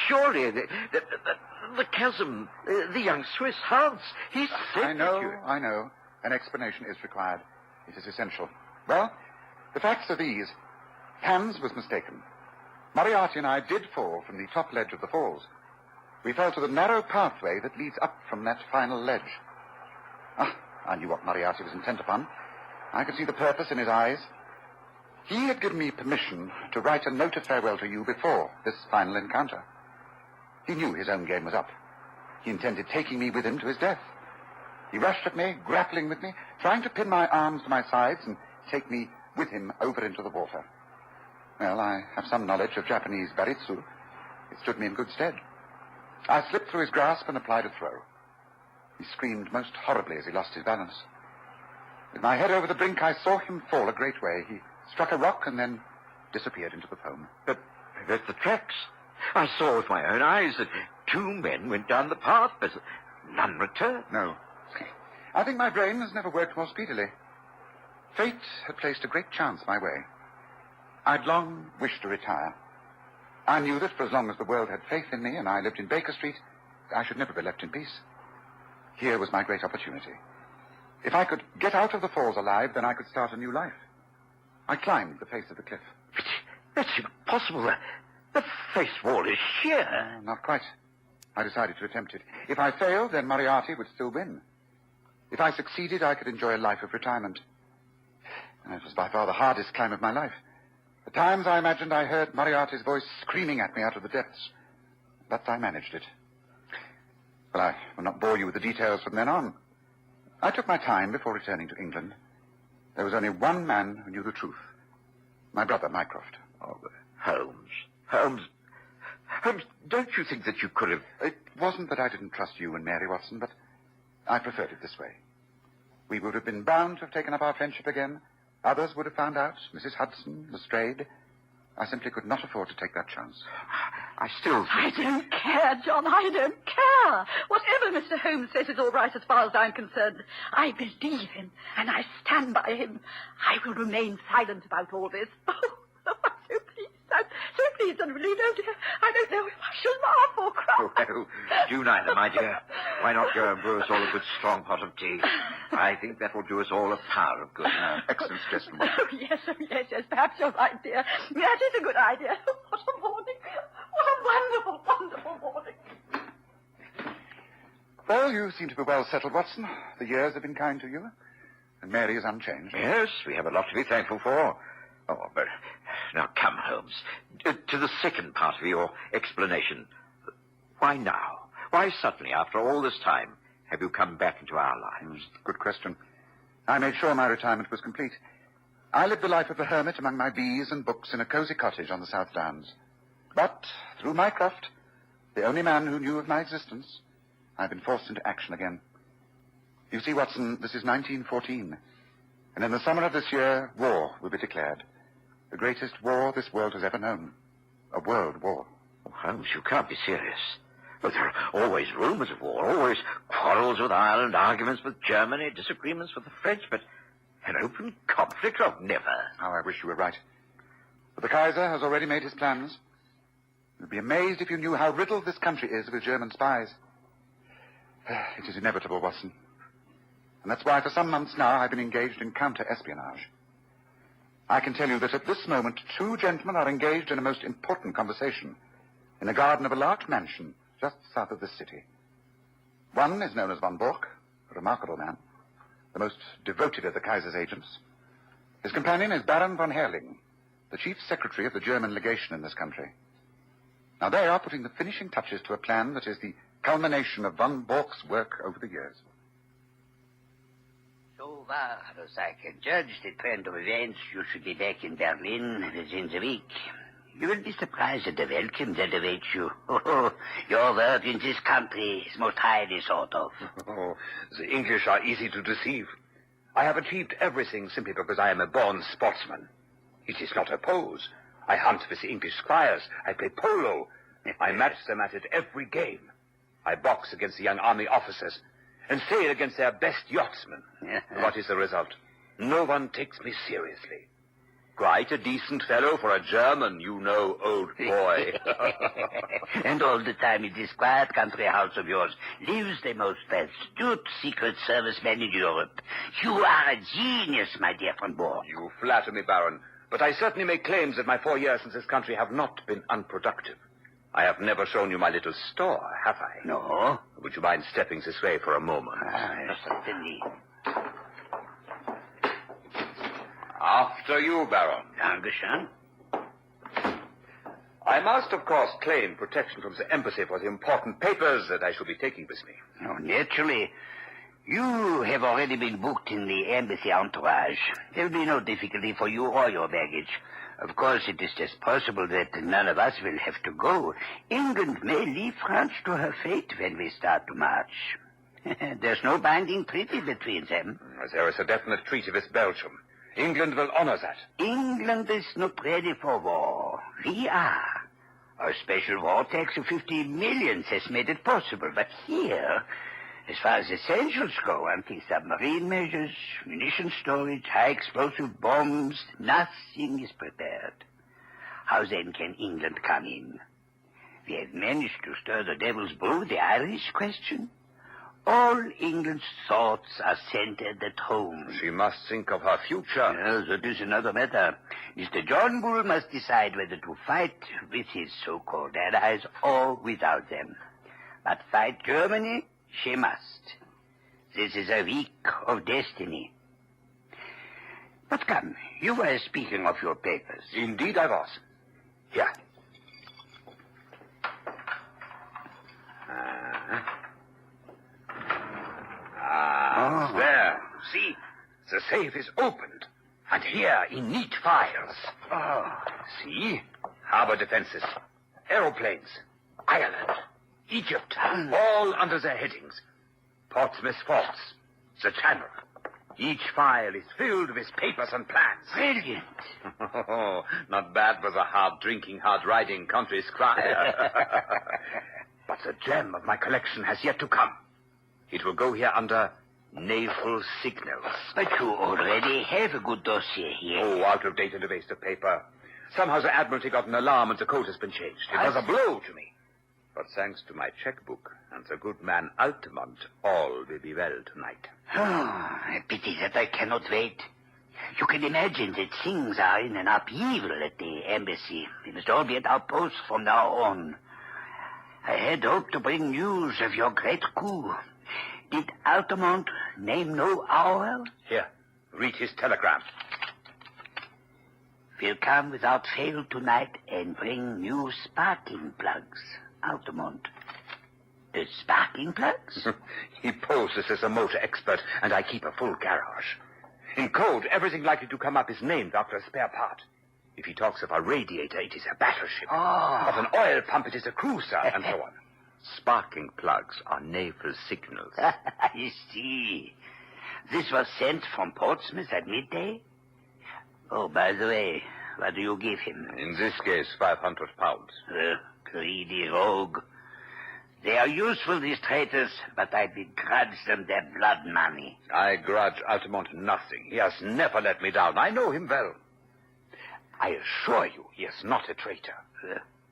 surely the chasm, the young Swiss, Hans, he's said I know. An explanation is required. It is essential. Well, the facts are these. Hans was mistaken. Moriarty and I did fall from the top ledge of the falls. We fell to the narrow pathway that leads up from that final ledge. I knew what Moriarty was intent upon. I could see the purpose in his eyes. He had given me permission to write a note of farewell to you before this final encounter. He knew his own game was up. He intended taking me with him to his death. He rushed at me, grappling with me, trying to pin my arms to my sides and take me with him over into the water. Well, I have some knowledge of Japanese baritsu. It stood me in good stead. I slipped through his grasp and applied a throw. He screamed most horribly as he lost his balance. With my head over the brink, I saw him fall a great way. He struck a rock and then disappeared into the foam. But the tracks. I saw with my own eyes that 2 men went down the path, but none returned. No. I think my brain has never worked more speedily. Fate had placed a great chance my way. I'd long wished to retire. I knew that for as long as the world had faith in me and I lived in Baker Street, I should never be left in peace. Here was my great opportunity. If I could get out of the falls alive, then I could start a new life. I climbed the face of the cliff. That's impossible. The face wall is sheer. Not quite. I decided to attempt it. If I failed, then Moriarty would still win. If I succeeded, I could enjoy a life of retirement. And it was by far the hardest climb of my life. At times I imagined I heard Moriarty's voice screaming at me out of the depths. But I managed it. Well, I will not bore you with the details from then on. I took my time before returning to England. There was only one man who knew the truth. My brother, Mycroft. Oh, Holmes, don't you think that you could have... It wasn't that I didn't trust you and Mary, Watson, but I preferred it this way. We would have been bound to have taken up our friendship again. Others would have found out, Mrs. Hudson, Lestrade. I simply could not afford to take that chance. I still I don't care, John, I don't care. Whatever Mr. Holmes says is all right as far as I'm concerned. I believe him, and I stand by him. I will remain silent about all this. I'm so pleased and relieved. Oh, dear, I don't know if I shall laugh or cry. Oh, do neither, my dear. Why not go and brew us all a good strong pot of tea? I think that will do us all a power of good. Excellent suggestion. Oh, yes, perhaps you're right, dear. That is a good idea. What a morning. What a wonderful, wonderful morning. Well, you seem to be well settled, Watson. The years have been kind to you, and Mary is unchanged. Yes, we have a lot to be thankful for. Oh, but now come, Holmes, to the second part of your explanation. Why now? Why suddenly, after all this time, have you come back into our lives? Good question. I made sure my retirement was complete. I lived the life of a hermit among my bees and books in a cosy cottage on the South Downs. But, through Mycroft, the only man who knew of my existence, I've been forced into action again. You see, Watson, this is 1914. And in the summer of this year, war will be declared. The greatest war this world has ever known. A world war. Oh, Holmes, you can't be serious. Well, there are always rumors of war, always quarrels with Ireland, arguments with Germany, disagreements with the French, but an open conflict? Oh, never. How I wish you were right. But the Kaiser has already made his plans. You'd be amazed if you knew how riddled this country is with German spies. It is inevitable, Watson. And that's why for some months now I've been engaged in counter-espionage. I can tell you that at this moment, two gentlemen are engaged in a most important conversation in a garden of a large mansion just south of the city. One is known as von Bork, a remarkable man, the most devoted of the Kaiser's agents. His companion is Baron von Herling, the chief secretary of the German legation in this country. Now, they are putting the finishing touches to a plan that is the culmination of von Bork's work over the years. So far as I can judge the trend of events, you should be back in Berlin within the week. You will be surprised at the welcome that awaits you. Your work in this country is most highly thought of. Oh, the English are easy to deceive. I have achieved everything simply because I am a born sportsman. It is not a pose. I hunt with the English squires. I play polo. I match them at it every game. I box against the young army officers and sail against their best yachtsmen. What is the result? No one takes me seriously. Quite a decent fellow for a German, you know, old boy. And all the time in this quiet country house of yours lives the most astute secret service man in Europe. You are a genius, my dear von Bork. You flatter me, Baron, but I certainly make claims that my 4 years in this country have not been unproductive. I have never shown you my little store, have I? No. Would you mind stepping this way for a moment? Certainly. After you, Baron. Dankeschön. I must, of course, claim protection from the embassy for the important papers that I shall be taking with me. Oh, naturally. You have already been booked in the embassy entourage. There will be no difficulty for you or your baggage. Of course, it is just possible that none of us will have to go. England may leave France to her fate when we start to march. There's no binding treaty between them. There is a definite treaty with Belgium. England will honor that. England is not ready for war. We are. Our special war tax of 50 millions has made it possible. But here, as far as essentials go, anti-submarine measures, munition storage, high-explosive bombs, nothing is prepared. How then can England come in? We have managed to stir the devil's brew, the Irish question. All England's thoughts are centered at home. She must think of her future. Yes, that is another matter. Mr. John Bull must decide whether to fight with his so-called allies or without them. But fight Germany, she must. This is a week of destiny. But come, you were speaking of your papers. Indeed I was. Here. There. See, the safe is opened. And here, in neat files. See? Harbor defenses, aeroplanes, Ireland, Egypt, all under their headings. Portsmouth forts, the Channel. Each file is filled with papers and plans. Brilliant. Not bad for the hard-drinking, hard-riding country squire. But the gem of my collection has yet to come. It will go here under naval signals. But you already have a good dossier here. Oh, out of date and a waste of paper. Somehow the Admiralty got an alarm and the code has been changed. It was a blow to me. But thanks to my checkbook and the good man Altamont, all will be well tonight. Oh, a pity that I cannot wait. You can imagine that things are in an upheaval at the embassy. We must all be at our posts from now on. I had hoped to bring news of your great coup. Did Altamont name no hour? Here, read his telegram. We'll come without fail tonight and bring new sparking plugs. Altamont. The sparking plugs? He poses as a motor expert, and I keep a full garage. In code, everything likely to come up is named after a spare part. If he talks of a radiator, it is a battleship. Of an oil pump, it is a cruiser, and so on. Sparking plugs are naval signals. I see. This was sent from Portsmouth at midday? Oh, by the way, what do you give him? In this case, £500. Greedy rogue. They are useful, these traitors, but I begrudge them their blood money. I grudge Altamont nothing. He has never let me down. I know him well. I assure you, he is not a traitor.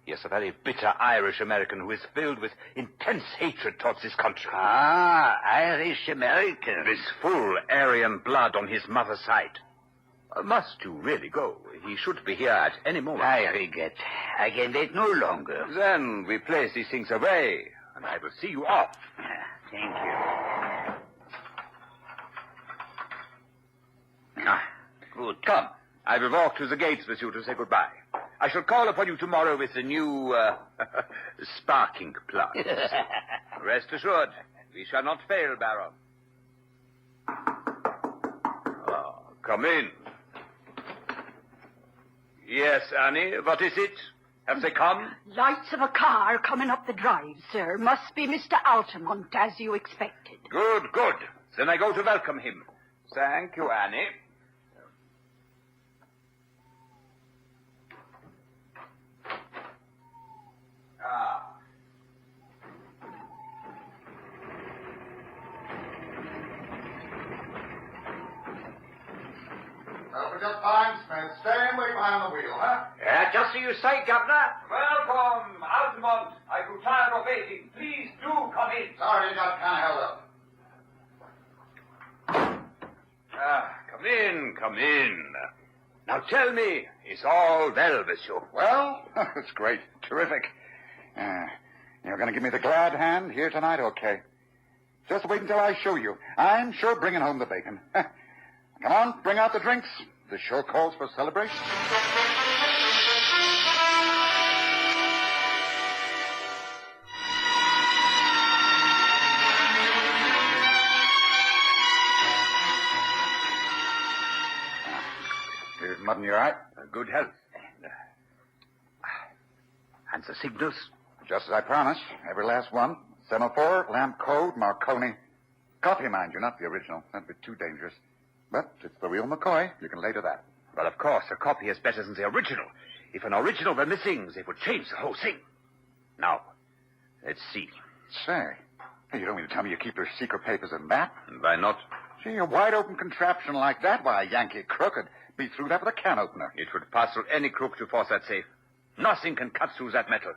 He is a very bitter Irish-American who is filled with intense hatred towards this country. Ah, Irish-American. With full Aryan blood on his mother's side. Must you really go? He should be here at any moment. I regret. I can wait no longer. Then we place these things away, and I will see you off. Thank you. Good. Come. I will walk to the gates with you to say goodbye. I shall call upon you tomorrow with the new, sparking plug. Rest assured, we shall not fail, Baron. Oh, come in. Yes, Annie, what is it? Have they come? Lights of a car coming up the drive, sir. Must be Mr. Altamont, as you expected. Good, good. Then I go to welcome him. Thank you, Annie. Just fine, Smith. Staying way behind the wheel, huh? Just so you say, Governor. Welcome, Altamont. I grew tired of waiting. Please do come in. Sorry, got kind of held up. Come in, come in. Now tell me, is all well with you? Well, it's great. Terrific. You're going to give me the glad hand here tonight, okay? Just wait until I show you. I'm sure bringing home the bacon. Come on, bring out the drinks. The show calls for celebration. Here's mud in your eye. Good health. And the signals? Just as I promised. Every last one. Semaphore, lamp code, Marconi. Copy, mind you, not the original. That'd be too dangerous. But it's the real McCoy. You can lay to that. Well, of course, a copy is better than the original. If an original were missing, it would change the whole thing. Now, let's see. Say, you don't mean to tell me you keep your secret papers in that? And why not? Gee, a wide-open contraption like that, why, a Yankee crook could be through that with a can opener. It would pass through any crook to force that safe. Nothing can cut through that metal.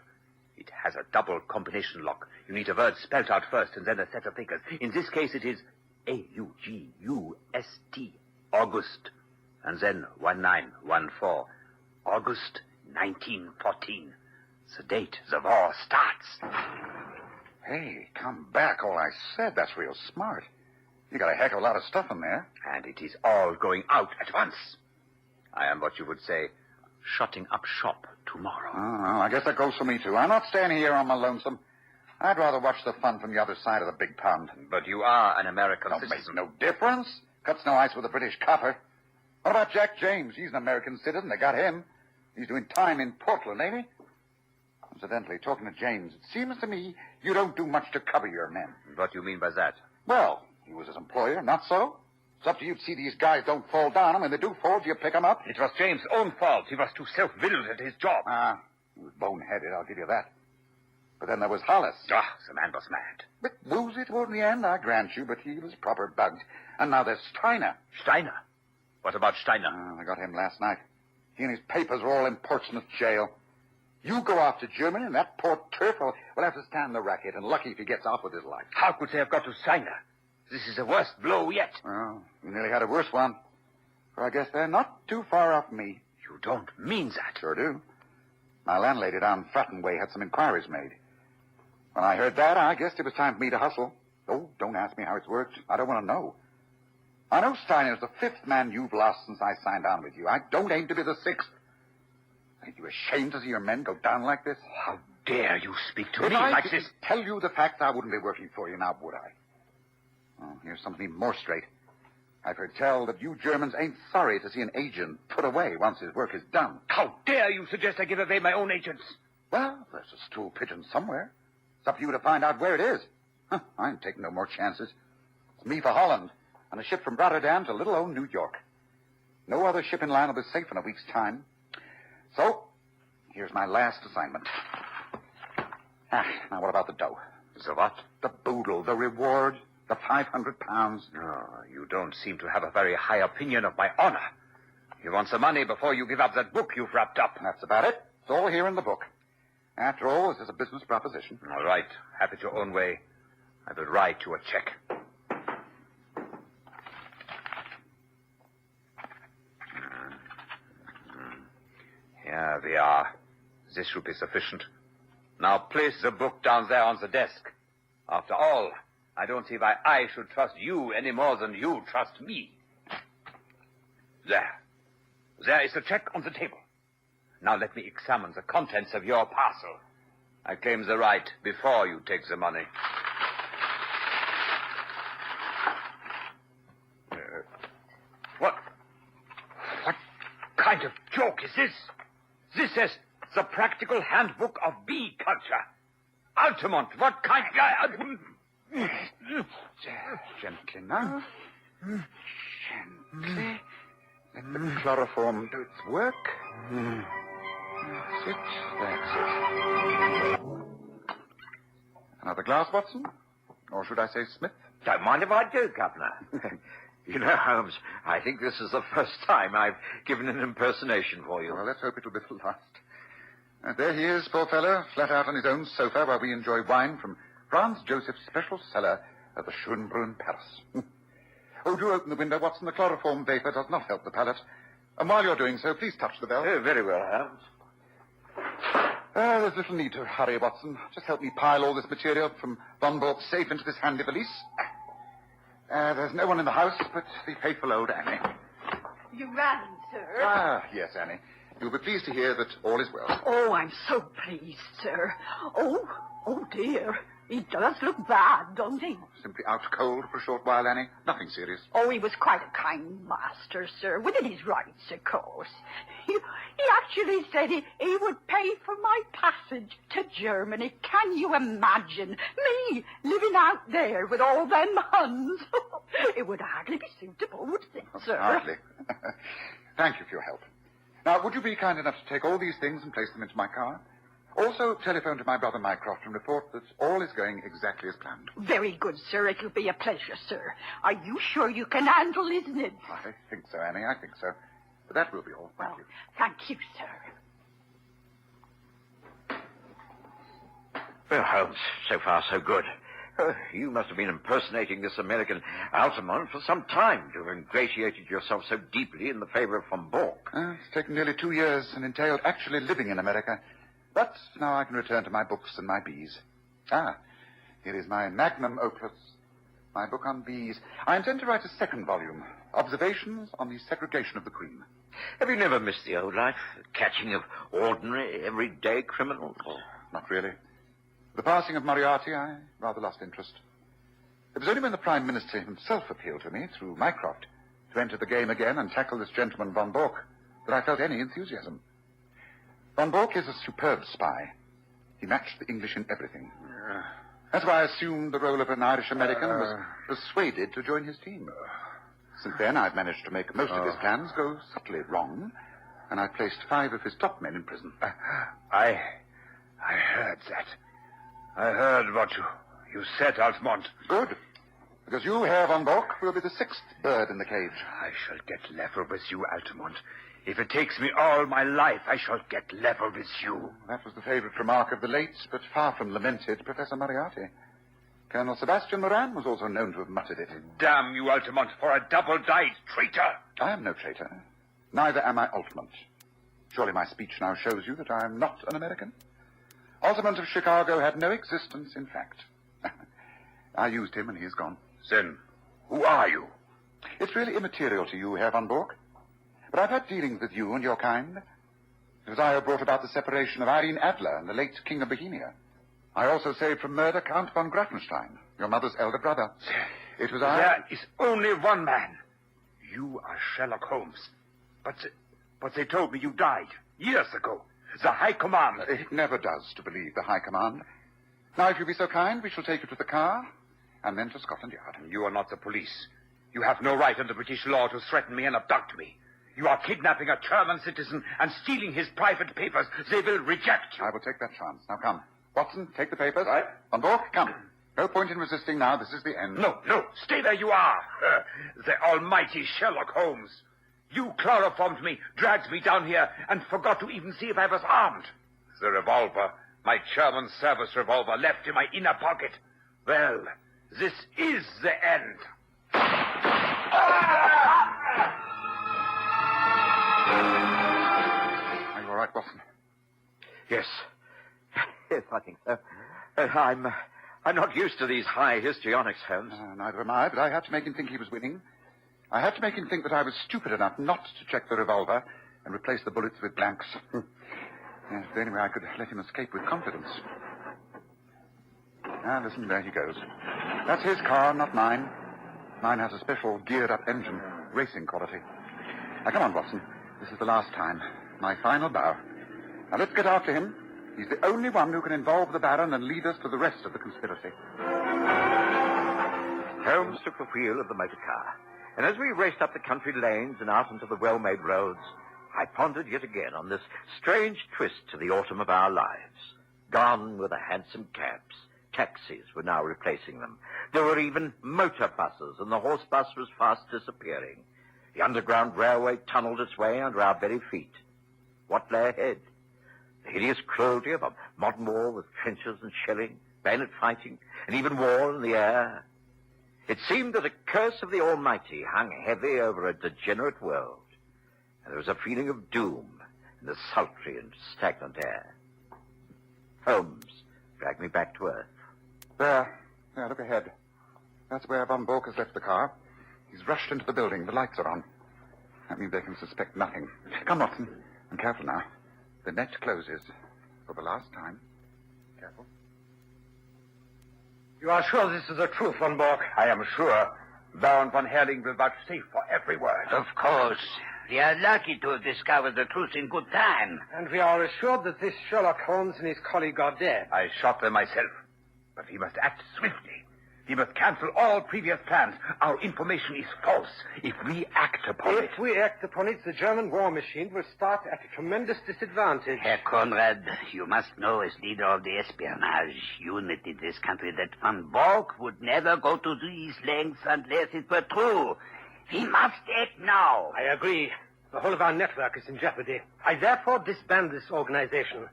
It has a double combination lock. You need a word spelled out first and then a set of figures. In this case, it is A-U-G-U-S-T, August, and then 1914, August 1914. The date the war starts. Hey, come back, all I said. That's real smart. You got a heck of a lot of stuff in there. And it is all going out at once. I am what you would say, shutting up shop tomorrow. Oh, well, I guess that goes for me, too. I'm not staying here on my lonesome. I'd rather watch the fun from the other side of the big pond. But you are an American Don't citizen. make no difference. Cuts no ice with a British copper. What about Jack James? He's an American citizen. They got him. He's doing time in Portland, ain't he? Incidentally, talking to James, it seems to me you don't do much to cover your men. What do you mean by that? Well, he was his employer, not so. It's up to you to see these guys don't fall down, and when they do fall, do you pick them up? It was James' own fault. He was too self-willed at his job. He was boneheaded, I'll give you that. But then there was Hollis. The man was mad. Bit woozy toward the end, I grant you, but he was proper bugged. And now there's Steiner. Steiner? What about Steiner? I got him last night. He and his papers are all in Portsmouth jail. You go off to Germany, and that poor turf will have to stand the racket, and lucky if he gets off with his life. How could they have got to Steiner? This is the worst blow yet. Well, you nearly had a worse one. For I guess they're not too far off me. You don't mean that. Sure do. My landlady down Fratton Way had some inquiries made. When I heard that, I guessed it was time for me to hustle. Oh, don't ask me how it's worked. I don't want to know. I know Steiner's the fifth man you've lost since I signed on with you. I don't aim to be the sixth. Ain't you ashamed to see your men go down like this? How dare you speak to if me I like this? Tell you the facts, I wouldn't be working for you now, would I? Oh, here's something more straight. I've heard tell that you Germans ain't sorry to see an agent put away once his work is done. How dare you suggest I give away my own agents? Well, there's a stool pigeon somewhere. It's up to you to find out where it is. I ain't taking no more chances. It's me for Holland, on a ship from Rotterdam to little old New York. No other ship in line will be safe in a week's time. So, here's my last assignment. Now what about the dough? The what? The boodle, the reward, the 500 pounds. Oh, you don't seem to have a very high opinion of my honor. You want the money before you give up that book you've wrapped up. That's about it. It's all here in the book. After all, this is a business proposition. All right. Have it your own way. I will write you a check. There we are. This should be sufficient. Now place the book down there on the desk. After all, I don't see why I should trust you any more than you trust me. There. There is the check on the table. Now let me examine the contents of your parcel. I claim the right before you take the money. What kind of joke is this? This says the Practical Handbook of Bee Culture. Altamont, what kind... Gently now. Gently. Let the chloroform do its work. That's it. That's it. Another glass, Watson? Or should I say Smith? Don't mind if I do, Governor. You know, Holmes, I think this is the first time I've given an impersonation for you. Well, let's hope it'll be the last. There he is, poor fellow, flat out on his own sofa while we enjoy wine from Franz Joseph's special cellar at the Schönbrunn Palace. Oh, do open the window, Watson. The chloroform vapor does not help the palate. And while you're doing so, please touch the bell. Oh, very well, Holmes. There's little need to hurry, Watson. Just help me pile all this material from Von Bork's safe into this handy valise. There's no one in the house but the faithful old Annie. You ran, sir. Ah, yes, Annie. You'll be pleased to hear that all is well. Oh, I'm so pleased, sir. Oh, dear. He does look bad, don't he? Simply out cold for a short while, Annie. Nothing serious. Oh, he was quite a kind master, sir, within his rights, of course. He actually said he would pay for my passage to Germany. Can you imagine? Me living out there with all them Huns? It would hardly be suitable, would it, sir? Hardly. Thank you for your help. Now, would you be kind enough to take all these things and place them into my car? Also, telephone to my brother Mycroft and report that all is going exactly as planned. Very good, sir. It'll be a pleasure, sir. Are you sure you can handle his needs? I think so, Annie. I think so. But that will be all. Thank you. Thank you, sir. Well, Holmes, so far so good. You must have been impersonating this American Altamont for some time to have ingratiated yourself so deeply in the favor of von Bork. It's taken nearly 2 years and entailed actually living in America. But now I can return to my books and my bees. Here is my magnum opus, my book on bees. I intend to write a second volume, Observations on the Segregation of the Queen. Have you never missed the old life, the catching of ordinary, everyday criminals? Oh, not really. The passing of Moriarty, I rather lost interest. It was only when the Prime Minister himself appealed to me, through Mycroft, to enter the game again and tackle this gentleman von Bork, that I felt any enthusiasm. Von Bork is a superb spy. He matched the English in everything. That's why I assumed the role of an Irish-American and was persuaded to join his team. Since then, I've managed to make most of his plans go subtly wrong, and I've placed 5 of his top men in prison. I heard that. I heard what you said, Altamont. Good. Because you, Herr von Bork, will be the 6th bird in the cage. I shall get level with you, Altamont. If it takes me all my life, I shall get level with you. That was the favorite remark of the late, but far from lamented, Professor Moriarty. Colonel Sebastian Moran was also known to have muttered it. Damn you, Altamont, for a double-dyed traitor. I am no traitor. Neither am I Altamont. Surely my speech now shows you that I am not an American. Altamont of Chicago had no existence, in fact. I used him and he is gone. Then, who are you? It's really immaterial to you, Herr von Bork. But I've had dealings with you and your kind. It was I who brought about the separation of Irene Adler and the late King of Bohemia. I also saved from murder Count von Grafenstein, your mother's elder brother. It was I... There is only one man. You are Sherlock Holmes. But they told me you died years ago. The High Command... It never does to believe the High Command. Now, if you'll be so kind, we shall take you to the car and then to Scotland Yard. You are not the police. You have no right under British law to threaten me and abduct me. You are kidnapping a German citizen and stealing his private papers. They will reject you. I will take that chance. Now, come. Watson, take the papers. Right. Von Bork, come. No point in resisting now. This is the end. No. Stay where you are. The almighty Sherlock Holmes. You chloroformed me, dragged me down here, and forgot to even see if I was armed. The revolver, my German service revolver, left in my inner pocket. Well, this is the end. Are you all right, Watson? Yes. Yes, I think so. I'm not used to these high histrionics, Holmes. Neither am I, but I had to make him think he was winning. I had to make him think that I was stupid enough not to check the revolver and replace the bullets with blanks. Yes, the only way I could let him escape with confidence. Ah, listen, there he goes. That's his car, not mine. Mine has a special geared-up engine, racing quality. Now, come on, Watson. This is the last time. My final bow. Now, let's get after him. He's the only one who can involve the Baron and lead us to the rest of the conspiracy. Holmes took the wheel of the motor car, and as we raced up the country lanes and out into the well-made roads, I pondered yet again on this strange twist to the autumn of our lives. Gone were the hansom cabs. Taxis were now replacing them. There were even motor buses, and the horse bus was fast disappearing. The Underground Railway tunneled its way under our very feet. What lay ahead? The hideous cruelty of a modern war with trenches and shelling, bayonet fighting, and even war in the air. It seemed that a curse of the Almighty hung heavy over a degenerate world, and there was a feeling of doom in the sultry and stagnant air. Holmes dragged me back to earth. There, look ahead. That's where Von Bork has left the car. He's rushed into the building. The lights are on. That means they can suspect nothing. Come, Watson. And careful now. The net closes for the last time. Careful. You are sure this is the truth, Von Bork? I am sure. Baron von Herling will vouchsafe for every word. Of course. We are lucky to have discovered the truth in good time. And we are assured that this Sherlock Holmes and his colleague are dead. I shot them myself. But we must act swiftly. We must cancel all previous plans. Our information is false if we act upon it. If we act upon it, the German war machine will start at a tremendous disadvantage. Herr Conrad, you must know as leader of the espionage unit in this country that Von Bork would never go to these lengths unless it were true. We must act now. I agree. The whole of our network is in jeopardy. I therefore disband this organization.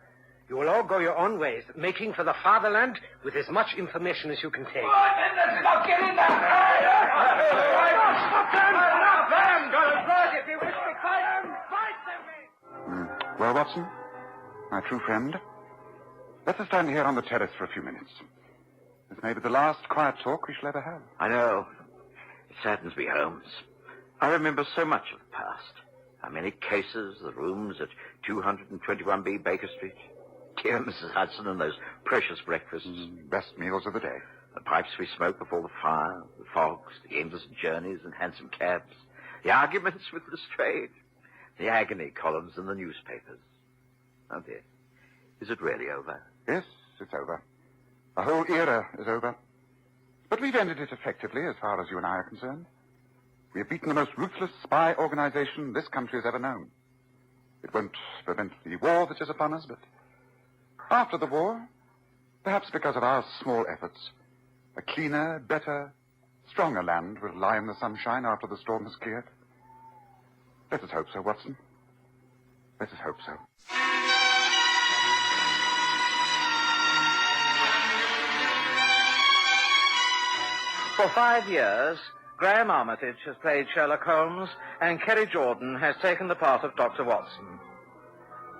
You will all go your own ways, making for the fatherland with as much information as you can take. Stop getting Well, Watson, my true friend, let us stand here on the terrace for a few minutes. This may be the last quiet talk we shall ever have. I know. It saddens me, Holmes. I remember so much of the past. How many cases, the rooms at 221B Baker Street. Dear Mrs. Hudson and those precious breakfasts. Best meals of the day. The pipes we smoked before the fire, the fogs, the endless journeys in hansom cabs, the arguments with Lestrade, the agony columns in the newspapers. Oh, dear. Is it really over? Yes, it's over. The whole era is over. But we've ended it effectively as far as you and I are concerned. We have beaten the most ruthless spy organization this country has ever known. It won't prevent the war that is upon us, but after the war, perhaps because of our small efforts, a cleaner, better, stronger land will lie in the sunshine after the storm has cleared. Let us hope so, Watson. Let us hope so. For 5 years, Graham Armitage has played Sherlock Holmes, and Kerry Jordan has taken the part of Dr. Watson.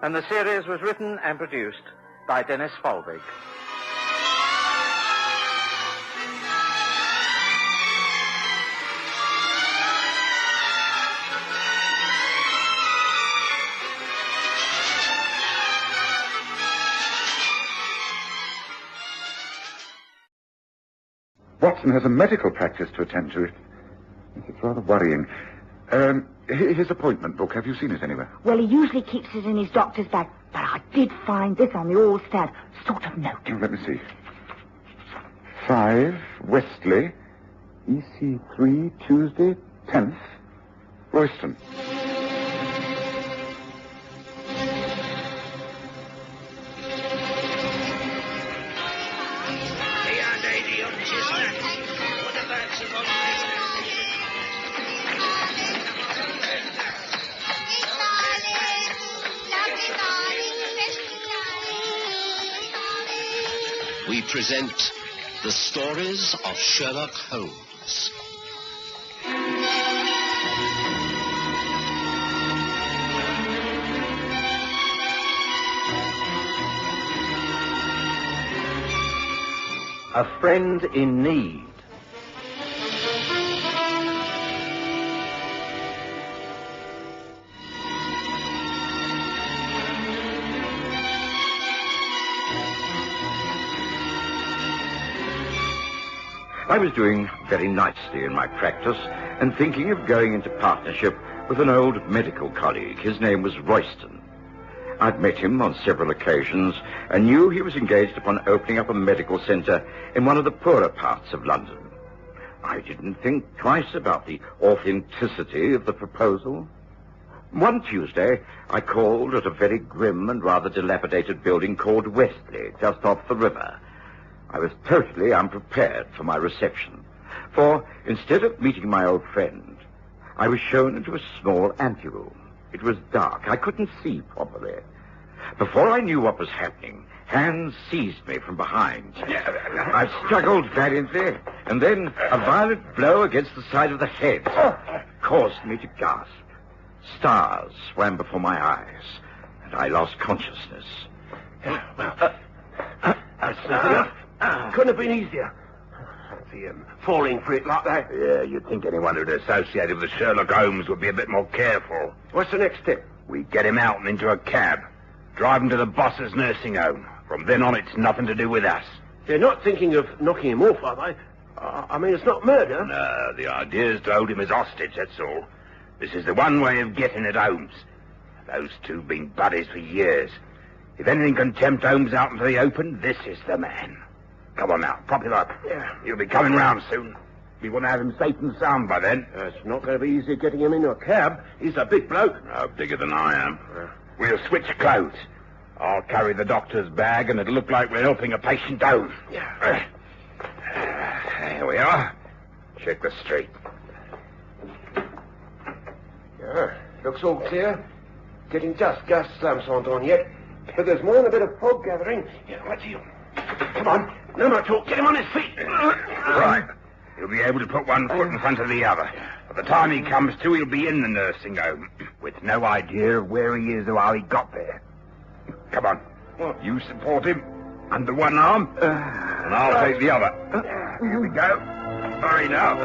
And the series was written and produced by Dennis Folvig. Watson has a medical practice to attend to. It's rather worrying. His appointment book, have you seen it anywhere? Well, he usually keeps it in his doctor's bag, but I did find this on the all-stat sort of note. Let me see. 5 Westley, EC3, Tuesday, 10th, Royston. We present the stories of Sherlock Holmes. A Friend in Need. I was doing very nicely in my practice and thinking of going into partnership with an old medical colleague. His name was Royston. I'd met him on several occasions and knew he was engaged upon opening up a medical centre in one of the poorer parts of London. I didn't think twice about the authenticity of the proposal. One Tuesday, I called at a very grim and rather dilapidated building called Westley, just off the river. I was totally unprepared for my reception, for instead of meeting my old friend, I was shown into a small anteroom. It was dark. I couldn't see properly. Before I knew what was happening, hands seized me from behind. I struggled valiantly, and then a violent blow against the side of the head caused me to gasp. Stars swam before my eyes, and I lost consciousness. Couldn't have been easier. See him falling for it like that. Yeah, you'd think anyone who'd associated with Sherlock Holmes would be a bit more careful. What's the next step? We get him out and into a cab. Drive him to the boss's nursing home. From then on, it's nothing to do with us. They're not thinking of knocking him off, are they? I mean, it's not murder. No, the idea is to hold him as hostage, that's all. This is the one way of getting at Holmes. Those two have been buddies for years. If anything can tempt Holmes out into the open, this is the man. Come on now, prop him up. Yeah. He'll be coming round soon. We want to have him safe and sound by then. It's not going to be easy getting him into a cab. He's a big bloke. No, bigger than I am. We'll switch clothes. I'll carry the doctor's bag, and it'll look like we're helping a patient home. Yeah. Here we are. Check the street. Yeah, looks all clear. Getting dust. Gas lamps aren't on yet. But there's more than a bit of fog gathering. Yeah, what's he? Come on. No more talk. Get him on his feet. Right. He'll be able to put one foot in front of the other. By the time he comes to, he'll be in the nursing home, with no idea of where he is or how he got there. Come on. You support him under one arm, and I'll take the other. Here we go. Hurry now.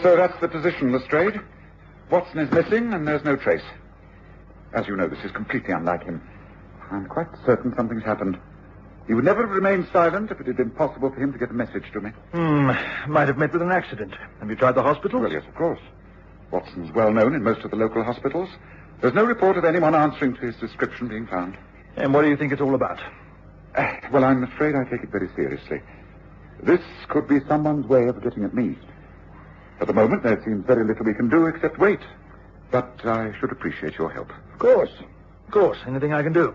So that's the position, Lestrade. Watson is missing, and there's no trace. As you know, this is completely unlike him. I'm quite certain something's happened. He would never have remained silent if it had been possible for him to get a message to me. Might have met with an accident. Have you tried the hospital? Well, yes, of course. Watson's well known in most of the local hospitals. There's no report of anyone answering to his description being found. And what do you think it's all about? Well, I'm afraid I take it very seriously. This could be someone's way of getting at me. At the moment, there seems very little we can do except wait. But I should appreciate your help. Of course. Of course. Anything I can do.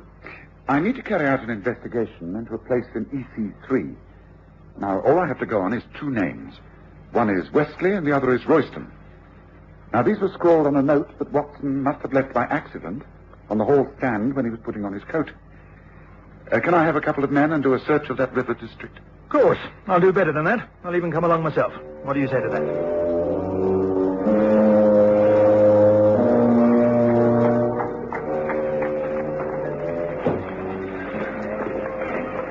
I need to carry out an investigation into a place in EC3. Now, all I have to go on is two names. One is Westley and the other is Royston. Now, these were scrawled on a note that Watson must have left by accident on the hall stand when he was putting on his coat. Can I have a couple of men and do a search of that river district? Of course. I'll do better than that. I'll even come along myself. What do you say to that?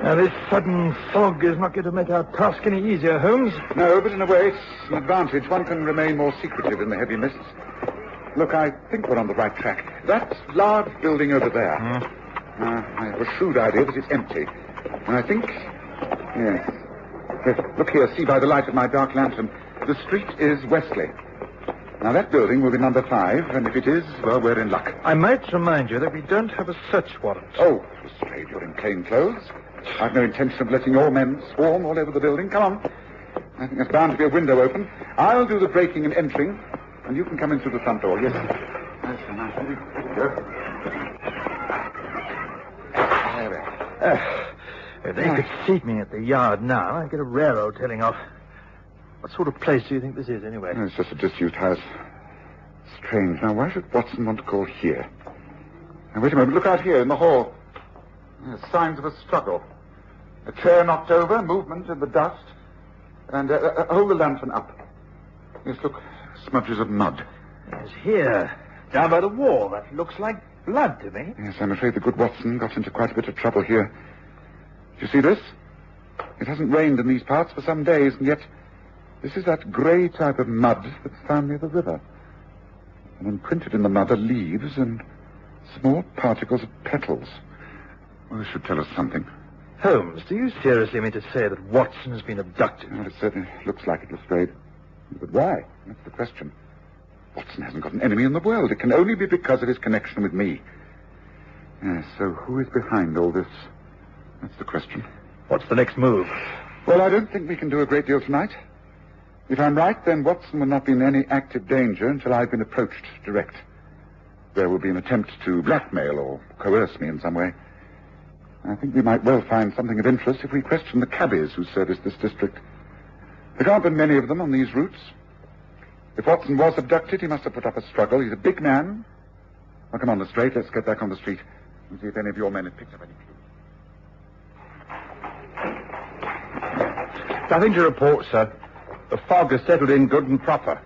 Now, this sudden fog is not going to make our task any easier, Holmes. No, but in a way, it's an advantage. One can remain more secretive in the heavy mists. Look, I think we're on the right track. That large building over there. I have a shrewd idea that it's empty. And I think... Yes. Look here, see by the light of my dark lantern. The street is Westley. Now, that building will be number 5, and if it is, well, we're in luck. I might remind you that we don't have a search warrant. Oh, Lestrade, you're in plain clothes. I've no intention of letting your men swarm all over the building. Come on. I think there's bound to be a window open. I'll do the breaking and entering, and you can come in through the front door. Yes. That's a nice one. If they could see me at the yard now, I'd get a railroad tailing off. What sort of place do you think this is, anyway? It's just a disused house. Strange. Now, why should Watson want to call here? Now, wait a moment. Look out here in the hall. There's signs of a struggle. A chair knocked over, movement in the dust, and hold the lantern up. Yes, look, smudges of mud. Yes, here, down by the wall. That looks like blood to me. Yes, I'm afraid the good Watson got into quite a bit of trouble here. Do you see this? It hasn't rained in these parts for some days, and yet this is that grey type of mud that's found near the river. And imprinted in the mud are leaves and small particles of petals. Well, this should tell us something. Holmes, do you seriously mean to say that Watson has been abducted? Well, it certainly looks like it, Lestrade. But why? That's the question. Watson hasn't got an enemy in the world. It can only be because of his connection with me. Yes, so who is behind all this? That's the question. What's the next move? Well, I don't think we can do a great deal tonight. If I'm right, then Watson will not be in any active danger until I've been approached direct. There will be an attempt to blackmail or coerce me in some way. I think we might well find something of interest if we question the cabbies who service this district. There can't be many of them on these routes. If Watson was abducted, he must have put up a struggle. He's a big man. Well, come on, Lestrade. Let's get back on the street and see if any of your men have picked up any clues. Nothing to report, sir. The fog has settled in good and proper.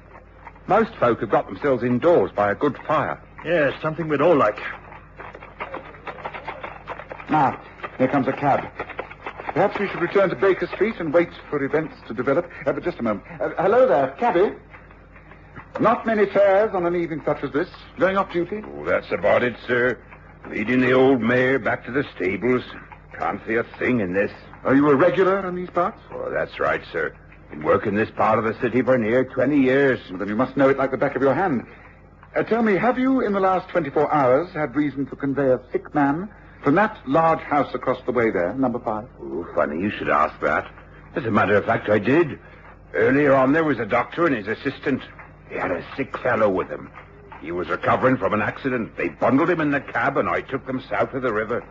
Most folk have got themselves indoors by a good fire. Yes, something we'd all like. Now, here comes a cab. Perhaps we should return to Baker Street and wait for events to develop. But just a moment. Hello there, cabby. Not many fares on an evening such as this. Going off duty? Oh, that's about it, sir. Leading the old mare back to the stables. Can't see a thing in this. Are you a regular in these parts? Oh, that's right, sir. Been working this part of the city for near 20 years. Well, then you must know it like the back of your hand. Tell me, have you in the last 24 hours had reason to convey a sick man from that large house across the way there, number 5? Oh, funny you should ask that. As a matter of fact, I did. Earlier on, there was a doctor and his assistant. He had a sick fellow with him. He was recovering from an accident. They bundled him in the cab, and I took them south of the river.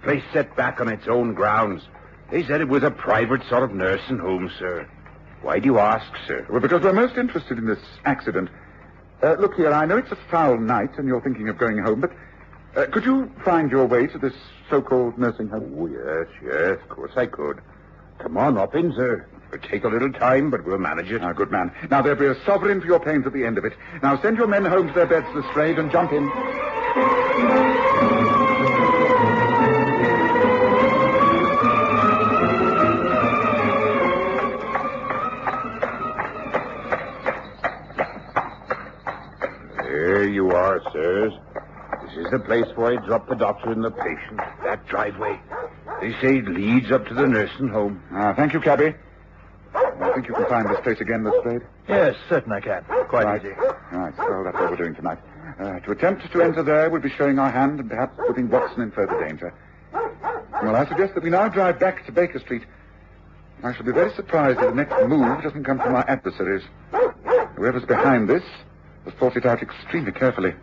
Place set back on its own grounds. They said it was a private sort of nursing home, sir. Why do you ask, sir? Well, because we're most interested in this accident. Look here, I know it's a foul night, and you're thinking of going home, but could you find your way to this so-called nursing home? Oh, yes, of course I could. Come on up in, sir. It'll take a little time, but we'll manage it. Good man. Now, there'll be a sovereign for your pains at the end of it. Now, send your men home to their beds, Lestrade, and jump in. There you are, sirs. This is the place where I drop the doctor and the patient. That driveway. They say it leads up to the nursing home. Thank you, cabby. I think you can find this place again, Lestrade? Yes, certainly I can. Quite easy. Right, so that's what we're doing tonight. To attempt to enter there would be showing our hand and perhaps putting Watson in further danger. Well, I suggest that we now drive back to Baker Street. I shall be very surprised if the next move doesn't come from our adversaries. Whoever's behind this has thought it out extremely carefully.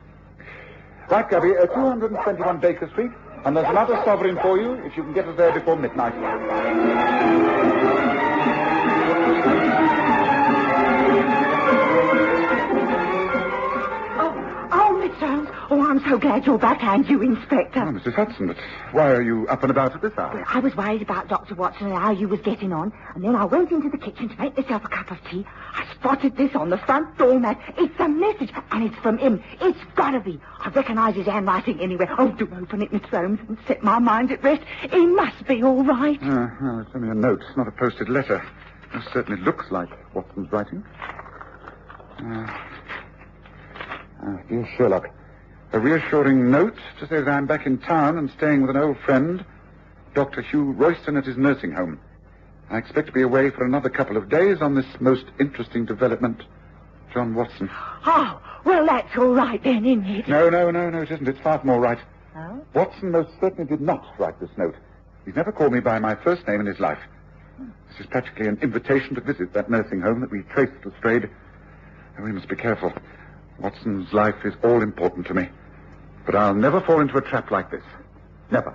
Right, Gabby, 221 Baker Street, and there's another sovereign for you if you can get us there before midnight. Oh, I'm so glad you're back, and you, Inspector. Oh, Mrs. Hudson, but why are you up and about at this hour? Well, I was worried about Dr. Watson and how you was getting on, and then I went into the kitchen to make myself a cup of tea. I spotted this on the front door mat. It's a message, and it's from him. It's gotta be. I recognise his handwriting anywhere. Oh, do open it, Miss Holmes, and set my mind at rest. He must be all right. Well, it's only a note, not a posted letter. It certainly looks like Watson's writing. Dear Sherlock, a reassuring note to say that I'm back in town and staying with an old friend, Dr. Hugh Royston, at his nursing home. I expect to be away for another couple of days on this most interesting development. John Watson. Oh, well, that's all right then, isn't it? No, it isn't. It's far from all right. Oh? Watson most certainly did not write this note. He's never called me by my first name in his life. This is practically an invitation to visit that nursing home that we traced Lestrade. And we must be careful. Watson's life is all important to me. But I'll never fall into a trap like this. Never.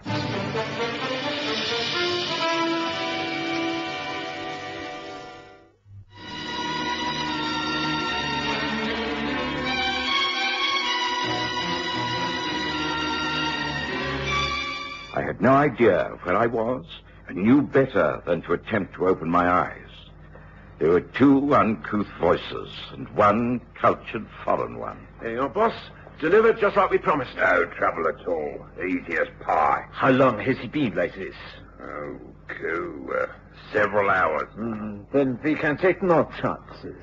I had no idea of where I was, and knew better than to attempt to open my eyes. There were two uncouth voices, and one cultured foreign one. There you are, boss. Delivered just like we promised. No trouble at all. Easy as pie. How long has he been like this? Oh, several hours. Then we can take no chances.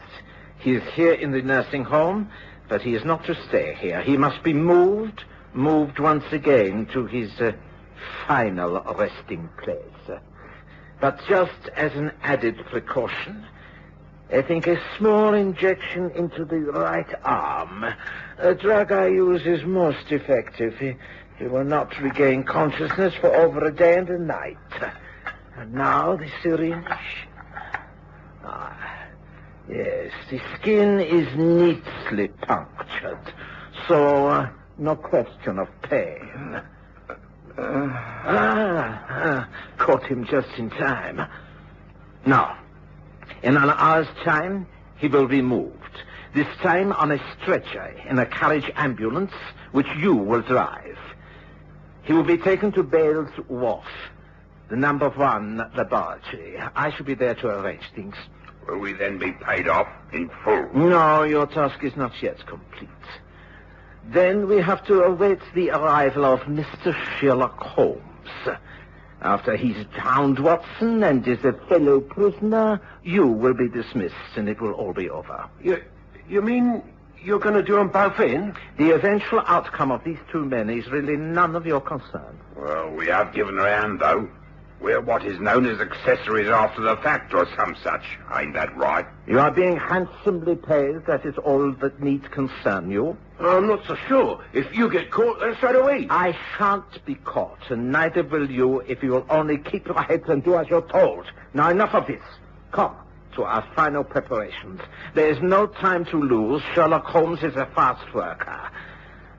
He is here in the nursing home, but he is not to stay here. He must be moved once again to his final resting place. But just as an added precaution, I think a small injection into the right arm, a drug I use, is most effective. He will not regain consciousness for over a day and a night. And now the syringe. Yes, the skin is neatly punctured, so no question of pain. Caught him just in time. Now, in an hour's time, he will be moved. This time on a stretcher in a carriage ambulance, which you will drive. He will be taken to Bale's Wharf, the number 1 laboratory. I shall be there to arrange things. Will we then be paid off in full? No, your task is not yet complete. Then we have to await the arrival of Mr. Sherlock Holmes. After he's found Watson and is a fellow prisoner, you will be dismissed and it will all be over. You mean you're going to do them both in? The eventual outcome of these 2 men is really none of your concern. Well, we have given her a hand, though. We're what is known as accessories after the fact or some such. Ain't that right? You are being handsomely paid. That is all that need concern you. I'm not so sure. If you get caught, then straight away. I shan't be caught, and neither will you if you will only keep your heads and do as you're told. Now, enough of this. Come to our final preparations. There is no time to lose. Sherlock Holmes is a fast worker.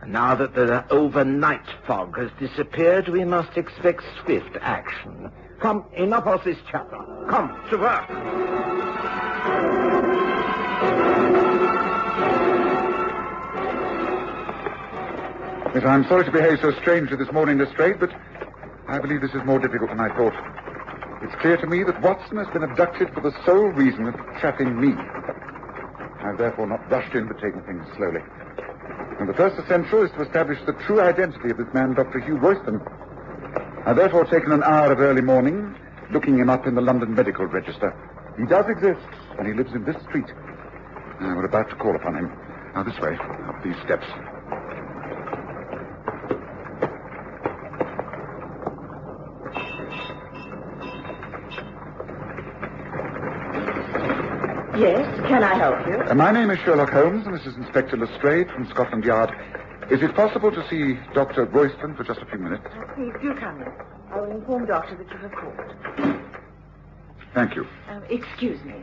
And now that the overnight fog has disappeared, we must expect swift action. Come, enough of this chatter. Come, to work. Yes, I'm sorry to behave so strangely this morning, Lestrade, but I believe this is more difficult than I thought. It's clear to me that Watson has been abducted for the sole reason of trapping me. I've therefore not rushed in, but taken things slowly. And the first essential is to establish the true identity of this man, Dr. Hugh Royston. I've therefore taken an hour of early morning, looking him up in the London Medical Register. He does exist, and he lives in this street. We're about to call upon him. Now, this way, up these steps. Yes, can I help you? My name is Sherlock Holmes, and this is Inspector Lestrade from Scotland Yard. Is it possible to see Dr. Royston for just a few minutes? Please do come in. I will inform Doctor that you have called. Thank you. Excuse me.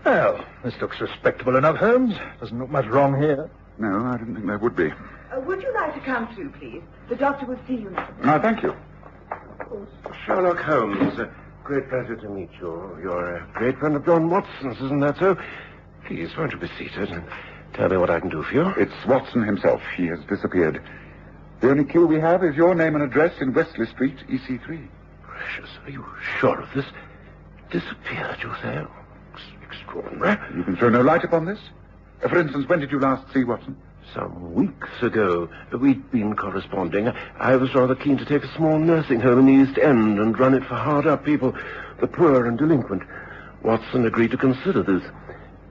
Well, this looks respectable enough, Holmes. Doesn't look much wrong here. No, I didn't think there would be. Would you like to come through, please? The doctor will see you now. No, thank you. Sherlock Holmes, great pleasure to meet you. You're a great friend of John Watson's, isn't that so? Please, won't you be seated and tell me what I can do for you? It's Watson himself. He has disappeared. The only clue we have is your name and address in Wesley Street, EC3. Gracious, are you sure of this? Disappeared, you say? Extraordinary. You can throw no light upon this? For instance, when did you last see Watson? Some weeks ago. We'd been corresponding. I was rather keen to take a small nursing home in the East End and run it for hard-up people, the poor and delinquent. Watson agreed to consider this.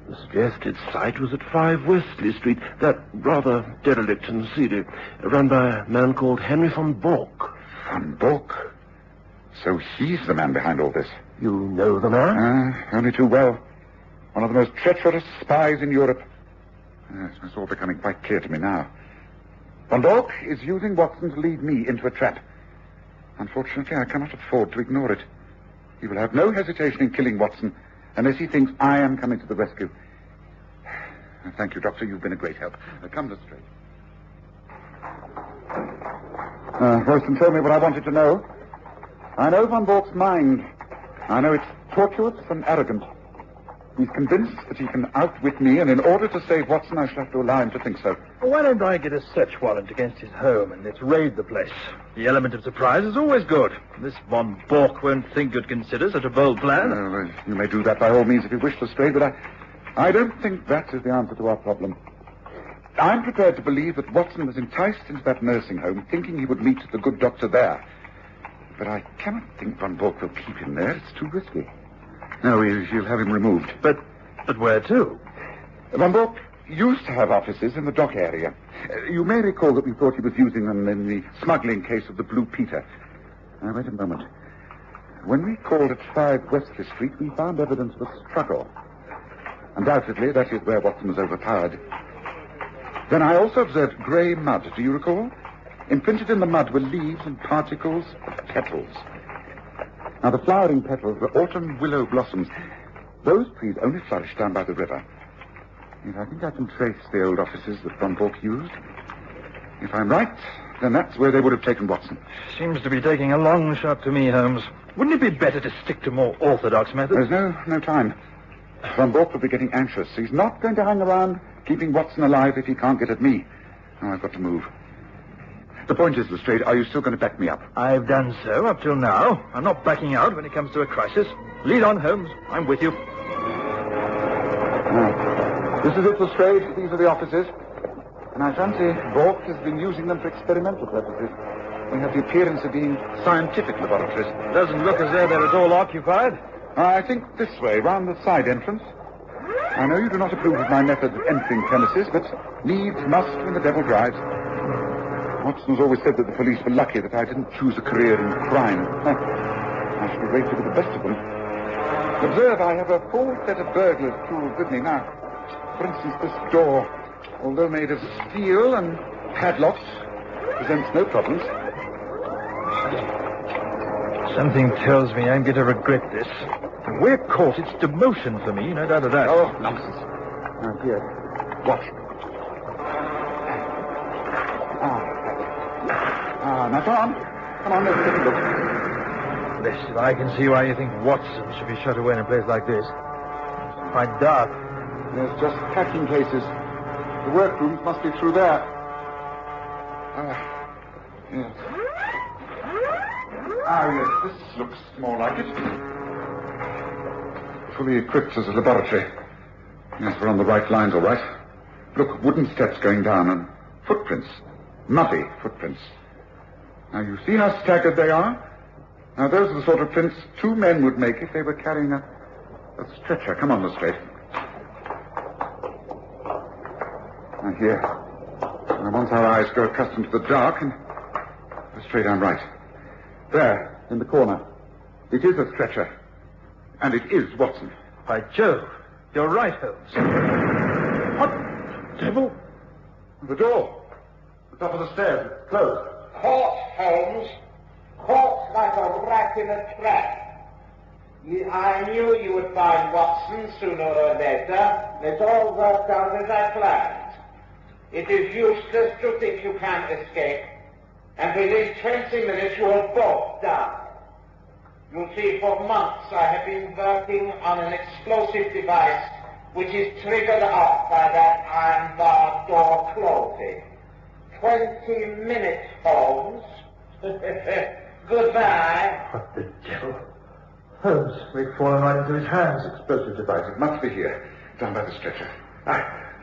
The suggested site was at 5 Wesley Street, that rather derelict and seedy, run by a man called Henry von Bork. Von Bork? So he's the man behind all this? You know the man? Only too well. One of the most treacherous spies in Europe. Yes, it's all becoming quite clear to me now. Von Bork is using Watson to lead me into a trap. Unfortunately, I cannot afford to ignore it. He will have no hesitation in killing Watson unless he thinks I am coming to the rescue. Thank you, Doctor. You've been a great help. Come, Lestrade. Royston told me what I wanted to know. I know Von Bork's mind. I know it's tortuous and arrogant. He's convinced that he can outwit me, and in order to save Watson, I shall have to allow him to think so. Well, why don't I get a search warrant against his home and let's raid the place? The element of surprise is always good. This Von Bork won't think you'd consider such a bold plan. You may do that by all means if you wish, Lestrade, but I don't think that is the answer to our problem. I'm prepared to believe that Watson was enticed into that nursing home thinking he would meet the good doctor there. But I cannot think Von Bork will keep him there. It's too risky. No, he'll have him removed. But where to? Von Bork used to have offices in the dock area. You may recall that we thought he was using them in the smuggling case of the Blue Peter. Now, wait a moment. When we called at 5 Wesley Street, we found evidence of a struggle. Undoubtedly, that is where Watson was overpowered. Then I also observed grey mud, do you recall? Imprinted in the mud were leaves and particles of petals. Now, the flowering petals were autumn willow blossoms. Those trees only flourish down by the river. Yes, I think I can trace the old offices that Von Bork used. If I'm right, then that's where they would have taken Watson. Seems to be taking a long shot to me, Holmes. Wouldn't it be better to stick to more orthodox methods? There's no time. Von Bork will be getting anxious. He's not going to hang around keeping Watson alive if he can't get at me. Now, I've got to move. The point is, Lestrade, are you still going to back me up? I've done so up till now. I'm not backing out when it comes to a crisis. Lead on, Holmes. I'm with you. This is it, Lestrade. These are the offices. And I fancy Bork has been using them for experimental purposes. They have the appearance of being scientific laboratories. Doesn't look as though they're at all occupied. I think this way, round the side entrance. I know you do not approve of my method of entering premises, but needs must when the devil drives. Watson's always said that the police were lucky that I didn't choose a career in crime. I should have rated with the best of them. Observe, I have a full set of burglar's tools with me now. For instance, this door, although made of steel and padlocked, presents no problems. Something tells me I'm going to regret this. If we're caught, it's demotion for me, no doubt of that. Oh, nonsense. Now, here, watch. Now, come on, let's take a look. Blessed if I can see why you think Watson should be shut away in a place like this. It's quite dark. There's just packing cases. The workrooms must be through there. Yes. Yes, this looks more like it. Fully equipped as a laboratory. Yes, we're on the right lines, all right. Look, wooden steps going down and footprints. Muddy footprints. Now, you see how staggered they are? Now, those are the sort of prints 2 men would make if they were carrying a stretcher. Come on, Lestrade. Now, here. Now, once our eyes grow accustomed to the dark, and Lestrade, I'm right. There, in the corner. It is a stretcher. And it is Watson. By Jove, you're right, Holmes. What devil? The door. The top of the stairs. It's closed. Caught, Holmes. Caught like a rat in a trap. I knew you would find Watson sooner or later. It's all worked out as I planned. It is useless to think you can escape. And within 20 minutes you will both die. You see, for months I have been working on an explosive device which is triggered off by that iron bar door closing. 20 minutes, Holmes. Goodbye. What the devil? Holmes, we've fallen right into his hands. Explosive device. It must be here. Down by the stretcher.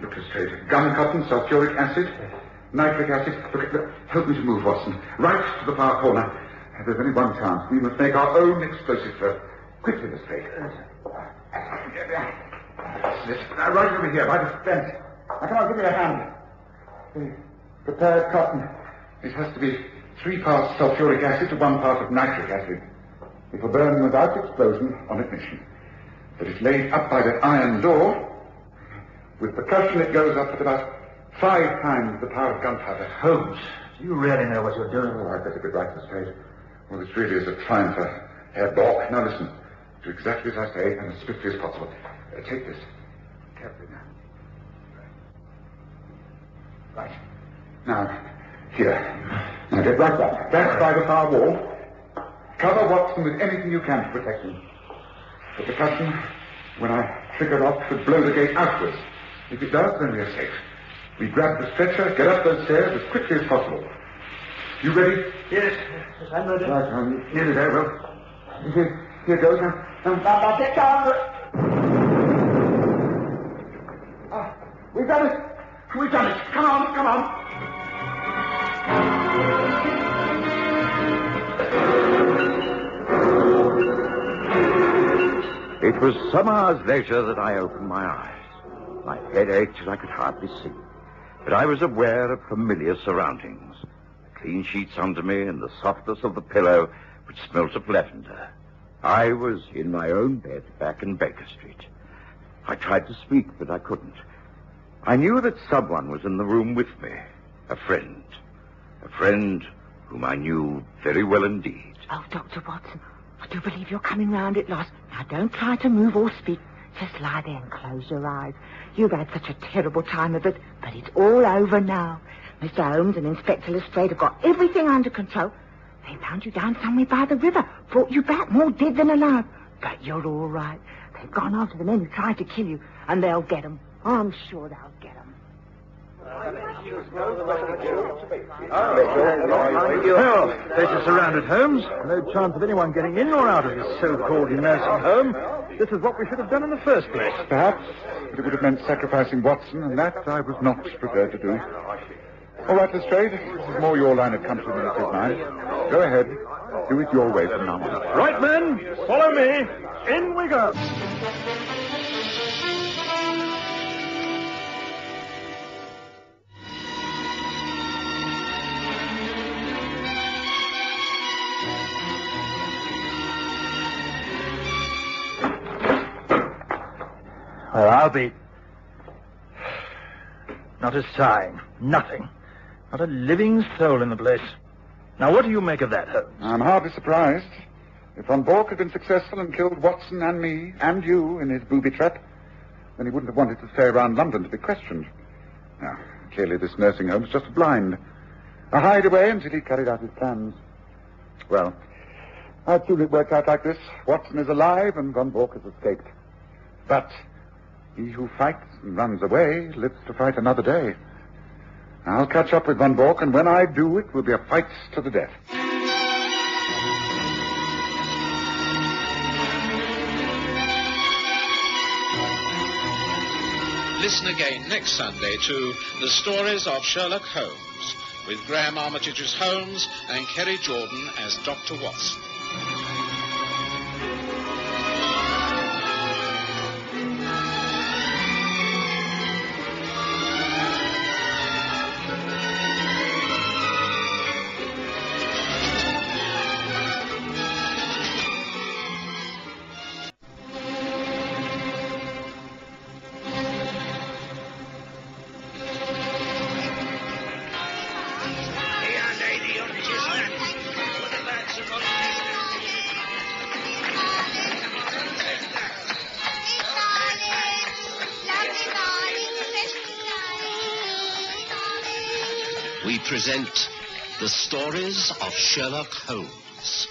Look, Lestrade. Gum cotton, sulfuric acid, nitric acid. Look, help me to move, Watson. Right to the far corner. There's only one chance. We must make our own explosive first. Quickly, Lestrade. Right over here, by the fence. Now, come on, give me a hand. Prepared cotton. It has to be 3 parts sulfuric acid to 1 part of nitric acid. It will burn without explosion on ignition. But it's laid up by that iron door. With percussion, it goes up at about 5 times the power of gunpowder. Holmes, do you really know what you're doing? Oh, I'd better be right, Lestrade. Well, this really is a triumph for Herr Bork. Now, listen. Do exactly as I say, and as swiftly as possible. Take this. Carefully now. Right. Now, here. Now, get right back. Back by the far wall. Cover Watson with anything you can to protect him. The percussion, when I trigger off, should blow the gate outwards. If it does, then we are safe. We grab the stretcher, get up those stairs as quickly as possible. You ready? Yes, I'm ready. Right, nearly there, Will. Here goes. Now, get down. We've got it. We've done it. Come on, come on. It was some hours later that I opened my eyes. My head ached and I could hardly see. But I was aware of familiar surroundings. The clean sheets under me and the softness of the pillow which smelt of lavender. I was in my own bed back in Baker Street. I tried to speak, but I couldn't. I knew that someone was in the room with me. A friend. A friend whom I knew very well indeed. Oh, Dr. Watson, I do believe you're coming round at last. Now, don't try to move or speak. Just lie there and close your eyes. You've had such a terrible time of it, but it's all over now. Mr. Holmes and Inspector Lestrade have got everything under control. They found you down somewhere by the river, brought you back more dead than alive. But you're all right. They've gone after the men who tried to kill you, and they'll get them. I'm sure they'll get them. Well, place is surrounded, Holmes. No chance of anyone getting in or out of this so-called nursing home. This is what we should have done in the first place. Perhaps, but it would have meant sacrificing Watson, and that I was not prepared to do. All right, Lestrade, this is more your line of country than it is mine. Go ahead. Do it your way from now on. Right, men. Follow me. In we go. Well, I'll be... Not a sign. Nothing. Not a living soul in the place. Now, what do you make of that, Holmes? I'm hardly surprised. If Von Bork had been successful and killed Watson and me and you in his booby trap, then he wouldn't have wanted to stay around London to be questioned. Now, clearly this nursing home's just a blind. A hideaway until he carried out his plans. Well, I'd soon it worked out like this. Watson is alive and Von Bork has escaped. But he who fights and runs away lives to fight another day. I'll catch up with Von Bork, and when I do, it will be a fight to the death. Listen again next Sunday to The Stories of Sherlock Holmes, with Graham Armitage as Holmes and Kerry Jordan as Dr. Watson. We present The Stories of Sherlock Holmes.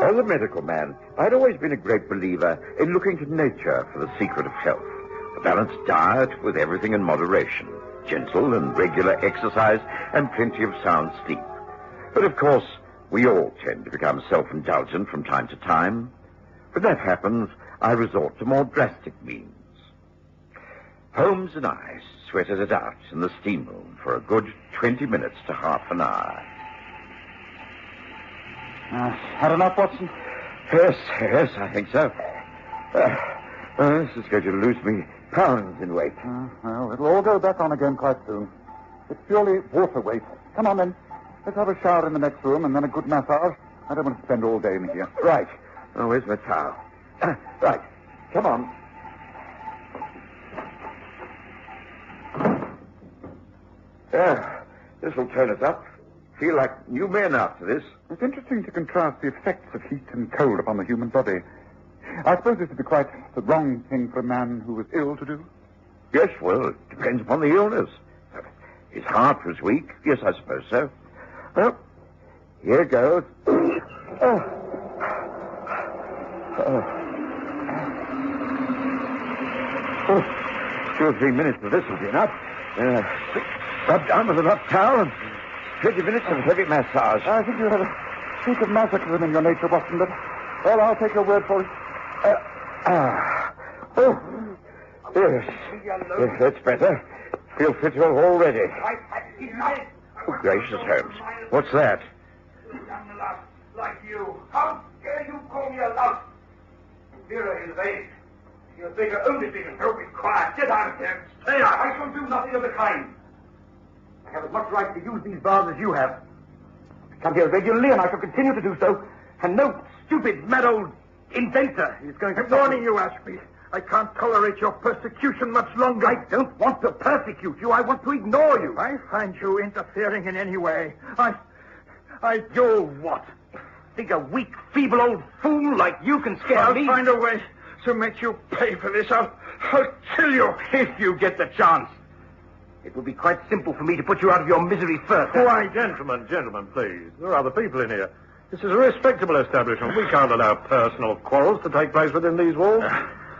As a medical man, I'd always been a great believer in looking to nature for the secret of health. A balanced diet with everything in moderation, gentle and regular exercise, and plenty of sound sleep. But of course, we all tend to become self-indulgent from time to time. When that happens, I resort to more drastic means. Holmes and I sweated it out in the steam room for a good 20 minutes to half an hour. Had enough, Watson? Yes, I think so. This is going to lose me pounds in weight. Well, it'll all go back on again quite soon. It's purely water weight. Come on, then. Let's have a shower in the next room and then a good massage. I don't want to spend all day in here. Right. Oh, where's my towel? Right. Come on. This will turn us up. Feel like new men after this. It's interesting to contrast the effects of heat and cold upon the human body. I suppose this would be quite the wrong thing for a man who was ill to do. Yes, well, it depends upon the illness. His heart was weak. Yes, I suppose so. Well, here goes. 2 or 3 minutes of this will be enough. Rub down with a rough towel and 20 minutes of heavy massage. I think you have a streak of masochism in your nature, Watson, but... Well, I'll take your word for it. Yes. Yes, that's better. Feel fitter already. Oh, gracious, Holmes. What's that? Like you. How dare you call me a lout? Vera is vain. You'll take her only thing and don't be quiet. Get out of here. Stay out. I shall do nothing of the kind. I have as much right to use these bars as you have. I come here regularly, and I shall continue to do so. And no stupid, mad old inventor is going to... I'm warning you, Ashby. I can't tolerate your persecution much longer. I don't want to persecute you. I want to ignore you. I find you interfering in any way. You what? Think a weak, feeble old fool like you can scare me? I'll find a way to make you pay for this. I'll kill you if you get the chance. It would be quite simple for me to put you out of your misery first. Why, gentlemen, please. There are other people in here. This is a respectable establishment. We can't allow personal quarrels to take place within these walls.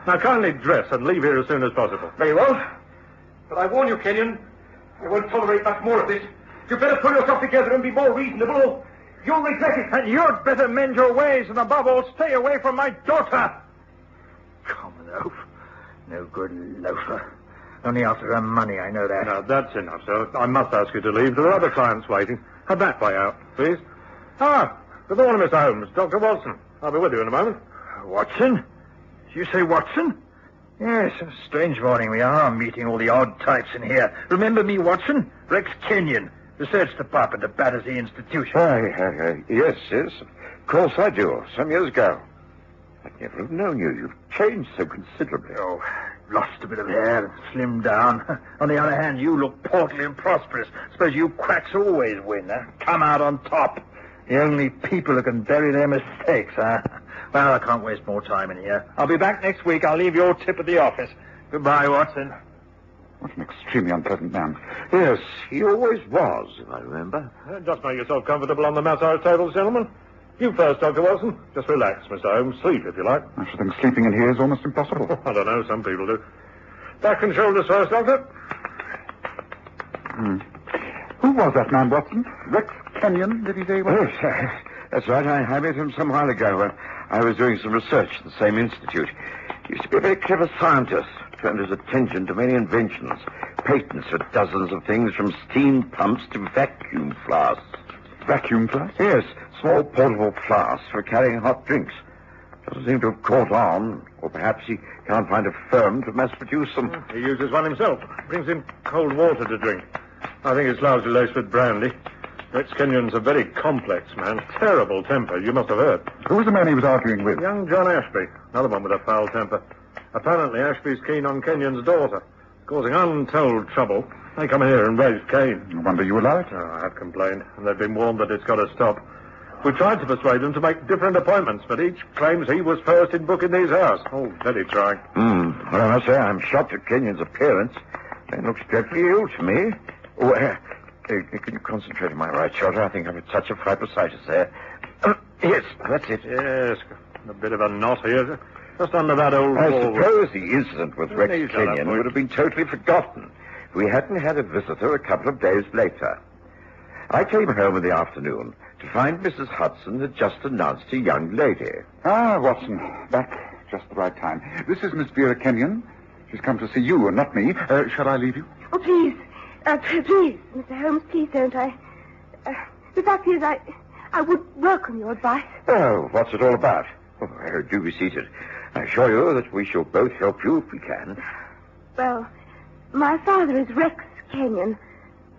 Now, kindly dress and leave here as soon as possible. Very well. But I warn you, Kenyon, I won't tolerate much more of this. You'd better pull yourself together and be more reasonable. You'll regret it. And you'd better mend your ways, and above all, stay away from my daughter. Common oaf. No good loafer. Only after her money, I know that. Now, that's enough, sir. I must ask you to leave. There are other clients waiting. Have that way out, please. Good morning, Mr. Holmes. Dr. Watson. I'll be with you in a moment. Watson? Did you say Watson? Yes, a strange morning we are, meeting all the odd types in here. Remember me, Watson? Rex Kenyon, Research Department of Battersea Institution. Yes. Of course I do. Some years ago. I'd never have known you. You've changed so considerably. Oh, lost a bit of hair and slimmed down. On the other hand, you look portly and prosperous. Suppose you quacks always win, huh? Come out on top. The only people who can bury their mistakes, huh? Well, I can't waste more time in here. I'll be back next week. I'll leave your tip at the office. Goodbye, Watson. What an extremely unpleasant man. Yes, he always was, if I remember. Just make yourself comfortable on the massage tables, gentlemen. You first, Dr. Watson. Just relax, Mr. Holmes. Sleep, if you like. I should think sleeping in here is almost impossible. I don't know. Some people do. Back and shoulders first, Doctor. Who was that man, Watson? Rex Kenyon, did he say? Yes, that's right. I met him some while ago when I was doing some research at the same institute. He used to be a very clever scientist. Turned his attention to many inventions. Patents for dozens of things from steam pumps to vacuum flasks. Vacuum flasks? Yes, small portable flasks for carrying hot drinks. Doesn't seem to have caught on, or perhaps he can't find a firm to mass produce them. He uses one himself. Brings in cold water to drink. I think it's largely laced with brandy. Rex Kenyon's a very complex man. Terrible temper, you must have heard. Who was the man he was arguing with? Young John Ashby. Another one with a foul temper. Apparently, Ashby's keen on Kenyon's daughter, causing untold trouble. They come here and raise Cain. No wonder you allow it. Oh, I have complained, and they've been warned that it's got to stop. We tried to persuade them to make different appointments, but each claims he was first in booking these hours. Oh, very trying. Well, I must say, I'm shocked at Kenyon's appearance. He looks dreadfully ill to me. Oh, can you concentrate on my right shoulder? I think I've a touch of fibrositis there. Yes, that's it. Yes, a bit of a knot here. Just under that old I wall. suppose the incident with Rex Kenyon would have been totally forgotten if we hadn't had a visitor a couple of days later. I came home in the afternoon to find Mrs. Hudson had just announced a young lady. Watson, back just the right time. This is Miss Vera Kenyon. She's come to see you and not me. Shall I leave you? Oh, please. Please, Mr. Holmes, please don't. The fact is, I would welcome your advice. Oh, what's it all about? Oh, do be seated. I assure you that we shall both help you if we can. Well, my father is Rex Kenyon.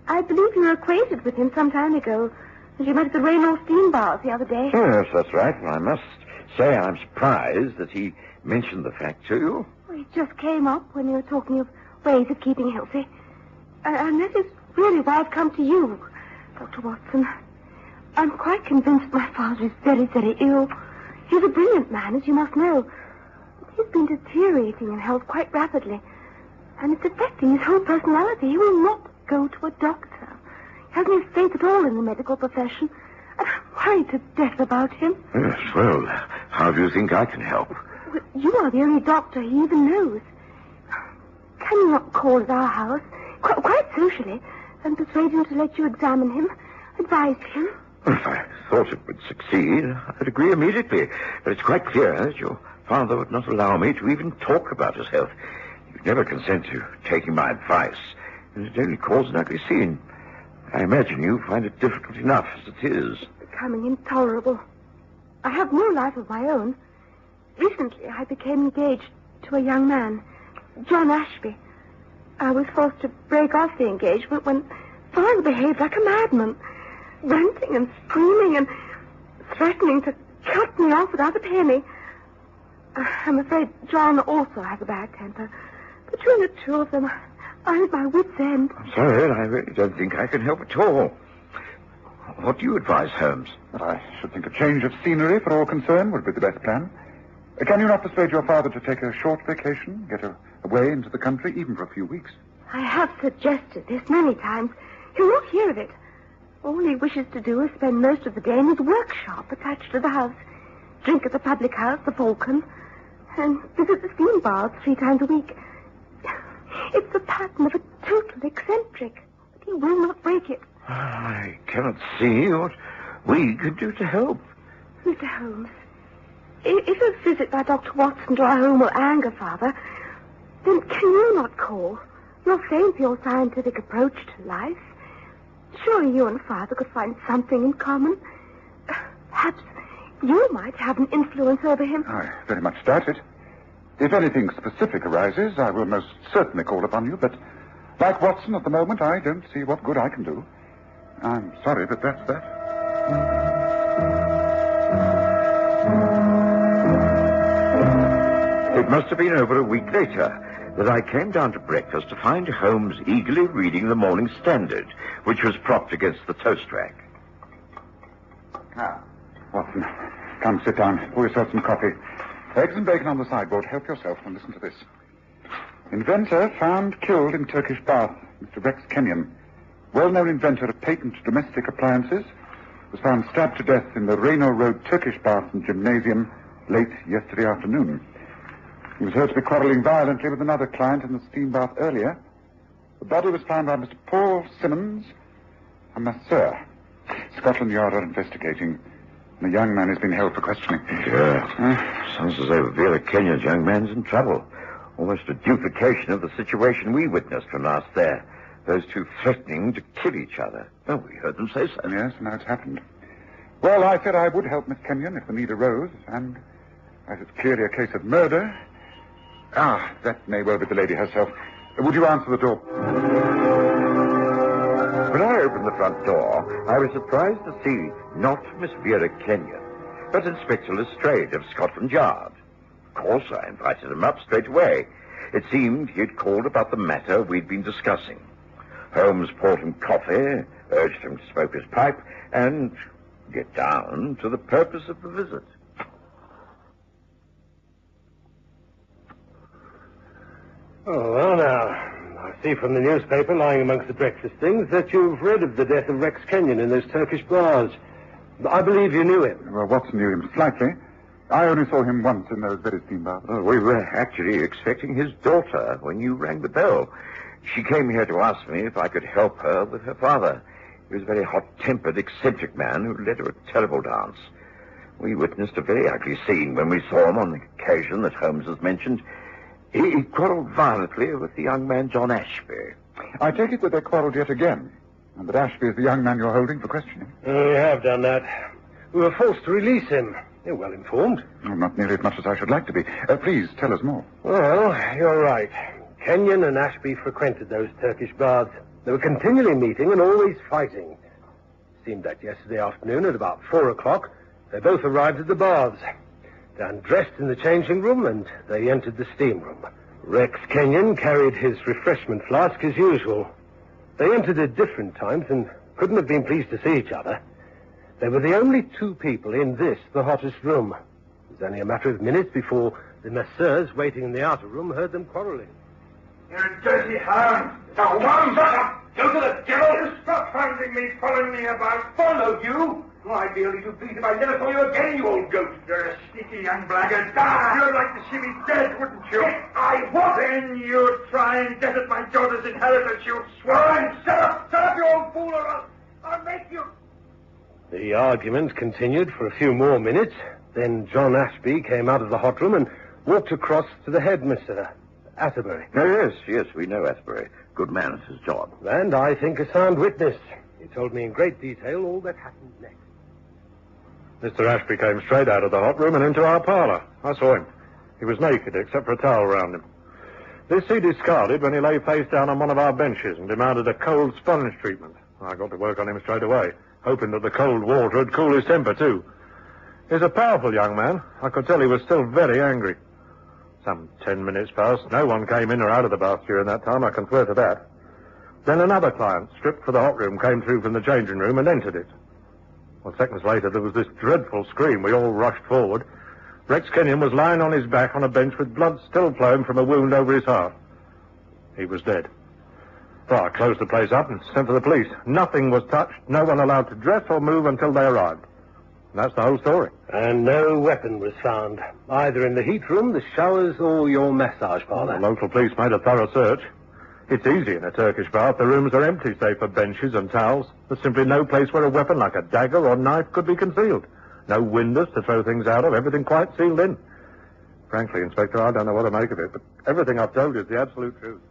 I believe you were acquainted with him some time ago. You met at the Raynor Steam Bars the other day. Yes, that's right. I must say I'm surprised that he mentioned the fact to you. Well, it just came up when you were talking of ways of keeping healthy. And that is really why I've come to you, Dr. Watson. I'm quite convinced my father is very, very ill. He's a brilliant man, as you must know. He's been deteriorating in health quite rapidly. And it's affecting his whole personality. He will not go to a doctor. He hasn't his faith at all in the medical profession. And I'm worried to death about him. Yes, well, how do you think I can help? Well, you are the only doctor he even knows. Can you not call at our house, quite socially, and persuade him to let you examine him, advise him? If I thought it would succeed, I'd agree immediately. But it's quite clear that your father would not allow me to even talk about his health. You'd never consent to taking my advice, and it only caused an ugly scene. I imagine you find it difficult enough as it is. Becoming intolerable. I have no life of my own. Recently, I became engaged to a young man, John Ashby. I was forced to break off the engagement when Father behaved like a madman, ranting and screaming and threatening to cut me off without a penny. I'm afraid John also has a bad temper. Between the two of them, I'm at my wit's end. I'm sorry, I really don't think I can help at all. What do you advise, Holmes? I should think a change of scenery for all concerned would be the best plan. Can you not persuade your father to take a short vacation, get away into the country, even for a few weeks? I have suggested this many times. He won't hear of it. All he wishes to do is spend most of the day in his workshop attached to the house, drink at the public house, the Falcon, and visit the steam baths 3 times a week. It's the pattern of a total eccentric, but he will not break it. I cannot see what we could do to help. Mr. Holmes, if a visit by Dr. Watson to our home will anger Father, then can you not call? You're famed for your scientific approach to life. Surely you and Father could find something in common. Perhaps you might have an influence over him. I very much doubt it. If anything specific arises, I will most certainly call upon you, but like Watson at the moment, I don't see what good I can do. I'm sorry, but that's that. It must have been over a week later that I came down to breakfast to find Holmes eagerly reading the Morning Standard, which was propped against the toast rack. Ah, Watson, come sit down. Pour yourself some coffee. Eggs and bacon on the sideboard. Help yourself and listen to this. Inventor found killed in Turkish bath. Mr. Rex Kenyon, well-known inventor of patent domestic appliances, was found stabbed to death in the Reno Road Turkish bath and gymnasium late yesterday afternoon. He was heard to be quarrelling violently with another client in the steam bath earlier. The body was found by Mr. Paul Simmons, a masseur. Scotland Yard are investigating. The young man has been held for questioning. Yeah. Sounds as though Vera Kenyon's young man's in trouble. Almost a duplication of the situation we witnessed when last there. Those two threatening to kill each other. Oh, we heard them say so. Yes, now it's happened. Well, I said I would help Miss Kenyon if the need arose, and as it's clearly a case of murder... Ah, that may well be the lady herself. Would you answer the door? When I opened the front door, I was surprised to see not Miss Vera Kenyon, but Inspector Lestrade of Scotland Yard. Of course, I invited him up straight away. It seemed he had called about the matter we'd been discussing. Holmes poured him coffee, urged him to smoke his pipe, and get down to the purpose of the visit. Oh, well, now, I see from the newspaper lying amongst the breakfast things that you've read of the death of Rex Kenyon in those Turkish bars. I believe you knew him. Well, Watson knew him slightly. I only saw him once in those very steam baths. Well, we were actually expecting his daughter when you rang the bell. She came here to ask me if I could help her with her father. He was a very hot-tempered, eccentric man who led her a terrible dance. We witnessed a very ugly scene when we saw him on the occasion that Holmes has mentioned. He quarreled violently with the young man, John Ashby. I take it that they quarreled yet again, and that Ashby is the young man you're holding for questioning. We have done that. We were forced to release him. You're well informed. Oh, not nearly as much as I should like to be. Please, tell us more. Well, you're right. Kenyon and Ashby frequented those Turkish baths. They were continually meeting and always fighting. It seemed that yesterday afternoon at about 4 o'clock, they both arrived at the baths. They undressed in the changing room and they entered the steam room. Rex Kenyon carried his refreshment flask as usual. They entered at different times and couldn't have been pleased to see each other. They were the only two people in this, the hottest room. It was only a matter of minutes before the masseurs waiting in the outer room heard them quarreling. You're a dirty hound. Now, one, shut up. Go to the devil. You stop hounding me, following me about. Follow you? Why, I'd be only too pleased if I never saw you again, you old goat. You're a sneaky young blackguard. You'd like to see me dead, wouldn't you? Yes, I would. Then you'd try and desert my daughter's inheritance, you swine. Shut up, you old fool, or I'll make you... The argument continued for a few more minutes. Then John Ashby came out of the hot room and walked across to the head, Mr. Atterbury. Oh, yes, we know Atterbury. Good man at his job. And I think a sound witness. He told me in great detail all that happened next. Mr. Ashby came straight out of the hot room and into our parlour. I saw him. He was naked, except for a towel around him. This he discarded when he lay face down on one of our benches and demanded a cold sponge treatment. I got to work on him straight away, hoping that the cold water would cool his temper, too. He's a powerful young man. I could tell he was still very angry. Some 10 minutes passed. No one came in or out of the bath during that time, I can swear to that. Then another client, stripped for the hot room, came through from the changing room and entered it. Well, seconds later, there was this dreadful scream. We all rushed forward. Rex Kenyon was lying on his back on a bench with blood still flowing from a wound over his heart. He was dead. Well, I closed the place up and sent for the police. Nothing was touched, no one allowed to dress or move until they arrived. And that's the whole story. And no weapon was found, either in the heat room, the showers, or your massage parlour. The local police made a thorough search. It's easy in a Turkish bath. The rooms are empty, save for benches and towels. There's simply no place where a weapon like a dagger or knife could be concealed. No windows to throw things out of, everything quite sealed in. Frankly, Inspector, I don't know what to make of it, but everything I've told you is the absolute truth.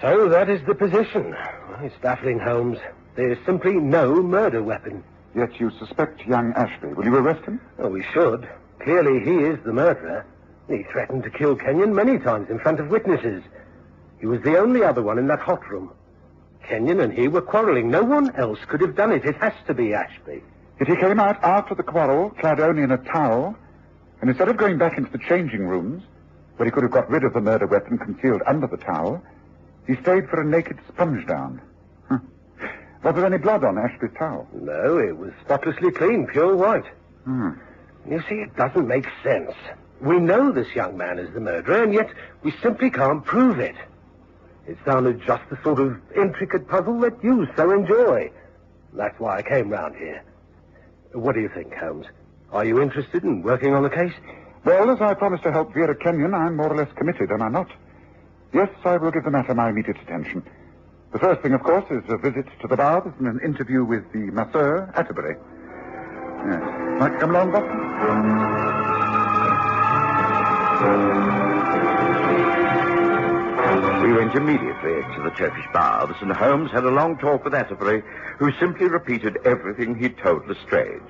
So that is the position. Well, it's baffling, Holmes. There is simply no murder weapon. Yet you suspect young Ashby. Will you arrest him? Oh, we should. Clearly he is the murderer. He threatened to kill Kenyon many times in front of witnesses. He was the only other one in that hot room. Kenyon and he were quarrelling. No one else could have done it. It has to be Ashby. Yet he came out after the quarrel, clad only in a towel, and instead of going back into the changing rooms, where he could have got rid of the murder weapon concealed under the towel, he stayed for a naked sponge down. Was there any blood on Ashby's towel? No, it was spotlessly clean, pure white. You see, it doesn't make sense. We know this young man is the murderer, and yet we simply can't prove it. It sounded just the sort of intricate puzzle that you so enjoy. That's why I came round here. What do you think, Holmes? Are you interested in working on the case? Well, as I promised to help Vera Kenyon, I'm more or less committed, am I not? Yes, I will give the matter my immediate attention. The first thing, of course, is a visit to the baths and an interview with the masseur, Atterbury. Yes. Might come along, Watson? We went immediately to the Turkish baths, and Holmes had a long talk with Atterbury, who simply repeated everything he'd told Lestrade.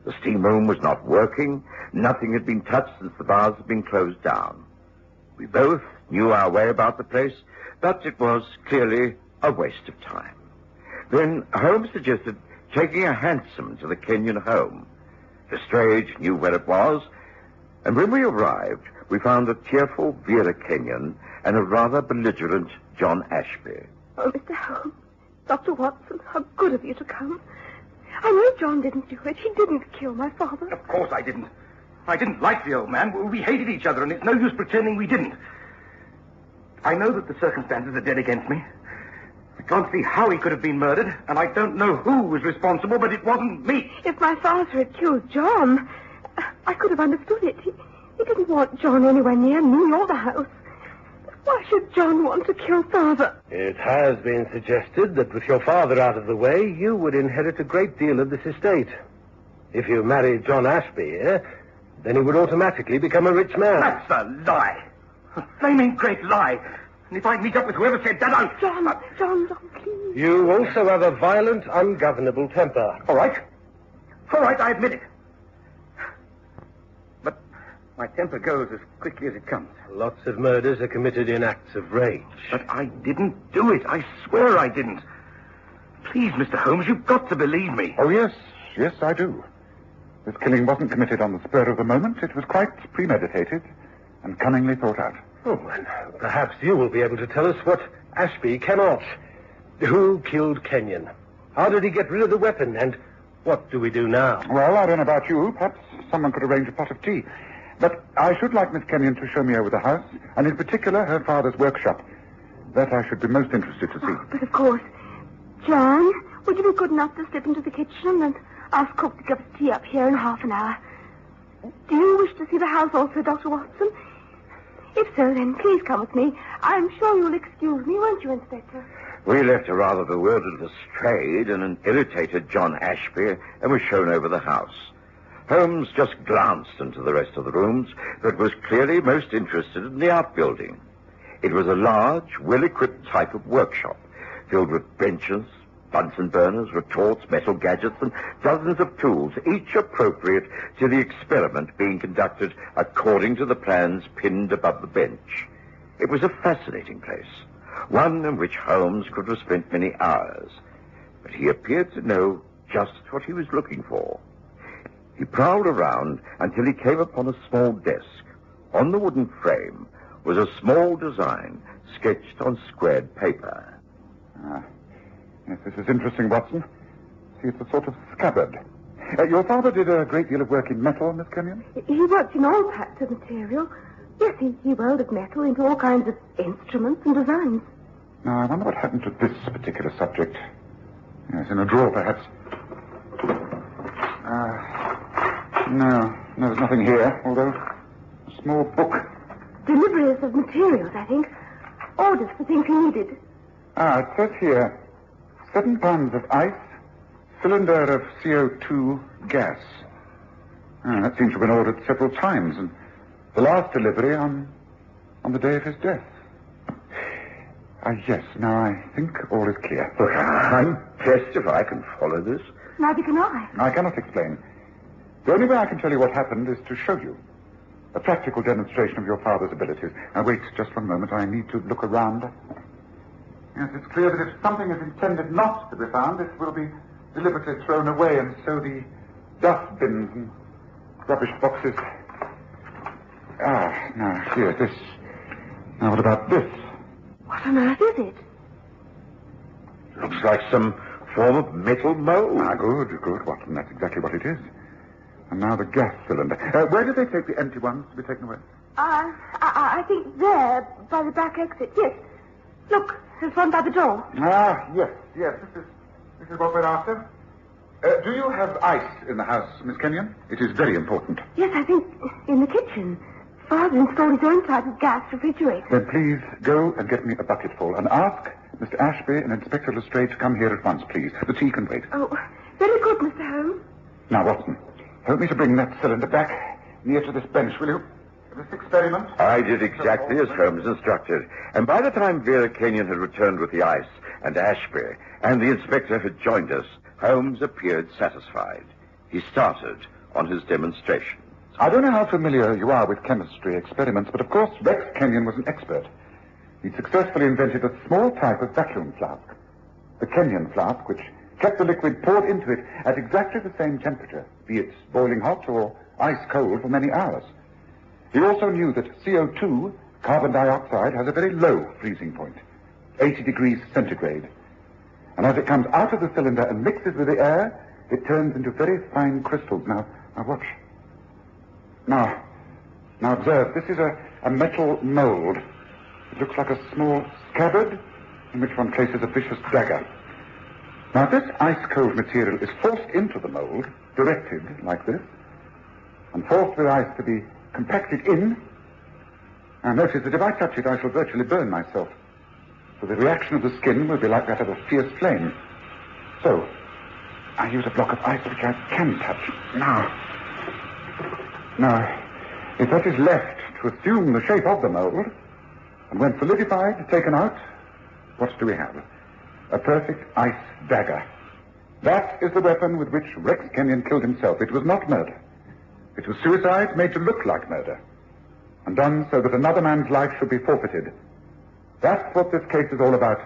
The steam room was not working. Nothing had been touched since the baths had been closed down. We both knew our way about the place, but it was clearly a waste of time. Then Holmes suggested taking a hansom to the Kenyon home. Lestrade knew where it was, and when we arrived, we found a tearful Vera Kenyon and a rather belligerent John Ashby. Oh, Mr. Holmes, Dr. Watson, how good of you to come. I know John didn't do it. He didn't kill my father. Of course I didn't. I didn't like the old man. We hated each other, and it's no use pretending we didn't. I know that the circumstances are dead against me. I can't see how he could have been murdered, and I don't know who was responsible, but it wasn't me. If my father had killed John, I could have understood it. He didn't want John anywhere near me or the house. Why should John want to kill Father? It has been suggested that with your father out of the way, you would inherit a great deal of this estate. If you married John Ashby here, then he would automatically become a rich man. That's a lie. A flaming great lie. And if I meet up with whoever said that, I'll... John, please. You also have a violent, ungovernable temper. All right, I admit it. But my temper goes as quickly as it comes. Lots of murders are committed in acts of rage. But I didn't do it. I swear I didn't. Please, Mr. Holmes, you've got to believe me. Oh, yes, I do. This killing wasn't committed on the spur of the moment. It was quite premeditated and cunningly thought out. Oh, and perhaps you will be able to tell us what Ashby cannot. Who killed Kenyon? How did he get rid of the weapon? And what do we do now? Well, I don't know about you. Perhaps someone could arrange a pot of tea. But I should like Miss Kenyon to show me over the house, and in particular her father's workshop. That I should be most interested to see. Oh, but of course. John, would you be good enough to slip into the kitchen and ask cook to give us tea up here in half an hour. Do you wish to see the house also, Dr. Watson? If so, then please come with me. I'm sure you'll excuse me, won't you, Inspector? We left a rather bewildered Lestrade and an irritated John Ashby and were shown over the house. Holmes just glanced into the rest of the rooms, but was clearly most interested in the outbuilding. It was a large, well-equipped type of workshop, filled with benches, Bunsen burners, retorts, metal gadgets, and dozens of tools, each appropriate to the experiment being conducted according to the plans pinned above the bench. It was a fascinating place, one in which Holmes could have spent many hours, but he appeared to know just what he was looking for. He prowled around until he came upon a small desk. On the wooden frame was a small design sketched on squared paper. Yes, this is interesting, Watson. See, it's a sort of scabbard. Your father did a great deal of work in metal, Miss Kenyon? He worked in all types of material. Yes, he welded metal into all kinds of instruments and designs. Now, I wonder what happened to this particular subject. Yes, in a drawer, perhaps. No, there's nothing here, although a small book. Deliveries of materials, I think. Orders for things he needed. It says here, 7 pounds of ice, cylinder of CO2 gas. That seems to have been ordered several times, and the last delivery on the day of his death. Yes, now I think all is clear. Look, I'm blessed if I can follow this. Neither can I. I cannot explain. The only way I can tell you what happened is to show you. A practical demonstration of your father's abilities. Now, wait just one moment. I need to look around. Yes, it's clear that if something is intended not to be found, it will be deliberately thrown away, and so the dustbins and rubbish boxes. Now, here, this. Now, what about this? What on earth is it? Looks like some form of metal mold. Good, Watson. That's exactly what it is. And now the gas cylinder. Where did they take the empty ones to be taken away? I think there, by the back exit. Yes. Look, there's one by the door. Yes. This is what we're after. Do you have ice in the house, Miss Kenyon? It is very important. Yes, I think in the kitchen. Father installed his own type of gas refrigerator. Then please go and get me a bucketful and ask Mr. Ashby and Inspector Lestrade to come here at once, please. The tea can wait. Oh, very good, Mr. Holmes. Now, Watson, help me to bring that cylinder back near to this bench, will you? This experiment. I did exactly as Holmes instructed, and by the time Vera Kenyon had returned with the ice and Ashby and the inspector had joined us, Holmes appeared satisfied. He started on his demonstration. I don't know how familiar you are with chemistry experiments, but of course Rex Kenyon was an expert. He successfully invented a small type of vacuum flask, the Kenyon flask, which kept the liquid poured into it at exactly the same temperature, be it boiling hot or ice cold, for many hours. He also knew that CO2, carbon dioxide, has a very low freezing point, 80 degrees centigrade. And as it comes out of the cylinder and mixes with the air, it turns into very fine crystals. Now watch. Now observe, this is a metal mold. It looks like a small scabbard in which one places a vicious dagger. Now, this ice-cold material is forced into the mold, directed like this, and forced with ice to be compacted in. Now, notice that if I touch it, I shall virtually burn myself. So the reaction of the skin will be like that of a fierce flame. So, I use a block of ice which I can touch. Now, if that is left to assume the shape of the mold, and when solidified, taken out, what do we have? A perfect ice dagger. That is the weapon with which Rex Kenyon killed himself. It was not murder. It was suicide made to look like murder, and done so that another man's life should be forfeited. That's what this case is all about.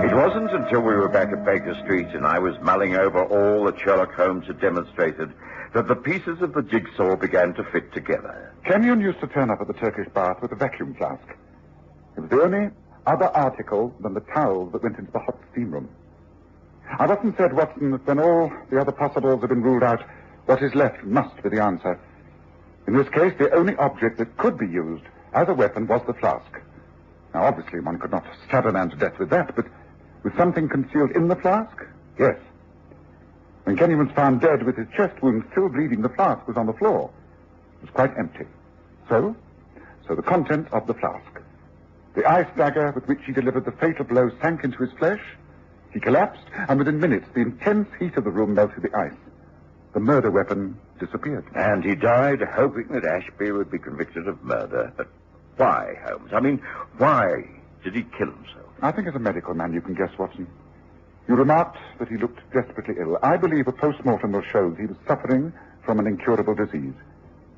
It wasn't until we were back at Baker Street and I was mulling over all that Sherlock Holmes had demonstrated that the pieces of the jigsaw began to fit together. Kenyon used to turn up at the Turkish bath with a vacuum flask. It was the only other article than the towels that went into the hot steam room. I've often said, Watson, that when all the other possibles have been ruled out, what is left must be the answer. In this case, the only object that could be used as a weapon was the flask. Now, obviously, one could not stab a man to death with that, but with something concealed in the flask? Yes. When Kenny was found dead with his chest wound still bleeding, the flask was on the floor. It was quite empty. So the contents of the flask. The ice dagger with which he delivered the fatal blow sank into his flesh. He collapsed, and within minutes the intense heat of the room melted the ice. The murder weapon disappeared. And he died hoping that Ashby would be convicted of murder. But why, Holmes? I mean, why did he kill himself? I think as a medical man you can guess, Watson. You remarked that he looked desperately ill. I believe a post-mortem will show that he was suffering from an incurable disease,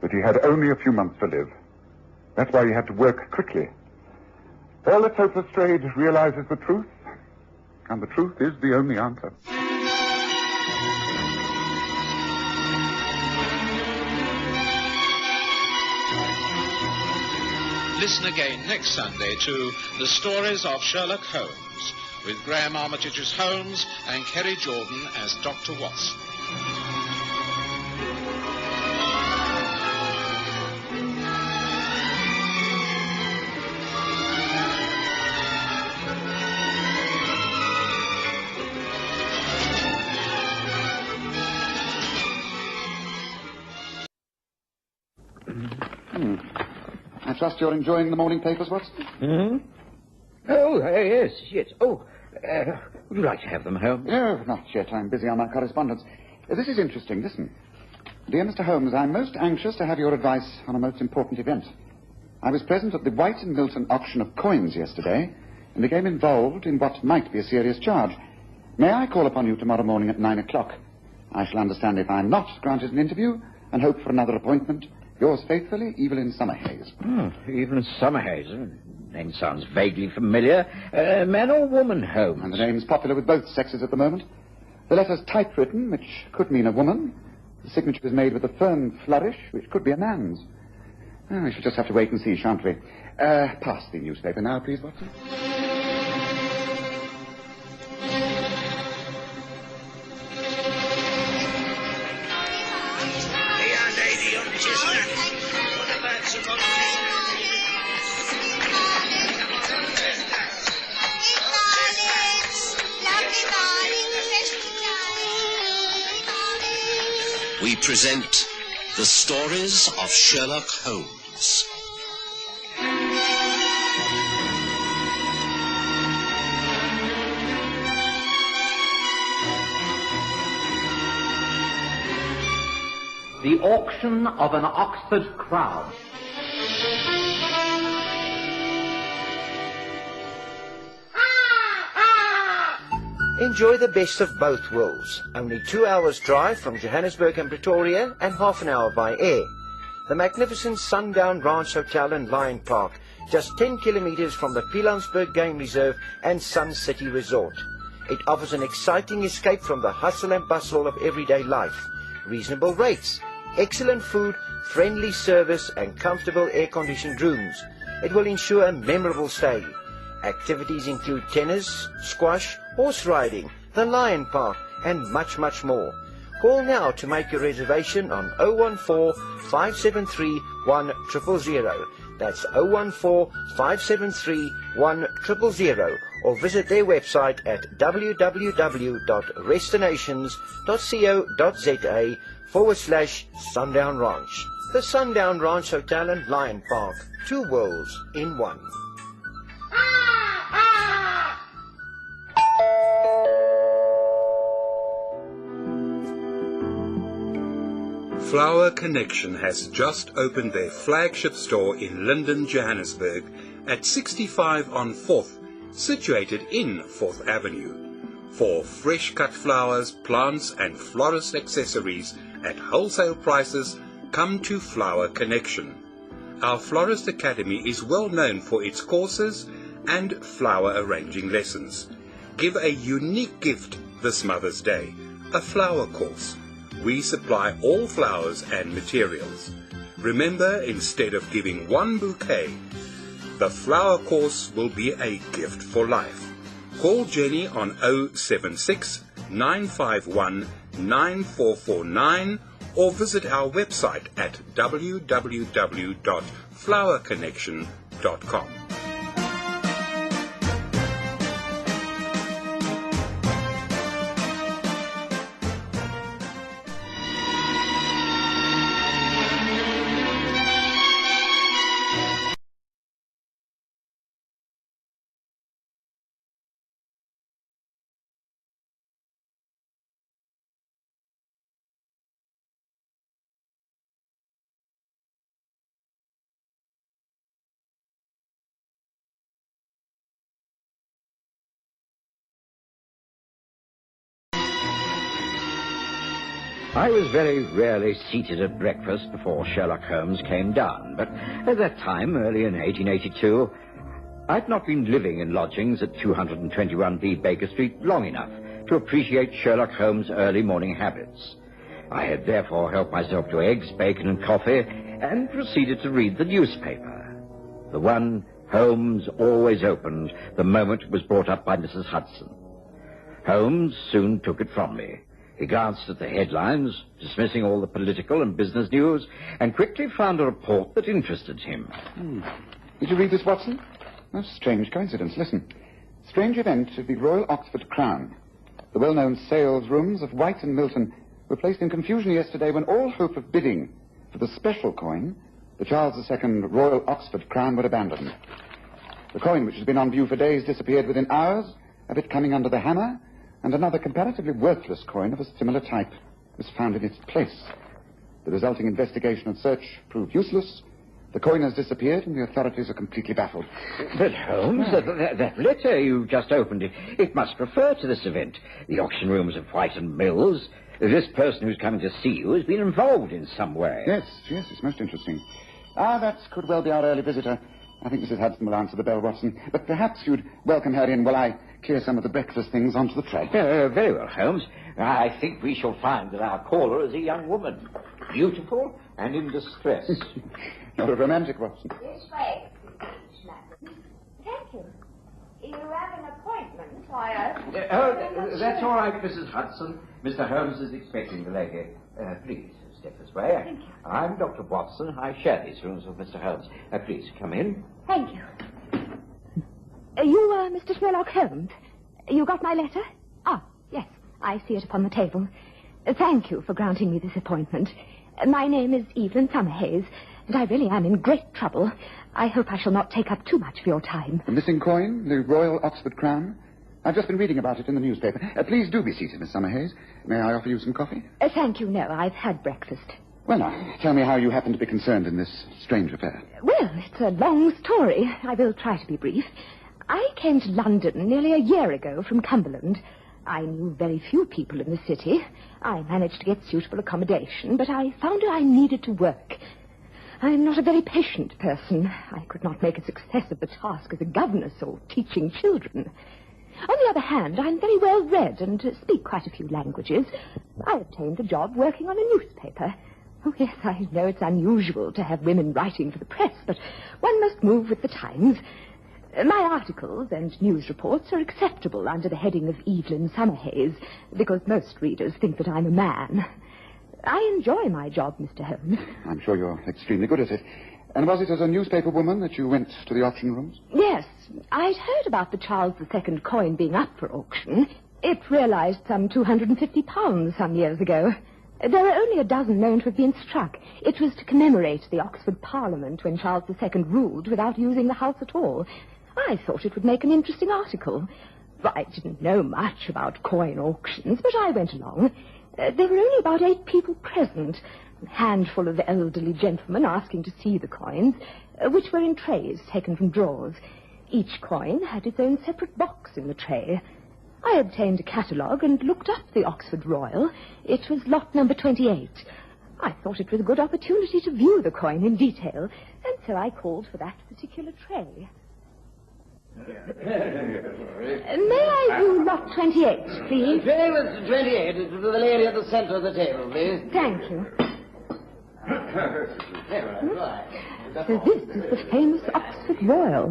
that he had only a few months to live. That's why he had to work quickly. Well, let's hope Lestrade realizes the truth, and the truth is the only answer. Listen again next Sunday to The Stories of Sherlock Holmes, with Graham Armitage as Holmes and Kerry Jordan as Dr. Watson. I trust you're enjoying the morning papers, Watson? Hmm? Oh, yes. Oh, would you like to have them, Holmes? No, not yet. I'm busy on my correspondence. This is interesting. Listen. Dear Mr. Holmes, I'm most anxious to have your advice on a most important event. I was present at the White and Milton auction of coins yesterday, and became involved in what might be a serious charge. May I call upon you tomorrow morning at 9 o'clock? I shall understand if I'm not granted an interview, and hope for another appointment. Yours faithfully, Evelyn Summerhays. Evelyn Summerhays. Name sounds vaguely familiar. Man or woman, Holmes? And the name's popular with both sexes at the moment. The letter's typewritten, which could mean a woman. The signature is made with a firm flourish, which could be a man's. We shall just have to wait and see, shan't we? Pass the newspaper now, please, Watson. We present The Stories of Sherlock Holmes. The Auction of an Oxford Crown. Enjoy the best of both worlds. Only 2 hours drive from Johannesburg and Pretoria and half an hour by air. The magnificent Sundown Ranch Hotel and Lion Park, just 10 kilometers from the Pilanesberg Game Reserve and Sun City Resort. It offers an exciting escape from the hustle and bustle of everyday life. Reasonable rates, excellent food, friendly service and comfortable air-conditioned rooms. It will ensure a memorable stay. Activities include tennis, squash, horse riding, the Lion Park, and much, much more. Call now to make your reservation on 014-573-1000. That's 014-573-1000, or visit their website at www.destinations.co.za/Sundown Ranch. The Sundown Ranch Hotel and Lion Park. 2 worlds in one. Flower Connection has just opened their flagship store in Linden, Johannesburg at 65 on 4th, situated in 4th Avenue. For fresh cut flowers, plants and florist accessories at wholesale prices, come to Flower Connection. Our Florist Academy is well known for its courses and flower arranging lessons. Give a unique gift this Mother's Day, a flower course. We supply all flowers and materials. Remember, instead of giving one bouquet, the flower course will be a gift for life. Call Jenny on 076 951 9449 or visit our website at www.flowerconnection.com. I was very rarely seated at breakfast before Sherlock Holmes came down, but at that time, early in 1882, I'd not been living in lodgings at 221B Baker Street long enough to appreciate Sherlock Holmes' early morning habits. I had therefore helped myself to eggs, bacon, and coffee, and proceeded to read the newspaper. The one Holmes always opened the moment it was brought up by Mrs. Hudson. Holmes soon took it from me. He glanced at the headlines, dismissing all the political and business news, and quickly found a report that interested him. Did you read this, Watson? A strange coincidence. Listen. Strange event of the Royal Oxford Crown. The well-known sales rooms of White and Milton were placed in confusion yesterday when all hope of bidding for the special coin, the Charles II Royal Oxford Crown, were abandoned. The coin, which has been on view for days, disappeared within hours of it coming under the hammer, and another comparatively worthless coin of a similar type was found in its place. The resulting investigation and search proved useless. The coin has disappeared, and the authorities are completely baffled. But, Holmes, that letter you just opened, it must refer to this event. The auction rooms of White and Mills. This person who's coming to see you has been involved in some way. Yes, it's most interesting. That could well be our early visitor. I think Mrs. Hudson will answer the bell, Watson. But perhaps you'd welcome her in while I clear some of the breakfast things onto the tray. Very well, Holmes. I think we shall find that our caller is a young woman. Beautiful and in distress. You're a romantic, Watson. This way, thank you. You have an appointment, That's all right, Mrs. Hudson. Mr. Holmes is expecting the lady. Please, step this way. Thank you. I'm Dr. Watson. I share these rooms with Mr. Holmes. Please, come in. Thank you. You, Mr. Sherlock Holmes? You got my letter? Ah, yes. I see it upon the table. Thank you for granting me this appointment. My name is Evelyn Summerhays, and I really am in great trouble. I hope I shall not take up too much of your time. The missing coin, the Royal Oxford Crown? I've just been reading about it in the newspaper. Please do be seated, Miss Summerhays. May I offer you some coffee? Thank you, no. I've had breakfast. Well, now, tell me how you happen to be concerned in this strange affair. Well, it's a long story. I will try to be brief. I came to London nearly a year ago from Cumberland. I knew very few people in the city. I managed to get suitable accommodation, but I found I needed to work. I'm not a very patient person. I could not make a success of the task as a governess or teaching children. On the other hand, I'm very well read and speak quite a few languages. I obtained a job working on a newspaper. Oh, yes, I know it's unusual to have women writing for the press, but one must move with the times. My articles and news reports are acceptable under the heading of Evelyn Summerhays, because most readers think that I'm a man. I enjoy my job, Mr. Holmes. I'm sure you're extremely good at it. And was it as a newspaper woman that you went to the auction rooms? Yes. I'd heard about the Charles II coin being up for auction. It realized some £250 some years ago. There are only a dozen known to have been struck. It was to commemorate the Oxford Parliament when Charles II ruled without using the house at all. I thought it would make an interesting article. I didn't know much about coin auctions, but I went along. There were only about 8 people present. A handful of elderly gentlemen asking to see the coins, which were in trays taken from drawers. Each coin had its own separate box in the tray. I obtained a catalogue and looked up the Oxford Royal. It was lot number 28. I thought it was a good opportunity to view the coin in detail, and so I called for that particular tray. May I view lot 28, please? Tray with 28. It's the lady at the center of the table, please. Thank you. So this is the famous Oxford Royal.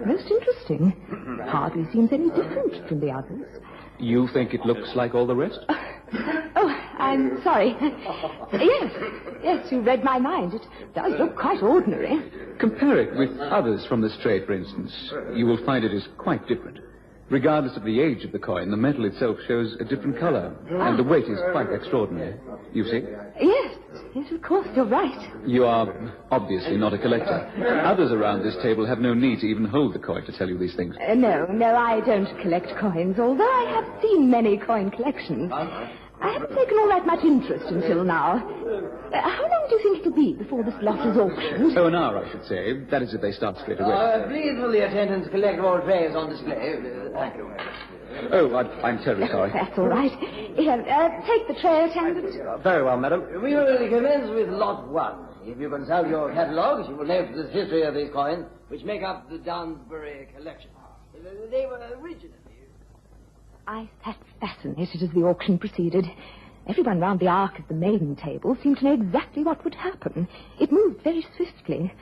Most interesting. Hardly seems any different from the others. You think it looks like all the rest? Oh, I'm sorry. Yes, you read my mind. It does look quite ordinary. Compare it with others from this trade, for instance. You will find it is quite different. Regardless of the age of the coin, the metal itself shows a different color, and the weight is quite extraordinary. You see? Yes, of course, you're right. You are obviously not a collector. Others around this table have no need to even hold the coin to tell you these things. No, I don't collect coins, although I have seen many coin collections. I haven't taken all that much interest until now. How long do you think it'll be before this lot is auctioned? Oh, an hour, I should say. That is if they start straight away. Please will the attendants collect all trays on display. Thank you. Oh, I'm terribly sorry. That's all right. Here, take the tray, attendant. Very well, madam. We will commence with lot 1. If you consult your catalogues, you will note the history of these coins, which make up the Downsbury collection. They were originally... I sat fascinated as the auction proceeded. Everyone round the arc of the maiden table seemed to know exactly what would happen. It moved very swiftly.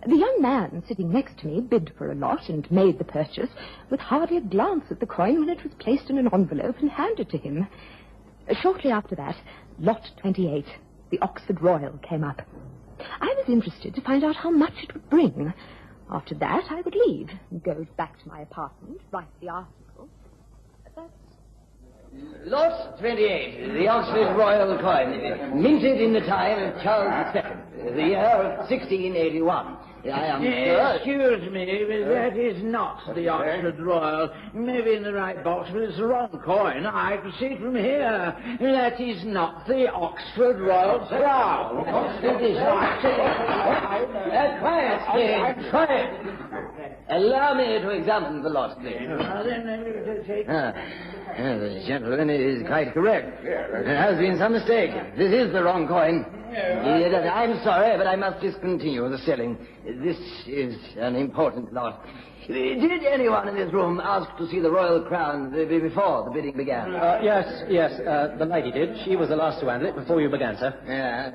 The young man sitting next to me bid for a lot and made the purchase with hardly a glance at the coin when it was placed in an envelope and handed to him. Shortly after that, lot 28, the Oxford Royal, came up. I was interested to find out how much it would bring. After that, I would leave and go back to my apartment, write the article. Lot 28, the Oxford Royal coin, minted in the time of Charles II, the year of 1681. I am sure... Excuse me, but that is not the Oxford Royal. Maybe in the right box, but it's the wrong coin. I can see it from here. That is not the Oxford Royal Crown. It is not... Quiet, please, quiet. Allow me to examine the lot, please. The gentleman is quite correct. There has been some mistake. This is the wrong coin. I'm sorry, but I must discontinue the selling. This is an important lot. Did anyone in this room ask to see the royal crown before the bidding began? Yes, the lady did. She was the last to handle it before you began, sir.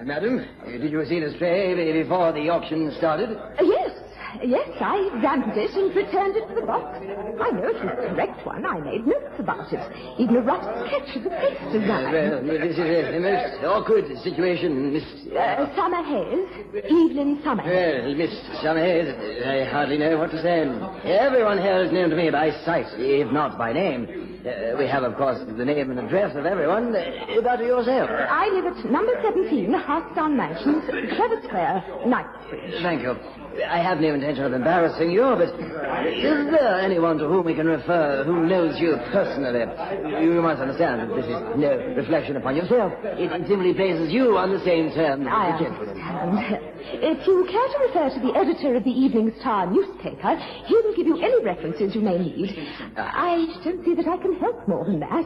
Madam, did you see the tray before the auction started? Yes, I examined it and returned it to the box. I know it was the correct one. I made notes about it. Even a rough sketch of the face design. Well, this is a most awkward situation, Miss... Summer Hayes. Evelyn Summer Hayes. Well, Miss Summer Hayes, I hardly know what to say. Everyone here is known to me by sight, if not by name. We have, of course, the name and address of everyone. But yourself? I live at number 17, Houseguest Mansions, Trevor Square, Knightsbridge. Thank you. I have no intention of embarrassing you, but is there anyone to whom we can refer who knows you personally? You must understand that this is no reflection upon yourself. It simply places you on the same terms as the gentleman. If you care to refer to the editor of the Evening Star newspaper, he will give you any references you may need. I don't see that I can help more than that.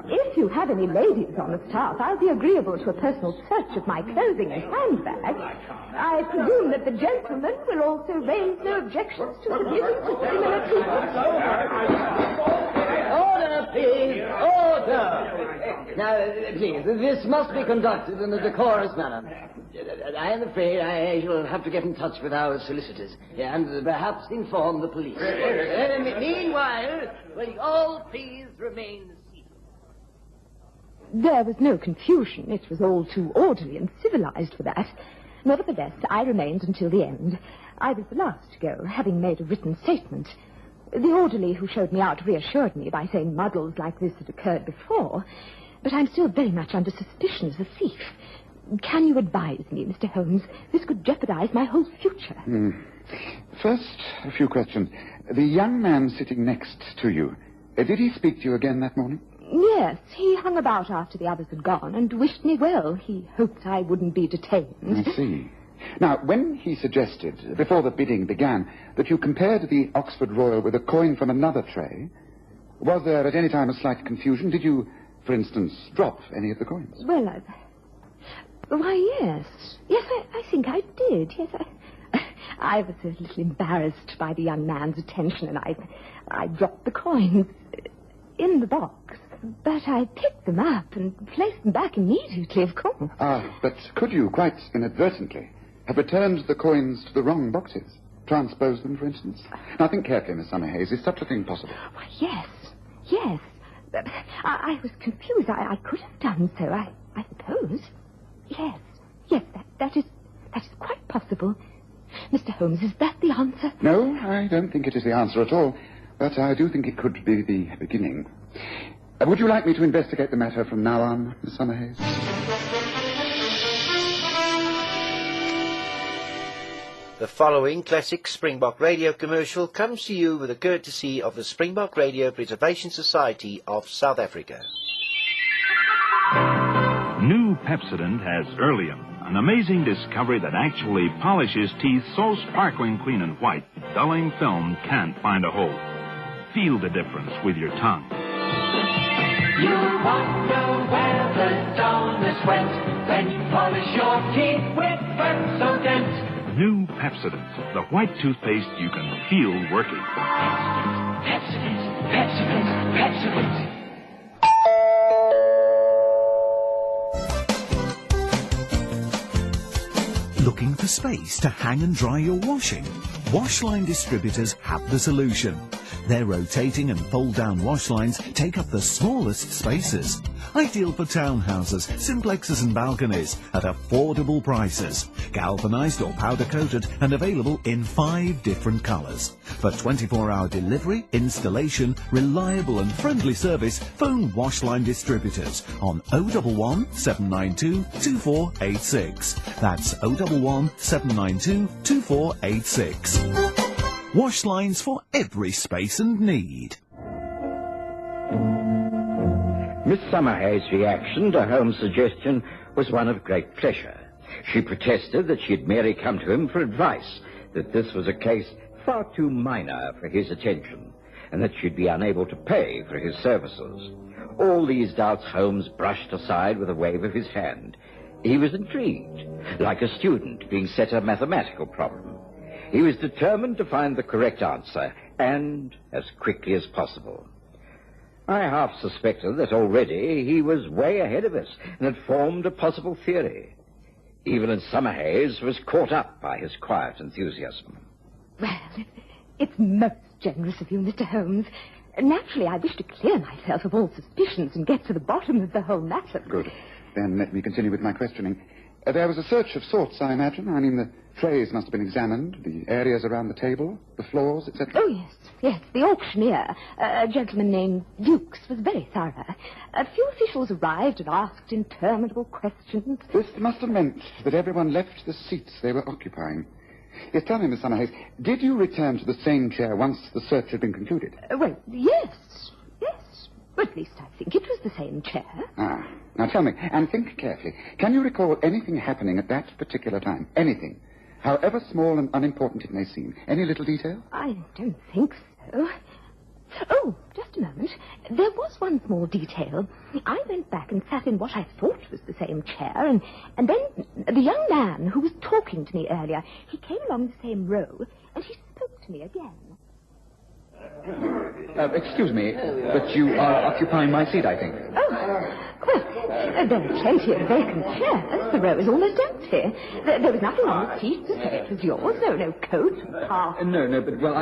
If you have any ladies on the staff, I'll be agreeable to a personal search of my clothing and handbag. I presume that the gentleman will also raise no objections to submitting to similar treatment. Order, please! Order! Now, please, this must be conducted in a decorous manner. I am afraid I shall have to get in touch with our solicitors and perhaps inform the police. Meanwhile, will you all please remain... There was no confusion. It was all too orderly and civilized for that. Nevertheless, I remained until the end. I was the last to go, having made a written statement. The orderly who showed me out reassured me by saying muddles like this had occurred before, but I'm still very much under suspicion as a thief. Can you advise me, Mr. Holmes? This could jeopardize my whole future. First, a few questions. The young man sitting next to you, did he speak to you again that morning? Yes, he hung about after the others had gone and wished me well. He hoped I wouldn't be detained. I see. Now, when he suggested, before the bidding began, that you compared the Oxford Royal with a coin from another tray, was there at any time a slight confusion? Did you, for instance, drop any of the coins? Well, why, yes. Yes, I think I did. Yes, I was a little embarrassed by the young man's attention, and I dropped the coins in the box. But I picked them up and placed them back immediately, of course. But could you, quite inadvertently, have returned the coins to the wrong boxes? Transposed them, for instance? Now, think carefully, Miss Summer Hayes. Is such a thing possible? Why, yes. But I was confused. I could have done so, I suppose. Yes, that is quite possible. Mr. Holmes, is that the answer? No, I don't think it is the answer at all. But I do think it could be the beginning. Would you like me to investigate the matter from now on, Miss Summer Hayes? The following classic Springbok Radio commercial comes to you with the courtesy of the Springbok Radio Preservation Society of South Africa. New Pepsodent has Earlium, an amazing discovery that actually polishes teeth so sparkling clean and white, dulling film can't find a hole. Feel the difference with your tongue. You wonder where the donors went when you polish your teeth with Pepsodent. New Pepsodent, the white toothpaste you can feel working. Pepsodent, Pepsodent, Pepsodent. Looking for space to hang and dry your washing? Washline distributors have the solution. Their rotating and fold-down wash lines take up the smallest spaces. Ideal for townhouses, simplexes and balconies at affordable prices. Galvanized or powder-coated and available in 5 different colors. For 24-hour delivery, installation, reliable and friendly service, phone Washline Distributors on 011 792 2486. That's 011 792 2486. Wash lines for every space and need. Miss Summerhayes' reaction to Holmes' suggestion was one of great pleasure. She protested that she had merely come to him for advice, that this was a case far too minor for his attention, and that she'd be unable to pay for his services. All these doubts Holmes brushed aside with a wave of his hand. He was intrigued, like a student being set a mathematical problem. He was determined to find the correct answer, and as quickly as possible. I half suspected that already he was way ahead of us and had formed a possible theory. Even Summerhayes was caught up by his quiet enthusiasm. Well, it's most generous of you, Mr. Holmes. Naturally, I wish to clear myself of all suspicions and get to the bottom of the whole matter. Good. Then let me continue with my questioning. There was a search of sorts, I imagine. I mean, the trays must have been examined, the areas around the table, the floors, etc. Oh, yes. The auctioneer, a gentleman named Dukes, was very thorough. A few officials arrived and asked interminable questions. This must have meant that everyone left the seats they were occupying. Yes, tell me, Miss Summerhayes, did you return to the same chair once the search had been concluded? Well, yes. But at least I think it was the same chair. Ah. Now tell me, and think carefully, can you recall anything happening at that particular time? Anything? However small and unimportant it may seem. Any little detail? I don't think so. Oh, just a moment. There was one small detail. I went back and sat in what I thought was the same chair, and then the young man who was talking to me earlier, he came along the same row, and he spoke to me again. Excuse me, but you are occupying my seat, I think. Oh, well, there are plenty of vacant chairs. The row is almost empty. There was nothing on the seat to say it was yours. No coat, pass. No, but, well,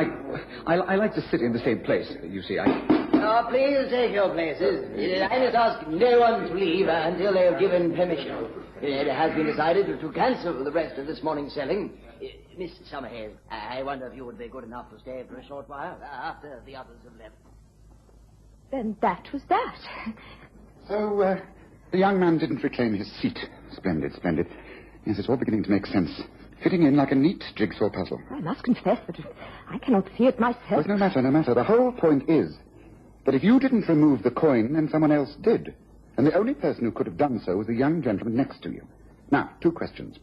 I like to sit in the same place, you see. Oh, please take your places. I must ask no one to leave until they have given permission. It has been decided to cancel the rest of this morning's selling. Miss Summerhayes, I wonder if you would be good enough to stay for a short while after the others have left. Then that was that. So, the young man didn't reclaim his seat. Splendid. Yes, it's all beginning to make sense. Fitting in like a neat jigsaw puzzle. I must confess that I cannot see it myself. Well, no matter. The whole point is that if you didn't remove the coin, then someone else did. And the only person who could have done so was the young gentleman next to you. Now, 2 questions.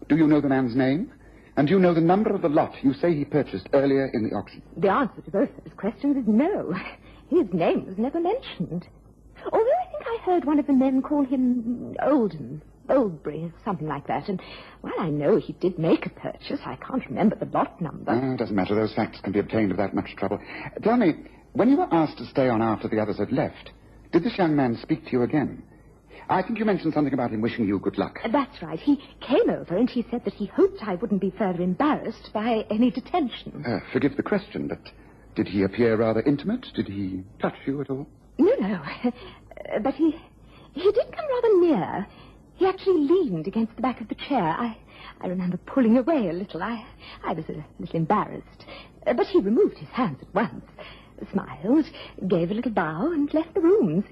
Do you know the man's name? And do you know the number of the lot you say he purchased earlier in the auction? The answer to both those questions is no. His name was never mentioned. Although I think I heard one of the men call him Oldbury, something like that. And while I know he did make a purchase, I can't remember the lot number. It doesn't matter. Those facts can be obtained without much trouble. Tell me, when you were asked to stay on after the others had left, did this young man speak to you again? I think you mentioned something about him wishing you good luck. That's right. He came over and he said that he hoped I wouldn't be further embarrassed by any detention. Forgive the question, but did he appear rather intimate? Did he touch you at all? No. But he did come rather near. He actually leaned against the back of the chair. I remember pulling away a little. I was a little embarrassed. But he removed his hands at once, smiled, gave a little bow, and left the room.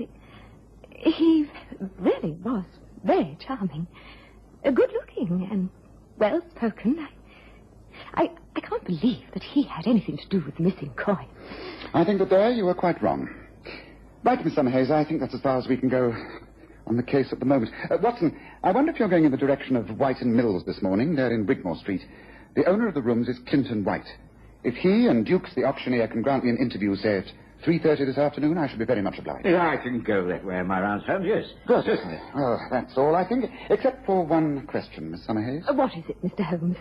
He really was very charming. Good-looking and well-spoken. I can't believe that he had anything to do with the missing coin. I think that there you were quite wrong. Right, Miss Summerhayes, I think that's as far as we can go on the case at the moment. Watson, I wonder if you're going in the direction of White and Mills this morning. They're in Wigmore Street. The owner of the rooms is Clinton White. If he and Dukes, the auctioneer, can grant me an interview, say, at 3:30 this afternoon, I should be very much obliged. Yeah, I can go that way in my rounds, Holmes, yes. Good. Certainly. Well, that's all, I think, except for one question, Miss Summerhays. What is it, Mr. Holmes?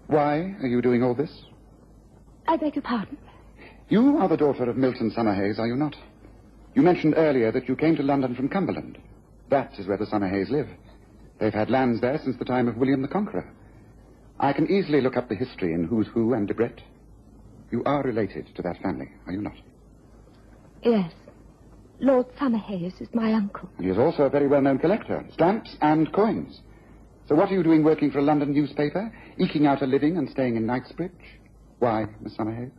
Why are you doing all this? I beg your pardon? You are the daughter of Milton Summerhays, are you not? You mentioned earlier that you came to London from Cumberland. That is where the Summerhays live. They've had lands there since the time of William the Conqueror. I can easily look up the history in Who's Who and Debrett. You are related to that family, are you not? Yes. Lord Summerhays is my uncle. He is also a very well-known collector, stamps and coins. So what are you doing working for a London newspaper, eking out a living and staying in Knightsbridge? Why, Miss Summerhays?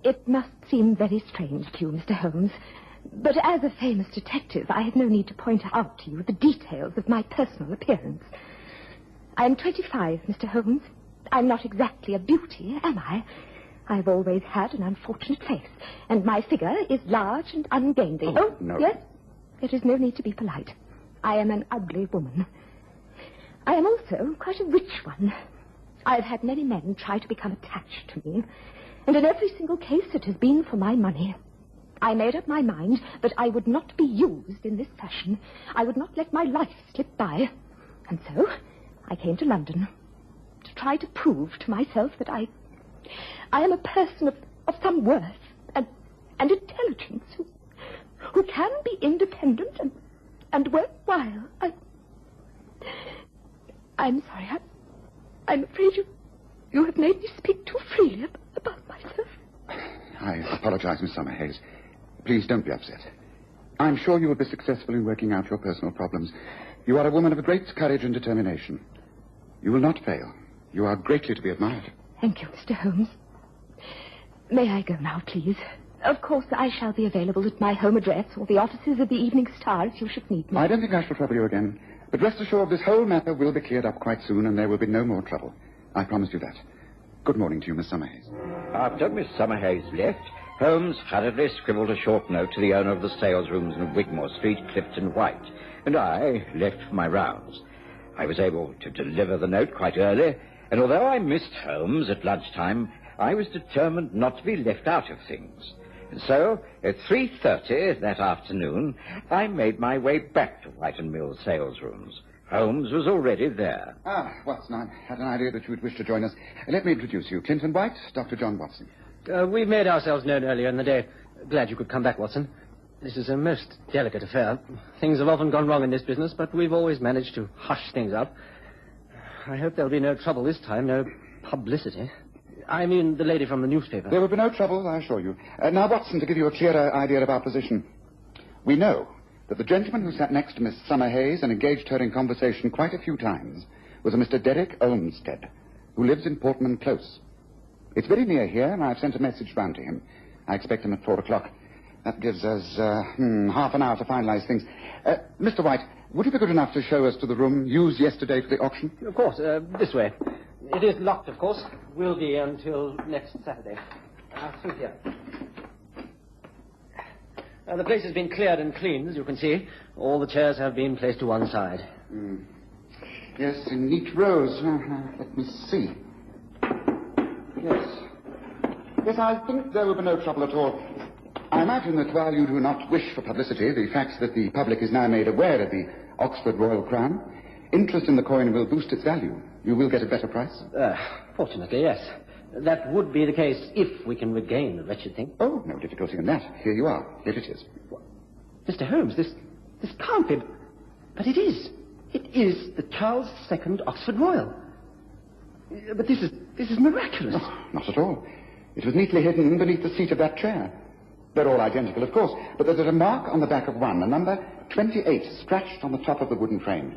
It must seem very strange to you, Mr. Holmes, but as a famous detective, I have no need to point out to you the details of my personal appearance. I am 25, Mr. Holmes. I'm not exactly a beauty, am I? I've always had an unfortunate face, and my figure is large and ungainly. Oh, no. Yes? There is no need to be polite. I am an ugly woman. I am also quite a rich one. I've had many men try to become attached to me, and in every single case it has been for my money. I made up my mind that I would not be used in this fashion. I would not let my life slip by. And so I came to London to try to prove to myself that I am a person of some worth and intelligence who can be independent and worthwhile. I'm sorry. I'm afraid you have made me speak too freely about myself. I apologize, Miss Summerhays. Please don't be upset. I'm sure you will be successful in working out your personal problems. You are a woman of great courage and determination. You will not fail. You are greatly to be admired. Thank you, Mr. Holmes. May I go now, please? Of course, I shall be available at my home address or the offices of the Evening Star if you should need me. I don't think I shall trouble you again. But rest assured, this whole matter will be cleared up quite soon, and there will be no more trouble. I promise you that. Good morning to you, Miss Summerhays. After Miss Summerhays left, Holmes hurriedly scribbled a short note to the owner of the salesrooms in Wigmore Street, Clifton White, and I left for my rounds. I was able to deliver the note quite early, and although I missed Holmes at lunchtime, I was determined not to be left out of things. And so, at 3:30 that afternoon, I made my way back to White and Mill's salesrooms. Holmes was already there. Watson, I had an idea that you would wish to join us. Let me introduce you. Clinton White, Dr. John Watson. We made ourselves known earlier in the day. Glad you could come back, Watson. This is a most delicate affair. Things have often gone wrong in this business, but we've always managed to hush things up. I hope there'll be no trouble this time, no publicity. I mean, the lady from the newspaper. There will be no trouble, I assure you. Now, Watson, to give you a clearer idea of our position. We know that the gentleman who sat next to Miss Summerhays and engaged her in conversation quite a few times was a Mr. Derek Olmsted, who lives in Portman Close. It's very near here, and I've sent a message round to him. I expect him at 4 o'clock. That gives us half an hour to finalize things. Mr. White, would you be good enough to show us to the room used yesterday for the auction? Of course, this way. It is locked, of course. Will be until next Saturday. Through here. The place has been cleared and cleaned, as you can see. All the chairs have been placed to one side. Yes, in neat rows. Let me see. Yes, I think there will be no trouble at all. I imagine that while you do not wish for publicity, the fact that the public is now made aware of the Oxford Royal Crown, interest in the coin will boost its value. You will get a better price? Fortunately, yes. That would be the case if we can regain the wretched thing. Oh, no difficulty in that. Here you are. Here it is. Mr. Holmes, this can't be... But it is. It is the Charles II Oxford Royal. But this is miraculous. Oh, not at all. It was neatly hidden beneath the seat of that chair. They're all identical, of course, but there's a mark on the back of one, a number 28, scratched on the top of the wooden frame.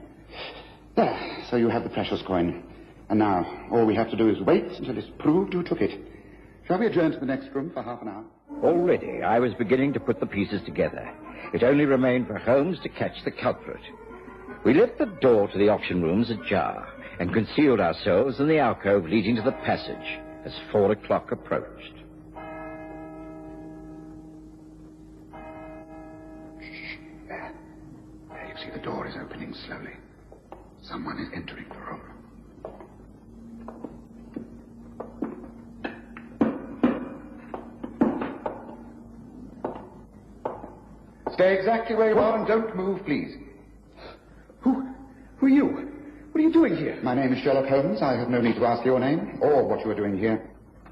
There, so you have the precious coin. And now, all we have to do is wait until it's proved who took it. Shall we adjourn to the next room for half an hour? Already, I was beginning to put the pieces together. It only remained for Holmes to catch the culprit. We left the door to the auction rooms ajar and concealed ourselves in the alcove leading to the passage as 4 o'clock approached. There you see the door is opening slowly. Someone is entering the room. Stay exactly where you are and don't move, please. Who are you? What are you doing here? My name is Sherlock Holmes. I have no need to ask your name or what you are doing here.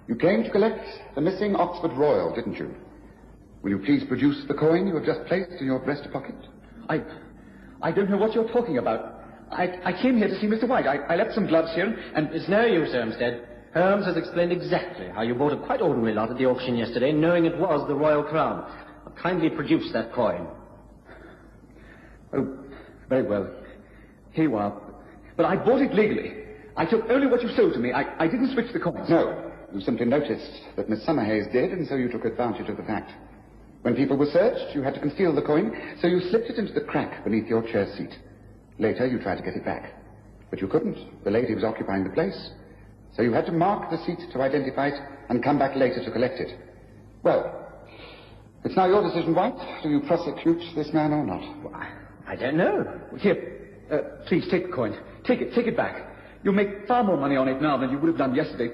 You came to collect the missing Oxford Royal, didn't you? Will you please produce the coin you have just placed in your breast pocket? I don't know what you're talking about. I came here to see Mr. White. I left some gloves here and... It's no use, Olmsted. Holmes has explained exactly how you bought a quite ordinary lot at the auction yesterday, knowing it was the Royal Crown. Kindly produce that coin. Oh, very well. Here you are. But I bought it legally. I took only what you sold to me. I didn't switch the coins. No. You simply noticed that Miss Summerhays did, and so you took advantage of the fact. When people were searched, you had to conceal the coin, so you slipped it into the crack beneath your chair seat. Later, you tried to get it back. But you couldn't. The lady was occupying the place. So you had to mark the seat to identify it and come back later to collect it. Well, it's now your decision, White. Do you prosecute this man or not? Well, I don't know. Here, please take the coin. Take it back. You'll make far more money on it now than you would have done yesterday.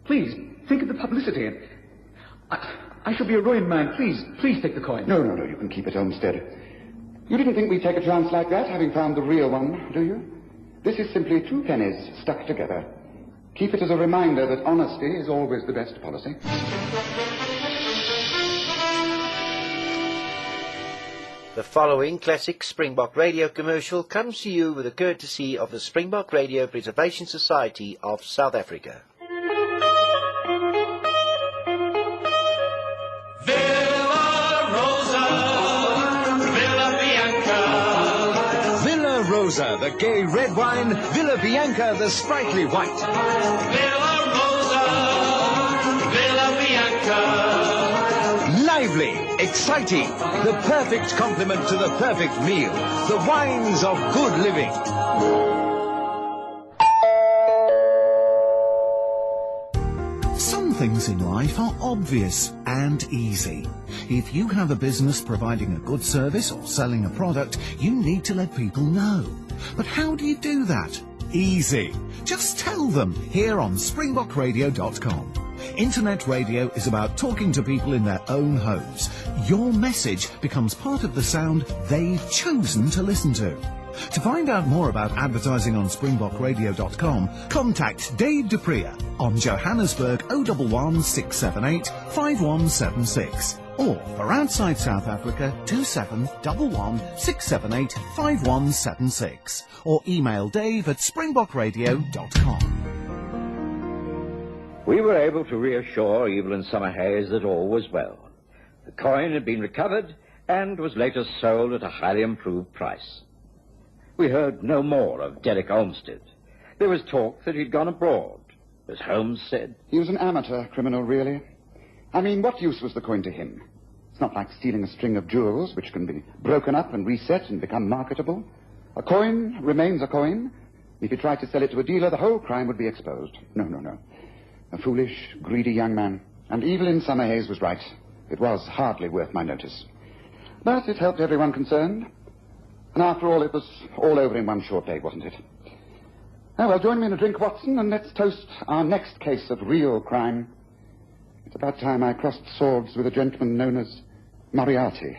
Please, think of the publicity. I shall be a ruined man. Please take the coin. No, you can keep it, Olmsted. You didn't think we'd take a chance like that, having found the real one, do you? This is simply 2 pennies stuck together. Keep it as a reminder that honesty is always the best policy. The following classic Springbok Radio commercial comes to you with the courtesy of the Springbok Radio Preservation Society of South Africa. Rosa, the gay red wine, Villa Bianca, the sprightly white. Villa Rosa, Villa Bianca. Lively, exciting, the perfect complement to the perfect meal, the wines of good living. Some things in life are obvious and easy. If you have a business providing a good service or selling a product, you need to let people know. But how do you do that? Easy. Just tell them here on springbokradio.com. Internet radio is about talking to people in their own homes. Your message becomes part of the sound they've chosen to listen to. To find out more about advertising on springbokradio.com, contact Dave Dupree on Johannesburg 011 678 5176. Or for outside South Africa, 2711 678 5176. Or email Dave at springbokradio.com. We were able to reassure Evelyn Summerhays that all was well. The coin had been recovered and was later sold at a highly improved price. We heard no more of Derek Olmsted. There was talk that he'd gone abroad, as Holmes said. He was an amateur criminal, really. I mean, what use was the coin to him? It's not like stealing a string of jewels, which can be broken up and reset and become marketable. A coin remains a coin. If you tried to sell it to a dealer, the whole crime would be exposed. No. A foolish, greedy young man. And Evelyn Summerhays was right. It was hardly worth my notice. But it helped everyone concerned. And after all, it was all over in one short day, wasn't it? Oh, well, join me in a drink, Watson, and let's toast our next case of real crime. It's about time I crossed swords with a gentleman known as Moriarty.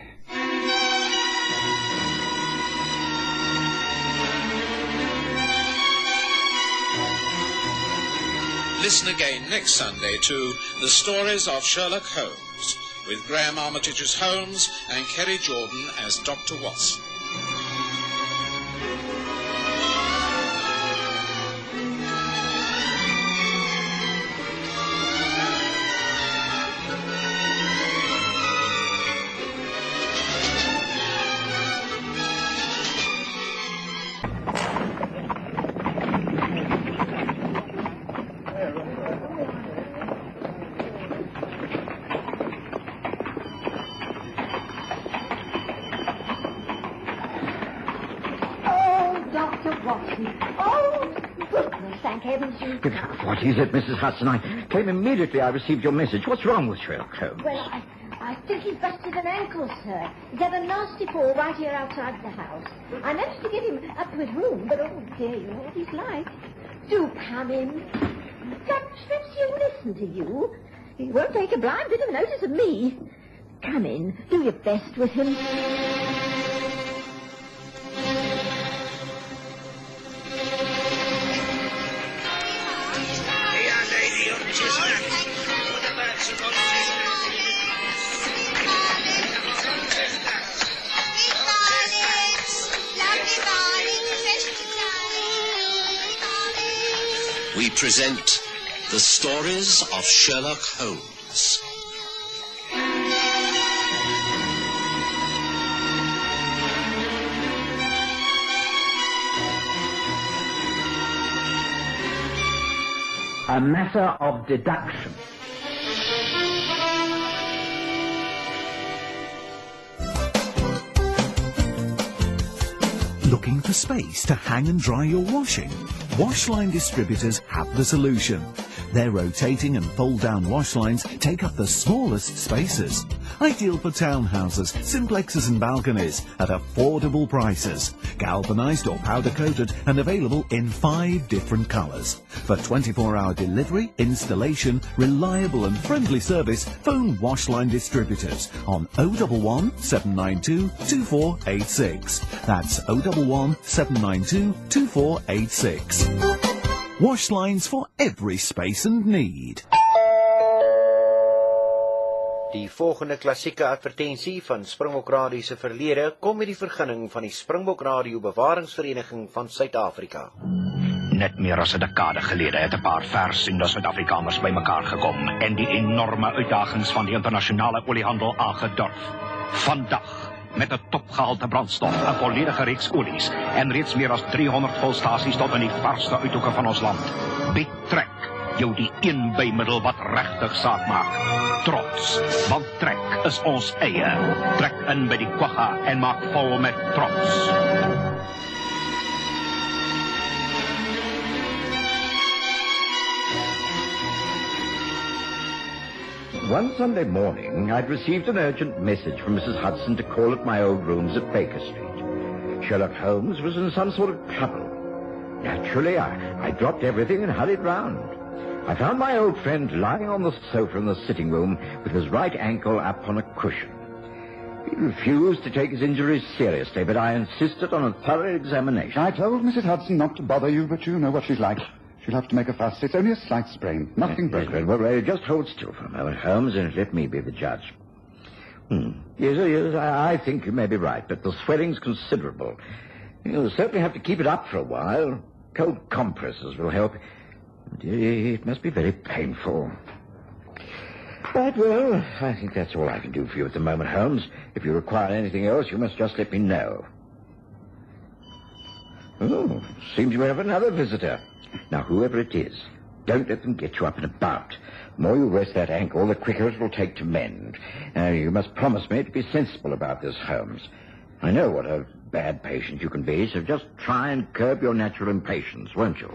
Listen again next Sunday to The Stories of Sherlock Holmes, with Graham Armitage as Holmes and Kerry Jordan as Dr. Watson. What is it, Mrs. Hudson? I came immediately. I received your message. What's wrong with Sherlock Holmes? Well, I think he's busted an ankle, sir. He's had a nasty fall right here outside the house. I managed to get him up to his room, but oh dear, you know what he's like. Do come in. Perhaps he'll listen to you. He won't take a blind bit of notice of me. Come in. Do your best with him. We present the stories of Sherlock Holmes. A matter of deduction. Looking for space to hang and dry your washing? Washline distributors have the solution. Their rotating and fold-down wash lines take up the smallest spaces. Ideal for townhouses, simplexes and balconies at affordable prices. Galvanized or powder-coated and available in 5 different colors. For 24-hour delivery, installation, reliable and friendly service, phone Washline distributors on 011 792 2486. That's 011 792 2486. Wash lines for every space and need. Die volgende klassieke advertensie van Springbok Radio se verlede kom met die vergunning van die Springbok Radio Bewaringsvereniging van Suid-Afrika. Net meer as 'n dekade gelede het 'n paar versiende Suid-Afrikaners bymekaar gekom en die enorme uitdagings van die internasionale oliehandel aangedurf. Vandag met 'n topgehalte brandstof, 'n volledige reeks olies en reeds meer as 300 volstasies tot in die verste uithoeke van ons land. Bied Trek jou die een bymiddel wat regtig saak maak. Trots, want Trek is ons eie. Trek in by die kwagga en maak vol met trots. One Sunday morning, I'd received an urgent message from Mrs. Hudson to call at my old rooms at Baker Street. Sherlock Holmes was in some sort of trouble. Naturally, I dropped everything and hurried round. I found my old friend lying on the sofa in the sitting room with his right ankle up on a cushion. He refused to take his injuries seriously, but I insisted on a thorough examination. I told Mrs. Hudson not to bother you, but you know what she's like. She'll have to make a fuss. It's only a slight sprain. Nothing broken. Well, just hold still for a moment, Holmes, and let me be the judge. Yes, I think you may be right, but the swelling's considerable. You'll certainly have to keep it up for a while. Cold compresses will help. It must be very painful. Right, well, I think that's all I can do for you at the moment, Holmes. If you require anything else, you must just let me know. Oh, seems you have another visitor. Now, whoever it is, don't let them get you up and about. The more you rest that ankle, the quicker it will take to mend. Now, you must promise me to be sensible about this, Holmes. I know what a bad patient you can be, so just try and curb your natural impatience, won't you?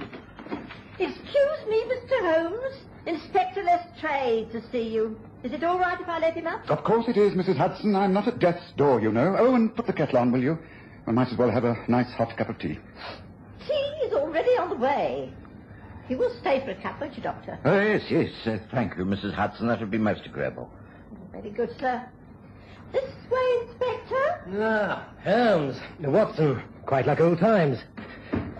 Excuse me, Mr. Holmes. Inspector Lestrade to see you. Is it all right if I let him up? Of course it is, Mrs. Hudson. I'm not at death's door, you know. Oh, and put the kettle on, will you? I might as well have a nice hot cup of tea. Tea is already on the way. You will stay for a cup, won't you, Doctor? Oh, yes. Thank you, Mrs. Hudson. That would be most agreeable. Very good, sir. This way, Inspector. Holmes, Watson, quite like old times.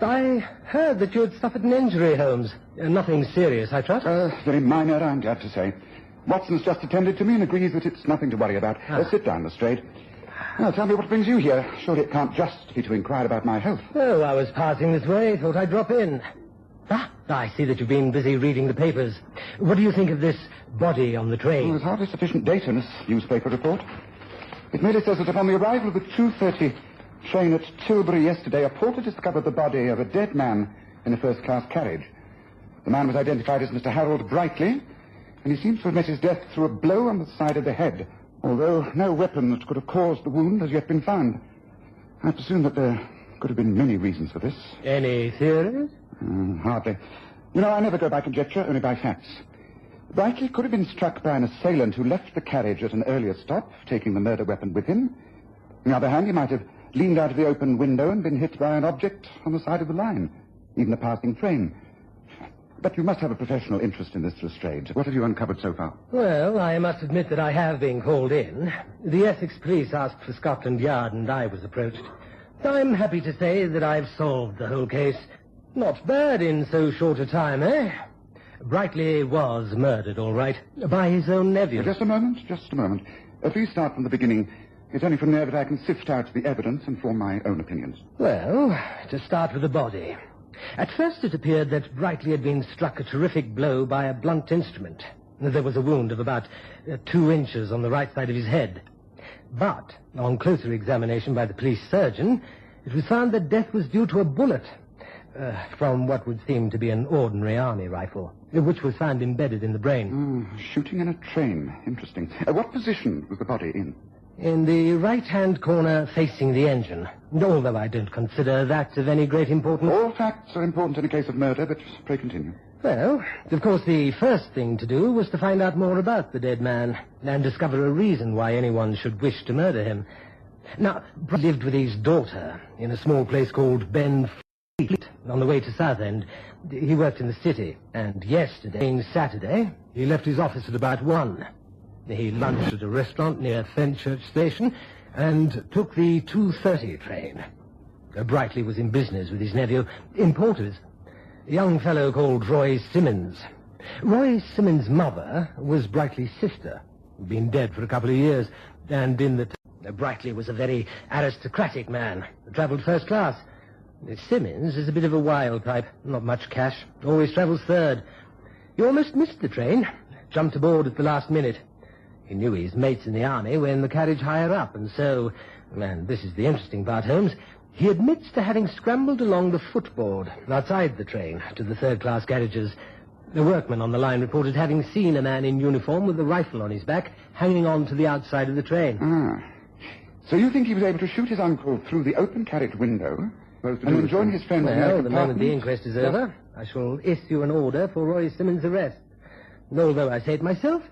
I heard that you had suffered an injury, Holmes. Nothing serious, I trust? Very minor, I'm glad to say. Watson's just attended to me and agrees that it's nothing to worry about. Sit down, Lestrade. Now, tell me what brings you here. Surely it can't just be to inquire about my health. Oh, I was passing this way. Thought I'd drop in. I see that you've been busy reading the papers. What do you think of this body on the train? There's hardly sufficient data in this newspaper report. It merely says that upon the arrival of the 2:30 train at Tilbury yesterday, a porter discovered the body of a dead man in a first-class carriage. The man was identified as Mr. Harold Brightly, and he seems to have met his death through a blow on the side of the head, although no weapon that could have caused the wound has yet been found. I presume that there could have been many reasons for this. Any theories? Hardly. You know, I never go by conjecture, only by facts. Brightly could have been struck by an assailant who left the carriage at an earlier stop, taking the murder weapon with him. On the other hand, he might have leaned out of the open window and been hit by an object on the side of the line, even a passing train. But you must have a professional interest in this, Lestrade. What have you uncovered so far? Well, I must admit that I have been called in. The Essex police asked for Scotland Yard, and I was approached. I'm happy to say that I've solved the whole case. Not bad in so short a time, eh? Brightly was murdered, all right, by his own nephew. Just a moment. Please start from the beginning. It's only from there that I can sift out the evidence and form my own opinions. Well, to start with the body. At first it appeared that Brightly had been struck a terrific blow by a blunt instrument. There was a wound of about 2 inches on the right side of his head. But, on closer examination by the police surgeon, it was found that death was due to a bullet from what would seem to be an ordinary army rifle, which was found embedded in the brain. Shooting in a train. Interesting. What position was the body in? In the right-hand corner facing the engine, although I don't consider that of any great importance. All facts are important in a case of murder, but pray continue. Well, of course, the first thing to do was to find out more about the dead man and discover a reason why anyone should wish to murder him. Now, he lived with his daughter in a small place called Ben Fleet on the way to Southend. He worked in the city, and yesterday, being Saturday, he left his office at about 1. He lunched at a restaurant near Fenchurch Station and took the 2:30 train. Brightly was in business with his nephew, importers, a young fellow called Roy Simmons. Roy Simmons' mother was Brightly's sister, who'd been dead for a couple of years, and in the Brightly was a very aristocratic man, travelled first class. Simmons is a bit of a wild type, not much cash, always travels third. He almost missed the train, jumped aboard at the last minute. He knew his mates in the army were in the carriage higher up, and so, and this is the interesting part, Holmes, he admits to having scrambled along the footboard outside the train to the third-class carriages. The workman on the line reported having seen a man in uniform with a rifle on his back hanging on to the outside of the train. So you think he was able to shoot his uncle through the open carriage window and then join his friends in their the moment the inquest is over, I shall issue an order for Roy Simmons' arrest. And although I say it myself,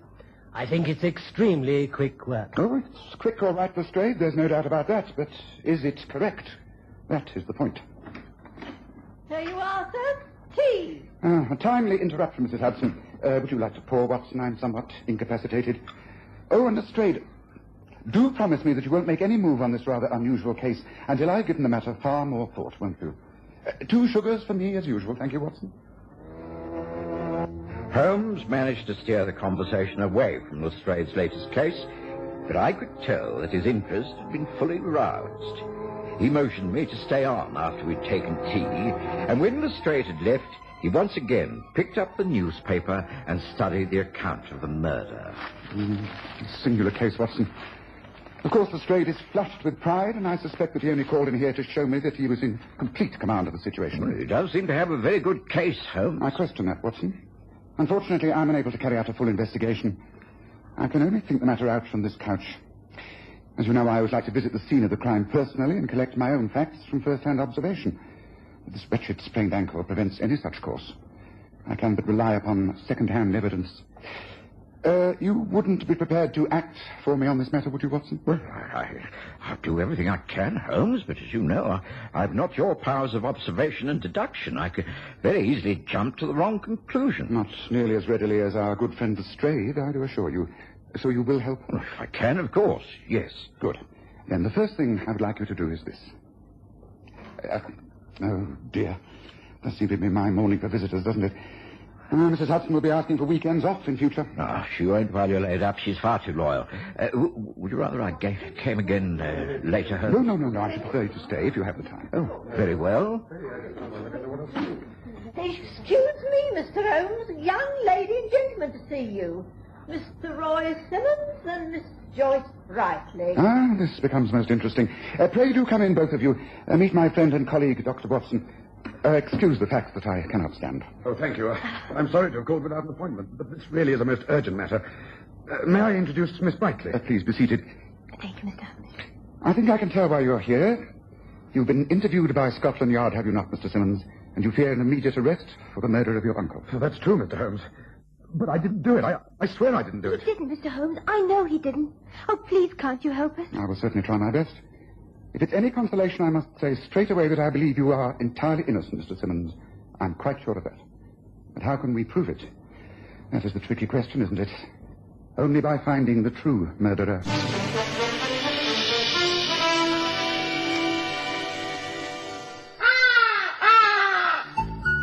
I think it's extremely quick work. Oh, it's quick all right, Lestrade. There's no doubt about that. But is it correct? That is the point. Here you are, sir. Tea. A timely interruption, Mrs. Hudson. Would you like to pour, Watson? I'm somewhat incapacitated. Oh, and Lestrade, do promise me that you won't make any move on this rather unusual case until I've given the matter far more thought, won't you? 2 sugars for me, as usual. Thank you, Watson. Holmes managed to steer the conversation away from Lestrade's latest case, but I could tell that his interest had been fully roused. He motioned me to stay on after we'd taken tea, and when Lestrade had left, he once again picked up the newspaper and studied the account of the murder. Singular case, Watson. Of course, Lestrade is flushed with pride, and I suspect that he only called in here to show me that he was in complete command of the situation. Well, he does seem to have a very good case, Holmes. I question that, Watson. Unfortunately, I'm unable to carry out a full investigation. I can only think the matter out from this couch. As you know, I always like to visit the scene of the crime personally and collect my own facts from first-hand observation. But this wretched sprained ankle prevents any such course. I can but rely upon second-hand evidence. You wouldn't be prepared to act for me on this matter, would you, Watson? Well, I'll do everything I can, Holmes, but as you know, I've not your powers of observation and deduction. I could very easily jump to the wrong conclusion. Not nearly as readily as our good friend Lestrade, I do assure you. So you will help? Well, if I can, of course, yes. Good. Then the first thing I would like you to do is this. Oh, dear. That seems to be my morning for visitors, doesn't it? Mrs. Hudson will be asking for weekends off in future. She won't while you're laid up. She's far too loyal. Would you rather I came again later, Holmes? No. I should prefer you to stay if you have the time. Oh, very well. Excuse me, Mr. Holmes. Young lady and gentleman to see you. Mr. Roy Simmons and Miss Joyce Brightly. This becomes most interesting. Pray do come in, both of you. Meet my friend and colleague, Dr. Watson. Excuse the fact that I cannot stand. Oh, thank you. I'm sorry to have called without an appointment, but this really is a most urgent matter. May I introduce Miss Brightly? Please be seated. Thank you, Mr. Holmes. I think I can tell why you're here. You've been interviewed by Scotland Yard, have you not, Mr. Simmons? And you fear an immediate arrest for the murder of your uncle. Oh, that's true, Mr. Holmes. But I didn't do it. I swear I didn't do it. He didn't, Mr. Holmes. I know he didn't. Oh, please, can't you help us? I will certainly try my best. If it's any consolation, I must say straight away that I believe you are entirely innocent, Mr. Simmons. I'm quite sure of that. But how can we prove it? That is the tricky question, isn't it? Only by finding the true murderer.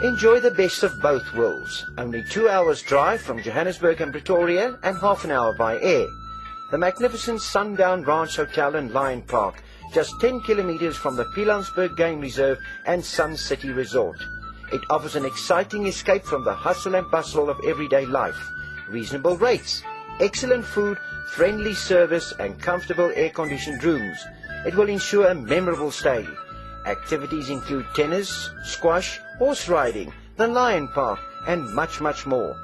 Enjoy the best of both worlds. Only 2 hours drive from Johannesburg and Pretoria and half an hour by air. The magnificent Sundown Ranch Hotel and Lion Park, just 10 kilometers from the Pilansberg Game Reserve and Sun City Resort. It offers an exciting escape from the hustle and bustle of everyday life. Reasonable rates, excellent food, friendly service and comfortable air-conditioned rooms. It will ensure a memorable stay. Activities include tennis, squash, horse riding, the Lion Park, and much, much more.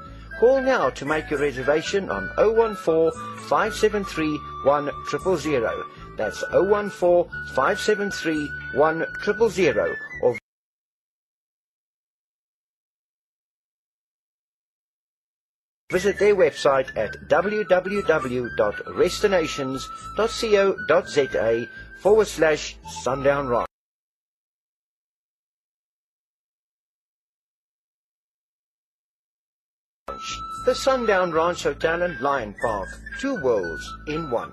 Call now to make your reservation on 014-573-1000. That's 014-573-1000. Or visit their website at www.restinations.co.za/Sundown Ranch. The Sundown Ranch Hotel and Lion Park. 2 worlds in one.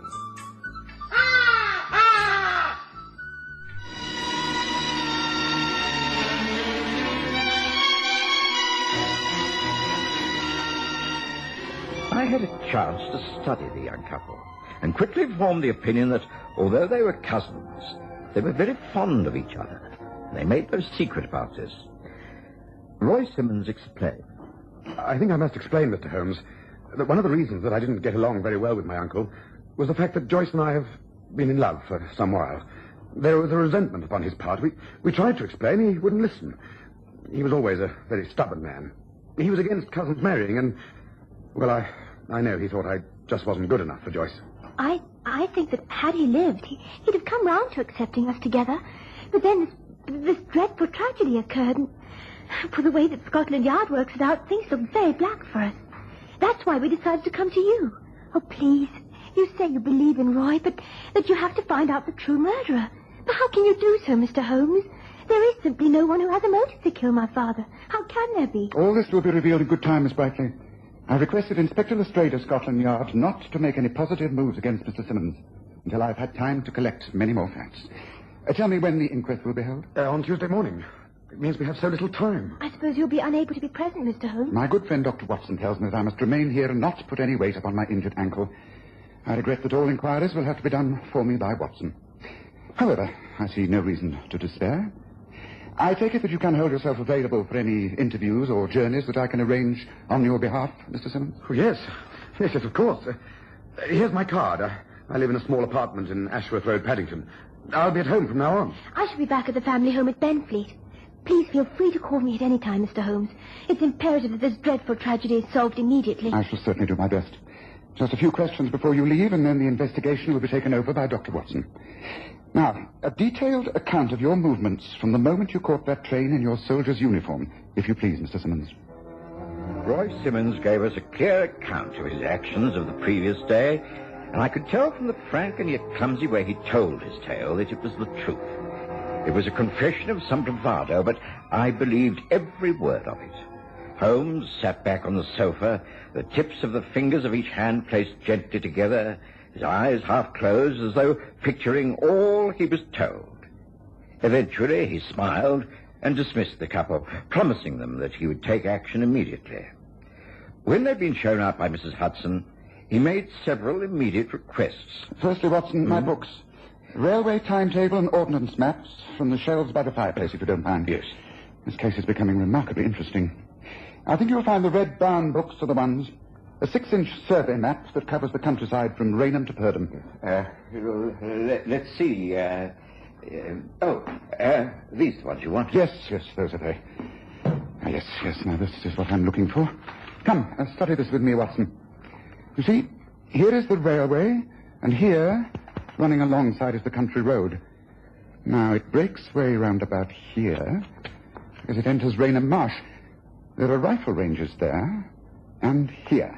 I had a chance to study the young couple and quickly formed the opinion that although they were cousins, they were very fond of each other. They made no secret about this. Roy Simmons explained. I think I must explain, Mr. Holmes, that one of the reasons that I didn't get along very well with my uncle was the fact that Joyce and I have been in love for some while. There was a resentment upon his part. We tried to explain. He wouldn't listen. He was always a very stubborn man. He was against cousins marrying, and, well, I know he thought I just wasn't good enough for Joyce. I think that had he lived, he'd have come round to accepting us together. But then this dreadful tragedy occurred, and for the way that Scotland Yard works it out, things look very black for us. That's why we decided to come to you. Oh, please, you say you believe in Roy, but that you have to find out the true murderer. But how can you do so, Mr. Holmes? There is simply no one who has a motive to kill my father. How can there be? All this will be revealed in good time, Miss Brightly. I requested Inspector Lestrade of Scotland Yard not to make any positive moves against Mr. Simmons until I've had time to collect many more facts. Tell me when the inquest will be held. On Tuesday morning. It means we have so little time. I suppose you'll be unable to be present, Mr. Holmes. My good friend Dr. Watson tells me that I must remain here and not put any weight upon my injured ankle. I regret that all inquiries will have to be done for me by Watson. However, I see no reason to despair. I take it that you can hold yourself available for any interviews or journeys that I can arrange on your behalf, Mr. Simmons? Oh, yes. Yes, of course. Here's my card. I live in a small apartment in Ashworth Road, Paddington. I'll be at home from now on. I shall be back at the family home at Benfleet. Please feel free to call me at any time, Mr. Holmes. It's imperative that this dreadful tragedy is solved immediately. I shall certainly do my best. Just a few questions before you leave, and then the investigation will be taken over by Dr. Watson. Now, a detailed account of your movements from the moment you caught that train in your soldier's uniform, if you please, Mr. Simmons. Roy Simmons gave us a clear account of his actions of the previous day, and I could tell from the frank and yet clumsy way he told his tale that it was the truth. It was a confession of some bravado, but I believed every word of it. Holmes sat back on the sofa, the tips of the fingers of each hand placed gently together, his eyes half closed as though picturing all he was told. Eventually he smiled and dismissed the couple, promising them that he would take action immediately. When they'd been shown out by Mrs. Hudson, he made several immediate requests. Firstly, Watson, my books. Railway timetable and ordnance maps from the shelves by the fireplace, if you don't mind. Yes. This case is becoming remarkably interesting. I think you'll find the red barn books are the ones. A 6-inch survey map that covers the countryside from Rainham to Purdham. Let's see. These are the ones you want? Yes, those are they. Yes, now this is what I'm looking for. Come, study this with me, Watson. You see, here is the railway, and here, running alongside, is the country road. Now, it breaks way round about here, as it enters Rainham Marsh. There are rifle ranges there, and here.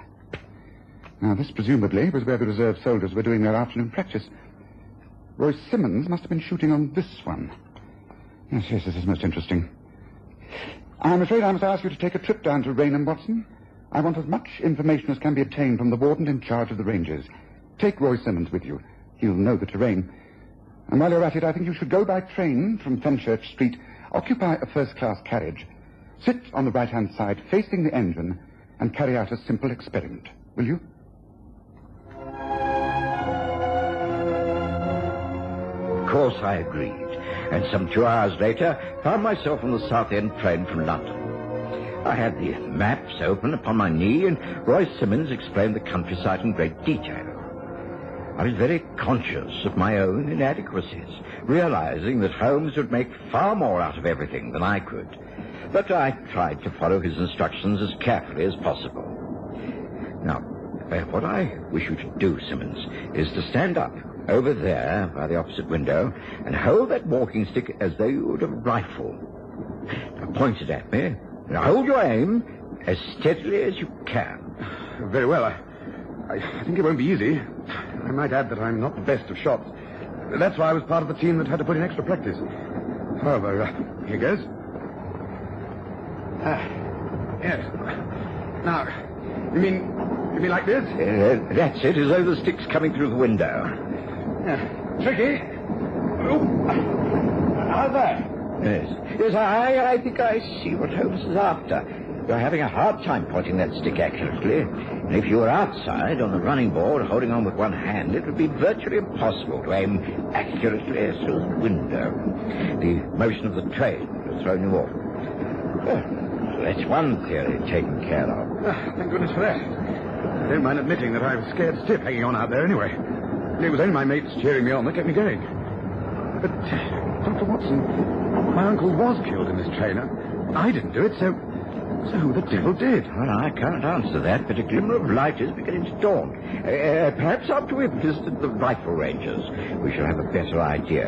Now, this presumably was where the reserve soldiers were doing their afternoon practice. Roy Simmons must have been shooting on this one. Yes, this is most interesting. I'm afraid I must ask you to take a trip down to Raynham, Watson. I want as much information as can be obtained from the warden in charge of the Rangers. Take Roy Simmons with you. He'll know the terrain. And while you're at it, I think you should go by train from Fenchurch Street, occupy a first-class carriage, sit on the right-hand side facing the engine, and carry out a simple experiment. Will you? Of course I agreed, and some 2 hours later found myself on the South End train from London. I had the maps open upon my knee, and Roy Simmons explained the countryside in great detail. I was very conscious of my own inadequacies, realizing that Holmes would make far more out of everything than I could. But I tried to follow his instructions as carefully as possible. Now, what I wish you to do, Simmons, is to stand up over there by the opposite window and hold that walking stick as though you would a rifle. Now, point it at me. Now, hold your aim as steadily as you can. Very well. I think it won't be easy. I might add that I'm not the best of shots. That's why I was part of the team that had to put in extra practice. However, here goes. Yes. Now, you mean like this? That's it, as though the stick's coming through the window. Tricky. Oh. How's that? Yes, I think I see what Holmes is after. You're having a hard time pointing that stick accurately. And if you were outside on the running board holding on with one hand, it would be virtually impossible to aim accurately through the window. The motion of the train would have thrown you off. Well, that's one theory taken care of. Thank goodness for that. I don't mind admitting that I was scared stiff hanging on out there anyway. It was only my mates cheering me on that kept me going. But, Dr. Watson, my uncle was killed in this train. I didn't do it, so who the devil did? Well, I can't answer that, but a glimmer of light is beginning to dawn. Perhaps after we've visited the rifle ranges, we shall have a better idea.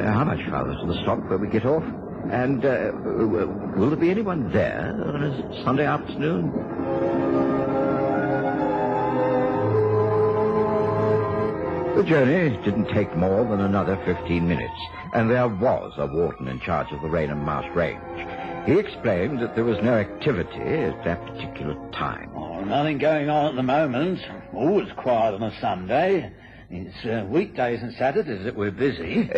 How much farther to the stop where we get off? And will there be anyone there on a Sunday afternoon? The journey didn't take more than another 15 minutes, and there was a warden in charge of the Raynham Marsh Range. He explained that there was no activity at that particular time. Oh, nothing going on at the moment. Always quiet on a Sunday. It's weekdays and Saturdays that we're busy.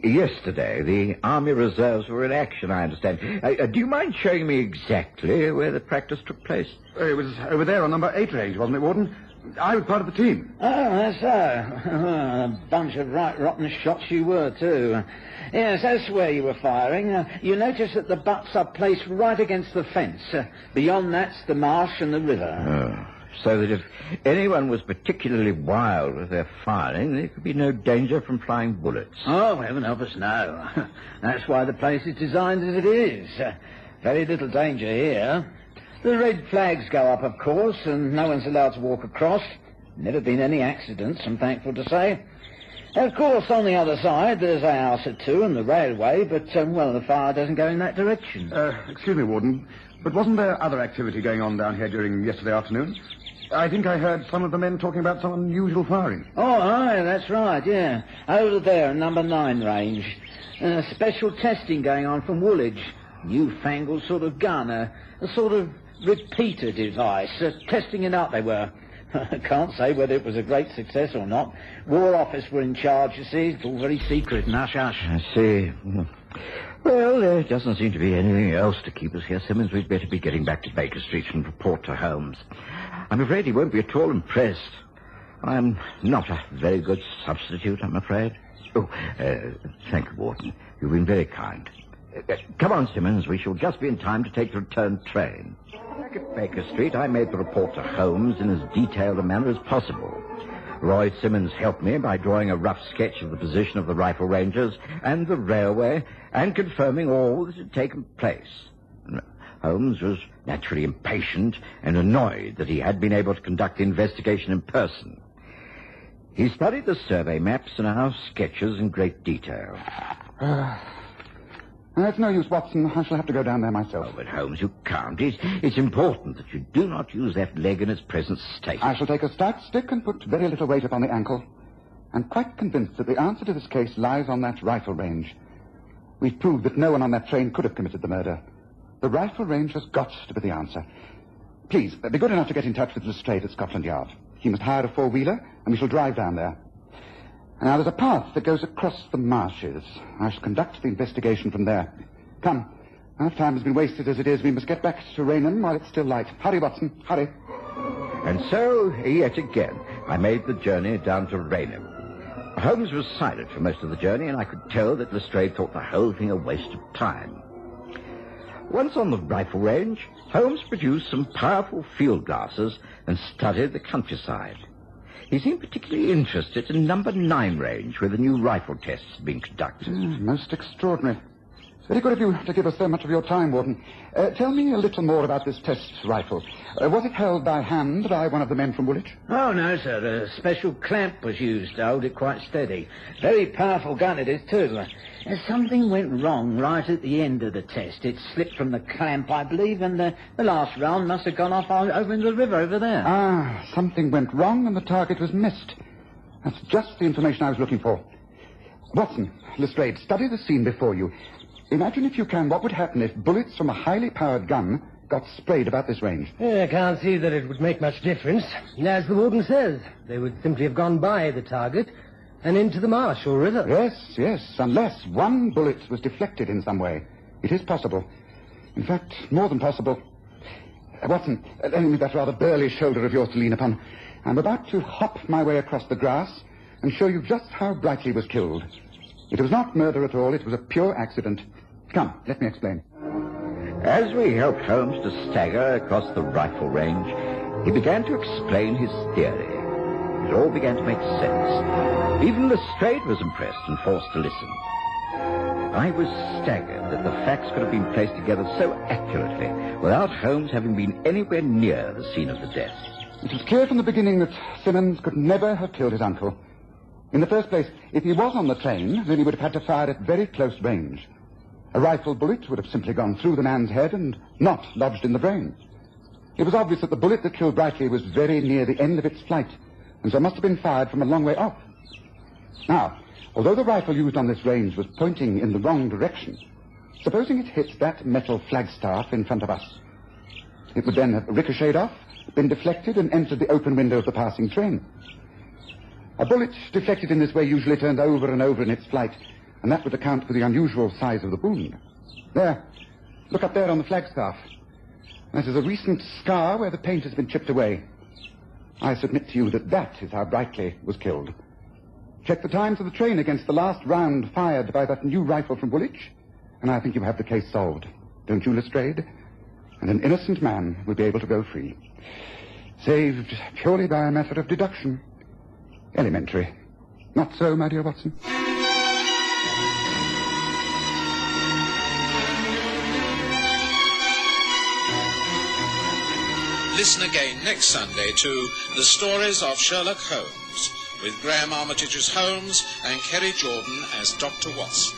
Yesterday, the Army Reserves were in action, I understand. Do you mind showing me exactly where the practice took place? It was over there on number 8 range, wasn't it, Warden? I was part of the team. Oh, that's so. A bunch of right rotten shots you were, too. Yes, that's where you were firing. You notice that the butts are placed right against the fence. Beyond that's the marsh and the river. Oh, so that if anyone was particularly wild with their firing, there could be no danger from flying bullets. Oh, heaven help us, no. That's why the place is designed as it is. Very little danger here. The red flags go up, of course, and no one's allowed to walk across. Never been any accidents, I'm thankful to say. Of course, on the other side, there's a house or two and the railway, but, the fire doesn't go in that direction. Excuse me, Warden, but wasn't there other activity going on down here during yesterday afternoon? I think I heard some of the men talking about some unusual firing. Oh, aye, that's right, yeah. Over there, number 9 range. Special testing going on from Woolwich. Newfangled sort of gun, a sort of repeater device. Testing it out, they were. I can't say whether it was a great success or not. War Office were in charge, you see. It's all very secret and hush-hush. I see. Well, there doesn't seem to be anything else to keep us here, Simmons. We'd better be getting back to Baker Street and report to Holmes. I'm afraid he won't be at all impressed. I'm not a very good substitute, I'm afraid. Oh, thank you, Warden. You've been very kind. Come on, Simmons. We shall just be in time to take the return train. Back at Baker Street, I made the report to Holmes in as detailed a manner as possible. Roy Simmons helped me by drawing a rough sketch of the position of the rifle rangers and the railway and confirming all that had taken place. Holmes was naturally impatient and annoyed that he had been able to conduct the investigation in person. He studied the survey maps and our sketches in great detail. That's no use, Watson. I shall have to go down there myself. Oh, but Holmes, you can't. It's important that you do not use that leg in its present state. I shall take a stout stick and put very little weight upon the ankle. I'm quite convinced that the answer to this case lies on that rifle range. We've proved that no one on that train could have committed the murder. The rifle range has got to be the answer. Please, be good enough to get in touch with Lestrade at Scotland Yard. He must hire a four-wheeler, and we shall drive down there. Now, there's a path that goes across the marshes. I shall conduct the investigation from there. Come. Enough time has been wasted as it is. We must get back to Raynham while it's still light. Hurry, Watson, hurry. And so, yet again, I made the journey down to Raynham. Holmes was silent for most of the journey, and I could tell that Lestrade thought the whole thing a waste of time. Once on the rifle range, Holmes produced some powerful field glasses and studied the countryside. He seemed particularly interested in number 9 range, where the new rifle tests had been conducted. Most extraordinary. Very good of you to give us so much of your time, Warden. Tell me a little more about this test rifle. Was it held by hand by one of the men from Woolwich? Oh, no, sir. A special clamp was used to hold it quite steady. Very powerful gun it is, too. Something went wrong right at the end of the test. It slipped from the clamp, I believe, and the last round must have gone off over in the river over there. Ah, something went wrong and the target was missed. That's just the information I was looking for. Watson, Lestrade, study the scene before you. Imagine, if you can, what would happen if bullets from a highly powered gun got sprayed about this range. I can't see that it would make much difference. As the warden says, they would simply have gone by the target and into the marsh or river. Yes, unless one bullet was deflected in some way. It is possible. In fact, more than possible. Watson, lend me that rather burly shoulder of yours to lean upon. I'm about to hop my way across the grass and show you just how Brightly was killed. It was not murder at all. It was a pure accident. Come, let me explain. As we helped Holmes to stagger across the rifle range, he began to explain his theory. It all began to make sense. Even Lestrade was impressed and forced to listen. I was staggered that the facts could have been placed together so accurately without Holmes having been anywhere near the scene of the death. It was clear from the beginning that Simmons could never have killed his uncle. In the first place, if he was on the train, then he would have had to fire at very close range. A rifle bullet would have simply gone through the man's head and not lodged in the brain. It was obvious that the bullet that killed Brightly was very near the end of its flight, and so must have been fired from a long way off. Now, although the rifle used on this range was pointing in the wrong direction, supposing it hit that metal flagstaff in front of us, it would then have ricocheted off, been deflected, and entered the open window of the passing train. A bullet deflected in this way usually turns over and over in its flight, and that would account for the unusual size of the wound. There. Look up there on the flagstaff. That is a recent scar where the paint has been chipped away. I submit to you that that is how Brightly was killed. Check the times of the train against the last round fired by that new rifle from Woolwich, and I think you have the case solved. Don't you, Lestrade? And an innocent man will be able to go free. Saved purely by a method of deduction. Elementary. Not so, my dear Watson? Listen again next Sunday to The Stories of Sherlock Holmes, with Graham Armitage as Holmes and Kerry Jordan as Dr. Watson.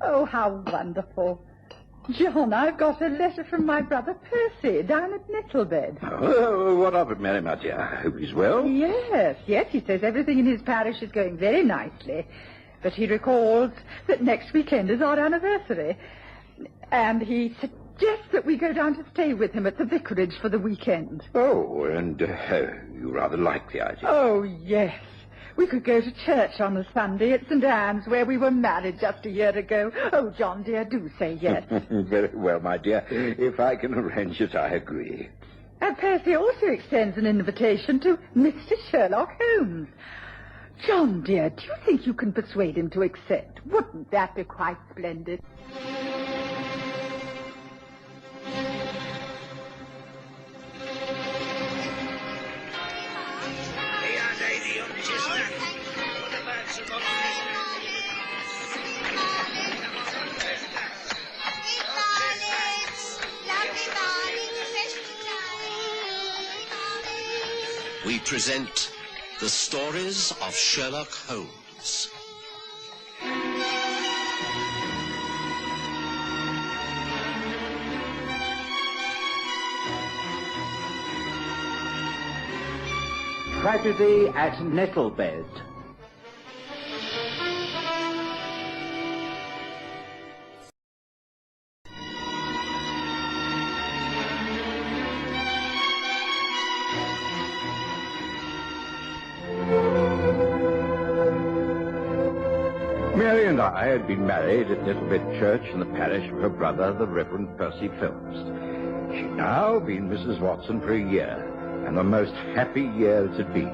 Oh, how wonderful. John, I've got a letter from my brother Percy down at Nettlebed. Oh, what of it, Mary, my dear? I hope he's well. Yes, he says everything in his parish is going very nicely. But he recalls that next weekend is our anniversary. And he suggests that we go down to stay with him at the vicarage for the weekend. Oh, and you rather like the idea. Oh, yes. We could go to church on a Sunday at St. Anne's, where we were married just a year ago. Oh, John, dear, do say yes. Very well, my dear. If I can arrange it, I agree. And Percy also extends an invitation to Mr. Sherlock Holmes. John, dear, do you think you can persuade him to accept? Wouldn't that be quite splendid? We present The Stories of Sherlock Holmes, Tragedy at Nettlebed. Mary and I had been married at Nettlebed Church in the parish of her brother, the Reverend Percy Phelps. She'd now been Mrs. Watson for a year, and the most happy year it had been.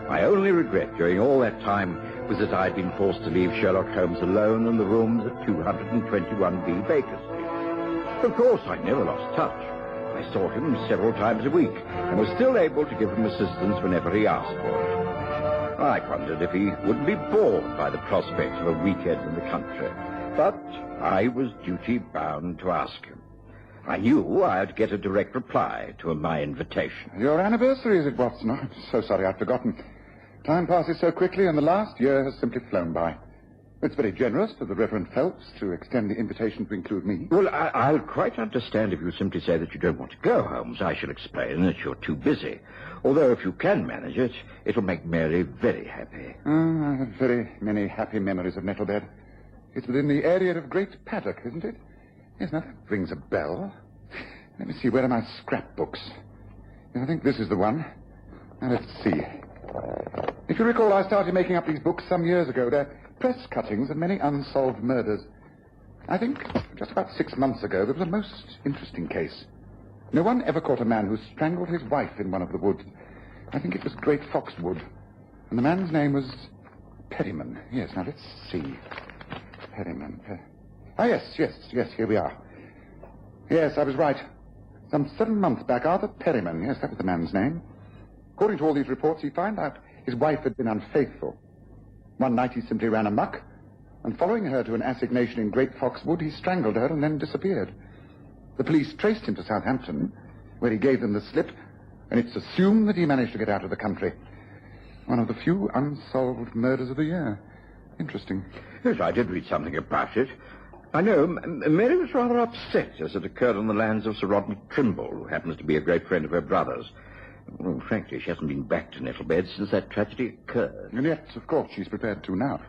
My only regret during all that time was that I'd been forced to leave Sherlock Holmes alone in the rooms at 221B Baker Street. Of course, I never lost touch. I saw him several times a week, and was still able to give him assistance whenever he asked for it. I wondered if he wouldn't be bored by the prospect of a weekend in the country, but I was duty-bound to ask him. I knew I'd get a direct reply to my invitation. Your anniversary, is it, Watson? I'm so sorry, I'd forgotten. Time passes so quickly, and the last year has simply flown by. It's very generous of the Reverend Phelps to extend the invitation to include me. Well, I'll quite understand if you simply say that you don't want to go, Holmes. I shall explain that you're too busy. Although if you can manage it, it'll make Mary very happy. I have very many happy memories of Nettlebed. It's within the area of Great Paddock, isn't it? Yes, now that rings a bell. Let me see, where are my scrapbooks? Yes, I think this is the one. Now, let's see. If you recall, I started making up these books some years ago. They're press cuttings of many unsolved murders. I think just about 6 months ago, there was a most interesting case. No one ever caught a man who strangled his wife in one of the woods. I think it was Great Foxwood. And the man's name was Perryman. Yes, now let's see. Perryman. Yes, here we are. Yes, I was right. Some 7 months back, Arthur Perryman. Yes, that was the man's name. According to all these reports, he found out his wife had been unfaithful. One night he simply ran amok, and following her to an assignation in Great Foxwood, he strangled her and then disappeared. The police traced him to Southampton, where he gave them the slip, and it's assumed that he managed to get out of the country. One of the few unsolved murders of the year. Interesting. Yes, I did read something about it. I know Mary was rather upset as it occurred on the lands of Sir Rodney Trimble, who happens to be a great friend of her brother's. Well, frankly, she hasn't been back to Nettlebed since that tragedy occurred. And yet, of course, she's prepared to now.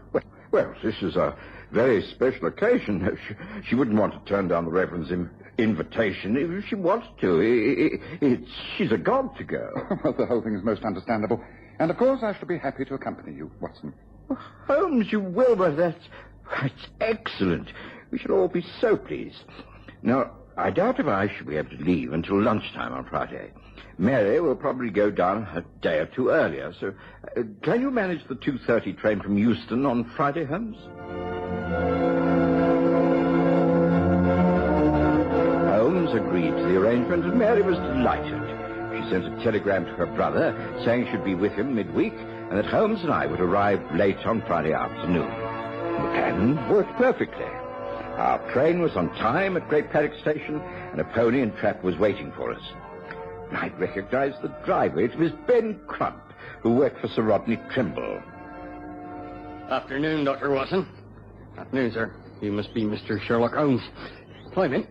Well, this is a very special occasion. She wouldn't want to turn down the Reverend's invitation if she wanted to. She's a god to go. Well, the whole thing is most understandable. And, of course, I shall be happy to accompany you, Watson. Holmes, you will, but that's excellent. We shall all be so pleased. Now, I doubt if I shall be able to leave until lunchtime on Friday. Mary will probably go down a day or two earlier, so can you manage the 2:30 train from Euston on Friday, Holmes? Holmes agreed to the arrangement, and Mary was delighted. She sent a telegram to her brother saying she'd be with him midweek, and that Holmes and I would arrive late on Friday afternoon. The plan worked perfectly. Our train was on time at Great Paddock Station, and a pony and trap was waiting for us. I recognized the driver. It was Ben Crump, who worked for Sir Rodney Trimble. Afternoon, Dr. Watson. Afternoon, sir. You must be Mr. Sherlock Holmes. Climb in.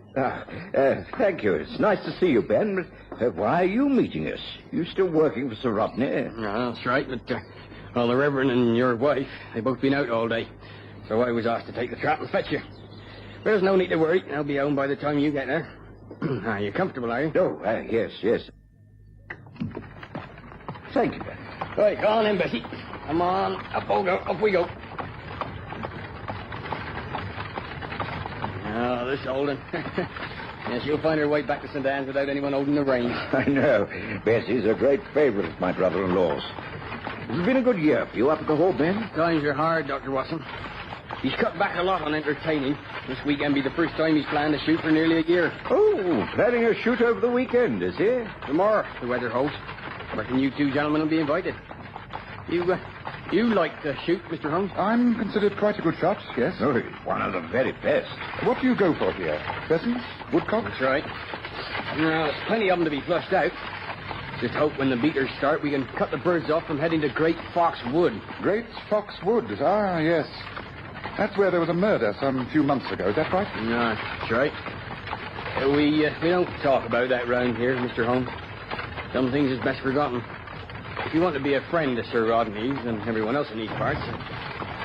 Thank you. It's nice to see you, Ben. But why are you meeting us? You still working for Sir Rodney? No, that's right, but well, the Reverend and your wife, they've both been out all day. So I was asked to take the trap and fetch you. There's no need to worry. I'll be home by the time you get there. Are you comfortable, are you? Oh, yes. Thank you, Ben. Right, go on in, Bessie. Come on, up we go. Oh, this Holden. Yes, you'll find her way back to St. Anne's without anyone holding the reins. I know. Bessie's a great favourite of my brother-in-law's. It's been a good year for you up at the Hall, Ben. Times are hard, Dr. Watson. He's cut back a lot on entertaining. This weekend be the first time he's planned to shoot for nearly a year. Oh, planning a shoot over the weekend, is he? Tomorrow, the weather holds. I reckon you two gentlemen will be invited. You like to shoot, Mr. Holmes? I'm considered quite a good shot, yes. Oh, he's one of the very best. What do you go for here? Pheasants? Woodcock? That's right. Now, there's plenty of them to be flushed out. Just hope when the beaters start, we can cut the birds off from heading to Great Fox Wood. Great Fox Wood? Ah, yes. That's where there was a murder some few months ago, is that right? No, that's right. We don't talk about that round here, Mr. Holmes. Some things is best forgotten. If you want to be a friend of Sir Rodney's and everyone else in these parts,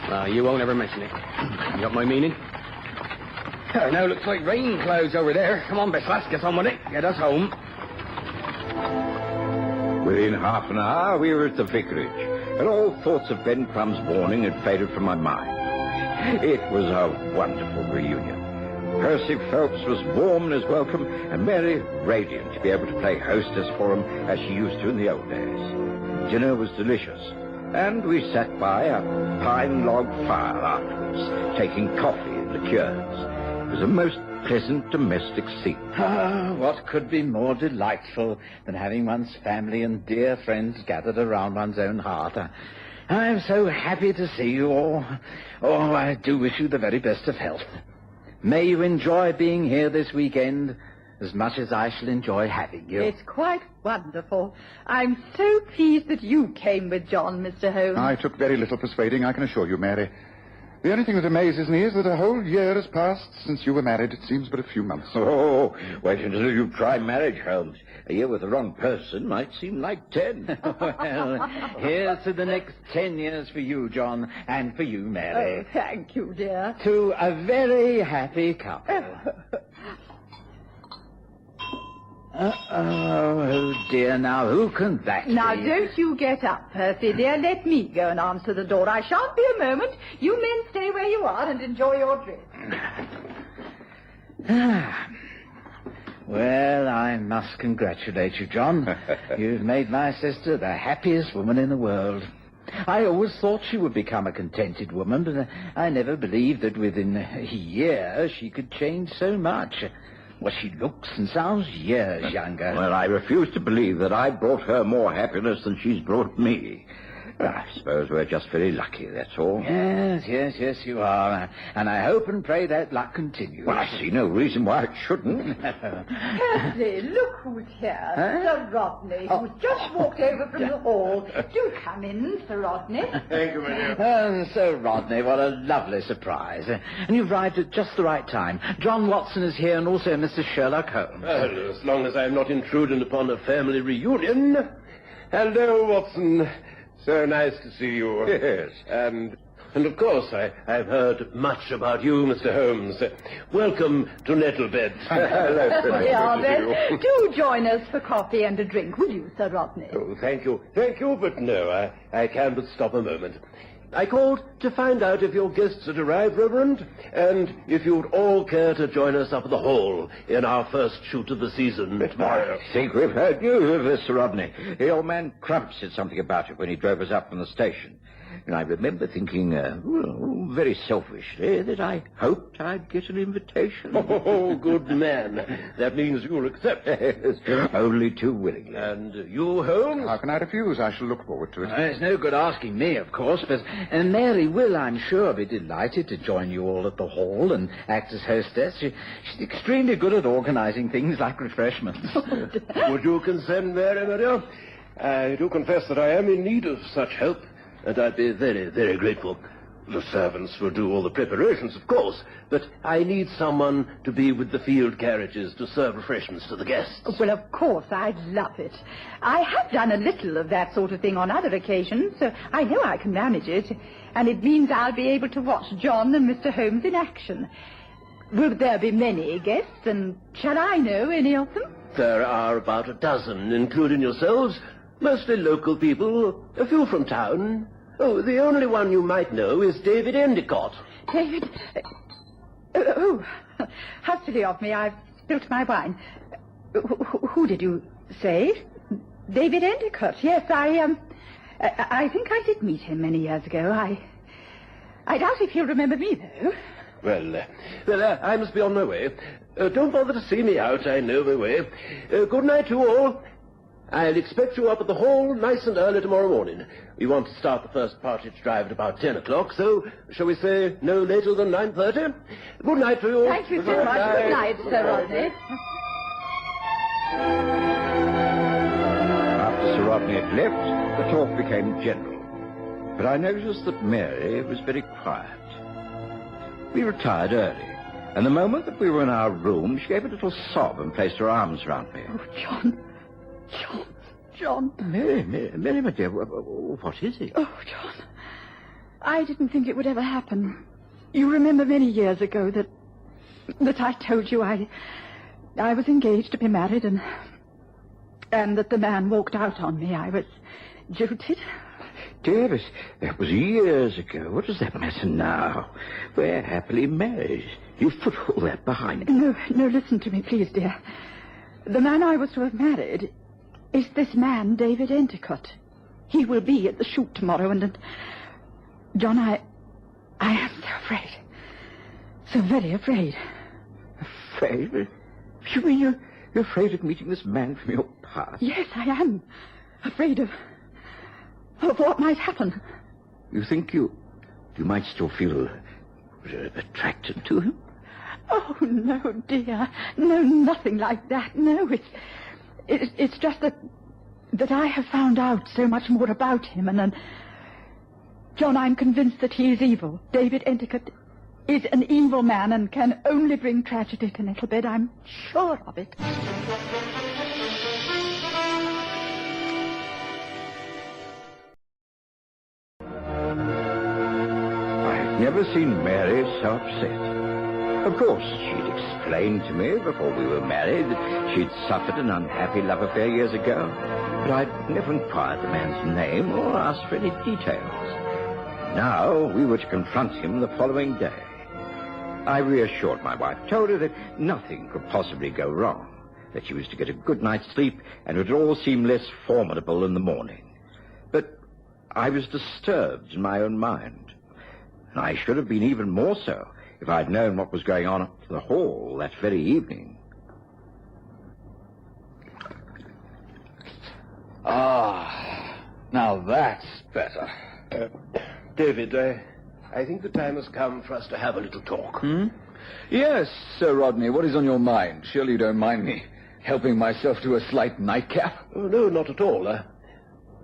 well, you won't ever mention it. You got my meaning? Now looks like rain clouds over there. Come on, Basil, get on with it. Get us home. Within half an hour, we were at the vicarage, and all thoughts of Ben Crumb's warning had faded from my mind. It was a wonderful reunion. Percy Phelps was warm in his welcome, and Mary radiant to be able to play hostess for him as she used to in the old days. Dinner was delicious, and we sat by a pine log fire afterwards, taking coffee and liqueurs. It was a most pleasant domestic scene. Ah, what could be more delightful than having one's family and dear friends gathered around one's own hearth? I'm so happy to see you all. Oh, I do wish you the very best of health. May you enjoy being here this weekend as much as I shall enjoy having you. It's quite wonderful. I'm so pleased that you came with John, Mr. Holmes. I took very little persuading, I can assure you, Mary. The only thing that amazes me is that a whole year has passed since you were married. It seems but a few months. Oh, wait until you try marriage, Holmes. A year with the wrong person might seem like 10. Well, here's to the next 10 years for you, John, and for you, Mary. Oh, thank you, dear. To a very happy couple. Oh, dear, now who can that be? Now, don't you get up, Percy, dear. Let me go and answer the door. I shan't be a moment. You men stay where you are and enjoy your drink. Well, I must congratulate you, John. You've made my sister the happiest woman in the world. I always thought she would become a contented woman, but I never believed that within a year she could change so much. Well, she looks and sounds years younger. Well, I refuse to believe that I brought her more happiness than she's brought me. I suppose we're just very lucky, that's all. Yes, you are. And I hope and pray that luck continues. Well, I see no reason why it shouldn't. Percy, look who's here. Sir Rodney, who's just walked over from the hall. Do come in, Sir Rodney. Thank you, my dear. Sir Rodney, what a lovely surprise. And you've arrived at just the right time. John Watson is here and also Mr. Sherlock Holmes. Well, as long as I'm not intruding upon a family reunion. Hello, Watson. So nice to see you. Yes. And of course, I've heard much about you, Mr. Holmes. Welcome to Nettlebed. Hello, Yeah, then, do join us for coffee and a drink, will you, Sir Rodney? Oh, thank you. Thank you, but no, I can but stop a moment. I called to find out if your guests had arrived, Reverend, and if you'd all care to join us up at the Hall in our first shoot of the season tomorrow. I think we've heard news of this, Sir Rodney. The old man Crump said something about it when he drove us up from the station. And I remember thinking, very selfishly, that I hoped I'd get an invitation. Oh, good man. That means you'll accept. Yes, only too willingly. And you, Holmes? How can I refuse? I shall look forward to it. It's no good asking me, of course, but Mary will, I'm sure, be delighted to join you all at the Hall and act as hostess. She's extremely good at organizing things like refreshments. Would you consent, Mary, my dear? I do confess that I am in need of such help, and I'd be very, very grateful. The servants will do all the preparations, of course, but I need someone to be with the field carriages to serve refreshments to the guests. Well, of course, I'd love it. I have done a little of that sort of thing on other occasions, so I know I can manage it. And it means I'll be able to watch John and Mr. Holmes in action. Will there be many guests, and shall I know any of them? There are about a dozen, including yourselves. Mostly local people, a few from town. Oh, the only one you might know is David Endicott. David? How silly of me. I've spilt my wine. Who did you say? David Endicott. Yes, I think I did meet him many years ago. I doubt if he'll remember me, though. Well, I must be on my way. Don't bother to see me out. I know my way. Good night to you all. I'll expect you up at the Hall nice and early tomorrow morning. We want to start the first partridge drive at about 10 o'clock, so shall we say no later than 9:30? Good night to you. Thank you so much. Good night, Sir Rodney. After Sir Rodney had left, the talk became general. But I noticed that Mary was very quiet. We retired early, and the moment that we were in our room, she gave a little sob and placed her arms round me. Oh, John. John. Mary, my dear, what is it? Oh, John. I didn't think it would ever happen. You remember many years ago that I told you I was engaged to be married and that the man walked out on me. I was jilted. Davis, that was years ago. What does that matter now? We're happily married. You've put all that behind you. No, listen to me, please, dear. The man I was to have married is this man, David Endicott. He will be at the shoot tomorrow, and John, I am so afraid. So very afraid. Afraid? You mean you're afraid of meeting this man from your past? Yes, I am. Afraid of what might happen. You think you might still feel attracted to him? Oh, no, dear. No, nothing like that. No, it's just that I have found out so much more about him, and John, I'm convinced that he is evil. David Endicott is an evil man and can only bring tragedy to Nettlebed. I'm sure of it. I've never seen Mary so upset. Of course, she'd explained to me before we were married that she'd suffered an unhappy love affair years ago, but I'd never inquired the man's name or asked for any details. Now we were to confront him the following day. I reassured my wife, told her that nothing could possibly go wrong, that she was to get a good night's sleep, and it would all seem less formidable in the morning. But I was disturbed in my own mind, and I should have been even more so if I'd known what was going on at the hall that very evening. Now that's better. David, I think the time has come for us to have a little talk. Yes, Sir Rodney, what is on your mind? Surely you don't mind me helping myself to a slight nightcap? Oh, no, not at all.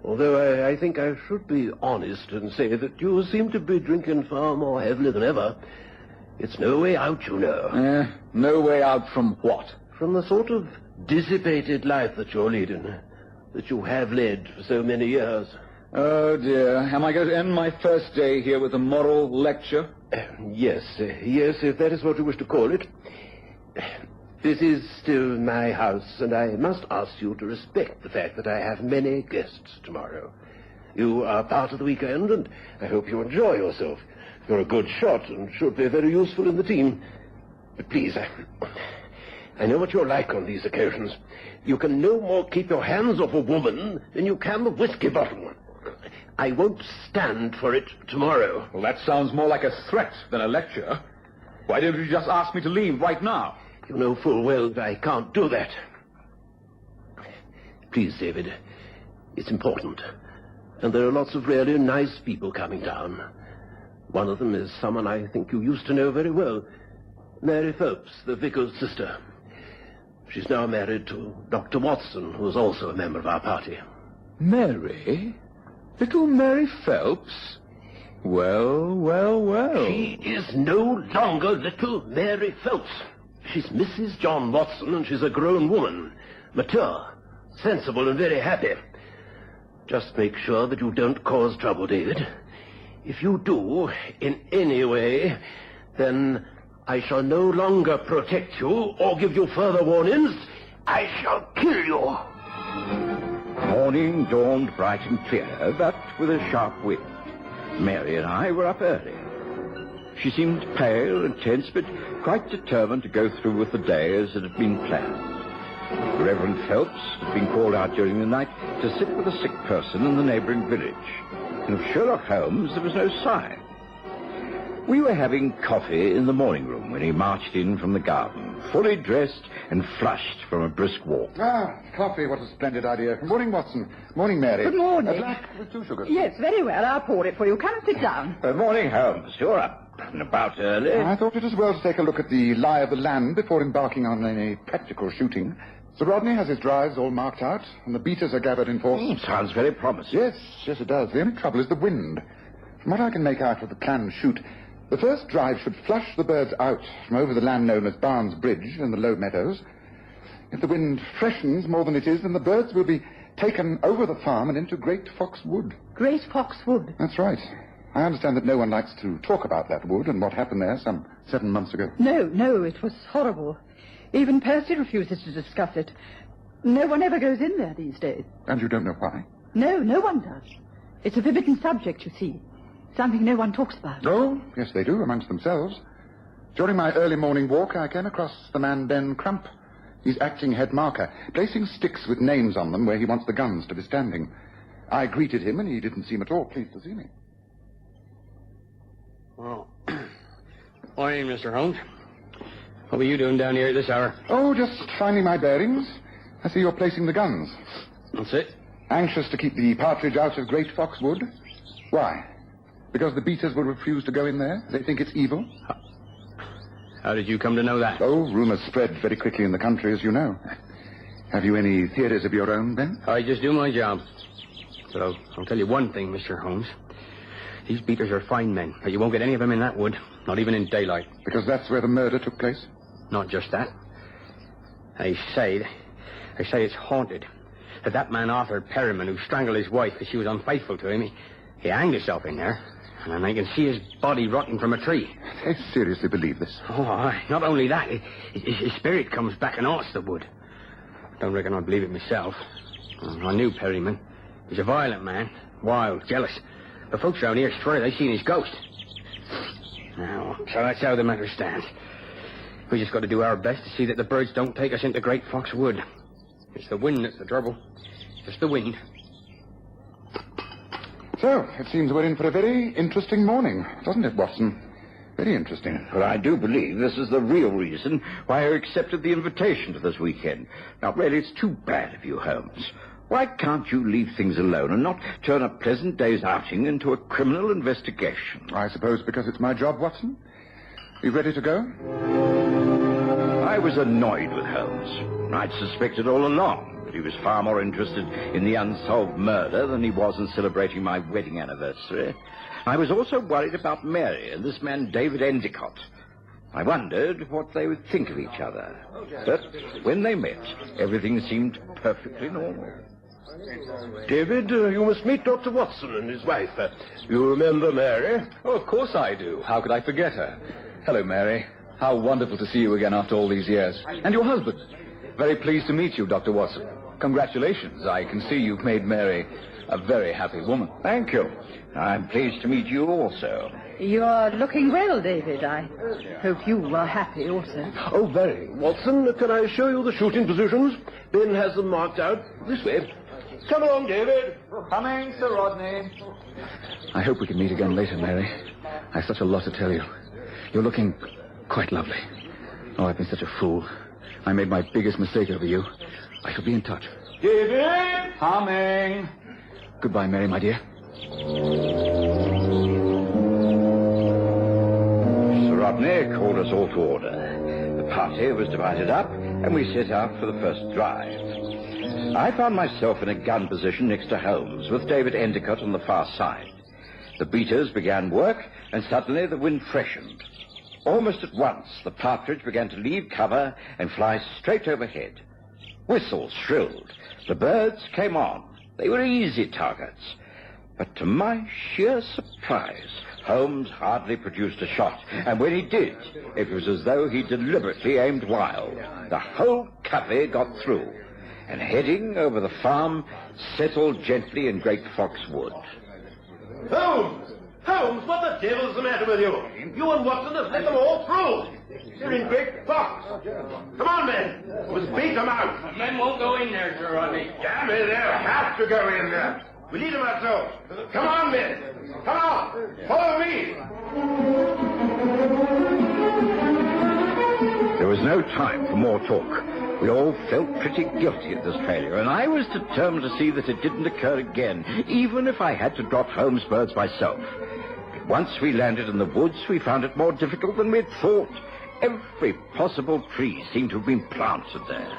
Although I think I should be honest and say that you seem to be drinking far more heavily than ever. It's no way out, you know. No way out from what? From the sort of dissipated life that you're leading, that you have led for so many years. Oh, dear. Am I going to end my first day here with a moral lecture? Yes, if that is what you wish to call it. This is still my house, and I must ask you to respect the fact that I have many guests tomorrow. You are part of the weekend, and I hope you enjoy yourself. You're a good shot and should be very useful in the team. But please, I know what you're like on these occasions. You can no more keep your hands off a woman than you can the whiskey bottle. I won't stand for it tomorrow. Well, that sounds more like a threat than a lecture. Why don't you just ask me to leave right now? You know full well that I can't do that. Please, David, it's important. And there are lots of really nice people coming down. One of them is someone I think you used to know very well. Mary Phelps, the vicar's sister. She's now married to Dr. Watson, who is also a member of our party. Mary? Little Mary Phelps? Well. She is no longer little Mary Phelps. She's Mrs. John Watson, and she's a grown woman. Mature, sensible, and very happy. Just make sure that you don't cause trouble, David. If you do, in any way, then I shall no longer protect you or give you further warnings. I shall kill you. Morning dawned bright and clear, but with a sharp wind. Mary and I were up early. She seemed pale and tense, but quite determined to go through with the day as it had been planned. The Reverend Phelps had been called out during the night to sit with a sick person in the neighboring village. And of Sherlock Holmes there was no sign. We were having coffee in the morning room when he marched in from the garden, fully dressed and flushed from a brisk walk. Coffee, what a splendid idea. Good morning, Watson. Morning, Mary. Good morning. A black with 2 sugars. Yes, very well. I'll pour it for you. Come and sit down. Morning, Holmes. You're up and about early. I thought it as well to take a look at the lie of the land before embarking on any practical shooting. Sir Rodney has his drives all marked out, and the beaters are gathered in force. Sounds very promising. Yes, it does. The only trouble is the wind. From what I can make out of the planned shoot, the first drive should flush the birds out from over the land known as Barnes Bridge and the low meadows. If the wind freshens more than it is, then the birds will be taken over the farm and into Great Fox Wood. Great Fox Wood? That's right. I understand that no one likes to talk about that wood and what happened there some 7 months ago. No, it was horrible. Even Percy refuses to discuss it. No one ever goes in there these days. And you don't know why? No one does. It's a forbidden subject, you see. Something no one talks about. Oh, yes, they do, amongst themselves. During my early morning walk, I came across the man Ben Crump. He's acting head marker, placing sticks with names on them where he wants the guns to be standing. I greeted him, and he didn't seem at all pleased to see me. Well, morning, Mr. Holmes. What were you doing down here at this hour? Oh, just finding my bearings. I see you're placing the guns. That's it. Anxious to keep the partridge out of Great Fox Wood? Why? Because the beaters will refuse to go in there? They think it's evil? How did you come to know that? Oh, rumors spread very quickly in the country, as you know. Have you any theories of your own, Ben? I just do my job. But I'll tell you one thing, Mr. Holmes. These beaters are fine men, but you won't get any of them in that wood, not even in daylight. Because that's where the murder took place? Not just that. They say it's haunted. That man Arthur Perriman, who strangled his wife because she was unfaithful to him, he hanged himself in there. And I can see his body rotting from a tree. They seriously believe this? Oh, not only that, his spirit comes back and haunts the wood. Don't reckon I believe it myself. I knew Perryman. He's a violent man, wild, jealous. The folks around here swear they've seen his ghost. Now, so that's how the matter stands. We just got to do our best to see that the birds don't take us into Great Fox Wood. It's the wind that's the trouble. Just the wind. So, it seems we're in for a very interesting morning, doesn't it, Watson? Very interesting. Well, I do believe this is the real reason why I accepted the invitation to this weekend. Now, really, it's too bad of you, Holmes. Why can't you leave things alone and not turn a pleasant day's outing into a criminal investigation? I suppose because it's my job, Watson. You ready to go? I was annoyed with Holmes. I'd suspected all along that he was far more interested in the unsolved murder than he was in celebrating my wedding anniversary. I was also worried about Mary and this man David Endicott. I wondered what they would think of each other. But when they met, everything seemed perfectly normal. David, you must meet Dr. Watson and his wife. You remember Mary? Oh, of course I do. How could I forget her? Hello, Mary. How wonderful to see you again after all these years. And your husband. Very pleased to meet you, Dr. Watson. Congratulations. I can see you've made Mary a very happy woman. Thank you. I'm pleased to meet you also. You're looking well, David. I hope you are happy also. Oh, very. Watson, can I show you the shooting positions? Ben has them marked out. This way. Come along, David. Coming, Sir Rodney. I hope we can meet again later, Mary. I've such a lot to tell you. You're looking quite lovely. Oh, I've been such a fool. I made my biggest mistake over you. I shall be in touch. David! Coming. Goodbye, Mary, my dear. Sir Rodney called us all to order. The party was divided up, and we set out for the first drive. I found myself in a gun position next to Holmes, with David Endicott on the far side. The beaters began work, and suddenly the wind freshened. Almost at once, the partridge began to leave cover and fly straight overhead. Whistles shrilled. The birds came on. They were easy targets. But to my sheer surprise, Holmes hardly produced a shot. And when he did, it was as though he deliberately aimed wild. The whole covey got through, and heading over the farm, settled gently in Great Fox Wood. Holmes! Holmes, what the devil's the matter with you? You and Watson have let them all through. You're in Great Fox. Come on, men. We must beat them out. The men won't go in there, Sir Rodney. Damn it, they'll have to go in there. We lead them ourselves. Come on, men. Come on. Follow me. There was no time for more talk. We all felt pretty guilty at this failure, and I was determined to see that it didn't occur again, even if I had to drop Holmes' birds myself. But once we landed in the woods, we found it more difficult than we'd thought. Every possible tree seemed to have been planted there.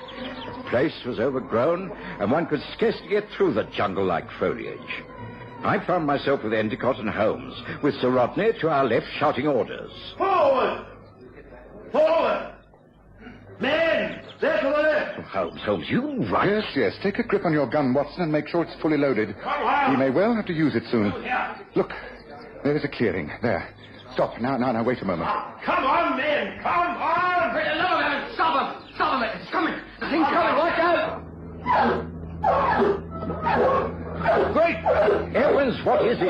The place was overgrown, and one could scarcely get through the jungle-like foliage. I found myself with Endicott and Holmes, with Sir Rodney to our left shouting orders. Forward! Forward! Men! There to the left! Holmes, you right. Yes, yes. Take a grip on your gun, Watson, and make sure it's fully loaded. We may well have to use it soon. Look, there is a clearing. There. Stop. Now, wait a moment. Come on, men! Come on! For the love of heaven, stop him! Stop him! It's coming! The thing's coming! Watch out! Great heavens, what is it?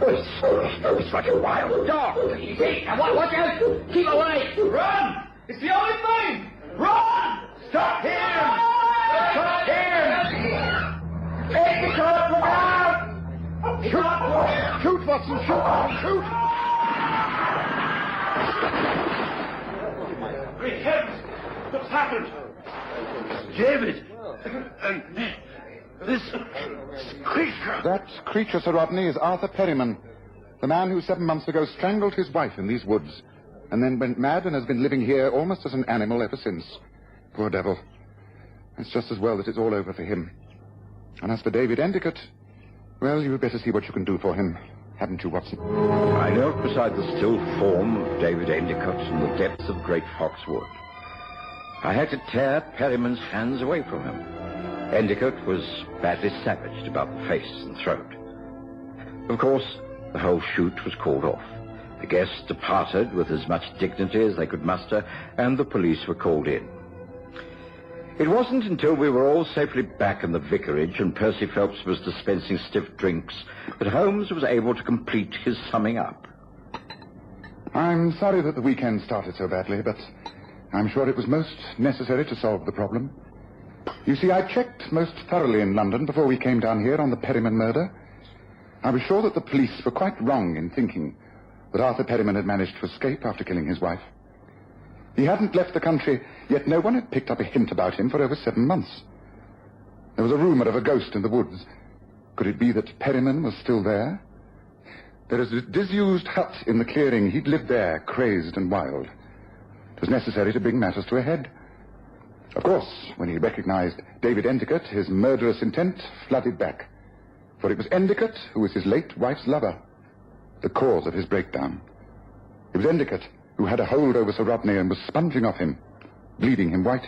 It's like a wild dog. Watch out! Keep away! Run! It's the only thing! Run! Stop him! Stop him! Take the car! Look out! Shoot, Watson! Shoot! Great heavens! What's happened? David! And this creature... That creature, Sir Rodney, is Arthur Perryman, the man who 7 months ago strangled his wife in these woods, and then went mad and has been living here almost as an animal ever since. Poor devil. It's just as well that it's all over for him. And as for David Endicott, well, you'd better see what you can do for him, hadn't you, Watson? I knelt beside the still form of David Endicott in the depths of Great Foxwood. I had to tear Perryman's hands away from him. Endicott was badly savaged about the face and throat. Of course, the whole shoot was called off. The guests departed with as much dignity as they could muster, and the police were called in. It wasn't until we were all safely back in the vicarage and Percy Phelps was dispensing stiff drinks that Holmes was able to complete his summing up. I'm sorry that the weekend started so badly, but I'm sure it was most necessary to solve the problem. You see, I checked most thoroughly in London before we came down here on the Perryman murder. I was sure that the police were quite wrong in thinking that Arthur Perryman had managed to escape after killing his wife. He hadn't left the country, yet no one had picked up a hint about him for over 7 months. There was a rumor of a ghost in the woods. Could it be that Perryman was still there? There is a disused hut in the clearing. He'd lived there, crazed and wild. It was necessary to bring matters to a head. Of course, when he recognized David Endicott, his murderous intent flooded back. For it was Endicott who was his late wife's lover, the cause of his breakdown. It was Endicott who had a hold over Sir Rodney and was sponging off him, bleeding him white.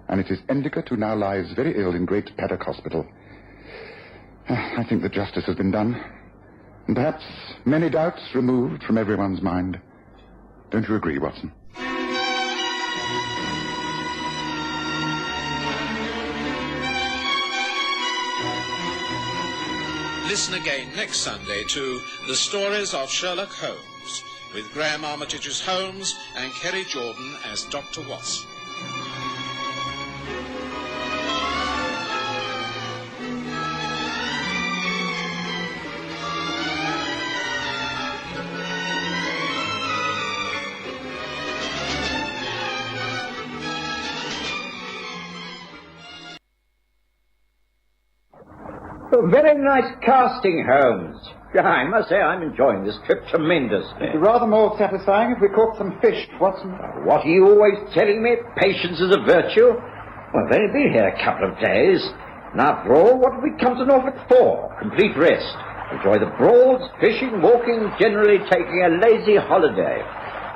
And it is Endicott who now lies very ill in Great Paddock Hospital. I think that justice has been done, and perhaps many doubts removed from everyone's mind. Don't you agree, Watson? Listen again next Sunday to The Stories of Sherlock Holmes, with Graham Armitage as Holmes and Kerry Jordan as Dr. Watson. Oh, very nice casting, Holmes. I must say I'm enjoying this trip tremendously. It'd be rather more satisfying if we caught some fish, Watson. What are you always telling me? Patience is a virtue? Well, they've only been here a couple of days. And after all, what have we come to Norfolk for? Complete rest. Enjoy the Broads, fishing, walking, generally taking a lazy holiday.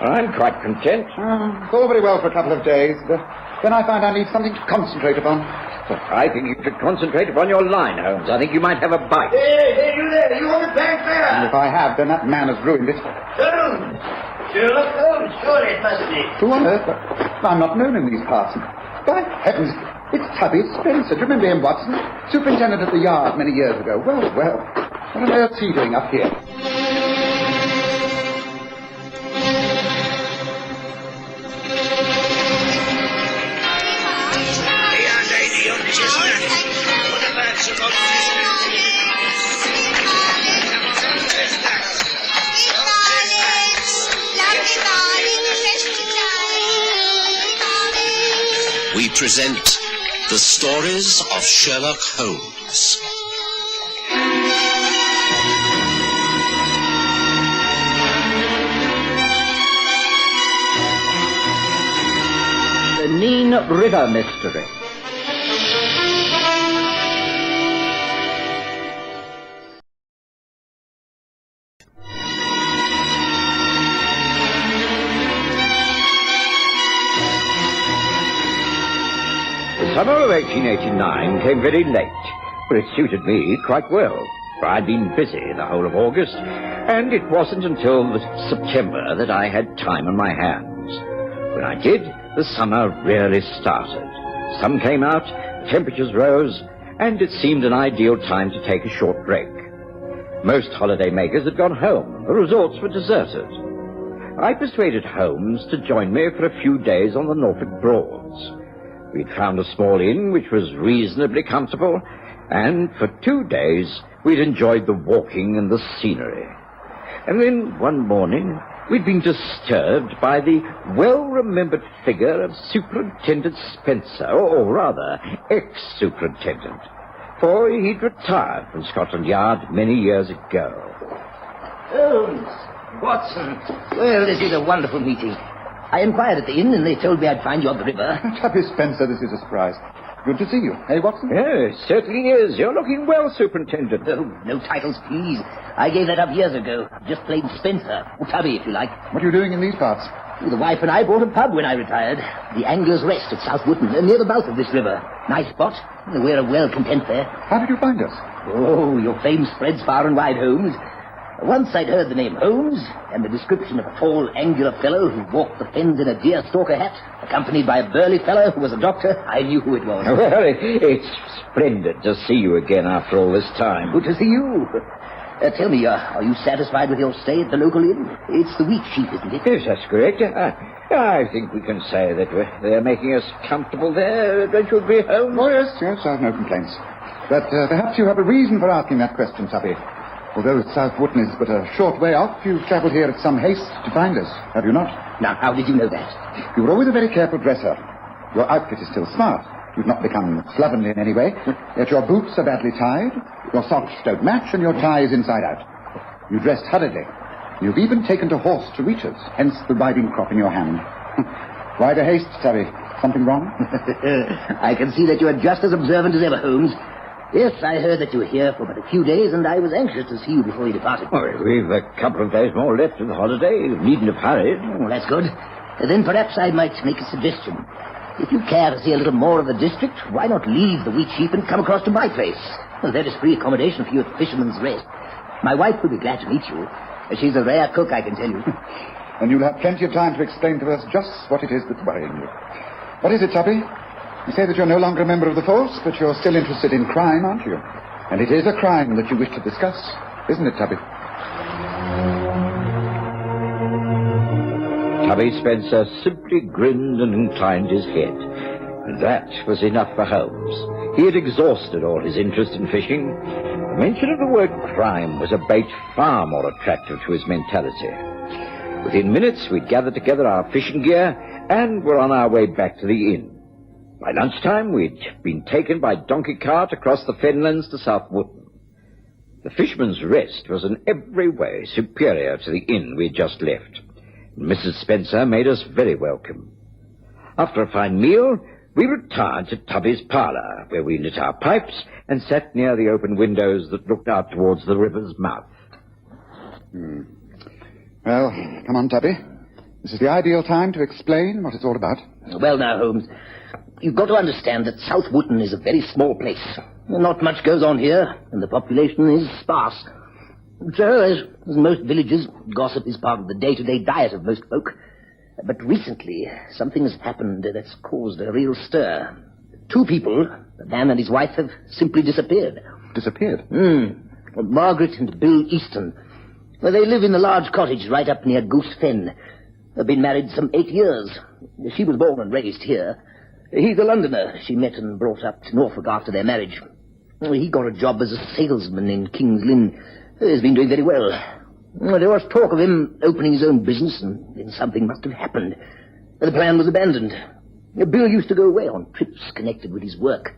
I'm quite content. It's all very well for a couple of days, but then I find I need something to concentrate upon. I think you should concentrate upon your line, Holmes. I think you might have a bite. Hey, you there! You want to bank there? And if I have, then that man has ruined it. Sherlock Holmes, surely it must be. Who on earth? I'm not known in these parts. By heavens, it's Tubby Spencer. Do you remember him, Watson? Superintendent at the Yard many years ago. Well, what on earth's he doing up here? We present The Stories of Sherlock Holmes. The Nene River Mystery. summer of 1889 came very late, but it suited me quite well, for I'd been busy the whole of August, and it wasn't until September that I had time on my hands. When I did, the summer really started. Sun came out, temperatures rose, and it seemed an ideal time to take a short break. Most holiday makers had gone home. The resorts were deserted. I persuaded Holmes to join me for a few days on the Norfolk Broads. We'd found a small inn which was reasonably comfortable, and for 2 days we'd enjoyed the walking and the scenery. And then one morning we'd been disturbed by the well-remembered figure of Superintendent Spencer, or rather, ex-superintendent, for he'd retired from Scotland Yard many years ago. Holmes, Watson, well, this is a wonderful meeting. I inquired at the inn, and they told me I'd find you on the river. Tuppy Spencer, this is a surprise. Good to see you. Hey, Watson? Yes, certainly is. You're looking well, Superintendent. Oh, no titles, please. I gave that up years ago. I've just played Spencer. Or Tubby, if you like. What are you doing in these parts? The wife and I bought a pub when I retired. The Angler's Rest at South Wootton, near the mouth of this river. Nice spot. We're well content there. How did you find us? Oh, your fame spreads far and wide, Holmes. Once I'd heard the name Holmes, and the description of a tall, angular fellow who walked the fens in a deerstalker hat, accompanied by a burly fellow who was a doctor, I knew who it was. Well, it's splendid to see you again after all this time. Good to see you. Tell me, are you satisfied with your stay at the local inn? It's the Wheat Sheep, isn't it? Yes, that's correct. I think we can say that they're making us comfortable there, don't you agree, Holmes? Oh, yes, I have no complaints. But perhaps you have a reason for asking that question, Tuppy. Although South Wootton is but a short way off, you've travelled here at some haste to find us, have you not? Now, how did you know that? You were always a very careful dresser. Your outfit is still smart. You've not become slovenly in any way. Yet your boots are badly tied, your socks don't match, and your tie is inside out. You dressed hurriedly. You've even taken to horse to reach us, hence the riding crop in your hand. Why the haste, Terry? Something wrong? I can see that you are just as observant as ever, Holmes. Yes, I heard that you were here for but a few days, and I was anxious to see you before you departed. Oh, we've a couple of days more left of the holiday. You needn't have hurried. Oh, that's good. Then perhaps I might make a suggestion. If you care to see a little more of the district, why not leave the Wheat Sheep and come across to my place? Well, there is free accommodation for you at Fisherman's Rest. My wife will be glad to meet you. She's a rare cook, I can tell you. And you'll have plenty of time to explain to us just what it is that's worrying you. What is it, Tuppy? You say that you're no longer a member of the force, but you're still interested in crime, aren't you? And it is a crime that you wish to discuss, isn't it, Tubby? Tubby Spencer simply grinned and inclined his head. And that was enough for Holmes. He had exhausted all his interest in fishing. The mention of the word crime was a bait far more attractive to his mentality. Within minutes, we'd gathered together our fishing gear and were on our way back to the inn. By lunchtime, we'd been taken by donkey cart across the fenlands to South Wootton. The Fisherman's Rest was in every way superior to the inn we'd just left. Mrs. Spencer made us very welcome. After a fine meal, we retired to Tubby's parlour, where we lit our pipes and sat near the open windows that looked out towards the river's mouth. Well, come on, Tubby. This is the ideal time to explain what it's all about. Well, now, Holmes, you've got to understand that South Wootton is a very small place. Not much goes on here, and the population is sparse. So, as most villages, gossip is part of the day-to-day diet of most folk. But recently, something has happened that's caused a real stir. 2 people, the man and his wife, have simply disappeared. Disappeared? Well, Margaret and Bill Easton. Well, they live in a large cottage right up near Goose Fen. They've been married some 8 years. She was born and raised here. He's a Londoner she met and brought up to Norfolk after their marriage. He got a job as a salesman in King's Lynn. He's been doing very well. There was talk of him opening his own business, and then something must have happened. The plan was abandoned. Bill used to go away on trips connected with his work.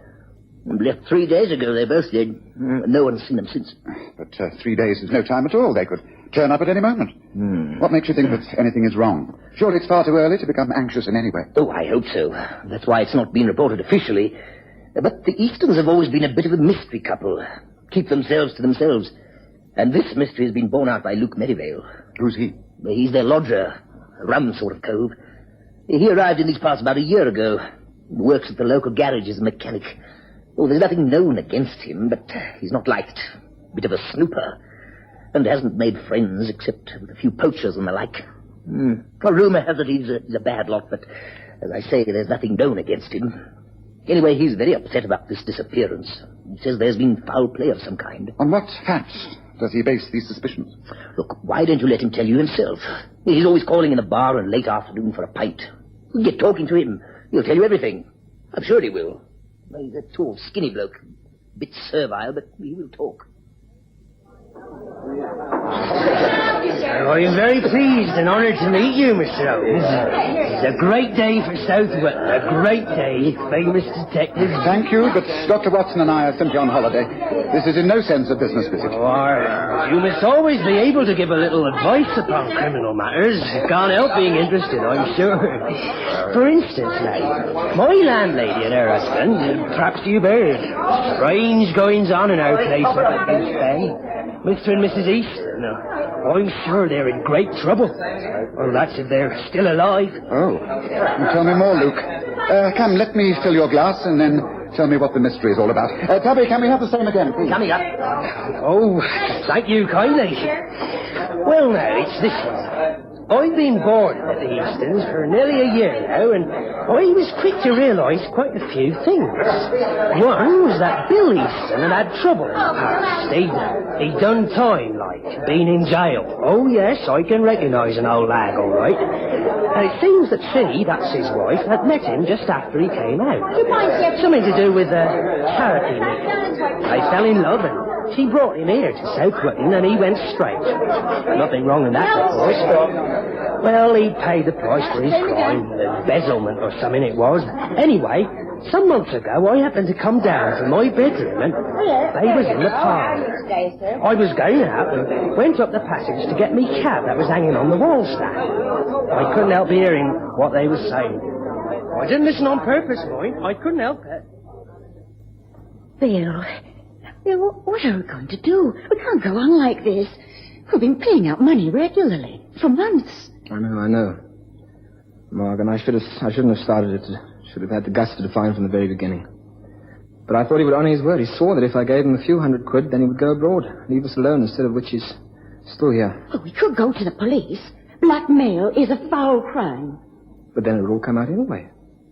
Left 3 days ago, they both did. No one's seen them since. But 3 days is no time at all. They could turn up at any moment. What makes you think that anything is wrong? Surely it's far too early to become anxious in any way. Oh, I hope so. That's why it's not been reported officially. But the Eastons have always been a bit of a mystery couple. Keep themselves to themselves. And this mystery has been borne out by Luke Merivale. Who's he? He's their lodger. A rum sort of cove. He arrived in these parts about a year ago. Works at the local garage as a mechanic. Oh, there's nothing known against him, but he's not liked. Bit of a snooper. And hasn't made friends except with a few poachers and the like. A rumour has it he's a bad lot, but as I say, there's nothing known against him. Anyway, he's very upset about this disappearance. He says there's been foul play of some kind. On what facts does he base these suspicions? Look, why don't you let him tell you himself? He's always calling in a bar in late afternoon for a pint. You get talking to him. He'll tell you everything. I'm sure he will. He's a tall, skinny bloke. A bit servile, but he will talk. I am very pleased and honoured to meet you, Mr. Holmes. It's a great day for Southwark, a great day, famous detective. Thank you, but Dr. Watson and I are simply on holiday. This is in no sense a business visit. You must always be able to give a little advice upon criminal matters. You can't help being interested, I'm sure. For instance, now, my landlady and her husband, perhaps you've heard, strange goings on in our place at Goose Bay. Mr. and Mrs. Easton, I'm sure they're in great trouble. Well, that's if they're still alive. Oh. Tell me more, Luke. Come, let me fill your glass and then tell me what the mystery is all about. Tubby, can we have the same again, please? Coming up. Oh, thank you kindly. Well, now, it's this one. I've been boarding at the Eastons for nearly a year now, and I was quick to realise quite a few things. One was that Bill Easton had trouble in the past. He'd done time, like, been in jail. Oh, yes, I can recognise an old lag, all right. And it seems that she, that's his wife, had met him just after he came out. Something to do with a charity meeting. They fell in love, and she brought him here to South Wetton, and he went straight. Nothing wrong in that, of course, but, well, he paid the price for his crime, embezzlement or something it was. Anyway, some months ago, I happened to come down to my bedroom, and they was in the parlour. I was going out and went up the passage to get me cab that was hanging on the wall stand. I couldn't help hearing what they were saying. I didn't listen on purpose, mind. I couldn't help it. Bill, what are we going to do? We can't go on like this. We've been paying out money regularly for months. I know. Morgan, I shouldn't have started it. Should have had the guts to defy him from the very beginning. But I thought he would honour his word. He swore that if I gave him a few £100, then he would go abroad, leave us alone, instead of which he's still here. Well, we could go to the police. Blackmail is a foul crime. But then it would all come out anyway.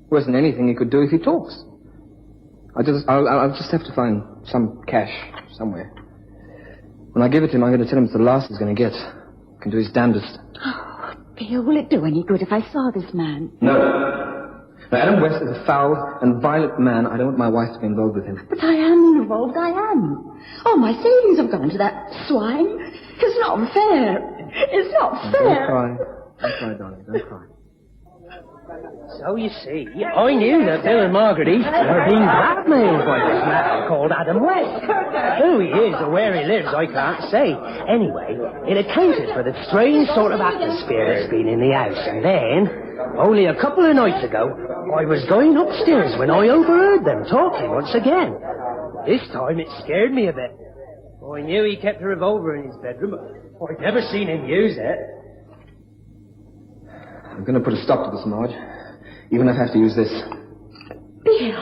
There wasn't anything he could do if he talks. I'll just have to find some cash somewhere. When I give it to him, I'm going to tell him it's the last he's going to get. He can do his damnedest. Oh, Bill, will it do any good if I saw this man? No. Now, Adam West is a foul and violent man. I don't want my wife to be involved with him. But I am involved, I am. All my savings have gone to that swine. It's not fair. It's not fair. Don't cry, darling. Don't cry. So you see, I knew that Bill and Margaret Easton were being blackmailed by this man called Adam West. Who he is or where he lives, I can't say. Anyway, it accounted for the strange sort of atmosphere that's been in the house. And then, only a couple of nights ago, I was going upstairs when I overheard them talking once again. This time it scared me a bit. I knew he kept a revolver in his bedroom, but I'd never seen him use it. I'm going to put a stop to this, Marge. Even if I have to use this. Bill,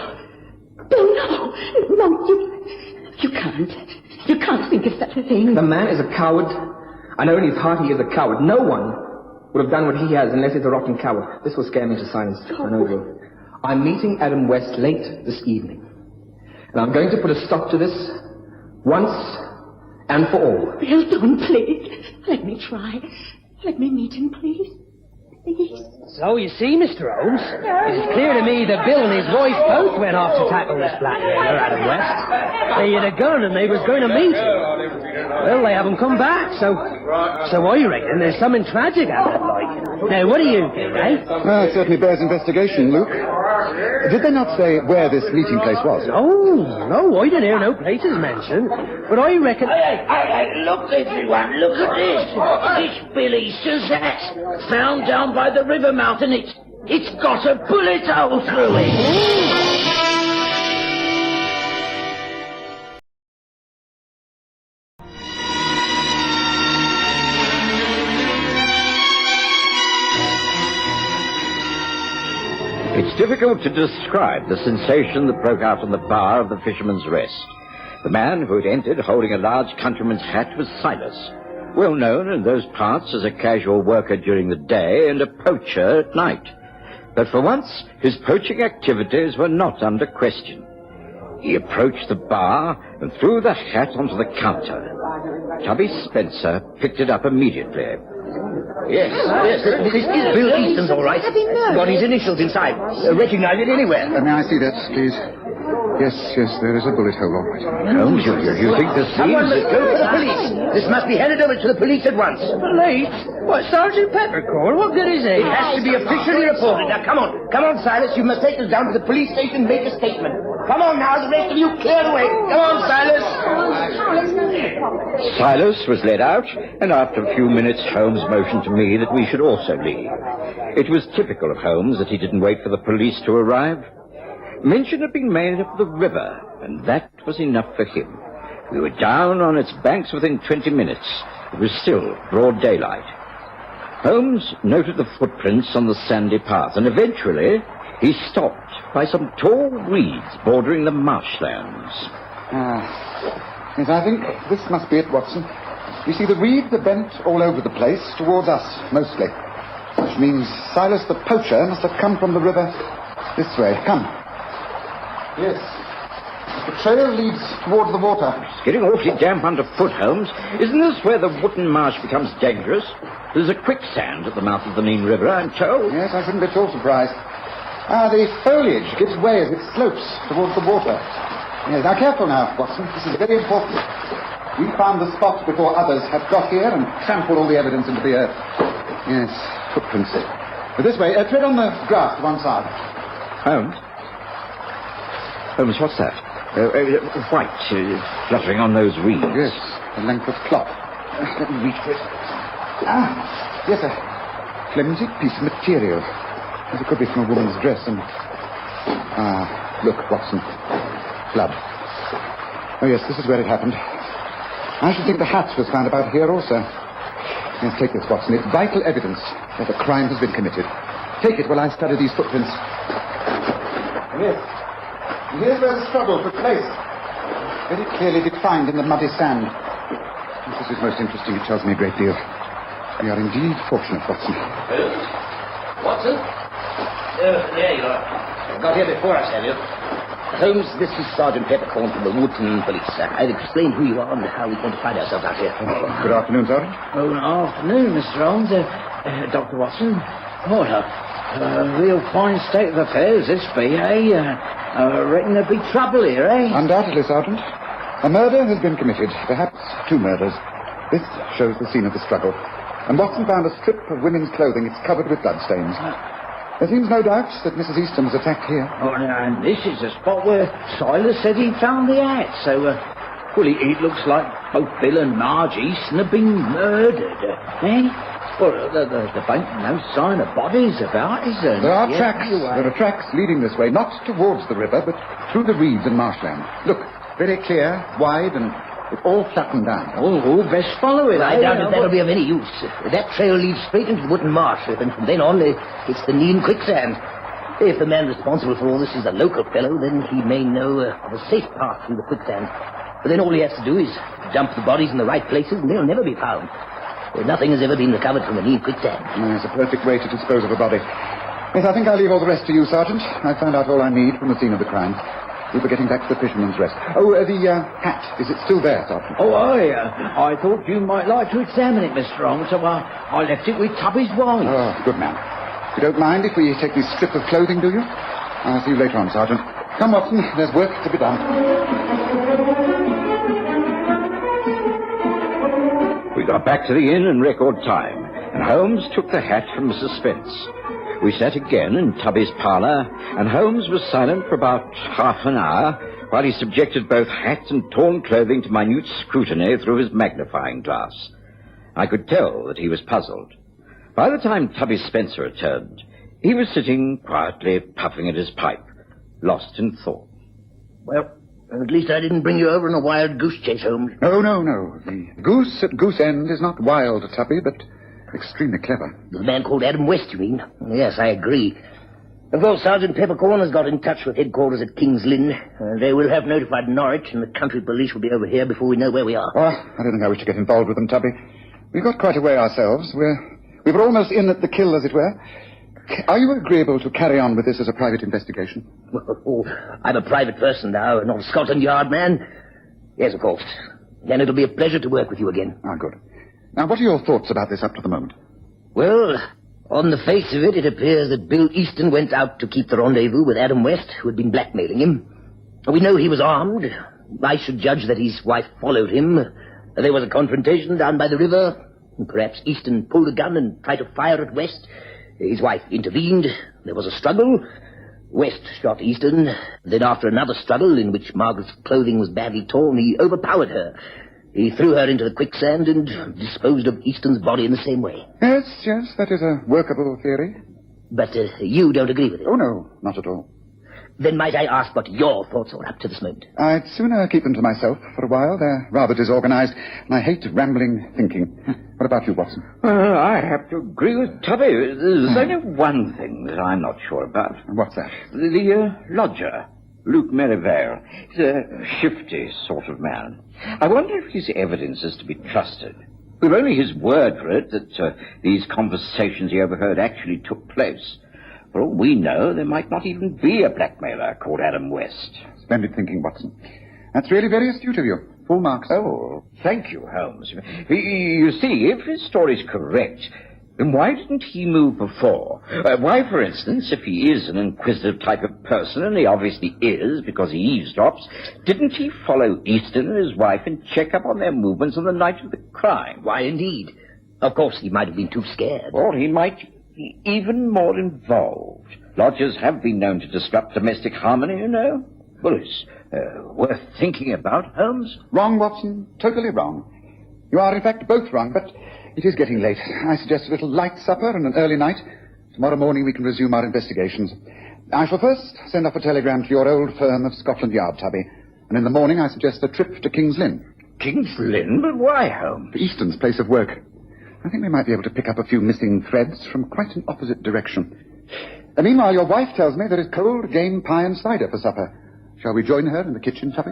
no. No, you can't. You can't think of such a thing. The man is a coward. I know in his heart he is a coward. No one would have done what he has unless he's a rotten coward. This will scare me into silence. I know it will. I'm meeting Adam West late this evening. And I'm going to put a stop to this once and for all. Bill, don't, please. Let me try. Let me meet him, please. So, you see, Mr. Holmes, it's clear to me that Bill and his wife both went off to tackle this blackmailer, Adam West. They had a gun and they was going to meet him. Well, they haven't come back, so I reckon there's something tragic happened, like. Now, what do you think, eh? Well, it certainly bears investigation, Luke. Did they not say where this meeting place was? No, I didn't hear no places mentioned. But I reckon... Hey, look, everyone, look at this. It's Billy Suzette, found down by the river mouth, and it's got a bullet hole through it. It's difficult to describe the sensation that broke out in the bar of the Fisherman's Rest. The man who had entered holding a large countryman's hat was Silas, well known in those parts as a casual worker during the day and a poacher at night. But for once, his poaching activities were not under question. He approached the bar and threw the hat onto the counter. Tubby Spencer picked it up immediately. Yes, this is Bill Easton's, all right. Got his initials inside. Recognize it anywhere. May I see that, please? Yes, there is a bullet hole, all right. Holmes, you think this Someone must go for the police. This must be handed over to the police at once. Police? What, Sergeant Peppercorn? What good is he? It has to be officially reported. Now, come on, Silas. You must take us down to the police station and make a statement. Come on now, the rest of you clear the way. Come on, Silas. Silas was led out, and after a few minutes, Holmes motioned to me that we should also leave. It was typical of Holmes that he didn't wait for the police to arrive. Mention had been made of the river, and that was enough for him. We were down on its banks within 20 minutes. It was still broad daylight. Holmes noted the footprints on the sandy path, and eventually he stopped by some tall reeds bordering the marshlands. Yes, I think this must be it, Watson. You see, the reeds are bent all over the place, towards us, mostly. Which means Silas the poacher must have come from the river this way. Come. Yes. The trail leads towards the water. It's getting awfully damp underfoot, Holmes. Isn't this where the Wootton Marsh becomes dangerous? There's a quicksand at the mouth of the main river, I'm told. Yes, I shouldn't be at all surprised. The foliage gives way as it slopes towards the water. Yes, now careful now, Watson. This is very important. We found the spot before others had got here and trampled all the evidence into the earth. Yes, footprints. This way, tread on the grass to one side. Holmes, what's that? White, fluttering on those reeds. Yes, a length of cloth. Let me reach for it. Yes, a flimsy piece of material. As it could be from a woman's dress and... look, Watson. Blood. Oh, yes, this is where it happened. I should think the hat was found about here also. Yes, take this, Watson. It's vital evidence that a crime has been committed. Take it while I study these footprints. Yes. Here's where the struggle took place. Very clearly defined in the muddy sand. This is most interesting. It tells me a great deal. We are indeed fortunate, Watson. Watson? There you are. Got here before us, have you? Holmes, this is Sergeant Peppercorn from the Wootton Police. I've explained who you are and how we want to find ourselves out here. Good afternoon, Sergeant. Oh, good afternoon, Mr. Holmes. Dr. Watson. What a real fine state of affairs this be, eh? I reckon there'll be trouble here, eh? Undoubtedly, Sergeant. A murder has been committed, perhaps two murders. This shows the scene of the struggle. And Watson found a strip of women's clothing. It's covered with bloodstains. There seems no doubt that Mrs. Easton was attacked here. Oh, and this is the spot where Silas said he found the hat. So, well, it looks like both Bill and Marge Easton have been murdered, eh? Well, there ain't no sign of bodies about, is there? There are tracks. There are tracks leading this way, not towards the river, but through the reeds and marshland. Look, very clear, wide, and it's all flattened down. Oh, best follow it. I doubt if that'll be of any use. That trail leads straight into the Wootton Marsh, and from then on, it's the knee and quicksand. If the man responsible for all this is a local fellow, then he may know of a safe path through the quicksand. But then all he has to do is dump the bodies in the right places, and they'll never be found. Nothing has ever been recovered from the knee quicksand. It's a perfect way to dispose of a body. Yes, I think I'll leave all the rest to you, Sergeant. I found out all I need from the scene of the crime. We were getting back to the Fisherman's Rest. Oh, the hat. Is it still there, Sergeant? Oh, I thought you might like to examine it, Mr. Holmes, so I left it with Tubby's wife. Oh, good man. You don't mind if we take this strip of clothing, do you? I'll see you later on, Sergeant. Come, Watson. There's work to be done. We got back to the inn in record time, and Holmes took the hat from Mrs. Spence. We sat again in Tubby's parlour, and Holmes was silent for about half an hour while he subjected both hat and torn clothing to minute scrutiny through his magnifying glass. I could tell that he was puzzled. By the time Tubby Spencer returned, he was sitting quietly puffing at his pipe, lost in thought. Well, at least I didn't bring you over in a wild goose chase, Holmes. No. The goose at Goose End is not wild, Tubby, but extremely clever. The man called Adam West, you mean? Yes, I agree. Of course, Sergeant Peppercorn has got in touch with headquarters at King's Lynn. They will have notified Norwich, and the country police will be over here before we know where we are. Oh, I don't think I wish to get involved with them, Tubby. We got quite a way ourselves. We were almost in at the kill, as it were. Are you agreeable to carry on with this as a private investigation? Well, I'm a private person now, not a Scotland Yard man. Yes, of course. Then it'll be a pleasure to work with you again. Ah, good. Now, what are your thoughts about this up to the moment? Well, on the face of it, it appears that Bill Easton went out to keep the rendezvous with Adam West, who had been blackmailing him. We know he was armed. I should judge that his wife followed him. There was a confrontation down by the river. Perhaps Easton pulled a gun and tried to fire at West. His wife intervened. There was a struggle. West shot Easton. Then after another struggle, in which Margaret's clothing was badly torn, he overpowered her. He threw her into the quicksand and disposed of Easton's body in the same way. Yes, that is a workable theory. But you don't agree with it? Oh, no, not at all. Then might I ask what your thoughts are up to this moment? I'd sooner keep them to myself for a while. They're rather disorganized, and I hate rambling thinking. What about you, Watson? I have to agree with Tubby. There's only one thing that I'm not sure about. What's that? The lodger, Luke Merivale. He's a shifty sort of man. I wonder if his evidence is to be trusted. We've only his word for it that these conversations he overheard actually took place. For all we know, there might not even be a blackmailer called Adam West. Splendid thinking, Watson. That's really very astute of you. Full marks. Oh, thank you, Holmes. You see, if his story's correct, then why didn't he move before? Why, for instance, if he is an inquisitive type of person, and he obviously is because he eavesdrops, didn't he follow Easton and his wife and check up on their movements on the night of the crime? Why, indeed. Of course, he might have been too scared. Or he might be even more involved. Lodgers have been known to disrupt domestic harmony, you know. Well, it's worth thinking about, Holmes. Wrong, Watson. Totally wrong. You are, in fact, both wrong, but it is getting late. I suggest a little light supper and an early night. Tomorrow morning we can resume our investigations. I shall first send off a telegram to your old firm of Scotland Yard, Tubby. And in the morning I suggest a trip to King's Lynn. King's Lynn? But why, Holmes? Easton's place of work. I think we might be able to pick up a few missing threads from quite an opposite direction. Meanwhile, your wife tells me there is cold game pie and cider for supper. Shall we join her in the kitchen, Tubby?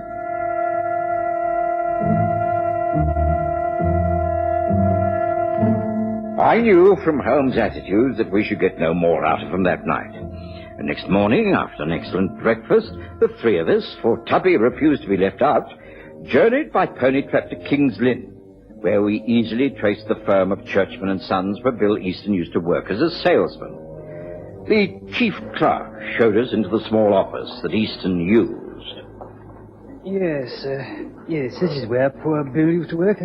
I knew from Holmes' attitude that we should get no more out of him that night. And next morning, after an excellent breakfast, the three of us, for Tubby refused to be left out, journeyed by pony trap to King's Lynn, where we easily traced the firm of Churchman and Sons where Bill Easton used to work as a salesman. The chief clerk showed us into the small office that Easton used. Yes, this is where poor Bill used to work.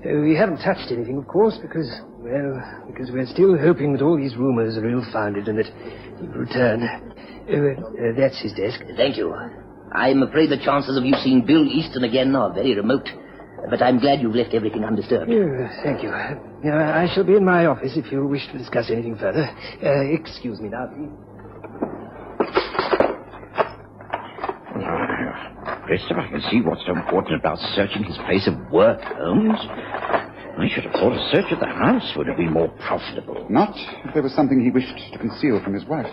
We haven't touched anything, of course, because we're still hoping that all these rumors are ill-founded and that he will return. That's his desk. Thank you. I'm afraid the chances of you seeing Bill Easton again are very remote. But I'm glad you've left everything undisturbed. Thank you. I shall be in my office if you wish to discuss anything further. Excuse me now, please. Best if I can see what's so important about searching his place of work, Holmes. I should have thought a search of the house would have been more profitable. Not if there was something he wished to conceal from his wife.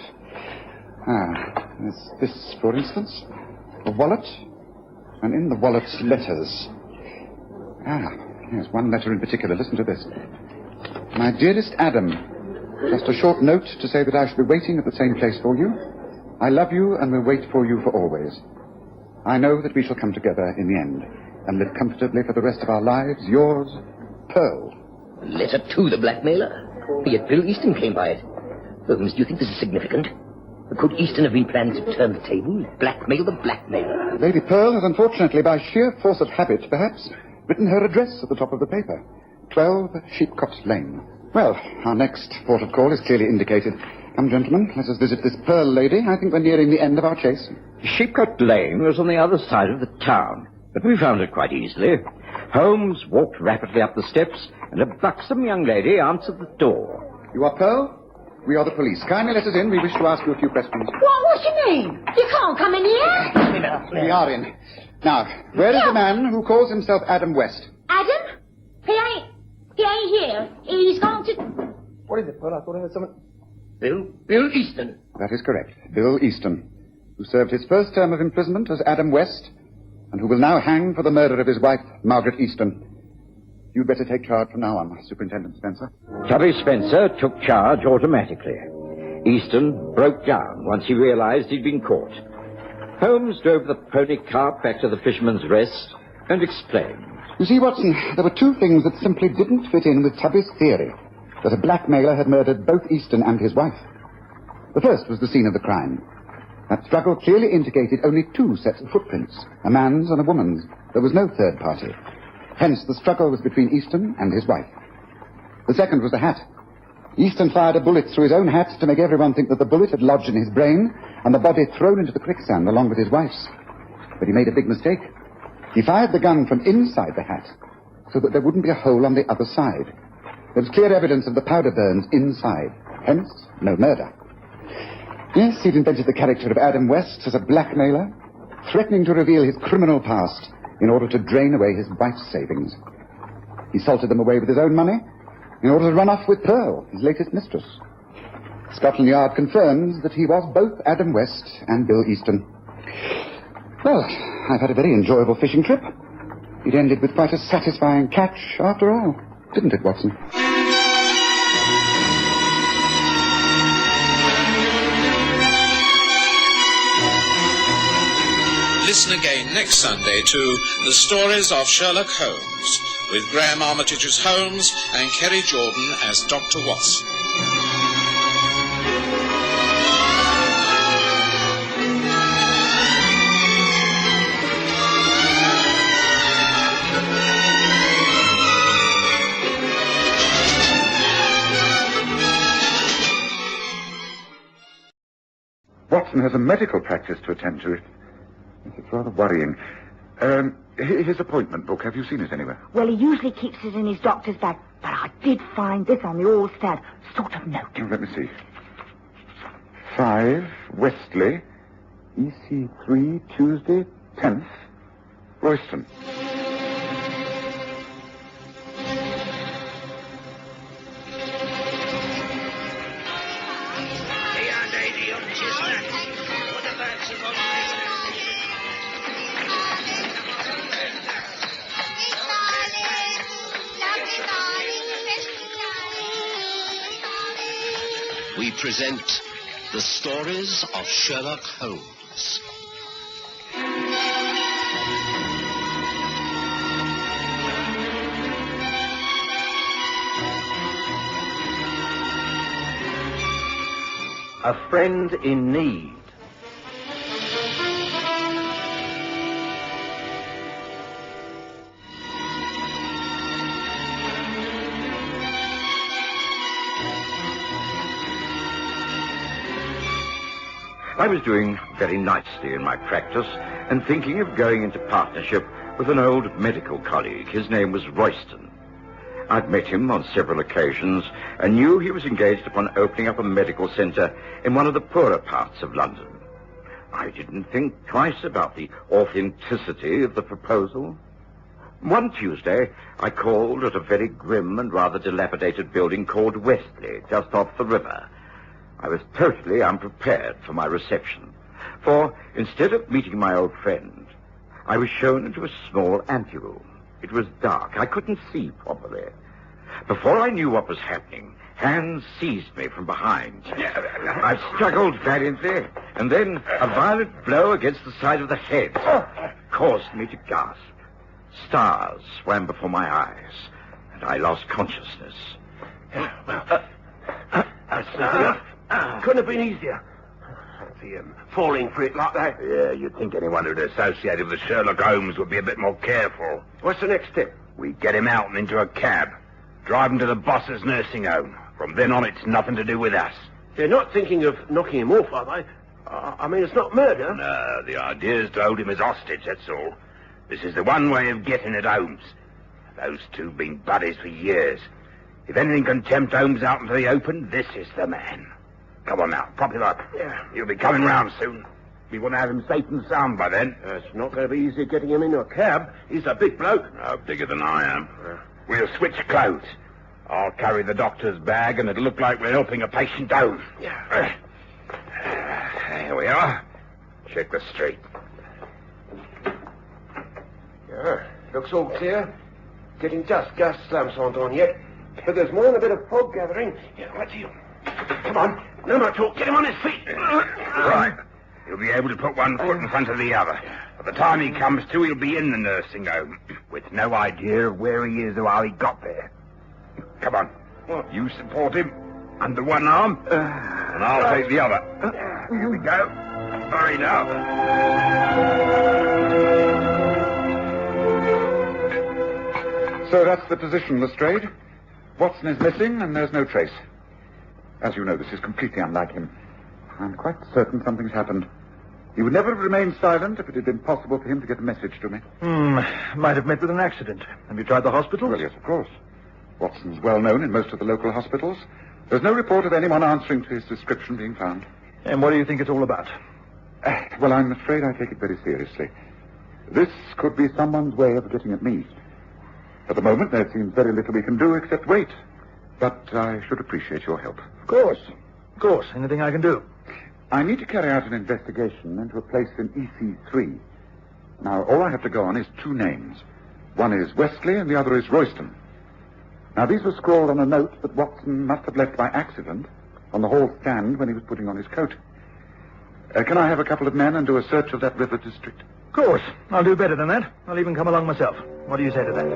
There's this, for instance. A wallet. And in the wallet's letters. Here's one letter in particular. Listen to this. My dearest Adam, just a short note to say that I shall be waiting at the same place for you. I love you and will wait for you for always. I know that we shall come together in the end and live comfortably for the rest of our lives. Yours, Pearl. Letter to the blackmailer? Yet Bill Easton came by it. Holmes, do you think this is significant? Could Easton have been planning to turn the table, blackmail the blackmailer? Lady Pearl has unfortunately, by sheer force of habit, perhaps, written her address at the top of the paper. 12 Sheepcot Lane. Well, our next port of call is clearly indicated. Come, gentlemen, let us visit this Pearl lady. I think we're nearing the end of our chase. Sheepcot Lane was on the other side of the town, but we found it quite easily. Holmes walked rapidly up the steps, and a buxom young lady answered the door. You are Pearl? We are the police. Kindly let us in. We wish to ask you a few questions. What's your name? You can't come in here. We are in. Now, where is the man who calls himself Adam West? Adam? He ain't here. He's gone to... What is it, Pearl? I thought I heard someone... Bill Easton. That is correct. Bill Easton, who served his first term of imprisonment as Adam West, and who will now hang for the murder of his wife, Margaret Easton. You'd better take charge from now on, Superintendent Spencer. Tubby Spencer took charge automatically. Easton broke down once he realized he'd been caught. Holmes drove the pony cart back to the Fisherman's Rest and explained. You see, Watson, there were two things that simply didn't fit in with Tubby's theory that a blackmailer had murdered both Easton and his wife. The first was the scene of the crime. That struggle clearly indicated only two sets of footprints, a man's and a woman's. There was no third party. Hence, the struggle was between Easton and his wife. The second was the hat. Easton fired a bullet through his own hat to make everyone think that the bullet had lodged in his brain and the body thrown into the quicksand along with his wife's. But he made a big mistake. He fired the gun from inside the hat so that there wouldn't be a hole on the other side. There was clear evidence of the powder burns inside. Hence, no murder. Yes, he'd invented the character of Adam West as a blackmailer, threatening to reveal his criminal past in order to drain away his wife's savings. He salted them away with his own money in order to run off with Pearl, his latest mistress. Scotland Yard confirms that he was both Adam West and Bill Easton. Well, I've had a very enjoyable fishing trip. It ended with quite a satisfying catch after all, didn't it, Watson? Listen again next Sunday to The Stories of Sherlock Holmes, with Graham Armitage as Holmes and Kerry Jordan as Dr. Watson. Watson has a medical practice to attend to. It's rather worrying. His appointment book, have you seen it anywhere? Well, he usually keeps it in his doctor's bag, but I did find this on the Allstat sort of note. Let me see. 5 Westley, EC3, Tuesday, 10th, Royston. We present The Stories of Sherlock Holmes. A Friend in Need. I was doing very nicely in my practice and thinking of going into partnership with an old medical colleague. His name was Royston. I'd met him on several occasions and knew he was engaged upon opening up a medical centre in one of the poorer parts of London. I didn't think twice about the authenticity of the proposal. One Tuesday, I called at a very grim and rather dilapidated building called Westley, just off the river. I was totally unprepared for my reception, for instead of meeting my old friend, I was shown into a small anteroom. It was dark. I couldn't see properly. Before I knew what was happening, hands seized me from behind. I struggled valiantly, and then a violent blow against the side of the head caused me to gasp. Stars swam before my eyes, and I lost consciousness. Couldn't have been easier. Fancy him falling for it like that. Yeah, you'd think anyone who'd associated with Sherlock Holmes would be a bit more careful. What's the next step? We get him out and into a cab. Drive him to the boss's nursing home. From then on, it's nothing to do with us. They're not thinking of knocking him off, are they? I mean, it's not murder. No, the idea is to hold him as hostage, that's all. This is the one way of getting at Holmes. Those two have been buddies for years. If anything can tempt Holmes out into the open, this is the man. Come on now, prop him up. Yeah. He'll be coming round soon. We want to have him safe and sound by then. It's not going to be easy getting him into a cab. He's a big bloke. No, bigger than I am. We'll switch clothes. I'll carry the doctor's bag, and it'll look like we're helping a patient down. Here we are. Check the street. Yeah, looks all clear. Getting dusk. Gas lamps aren't on yet. But there's more than a bit of fog gathering. Yeah, right here. Come on. No more talk. Get him on his feet. Right. He'll be able to put one foot in front of the other. By the time he comes to, he'll be in the nursing home, with no idea of where he is or how he got there. Come on. You support him under one arm, and I'll take the other. Here we go. Hurry now. So that's the position, Lestrade. Watson is missing, and there's no trace. As you know, this is completely unlike him. I'm quite certain something's happened. He would never have remained silent if it had been possible for him to get a message to me. Might have met with an accident. Have you tried the hospital? Well, yes, of course. Watson's well known in most of the local hospitals. There's no report of anyone answering to his description being found. And what do you think it's all about? Well, I'm afraid I take it very seriously. This could be someone's way of getting at me. At the moment, there seems very little we can do except wait. But I should appreciate your help. Of course. Of course. Anything I can do. I need to carry out an investigation into a place in EC3. Now, all I have to go on is two names. One is Wesley and the other is Royston. Now, these were scrawled on a note that Watson must have left by accident on the hall stand when he was putting on his coat. Can I have a couple of men and do a search of that river district? Of course. I'll do better than that. I'll even come along myself. What do you say to that?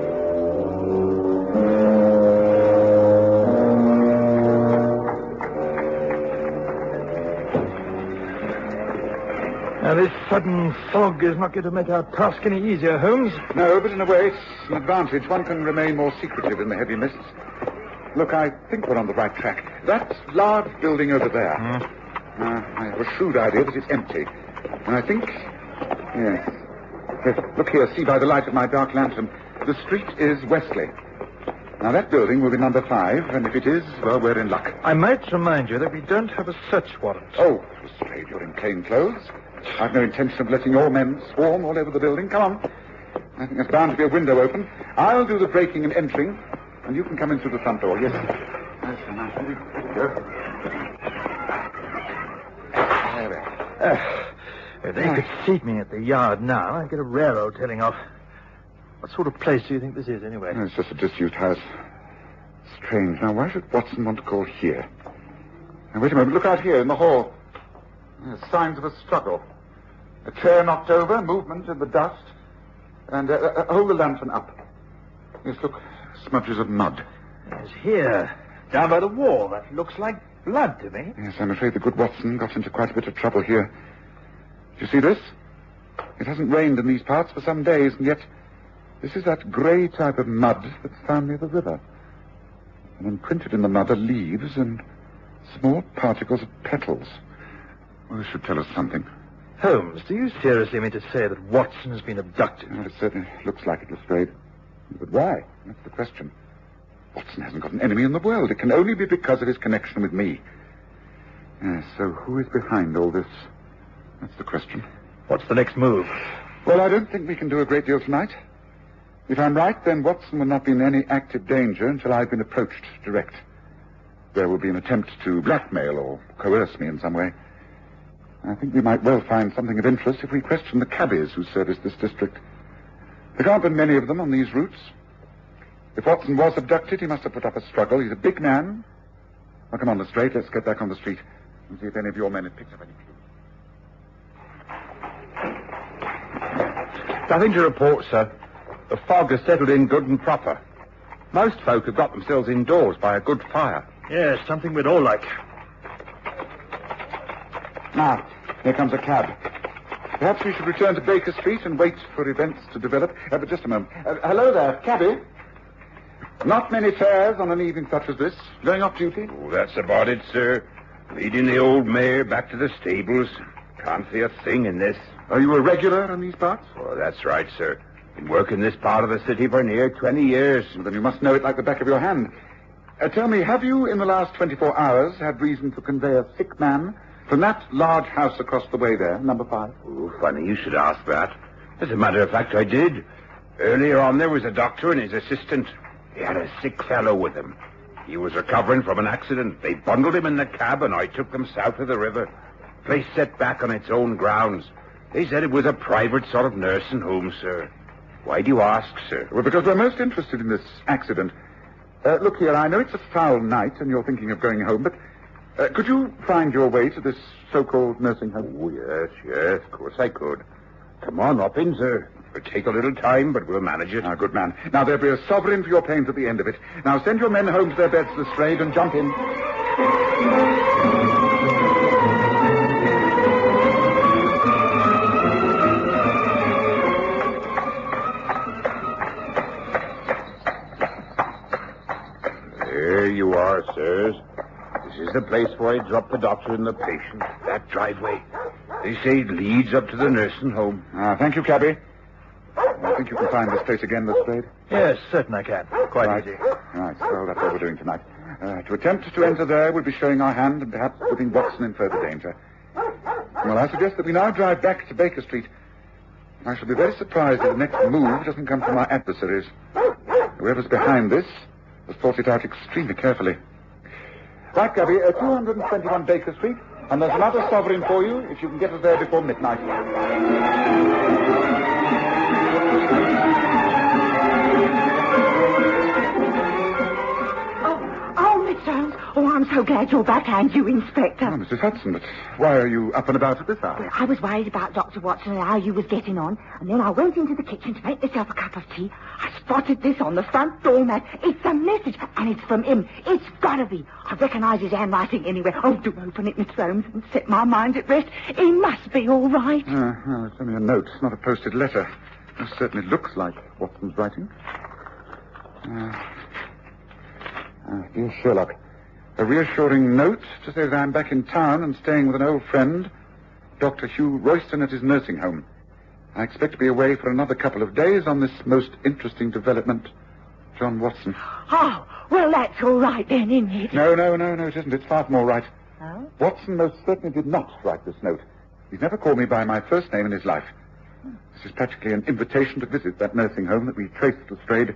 Now, this sudden fog is not going to make our task any easier, Holmes. No, but in a way, it's an advantage. One can remain more secretive in the heavy mists. Look, I think we're on the right track. That large building over there. I have a shrewd idea that it's empty. And I think... Yes. Look here, see by the light of my dark lantern. The street is Wesley. Now, that building will be number 5, and if it is, well, we're in luck. I might remind you that we don't have a search warrant. Oh, Lestrade, you're in plain clothes. I've no intention of letting your men swarm all over the building. Come on. I think there's bound to be a window open. I'll do the breaking and entering, and you can come in through the front door. Yes. That's a nice one. Go. If they could seat me at the yard now, I'd get a railroad tailing off. What sort of place do you think this is, anyway? It's just a disused house. Strange. Now, why should Watson want to call here? Now, wait a moment. Look out here in the hall. There's signs of a struggle. A chair knocked over, movement in the dust, and hold the lantern up. Yes, look, smudges of mud. Yes, here, down by the wall. That looks like blood to me. Yes, I'm afraid the good Watson got into quite a bit of trouble here. Do you see this? It hasn't rained in these parts for some days, and yet this is that grey type of mud that's found near the river. And imprinted in the mud are leaves and small particles of petals. Well, this should tell us something. Holmes, do you seriously mean to say that Watson has been abducted? Well, it certainly looks like it, Lestrade. But why? That's the question. Watson hasn't got an enemy in the world. It can only be because of his connection with me. Yes, so who is behind all this? That's the question. What's the next move? Well, I don't think we can do a great deal tonight. If I'm right, then Watson will not be in any active danger until I've been approached direct. There will be an attempt to blackmail or coerce me in some way. I think we might well find something of interest if we question the cabbies who service this district. There can't be many of them on these routes. If Watson was abducted, he must have put up a struggle. He's a big man. Well, come on, Lestrade. Let's get back on the street and see if any of your men have picked up any clues. Nothing to report, sir. The fog has settled in good and proper. Most folk have got themselves indoors by a good fire. Yes, something we'd all like. Now, here comes a cab. Perhaps we should return to Baker Street and wait for events to develop. But just a moment. Hello there, cabby. Not many fares on an evening such as this. Going off duty? Oh, that's about it, sir. Leading the old mare back to the stables. Can't see a thing in this. Are you a regular in these parts? Oh, that's right, sir. Been working this part of the city for near 20 years. Well, then you must know it like the back of your hand. Tell me, have you in the last 24 hours had reason to convey a sick man from that large house across the way there, number 5? Oh, funny you should ask that. As a matter of fact, I did. Earlier on, there was a doctor and his assistant. He had a sick fellow with him. He was recovering from an accident. They bundled him in the cab, and I took them south of the river. Place set back on its own grounds. They said it was a private sort of nursing home, sir. Why do you ask, sir? Well, because we're most interested in this accident. Look here, I know it's a foul night and you're thinking of going home, but could you find your way to this so-called nursing home? Oh, yes, of course I could. Come on, up in, sir. It'll take a little time, but we'll manage it. Ah, good man. Now, there'll be a sovereign for your pains at the end of it. Now, send your men home to their beds, Lestrade, and jump in. There you are, sirs. This is the place where I drop the doctor and the patient. That driveway. They say it leads up to the nursing home. Thank you, cabby. I think you can find this place again, Lestrade. Yes, certain I can. Quite easy. Right, well, that's what we're doing tonight. To attempt to enter there would be showing our hand and perhaps putting Watson in further danger. Well, I suggest that we now drive back to Baker Street. I shall be very surprised if the next move doesn't come from our adversaries. Whoever's behind this has thought it out extremely carefully. Right, Gabby, 221 Baker Street, and there's another sovereign for you if you can get us there before midnight. Oh, I'm so glad you're back, and you, Inspector. Oh, Mrs. Hudson, but why are you up and about at this hour? Well, I was worried about Dr. Watson and how you was getting on, and then I went into the kitchen to make myself a cup of tea. I spotted this on the front door mat. It's a message, and it's from him. It's gotta be. I recognise his handwriting anywhere. Oh, do open it, Miss Holmes, and set my mind at rest. He must be all right. No, it's only a note, not a posted letter. It certainly looks like Watson's writing. Dear Sherlock, a reassuring note to say that I'm back in town and staying with an old friend, Dr. Hugh Royston, at his nursing home. I expect to be away for another couple of days on this most interesting development. John Watson. Oh, well, that's all right then, isn't it? No, it isn't. It's far from all right. Oh? Watson most certainly did not write this note. He's never called me by my first name in his life. This is practically an invitation to visit that nursing home that we traced Lestrade.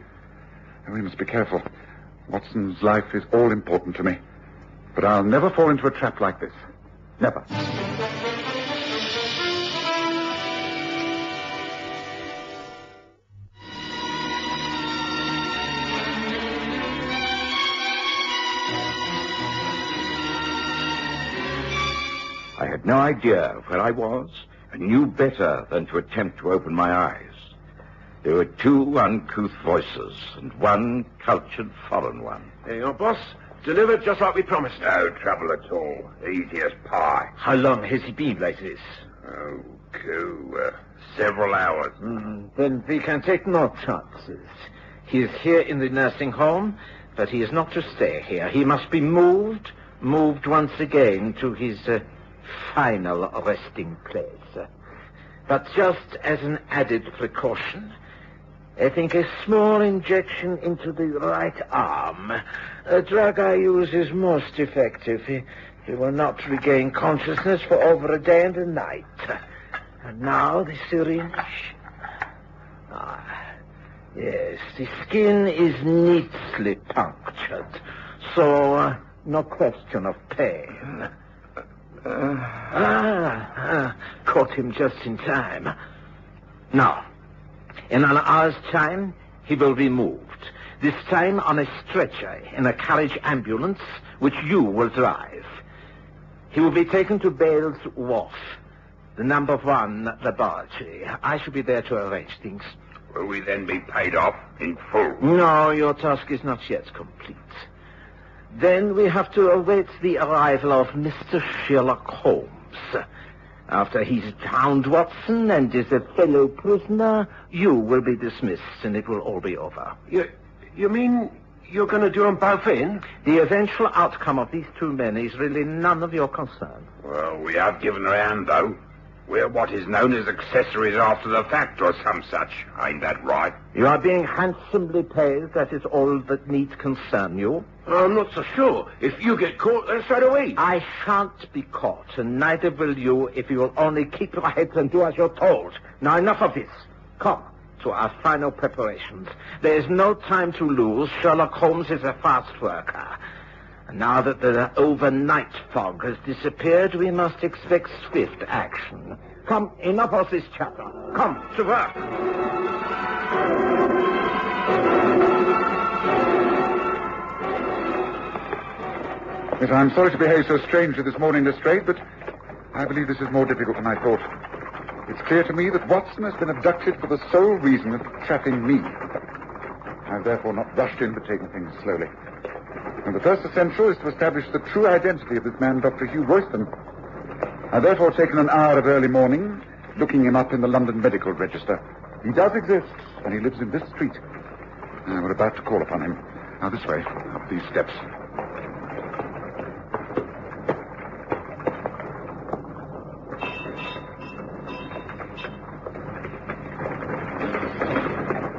And we must be careful. Watson's life is all important to me. But I'll never fall into a trap like this. Never. I had no idea of where I was and knew better than to attempt to open my eyes. There were two uncouth voices and one cultured foreign one. Hey, your boss delivered just like we promised. No trouble at all. Easy as pie. How long has he been like this? Several hours. Then we can take no chances. He is here in the nursing home, but he is not to stay here. He must be moved once again to his final resting place. But just as an added precaution, I think a small injection into the right arm, a drug I use, is most effective. He will not regain consciousness for over a day and a night. And now the syringe. Yes, the skin is neatly punctured, so no question of pain. Caught him just in time. Now, in an hour's time, he will be moved. This time on a stretcher in a carriage ambulance, which you will drive. He will be taken to Bale's Wharf, the number 1 laboratory. I shall be there to arrange things. Will we then be paid off in full? No, your task is not yet complete. Then we have to await the arrival of Mr. Sherlock Holmes. After he's found Watson and is a fellow prisoner, you will be dismissed and it will all be over. You mean you're going to do them both in? The eventual outcome of these two men is really none of your concern. Well, we have given her a hand, though. We're what is known as accessories after the fact or some such. Ain't that right? You are being handsomely paid. That is all that need concern you. I'm not so sure. If you get caught, then straight away. I shan't be caught, and neither will you if you will only keep your heads and do as you're told. Now, enough of this. Come, to our final preparations. There is no time to lose. Sherlock Holmes is a fast worker. And now that the overnight fog has disappeared, we must expect swift action. Come, enough of this chatter. Come, to work. Yes, I'm sorry to behave so strangely this morning, Lestrade, but I believe this is more difficult than I thought. It's clear to me that Watson has been abducted for the sole reason of trapping me. I've therefore not rushed in, but taken things slowly. And the first essential is to establish the true identity of this man, Dr. Hugh Royston. I've therefore taken an hour of early morning, looking him up in the London Medical Register. He does exist, and he lives in this street. We're about to call upon him. Now, this way, up these steps.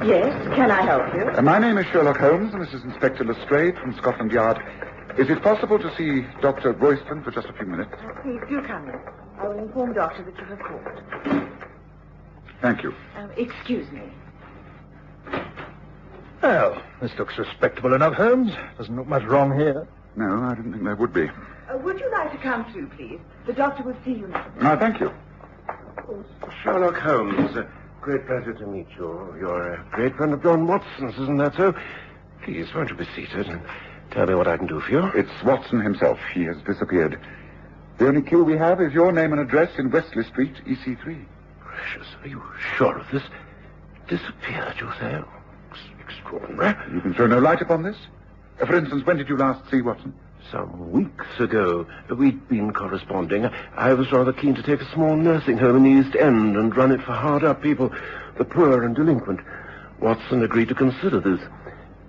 Yes, can I help you? My name is Sherlock Holmes, and this is Inspector Lestrade from Scotland Yard. Is it possible to see Dr. Royston for just a few minutes? Please do come in. I will inform Doctor that you have called. Thank you. Excuse me. Well, this looks respectable enough, Holmes. Doesn't look much wrong here. No, I didn't think there would be. Would you like to come through, please? The doctor will see you now. Thank you. Sherlock Holmes, great pleasure to meet you. You're a great friend of John Watson's, isn't that so? Please, won't you be seated and tell me what I can do for you? It's Watson himself. He has disappeared. The only clue we have is your name and address in Wesley Street, EC3. Gracious, are you sure of this? Disappeared, you say? Extraordinary. You can throw no light upon this? For instance, when did you last see Watson? Some weeks ago. We'd been corresponding. I was rather keen to take a small nursing home in the East End and run it for hard-up people, the poor and delinquent. Watson agreed to consider this.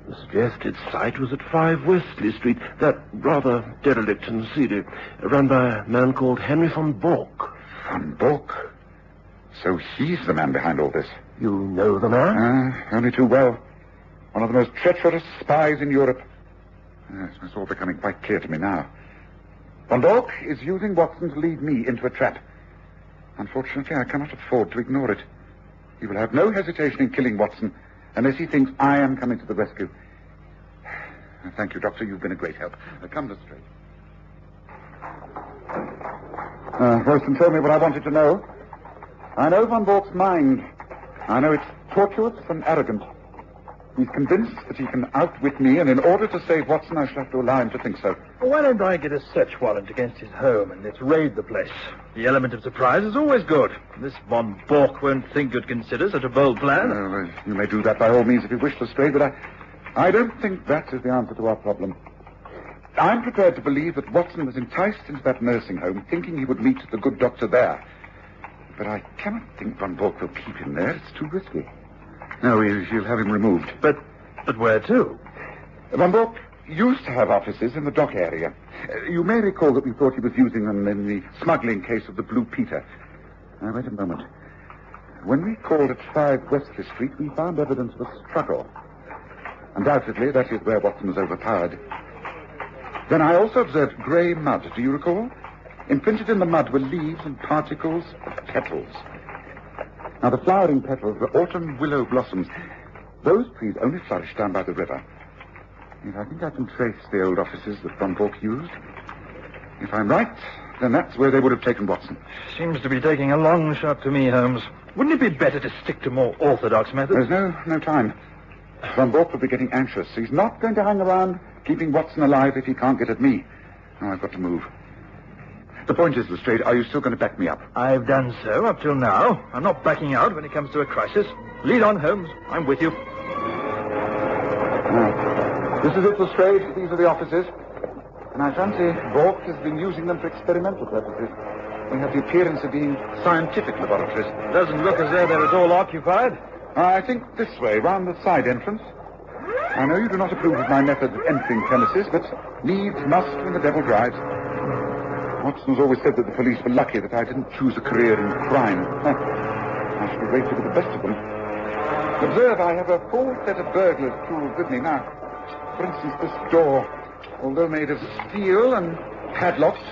The suggested site was at 5 Wesley Street, that rather derelict and seedy, run by a man called Henry von Bork. Von Bork? So he's the man behind all this? You know the man? Only too well. One of the most treacherous spies in Europe. Yes, it's all becoming quite clear to me now. Von Bork is using Watson to lead me into a trap. Unfortunately, I cannot afford to ignore it. He will have no hesitation in killing Watson unless he thinks I am coming to the rescue. Thank you, Doctor. You've been a great help. Come to straight. Royston told me what I wanted to know. I know Von Bork's mind. I know it's tortuous and arrogant. He's convinced that he can outwit me, and in order to save Watson, I shall have to allow him to think so. Well, why don't I get a search warrant against his home and let's raid the place? The element of surprise is always good. This Von Bork won't think you'd consider such a bold plan. You may do that by all means if you wish, Lestrade, but I don't think that is the answer to our problem. I'm prepared to believe that Watson was enticed into that nursing home, thinking he would meet the good doctor there. But I cannot think Von Bork will keep him there. It's too risky. No, he'll have him removed. But where to? Von Bork used to have offices in the dock area. You may recall that we thought he was using them in the smuggling case of the Blue Peter. Now, wait a moment. When we called at 5 Wesley Street, we found evidence of a struggle. Undoubtedly, that is where Watson was overpowered. Then I also observed grey mud, do you recall? Imprinted in the mud were leaves and particles of petals. Now, the flowering petals were autumn willow blossoms. Those trees only flourish down by the river. Yet I think I can trace the old offices that Von Bork used. If I'm right, then that's where they would have taken Watson. Seems to be taking a long shot to me, Holmes. Wouldn't it be better to stick to more orthodox methods? There's no time. Von Bork will be getting anxious. He's not going to hang around keeping Watson alive if he can't get at me. Now, I've got to move. The point is, Lestrade, are you still going to back me up? I've done so up till now. I'm not backing out when it comes to a crisis. Lead on, Holmes. I'm with you. This is it, Lestrade. These are the offices. And I fancy Bork has been using them for experimental purposes. They have the appearance of being scientific laboratories. Doesn't look as though they're at all occupied. I think this way, round the side entrance. I know you do not approve of my method of entering premises, but needs must when the devil drives. Watson's always said that the police were lucky that I didn't choose a career in crime. I should have waited for the best of them. Observe, I have a full set of burglars' tools with me now. For instance, this door, although made of steel and padlocked,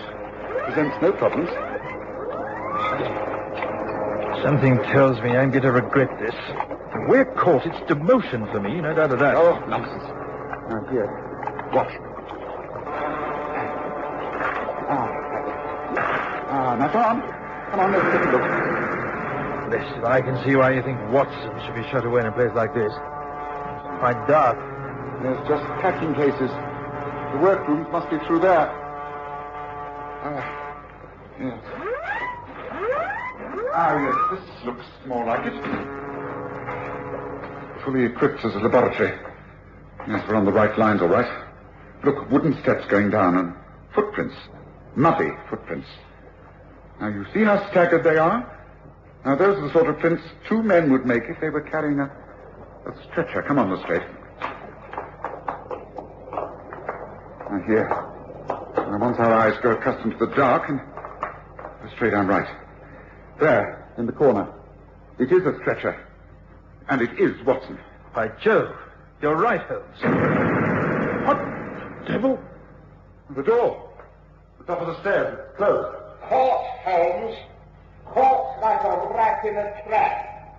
presents no problems. Something tells me I'm going to regret this. If we're caught, it's demotion for me, no doubt of that. Oh, nonsense. Now, here. Watch. Now, come on, let's take a look. Blessed, I can see why you think Watson should be shut away in a place like this. It's quite dark. There's just packing cases. The workrooms must be through there. Yes. Yes, this looks more like it. Fully equipped as a laboratory. Yes, we're on the right lines, all right. Look, wooden steps going down and footprints. Muddy footprints. Now, you see how staggered they are? Now, those are the sort of prints 2 men would make if they were carrying a stretcher. Come on, Lestrade. Now, here. Now, once our eyes grow accustomed to the dark, and Lestrade, I'm right. There, in the corner. It is a stretcher. And it is Watson. By Jove, you're right, Holmes. What devil? The door. The top of the stairs. It's closed. Caught, Holmes. Caught like a rat in a trap.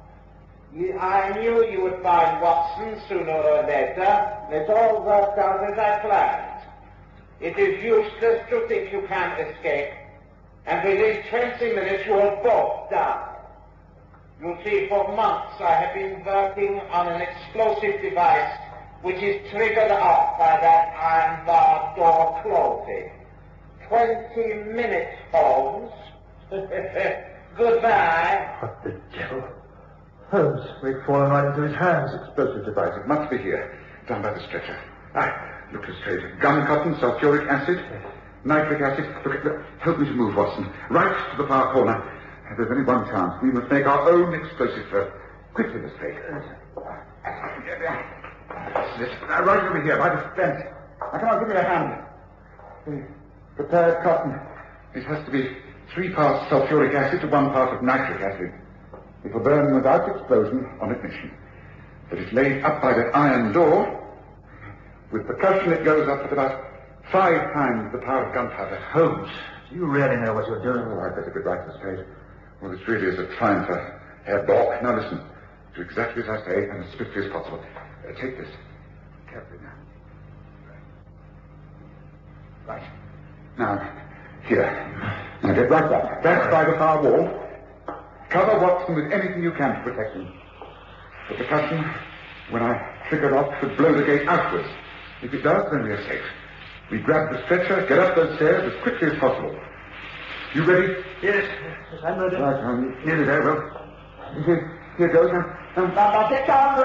I knew you would find Watson sooner or later. It's all worked out as I planned. It is useless to think you can escape. And within 20 minutes you will both die. You see, for months I have been working on an explosive device which is triggered off by that iron bar door closing. 20 minutes, Holmes. Goodbye. What the devil? Holmes, we've fallen right into his hands. Explosive device. It must be here. Down by the stretcher. Look, Lestrade. Gum cotton, sulfuric acid, nitric acid. Look, help me to move, Watson. Right to the far corner. There's only one chance. We must make our own explosive first. Quickly, Lestrade. Right over here, by the fence. Now, come on, give me a hand. Prepared cotton. It has to be 3 parts sulfuric acid to 1 part of nitric acid. It will burn without explosion on ignition. But it's laid up by that iron door. With percussion, it goes up at about 5 times the power of gunpowder. Holmes, do you really know what you're doing? Oh, I'd better be right, Lestrade. Well, this really is a triumph for Herr Bork. Now, listen. Do exactly as I say, and as swiftly as possible. Take this. Carefully now. Right. Now, here. Now, get right back. That's by the far wall. Cover Watson with anything you can to protect him. The percussion, when I trigger off, should blow the gate outwards. If it does, then we are safe. We grab the stretcher, get up those stairs as quickly as possible. You ready? Yes, I'm ready. Right, here it is, well. Here goes. Now, get down.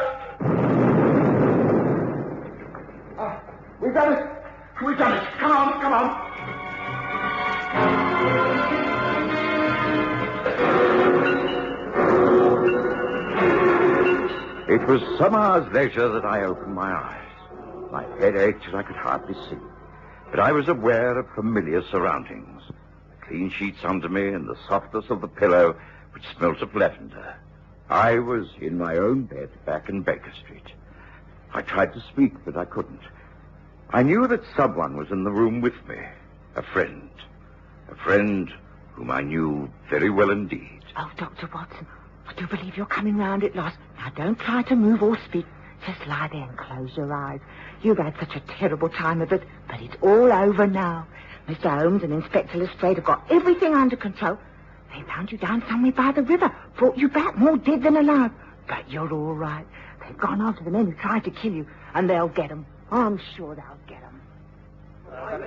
We've done it. We've done it. Come on. It was some hours later that I opened my eyes. My head ached and I could hardly see. But I was aware of familiar surroundings. The clean sheets under me and the softness of the pillow which smelt of lavender. I was in my own bed back in Baker Street. I tried to speak, but I couldn't. I knew that someone was in the room with me. A friend. A friend whom I knew very well indeed. Oh, Dr. Watson, I do believe you're coming round at last. Now, don't try to move or speak. Just lie there and close your eyes. You've had such a terrible time of it, but it's all over now. Mr. Holmes and Inspector Lestrade have got everything under control. They found you down somewhere by the river, brought you back more dead than alive. But you're all right. They've gone after the men who tried to kill you, and they'll get them. I'm sure they'll get them. Well,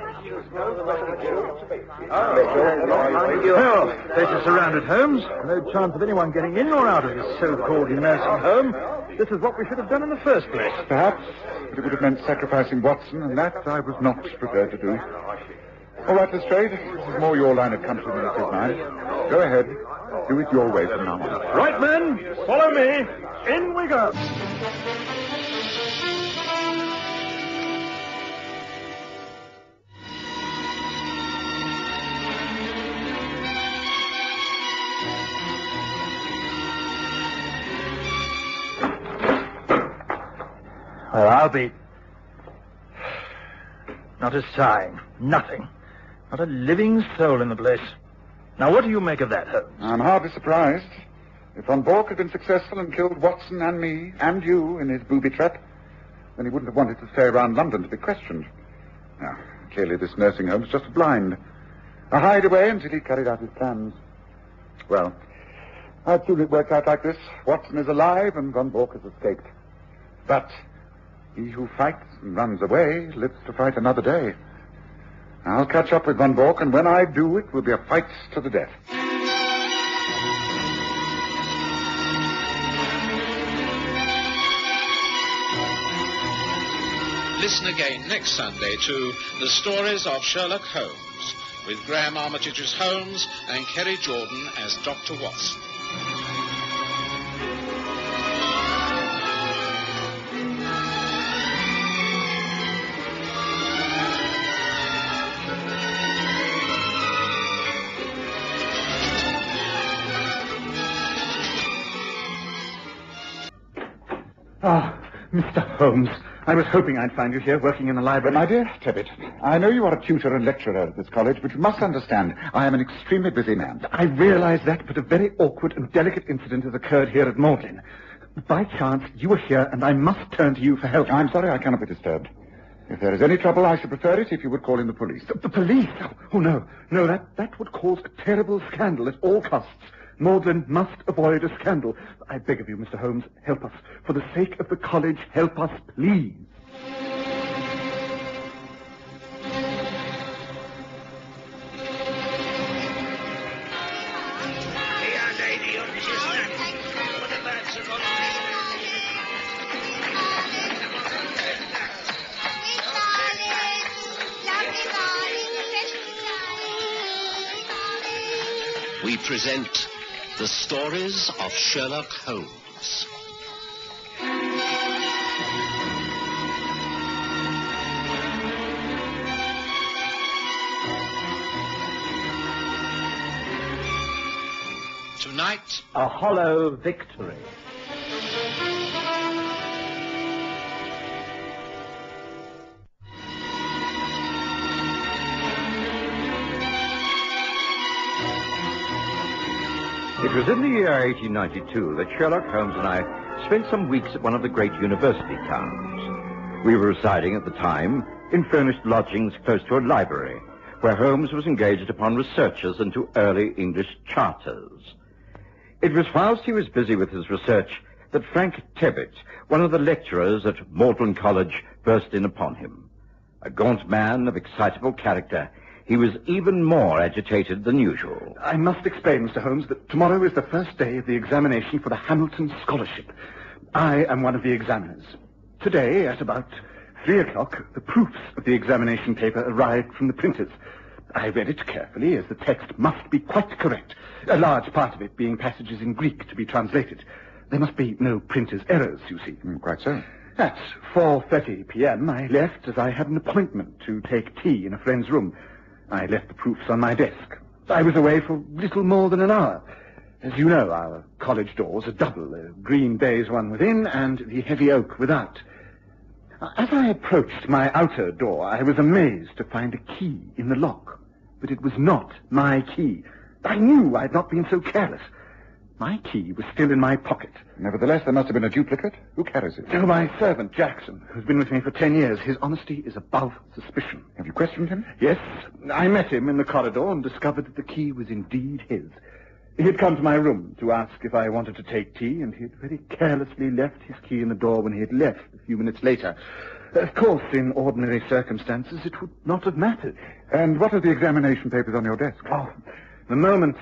place is surrounded, Holmes. No chance of anyone getting in or out of this so-called nursing home. This is what we should have done in the first place. Perhaps, but it would have meant sacrificing Watson, and that I was not prepared to do. All right, Lestrade, this is more your line of country than it is mine. Go ahead. Do it your way from now on. Right, men. Follow me. In we go. Well, I'll be... Not a sign. Nothing. Not a living soul in the place. Now, what do you make of that, Holmes? I'm hardly surprised. If Von Bork had been successful and killed Watson and me and you in his booby trap, then he wouldn't have wanted to stay around London to be questioned. Now, clearly this nursing home is just a blind. A hideaway until he carried out his plans. Well, I'd soon it worked out like this. Watson is alive and Von Bork has escaped. But he who fights and runs away lives to fight another day. I'll catch up with Von Bork, and when I do, it will be a fight to the death. Listen again next Sunday to The Stories of Sherlock Holmes, with Graham Armitage as Holmes and Kerry Jordan as Dr. Watson. Ah, Mr. Holmes, I was hoping I'd find you here working in the library. My dear Tebbit, I know you are a tutor and lecturer at this college, but you must understand I am an extremely busy man. I realize that, but a very awkward and delicate incident has occurred here at Magdalen. By chance, you are here, and I must turn to you for help. I'm sorry I cannot be disturbed. If there is any trouble, I should prefer it if you would call in the police. The police? Oh, no. No, that would cause a terrible scandal at all costs. Magdalen must avoid a scandal. I beg of you, Mr. Holmes, help us. For the sake of the college, help us, please. We present The Stories of Sherlock Holmes. Tonight, a hollow victory. It was in the year 1892 that Sherlock Holmes and I spent some weeks at one of the great university towns. We were residing at the time in furnished lodgings close to a library, where Holmes was engaged upon researches into early English charters. It was whilst he was busy with his research that Frank Tebbit, one of the lecturers at Magdalen College, burst in upon him. A gaunt man of excitable character, he was even more agitated than usual. I must explain, Mr. Holmes, that tomorrow is the first day of the examination for the Hamilton Scholarship. I am one of the examiners. Today, at about 3 o'clock, the proofs of the examination paper arrived from the printers. I read it carefully, as the text must be quite correct, a large part of it being passages in Greek to be translated. There must be no printer's errors, you see. Quite so. At 4:30 p.m., I left as I had an appointment to take tea in a friend's room. I left the proofs on my desk. I was away for little more than an hour. As you know, our college doors are double, the green baize one within and the heavy oak without. As I approached my outer door, I was amazed to find a key in the lock. But it was not my key. I knew I had not been so careless. My key was still in my pocket. Nevertheless, there must have been a duplicate. Who carries it? Oh, my servant, Jackson, who's been with me for 10 years. His honesty is above suspicion. Have you questioned him? Yes. I met him in the corridor and discovered that the key was indeed his. He had come to my room to ask if I wanted to take tea, and he had very carelessly left his key in the door when he had left a few minutes later. Of course, in ordinary circumstances, it would not have mattered. And what are the examination papers on your desk? Oh, the moment